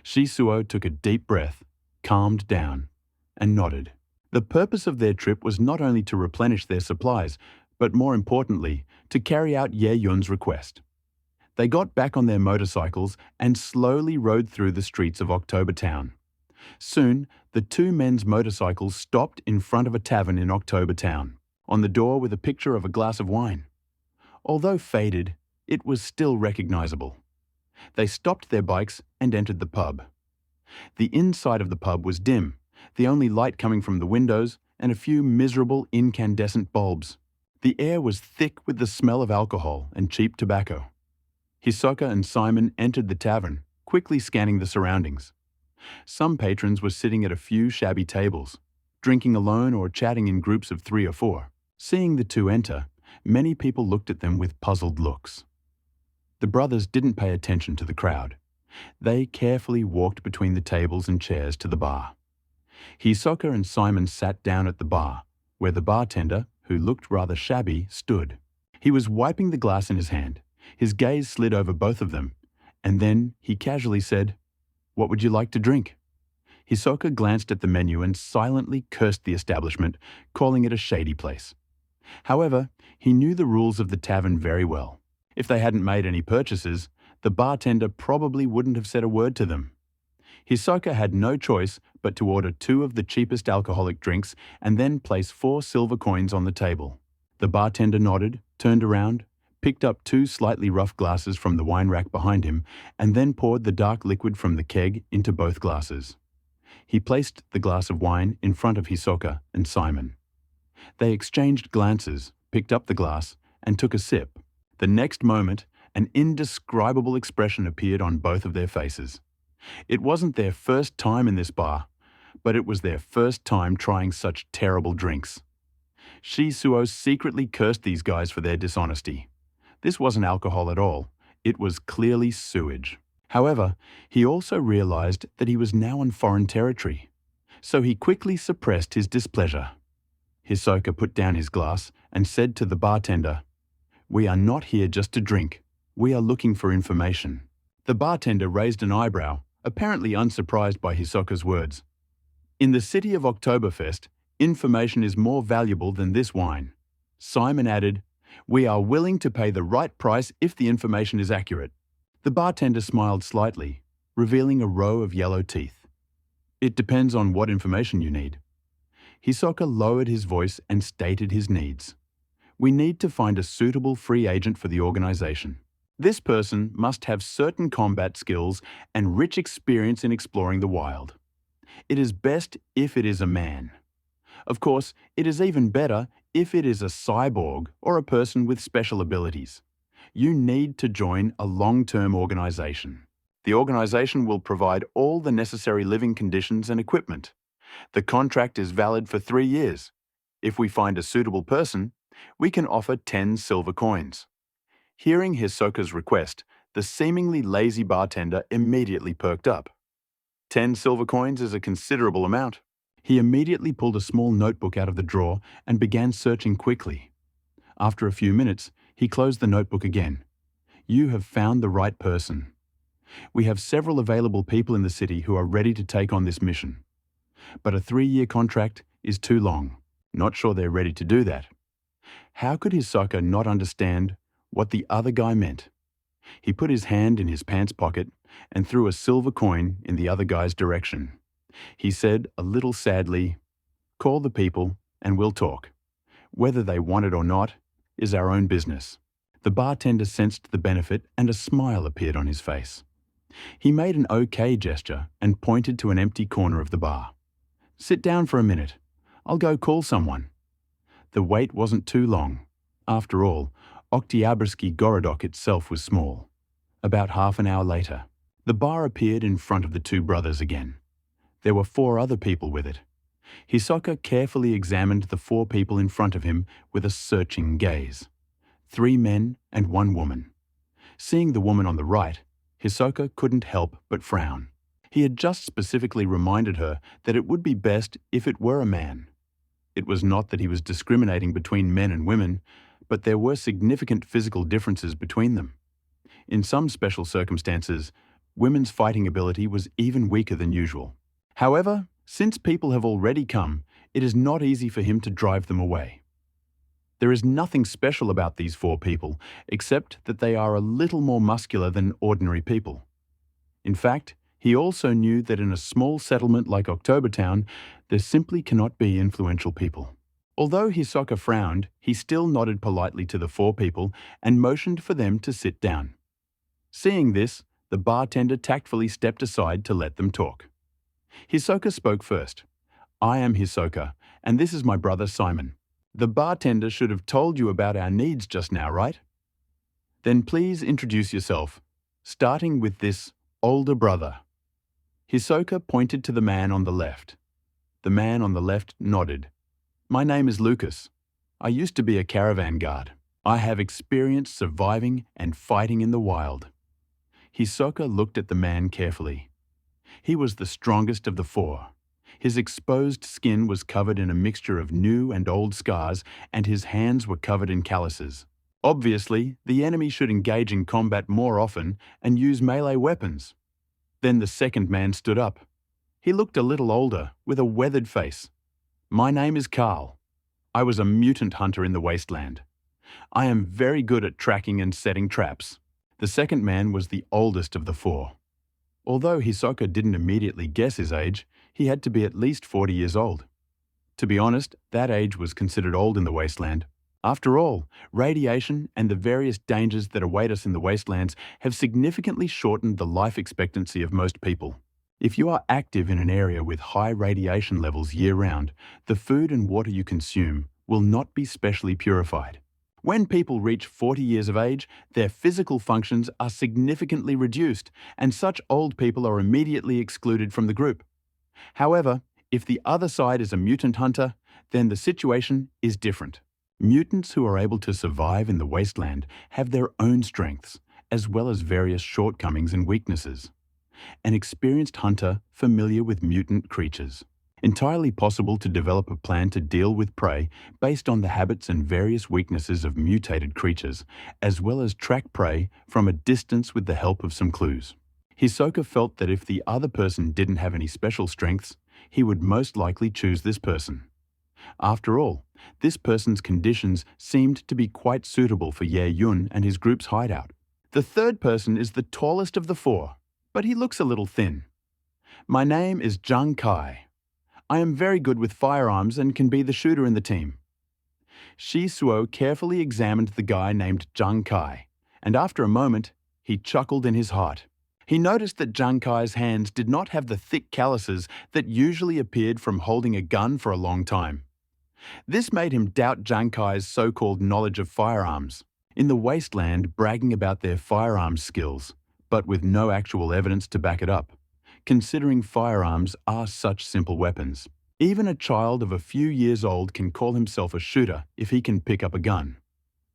S1: Shisuo took a deep breath, calmed down, and nodded. The purpose of their trip was not only to replenish their supplies, but more importantly, to carry out Ye Yun's request. They got back on their motorcycles and slowly rode through the streets of October Town. Soon, the two men's motorcycles stopped in front of a tavern in October Town, on the door with a picture of a glass of wine. Although faded, it was still recognizable. They stopped their bikes and entered the pub. The inside of the pub was dim, the only light coming from the windows and a few miserable incandescent bulbs. The air was thick with the smell of alcohol and cheap tobacco. Hisoka and Simon entered the tavern, quickly scanning the surroundings. Some patrons were sitting at a few shabby tables, drinking alone or chatting in groups of 3 or 4. Seeing the two enter, many people looked at them with puzzled looks. The brothers didn't pay attention to the crowd. They carefully walked between the tables and chairs to the bar. Hisoka and Simon sat down at the bar, where the bartender, who looked rather shabby, stood. He was wiping the glass in his hand. His gaze slid over both of them, and then he casually said, "What would you like to drink?" Hisoka glanced at the menu and silently cursed the establishment, calling it a shady place. However, he knew the rules of the tavern very well. If they hadn't made any purchases, the bartender probably wouldn't have said a word to them. Hisoka had no choice but to order 2 of the cheapest alcoholic drinks and then place 4 silver coins on the table. The bartender nodded, turned around, picked up 2 slightly rough glasses from the wine rack behind him, and then poured the dark liquid from the keg into both glasses. He placed the glass of wine in front of Hisoka and Simon. They exchanged glances, picked up the glass, and took a sip. The next moment, an indescribable expression appeared on both of their faces. It wasn't their first time in this bar, but it was their first time trying such terrible drinks. Shisuo secretly cursed these guys for their dishonesty. This wasn't alcohol at all. It was clearly sewage. However, he also realized that he was now on foreign territory, so he quickly suppressed his displeasure. Hisoka put down his glass and said to the bartender, "We are not here just to drink. We are looking for information." The bartender raised an eyebrow, apparently unsurprised by Hisoka's words. "In the city of Oktoberfest, information is more valuable than this wine." Simon added, "We are willing to pay the right price if the information is accurate." The bartender smiled slightly, revealing a row of yellow teeth. "It depends on what information you need." Hisoka lowered his voice and stated his needs. "We need to find a suitable free agent for the organization. This person must have certain combat skills and rich experience in exploring the wild. It is best if it is a man. Of course, it is even better if it is a cyborg or a person with special abilities. You need to join a long-term organization. The organization will provide all the necessary living conditions and equipment. The contract is valid for 3 years. If we find a suitable person, we can offer 10 silver coins." Hearing Hisoka's request, the seemingly lazy bartender immediately perked up. 10 silver coins is a considerable amount. He immediately pulled a small notebook out of the drawer and began searching quickly. After a few minutes, he closed the notebook again. "You have found the right person. We have several available people in the city who are ready to take on this mission. But a 3-year contract is too long. Not sure they're ready to do that." How could Hisoka not understand what the other guy meant? He put his hand in his pants pocket and threw a silver coin in the other guy's direction. He said a little sadly, "Call the people and we'll talk. Whether they want it or not is our own business." The bartender sensed the benefit and a smile appeared on his face. He made an okay gesture and pointed to an empty corner of the bar. "Sit down for a minute. I'll go call someone." The wait wasn't too long. After all, Oktyabrski Gorodok itself was small. About half an hour later, the bar appeared in front of the two brothers again. There were 4 other people with it. Hisoka carefully examined the 4 people in front of him with a searching gaze. 3 men and 1 woman. Seeing the woman on the right, Hisoka couldn't help but frown. He had just specifically reminded her that it would be best if it were a man. It was not that he was discriminating between men and women, but there were significant physical differences between them. In some special circumstances, women's fighting ability was even weaker than usual. However, since people have already come, it is not easy for him to drive them away. There is nothing special about these 4 people, except that they are a little more muscular than ordinary people. In fact, he also knew that in a small settlement like Octobertown, there simply cannot be influential people. Although Hisoka frowned, he still nodded politely to the 4 people and motioned for them to sit down. Seeing this, the bartender tactfully stepped aside to let them talk. Hisoka spoke first. "I am Hisoka, and this is my brother Simon. The bartender should have told you about our needs just now, right? Then please introduce yourself, starting with this older brother." Hisoka pointed to the man on the left. The man on the left nodded. "My name is Lucas. I used to be a caravan guard. I have experience surviving and fighting in the wild." Hisoka looked at the man carefully. He was the strongest of the 4. His exposed skin was covered in a mixture of new and old scars, and his hands were covered in calluses. Obviously, the enemy should engage in combat more often and use melee weapons. Then the second man stood up. He looked a little older, with a weathered face. "My name is Carl. I was a mutant hunter in the wasteland. I am very good at tracking and setting traps." The second man was the oldest of the 4. Although Hisoka didn't immediately guess his age, he had to be at least 40 years old. To be honest, that age was considered old in the wasteland. After all, radiation and the various dangers that await us in the wastelands have significantly shortened the life expectancy of most people. If you are active in an area with high radiation levels year-round, the food and water you consume will not be specially purified. When people reach 40 years of age, their physical functions are significantly reduced, and such old people are immediately excluded from the group. However, if the other side is a mutant hunter, then the situation is different. Mutants who are able to survive in the wasteland have their own strengths, as well as various shortcomings and weaknesses. An experienced hunter familiar with mutant creatures. Entirely possible to develop a plan to deal with prey based on the habits and various weaknesses of mutated creatures, as well as track prey from a distance with the help of some clues. Hisoka felt that if the other person didn't have any special strengths, he would most likely choose this person. After all, this person's conditions seemed to be quite suitable for Ye Yun and his group's hideout. The third person is the tallest of the 4, but he looks a little thin. "My name is Jung Kai. I am very good with firearms and can be the shooter in the team." Shi Suo carefully examined the guy named Jung Kai, and after a moment, he chuckled in his heart. He noticed that Jung Kai's hands did not have the thick calluses that usually appeared from holding a gun for a long time. This made him doubt Jung Kai's so-called knowledge of firearms. In the wasteland, bragging about their firearms skills, but with no actual evidence to back it up, considering firearms are such simple weapons. Even a child of a few years old can call himself a shooter if he can pick up a gun.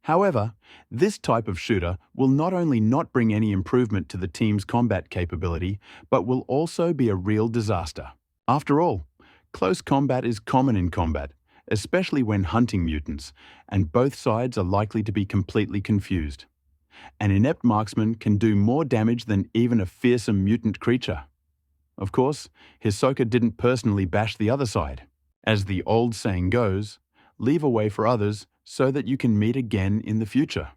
S1: However, this type of shooter will not only not bring any improvement to the team's combat capability, but will also be a real disaster. After all, close combat is common in combat, especially when hunting mutants, and both sides are likely to be completely confused. An inept marksman can do more damage than even a fearsome mutant creature. Of course, Hisoka didn't personally bash the other side. As the old saying goes, leave a way for others so that you can meet again in the future.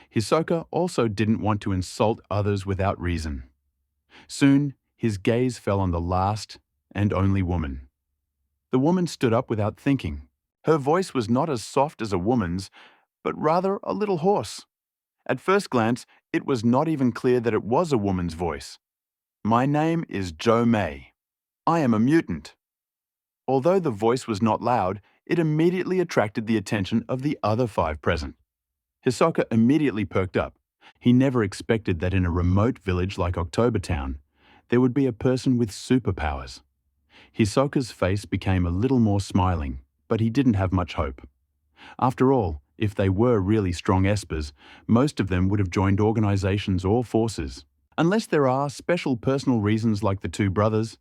S1: Hisoka also didn't want to insult others without reason. Soon, his gaze fell on the last and only woman. The woman stood up without thinking. Her voice was not as soft as a woman's, but rather a little hoarse. At first glance, it was not even clear that it was a woman's voice. "My name is Jo Mei. I am a mutant." Although the voice was not loud, it immediately attracted the attention of the other 5 present. Hisoka immediately perked up. He never expected that in a remote village like Octobertown, there would be a person with superpowers. Hisoka's face became a little more smiling, but he didn't have much hope. After all, if they were really strong espers, most of them would have joined organizations or forces. Unless there are special personal reasons like the two brothers,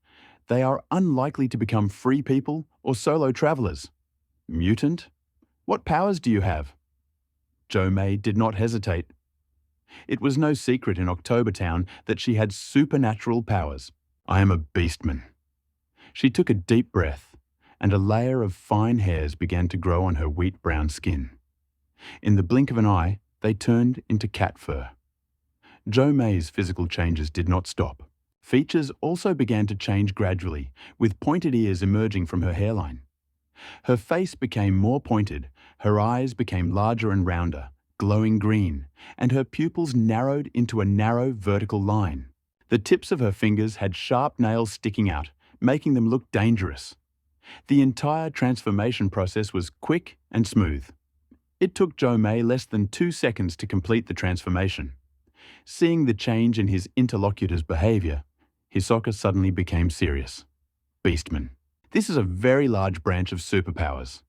S1: they are unlikely to become free people or solo travelers. Mutant? What powers do you have? Jo-mei did not hesitate. It was no secret in Octobertown that she had supernatural powers. I am a beastman. She took a deep breath, and a layer of fine hairs began to grow on her wheat-brown skin. In the blink of an eye, they turned into cat fur. Jo-mei's physical changes did not stop. Features also began to change gradually, with pointed ears emerging from her hairline. Her face became more pointed, her eyes became larger and rounder, glowing green, and her pupils narrowed into a narrow vertical line. The tips of her fingers had sharp nails sticking out, making them look dangerous. The entire transformation process was quick and smooth. It took Jo-mei less than 2 seconds to complete the transformation. Seeing the change in his interlocutor's behavior, Hisoka suddenly became serious. Beastman. This is a very large branch of superpowers.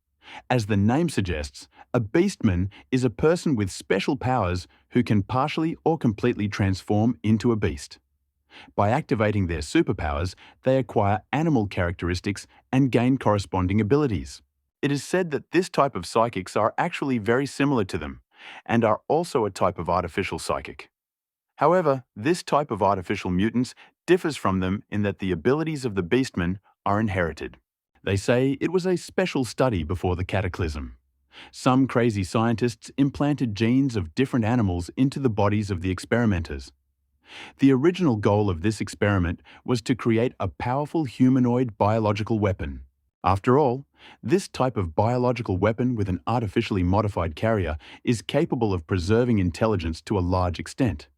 S1: As the name suggests, a beastman is a person with special powers who can partially or completely transform into a beast. By activating their superpowers, they acquire animal characteristics and gain corresponding abilities. It is said that this type of psychics are actually very similar to them, and are also a type of artificial psychic. However, this type of artificial mutants differs from them in that the abilities of the beastmen are inherited. They say it was a special study before the cataclysm. Some crazy scientists implanted genes of different animals into the bodies of the experimenters. The original goal of this experiment was to create a powerful humanoid biological weapon. After all, this type of biological weapon with an artificially modified carrier is capable of preserving intelligence to a large extent.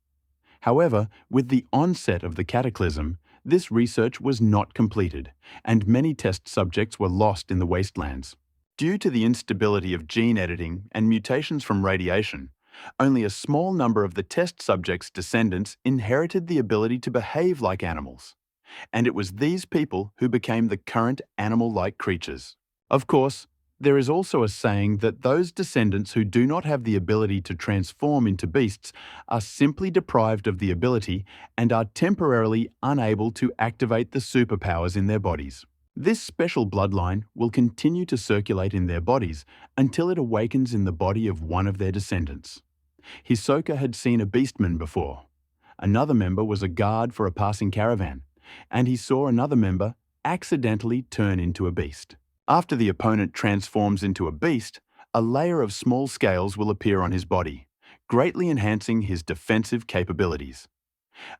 S1: However, with the onset of the cataclysm, this research was not completed, and many test subjects were lost in the wastelands. Due to the instability of gene editing and mutations from radiation, only a small number of the test subjects' descendants inherited the ability to behave like animals, and it was these people who became the current animal-like creatures. Of course, there is also a saying that those descendants who do not have the ability to transform into beasts are simply deprived of the ability and are temporarily unable to activate the superpowers in their bodies. This special bloodline will continue to circulate in their bodies until it awakens in the body of one of their descendants. Hisoka had seen a beastman before. Another member was a guard for a passing caravan, and he saw another member accidentally turn into a beast. After the opponent transforms into a beast, a layer of small scales will appear on his body, greatly enhancing his defensive capabilities.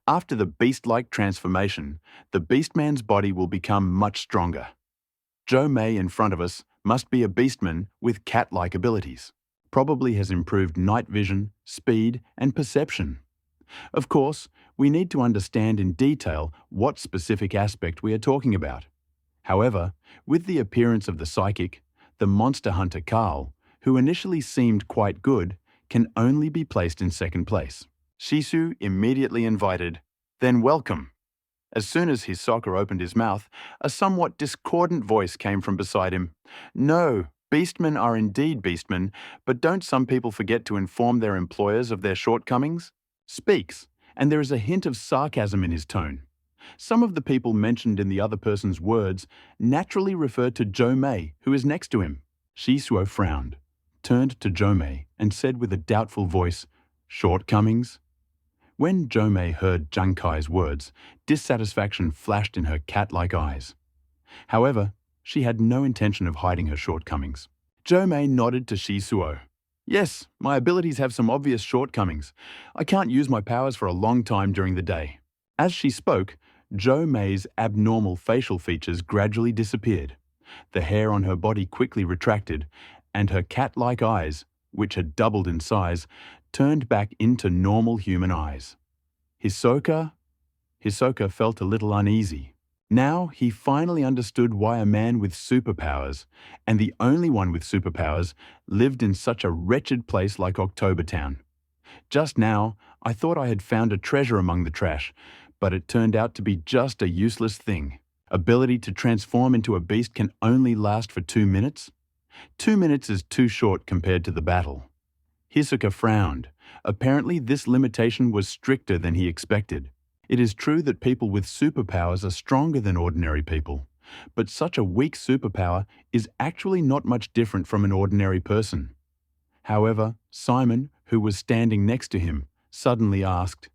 S1: After the beast-like transformation, the beastman's body will become much stronger. Jo-mei in front of us must be a beastman with cat-like abilities. Probably has improved night vision, speed, and perception. Of course, we need to understand in detail what specific aspect we are talking about. However, with the appearance of the psychic, the monster hunter Carl, who initially seemed quite good, can only be placed in second place. Shisu immediately invited, "Then welcome." As soon as Hisoka opened his mouth, a somewhat discordant voice came from beside him. "No, beastmen are indeed beastmen, but don't some people forget to inform their employers of their shortcomings?" Speaks, and there is a hint of sarcasm in his tone. Some of the people mentioned in the other person's words naturally refer to Jo-mei, who is next to him. Shisuo frowned, turned to Jo-mei, and said with a doubtful voice, "Shortcomings?" When Jo-mei heard Junkai's words, dissatisfaction flashed in her cat-like eyes. However, she had no intention of hiding her shortcomings. Jo-mei nodded to Shisuo. "Yes, my abilities have some obvious shortcomings. I can't use my powers for a long time during the day." As she spoke, Jo-mei's abnormal facial features gradually disappeared. The hair on her body quickly retracted, and her cat-like eyes, which had doubled in size, turned back into normal human eyes. Hisoka felt a little uneasy. Now he finally understood why a man with superpowers, and the only one with superpowers, lived in such a wretched place like Octobertown. Just now, I thought I had found a treasure among the trash, but it turned out to be just a useless thing. Ability to transform into a beast can only last for 2 minutes? 2 minutes is too short compared to the battle. Hisoka frowned. Apparently this limitation was stricter than he expected. It is true that people with superpowers are stronger than ordinary people, but such a weak superpower is actually not much different from an ordinary person. However, Simon, who was standing next to him, suddenly asked,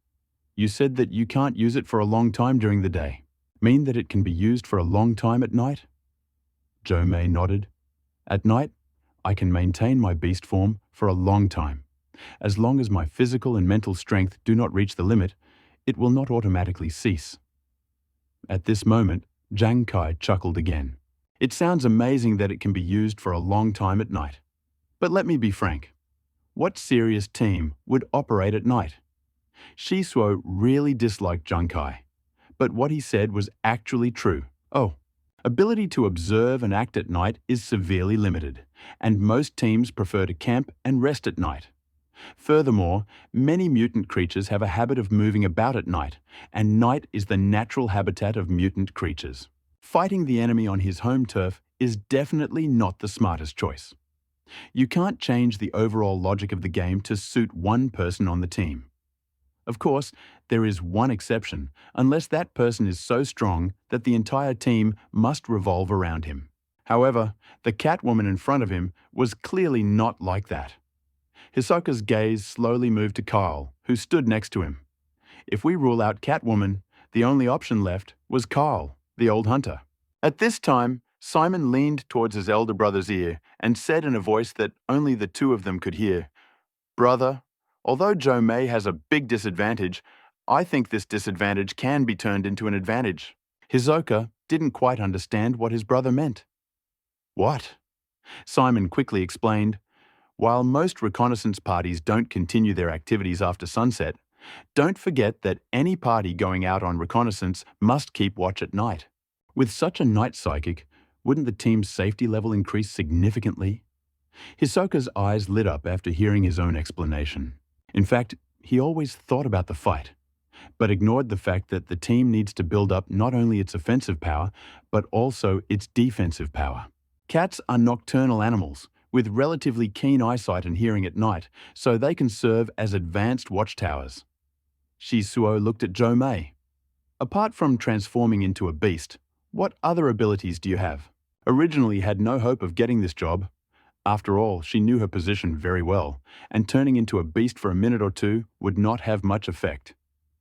S1: "You said that you can't use it for a long time during the day. Mean that it can be used for a long time at night?" Jo-mei nodded. "At night, I can maintain my beast form for a long time. As long as my physical and mental strength do not reach the limit, it will not automatically cease." At this moment, Jang Kai chuckled again. "It sounds amazing that it can be used for a long time at night. But let me be frank. What serious team would operate at night?" Shisuo really disliked Jang Kai, but what he said was actually true. Ability to observe and act at night is severely limited, and most teams prefer to camp and rest at night. Furthermore, many mutant creatures have a habit of moving about at night, and night is the natural habitat of mutant creatures. Fighting the enemy on his home turf is definitely not the smartest choice. You can't change the overall logic of the game to suit one person on the team. Of course, there is one exception, unless that person is so strong that the entire team must revolve around him. However, the Catwoman in front of him was clearly not like that. Hisoka's gaze slowly moved to Kyle, who stood next to him. If we rule out Catwoman, the only option left was Kyle, the old hunter. At this time, Simon leaned towards his elder brother's ear and said in a voice that only the two of them could hear, "Brother, although Jo-mei has a big disadvantage, I think this disadvantage can be turned into an advantage." Hisoka didn't quite understand what his brother meant. "What?" Simon quickly explained, "While most reconnaissance parties don't continue their activities after sunset, don't forget that any party going out on reconnaissance must keep watch at night. With such a night psychic, wouldn't the team's safety level increase significantly?" Hisoka's eyes lit up after hearing his own explanation. In fact, he always thought about the fight, but ignored the fact that the team needs to build up not only its offensive power, but also its defensive power. Cats are nocturnal animals with relatively keen eyesight and hearing at night, so they can serve as advanced watchtowers. Shisuo looked at Jo-mei. "Apart from transforming into a beast, what other abilities do you have?" Originally had no hope of getting this job. After all, she knew her position very well, and turning into a beast for a minute or two would not have much effect.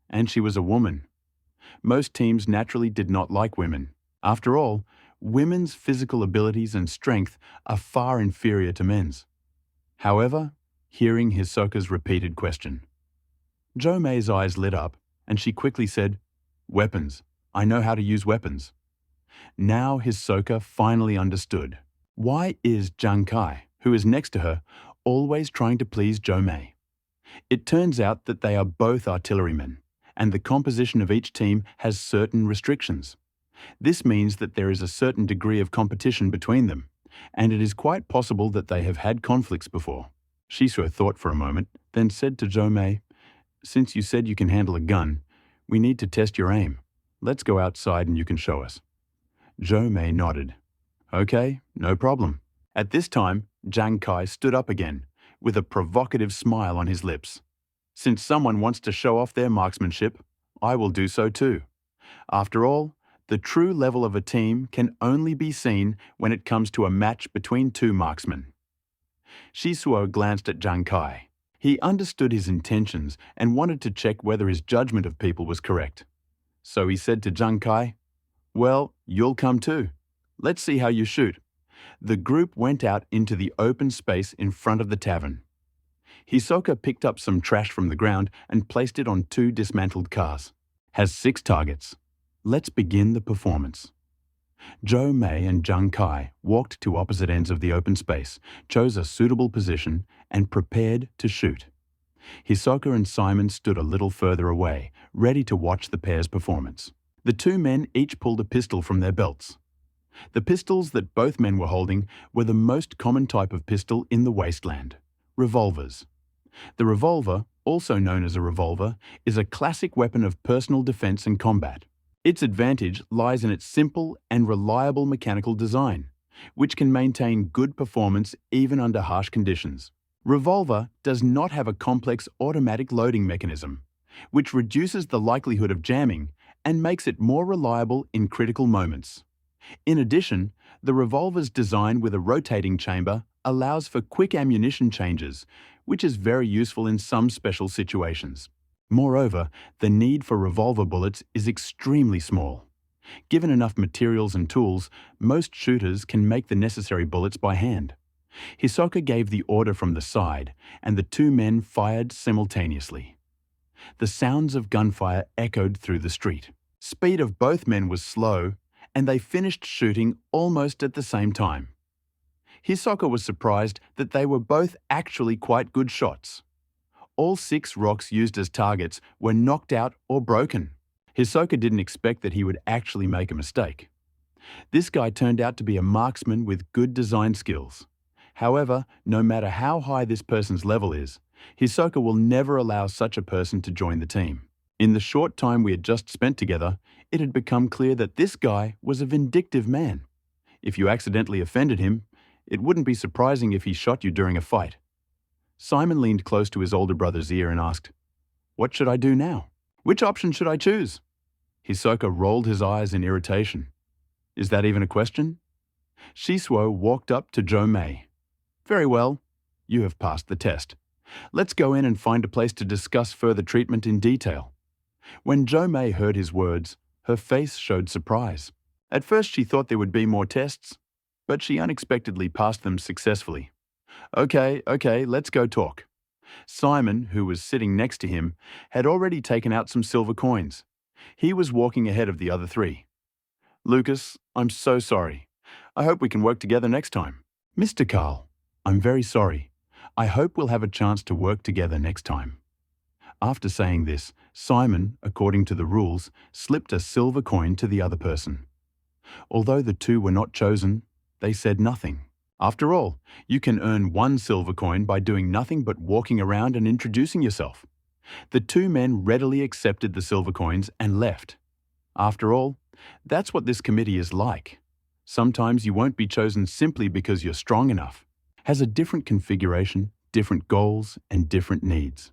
S1: And she was a woman. Most teams naturally did not like women. After all, women's physical abilities and strength are far inferior to men's. However, hearing Hisoka's repeated question, Jo-mei's eyes lit up, and she quickly said, "Weapons. I know how to use weapons." Now Hisoka finally understood. Why is Jang Kai, who is next to her, always trying to please Jo-mei? It turns out that they are both artillerymen, and the composition of each team has certain restrictions. This means that there is a certain degree of competition between them, and it is quite possible that they have had conflicts before. Shisuo thought for a moment, then said to Jo-mei, "Since you said you can handle a gun, we need to test your aim. Let's go outside and you can show us." Jo-mei nodded. "Okay, no problem." At this time, Jang Kai stood up again, with a provocative smile on his lips. "Since someone wants to show off their marksmanship, I will do so too. After all, the true level of a team can only be seen when it comes to a match between two marksmen." Shisuo glanced at Jang Kai. He understood his intentions and wanted to check whether his judgment of people was correct. So he said to Jang Kai, "Well, you'll come too. Let's see how you shoot." The group went out into the open space in front of the tavern. Hisoka picked up some trash from the ground and placed it on 2 dismantled cars. "Has 6 targets. Let's begin the performance." Jo-mei and Jang Kai walked to opposite ends of the open space, chose a suitable position, and prepared to shoot. Hisoka and Simon stood a little further away, ready to watch the pair's performance. The 2 men each pulled a pistol from their belts. The pistols that both men were holding were the most common type of pistol in the wasteland, revolvers. The revolver, also known as a revolver, is a classic weapon of personal defense and combat. Its advantage lies in its simple and reliable mechanical design, which can maintain good performance even under harsh conditions. Revolver does not have a complex automatic loading mechanism. which reduces the likelihood of jamming and makes it more reliable in critical moments. In addition, the revolver's design with a rotating chamber allows for quick ammunition changes, which is very useful in some special situations. Moreover, the need for revolver bullets is extremely small. Given enough materials and tools, most shooters can make the necessary bullets by hand. Hisoka gave the order from the side, and the two men fired simultaneously. The sounds of gunfire echoed through the street. Speed of both men was slow, and they finished shooting almost at the same time. Hisoka was surprised that they were both actually quite good shots. All 6 rocks used as targets were knocked out or broken. Hisoka didn't expect that he would actually make a mistake. This guy turned out to be a marksman with good design skills. However, no matter how high this person's level is, Hisoka will never allow such a person to join the team. In the short time we had just spent together, it had become clear that this guy was a vindictive man. If you accidentally offended him, it wouldn't be surprising if he shot you during a fight. Simon leaned close to his older brother's ear and asked, "What should I do now? Which option should I choose?" Hisoka rolled his eyes in irritation. "Is that even a question?" Shisuo walked up to Jo-mei. "Very well. You have passed the test. Let's go in and find a place to discuss further treatment in detail." When Jo-mei heard his words, her face showed surprise. At first she thought there would be more tests, but she unexpectedly passed them successfully. Okay, let's go talk." Simon, who was sitting next to him, had already taken out some silver coins. He was walking ahead of the other 3. "Lucas, I'm so sorry. I hope we can work together next time." "Mr. Carl, I'm very sorry. I hope we'll have a chance to work together next time." After saying this, Simon, according to the rules, slipped a silver coin to the other person. Although the 2 were not chosen, they said nothing. After all, you can earn 1 silver coin by doing nothing but walking around and introducing yourself. The 2 men readily accepted the silver coins and left. After all, that's what this committee is like. Sometimes you won't be chosen simply because you're strong enough. Has a different configuration, different goals, and different needs.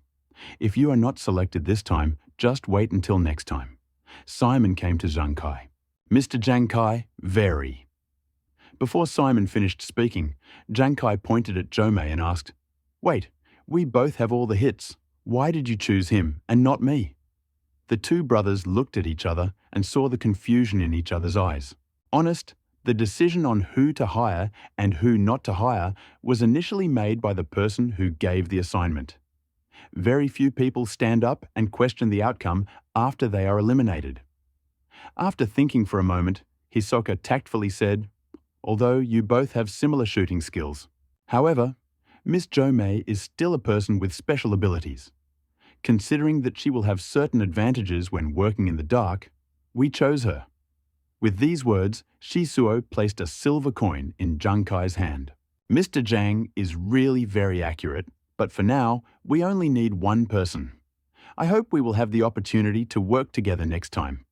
S1: If you are not selected this time, just wait until next time. Simon came to Zhang Kai. "Mr. Zhang Kai, very." Before Simon finished speaking, Zhang Kai pointed at Jo-mei and asked, "Wait, we both have all the hits. Why did you choose him and not me?" The 2 brothers looked at each other and saw the confusion in each other's eyes. Honest, the decision on who to hire and who not to hire was initially made by the person who gave the assignment. Very few people stand up and question the outcome after they are eliminated. After thinking for a moment, Hisoka tactfully said, "Although you both have similar shooting skills. However, Miss Jo-mei is still a person with special abilities. Considering that she will have certain advantages when working in the dark, we chose her." With these words, Shisuo placed a silver coin in Zhang Kai's hand. "Mr. Zhang is really very accurate, but for now, we only need 1 person. I hope we will have the opportunity to work together next time."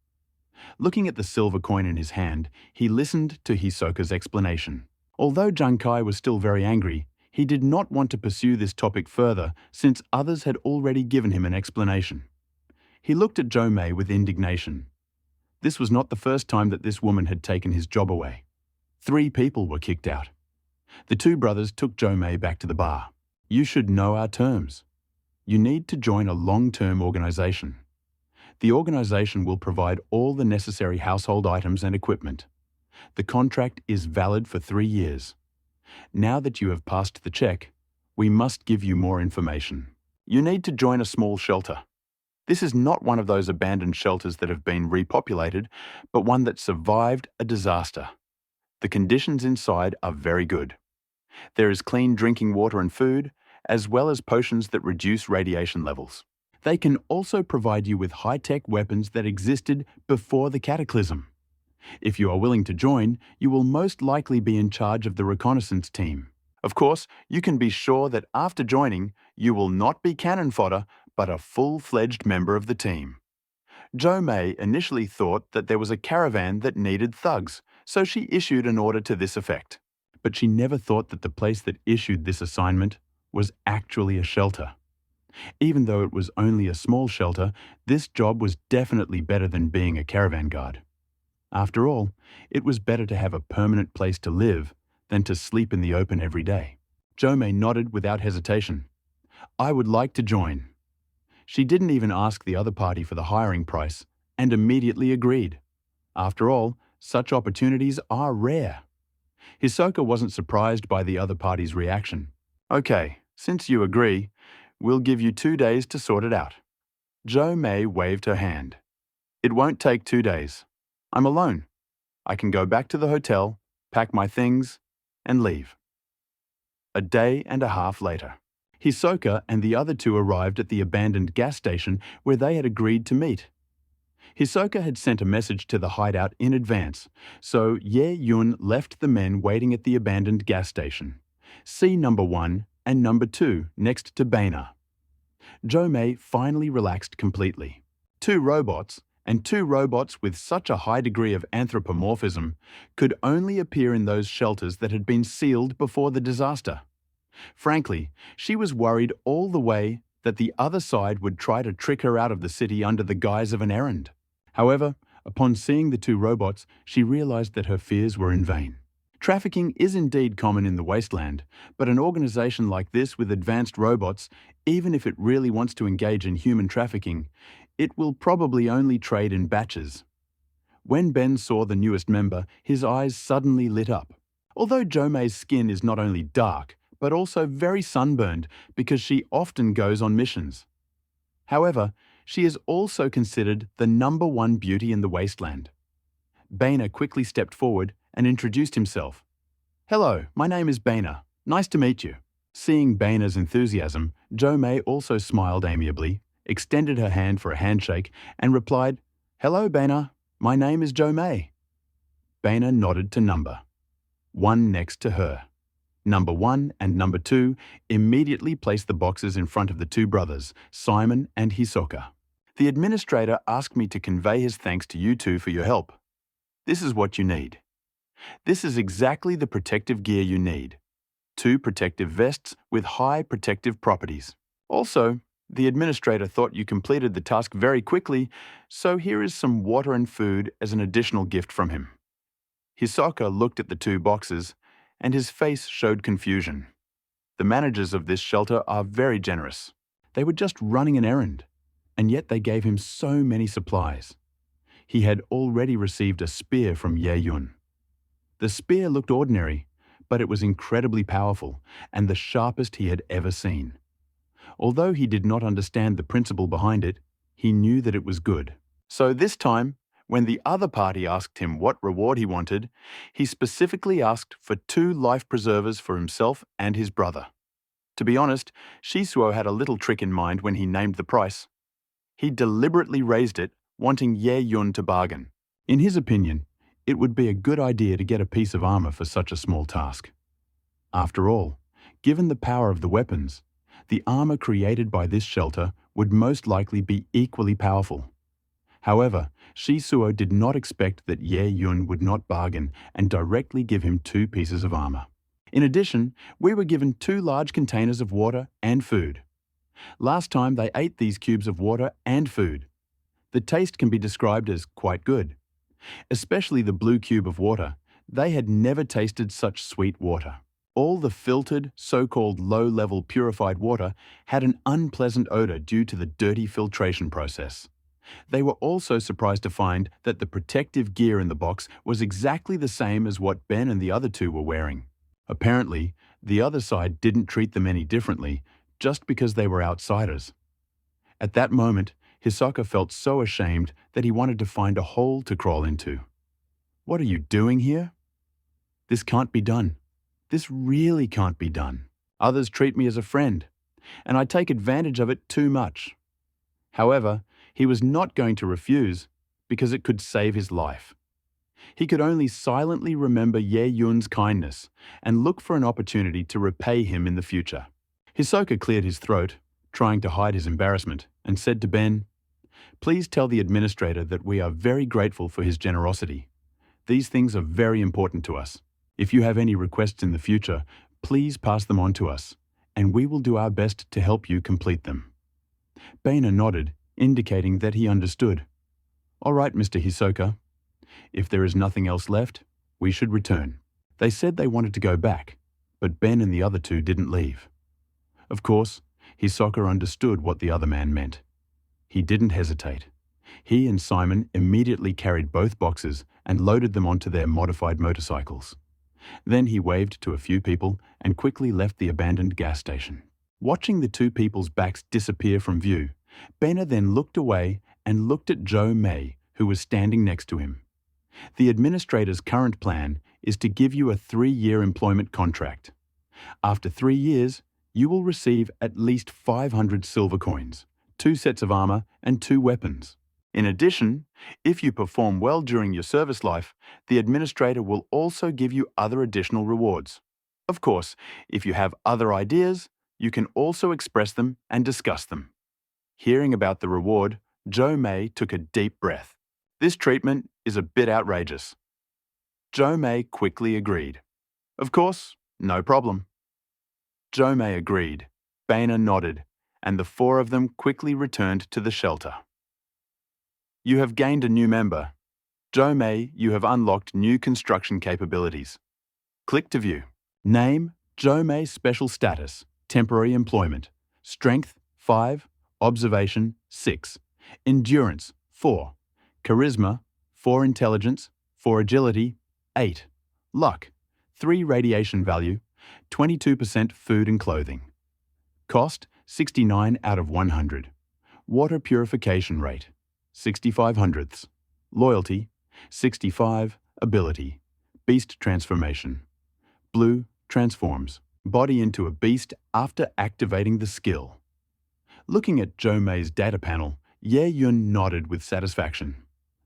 S1: Looking at the silver coin in his hand, he listened to Hisoka's explanation. Although Zhang Kai was still very angry, he did not want to pursue this topic further since others had already given him an explanation. He looked at Jo-mei with indignation. This was not the first time that this woman had taken his job away. 3 people were kicked out. The 2 brothers took Jo-mei back to the bar. "You should know our terms. You need to join a long-term organization. The organization will provide all the necessary household items and equipment. The contract is valid for 3 years. Now that you have passed the check, we must give you more information. You need to join a small shelter. This is not one of those abandoned shelters that have been repopulated, but one that survived a disaster. The conditions inside are very good. There is clean drinking water and food, as well as potions that reduce radiation levels. They can also provide you with high-tech weapons that existed before the cataclysm. If you are willing to join, you will most likely be in charge of the reconnaissance team. Of course, you can be sure that after joining, you will not be cannon fodder, but a full-fledged member of the team." Jo-mei initially thought that there was a caravan that needed thugs, so she issued an order to this effect. But she never thought that the place that issued this assignment was actually a shelter. Even though it was only a small shelter, this job was definitely better than being a caravan guard. After all, it was better to have a permanent place to live than to sleep in the open every day. Jomei nodded without hesitation. I would like to join. She didn't even ask the other party for the hiring price and immediately agreed. After all, such opportunities are rare. Hisoka wasn't surprised by the other party's reaction. Okay, since you agree, we'll give you 2 days to sort it out. Jomei waved her hand. It won't take 2 days. I'm alone. I can go back to the hotel, pack my things, and leave. A day and a half later, Hisoka and the other two arrived at the abandoned gas station where they had agreed to meet. Hisoka had sent a message to the hideout in advance, so Ye Yun left the men waiting at the abandoned gas station, C number 1 and number 2 next to Baina. Jomei finally relaxed completely. Two robots with such a high degree of anthropomorphism could only appear in those shelters that had been sealed before the disaster. Frankly, she was worried all the way that the other side would try to trick her out of the city under the guise of an errand. However, upon seeing the two robots, she realized that her fears were in vain. Trafficking is indeed common in the wasteland, but an organization like this with advanced robots, even if it really wants to engage in human trafficking, it will probably only trade in batches. When Ben saw the newest member, his eyes suddenly lit up. Although Jomei's skin is not only dark, but also very sunburned because she often goes on missions. However, she is also considered the number 1 beauty in the wasteland. Baina quickly stepped forward and introduced himself. Hello, my name is Baina. Nice to meet you. Seeing Baina's enthusiasm, Jomei also smiled amiably, extended her hand for a handshake, and replied, Hello, Baina. My name is Jomei. Baina nodded to number 1 next to her. Number 1 and number 2 immediately placed the boxes in front of the two brothers, Simon and Hisoka. The administrator asked me to convey his thanks to you two for your help. This is what you need. This is exactly the protective gear you need. 2 protective vests with high protective properties. Also, the administrator thought you completed the task very quickly, so here is some water and food as an additional gift from him. Hisoka looked at the 2 boxes, and his face showed confusion. The managers of this shelter are very generous. They were just running an errand, and yet they gave him so many supplies. He had already received a spear from Ye Yun. The spear looked ordinary, but it was incredibly powerful and the sharpest he had ever seen. Although he did not understand the principle behind it, he knew that it was good. So this time, when the other party asked him what reward he wanted, he specifically asked for 2 life preservers for himself and his brother. To be honest, Shisuo had a little trick in mind when he named the price. He deliberately raised it, wanting Ye Yun to bargain. In his opinion, it would be a good idea to get a piece of armor for such a small task. After all, given the power of the weapons, the armor created by this shelter would most likely be equally powerful. However, Shisuo did not expect that Ye Yun would not bargain and directly give him 2 pieces of armor. In addition, we were given 2 large containers of water and food. Last time they ate these cubes of water and food. The taste can be described as quite good. Especially the blue cube of water. They had never tasted such sweet water. All the filtered, so-called low-level purified water had an unpleasant odor due to the dirty filtration process. They were also surprised to find that the protective gear in the box was exactly the same as what Ben and the other 2 were wearing. Apparently, the other side didn't treat them any differently just because they were outsiders. At that moment, Hisoka felt so ashamed that he wanted to find a hole to crawl into. What are you doing here? This can't be done. This really can't be done. Others treat me as a friend, and I take advantage of it too much. However, he was not going to refuse because it could save his life. He could only silently remember Ye Yun's kindness and look for an opportunity to repay him in the future. Hisoka cleared his throat, trying to hide his embarrassment, and said to Ben, Please tell the administrator that we are very grateful for his generosity. These things are very important to us. If you have any requests in the future, please pass them on to us, and we will do our best to help you complete them. Baina nodded, indicating that he understood. All right, Mr. Hisoka. If there is nothing else left, we should return. They said they wanted to go back, but Ben and the other two didn't leave. Of course, Hisoka understood what the other man meant. He didn't hesitate. He and Simon immediately carried both boxes and loaded them onto their modified motorcycles. Then he waved to a few people and quickly left the abandoned gas station. Watching the two people's backs disappear from view, Baina then looked away and looked at Joe May, who was standing next to him. The administrator's current plan is to give you a 3-year employment contract. After 3 years, you will receive at least 500 silver coins, 2 sets of armor, and 2 weapons. In addition, if you perform well during your service life, the administrator will also give you other additional rewards. Of course, if you have other ideas, you can also express them and discuss them. Hearing about the reward, Joe May took a deep breath. This treatment is a bit outrageous. Joe May quickly agreed. Of course, no problem. Joe May agreed. Baina nodded, and the 4 of them quickly returned to the shelter. You have gained a new member. Joe May, you have unlocked new construction capabilities. Click to view. Name, Joe May. Special status, temporary employment. Strength, 5. Observation, 6. Endurance, 4. Charisma, 4. Intelligence, 4. Agility, 8. Luck, 3. Radiation value, 22% food and clothing. Cost, 69 out of 100. Water purification rate, 65 hundredths. Loyalty, 65. Ability, beast transformation. Blue, transforms body into a beast after activating the skill. Looking at Joe May's data panel, Ye Yun nodded with satisfaction.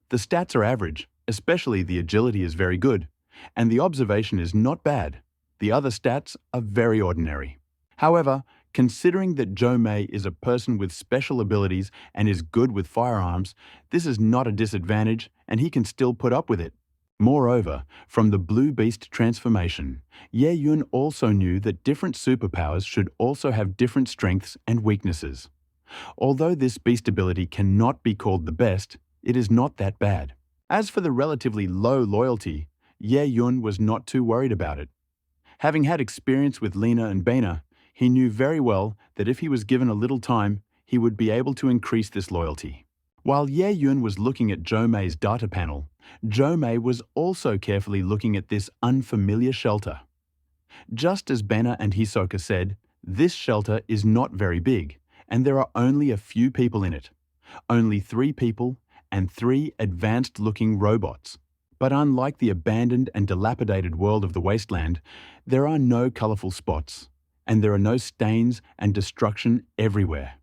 S1: The stats are average, especially the agility is very good, and the observation is not bad. The other stats are very ordinary. However, considering that Joe May is a person with special abilities and is good with firearms, this is not a disadvantage and he can still put up with it. Moreover, from the Blue Beast transformation, Ye Yun also knew that different superpowers should also have different strengths and weaknesses. Although this beast ability cannot be called the best, it is not that bad. As for the relatively low loyalty, Ye Yun was not too worried about it. Having had experience with Lena and Baina, he knew very well that if he was given a little time, he would be able to increase this loyalty. While Ye Yun was looking at Joe May's data panel, Joe May was also carefully looking at this unfamiliar shelter. Just as Baina and Hisoka said, this shelter is not very big, and there are only a few people in it. Only 3 people and 3 advanced-looking robots. But unlike the abandoned and dilapidated world of the wasteland, there are no colorful spots, and there are no stains and destruction everywhere.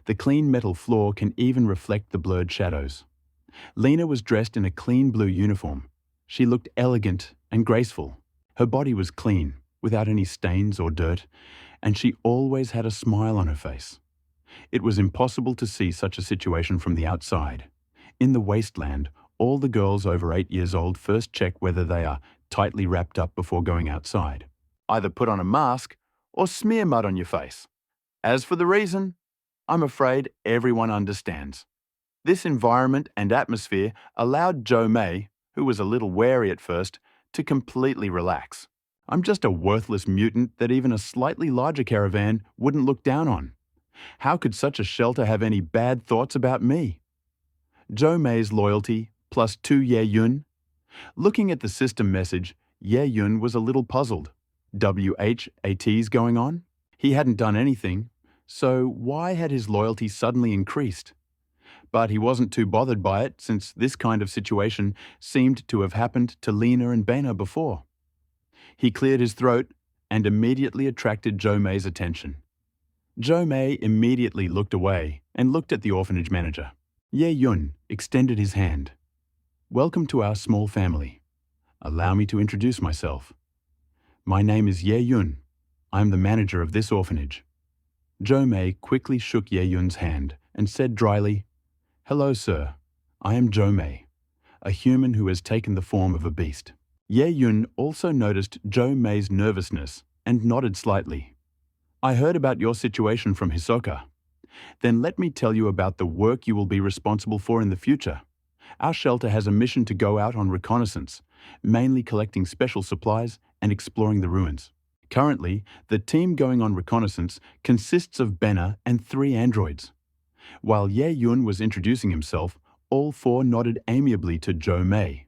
S1: The clean metal floor can even reflect the blurred shadows. Lena was dressed in a clean blue uniform. She looked elegant and graceful. Her body was clean, without any stains or dirt, and she always had a smile on her face. It was impossible to see such a situation from the outside. In the wasteland, all the girls over 8 years old first check whether they are tightly wrapped up before going outside. Either put on a mask or smear mud on your face. As for the reason, I'm afraid everyone understands. This environment and atmosphere allowed Joe May, who was a little wary at first, to completely relax. I'm just a worthless mutant that even a slightly larger caravan wouldn't look down on. How could such a shelter have any bad thoughts about me? Joe May's loyalty plus 2 Ye Yun. Looking at the system message, Ye Yun was a little puzzled. WHAT's going on? He hadn't done anything, so why had his loyalty suddenly increased? But he wasn't too bothered by it since this kind of situation seemed to have happened to Lena and Baina before. He cleared his throat and immediately attracted Joe May's attention. Joe May immediately looked away and looked at the orphanage manager. Ye Yun extended his hand. Welcome to our small family. Allow me to introduce myself. My name is Ye Yun. I am the manager of this orphanage. Joe May quickly shook Ye Yun's hand and said dryly, Hello, sir. I am Joe May, a human who has taken the form of a beast. Ye Yun also noticed Joe May's nervousness and nodded slightly. I heard about your situation from Hisoka. Then let me tell you about the work you will be responsible for in the future. Our shelter has a mission to go out on reconnaissance, mainly collecting special supplies and exploring the ruins. Currently, the team going on reconnaissance consists of Benna and 3 androids. While Ye Yun was introducing himself, all 4 nodded amiably to Jo Mei.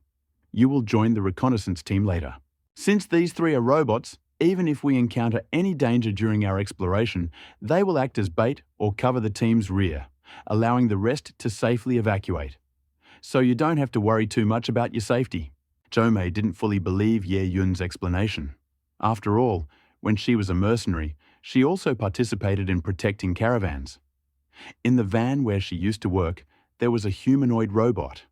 S1: You will join the reconnaissance team later. Since these 3 are robots, even if we encounter any danger during our exploration, they will act as bait or cover the team's rear, allowing the rest to safely evacuate. So you don't have to worry too much about your safety. Jo Mei didn't fully believe Ye Yun's explanation. After all, when she was a mercenary, she also participated in protecting caravans. In the van where she used to work, there was a humanoid robot.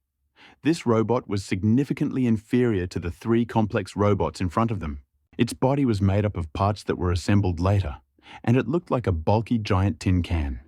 S1: This robot was significantly inferior to the 3 complex robots in front of them. Its body was made up of parts that were assembled later, and it looked like a bulky giant tin can.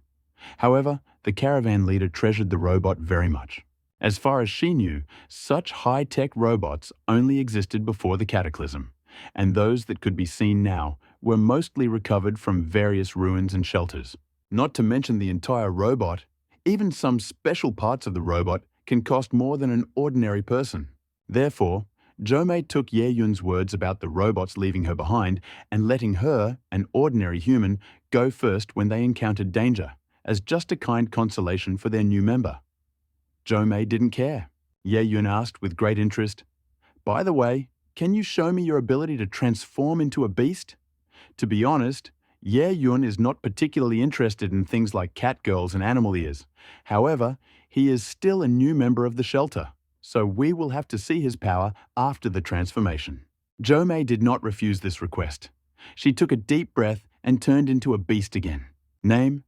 S1: However, the caravan leader treasured the robot very much. As far as she knew, such high-tech robots only existed before the cataclysm, and those that could be seen now were mostly recovered from various ruins and shelters. Not to mention the entire robot, even some special parts of the robot can cost more than an ordinary person. Therefore, Jo Mei took Ye Yun's words about the robots leaving her behind and letting her, an ordinary human, go first when they encountered danger, as just a kind consolation for their new member. Jo Mei didn't care. Ye Yun asked with great interest, "By the way, can you show me your ability to transform into a beast?" To be honest, Ye Yun is not particularly interested in things like cat girls and animal ears. However, he is still a new member of the shelter, so we will have to see his power after the transformation. Jo Mei did not refuse this request. She took a deep breath and turned into a beast again. Name: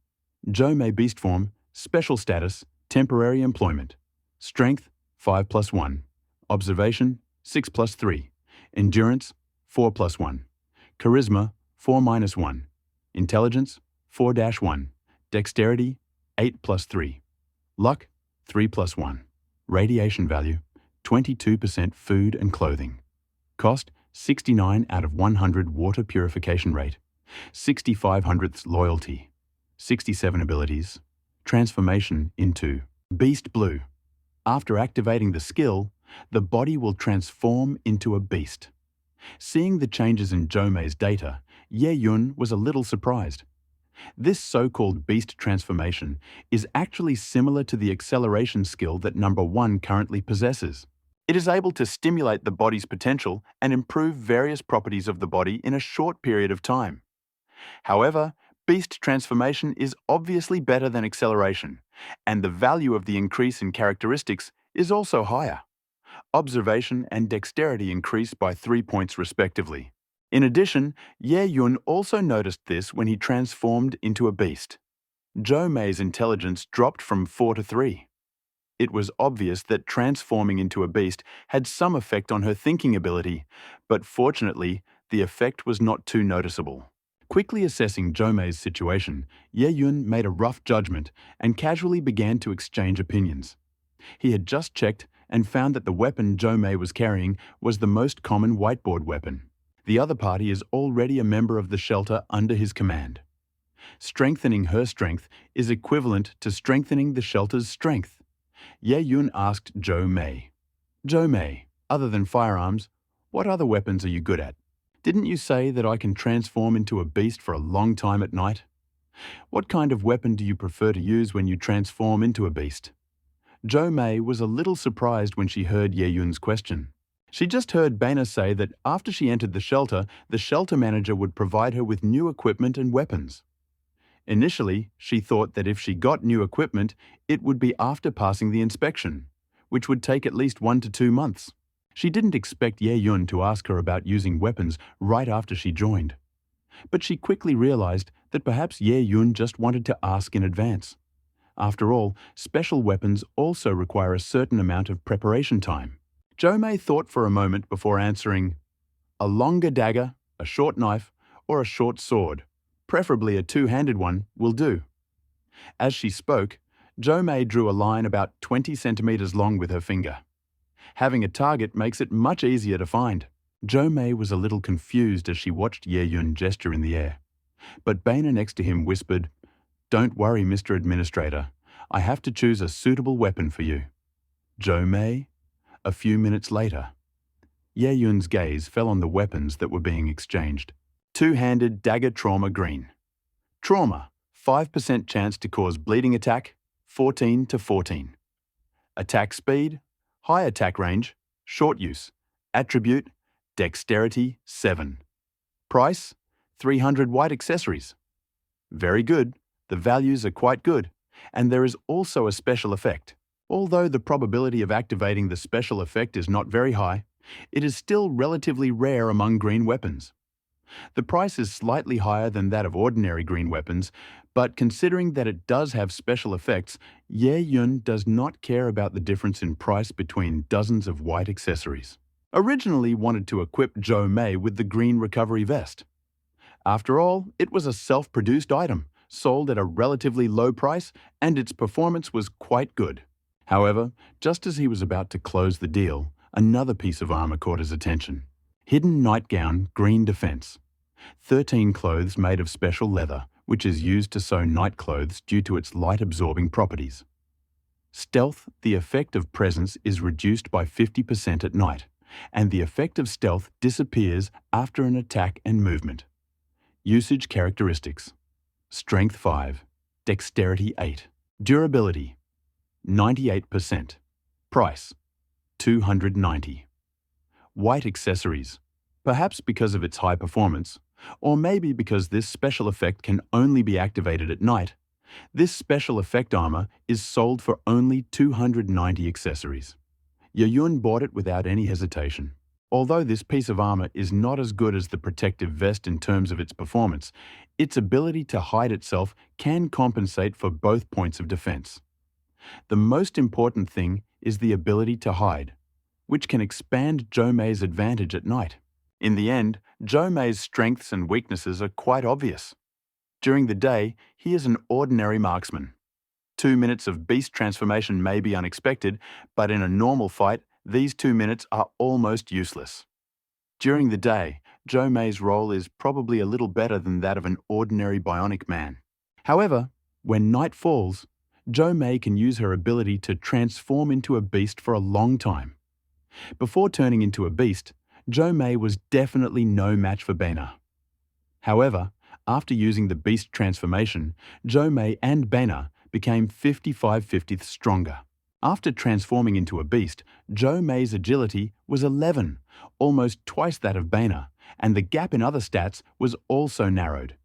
S1: Jo Mei Beast Form. Special status: temporary employment. Strength: 5+1. Observation: 6+3. Endurance: 4+1. Charisma: 4-1. Intelligence: 4-1. Dexterity: 8+3. Luck: 3+1. Radiation value: 22% food and clothing. Cost: 69 out of 100 water purification rate. 65/100ths loyalty. 67 abilities. Transformation into Beast Blue. After activating the skill, the body will transform into a beast. Seeing the changes in Jo Mei's data, Ye Yun was a little surprised. This so-called beast transformation is actually similar to the acceleration skill that number 1 currently possesses. It is able to stimulate the body's potential and improve various properties of the body in a short period of time. However, beast transformation is obviously better than acceleration, and the value of the increase in characteristics is also higher. Observation and dexterity increase by 3 points respectively. In addition, Ye Yun also noticed this when he transformed into a beast. Jo Mei's intelligence dropped from 4 to 3. It was obvious that transforming into a beast had some effect on her thinking ability, but fortunately, the effect was not too noticeable. Quickly assessing Jo Mei's situation, Ye Yun made a rough judgment and casually began to exchange opinions. He had just checked and found that the weapon Jo Mei was carrying was the most common whiteboard weapon. The other party is already a member of the shelter under his command. Strengthening her strength is equivalent to strengthening the shelter's strength. Ye Yun asked Jo Mei, "Jo Mei, other than firearms, what other weapons are you good at? Didn't you say that I can transform into a beast for a long time at night? What kind of weapon do you prefer to use when you transform into a beast?" Jo Mei was a little surprised when she heard Ye Yun's question. She just heard Baina say that after she entered the shelter manager would provide her with new equipment and weapons. Initially, she thought that if she got new equipment, it would be after passing the inspection, which would take at least 1 to 2 months. She didn't expect Ye Yun to ask her about using weapons right after she joined. But she quickly realized that perhaps Ye Yun just wanted to ask in advance. After all, special weapons also require a certain amount of preparation time. Jo Mei thought for a moment before answering, "A longer dagger, a short knife, or a short sword, preferably a 2-handed one, will do." As she spoke, Jo Mei drew a line about 20 centimeters long with her finger. Having a target makes it much easier to find. Jo Mei was a little confused as she watched Ye Yun gesture in the air. But Baina next to him whispered, Don't worry, Mr. Administrator. I have to choose a suitable weapon for you. Jo Mei. A few minutes later. Ye Yun's gaze fell on the weapons that were being exchanged. Two-handed dagger trauma green. Trauma, 5% chance to cause bleeding attack, 14 to 14. Attack speed, high attack range, short use. Attribute, dexterity 7. Price, 300 white accessories. Very good, the values are quite good, and there is also a special effect. Although the probability of activating the special effect is not very high, it is still relatively rare among green weapons. The price is slightly higher than that of ordinary green weapons, but considering that it does have special effects, Ye Yun does not care about the difference in price between dozens of white accessories. Originally wanted to equip Jo Mei with the green recovery vest. After all, it was a self-produced item, sold at a relatively low price, and its performance was quite good. However, just as he was about to close the deal, another piece of armor caught his attention. Hidden nightgown, green defense. 13 clothes made of special leather, which is used to sew night clothes due to its light-absorbing properties. Stealth, the effect of presence is reduced by 50% at night, and the effect of stealth disappears after an attack and movement. Usage characteristics. Strength 5, Dexterity 8. Durability, 98%. Price, 290. White accessories, perhaps because of its high performance, or maybe because this special effect can only be activated at night. This special effect armor is sold for only 290 accessories. Ye Yun bought it without any hesitation. Although this piece of armor is not as good as the protective vest in terms of its performance, its ability to hide itself can compensate for both points of defense. The most important thing is the ability to hide, which can expand Jo Mei's advantage at night. In the end, Jo Mei's strengths and weaknesses are quite obvious. During the day, he is an ordinary marksman. 2 minutes of beast transformation may be unexpected, but in a normal fight, these 2 minutes are almost useless. During the day, Jo Mei's role is probably a little better than that of an ordinary bionic man. However, when night falls, Jo Mei can use her ability to transform into a beast for a long time. Before turning into a beast, Jo Mei was definitely no match for Bena. However, after using the beast transformation, Jo Mei and Bena became 55/50 stronger. After transforming into a beast, Jo Mei's agility was 11, almost twice that of Bena, and the gap in other stats was also narrowed.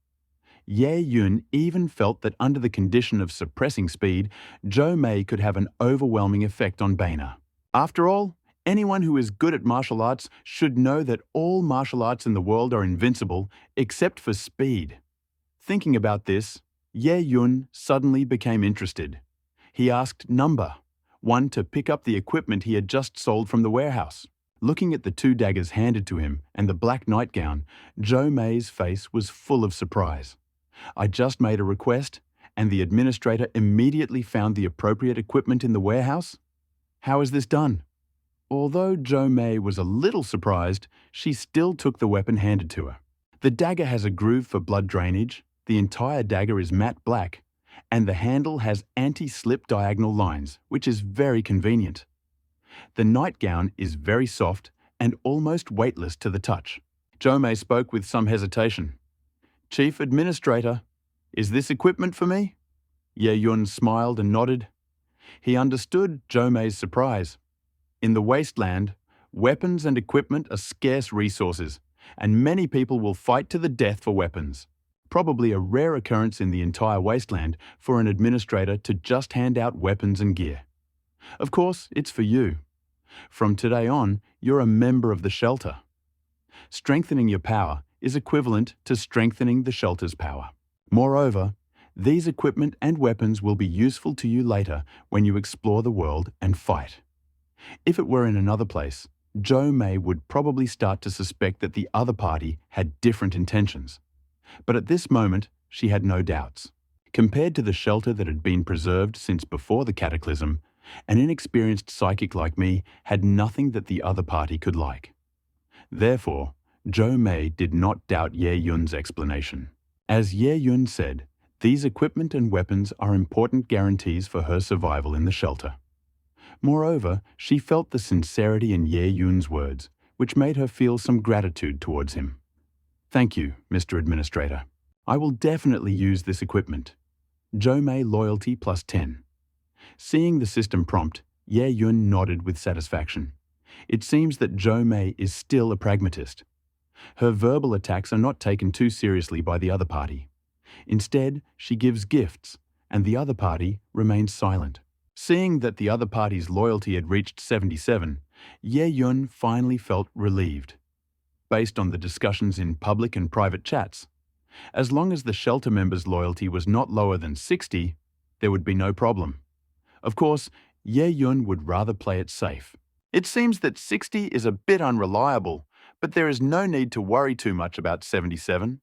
S1: Ye Yun even felt that under the condition of suppressing speed, Jo Mei could have an overwhelming effect on Bena. After all, anyone who is good at martial arts should know that all martial arts in the world are invincible except for speed. Thinking about this, Ye Yun suddenly became interested. He asked Number 1 to pick up the equipment he had just sold from the warehouse. Looking at the 2 daggers handed to him and the black nightgown, Jo Mei's face was full of surprise. I just made a request, and the administrator immediately found the appropriate equipment in the warehouse? How is this done? Although Jo Mei was a little surprised, she still took the weapon handed to her. The dagger has a groove for blood drainage, the entire dagger is matte black, and the handle has anti-slip diagonal lines, which is very convenient. The nightgown is very soft and almost weightless to the touch. Jo Mei spoke with some hesitation. Chief Administrator, is this equipment for me? Ye Yun smiled and nodded. He understood Jo Mei's surprise. In the wasteland, weapons and equipment are scarce resources, and many people will fight to the death for weapons. Probably a rare occurrence in the entire wasteland for an administrator to just hand out weapons and gear. Of course, it's for you. From today on, you're a member of the shelter. Strengthening your power is equivalent to strengthening the shelter's power. Moreover, these equipment and weapons will be useful to you later when you explore the world and fight. If it were in another place, Jo Mei would probably start to suspect that the other party had different intentions. But at this moment, she had no doubts. Compared to the shelter that had been preserved since before the cataclysm, an inexperienced psychic like me had nothing that the other party could like. Therefore, Jo Mei did not doubt Ye Yun's explanation. As Ye Yun said, These equipment and weapons are important guarantees for her survival in the shelter. Moreover, she felt the sincerity in Ye Yun's words, which made her feel some gratitude towards him. "Thank you, Mr. Administrator. I will definitely use this equipment. Jo Mei loyalty plus 10. Seeing the system prompt, Ye Yun nodded with satisfaction. It seems that Jo Mei is still a pragmatist. Her verbal attacks are not taken too seriously by the other party. Instead, she gives gifts, and the other party remains silent. Seeing that the other party's loyalty had reached 77, Ye Yun finally felt relieved. Based on the discussions in public and private chats, as long as the shelter members' loyalty was not lower than 60, there would be no problem. Of course, Ye Yun would rather play it safe. It seems that 60 is a bit unreliable, but there is no need to worry too much about 77.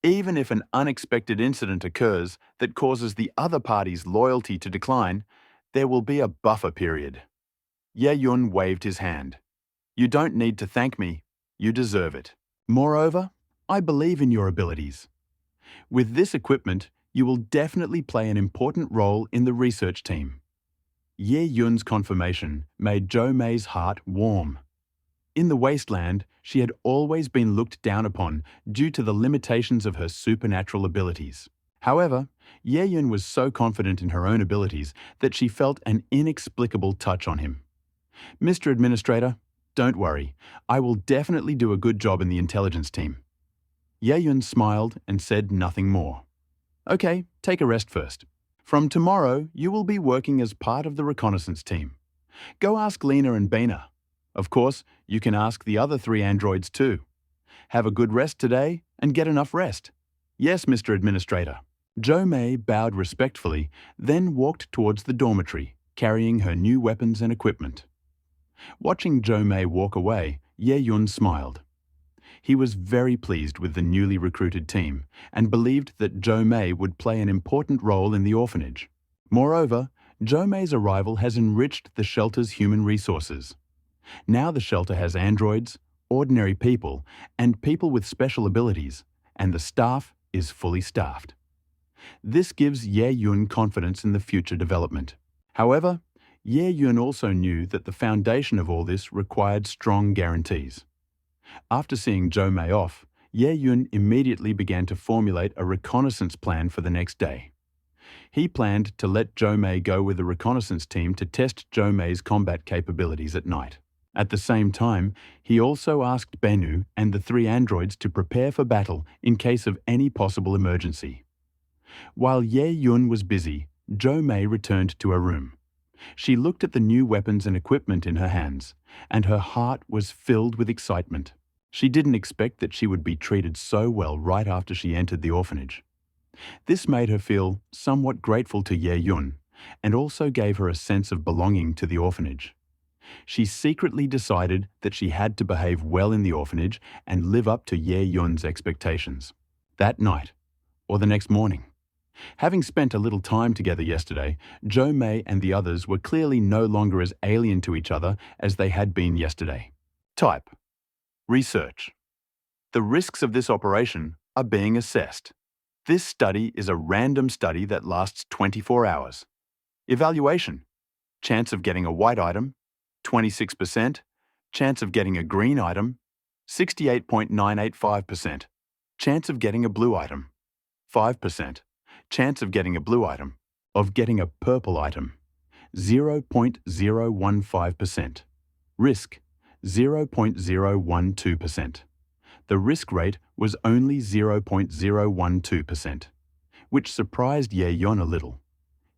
S1: Even if an unexpected incident occurs that causes the other party's loyalty to decline, there will be a buffer period. Ye Yun waved his hand. "You don't need to thank me. You deserve it. Moreover, I believe in your abilities. With this equipment, you will definitely play an important role in the research team." Ye Yun's confirmation made Jo Mei's heart warm. In the wasteland, she had always been looked down upon due to the limitations of her supernatural abilities. However, Ye Yun was so confident in her own abilities that she felt an inexplicable touch on him. "Mr. Administrator, don't worry. I will definitely do a good job in the intelligence team." Ye Yun smiled and said nothing more. "Okay, take a rest first. From tomorrow, you will be working as part of the reconnaissance team. Go ask Lena and Bina. Of course, you can ask the other 3 androids too. Have a good rest today and get enough rest." "Yes, Mr. Administrator." Jo Mei bowed respectfully, then walked towards the dormitory, carrying her new weapons and equipment. Watching Jo Mei walk away, Ye Yun smiled. He was very pleased with the newly recruited team and believed that Jo Mei would play an important role in the orphanage. Moreover, Jo Mei's arrival has enriched the shelter's human resources. Now the shelter has androids, ordinary people, and people with special abilities, and the staff is fully staffed. This gives Ye Yun confidence in the future development. However, Ye Yun also knew that the foundation of all this required strong guarantees. After seeing Jo Mei off, Ye Yun immediately began to formulate a reconnaissance plan for the next day. He planned to let Jo Mei go with the reconnaissance team to test Jo Mei's combat capabilities at night. At the same time, he also asked Bennu and the 3 androids to prepare for battle in case of any possible emergency. While Ye Yun was busy, Jo Mei returned to her room. She looked at the new weapons and equipment in her hands, and her heart was filled with excitement. She didn't expect that she would be treated so well right after she entered the orphanage. This made her feel somewhat grateful to Ye Yun, and also gave her a sense of belonging to the orphanage. She secretly decided that she had to behave well in the orphanage and live up to Ye Yun's expectations. That night, or the next morning. Having spent a little time together yesterday, Jo Mei and the others were clearly no longer as alien to each other as they had been yesterday. Type: Research. The risks of this operation are being assessed. This study is a random study that lasts 24 hours. Evaluation: chance of getting a white item, 26%. Chance of getting a green item, 68.985%. Chance of getting a blue item, 5%. Chance of getting a blue item. Of getting a purple item, 0.015%. Risk, 0.012%. The risk rate was only 0.012%, which surprised Ye Yun a little.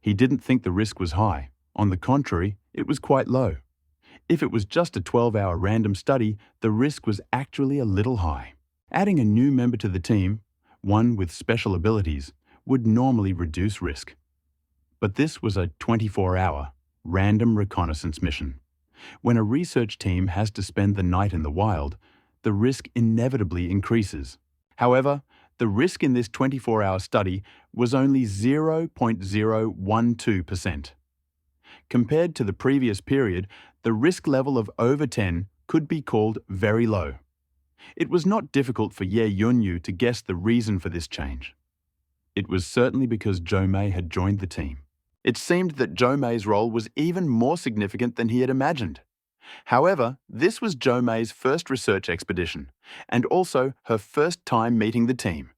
S1: He didn't think the risk was high. On the contrary, it was quite low. If it was just a 12-hour random study, the risk was actually a little high. Adding a new member to the team, one with special abilities, would normally reduce risk. But this was a 24-hour, random reconnaissance mission. When a research team has to spend the night in the wild, the risk inevitably increases. However, the risk in this 24-hour study was only 0.012%. Compared to the previous period, the risk level of over 10 could be called very low. It was not difficult for Ye Yunyu to guess the reason for this change. It was certainly because Jo May had joined the team. It seemed that Jo May's role was even more significant than he had imagined. However, this was Jo May's first research expedition, and also her first time meeting the team.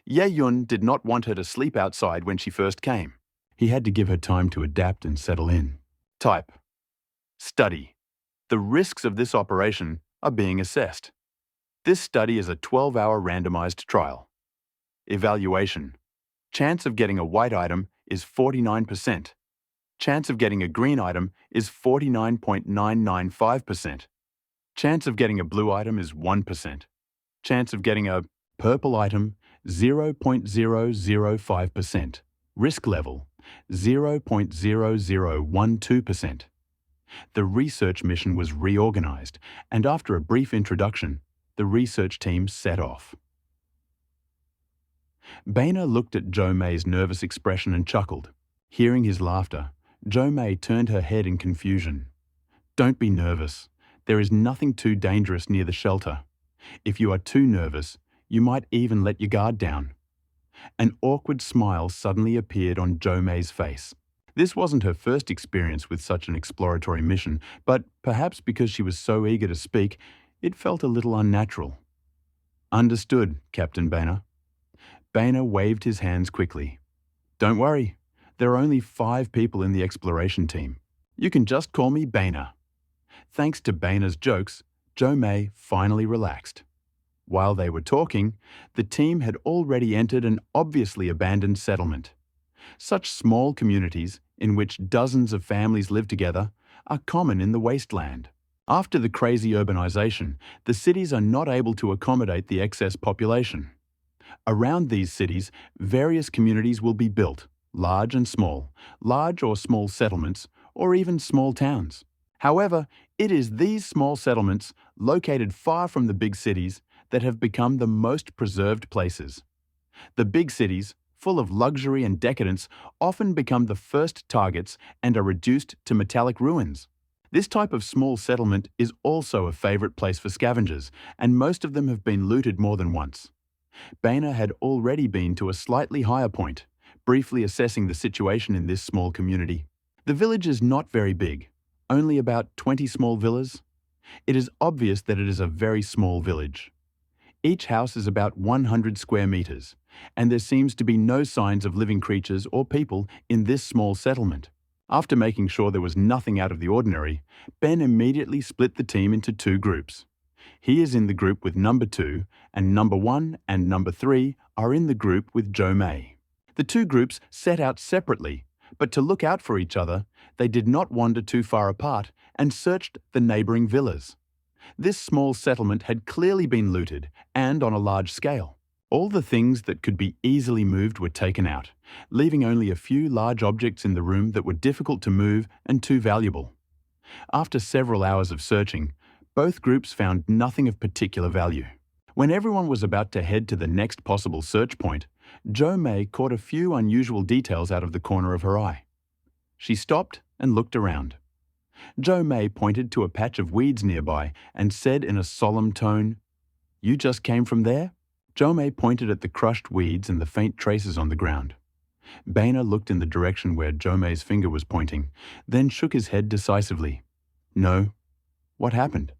S1: Ye Yun did not want her to sleep outside when she first came. He had to give her time to adapt and settle in. Type: Study. The risks of this operation are being assessed. This study is a 12-hour randomized trial. Evaluation. Chance of getting a white item is 49%. Chance of getting a green item is 49.995%. Chance of getting a blue item is 1%. Chance of getting a purple item, 0.005%. Risk level, 0.0012%. The research mission was reorganized, and after a brief introduction, the research team set off. Bainer looked at Jo May's nervous expression and chuckled. Hearing his laughter, Jo May turned her head in confusion. Don't be nervous. There is nothing too dangerous near the shelter. If you are too nervous, you might even let your guard down. An awkward smile suddenly appeared on Jo May's face. This wasn't her first experience with such an exploratory mission, but perhaps because she was so eager to speak, it felt a little unnatural. Understood, Captain Bainer. Bainer waved his hands quickly. Don't worry, there are only 5 people in the exploration team. You can just call me Bainer. Thanks to Bainer's jokes, Jo May finally relaxed. While they were talking, the team had already entered an obviously abandoned settlement. Such small communities, in which dozens of families live together, are common in the wasteland. After the crazy urbanization, the cities are not able to accommodate the excess population. Around these cities, various communities will be built, large and small, large or small settlements, or even small towns. However, it is these small settlements, located far from the big cities, that have become the most preserved places. The big cities, full of luxury and decadence, often become the first targets and are reduced to metallic ruins. This type of small settlement is also a favorite place for scavengers, and most of them have been looted more than once. Bainer had already been to a slightly higher point, briefly assessing the situation in this small community. The village is not very big, only about 20 small villas. It is obvious that it is a very small village. Each house is about 100 square meters, and there seems to be no signs of living creatures or people in this small settlement. After making sure there was nothing out of the ordinary, Ben immediately split the team into 2 groups. He is in the group with number 2, and number 1 and number 3 are in the group with Jo May. The 2 groups set out separately, but to look out for each other, they did not wander too far apart and searched the neighboring villas. This small settlement had clearly been looted, and on a large scale. All the things that could be easily moved were taken out, leaving only a few large objects in the room that were difficult to move and too valuable. After several hours of searching, both groups found nothing of particular value. When everyone was about to head to the next possible search point, Jo May caught a few unusual details out of the corner of her eye. She stopped and looked around. Jo May pointed to a patch of weeds nearby and said in a solemn tone, "You just came from there?" Jo May pointed at the crushed weeds and the faint traces on the ground. Bainer looked in the direction where Jo May's finger was pointing, then shook his head decisively. "No. What happened?"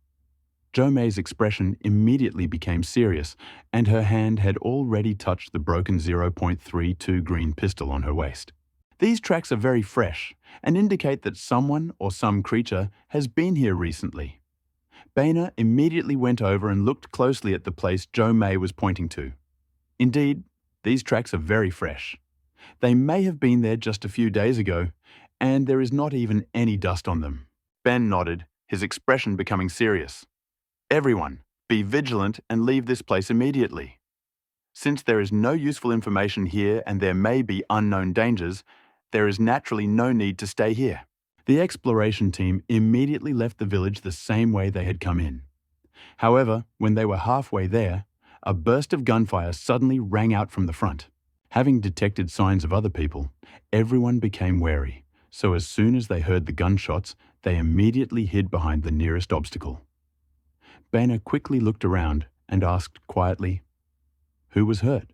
S1: Jo May's expression immediately became serious, and her hand had already touched the broken 0.32 green pistol on her waist. "These tracks are very fresh and indicate that someone or some creature has been here recently." Bainer immediately went over and looked closely at the place Jo May was pointing to. Indeed, these tracks are very fresh. They may have been there just a few days ago, and there is not even any dust on them. Ben nodded, his expression becoming serious. "Everyone, be vigilant and leave this place immediately. Since there is no useful information here and there may be unknown dangers, there is naturally no need to stay here." The exploration team immediately left the village the same way they had come in. However, when they were halfway there, a burst of gunfire suddenly rang out from the front. Having detected signs of other people, everyone became wary, so as soon as they heard the gunshots, they immediately hid behind the nearest obstacle. Bainer quickly looked around and asked quietly, "Who was hurt?"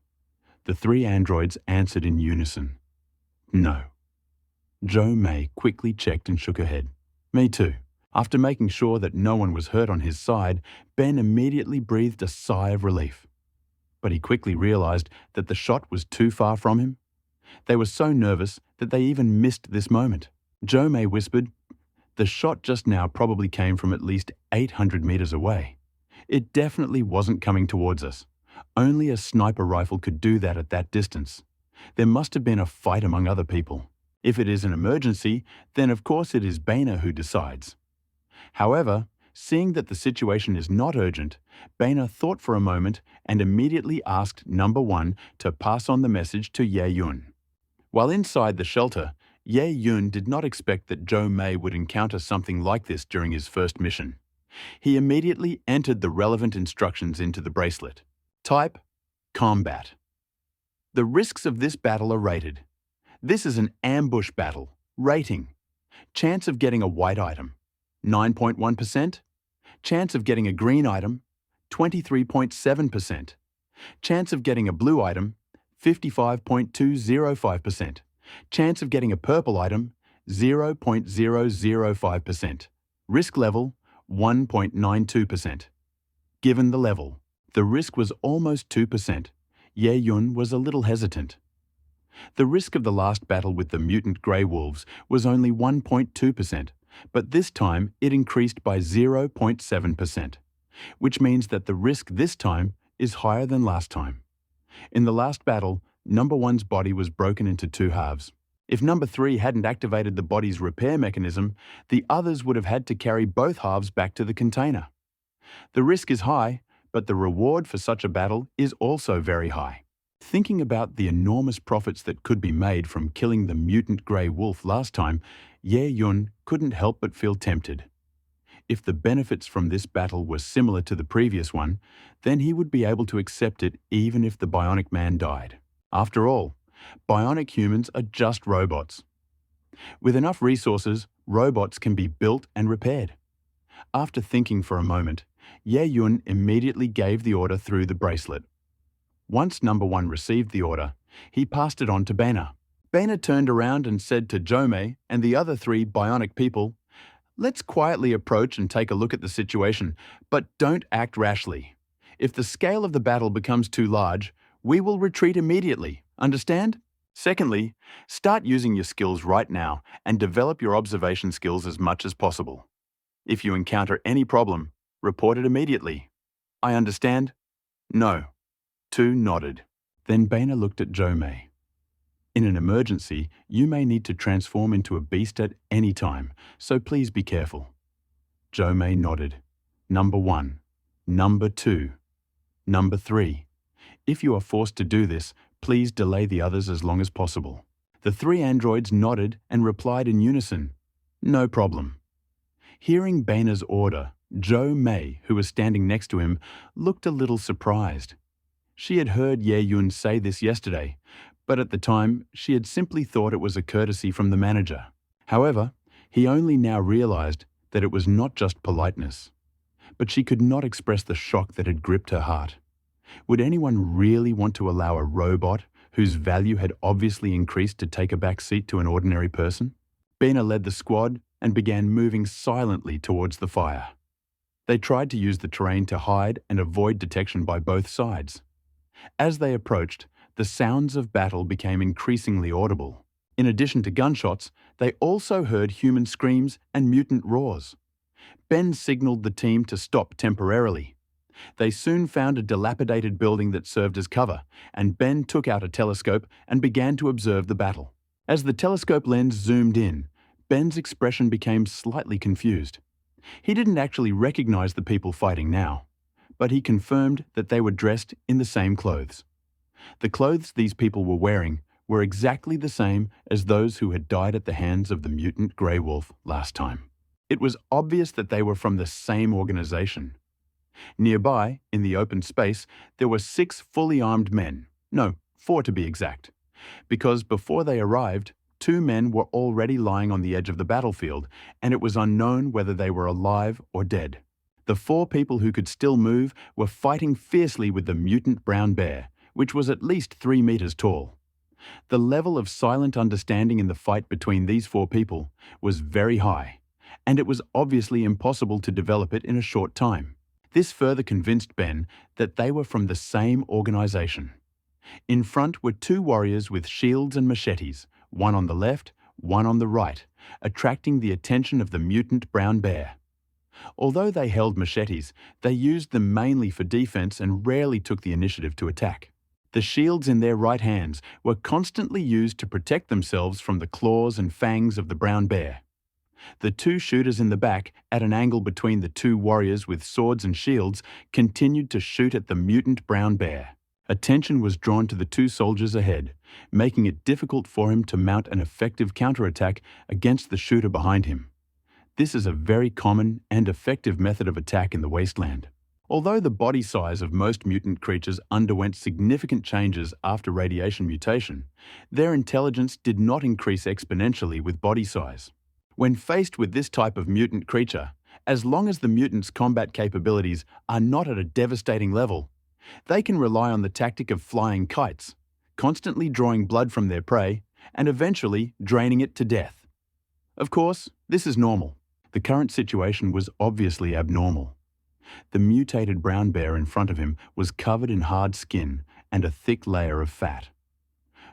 S1: The three androids answered in unison. No. Jo May quickly checked and shook her head. Me too. After making sure that no one was hurt on his side, Ben immediately breathed a sigh of relief. But he quickly realized that the shot was too far from him. They were so nervous that they even missed this moment. Jo May whispered, "The shot just now probably came from at least 800 meters away. It definitely wasn't coming towards us. Only a sniper rifle could do that at that distance. There must have been a fight among other people. If it is an emergency, then of course it is Boehner who decides." However, seeing that the situation is not urgent, Boehner thought for a moment and immediately asked Number 1 to pass on the message to Ye Yun. While inside the shelter, Ye Yun did not expect that Jo May would encounter something like this during his first mission. He immediately entered the relevant instructions into the bracelet. Type: Combat. The risks of this battle are rated. This is an ambush battle. Rating: chance of getting a white item, 9.1%. Chance of getting a green item, 23.7%. Chance of getting a blue item, 55.205%. Chance of getting a purple item, 0.005%. Risk level, 1.92%. Given the level, the risk was almost 2%. Ye Yun was a little hesitant. The risk of the last battle with the mutant grey wolves was only 1.2%, but this time it increased by 0.7%, which means that the risk this time is higher than last time. In the last battle, Number 1's body was broken into two halves. If Number 3 hadn't activated the body's repair mechanism, the others would have had to carry both halves back to the container. The risk is high, but the reward for such a battle is also very high. Thinking about the enormous profits that could be made from killing the mutant grey wolf last time, Ye Yun couldn't help but feel tempted. If the benefits from this battle were similar to the previous one, then he would be able to accept it even if the bionic man died. After all, bionic humans are just robots. With enough resources, robots can be built and repaired. After thinking for a moment, Ye Yun immediately gave the order through the bracelet. Once Number 1 received the order, he passed it on to Boehner. Boehner turned around and said to Jo May and the other three bionic people, "Let's quietly approach and take a look at the situation, but don't act rashly. If the scale of the battle becomes too large, we will retreat immediately, understand? Secondly, start using your skills right now and develop your observation skills as much as possible. If you encounter any problem, report it immediately. I understand?" "No." Two nodded. Then Boehner looked at Jo May. "In an emergency, you may need to transform into a beast at any time, so please be careful." Jo May nodded. Number 1. Number 2. Number 3. If you are forced to do this, please delay the others as long as possible. The three androids nodded and replied in unison, "No problem." Hearing Boehner's order, Jo May, who was standing next to him, looked a little surprised. She had heard Ye Yun say this yesterday, but at the time she had simply thought it was a courtesy from the manager. However, he only now realized that it was not just politeness. But she could not express the shock that had gripped her heart. Would anyone really want to allow a robot whose value had obviously increased to take a back seat to an ordinary person? Boehner led the squad and began moving silently towards the fire. They tried to use the terrain to hide and avoid detection by both sides. As they approached, the sounds of battle became increasingly audible. In addition to gunshots, they also heard human screams and mutant roars. Ben signaled the team to stop temporarily. They soon found a dilapidated building that served as cover, and Ben took out a telescope and began to observe the battle. As the telescope lens zoomed in, Ben's expression became slightly confused. He didn't actually recognize the people fighting now, but he confirmed that they were dressed in the same clothes. The clothes these people were wearing were exactly the same as those who had died at the hands of the mutant grey wolf last time. It was obvious that they were from the same organization. Nearby, in the open space, there were 6 fully armed men. No, 4 to be exact. Because before they arrived, 2 men were already lying on the edge of the battlefield, and it was unknown whether they were alive or dead. The 4 people who could still move were fighting fiercely with the mutant brown bear, which was at least 3 meters tall. The level of silent understanding in the fight between these 4 people was very high, and it was obviously impossible to develop it in a short time. This further convinced Ben that they were from the same organization. In front were 2 warriors with shields and machetes, one on the left, one on the right, attracting the attention of the mutant brown bear. Although they held machetes, they used them mainly for defense and rarely took the initiative to attack. The shields in their right hands were constantly used to protect themselves from the claws and fangs of the brown bear. The 2 shooters in the back, at an angle between the 2 warriors with swords and shields, continued to shoot at the mutant brown bear. Attention was drawn to the 2 soldiers ahead, making it difficult for him to mount an effective counterattack against the shooter behind him. This is a very common and effective method of attack in the wasteland. Although the body size of most mutant creatures underwent significant changes after radiation mutation, their intelligence did not increase exponentially with body size. When faced with this type of mutant creature, as long as the mutant's combat capabilities are not at a devastating level, they can rely on the tactic of flying kites, constantly drawing blood from their prey and eventually draining it to death. Of course, this is normal. The current situation was obviously abnormal. The mutated brown bear in front of him was covered in hard skin and a thick layer of fat.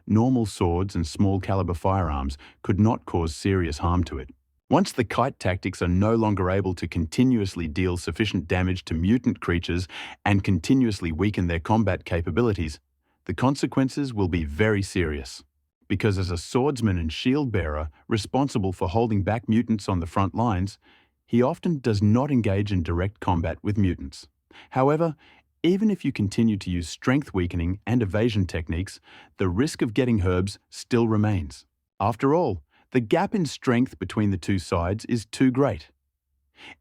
S1: Normal swords and small caliber firearms could not cause serious harm to it. Once the kite tactics are no longer able to continuously deal sufficient damage to mutant creatures and continuously weaken their combat capabilities, the consequences will be very serious. Because as a swordsman and shield bearer responsible for holding back mutants on the front lines, he often does not engage in direct combat with mutants. However, even if you continue to use strength weakening and evasion techniques, the risk of getting herbs still remains. After all, the gap in strength between the 2 sides is too great.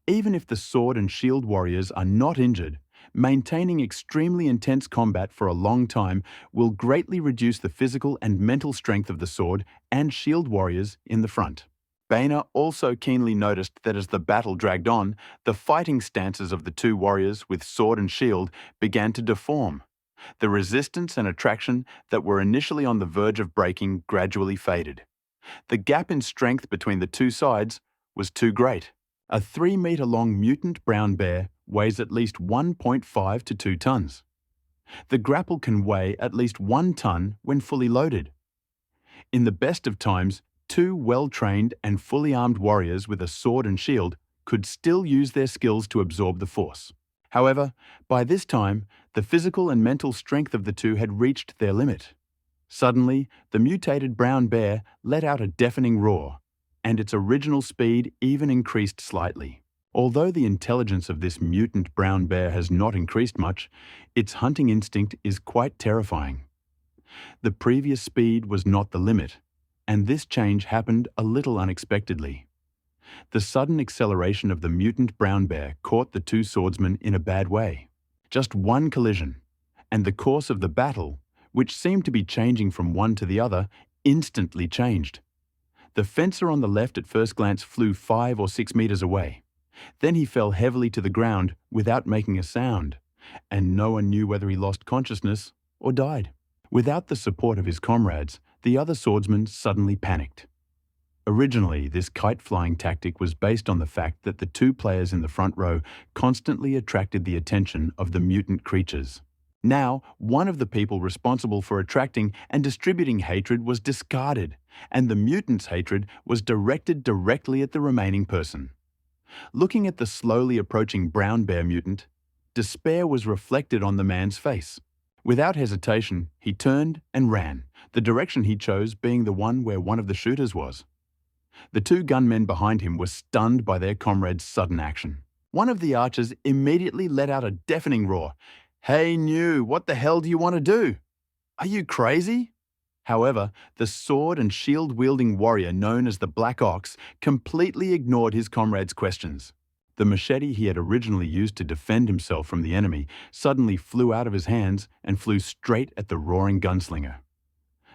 S1: Even if the sword and shield warriors are not injured, maintaining extremely intense combat for a long time will greatly reduce the physical and mental strength of the sword and shield warriors in the front. Boehner also keenly noticed that as the battle dragged on, the fighting stances of the 2 warriors with sword and shield began to deform. The resistance and attraction that were initially on the verge of breaking gradually faded. The gap in strength between the 2 sides was too great. A 3-meter-long mutant brown bear weighs at least 1.5 to 2 tons. The grapple can weigh at least 1 ton when fully loaded. In the best of times, 2 well-trained and fully armed warriors with a sword and shield could still use their skills to absorb the force. However, by this time, the physical and mental strength of the 2 had reached their limit. Suddenly, the mutated brown bear let out a deafening roar, and its original speed even increased slightly. Although the intelligence of this mutant brown bear has not increased much, its hunting instinct is quite terrifying. The previous speed was not the limit, and this change happened a little unexpectedly. The sudden acceleration of the mutant brown bear caught the 2 swordsmen in a bad way. Just one collision, and the course of the battle, which seemed to be changing from one to the other, instantly changed. The fencer on the left at first glance flew 5 or 6 meters away. Then he fell heavily to the ground without making a sound, and no one knew whether he lost consciousness or died. Without the support of his comrades, the other swordsman suddenly panicked. Originally, this kite-flying tactic was based on the fact that the 2 players in the front row constantly attracted the attention of the mutant creatures. Now, one of the people responsible for attracting and distributing hatred was discarded, and the mutant's hatred was directed directly at the remaining person. Looking at the slowly approaching brown bear mutant, despair was reflected on the man's face. Without hesitation, he turned and ran, the direction he chose being the one where one of the shooters was. The 2 gunmen behind him were stunned by their comrade's sudden action. One of the archers immediately let out a deafening roar. "Hey, New, what the hell do you want to do? Are you crazy?" However, the sword and shield-wielding warrior known as the Black Ox completely ignored his comrade's questions. The machete he had originally used to defend himself from the enemy suddenly flew out of his hands and flew straight at the roaring gunslinger.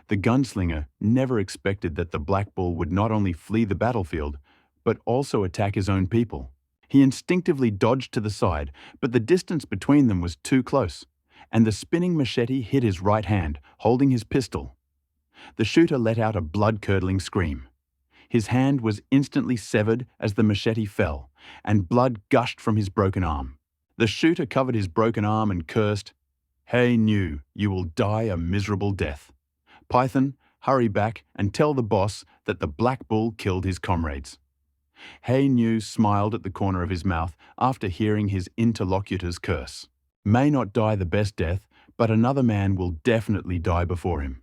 S1: The gunslinger never expected that the Black Bull would not only flee the battlefield, but also attack his own people. He instinctively dodged to the side, but the distance between them was too close, and the spinning machete hit his right hand, holding his pistol. The shooter let out a blood-curdling scream. His hand was instantly severed as the machete fell, and blood gushed from his broken arm. The shooter covered his broken arm and cursed, "Hey New, you will die a miserable death. Python, hurry back and tell the boss that the Black Bull killed his comrades." Hey New smiled at the corner of his mouth after hearing his interlocutor's curse. May not die the best death, but another man will definitely die before him.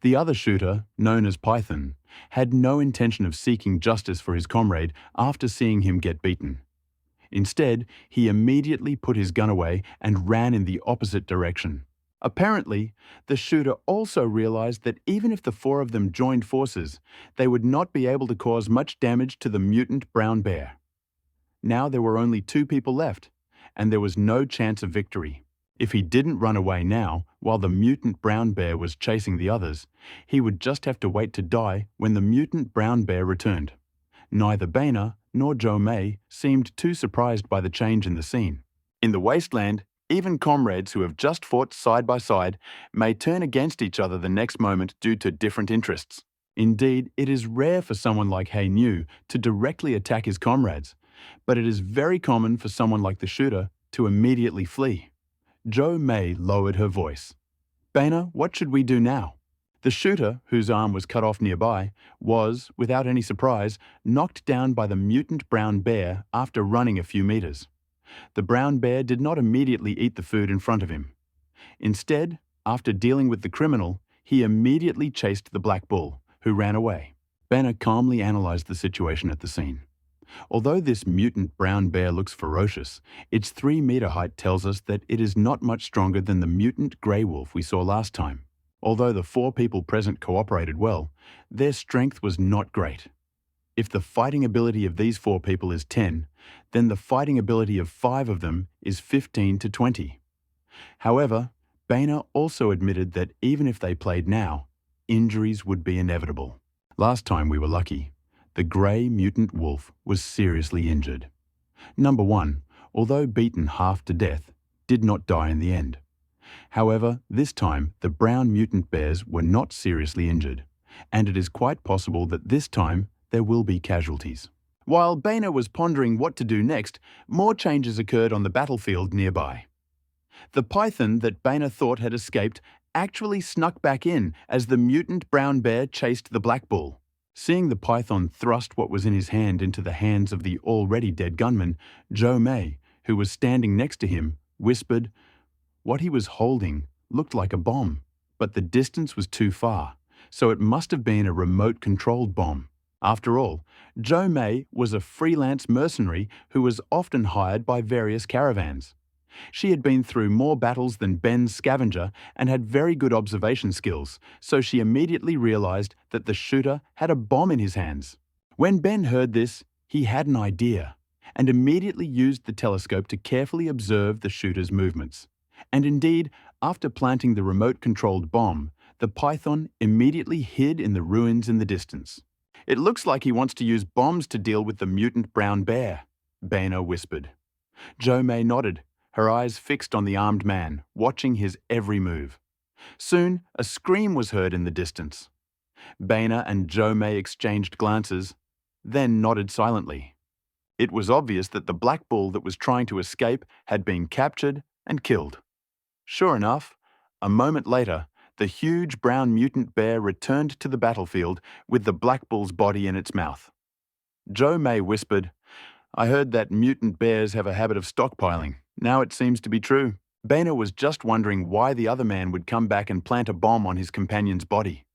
S1: The other shooter, known as Python, had no intention of seeking justice for his comrade after seeing him get beaten. Instead, he immediately put his gun away and ran in the opposite direction. Apparently, the shooter also realized that even if the four of them joined forces, they would not be able to cause much damage to the mutant brown bear. Now there were only 2 people left, and there was no chance of victory. If he didn't run away now, while the mutant brown bear was chasing the others, he would just have to wait to die when the mutant brown bear returned. Neither Baina nor Joe May seemed too surprised by the change in the scene. In the wasteland, even comrades who have just fought side by side may turn against each other the next moment due to different interests. Indeed, it is rare for someone like Hey New to directly attack his comrades, but it is very common for someone like the shooter to immediately flee. Joe May lowered her voice. "Baina, what should we do now?" The shooter, whose arm was cut off nearby, was, without any surprise, knocked down by the mutant brown bear after running a few meters. The brown bear did not immediately eat the food in front of him. Instead, after dealing with the criminal, he immediately chased the black bull, who ran away. Baina calmly analyzed the situation at the scene. Although this mutant brown bear looks ferocious, its 3-meter height tells us that it is not much stronger than the mutant grey wolf we saw last time. Although the 4 people present cooperated well, their strength was not great. If the fighting ability of these 4 people is 10, then the fighting ability of 5 of them is 15 to 20. However, Baina also admitted that even if they played now, injuries would be inevitable. Last time we were lucky. The grey mutant wolf was seriously injured. Number 1, although beaten half to death, did not die in the end. However, this time the brown mutant bears were not seriously injured, and it is quite possible that this time there will be casualties. While Baina was pondering what to do next, more changes occurred on the battlefield nearby. The python that Baina thought had escaped actually snuck back in as the mutant brown bear chased the black bull. Seeing the python thrust what was in his hand into the hands of the already dead gunman, Joe May, who was standing next to him, whispered, "What he was holding looked like a bomb, but the distance was too far, so it must have been a remote-controlled bomb." After all, Joe May was a freelance mercenary who was often hired by various caravans. She had been through more battles than Ben's scavenger and had very good observation skills, so she immediately realized that the shooter had a bomb in his hands. When Ben heard this, he had an idea and immediately used the telescope to carefully observe the shooter's movements. And indeed, after planting the remote-controlled bomb, the python immediately hid in the ruins in the distance. "It looks like he wants to use bombs to deal with the mutant brown bear," Baina whispered. Joe May nodded, her eyes fixed on the armed man, watching his every move. Soon, a scream was heard in the distance. Baina and Joe May exchanged glances, then nodded silently. It was obvious that the black bull that was trying to escape had been captured and killed. Sure enough, a moment later, the huge brown mutant bear returned to the battlefield with the black bull's body in its mouth. Joe May whispered, "I heard that mutant bears have a habit of stockpiling. Now it seems to be true." Baina was just wondering why the other man would come back and plant a bomb on his companion's body.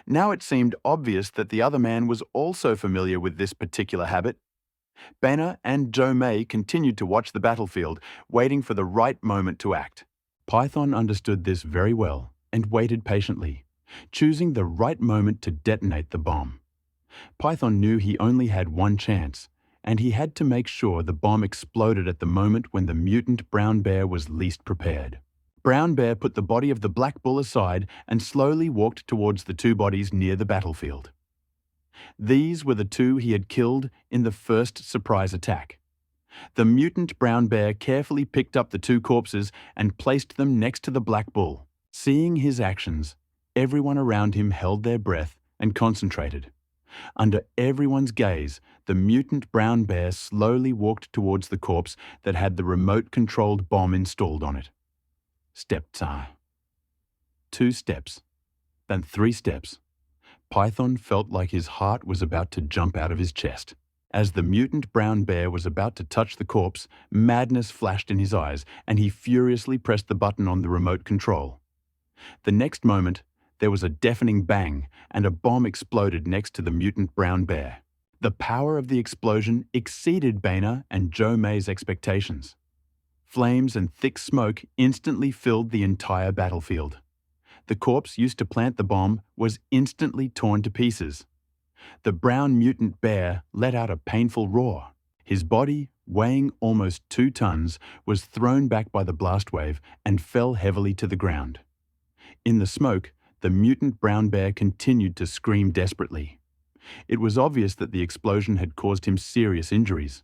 S1: Now it seemed obvious that the other man was also familiar with this particular habit. Baina and Joe May continued to watch the battlefield, waiting for the right moment to act. Python understood this very well and waited patiently, choosing the right moment to detonate the bomb. Python knew he only had one chance, and he had to make sure the bomb exploded at the moment when the mutant brown bear was least prepared. Brown Bear put the body of the black bull aside and slowly walked towards the 2 bodies near the battlefield. These were the 2 he had killed in the first surprise attack. The mutant brown bear carefully picked up the two corpses and placed them next to the black bull. Seeing his actions, everyone around him held their breath and concentrated. Under everyone's gaze, the mutant brown bear slowly walked towards the corpse that had the remote-controlled bomb installed on it. Step 2 steps, then 3 steps. Python felt like his heart was about to jump out of his chest. As the mutant brown bear was about to touch the corpse, madness flashed in his eyes, and he furiously pressed the button on the remote control. The next moment, there was a deafening bang, and a bomb exploded next to the mutant brown bear. The power of the explosion exceeded Baina and Zhou Mei's expectations. Flames and thick smoke instantly filled the entire battlefield. The corpse used to plant the bomb was instantly torn to pieces. The brown mutant bear let out a painful roar. His body, weighing almost 2 tons, was thrown back by the blast wave and fell heavily to the ground. In the smoke, the mutant brown bear continued to scream desperately. It was obvious that the explosion had caused him serious injuries.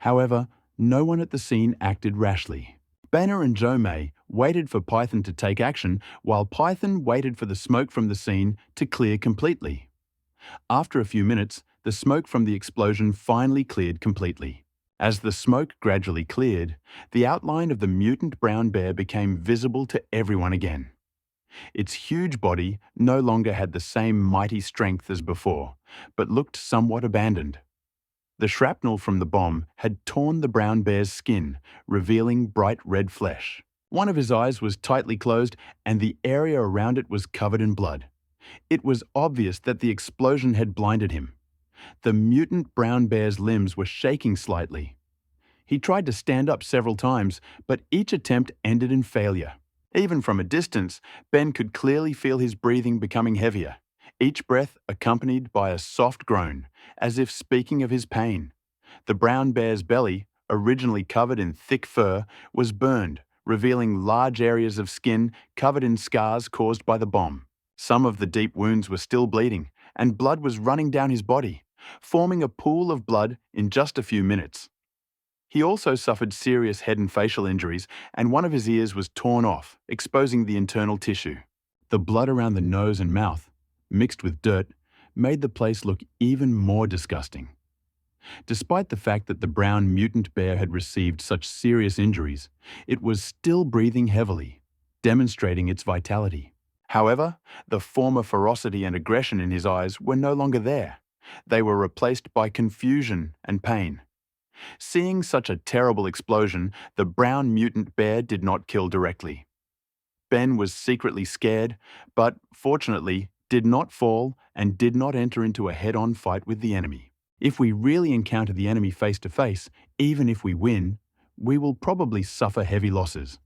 S1: However, no one at the scene acted rashly. Banner and Zhou Mei waited for Python to take action, while Python waited for the smoke from the scene to clear completely. After a few minutes, the smoke from the explosion finally cleared completely. As the smoke gradually cleared, the outline of the mutant brown bear became visible to everyone again. Its huge body no longer had the same mighty strength as before, but looked somewhat abandoned. The shrapnel from the bomb had torn the brown bear's skin, revealing bright red flesh. One of his eyes was tightly closed, and the area around it was covered in blood. It was obvious that the explosion had blinded him. The mutant brown bear's limbs were shaking slightly. He tried to stand up several times, but each attempt ended in failure. Even from a distance, Ben could clearly feel his breathing becoming heavier, each breath accompanied by a soft groan, as if speaking of his pain. The brown bear's belly, originally covered in thick fur, was burned, revealing large areas of skin covered in scars caused by the bomb. Some of the deep wounds were still bleeding, and blood was running down his body, forming a pool of blood in just a few minutes. He also suffered serious head and facial injuries, and one of his ears was torn off, exposing the internal tissue. The blood around the nose and mouth, mixed with dirt, made the place look even more disgusting. Despite the fact that the brown mutant bear had received such serious injuries, it was still breathing heavily, demonstrating its vitality. However, the former ferocity and aggression in his eyes were no longer there. They were replaced by confusion and pain. Seeing such a terrible explosion, the brown mutant bear did not kill directly. Ben was secretly scared, but fortunately did not fall and did not enter into a head-on fight with the enemy. If we really encounter the enemy face to face, even if we win, we will probably suffer heavy losses.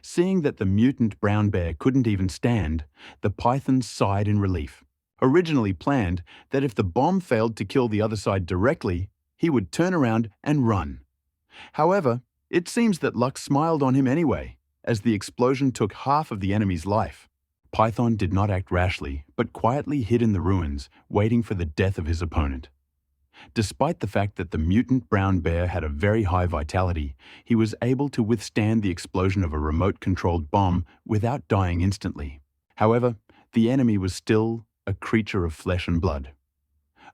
S1: Seeing that the mutant brown bear couldn't even stand, the python sighed in relief. Originally planned that if the bomb failed to kill the other side directly, he would turn around and run. However, it seems that luck smiled on him anyway, as the explosion took half of the enemy's life. Python did not act rashly, but quietly hid in the ruins, waiting for the death of his opponent. Despite the fact that the mutant brown bear had a very high vitality, he was able to withstand the explosion of a remote-controlled bomb without dying instantly. However, the enemy was still a creature of flesh and blood.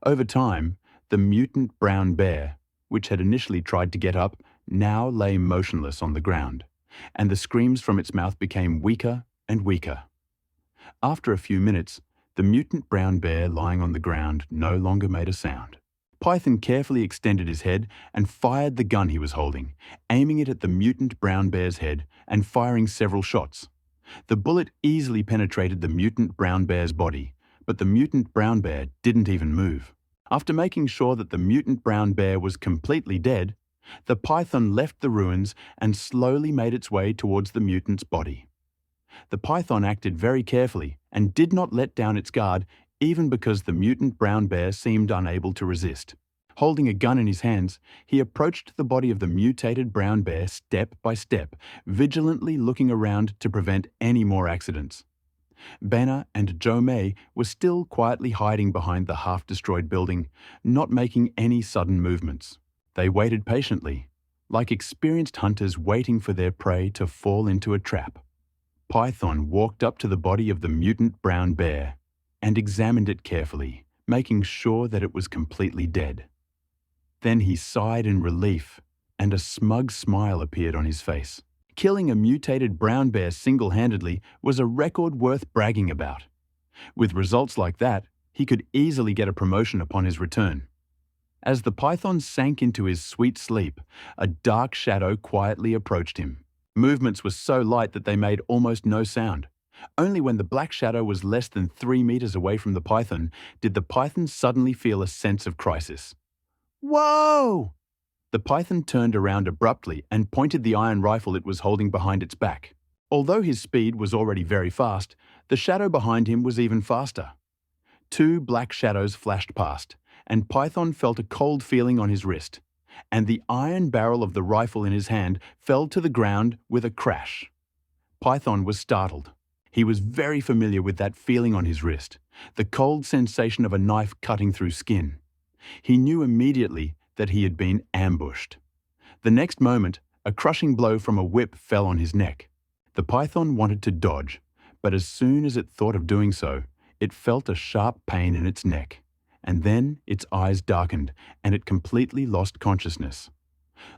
S1: Over time, the mutant brown bear, which had initially tried to get up, now lay motionless on the ground, and the screams from its mouth became weaker and weaker. After a few minutes, the mutant brown bear lying on the ground no longer made a sound. Python carefully extended his head and fired the gun he was holding, aiming it at the mutant brown bear's head and firing several shots. The bullet easily penetrated the mutant brown bear's body, but the mutant brown bear didn't even move. After making sure that the mutant brown bear was completely dead, the python left the ruins and slowly made its way towards the mutant's body. The python acted very carefully and did not let down its guard, even because the mutant brown bear seemed unable to resist. Holding a gun in his hands, he approached the body of the mutated brown bear step by step, vigilantly looking around to prevent any more accidents. Banner and Zhou Mei were still quietly hiding behind the half-destroyed building, not making any sudden movements. They waited patiently, like experienced hunters waiting for their prey to fall into a trap. Python walked up to the body of the mutant brown bear and examined it carefully, making sure that it was completely dead. Then he sighed in relief, and a smug smile appeared on his face. Killing a mutated brown bear single-handedly was a record worth bragging about. With results like that, he could easily get a promotion upon his return. As the python sank into his sweet sleep, a dark shadow quietly approached him. Movements were so light that they made almost no sound. Only when the black shadow was less than 3 meters away from the python did the python suddenly feel a sense of crisis. "Whoa!" The python turned around abruptly and pointed the iron rifle it was holding behind its back. Although his speed was already very fast, the shadow behind him was even faster. 2 black shadows flashed past, and Python felt a cold feeling on his wrist, and the iron barrel of the rifle in his hand fell to the ground with a crash. Python was startled. He was very familiar with that feeling on his wrist, the cold sensation of a knife cutting through skin. He knew immediately that he had been ambushed. The next moment, a crushing blow from a whip fell on his neck. The python wanted to dodge, but as soon as it thought of doing so, it felt a sharp pain in its neck, and then its eyes darkened and it completely lost consciousness.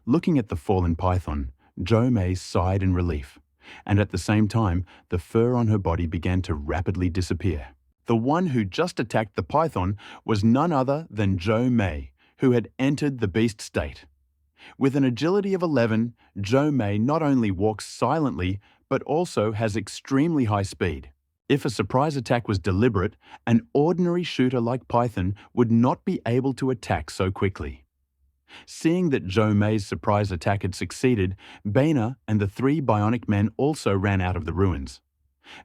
S1: Looking at the fallen python, Jo Mei sighed in relief, and at the same time, the fur on her body began to rapidly disappear. The one who just attacked the python was none other than Jo Mei, who had entered the beast state. With an agility of 11, Jo Mei not only walks silently, but also has extremely high speed. If a surprise attack was deliberate, an ordinary shooter like Python would not be able to attack so quickly. Seeing that Jo Mei's surprise attack had succeeded, Baina and the 3 bionic men also ran out of the ruins.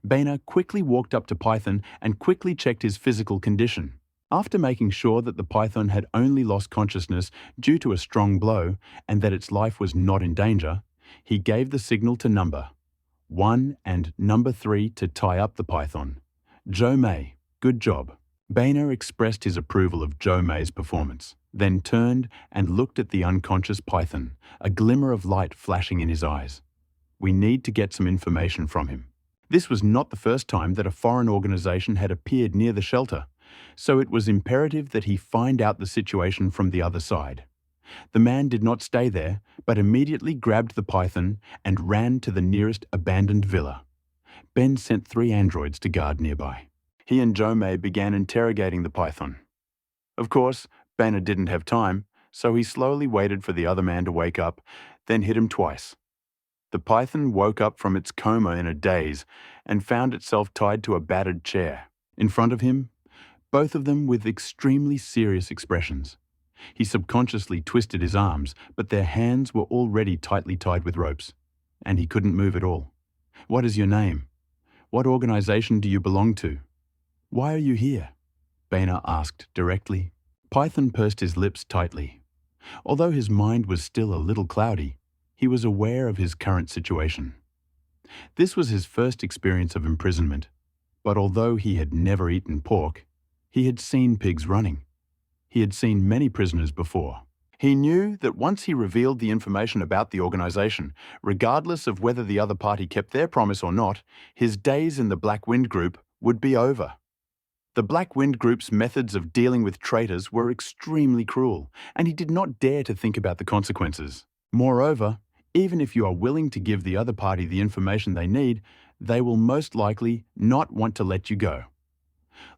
S1: Baina quickly walked up to Python and quickly checked his physical condition. After making sure that the python had only lost consciousness due to a strong blow and that its life was not in danger, he gave the signal to number 1 and number 3 to tie up the python. Jo Mei, good job. Baina expressed his approval of Jo Mei's performance, then turned and looked at the unconscious python, a glimmer of light flashing in his eyes. We need to get some information from him. This was not the first time that a foreign organization had appeared near the shelter, so it was imperative that he find out the situation from the other side. The man did not stay there, but immediately grabbed the python and ran to the nearest abandoned villa. Ben sent 3 androids to guard nearby. He and Jo Mei began interrogating the python. Of course, Banner didn't have time, so he slowly waited for the other man to wake up, then hit him twice. The python woke up from its coma in a daze and found itself tied to a battered chair. In front of him, both of them with extremely serious expressions. He subconsciously twisted his arms, but their hands were already tightly tied with ropes, and he couldn't move at all. "What is your name? What organization do you belong to? Why are you here?" Baina asked directly. Python pursed his lips tightly. Although his mind was still a little cloudy, he was aware of his current situation. This was his first experience of imprisonment, but although he had never eaten pork, he had seen pigs running. He had seen many prisoners before. He knew that once he revealed the information about the organization, regardless of whether the other party kept their promise or not, his days in the Black Wind Group would be over. The Black Wind Group's methods of dealing with traitors were extremely cruel, and he did not dare to think about the consequences. Moreover, even if you are willing to give the other party the information they need, they will most likely not want to let you go.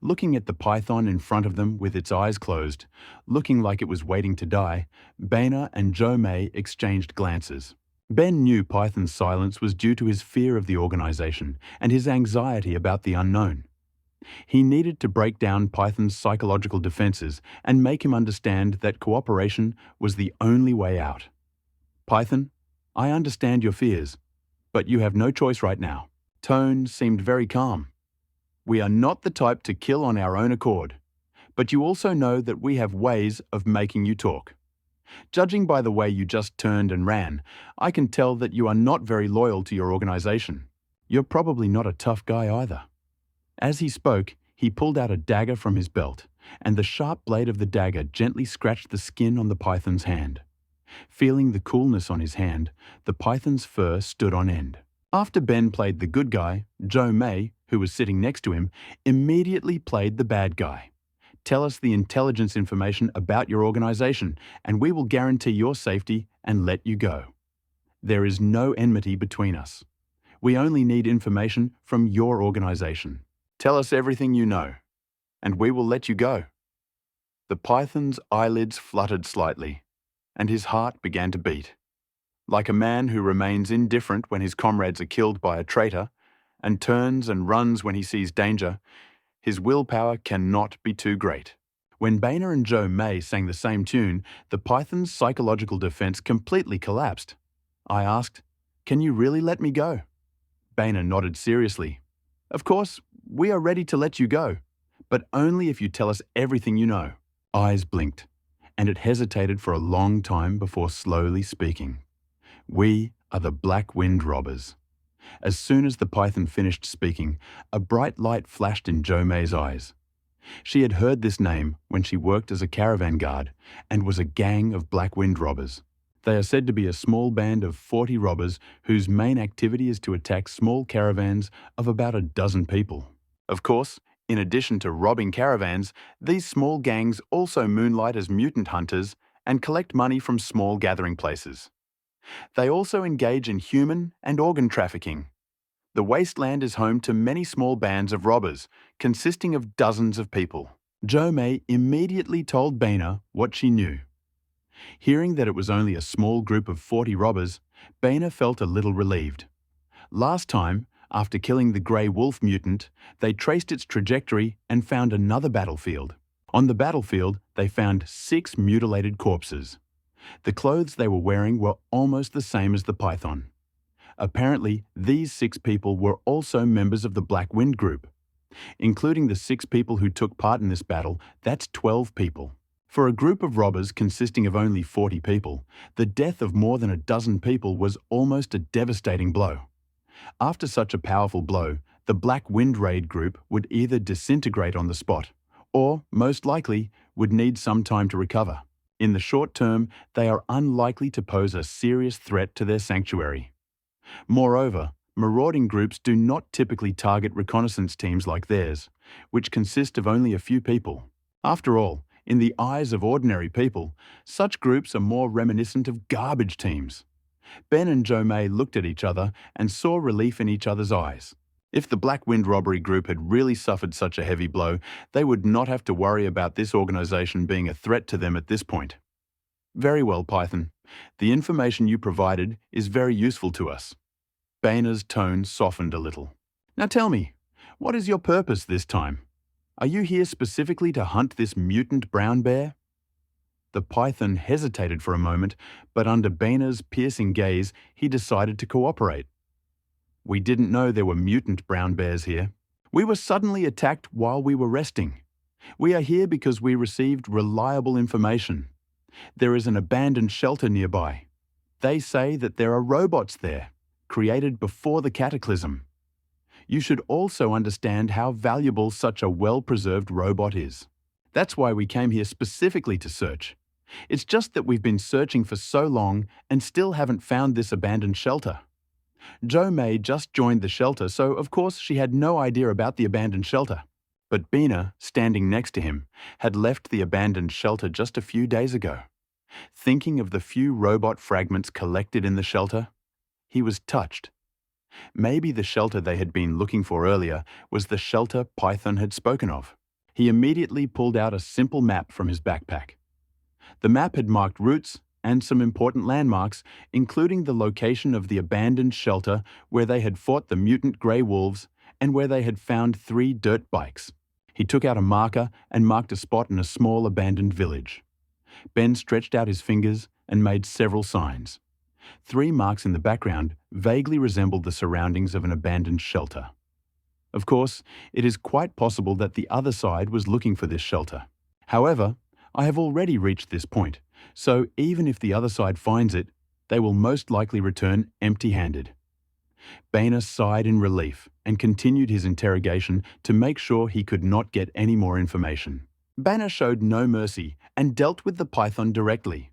S1: Looking at the python in front of them with its eyes closed, looking like it was waiting to die, Baina and Jo Mei exchanged glances. Ben knew Python's silence was due to his fear of the organization and his anxiety about the unknown. He needed to break down Python's psychological defenses and make him understand that cooperation was the only way out. "Python, I understand your fears, but you have no choice right now." Tone seemed very calm. "We are not the type to kill on our own accord, but you also know that we have ways of making you talk. Judging by the way you just turned and ran, I can tell that you are not very loyal to your organization. You're probably not a tough guy either." As he spoke, he pulled out a dagger from his belt, and the sharp blade of the dagger gently scratched the skin on the python's hand. Feeling the coolness on his hand, the python's fur stood on end. After Ben played the good guy, Joe May, who was sitting next to him, immediately played the bad guy. Tell us the intelligence information about your organization, and we will guarantee your safety and let you go. There is no enmity between us. We only need information from your organization. Tell us everything you know, and we will let you go. The python's eyelids fluttered slightly, and his heart began to beat. Like a man who remains indifferent when his comrades are killed by a traitor, and turns and runs when he sees danger, his willpower cannot be too great. When Boehner and Joe May sang the same tune, the python's psychological defense completely collapsed. I asked, "Can you really let me go?" Boehner nodded seriously. "Of course, we are ready to let you go, but only if you tell us everything you know." Eyes blinked, and it hesitated for a long time before slowly speaking. "We are the Black Wind Robbers." As soon as the python finished speaking, a bright light flashed in Joe May's eyes. She had heard this name when she worked as a caravan guard and was a gang of Black Wind Robbers. They are said to be a small band of 40 robbers whose main activity is to attack small caravans of about a dozen people. Of course, in addition to robbing caravans, these small gangs also moonlight as mutant hunters and collect money from small gathering places. They also engage in human and organ trafficking. The wasteland is home to many small bands of robbers, consisting of dozens of people. Joe May immediately told Boehner what she knew. Hearing that it was only a small group of 40 robbers, Boehner felt a little relieved. Last time, after killing the grey wolf mutant, they traced its trajectory and found another battlefield. On the battlefield, they found 6 mutilated corpses. The clothes they were wearing were almost the same as the python. Apparently, these 6 people were also members of the Black Wind group. Including the 6 people who took part in this battle, that's 12 people. For a group of robbers consisting of only 40 people, the death of more than a dozen people was almost a devastating blow. After such a powerful blow, the Black Wind Raid group would either disintegrate on the spot, or, most likely, would need some time to recover. In the short term, they are unlikely to pose a serious threat to their sanctuary. Moreover, marauding groups do not typically target reconnaissance teams like theirs, which consist of only a few people. After all, in the eyes of ordinary people, such groups are more reminiscent of garbage teams. Ben and Joe May looked at each other and saw relief in each other's eyes. If the Black Wind Robbery Group had really suffered such a heavy blow, they would not have to worry about this organization being a threat to them at this point. "Very well, Python. The information you provided is very useful to us." Boehner's tone softened a little. "Now tell me, what is your purpose this time? Are you here specifically to hunt this mutant brown bear?" The python hesitated for a moment, but under Boehner's piercing gaze, he decided to cooperate. "We didn't know there were mutant brown bears here. We were suddenly attacked while we were resting. We are here because we received reliable information. There is an abandoned shelter nearby. They say that there are robots there, created before the cataclysm. You should also understand how valuable such a well-preserved robot is. That's why we came here specifically to search. It's just that we've been searching for so long and still haven't found this abandoned shelter." Joe May just joined the shelter, so of course she had no idea about the abandoned shelter. But Boehner, standing next to him, had left the abandoned shelter just a few days ago. Thinking of the few robot fragments collected in the shelter, he was touched. Maybe the shelter they had been looking for earlier was the shelter Python had spoken of. He immediately pulled out a simple map from his backpack. The map had marked routes and some important landmarks, including the location of the abandoned shelter where they had fought the mutant grey wolves and where they had found 3 dirt bikes. He took out a marker and marked a spot in a small abandoned village. Ben stretched out his fingers and made several signs. 3 marks in the background vaguely resembled the surroundings of an abandoned shelter. Of course, it is quite possible that the other side was looking for this shelter. However, I have already reached this point, so even if the other side finds it, they will most likely return empty-handed. Boehner sighed in relief and continued his interrogation to make sure he could not get any more information. Boehner showed no mercy and dealt with the python directly.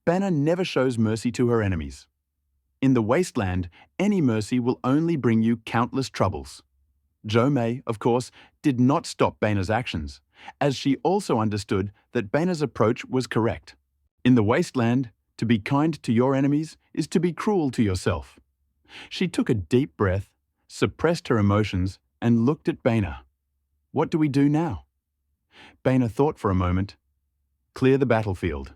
S1: Banner never shows mercy to her enemies. In the wasteland, any mercy will only bring you countless troubles. Jo Mei, of course, did not stop Banner's actions, as she also understood that Banner's approach was correct. In the wasteland, to be kind to your enemies is to be cruel to yourself. She took a deep breath, suppressed her emotions, and looked at Banner. What do we do now? Banner thought for a moment. Clear the battlefield,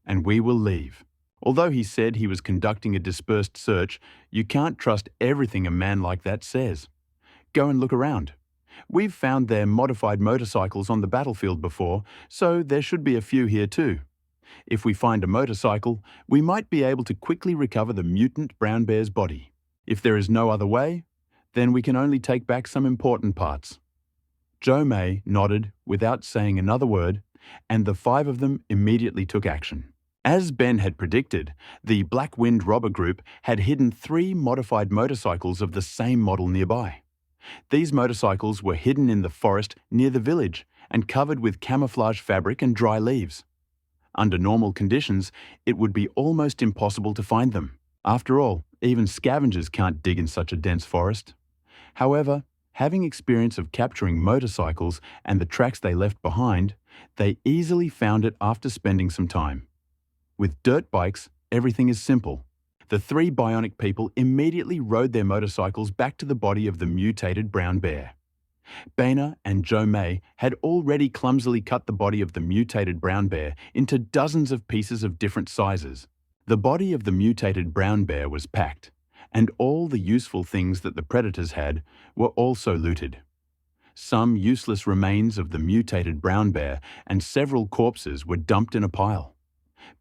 S1: and we will leave. Although he said he was conducting a dispersed search, you can't trust everything a man like that says. Go and look around. We've found their modified motorcycles on the battlefield before, so there should be a few here too. If we find a motorcycle, we might be able to quickly recover the mutant brown bear's body. If there is no other way, then we can only take back some important parts. Jo Mei nodded without saying another word, and the 5 of them immediately took action. As Ben had predicted, the Black Wind robber group had hidden 3 modified motorcycles of the same model nearby. These motorcycles were hidden in the forest near the village and covered with camouflage fabric and dry leaves. Under normal conditions, it would be almost impossible to find them. After all, even scavengers can't dig in such a dense forest. However, having experience of capturing motorcycles and the tracks they left behind, they easily found it after spending some time. With dirt bikes, everything is simple. The 3 bionic people immediately rode their motorcycles back to the body of the mutated brown bear. Banner and Jo Mei had already clumsily cut the body of the mutated brown bear into dozens of pieces of different sizes. The body of the mutated brown bear was packed, and all the useful things that the predators had were also looted. Some useless remains of the mutated brown bear and several corpses were dumped in a pile.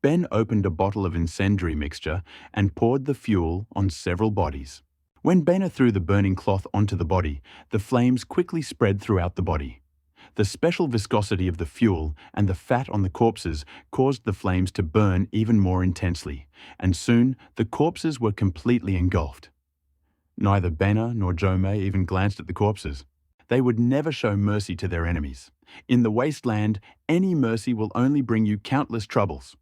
S1: Ben opened a bottle of incendiary mixture and poured the fuel on several bodies. When Banner threw the burning cloth onto the body, the flames quickly spread throughout the body. The special viscosity of the fuel and the fat on the corpses caused the flames to burn even more intensely, and soon the corpses were completely engulfed. Neither Banner nor Jo Mei even glanced at the corpses. They would never show mercy to their enemies. In the wasteland, any mercy will only bring you countless troubles.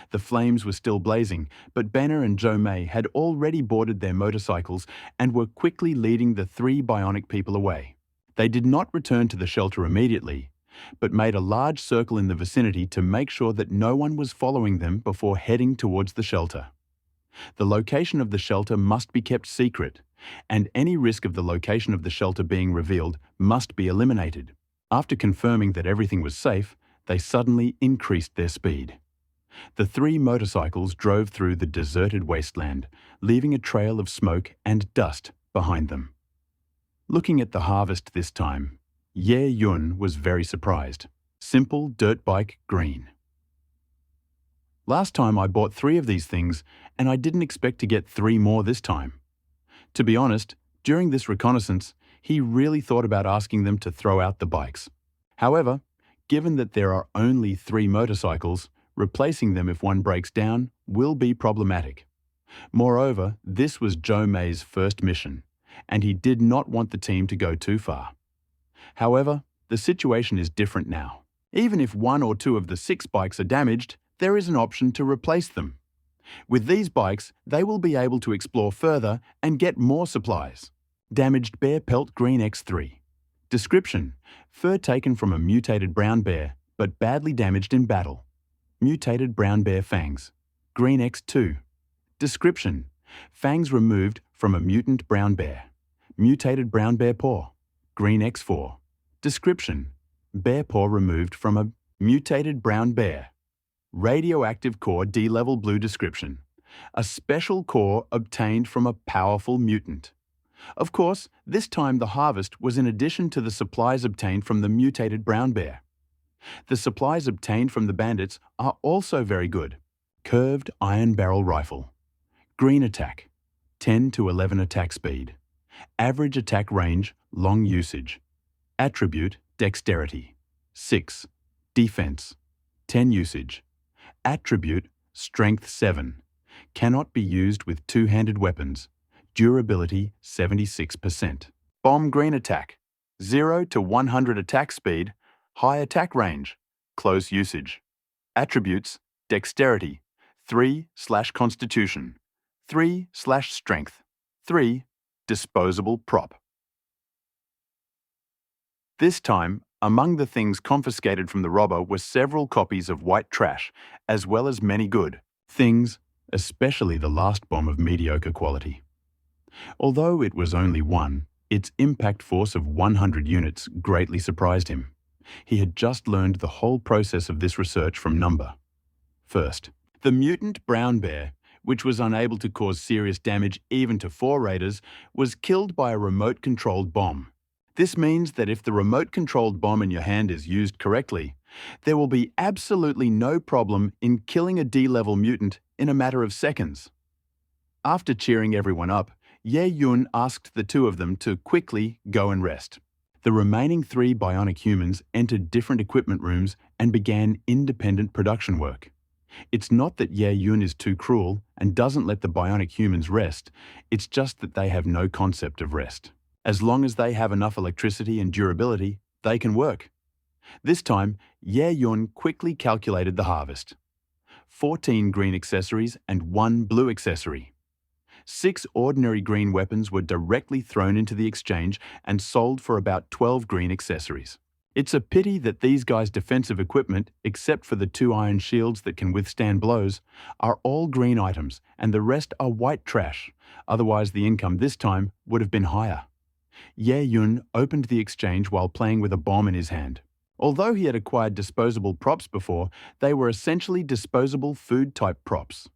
S1: The flames were still blazing, but Banner and Jo Mei had already boarded their motorcycles and were quickly leading the 3 bionic people away. They did not return to the shelter immediately, but made a large circle in the vicinity to make sure that no one was following them before heading towards the shelter. The location of the shelter must be kept secret, and any risk of the location of the shelter being revealed must be eliminated. After confirming that everything was safe, they suddenly increased their speed. The 3 motorcycles drove through the deserted wasteland, leaving a trail of smoke and dust behind them. Looking at the harvest this time, Ye Yun was very surprised. Simple dirt bike green. Last time I bought 3 of these things, and I didn't expect to get 3 more this time. To be honest, during this reconnaissance, he really thought about asking them to throw out the bikes. However, given that there are only 3 motorcycles, replacing them if one breaks down will be problematic. Moreover, this was Jo Mei's first mission, and he did not want the team to go too far. However, the situation is different now. Even if 1 or 2 of the 6 bikes are damaged, there is an option to replace them. With these bikes, they will be able to explore further and get more supplies. Damaged bear pelt green X3. Description: fur taken from a mutated brown bear, but badly damaged in battle. Mutated brown bear fangs. Green X2. Description: fangs removed from a mutant brown bear. Mutated brown bear paw. Green X4. Description: bear paw removed from a mutated brown bear. Radioactive core D-level blue description. A special core obtained from a powerful mutant. Of course, this time the harvest was in addition to the supplies obtained from the mutated brown bear. The supplies obtained from the bandits are also very good. Curved iron barrel rifle. Green attack. 10 to 11 attack speed. Average attack range, long usage. Attribute, dexterity. 6. Defense. 10 usage. Attribute, strength 7. Cannot be used with two-handed weapons. Durability, 76%. Bomb green attack. 0 to 100 attack speed. High attack range, close usage. Attributes, dexterity, 3/Constitution, 3/Strength, 3. Disposable prop. This time, among the things confiscated from the robber were several copies of white trash, as well as many good things, especially the last bomb of mediocre quality. Although it was only one, its impact force of 100 units greatly surprised him. He had just learned the whole process of this research from Number. First, the mutant brown bear, which was unable to cause serious damage even to 4 raiders, was killed by a remote-controlled bomb. This means that if the remote-controlled bomb in your hand is used correctly, there will be absolutely no problem in killing a D-level mutant in a matter of seconds. After cheering everyone up, Ye Yun asked the two of them to quickly go and rest. The remaining 3 bionic humans entered different equipment rooms and began independent production work. It's not that Ye Yun is too cruel and doesn't let the bionic humans rest, it's just that they have no concept of rest. As long as they have enough electricity and durability, they can work. This time, Ye Yun quickly calculated the harvest. 14 green accessories and 1 blue accessory. 6 ordinary green weapons were directly thrown into the exchange and sold for about 12 green accessories. It's a pity that these guys' defensive equipment, except for the 2 iron shields that can withstand blows, are all green items and the rest are white trash, otherwise the income this time would have been higher. Ye Yun opened the exchange while playing with a bomb in his hand. Although he had acquired disposable props before, they were essentially disposable food-type props.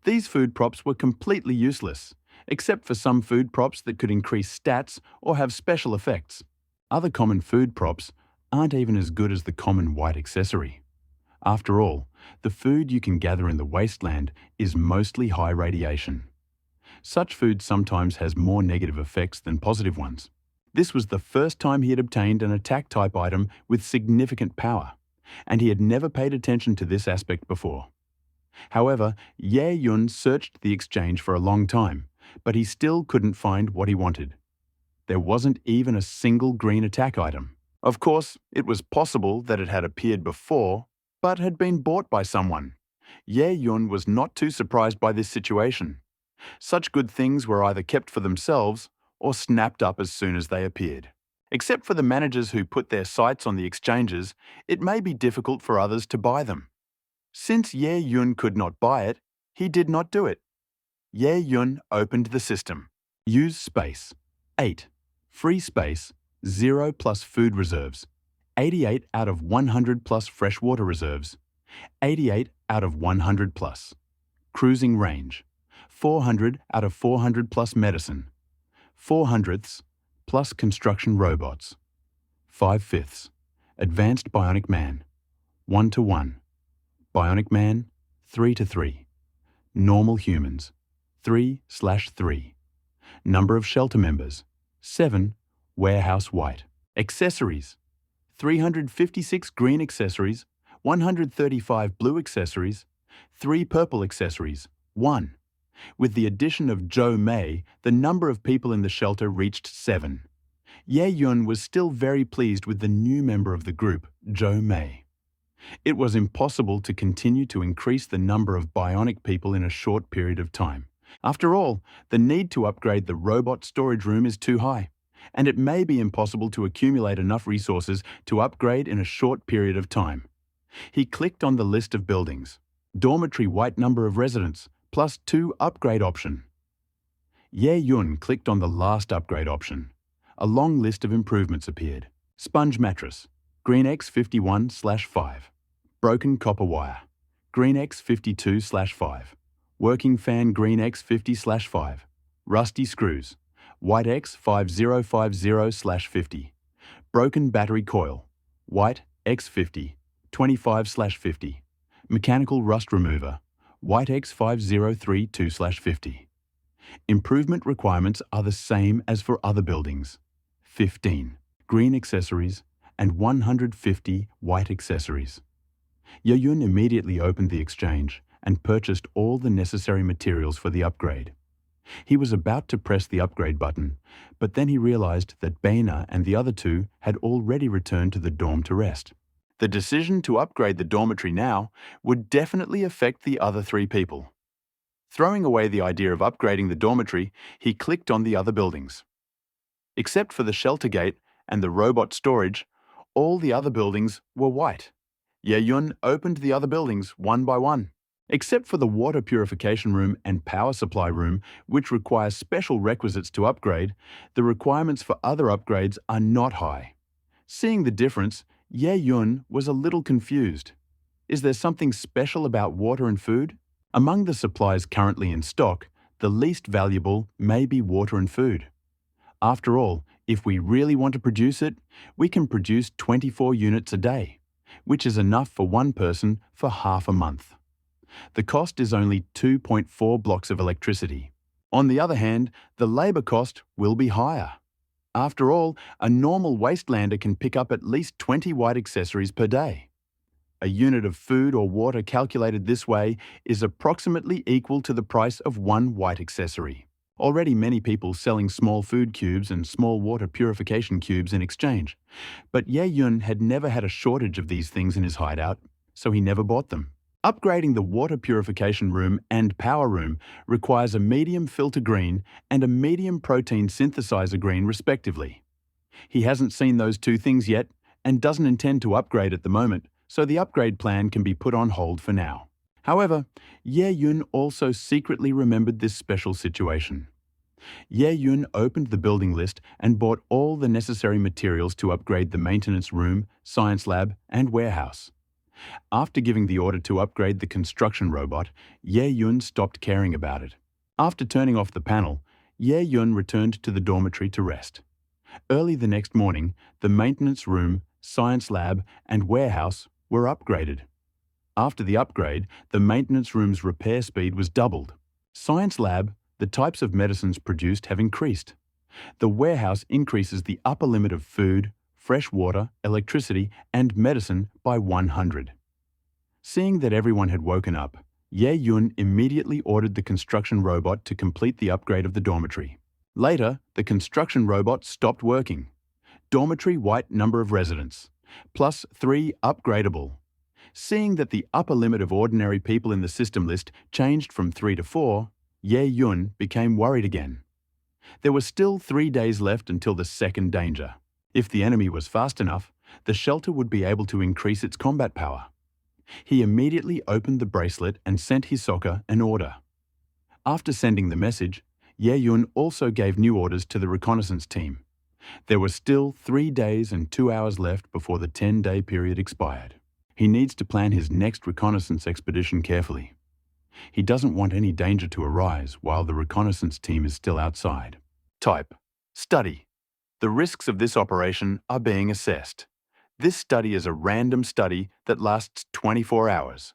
S1: These food props were completely useless, except for some food props that could increase stats or have special effects. Other common food props aren't even as good as the common white accessory. After all, the food you can gather in the wasteland is mostly high radiation. Such food sometimes has more negative effects than positive ones. This was the first time he had obtained an attack-type item with significant power, and he had never paid attention to this aspect before. However, Ye Yun searched the exchange for a long time, but he still couldn't find what he wanted. There wasn't even a single green attack item. Of course, it was possible that it had appeared before, but had been bought by someone. Ye Yun was not too surprised by this situation. Such good things were either kept for themselves or snapped up as soon as they appeared. Except for the managers who put their sights on the exchanges, it may be difficult for others to buy them. Since Ye Yun could not buy it, he did not do it. Ye Yun opened the system. Use space. 8. Free space. 0 plus food reserves. 88 out of 100 plus freshwater reserves. 88 out of 100 plus. Cruising range. 400 out of 400 plus medicine. 4/100 plus construction robots. 5/5. Advanced bionic man. 1:1. Bionic man, 3:3. Normal humans, 3/3. Number of shelter members, 7. Warehouse white. Accessories, 356 green accessories, 135 blue accessories, 3 purple accessories, 1. With the addition of Joe May, the number of people in the shelter reached 7. Ye Yun was still very pleased with the new member of the group, Joe May. It was impossible to continue to increase the number of bionic people in a short period of time. After all, the need to upgrade the robot storage room is too high, and it may be impossible to accumulate enough resources to upgrade in a short period of time. He clicked on the list of buildings. Dormitory white number of residents, plus 2 upgrade option. Ye Yun clicked on the last upgrade option. A long list of improvements appeared. Sponge mattress, Green X 51/5. Broken copper wire, Green X 52/5. Working fan Green X 50/5. Rusty screws, White X 5050/50. Broken battery coil, White X50, 25/50. Mechanical rust remover, White X 5032/50. Improvement requirements are the same as for other buildings. 15. Green accessories and 150 white accessories. Ye Yun immediately opened the exchange and purchased all the necessary materials for the upgrade. He was about to press the upgrade button, but then he realized that Baina and the other 2 had already returned to the dorm to rest. The decision to upgrade the dormitory now would definitely affect the other 3 people. Throwing away the idea of upgrading the dormitory, he clicked on the other buildings. Except for the shelter gate and the robot storage, all the other buildings were white. Ye-yun opened the other buildings one by one. Except for the water purification room and power supply room, which require special requisites to upgrade, the requirements for other upgrades are not high. Seeing the difference, Ye-yun was a little confused. Is there something special about water and food? Among the supplies currently in stock, the least valuable may be water and food. After all, if we really want to produce it, we can produce 24 units a day, which is enough for one person for half a month. The cost is only 2.4 blocks of electricity. On the other hand, the labor cost will be higher. After all, a normal wastelander can pick up at least 20 white accessories per day. A unit of food or water calculated this way is approximately equal to the price of one white accessory. Already many people selling small food cubes and small water purification cubes in exchange. But Ye-yun had never had a shortage of these things in his hideout, so he never bought them. Upgrading the water purification room and power room requires a medium filter green and a medium protein synthesizer green respectively. He hasn't seen those 2 things yet and doesn't intend to upgrade at the moment, so the upgrade plan can be put on hold for now. However, Ye-yun also secretly remembered this special situation. Ye-yun opened the building list and bought all the necessary materials to upgrade the maintenance room, science lab, and warehouse. After giving the order to upgrade the construction robot, Ye-yun stopped caring about it. After turning off the panel, Ye-yun returned to the dormitory to rest. Early the next morning, the maintenance room, science lab, and warehouse were upgraded. After the upgrade, the maintenance room's repair speed was doubled. Science lab, the types of medicines produced have increased. The warehouse increases the upper limit of food, fresh water, electricity, and medicine by 100. Seeing that everyone had woken up, Ye-yun immediately ordered the construction robot to complete the upgrade of the dormitory. Later, the construction robot stopped working. Dormitory white number of residents, plus 3 upgradable. Seeing that the upper limit of ordinary people in the system list changed from 3 to 4, Ye-yun became worried again. There were still 3 days left until the second danger. If the enemy was fast enough, the shelter would be able to increase its combat power. He immediately opened the bracelet and sent Hisoka an order. After sending the message, Ye-yun also gave new orders to the reconnaissance team. There were still 3 days and 2 hours left before the 10-day period expired. He needs to plan his next reconnaissance expedition carefully. He doesn't want any danger to arise while the reconnaissance team is still outside. Type: Study. The risks of this operation are being assessed. This study is a random study that lasts 24 hours.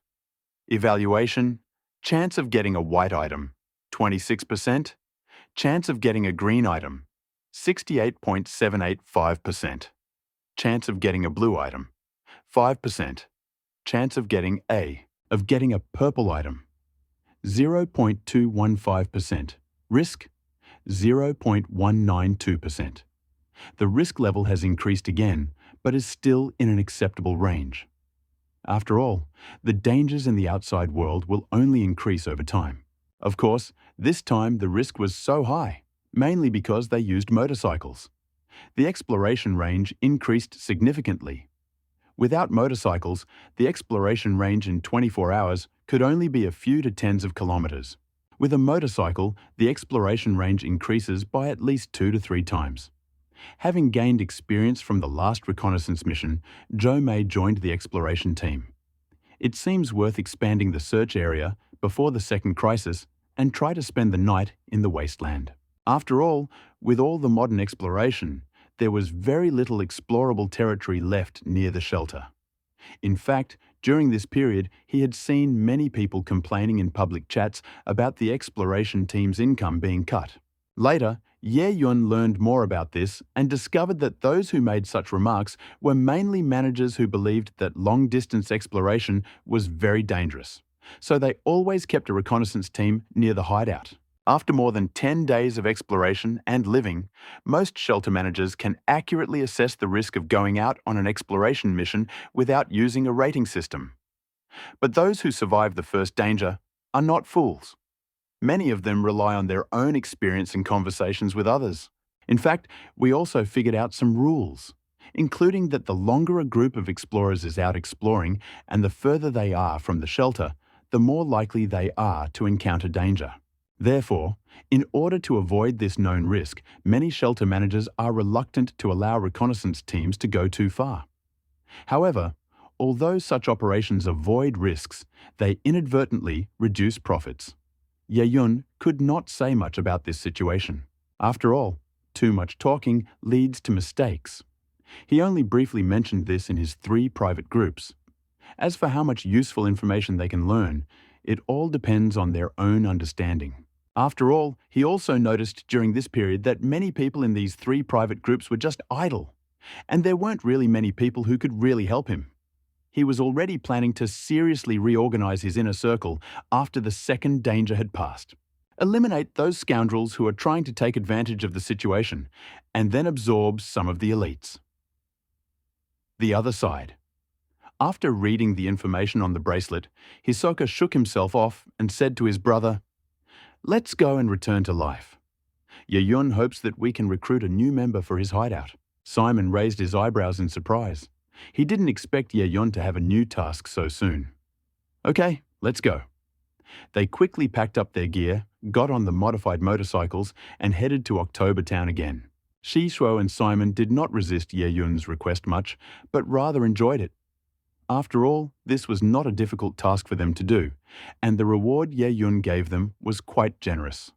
S1: Evaluation: chance of getting a white item, 26%. Chance of getting a green item, 68.785%. Chance of getting a blue item, 5%. Chance of getting a purple item, 0.215%. Risk, 0.192%. The risk level has increased again, but is still in an acceptable range. After all, the dangers in the outside world will only increase over time. Of course, this time the risk was so high, mainly because they used motorcycles. The exploration range increased significantly. Without motorcycles, the exploration range in 24 hours could only be a few to tens of kilometers. With a motorcycle, the exploration range increases by at least 2 to 3 times. Having gained experience from the last reconnaissance mission, Jo Mei joined the exploration team. It seems worth expanding the search area before the second crisis and try to spend the night in the wasteland. After all, with all the modern exploration, there was very little explorable territory left near the shelter. In fact, during this period, he had seen many people complaining in public chats about the exploration team's income being cut. Later, Ye-yun learned more about this and discovered that those who made such remarks were mainly managers who believed that long-distance exploration was very dangerous, so they always kept a reconnaissance team near the hideout. After more than 10 days of exploration and living, most shelter managers can accurately assess the risk of going out on an exploration mission without using a rating system. But those who survive the first danger are not fools. Many of them rely on their own experience and conversations with others. In fact, we also figured out some rules, including that the longer a group of explorers is out exploring and the further they are from the shelter, the more likely they are to encounter danger. Therefore, in order to avoid this known risk, many shelter managers are reluctant to allow reconnaissance teams to go too far. However, although such operations avoid risks, they inadvertently reduce profits. Ye-yun could not say much about this situation. After all, too much talking leads to mistakes. He only briefly mentioned this in his 3 private groups. As for how much useful information they can learn, it all depends on their own understanding. After all, he also noticed during this period that many people in these 3 private groups were just idle, and there weren't really many people who could really help him. He was already planning to seriously reorganize his inner circle after the second danger had passed. Eliminate those scoundrels who are trying to take advantage of the situation, and then absorb some of the elites. The other side. After reading the information on the bracelet, Hisoka shook himself off and said to his brother, "Let's go and return to life. Ye-yun hopes that we can recruit a new member for his hideout." Simon raised his eyebrows in surprise. He didn't expect Ye-yun to have a new task so soon. "Okay, let's go." They quickly packed up their gear, got on the modified motorcycles, and headed to October Town again. Shishuo and Simon did not resist Ye-yun's request much, but rather enjoyed it. After all, this was not a difficult task for them to do, and the reward Ye-yun gave them was quite generous.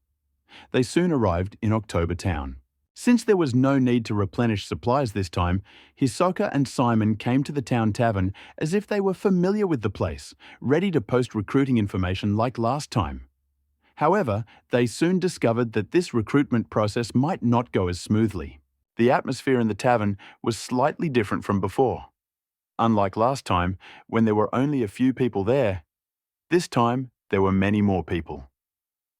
S1: They soon arrived in October Town. Since there was no need to replenish supplies this time, Hisoka and Simon came to the town tavern as if they were familiar with the place, ready to post recruiting information like last time. However, they soon discovered that this recruitment process might not go as smoothly. The atmosphere in the tavern was slightly different from before. Unlike last time, when there were only a few people there, this time there were many more people.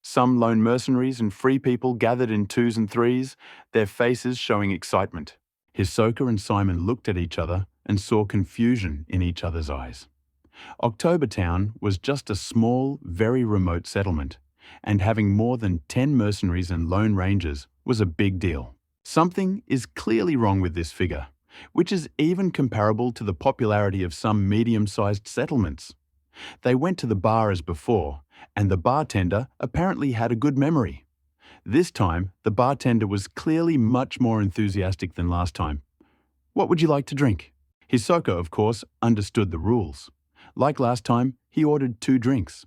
S1: Some lone mercenaries and free people gathered in 2s and 3s, their faces showing excitement. Hisoka and Simon looked at each other and saw confusion in each other's eyes. October Town was just a small, very remote settlement, and having more than 10 mercenaries and lone rangers was a big deal. Something is clearly wrong with this figure, which is even comparable to the popularity of some medium-sized settlements. They went to the bar as before, and the bartender apparently had a good memory. This time, the bartender was clearly much more enthusiastic than last time. "What would you like to drink?" Hisoka, of course, understood the rules. Like last time, he ordered 2 drinks.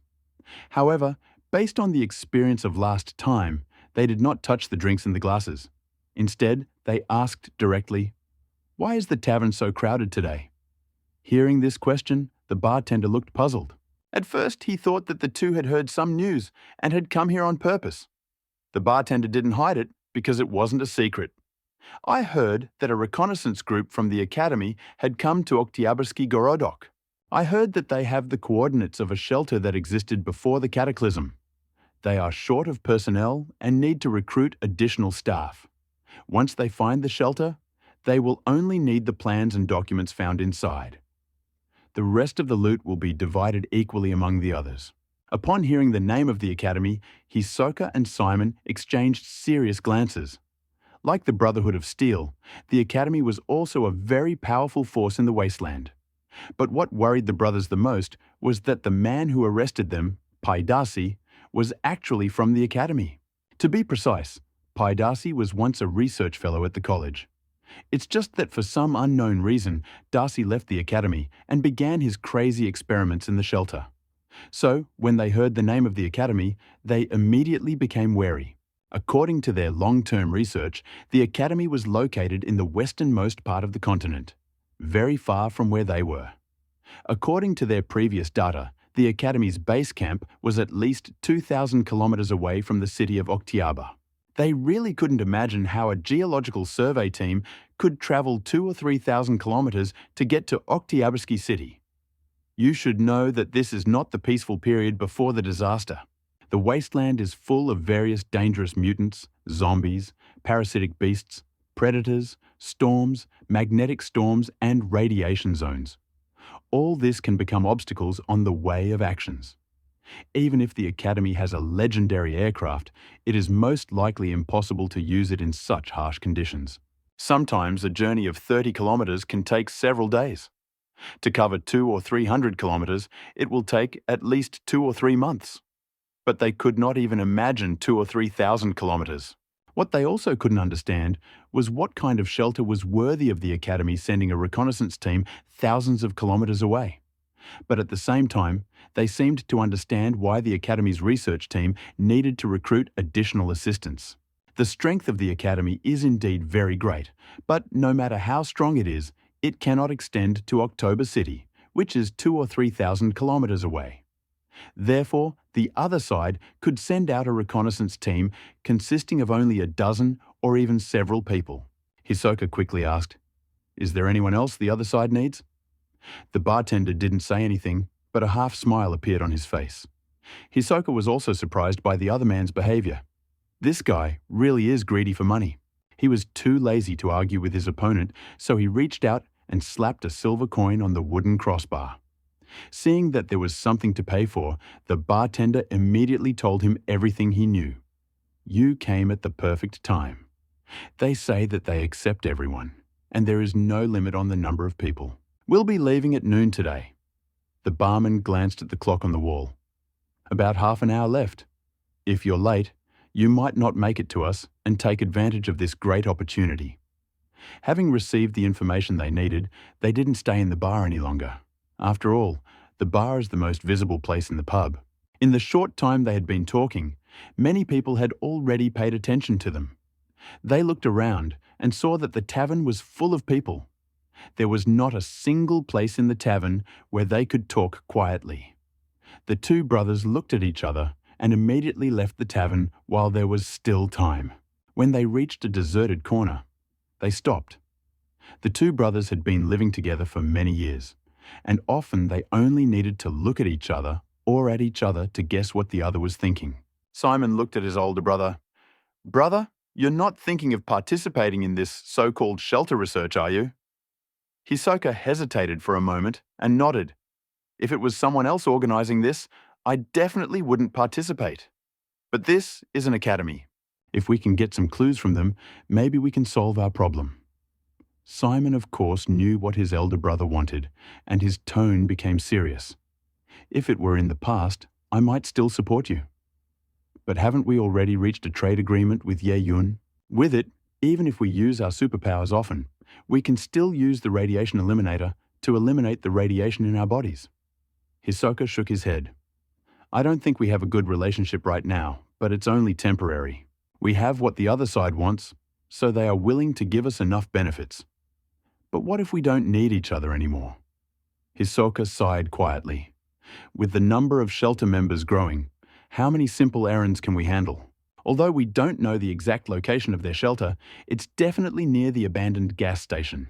S1: However, based on the experience of last time, they did not touch the drinks in the glasses. Instead, they asked directly, "Why is the tavern so crowded today?" Hearing this question, the bartender looked puzzled. At first, he thought that the 2 had heard some news and had come here on purpose. The bartender didn't hide it because it wasn't a secret. "I heard that a reconnaissance group from the academy had come to Oktyabrski Gorodok. I heard that they have the coordinates of a shelter that existed before the cataclysm. They are short of personnel and need to recruit additional staff. Once they find the shelter, they will only need the plans and documents found inside. The rest of the loot will be divided equally among the others." Upon hearing the name of the academy, Hisoka and Simon exchanged serious glances. Like the Brotherhood of Steel, the academy was also a very powerful force in the wasteland. But what worried the brothers the most was that the man who arrested them, Paidasi, was actually from the academy. To be precise, Paidasi was once a research fellow at the college. It's just that for some unknown reason, Darcy left the academy and began his crazy experiments in the shelter. So, when they heard the name of the academy, they immediately became wary. According to their long-term research, the academy was located in the westernmost part of the continent, very far from where they were. According to their previous data, the academy's base camp was at least 2,000 kilometers away from the city of Oktyabr. They really couldn't imagine how a geological survey team could travel 2,000 or 3,000 kilometers to get to Oktyabrski city. You should know that this is not the peaceful period before the disaster. The wasteland is full of various dangerous mutants, zombies, parasitic beasts, predators, storms, magnetic storms, and radiation zones. All this can become obstacles on the way of actions. Even if the Academy has a legendary aircraft, it is most likely impossible to use it in such harsh conditions. Sometimes a journey of 30 kilometers can take several days. To cover 200 or 300 kilometers, it will take at least 2 or 3 months. But they could not even imagine 2,000 or 3,000 kilometers. What they also couldn't understand was what kind of shelter was worthy of the Academy sending a reconnaissance team thousands of kilometers away. But at the same time, they seemed to understand why the Academy's research team needed to recruit additional assistance. The strength of the Academy is indeed very great, but no matter how strong it is, it cannot extend to October City, which is 2,000 or 3,000 kilometers away. Therefore, the other side could send out a reconnaissance team consisting of only a dozen or even several people. Hisoka quickly asked, "Is there anyone else the other side needs?" The bartender didn't say anything, but a half smile appeared on his face. Hisoka was also surprised by the other man's behavior. This guy really is greedy for money. He was too lazy to argue with his opponent, so he reached out and slapped a silver coin on the wooden crossbar. Seeing that there was something to pay for, the bartender immediately told him everything he knew. "You came at the perfect time. They say that they accept everyone, and there is no limit on the number of people. We'll be leaving at noon today." The barman glanced at the clock on the wall. "About half an hour left. If you're late, you might not make it to us and take advantage of this great opportunity." Having received the information they needed, they didn't stay in the bar any longer. After all, the bar is the most visible place in the pub. In the short time they had been talking, many people had already paid attention to them. They looked around and saw that the tavern was full of people. There was not a single place in the tavern where they could talk quietly. The two brothers looked at each other and immediately left the tavern while there was still time. When they reached a deserted corner, they stopped. The two brothers had been living together for many years, and often they only needed to look at each other or at each other to guess what the other was thinking. Simon looked at his older brother. "Brother, you're not thinking of participating in this so-called shelter research, are you?" Hisoka hesitated for a moment and nodded. "If it was someone else organizing this, I definitely wouldn't participate. But this is an academy. If we can get some clues from them, maybe we can solve our problem." Simon, of course, knew what his elder brother wanted, and his tone became serious. "If it were in the past, I might still support you. But haven't we already reached a trade agreement with Ye Yun? With it, even if we use our superpowers often, we can still use the radiation eliminator to eliminate the radiation in our bodies." Hisoka shook his head. "I don't think we have a good relationship right now, but it's only temporary. We have what the other side wants, so they are willing to give us enough benefits. But what if we don't need each other anymore?" Hisoka sighed quietly. With the number of shelter members growing, how many simple errands can we handle? Although we don't know the exact location of their shelter, it's definitely near the abandoned gas station.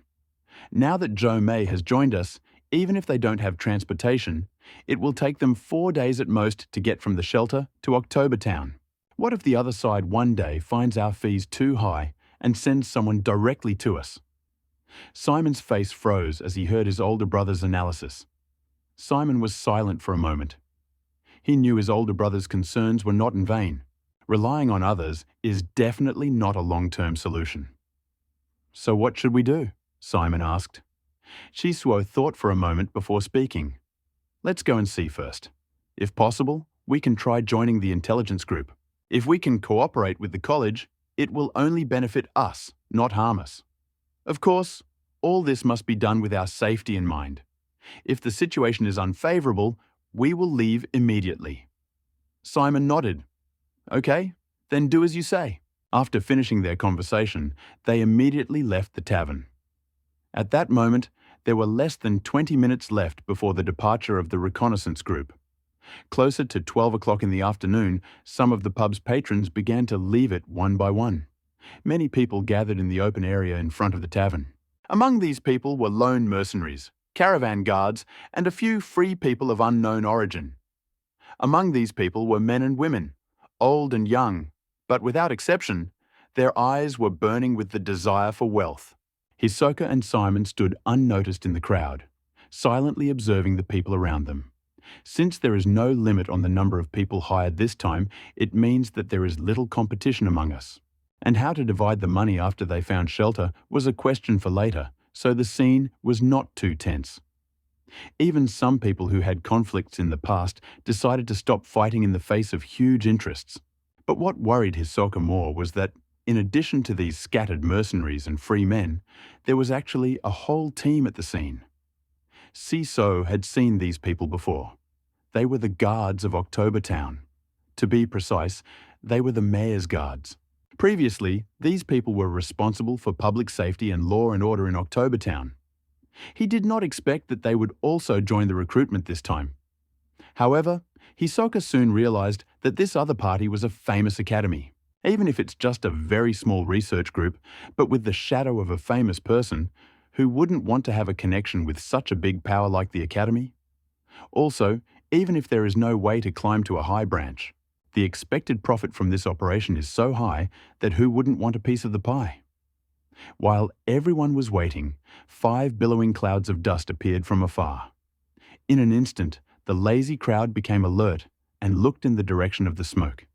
S1: Now that Joe May has joined us, even if they don't have transportation, it will take them 4 days at most to get from the shelter to October Town. What if the other side one day finds our fees too high and sends someone directly to us? Simon's face froze as he heard his older brother's analysis. Simon was silent for a moment. He knew his older brother's concerns were not in vain. Relying on others is definitely not a long-term solution. "So what should we do?" Simon asked. Shisuo thought for a moment before speaking. "Let's go and see first. If possible, we can try joining the intelligence group. If we can cooperate with the college, it will only benefit us, not harm us. Of course, all this must be done with our safety in mind. If the situation is unfavorable, we will leave immediately." Simon nodded. "Okay, then do as you say." After finishing their conversation, they immediately left the tavern. At that moment, there were less than 20 minutes left before the departure of the reconnaissance group. Closer to 12 o'clock in the afternoon, some of the pub's patrons began to leave it one by one. Many people gathered in the open area in front of the tavern. Among these people were lone mercenaries, caravan guards, and a few free people of unknown origin. Among these people were men and women, old and young, but without exception, their eyes were burning with the desire for wealth. Hisoka and Simon stood unnoticed in the crowd, silently observing the people around them. Since there is no limit on the number of people hired this time, it means that there is little competition among us. And how to divide the money after they found shelter was a question for later, so the scene was not too tense. Even some people who had conflicts in the past decided to stop fighting in the face of huge interests. But what worried Hisoka more was that, in addition to these scattered mercenaries and free men, there was actually a whole team at the scene. Siso had seen these people before. They were the guards of October Town. To be precise, they were the mayor's guards. Previously, these people were responsible for public safety and law and order in October Town. He did not expect that they would also join the recruitment this time. However, Hisoka soon realized that this other party was a famous academy. Even if it's just a very small research group, but with the shadow of a famous person, who wouldn't want to have a connection with such a big power like the academy? Also, even if there is no way to climb to a high branch, the expected profit from this operation is so high that who wouldn't want a piece of the pie? While everyone was waiting, 5 billowing clouds of dust appeared from afar. In an instant, the lazy crowd became alert and looked in the direction of the smoke.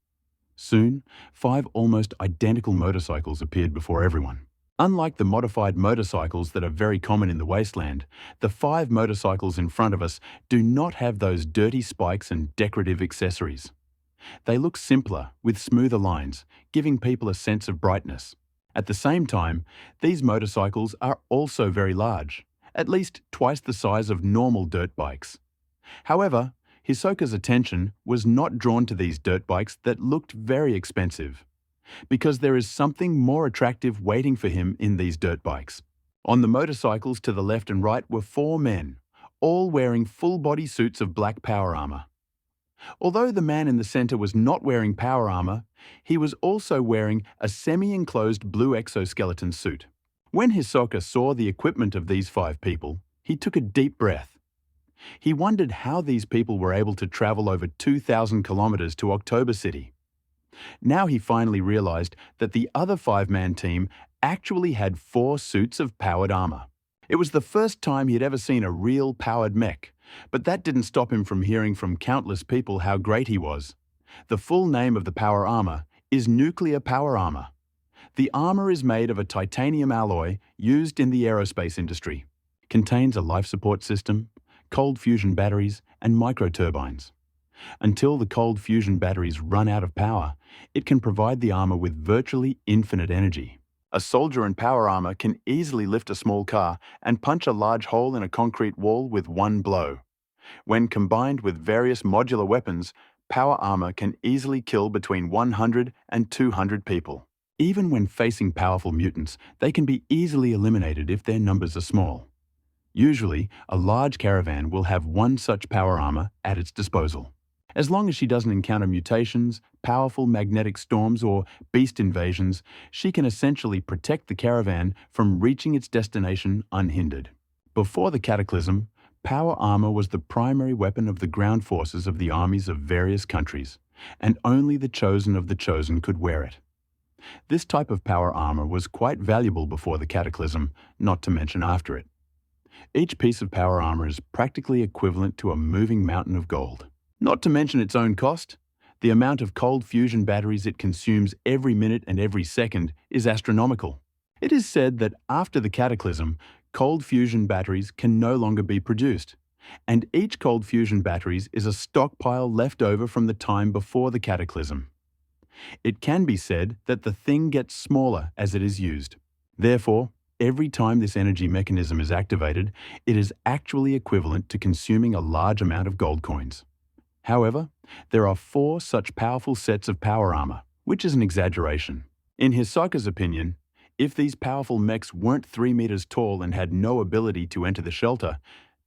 S1: Soon, 5 almost identical motorcycles appeared before everyone. Unlike the modified motorcycles that are very common in the wasteland, the 5 motorcycles in front of us do not have those dirty spikes and decorative accessories. They look simpler, with smoother lines, giving people a sense of brightness. At the same time, these motorcycles are also very large, at least twice the size of normal dirt bikes. However, Hisoka's attention was not drawn to these dirt bikes that looked very expensive, because there is something more attractive waiting for him in these dirt bikes. On the motorcycles to the left and right were 4 men, all wearing full-body suits of black power armor. Although the man in the center was not wearing power armor, he was also wearing a semi-enclosed blue exoskeleton suit. When Hisoka saw the equipment of these 5 people, he took a deep breath. He wondered how these people were able to travel over 2,000 kilometers to October City. Now he finally realized that the other 5-man team actually had 4 suits of powered armor. It was the first time he had ever seen a real powered mech, but that didn't stop him from hearing from countless people how great he was. The full name of the power armor is nuclear power armor. The armor is made of a titanium alloy used in the aerospace industry. Contains a life support system, cold fusion batteries, and microturbines. Until the cold fusion batteries run out of power, it can provide the armor with virtually infinite energy. A soldier in power armor can easily lift a small car and punch a large hole in a concrete wall with one blow. When combined with various modular weapons, power armor can easily kill between 100 and 200 people. Even when facing powerful mutants, they can be easily eliminated if their numbers are small. Usually, a large caravan will have one such power armor at its disposal. As long as she doesn't encounter mutations, powerful magnetic storms, or beast invasions, she can essentially protect the caravan from reaching its destination unhindered. Before the cataclysm, power armor was the primary weapon of the ground forces of the armies of various countries, and only the chosen of the chosen could wear it. This type of power armor was quite valuable before the cataclysm, not to mention after it. Each piece of power armor is practically equivalent to a moving mountain of gold. Not to mention its own cost, the amount of cold fusion batteries it consumes every minute and every second is astronomical. It is said that after the cataclysm, cold fusion batteries can no longer be produced, and each cold fusion batteries is a stockpile left over from the time before the cataclysm. It can be said that the thing gets smaller as it is used. Therefore, every time this energy mechanism is activated, it is actually equivalent to consuming a large amount of gold coins. However, there are 4 such powerful sets of power armor, which is an exaggeration. In Hisoka's opinion, if these powerful mechs weren't 3 meters tall and had no ability to enter the shelter,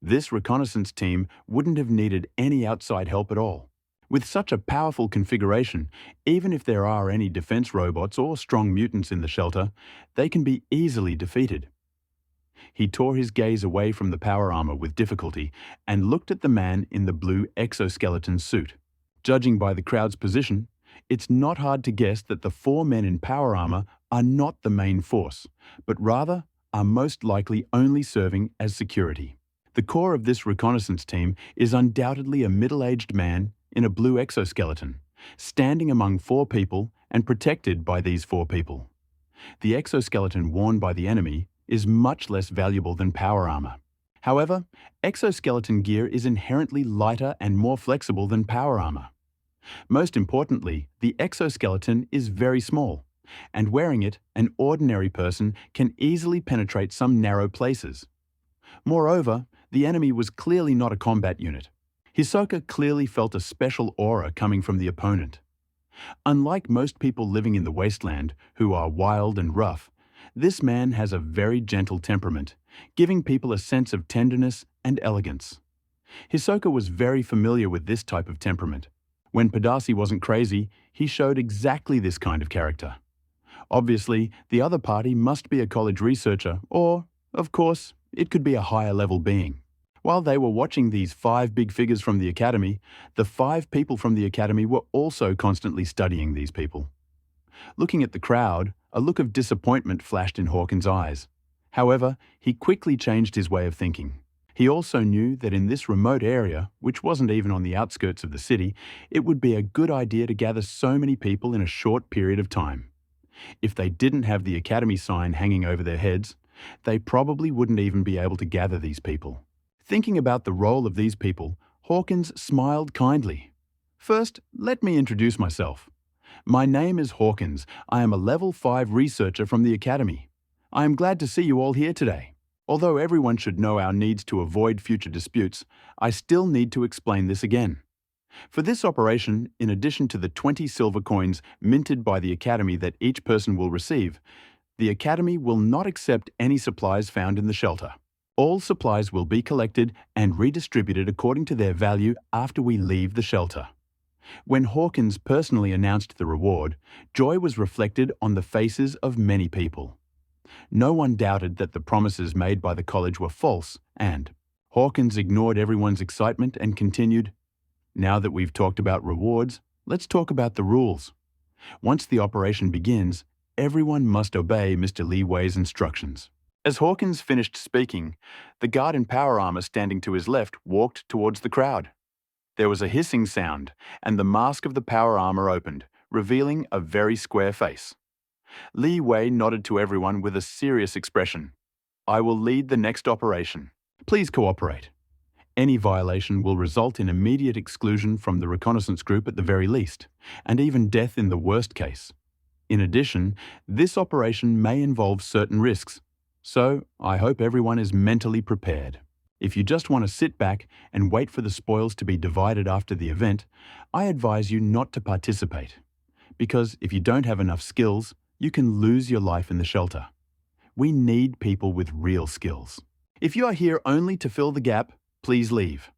S1: this reconnaissance team wouldn't have needed any outside help at all. With such a powerful configuration, even if there are any defense robots or strong mutants in the shelter, they can be easily defeated. He tore his gaze away from the power armor with difficulty and looked at the man in the blue exoskeleton suit. Judging by the crowd's position, it's not hard to guess that the four men in power armor are not the main force, but rather are most likely only serving as security. The core of this reconnaissance team is undoubtedly a middle-aged man in a blue exoskeleton, standing among four people and protected by these four people. The exoskeleton worn by the enemy is much less valuable than power armor. However, exoskeleton gear is inherently lighter and more flexible than power armor. Most importantly, the exoskeleton is very small, and wearing it, an ordinary person can easily penetrate some narrow places. Moreover, the enemy was clearly not a combat unit. Hisoka clearly felt a special aura coming from the opponent. Unlike most people living in the wasteland, who are wild and rough, this man has a very gentle temperament, giving people a sense of tenderness and elegance. Hisoka was very familiar with this type of temperament. When Padasi wasn't crazy, he showed exactly this kind of character. Obviously, the other party must be a college researcher or, of course, it could be a higher-level being. While they were watching these five big figures from the academy, the five people from the academy were also constantly studying these people. Looking at the crowd, a look of disappointment flashed in Hawkins' eyes. However, he quickly changed his way of thinking. He also knew that in this remote area, which wasn't even on the outskirts of the city, it would be a good idea to gather so many people in a short period of time. If they didn't have the academy sign hanging over their heads, they probably wouldn't even be able to gather these people. Thinking about the role of these people, Hawkins smiled kindly. First, let me introduce myself. My name is Hawkins. I am a Level 5 researcher from the Academy. I am glad to see you all here today. Although everyone should know our needs to avoid future disputes, I still need to explain this again. For this operation, in addition to the 20 silver coins minted by the Academy that each person will receive, the Academy will not accept any supplies found in the shelter. All supplies will be collected and redistributed according to their value after we leave the shelter. When Hawkins personally announced the reward, joy was reflected on the faces of many people. No one doubted that the promises made by the college were false, and Hawkins ignored everyone's excitement and continued, "Now that we've talked about rewards, let's talk about the rules. Once the operation begins, everyone must obey Mr. Lee Wei's instructions." As Hawkins finished speaking, the guard in power armor standing to his left walked towards the crowd. There was a hissing sound, and the mask of the power armor opened, revealing a very square face. Lee Wei nodded to everyone with a serious expression. "I will lead the next operation. Please cooperate. Any violation will result in immediate exclusion from the reconnaissance group at the very least, and even death in the worst case. In addition, this operation may involve certain risks, so I hope everyone is mentally prepared. If you just want to sit back and wait for the spoils to be divided after the event, I advise you not to participate. Because if you don't have enough skills, you can lose your life in the shelter. We need people with real skills. If you are here only to fill the gap, please leave.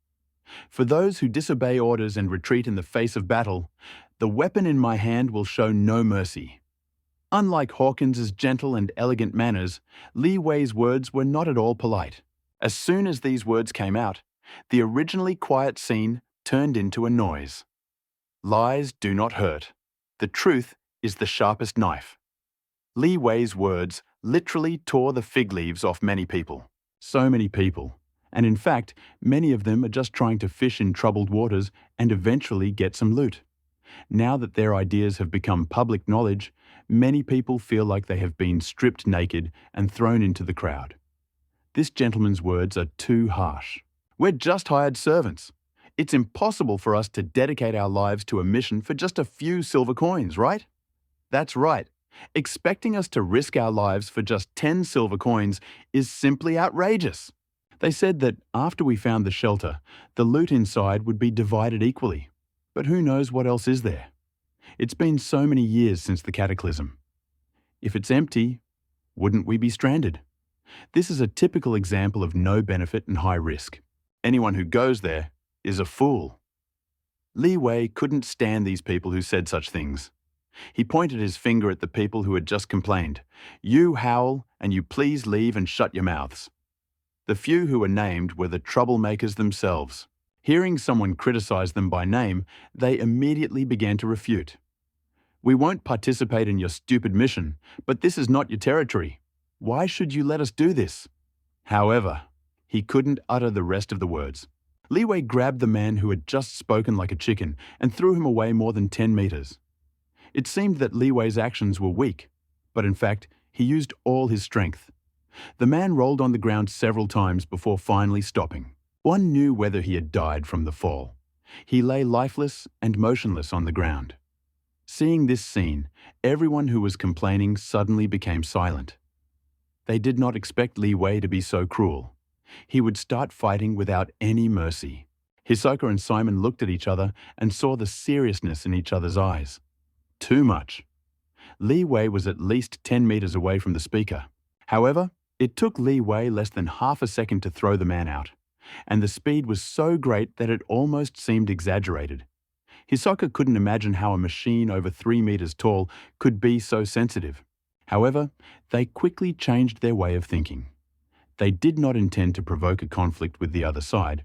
S1: For those who disobey orders and retreat in the face of battle, the weapon in my hand will show no mercy." Unlike Hawkins's gentle and elegant manners, Lee Wei's words were not at all polite. As soon as these words came out, the originally quiet scene turned into a noise. Lies do not hurt. The truth is the sharpest knife. Lee Wei's words literally tore the fig leaves off many people. So many people. And in fact, many of them are just trying to fish in troubled waters and eventually get some loot. Now that their ideas have become public knowledge, many people feel like they have been stripped naked and thrown into the crowd. This gentleman's words are too harsh. We're just hired servants. It's impossible for us to dedicate our lives to a mission for just a few silver coins, right? That's right. Expecting us to risk our lives for just 10 silver coins is simply outrageous. They said that after we found the shelter, the loot inside would be divided equally. But who knows what else is there? It's been so many years since the cataclysm. If it's empty, wouldn't we be stranded? This is a typical example of no benefit and high risk. Anyone who goes there is a fool. Lee Wei couldn't stand these people who said such things. He pointed his finger at the people who had just complained. "You howl, and you please leave and shut your mouths." The few who were named were the troublemakers themselves. Hearing someone criticize them by name, they immediately began to refute. "We won't participate in your stupid mission, but this is not your territory. Why should you let us do this?" However, he couldn't utter the rest of the words. Li Wei grabbed the man who had just spoken like a chicken and threw him away more than 10 meters. It seemed that Li Wei's actions were weak, but in fact, he used all his strength. The man rolled on the ground several times before finally stopping. One knew whether he had died from the fall. He lay lifeless and motionless on the ground. Seeing this scene, everyone who was complaining suddenly became silent. They did not expect Li Wei to be so cruel. He would start fighting without any mercy. Hisoka and Simon looked at each other and saw the seriousness in each other's eyes. Too much. Li Wei was at least 10 meters away from the speaker. However, it took Li Wei less than half a second to throw the man out, and the speed was so great that it almost seemed exaggerated. Hisoka couldn't imagine how a machine over 3 meters tall could be so sensitive. However, they quickly changed their way of thinking. They did not intend to provoke a conflict with the other side,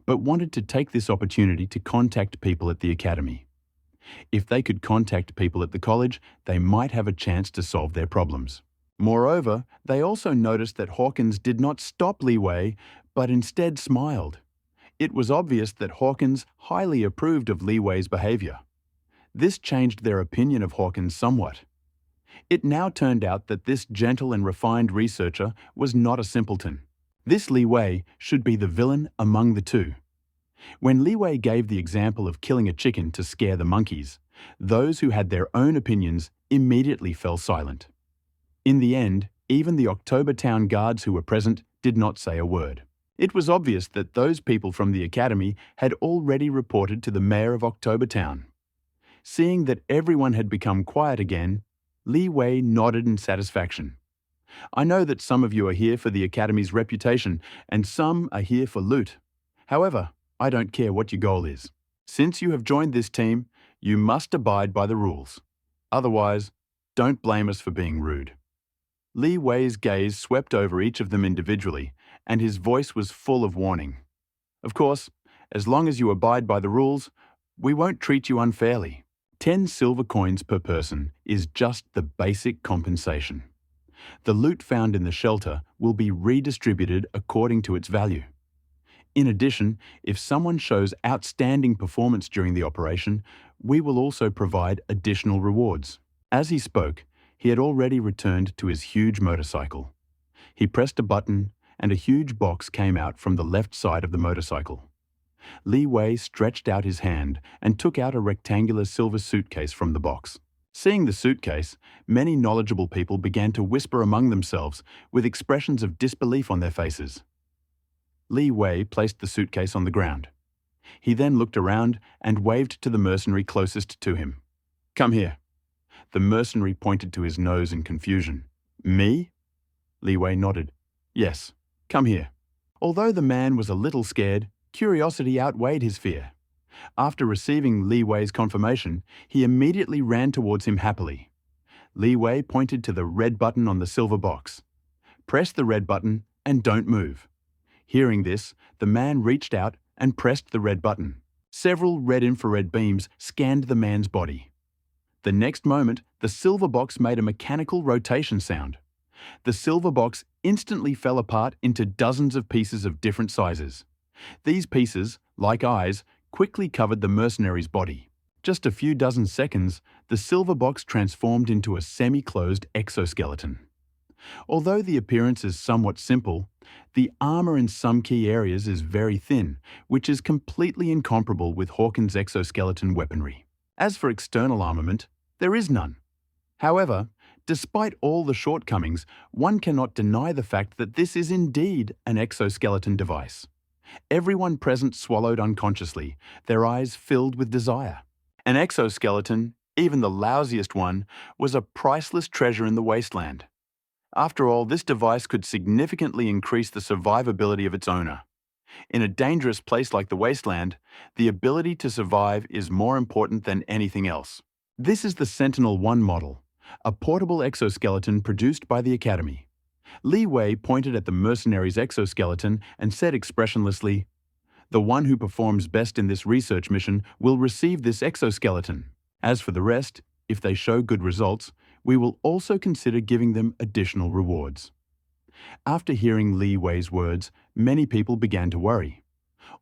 S1: but wanted to take this opportunity to contact people at the academy. If they could contact people at the college, they might have a chance to solve their problems. Moreover, they also noticed that Hawkins did not stop Li Wei, but instead smiled. It was obvious that Hawkins highly approved of Li Wei's behavior. This changed their opinion of Hawkins somewhat. It now turned out that this gentle and refined researcher was not a simpleton. This Li Wei should be the villain among the two. When Li Wei gave the example of killing a chicken to scare the monkeys, those who had their own opinions immediately fell silent. In the end, even the October Town guards who were present did not say a word. It was obvious that those people from the academy had already reported to the mayor of October Town. Seeing that everyone had become quiet again, Li Wei nodded in satisfaction. "I know that some of you are here for the academy's reputation and some are here for loot. However, I don't care what your goal is. Since you have joined this team, you must abide by the rules. Otherwise, don't blame us for being rude." Li Wei's gaze swept over each of them individually, and his voice was full of warning. "Of course, as long as you abide by the rules, we won't treat you unfairly. 10 silver coins per person is just the basic compensation. The loot found in the shelter will be redistributed according to its value. In addition, if someone shows outstanding performance during the operation, we will also provide additional rewards." As he spoke, he had already returned to his huge motorcycle. He pressed a button, and a huge box came out from the left side of the motorcycle. Li Wei stretched out his hand and took out a rectangular silver suitcase from the box. Seeing the suitcase, many knowledgeable people began to whisper among themselves with expressions of disbelief on their faces. Li Wei placed the suitcase on the ground. He then looked around and waved to the mercenary closest to him. "Come here." The mercenary pointed to his nose in confusion. "Me?" Li Wei nodded. "Yes, come here." Although the man was a little scared, curiosity outweighed his fear. After receiving Li Wei's confirmation, he immediately ran towards him happily. Li Wei pointed to the red button on the silver box. "Press the red button and don't move." Hearing this, the man reached out and pressed the red button. Several red infrared beams scanned the man's body. The next moment, the silver box made a mechanical rotation sound. The silver box instantly fell apart into dozens of pieces of different sizes. These pieces, like eyes, quickly covered the mercenary's body. Just a few dozen seconds, the silver box transformed into a semi-closed exoskeleton. Although the appearance is somewhat simple, the armor in some key areas is very thin, which is completely incomparable with Hawkins' exoskeleton weaponry. As for external armament, there is none. However, despite all the shortcomings, one cannot deny the fact that this is indeed an exoskeleton device. Everyone present swallowed unconsciously, their eyes filled with desire. An exoskeleton, even the lousiest one, was a priceless treasure in the wasteland. After all, this device could significantly increase the survivability of its owner. In a dangerous place like the wasteland, the ability to survive is more important than anything else. This is the Sentinel-1 model, a portable exoskeleton produced by the Academy. Li Wei pointed at the mercenary's exoskeleton and said expressionlessly, The one who performs best in this research mission will receive this exoskeleton. As for the rest, if they show good results, we will also consider giving them additional rewards. After hearing Li Wei's words, many people began to worry.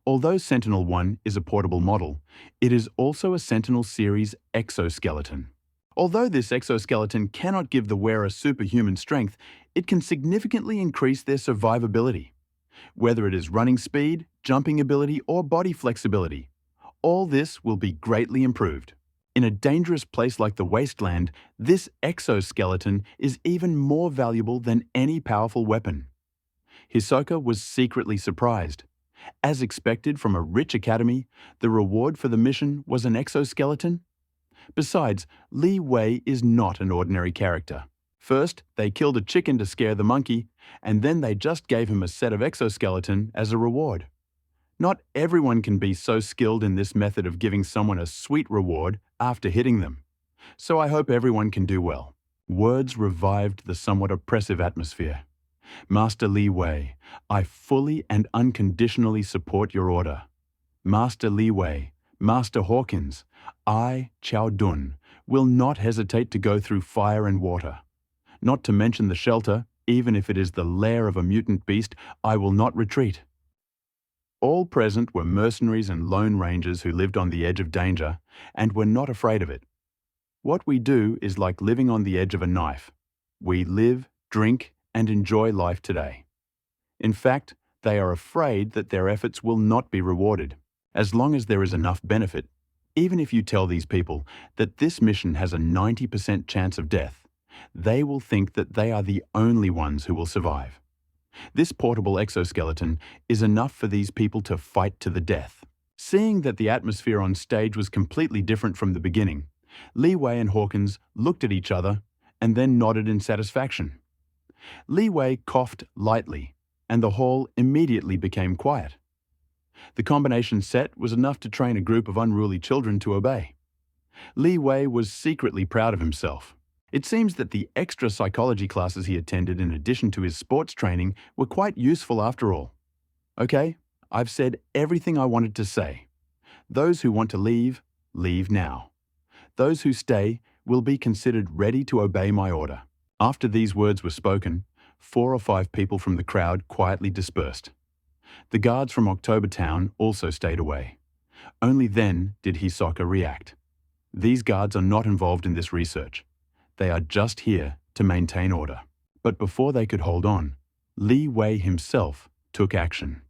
S1: Although Sentinel-1 is a portable model, it is also a Sentinel series exoskeleton. Although this exoskeleton cannot give the wearer superhuman strength, it can significantly increase their survivability. Whether it is running speed, jumping ability, or body flexibility, all this will be greatly improved. In a dangerous place like the wasteland, this exoskeleton is even more valuable than any powerful weapon. Hisoka was secretly surprised. As expected from a rich academy, the reward for the mission was an exoskeleton. Besides, Li Wei is not an ordinary character. First, they killed a chicken to scare the monkey, and then they just gave him a set of exoskeleton as a reward. Not everyone can be so skilled in this method of giving someone a sweet reward after hitting them. So I hope everyone can do well. Words revived the somewhat oppressive atmosphere. Master Li Wei, I fully and unconditionally support your order. Master Li Wei, Master Hawkins, I, Chao Dun, will not hesitate to go through fire and water. Not to mention the shelter, even if it is the lair of a mutant beast, I will not retreat. All present were mercenaries and lone rangers who lived on the edge of danger and were not afraid of it. What we do is like living on the edge of a knife. We live, drink, and enjoy life today. In fact, they are afraid that their efforts will not be rewarded, as long as there is enough benefit. Even if you tell these people that this mission has a 90% chance of death, they will think that they are the only ones who will survive. This portable exoskeleton is enough for these people to fight to the death. Seeing that the atmosphere on stage was completely different from the beginning, Li Wei and Hawkins looked at each other and then nodded in satisfaction. Li Wei coughed lightly, and the hall immediately became quiet. The combination set was enough to train a group of unruly children to obey. Li Wei was secretly proud of himself. It seems that the extra psychology classes he attended in addition to his sports training were quite useful after all. Okay, I've said everything I wanted to say. Those who want to leave, leave now. Those who stay will be considered ready to obey my order. After these words were spoken, 4 or 5 people from the crowd quietly dispersed. The guards from October Town also stayed away. Only then did Hisoka react. These guards are not involved in this research. They are just here to maintain order. But before they could hold on, Li Wei himself took action.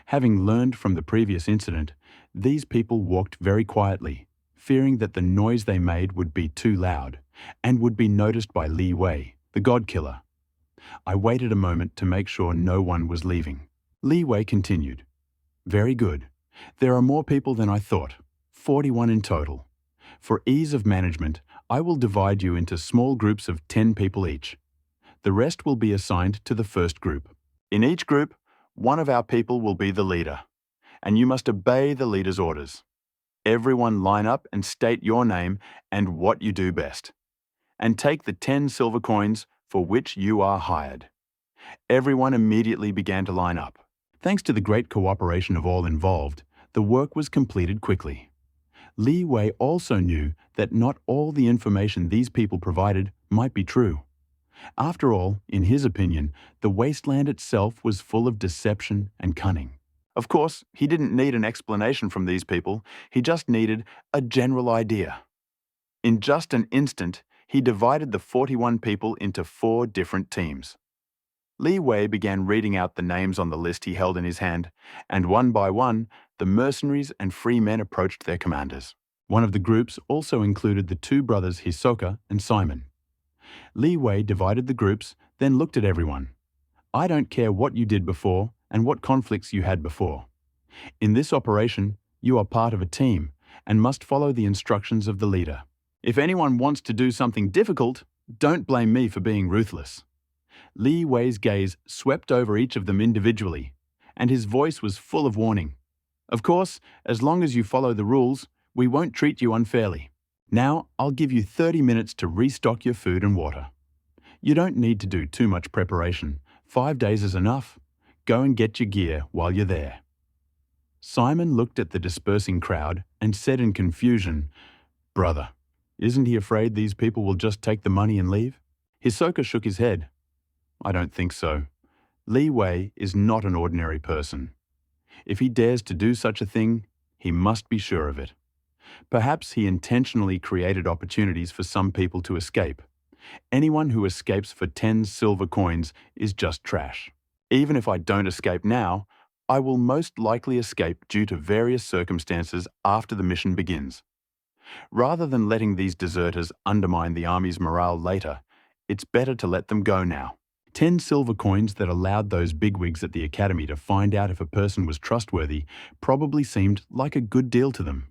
S1: Having learned from the previous incident, these people walked very quietly, fearing that the noise they made would be too loud and would be noticed by Li Wei, the God Killer. I waited a moment to make sure no one was leaving. Li Wei continued. Very good. There are more people than I thought, 41 in total. For ease of management, I will divide you into small groups of 10 people each. The rest will be assigned to the first group. In each group, one of our people will be the leader, and you must obey the leader's orders. Everyone line up and state your name and what you do best, and take the 10 silver coins for which you are hired. Everyone immediately began to line up. Thanks to the great cooperation of all involved, the work was completed quickly. Li Wei also knew that not all the information these people provided might be true. After all, in his opinion, the wasteland itself was full of deception and cunning. Of course, he didn't need an explanation from these people, he just needed a general idea. In just an instant, he divided the 41 people into 4 different teams. Li Wei began reading out the names on the list he held in his hand, and one by one, the mercenaries and free men approached their commanders. One of the groups also included the 2 brothers Hisoka and Simon. Li Wei divided the groups, then looked at everyone. I don't care what you did before and what conflicts you had before. In this operation, you are part of a team and must follow the instructions of the leader. If anyone wants to do something difficult, don't blame me for being ruthless. Li Wei's gaze swept over each of them individually, and his voice was full of warning. Of course, as long as you follow the rules, we won't treat you unfairly. Now, I'll give you 30 minutes to restock your food and water. You don't need to do too much preparation. 5 days is enough. Go and get your gear while you're there. Simon looked at the dispersing crowd and said in confusion, "Brother, isn't he afraid these people will just take the money and leave?" Hisoka shook his head. "I don't think so. Li Wei is not an ordinary person. If he dares to do such a thing, he must be sure of it. Perhaps he intentionally created opportunities for some people to escape. Anyone who escapes for 10 silver coins is just trash. Even if I don't escape now, I will most likely escape due to various circumstances after the mission begins. Rather than letting these deserters undermine the army's morale later, it's better to let them go now." 10 silver coins that allowed those bigwigs at the academy to find out if a person was trustworthy probably seemed like a good deal to them.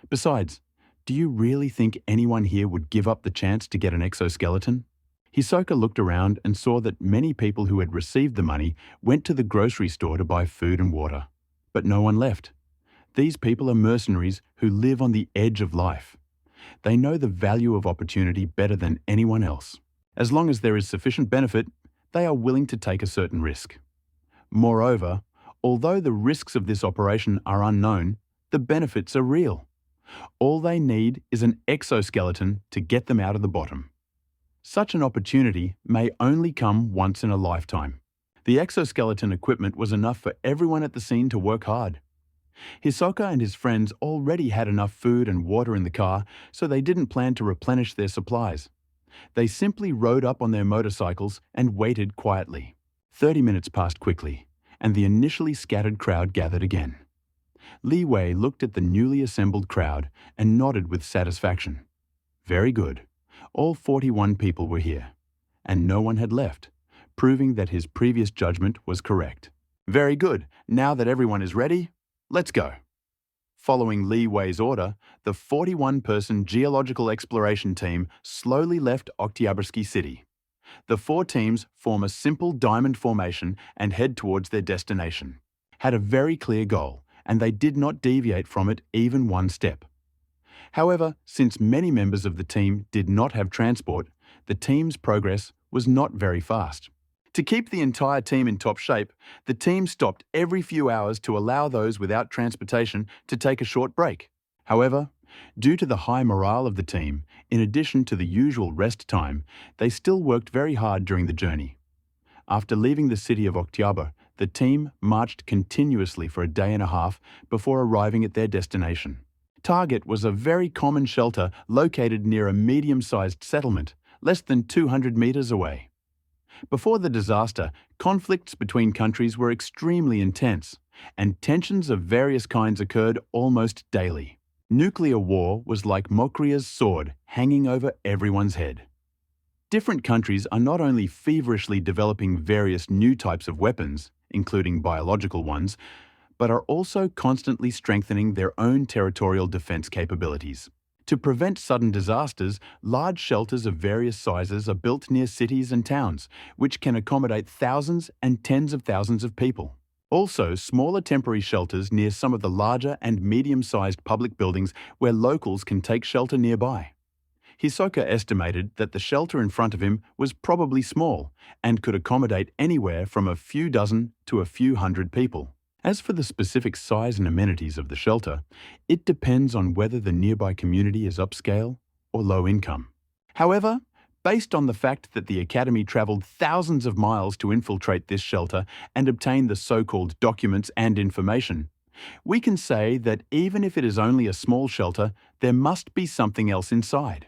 S1: Besides, do you really think anyone here would give up the chance to get an exoskeleton? Hisoka looked around and saw that many people who had received the money went to the grocery store to buy food and water. But no one left. These people are mercenaries who live on the edge of life. They know the value of opportunity better than anyone else. As long as there is sufficient benefit, they are willing to take a certain risk. Moreover, although the risks of this operation are unknown, the benefits are real. All they need is an exoskeleton to get them out of the bottom. Such an opportunity may only come once in a lifetime. The exoskeleton equipment was enough for everyone at the scene to work hard. Hisoka and his friends already had enough food and water in the car, so they didn't plan to replenish their supplies. They simply rode up on their motorcycles and waited quietly. 30 minutes passed quickly, and the initially scattered crowd gathered again. Li Wei looked at the newly assembled crowd and nodded with satisfaction. Very good. All 41 people were here, and no one had left, proving that his previous judgment was correct. Very good. Now that everyone is ready, let's go. Following Li Wei's order, the 41-person geological exploration team slowly left Oktyabrski City. The 4 teams form a simple diamond formation and head towards their destination. Had a very clear goal, and they did not deviate from it even one step. However, since many members of the team did not have transport, the team's progress was not very fast. To keep the entire team in top shape, the team stopped every few hours to allow those without transportation to take a short break. However, due to the high morale of the team, in addition to the usual rest time, they still worked very hard during the journey. After leaving the city of Oktyabr, the team marched continuously for a day and a half before arriving at their destination. Target was a very common shelter located near a medium-sized settlement, less than 200 meters away. Before the disaster, conflicts between countries were extremely intense, and tensions of various kinds occurred almost daily. Nuclear war was like Mokria's sword hanging over everyone's head. Different countries are not only feverishly developing various new types of weapons, including biological ones, but are also constantly strengthening their own territorial defense capabilities. To prevent sudden disasters, large shelters of various sizes are built near cities and towns, which can accommodate thousands and tens of thousands of people. Also, smaller temporary shelters near some of the larger and medium-sized public buildings where locals can take shelter nearby. Hisoka estimated that the shelter in front of him was probably small and could accommodate anywhere from a few dozen to a few hundred people. As for the specific size and amenities of the shelter, it depends on whether the nearby community is upscale or low income. However, based on the fact that the Academy traveled thousands of miles to infiltrate this shelter and obtain the so-called documents and information, we can say that even if it is only a small shelter, there must be something else inside.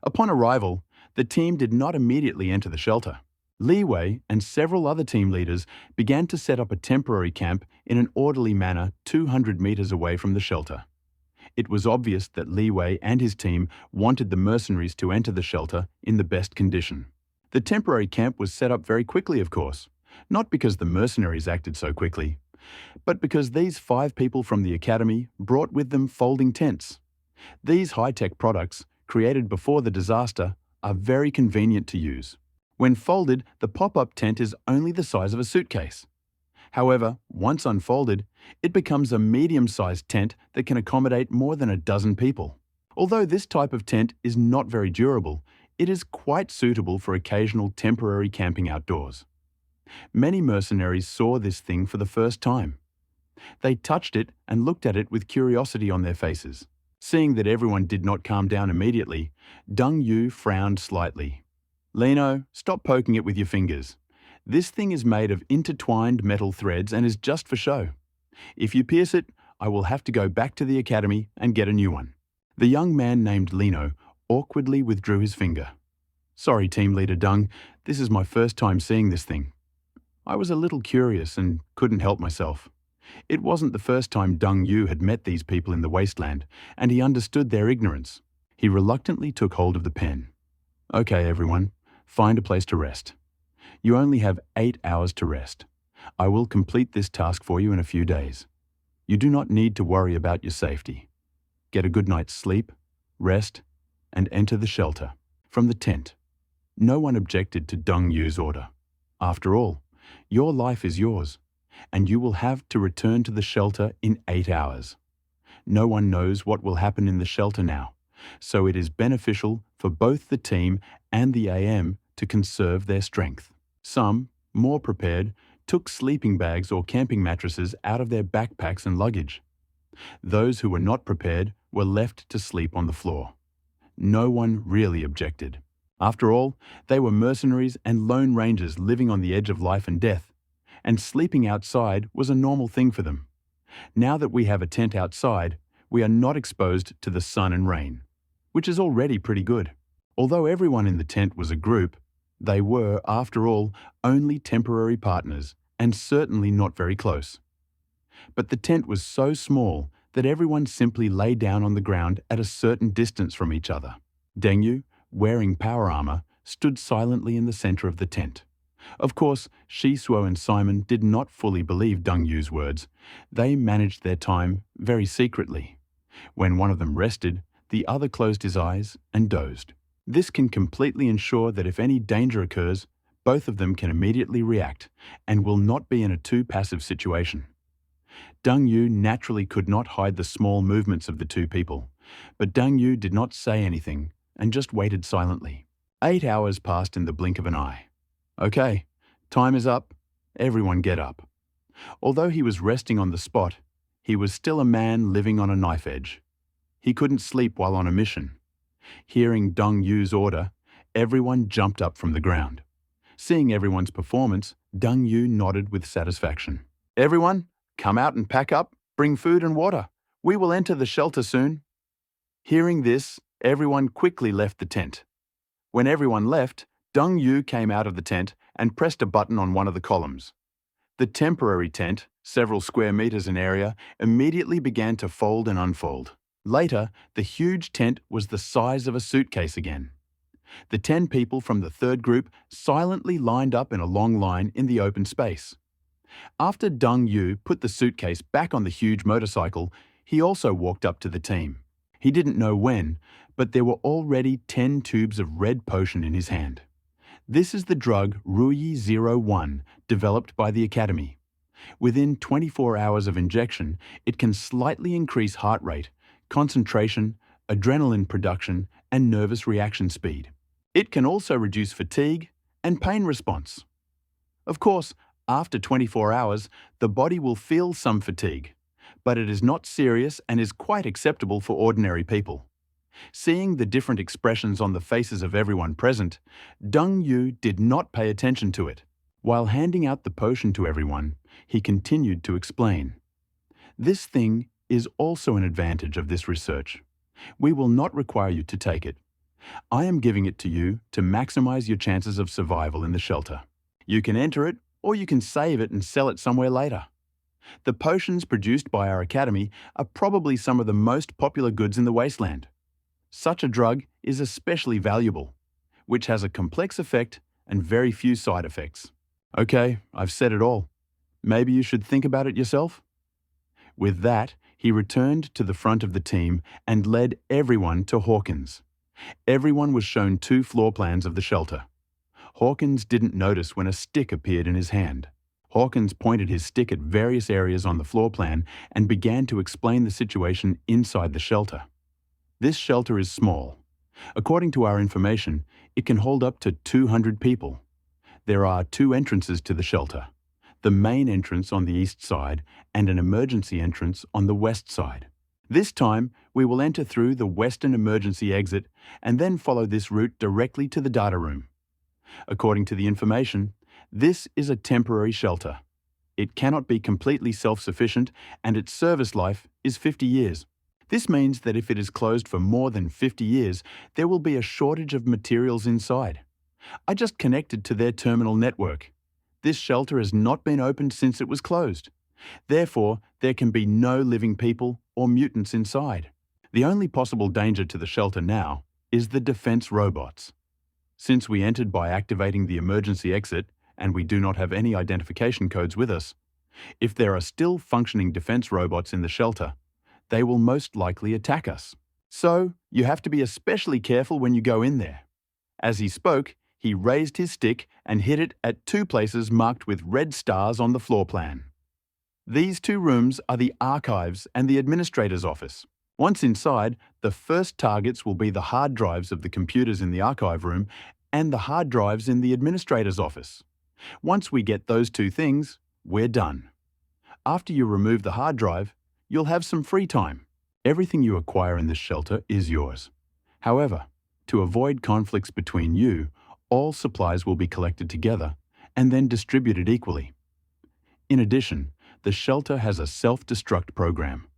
S1: Upon arrival, the team did not immediately enter the shelter. Li Wei and several other team leaders began to set up a temporary camp in an orderly manner 200 meters away from the shelter. It was obvious that Li Wei and his team wanted the mercenaries to enter the shelter in the best condition. The temporary camp was set up very quickly, of course, not because the mercenaries acted so quickly, but because these 5 people from the Academy brought with them folding tents. These high-tech products, created before the disaster, are very convenient to use. When folded, the pop-up tent is only the size of a suitcase. However, once unfolded, it becomes a medium-sized tent that can accommodate more than a dozen people. Although this type of tent is not very durable, it is quite suitable for occasional temporary camping outdoors. Many mercenaries saw this thing for the first time. They touched it and looked at it with curiosity on their faces. Seeing that everyone did not calm down immediately, Deng Yu frowned slightly. Lino, stop poking it with your fingers. This thing is made of intertwined metal threads and is just for show. If you pierce it, I will have to go back to the academy and get a new one. The young man named Lino awkwardly withdrew his finger. Sorry, team leader Deng, this is my first time seeing this thing. I was a little curious and couldn't help myself. It wasn't the first time Deng Yu had met these people in the wasteland, and he understood their ignorance. He reluctantly took hold of the pen. Okay, everyone, find a place to rest. You only have 8 hours to rest. I will complete this task for you in a few days. You do not need to worry about your safety. Get a good night's sleep, rest, and enter the shelter. From the tent. No one objected to Deng Yu's order. After all, your life is yours, and you will have to return to the shelter in 8 hours. No one knows what will happen in the shelter now, so it is beneficial for both the team and the AM to conserve their strength. Some, more prepared, took sleeping bags or camping mattresses out of their backpacks and luggage. Those who were not prepared were left to sleep on the floor. No one really objected. After all, they were mercenaries and lone rangers living on the edge of life and death, and sleeping outside was a normal thing for them. Now that we have a tent outside, we are not exposed to the sun and rain, which is already pretty good. Although everyone in the tent was a group, they were, after all, only temporary partners and certainly not very close. But the tent was so small that everyone simply lay down on the ground at a certain distance from each other. Deng Yu, wearing power armor, stood silently in the center of the tent. Of course, Shisuo and Simon did not fully believe Deng Yu's words. They managed their time very secretly. When one of them rested, the other closed his eyes and dozed. This can completely ensure that if any danger occurs, both of them can immediately react and will not be in a too passive situation. Deng Yu naturally could not hide the small movements of the two people, but Deng Yu did not say anything and just waited silently. 8 hours passed in the blink of an eye. Okay, time is up. Everyone get up. Although he was resting on the spot, he was still a man living on a knife edge. He couldn't sleep while on a mission. Hearing Deng Yu's order, everyone jumped up from the ground. Seeing everyone's performance, Deng Yu nodded with satisfaction. Everyone, come out and pack up, bring food and water. We will enter the shelter soon. Hearing this, everyone quickly left the tent. When everyone left, Deng Yu came out of the tent and pressed a button on one of the columns. The temporary tent, several square meters in area, immediately began to fold and unfold. Later, the huge tent was the size of a suitcase again. The 10 people from the third group silently lined up in a long line in the open space. After Deng Yu put the suitcase back on the huge motorcycle, he also walked up to the team. He didn't know when, but there were already 10 tubes of red potion in his hand. This is the drug Ruyi-01, developed by the Academy. Within 24 hours of injection, it can slightly increase heart rate, concentration, adrenaline production, and nervous reaction speed. It can also reduce fatigue and pain response. Of course, after 24 hours, the body will feel some fatigue, but it is not serious and is quite acceptable for ordinary people. Seeing the different expressions on the faces of everyone present, Deng Yu did not pay attention to it. While handing out the potion to everyone, he continued to explain. This thing is also an advantage of this research. We will not require you to take it. I am giving it to you to maximize your chances of survival in the shelter. You can enter it, or you can save it and sell it somewhere later. The potions produced by our academy are probably some of the most popular goods in the wasteland. Such a drug is especially valuable, which has a complex effect and very few side effects. Okay, I've said it all. Maybe you should think about it yourself? With that, he returned to the front of the team and led everyone to Hawkins. Everyone was shown 2 floor plans of the shelter. Hawkins didn't notice when a stick appeared in his hand. Hawkins pointed his stick at various areas on the floor plan and began to explain the situation inside the shelter. This shelter is small. According to our information, it can hold up to 200 people. There are 2 entrances to the shelter. the main entrance on the east side, and an emergency entrance on the west side. This time, we will enter through the western emergency exit and then follow this route directly to the data room. According to the information, this is a temporary shelter. It cannot be completely self-sufficient, and its service life is 50 years. This means that if it is closed for more than 50 years, there will be a shortage of materials inside. I just connected to their terminal network. This shelter has not been opened since it was closed. Therefore, there can be no living people or mutants inside. The only possible danger to the shelter now is the defense robots. Since we entered by activating the emergency exit and we do not have any identification codes with us, if there are still functioning defense robots in the shelter, they will most likely attack us. So, you have to be especially careful when you go in there. As he spoke, he raised his stick and hit it at 2 places marked with red stars on the floor plan. These 2 rooms are the archives and the administrator's office. Once inside, the first targets will be the hard drives of the computers in the archive room and the hard drives in the administrator's office. Once we get those 2 things, we're done. After you remove the hard drive, you'll have some free time. Everything you acquire in this shelter is yours. However, to avoid conflicts between you, all supplies will be collected together and then distributed equally. In addition, the shelter has a self-destruct program.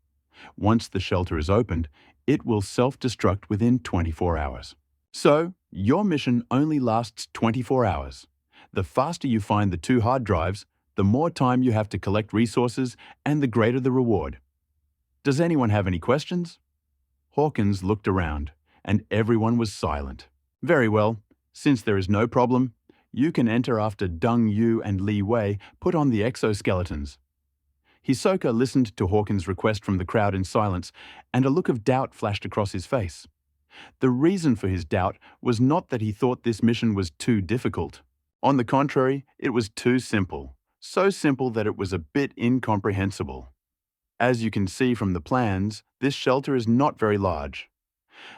S1: Once the shelter is opened, it will self-destruct within 24 hours. So, your mission only lasts 24 hours. The faster you find the 2 hard drives, the more time you have to collect resources and the greater the reward. Does anyone have any questions? Hawkins looked around, and everyone was silent. Very well, since there is no problem, you can enter after Deng Yu and Li Wei put on the exoskeletons. Hisoka listened to Hawkins' request from the crowd in silence, and a look of doubt flashed across his face. The reason for his doubt was not that he thought this mission was too difficult. On the contrary, it was too simple. So simple that it was a bit incomprehensible. As you can see from the plans, this shelter is not very large.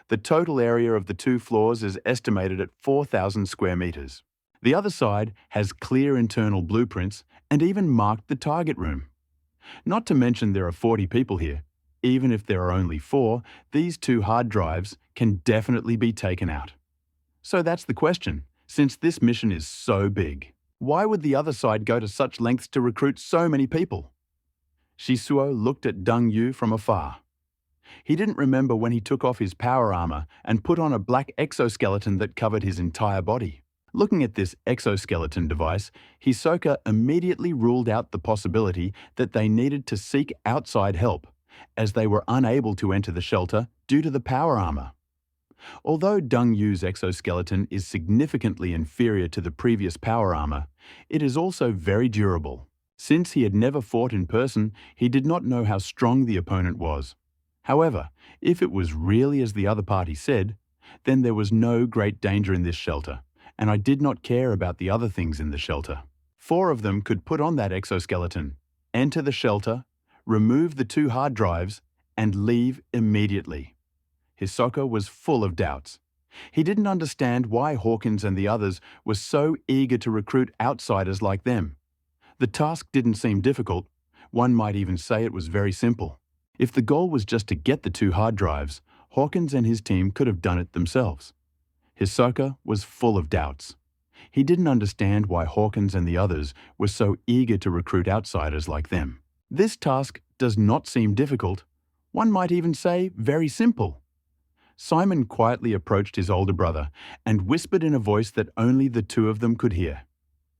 S1: The total area of the 2 floors is estimated at 4,000 square meters. The other side has clear internal blueprints and even marked the target room. Not to mention there are 40 people here. Even if there are only 4, these 2 hard drives can definitely be taken out. So that's the question. Since this mission is so big, why would the other side go to such lengths to recruit so many people? Shisuo looked at Deng Yu from afar. He didn't remember when he took off his power armor and put on a black exoskeleton that covered his entire body. Looking at this exoskeleton device, Hisoka immediately ruled out the possibility that they needed to seek outside help, as they were unable to enter the shelter due to the power armor. Although Deng Yu's exoskeleton is significantly inferior to the previous power armor, it is also very durable. Since he had never fought in person, he did not know how strong the opponent was. However, if it was really as the other party said, then there was no great danger in this shelter, and I did not care about the other things in the shelter. 4 of them could put on that exoskeleton, enter the shelter, remove the 2 hard drives, and leave immediately. Hisoka was full of doubts. He didn't understand why Hawkins and the others were so eager to recruit outsiders like them. The task didn't seem difficult. One might even say it was very simple. If the goal was just to get the 2 hard drives, Hawkins and his team could have done it themselves. Hisoka was full of doubts. He didn't understand why Hawkins and the others were so eager to recruit outsiders like them. This task does not seem difficult. One might even say very simple. Simon quietly approached his older brother and whispered in a voice that only the 2 of them could hear.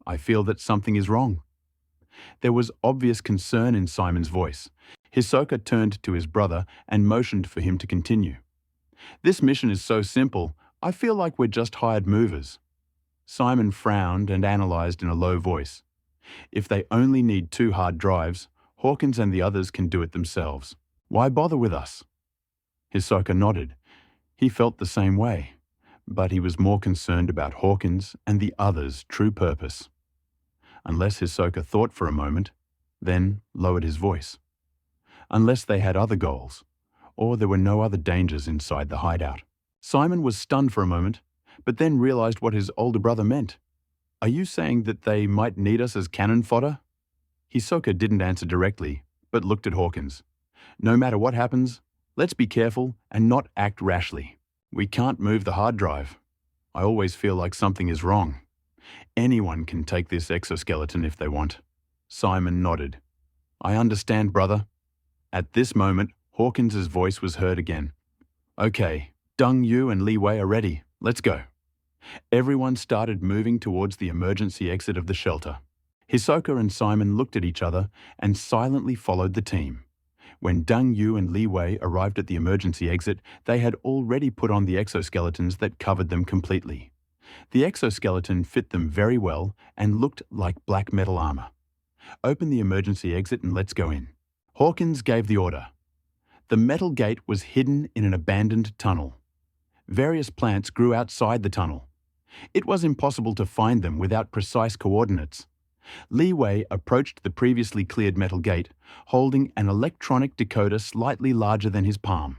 S1: I feel that something is wrong. There was obvious concern in Simon's voice. Hisoka turned to his brother and motioned for him to continue. This mission is so simple, I feel like we're just hired movers. Simon frowned and analyzed in a low voice. If they only need 2 hard drives, Hawkins and the others can do it themselves. Why bother with us? Hisoka nodded. He felt the same way, but he was more concerned about Hawkins and the others' true purpose. Unless Hisoka thought for a moment, then lowered his voice. Unless they had other goals, or there were no other dangers inside the hideout. Simon was stunned for a moment, but then realized what his older brother meant. Are you saying that they might need us as cannon fodder? Hisoka didn't answer directly, but looked at Hawkins. No matter what happens, let's be careful and not act rashly. We can't move the hard drive. I always feel like something is wrong. Anyone can take this exoskeleton if they want. Simon nodded. I understand, brother. At this moment, Hawkins's voice was heard again. Okay, Dong Yu and Li Wei are ready. Let's go. Everyone started moving towards the emergency exit of the shelter. Hisoka and Simon looked at each other and silently followed the team. When Dong Yu and Li Wei arrived at the emergency exit, they had already put on the exoskeletons that covered them completely. The exoskeleton fit them very well and looked like black metal armor. Open the emergency exit and let's go in. Hawkins gave the order. The metal gate was hidden in an abandoned tunnel. Various plants grew outside the tunnel. It was impossible to find them without precise coordinates. Li Wei approached the previously cleared metal gate, holding an electronic decoder slightly larger than his palm.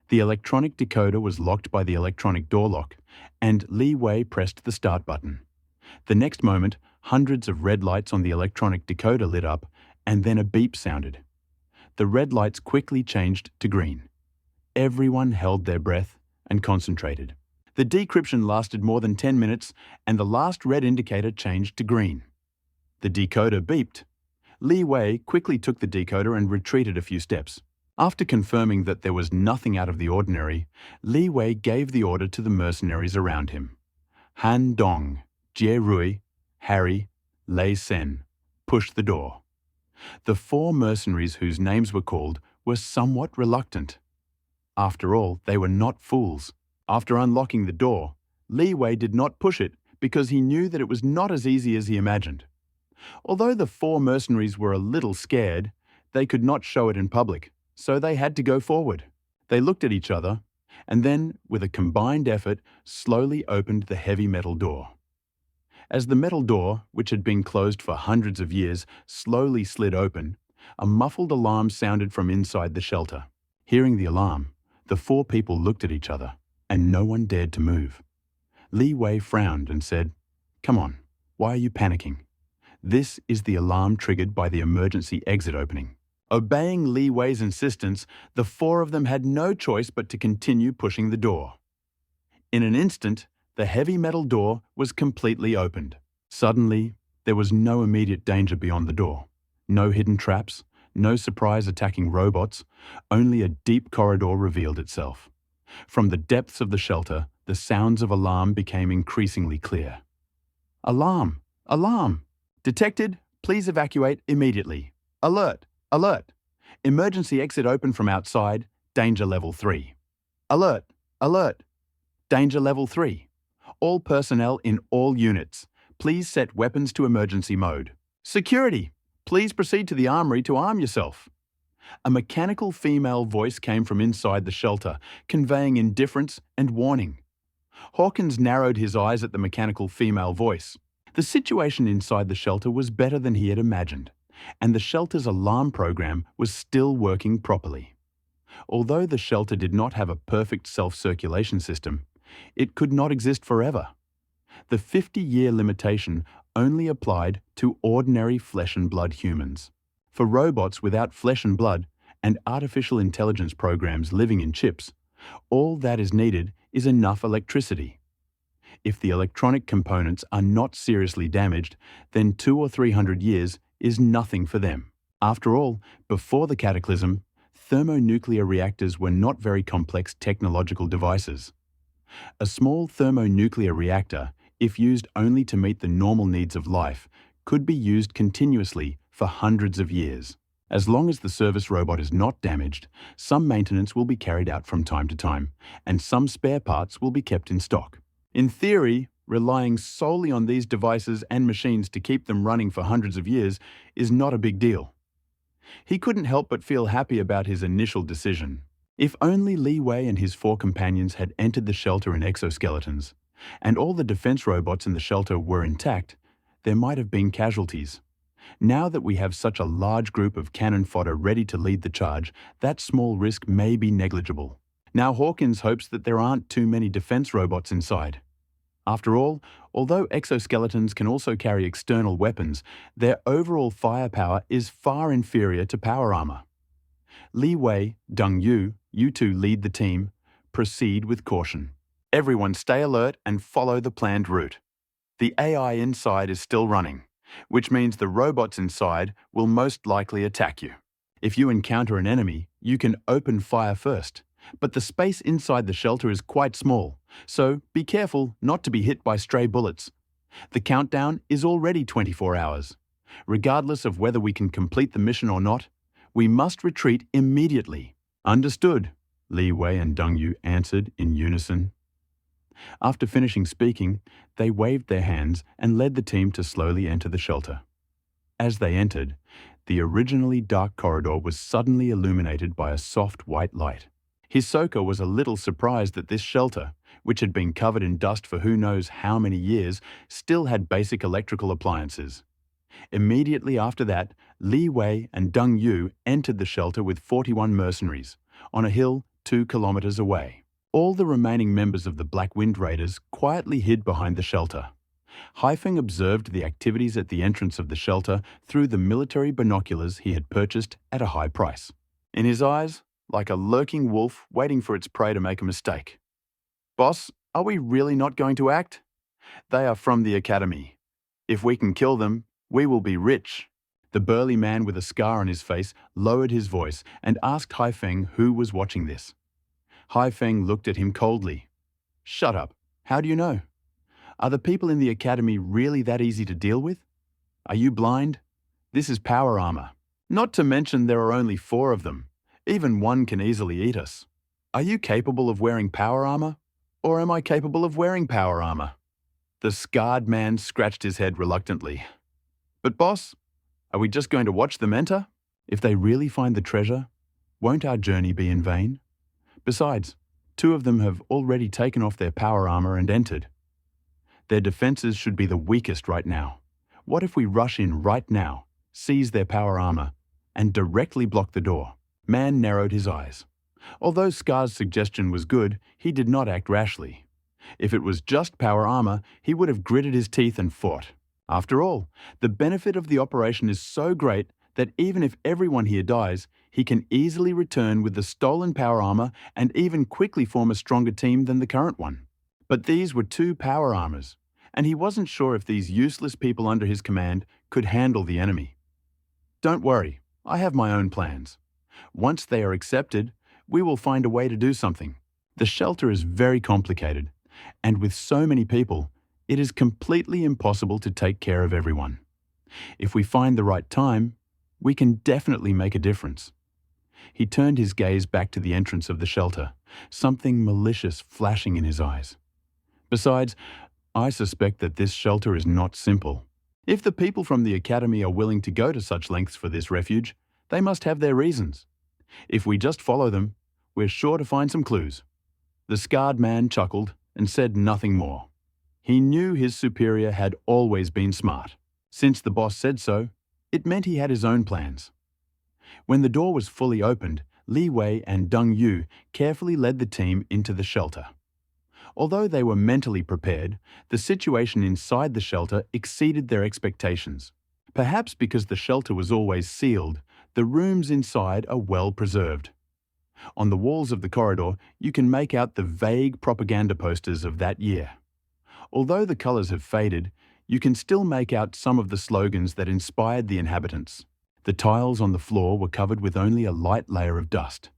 S1: The electronic decoder was locked by the electronic door lock, and Li Wei pressed the start button. The next moment, hundreds of red lights on the electronic decoder lit up, and then a beep sounded. The red lights quickly changed to green. Everyone held their breath and concentrated. The decryption lasted more than 10 minutes, and the last red indicator changed to green. The decoder beeped. Li Wei quickly took the decoder and retreated a few steps. After confirming that there was nothing out of the ordinary, Li Wei gave the order to the mercenaries around him. Han Dong, Jie Rui, Harry, Lei Sen pushed the door. The 4 mercenaries whose names were called were somewhat reluctant. After all, they were not fools. After unlocking the door, Li Wei did not push it because he knew that it was not as easy as he imagined. Although the 4 mercenaries were a little scared, they could not show it in public, so they had to go forward. They looked at each other, and then, with a combined effort, slowly opened the heavy metal door. As the metal door, which had been closed for hundreds of years, slowly slid open, a muffled alarm sounded from inside the shelter. Hearing the alarm, the 4 people looked at each other, and no one dared to move. Li Wei frowned and said, "Come on, why are you panicking? This is the alarm triggered by the emergency exit opening." Obeying Li Wei's insistence, the 4 of them had no choice but to continue pushing the door. In an instant, the heavy metal door was completely opened. Suddenly, there was no immediate danger beyond the door. No hidden traps, no surprise attacking robots, only a deep corridor revealed itself. From the depths of the shelter, the sounds of alarm became increasingly clear. Alarm! Alarm! Detected, please evacuate immediately. Alert! Alert! Emergency exit open from outside, danger level 3. Alert! Alert! Danger level 3. All personnel in all units, please set weapons to emergency mode. Security! Please proceed to the armory to arm yourself. A mechanical female voice came from inside the shelter, conveying indifference and warning. Hawkins narrowed his eyes at the mechanical female voice. The situation inside the shelter was better than he had imagined, and the shelter's alarm program was still working properly. Although the shelter did not have a perfect self-circulation system, it could not exist forever. The 50-year limitation only applied to ordinary flesh and blood humans. For robots without flesh and blood and artificial intelligence programs living in chips, all that is needed is enough electricity. If the electronic components are not seriously damaged, then 200 or 300 years is nothing for them. After all, before the cataclysm, thermonuclear reactors were not very complex technological devices. A small thermonuclear reactor, if used only to meet the normal needs of life, could be used continuously for hundreds of years. As long as the service robot is not damaged, some maintenance will be carried out from time to time, and some spare parts will be kept in stock. In theory, relying solely on these devices and machines to keep them running for hundreds of years is not a big deal. He couldn't help but feel happy about his initial decision. If only Li Wei and his 4 companions had entered the shelter in exoskeletons, and all the defense robots in the shelter were intact, there might have been casualties. Now that we have such a large group of cannon fodder ready to lead the charge, that small risk may be negligible. Now Hawkins hopes that there aren't too many defense robots inside. After all, although exoskeletons can also carry external weapons, their overall firepower is far inferior to power armor. Li Wei, Deng Yu, you two lead the team. Proceed with caution. Everyone stay alert and follow the planned route. The AI inside is still running, which means the robots inside will most likely attack you. If you encounter an enemy, you can open fire first, but the space inside the shelter is quite small, so be careful not to be hit by stray bullets. The countdown is already 24 hours. Regardless of whether we can complete the mission or not, we must retreat immediately. Understood, Li Wei and Deng Yu answered in unison. After finishing speaking, they waved their hands and led the team to slowly enter the shelter. As they entered, the originally dark corridor was suddenly illuminated by a soft white light. Hisoka was a little surprised that this shelter, which had been covered in dust for who knows how many years, still had basic electrical appliances. Immediately after that, Li Wei and Deng Yu entered the shelter with 41 mercenaries, on a hill 2 kilometers away. All the remaining members of the Black Wind Raiders quietly hid behind the shelter. Haifeng observed the activities at the entrance of the shelter through the military binoculars he had purchased at a high price. In his eyes, like a lurking wolf waiting for its prey to make a mistake. Boss, are we really not going to act? They are from the academy. If we can kill them, we will be rich. The burly man with a scar on his face lowered his voice and asked Haifeng who was watching this. Haifeng looked at him coldly. Shut up. How do you know? Are the people in the academy really that easy to deal with? Are you blind? This is power armor. Not to mention there are only 4 of them. Even one can easily eat us. Are you capable of wearing power armor? Or am I capable of wearing power armor? The scarred man scratched his head reluctantly. But boss, are we just going to watch them enter? If they really find the treasure, won't our journey be in vain? Besides, 2 of them have already taken off their power armor and entered. Their defenses should be the weakest right now. What if we rush in right now, seize their power armor, and directly block the door? Man narrowed his eyes. Although Scar's suggestion was good, he did not act rashly. If it was just power armor, he would have gritted his teeth and fought. After all, the benefit of the operation is so great that even if everyone here dies, he can easily return with the stolen power armor and even quickly form a stronger team than the current one. But these were 2 power armors, and he wasn't sure if these useless people under his command could handle the enemy. Don't worry, I have my own plans. Once they are accepted, we will find a way to do something. The shelter is very complicated, and with so many people, it is completely impossible to take care of everyone. If we find the right time, we can definitely make a difference. He turned his gaze back to the entrance of the shelter, something malicious flashing in his eyes. Besides, I suspect that this shelter is not simple. If the people from the academy are willing to go to such lengths for this refuge, they must have their reasons. If we just follow them, we're sure to find some clues. The scarred man chuckled and said nothing more. He knew his superior had always been smart. Since the boss said so, it meant he had his own plans. When the door was fully opened, Li Wei and Deng Yu carefully led the team into the shelter. Although they were mentally prepared, the situation inside the shelter exceeded their expectations. Perhaps because the shelter was always sealed, the rooms inside are well preserved. On the walls of the corridor, you can make out the vague propaganda posters of that year. Although the colors have faded, you can still make out some of the slogans that inspired the inhabitants. The tiles on the floor were covered with only a light layer of dust.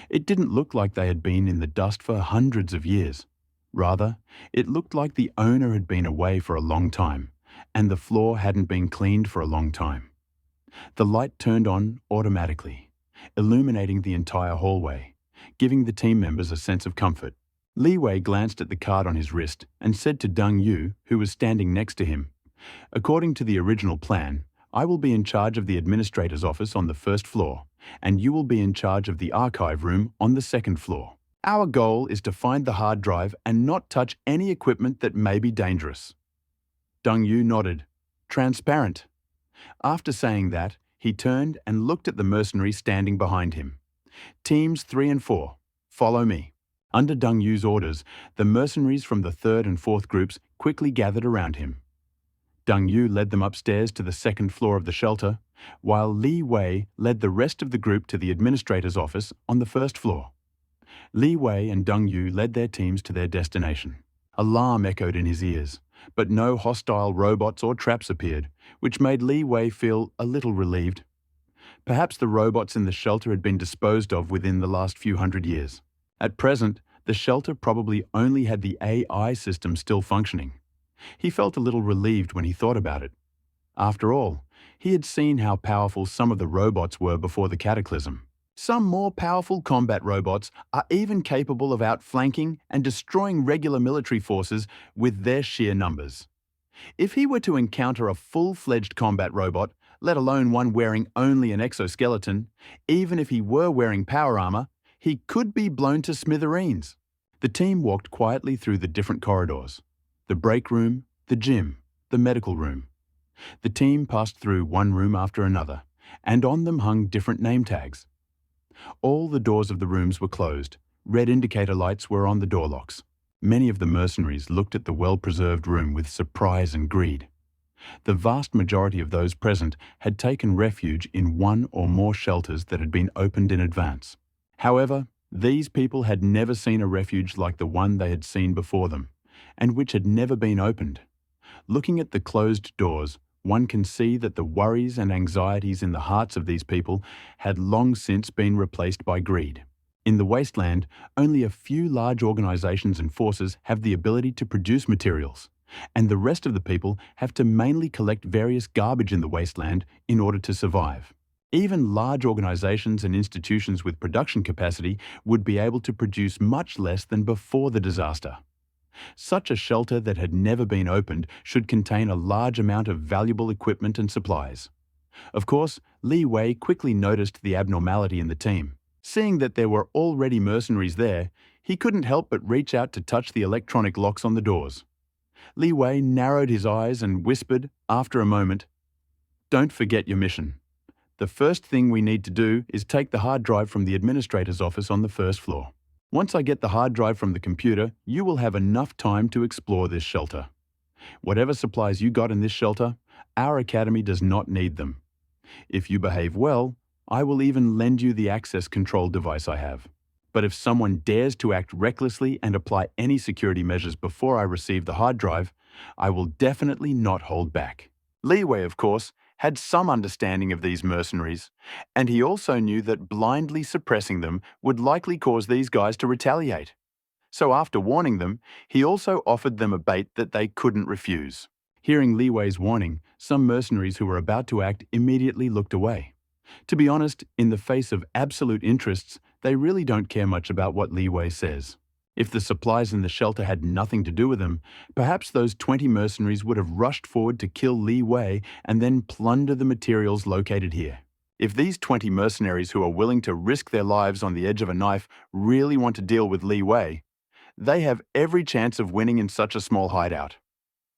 S1: It didn't look like they had been in the dust for hundreds of years. Rather, it looked like the owner had been away for a long time, and the floor hadn't been cleaned for a long time. The light turned on automatically, illuminating the entire hallway, giving the team members a sense of comfort. Li Wei glanced at the card on his wrist and said to Deng Yu, who was standing next to him, "According to the original plan, I will be in charge of the administrator's office on the 1st floor, and you will be in charge of the archive room on the 2nd floor. Our goal is to find the hard drive and not touch any equipment that may be dangerous." Deng Yu nodded. Transparent. After saying that, he turned and looked at the mercenary standing behind him. "Teams 3 and 4, follow me. Under Deng Yu's orders, the mercenaries from the third and fourth groups quickly gathered around him. Deng Yu led them upstairs to the second floor of the shelter, while Li Wei led the rest of the group to the administrator's office on the first floor. Li Wei and Deng Yu led their teams to their destination. Alarm echoed in his ears, but no hostile robots or traps appeared, which made Li Wei feel a little relieved. Perhaps the robots in the shelter had been disposed of within the last few hundred years. At present, the shelter probably only had the AI system still functioning. He felt a little relieved when he thought about it. After all, he had seen how powerful some of the robots were before the cataclysm. Some more powerful combat robots are even capable of outflanking and destroying regular military forces with their sheer numbers. If he were to encounter a full-fledged combat robot, let alone one wearing only an exoskeleton, even if he were wearing power armor, he could be blown to smithereens. The team walked quietly through the different corridors. The break room, the gym, the medical room. The team passed through one room after another, and on them hung different name tags. All the doors of the rooms were closed. Red indicator lights were on the door locks. Many of the mercenaries looked at the well-preserved room with surprise and greed. The vast majority of those present had taken refuge in one or more shelters that had been opened in advance. However, these people had never seen a refuge like the one they had seen before them, and which had never been opened. Looking at the closed doors, one can see that the worries and anxieties in the hearts of these people had long since been replaced by greed. In the wasteland, only a few large organizations and forces have the ability to produce materials, and the rest of the people have to mainly collect various garbage in the wasteland in order to survive. Even large organizations and institutions with production capacity would be able to produce much less than before the disaster. Such a shelter that had never been opened should contain a large amount of valuable equipment and supplies. Of course, Li Wei quickly noticed the abnormality in the team. Seeing that there were already mercenaries there, he couldn't help but reach out to touch the electronic locks on the doors. Li Wei narrowed his eyes and whispered, after a moment, "Don't forget your mission. The first thing we need to do is take the hard drive from the administrator's office on the first floor. Once I get the hard drive from the computer, you will have enough time to explore this shelter. Whatever supplies you got in this shelter, our academy does not need them. If you behave well, I will even lend you the access control device I have. But if someone dares to act recklessly and apply any security measures before I receive the hard drive, I will definitely not hold back." Li Wei, of course, had some understanding of these mercenaries, and he also knew that blindly suppressing them would likely cause these guys to retaliate. So after warning them, he also offered them a bait that they couldn't refuse. Hearing Li Wei's warning, some mercenaries who were about to act immediately looked away. To be honest, in the face of absolute interests, they really don't care much about what Li Wei says. If the supplies in the shelter had nothing to do with them, perhaps those 20 mercenaries would have rushed forward to kill Li Wei and then plunder the materials located here. If these 20 mercenaries who are willing to risk their lives on the edge of a knife really want to deal with Li Wei, they have every chance of winning in such a small hideout.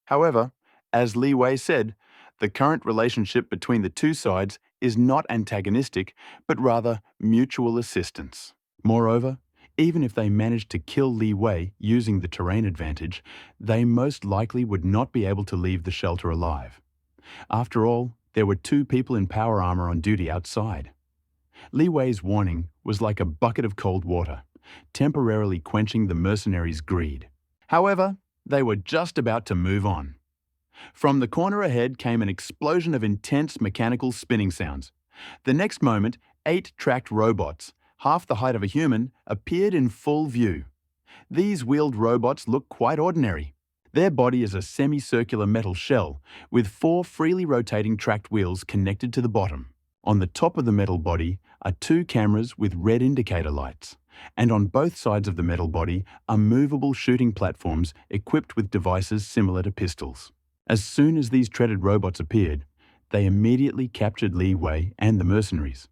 S1: However, as Li Wei said, the current relationship between the two sides is not antagonistic, but rather mutual assistance. Moreover, even if they managed to kill Li Wei using the terrain advantage, they most likely would not be able to leave the shelter alive. After all, there were 2 people in power armor on duty outside. Li Wei's warning was like a bucket of cold water, temporarily quenching the mercenaries' greed. However, they were just about to move on. From the corner ahead came an explosion of intense mechanical spinning sounds. The next moment, 8 tracked robots, half the height of a human, appeared in full view. These wheeled robots look quite ordinary. Their body is a semicircular metal shell with 4 freely rotating tracked wheels connected to the bottom. On the top of the metal body are 2 cameras with red indicator lights, and on both sides of the metal body are movable shooting platforms equipped with devices similar to pistols. As soon as these treaded robots appeared, they immediately captured Li Wei and the mercenaries.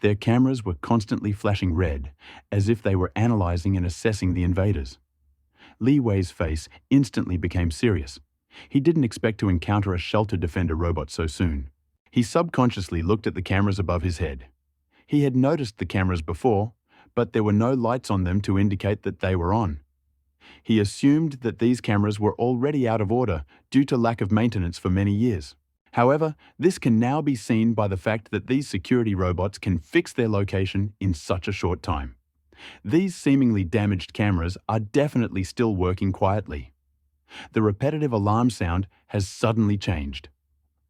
S1: Their cameras were constantly flashing red, as if they were analyzing and assessing the invaders. Li Wei's face instantly became serious. He didn't expect to encounter a shelter defender robot so soon. He subconsciously looked at the cameras above his head. He had noticed the cameras before, but there were no lights on them to indicate that they were on. He assumed that these cameras were already out of order due to lack of maintenance for many years. However, this can now be seen by the fact that these security robots can fix their location in such a short time. These seemingly damaged cameras are definitely still working quietly. The repetitive alarm sound has suddenly changed.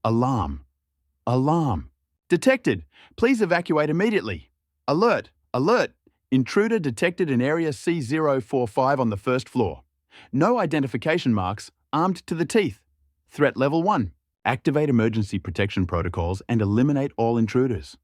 S1: Alarm. Alarm. Detected. Please evacuate immediately. Alert. Alert. Intruder detected in area C045 on the first floor. No identification marks. Armed to the teeth. Threat level 1. Activate emergency protection protocols and eliminate all intruders.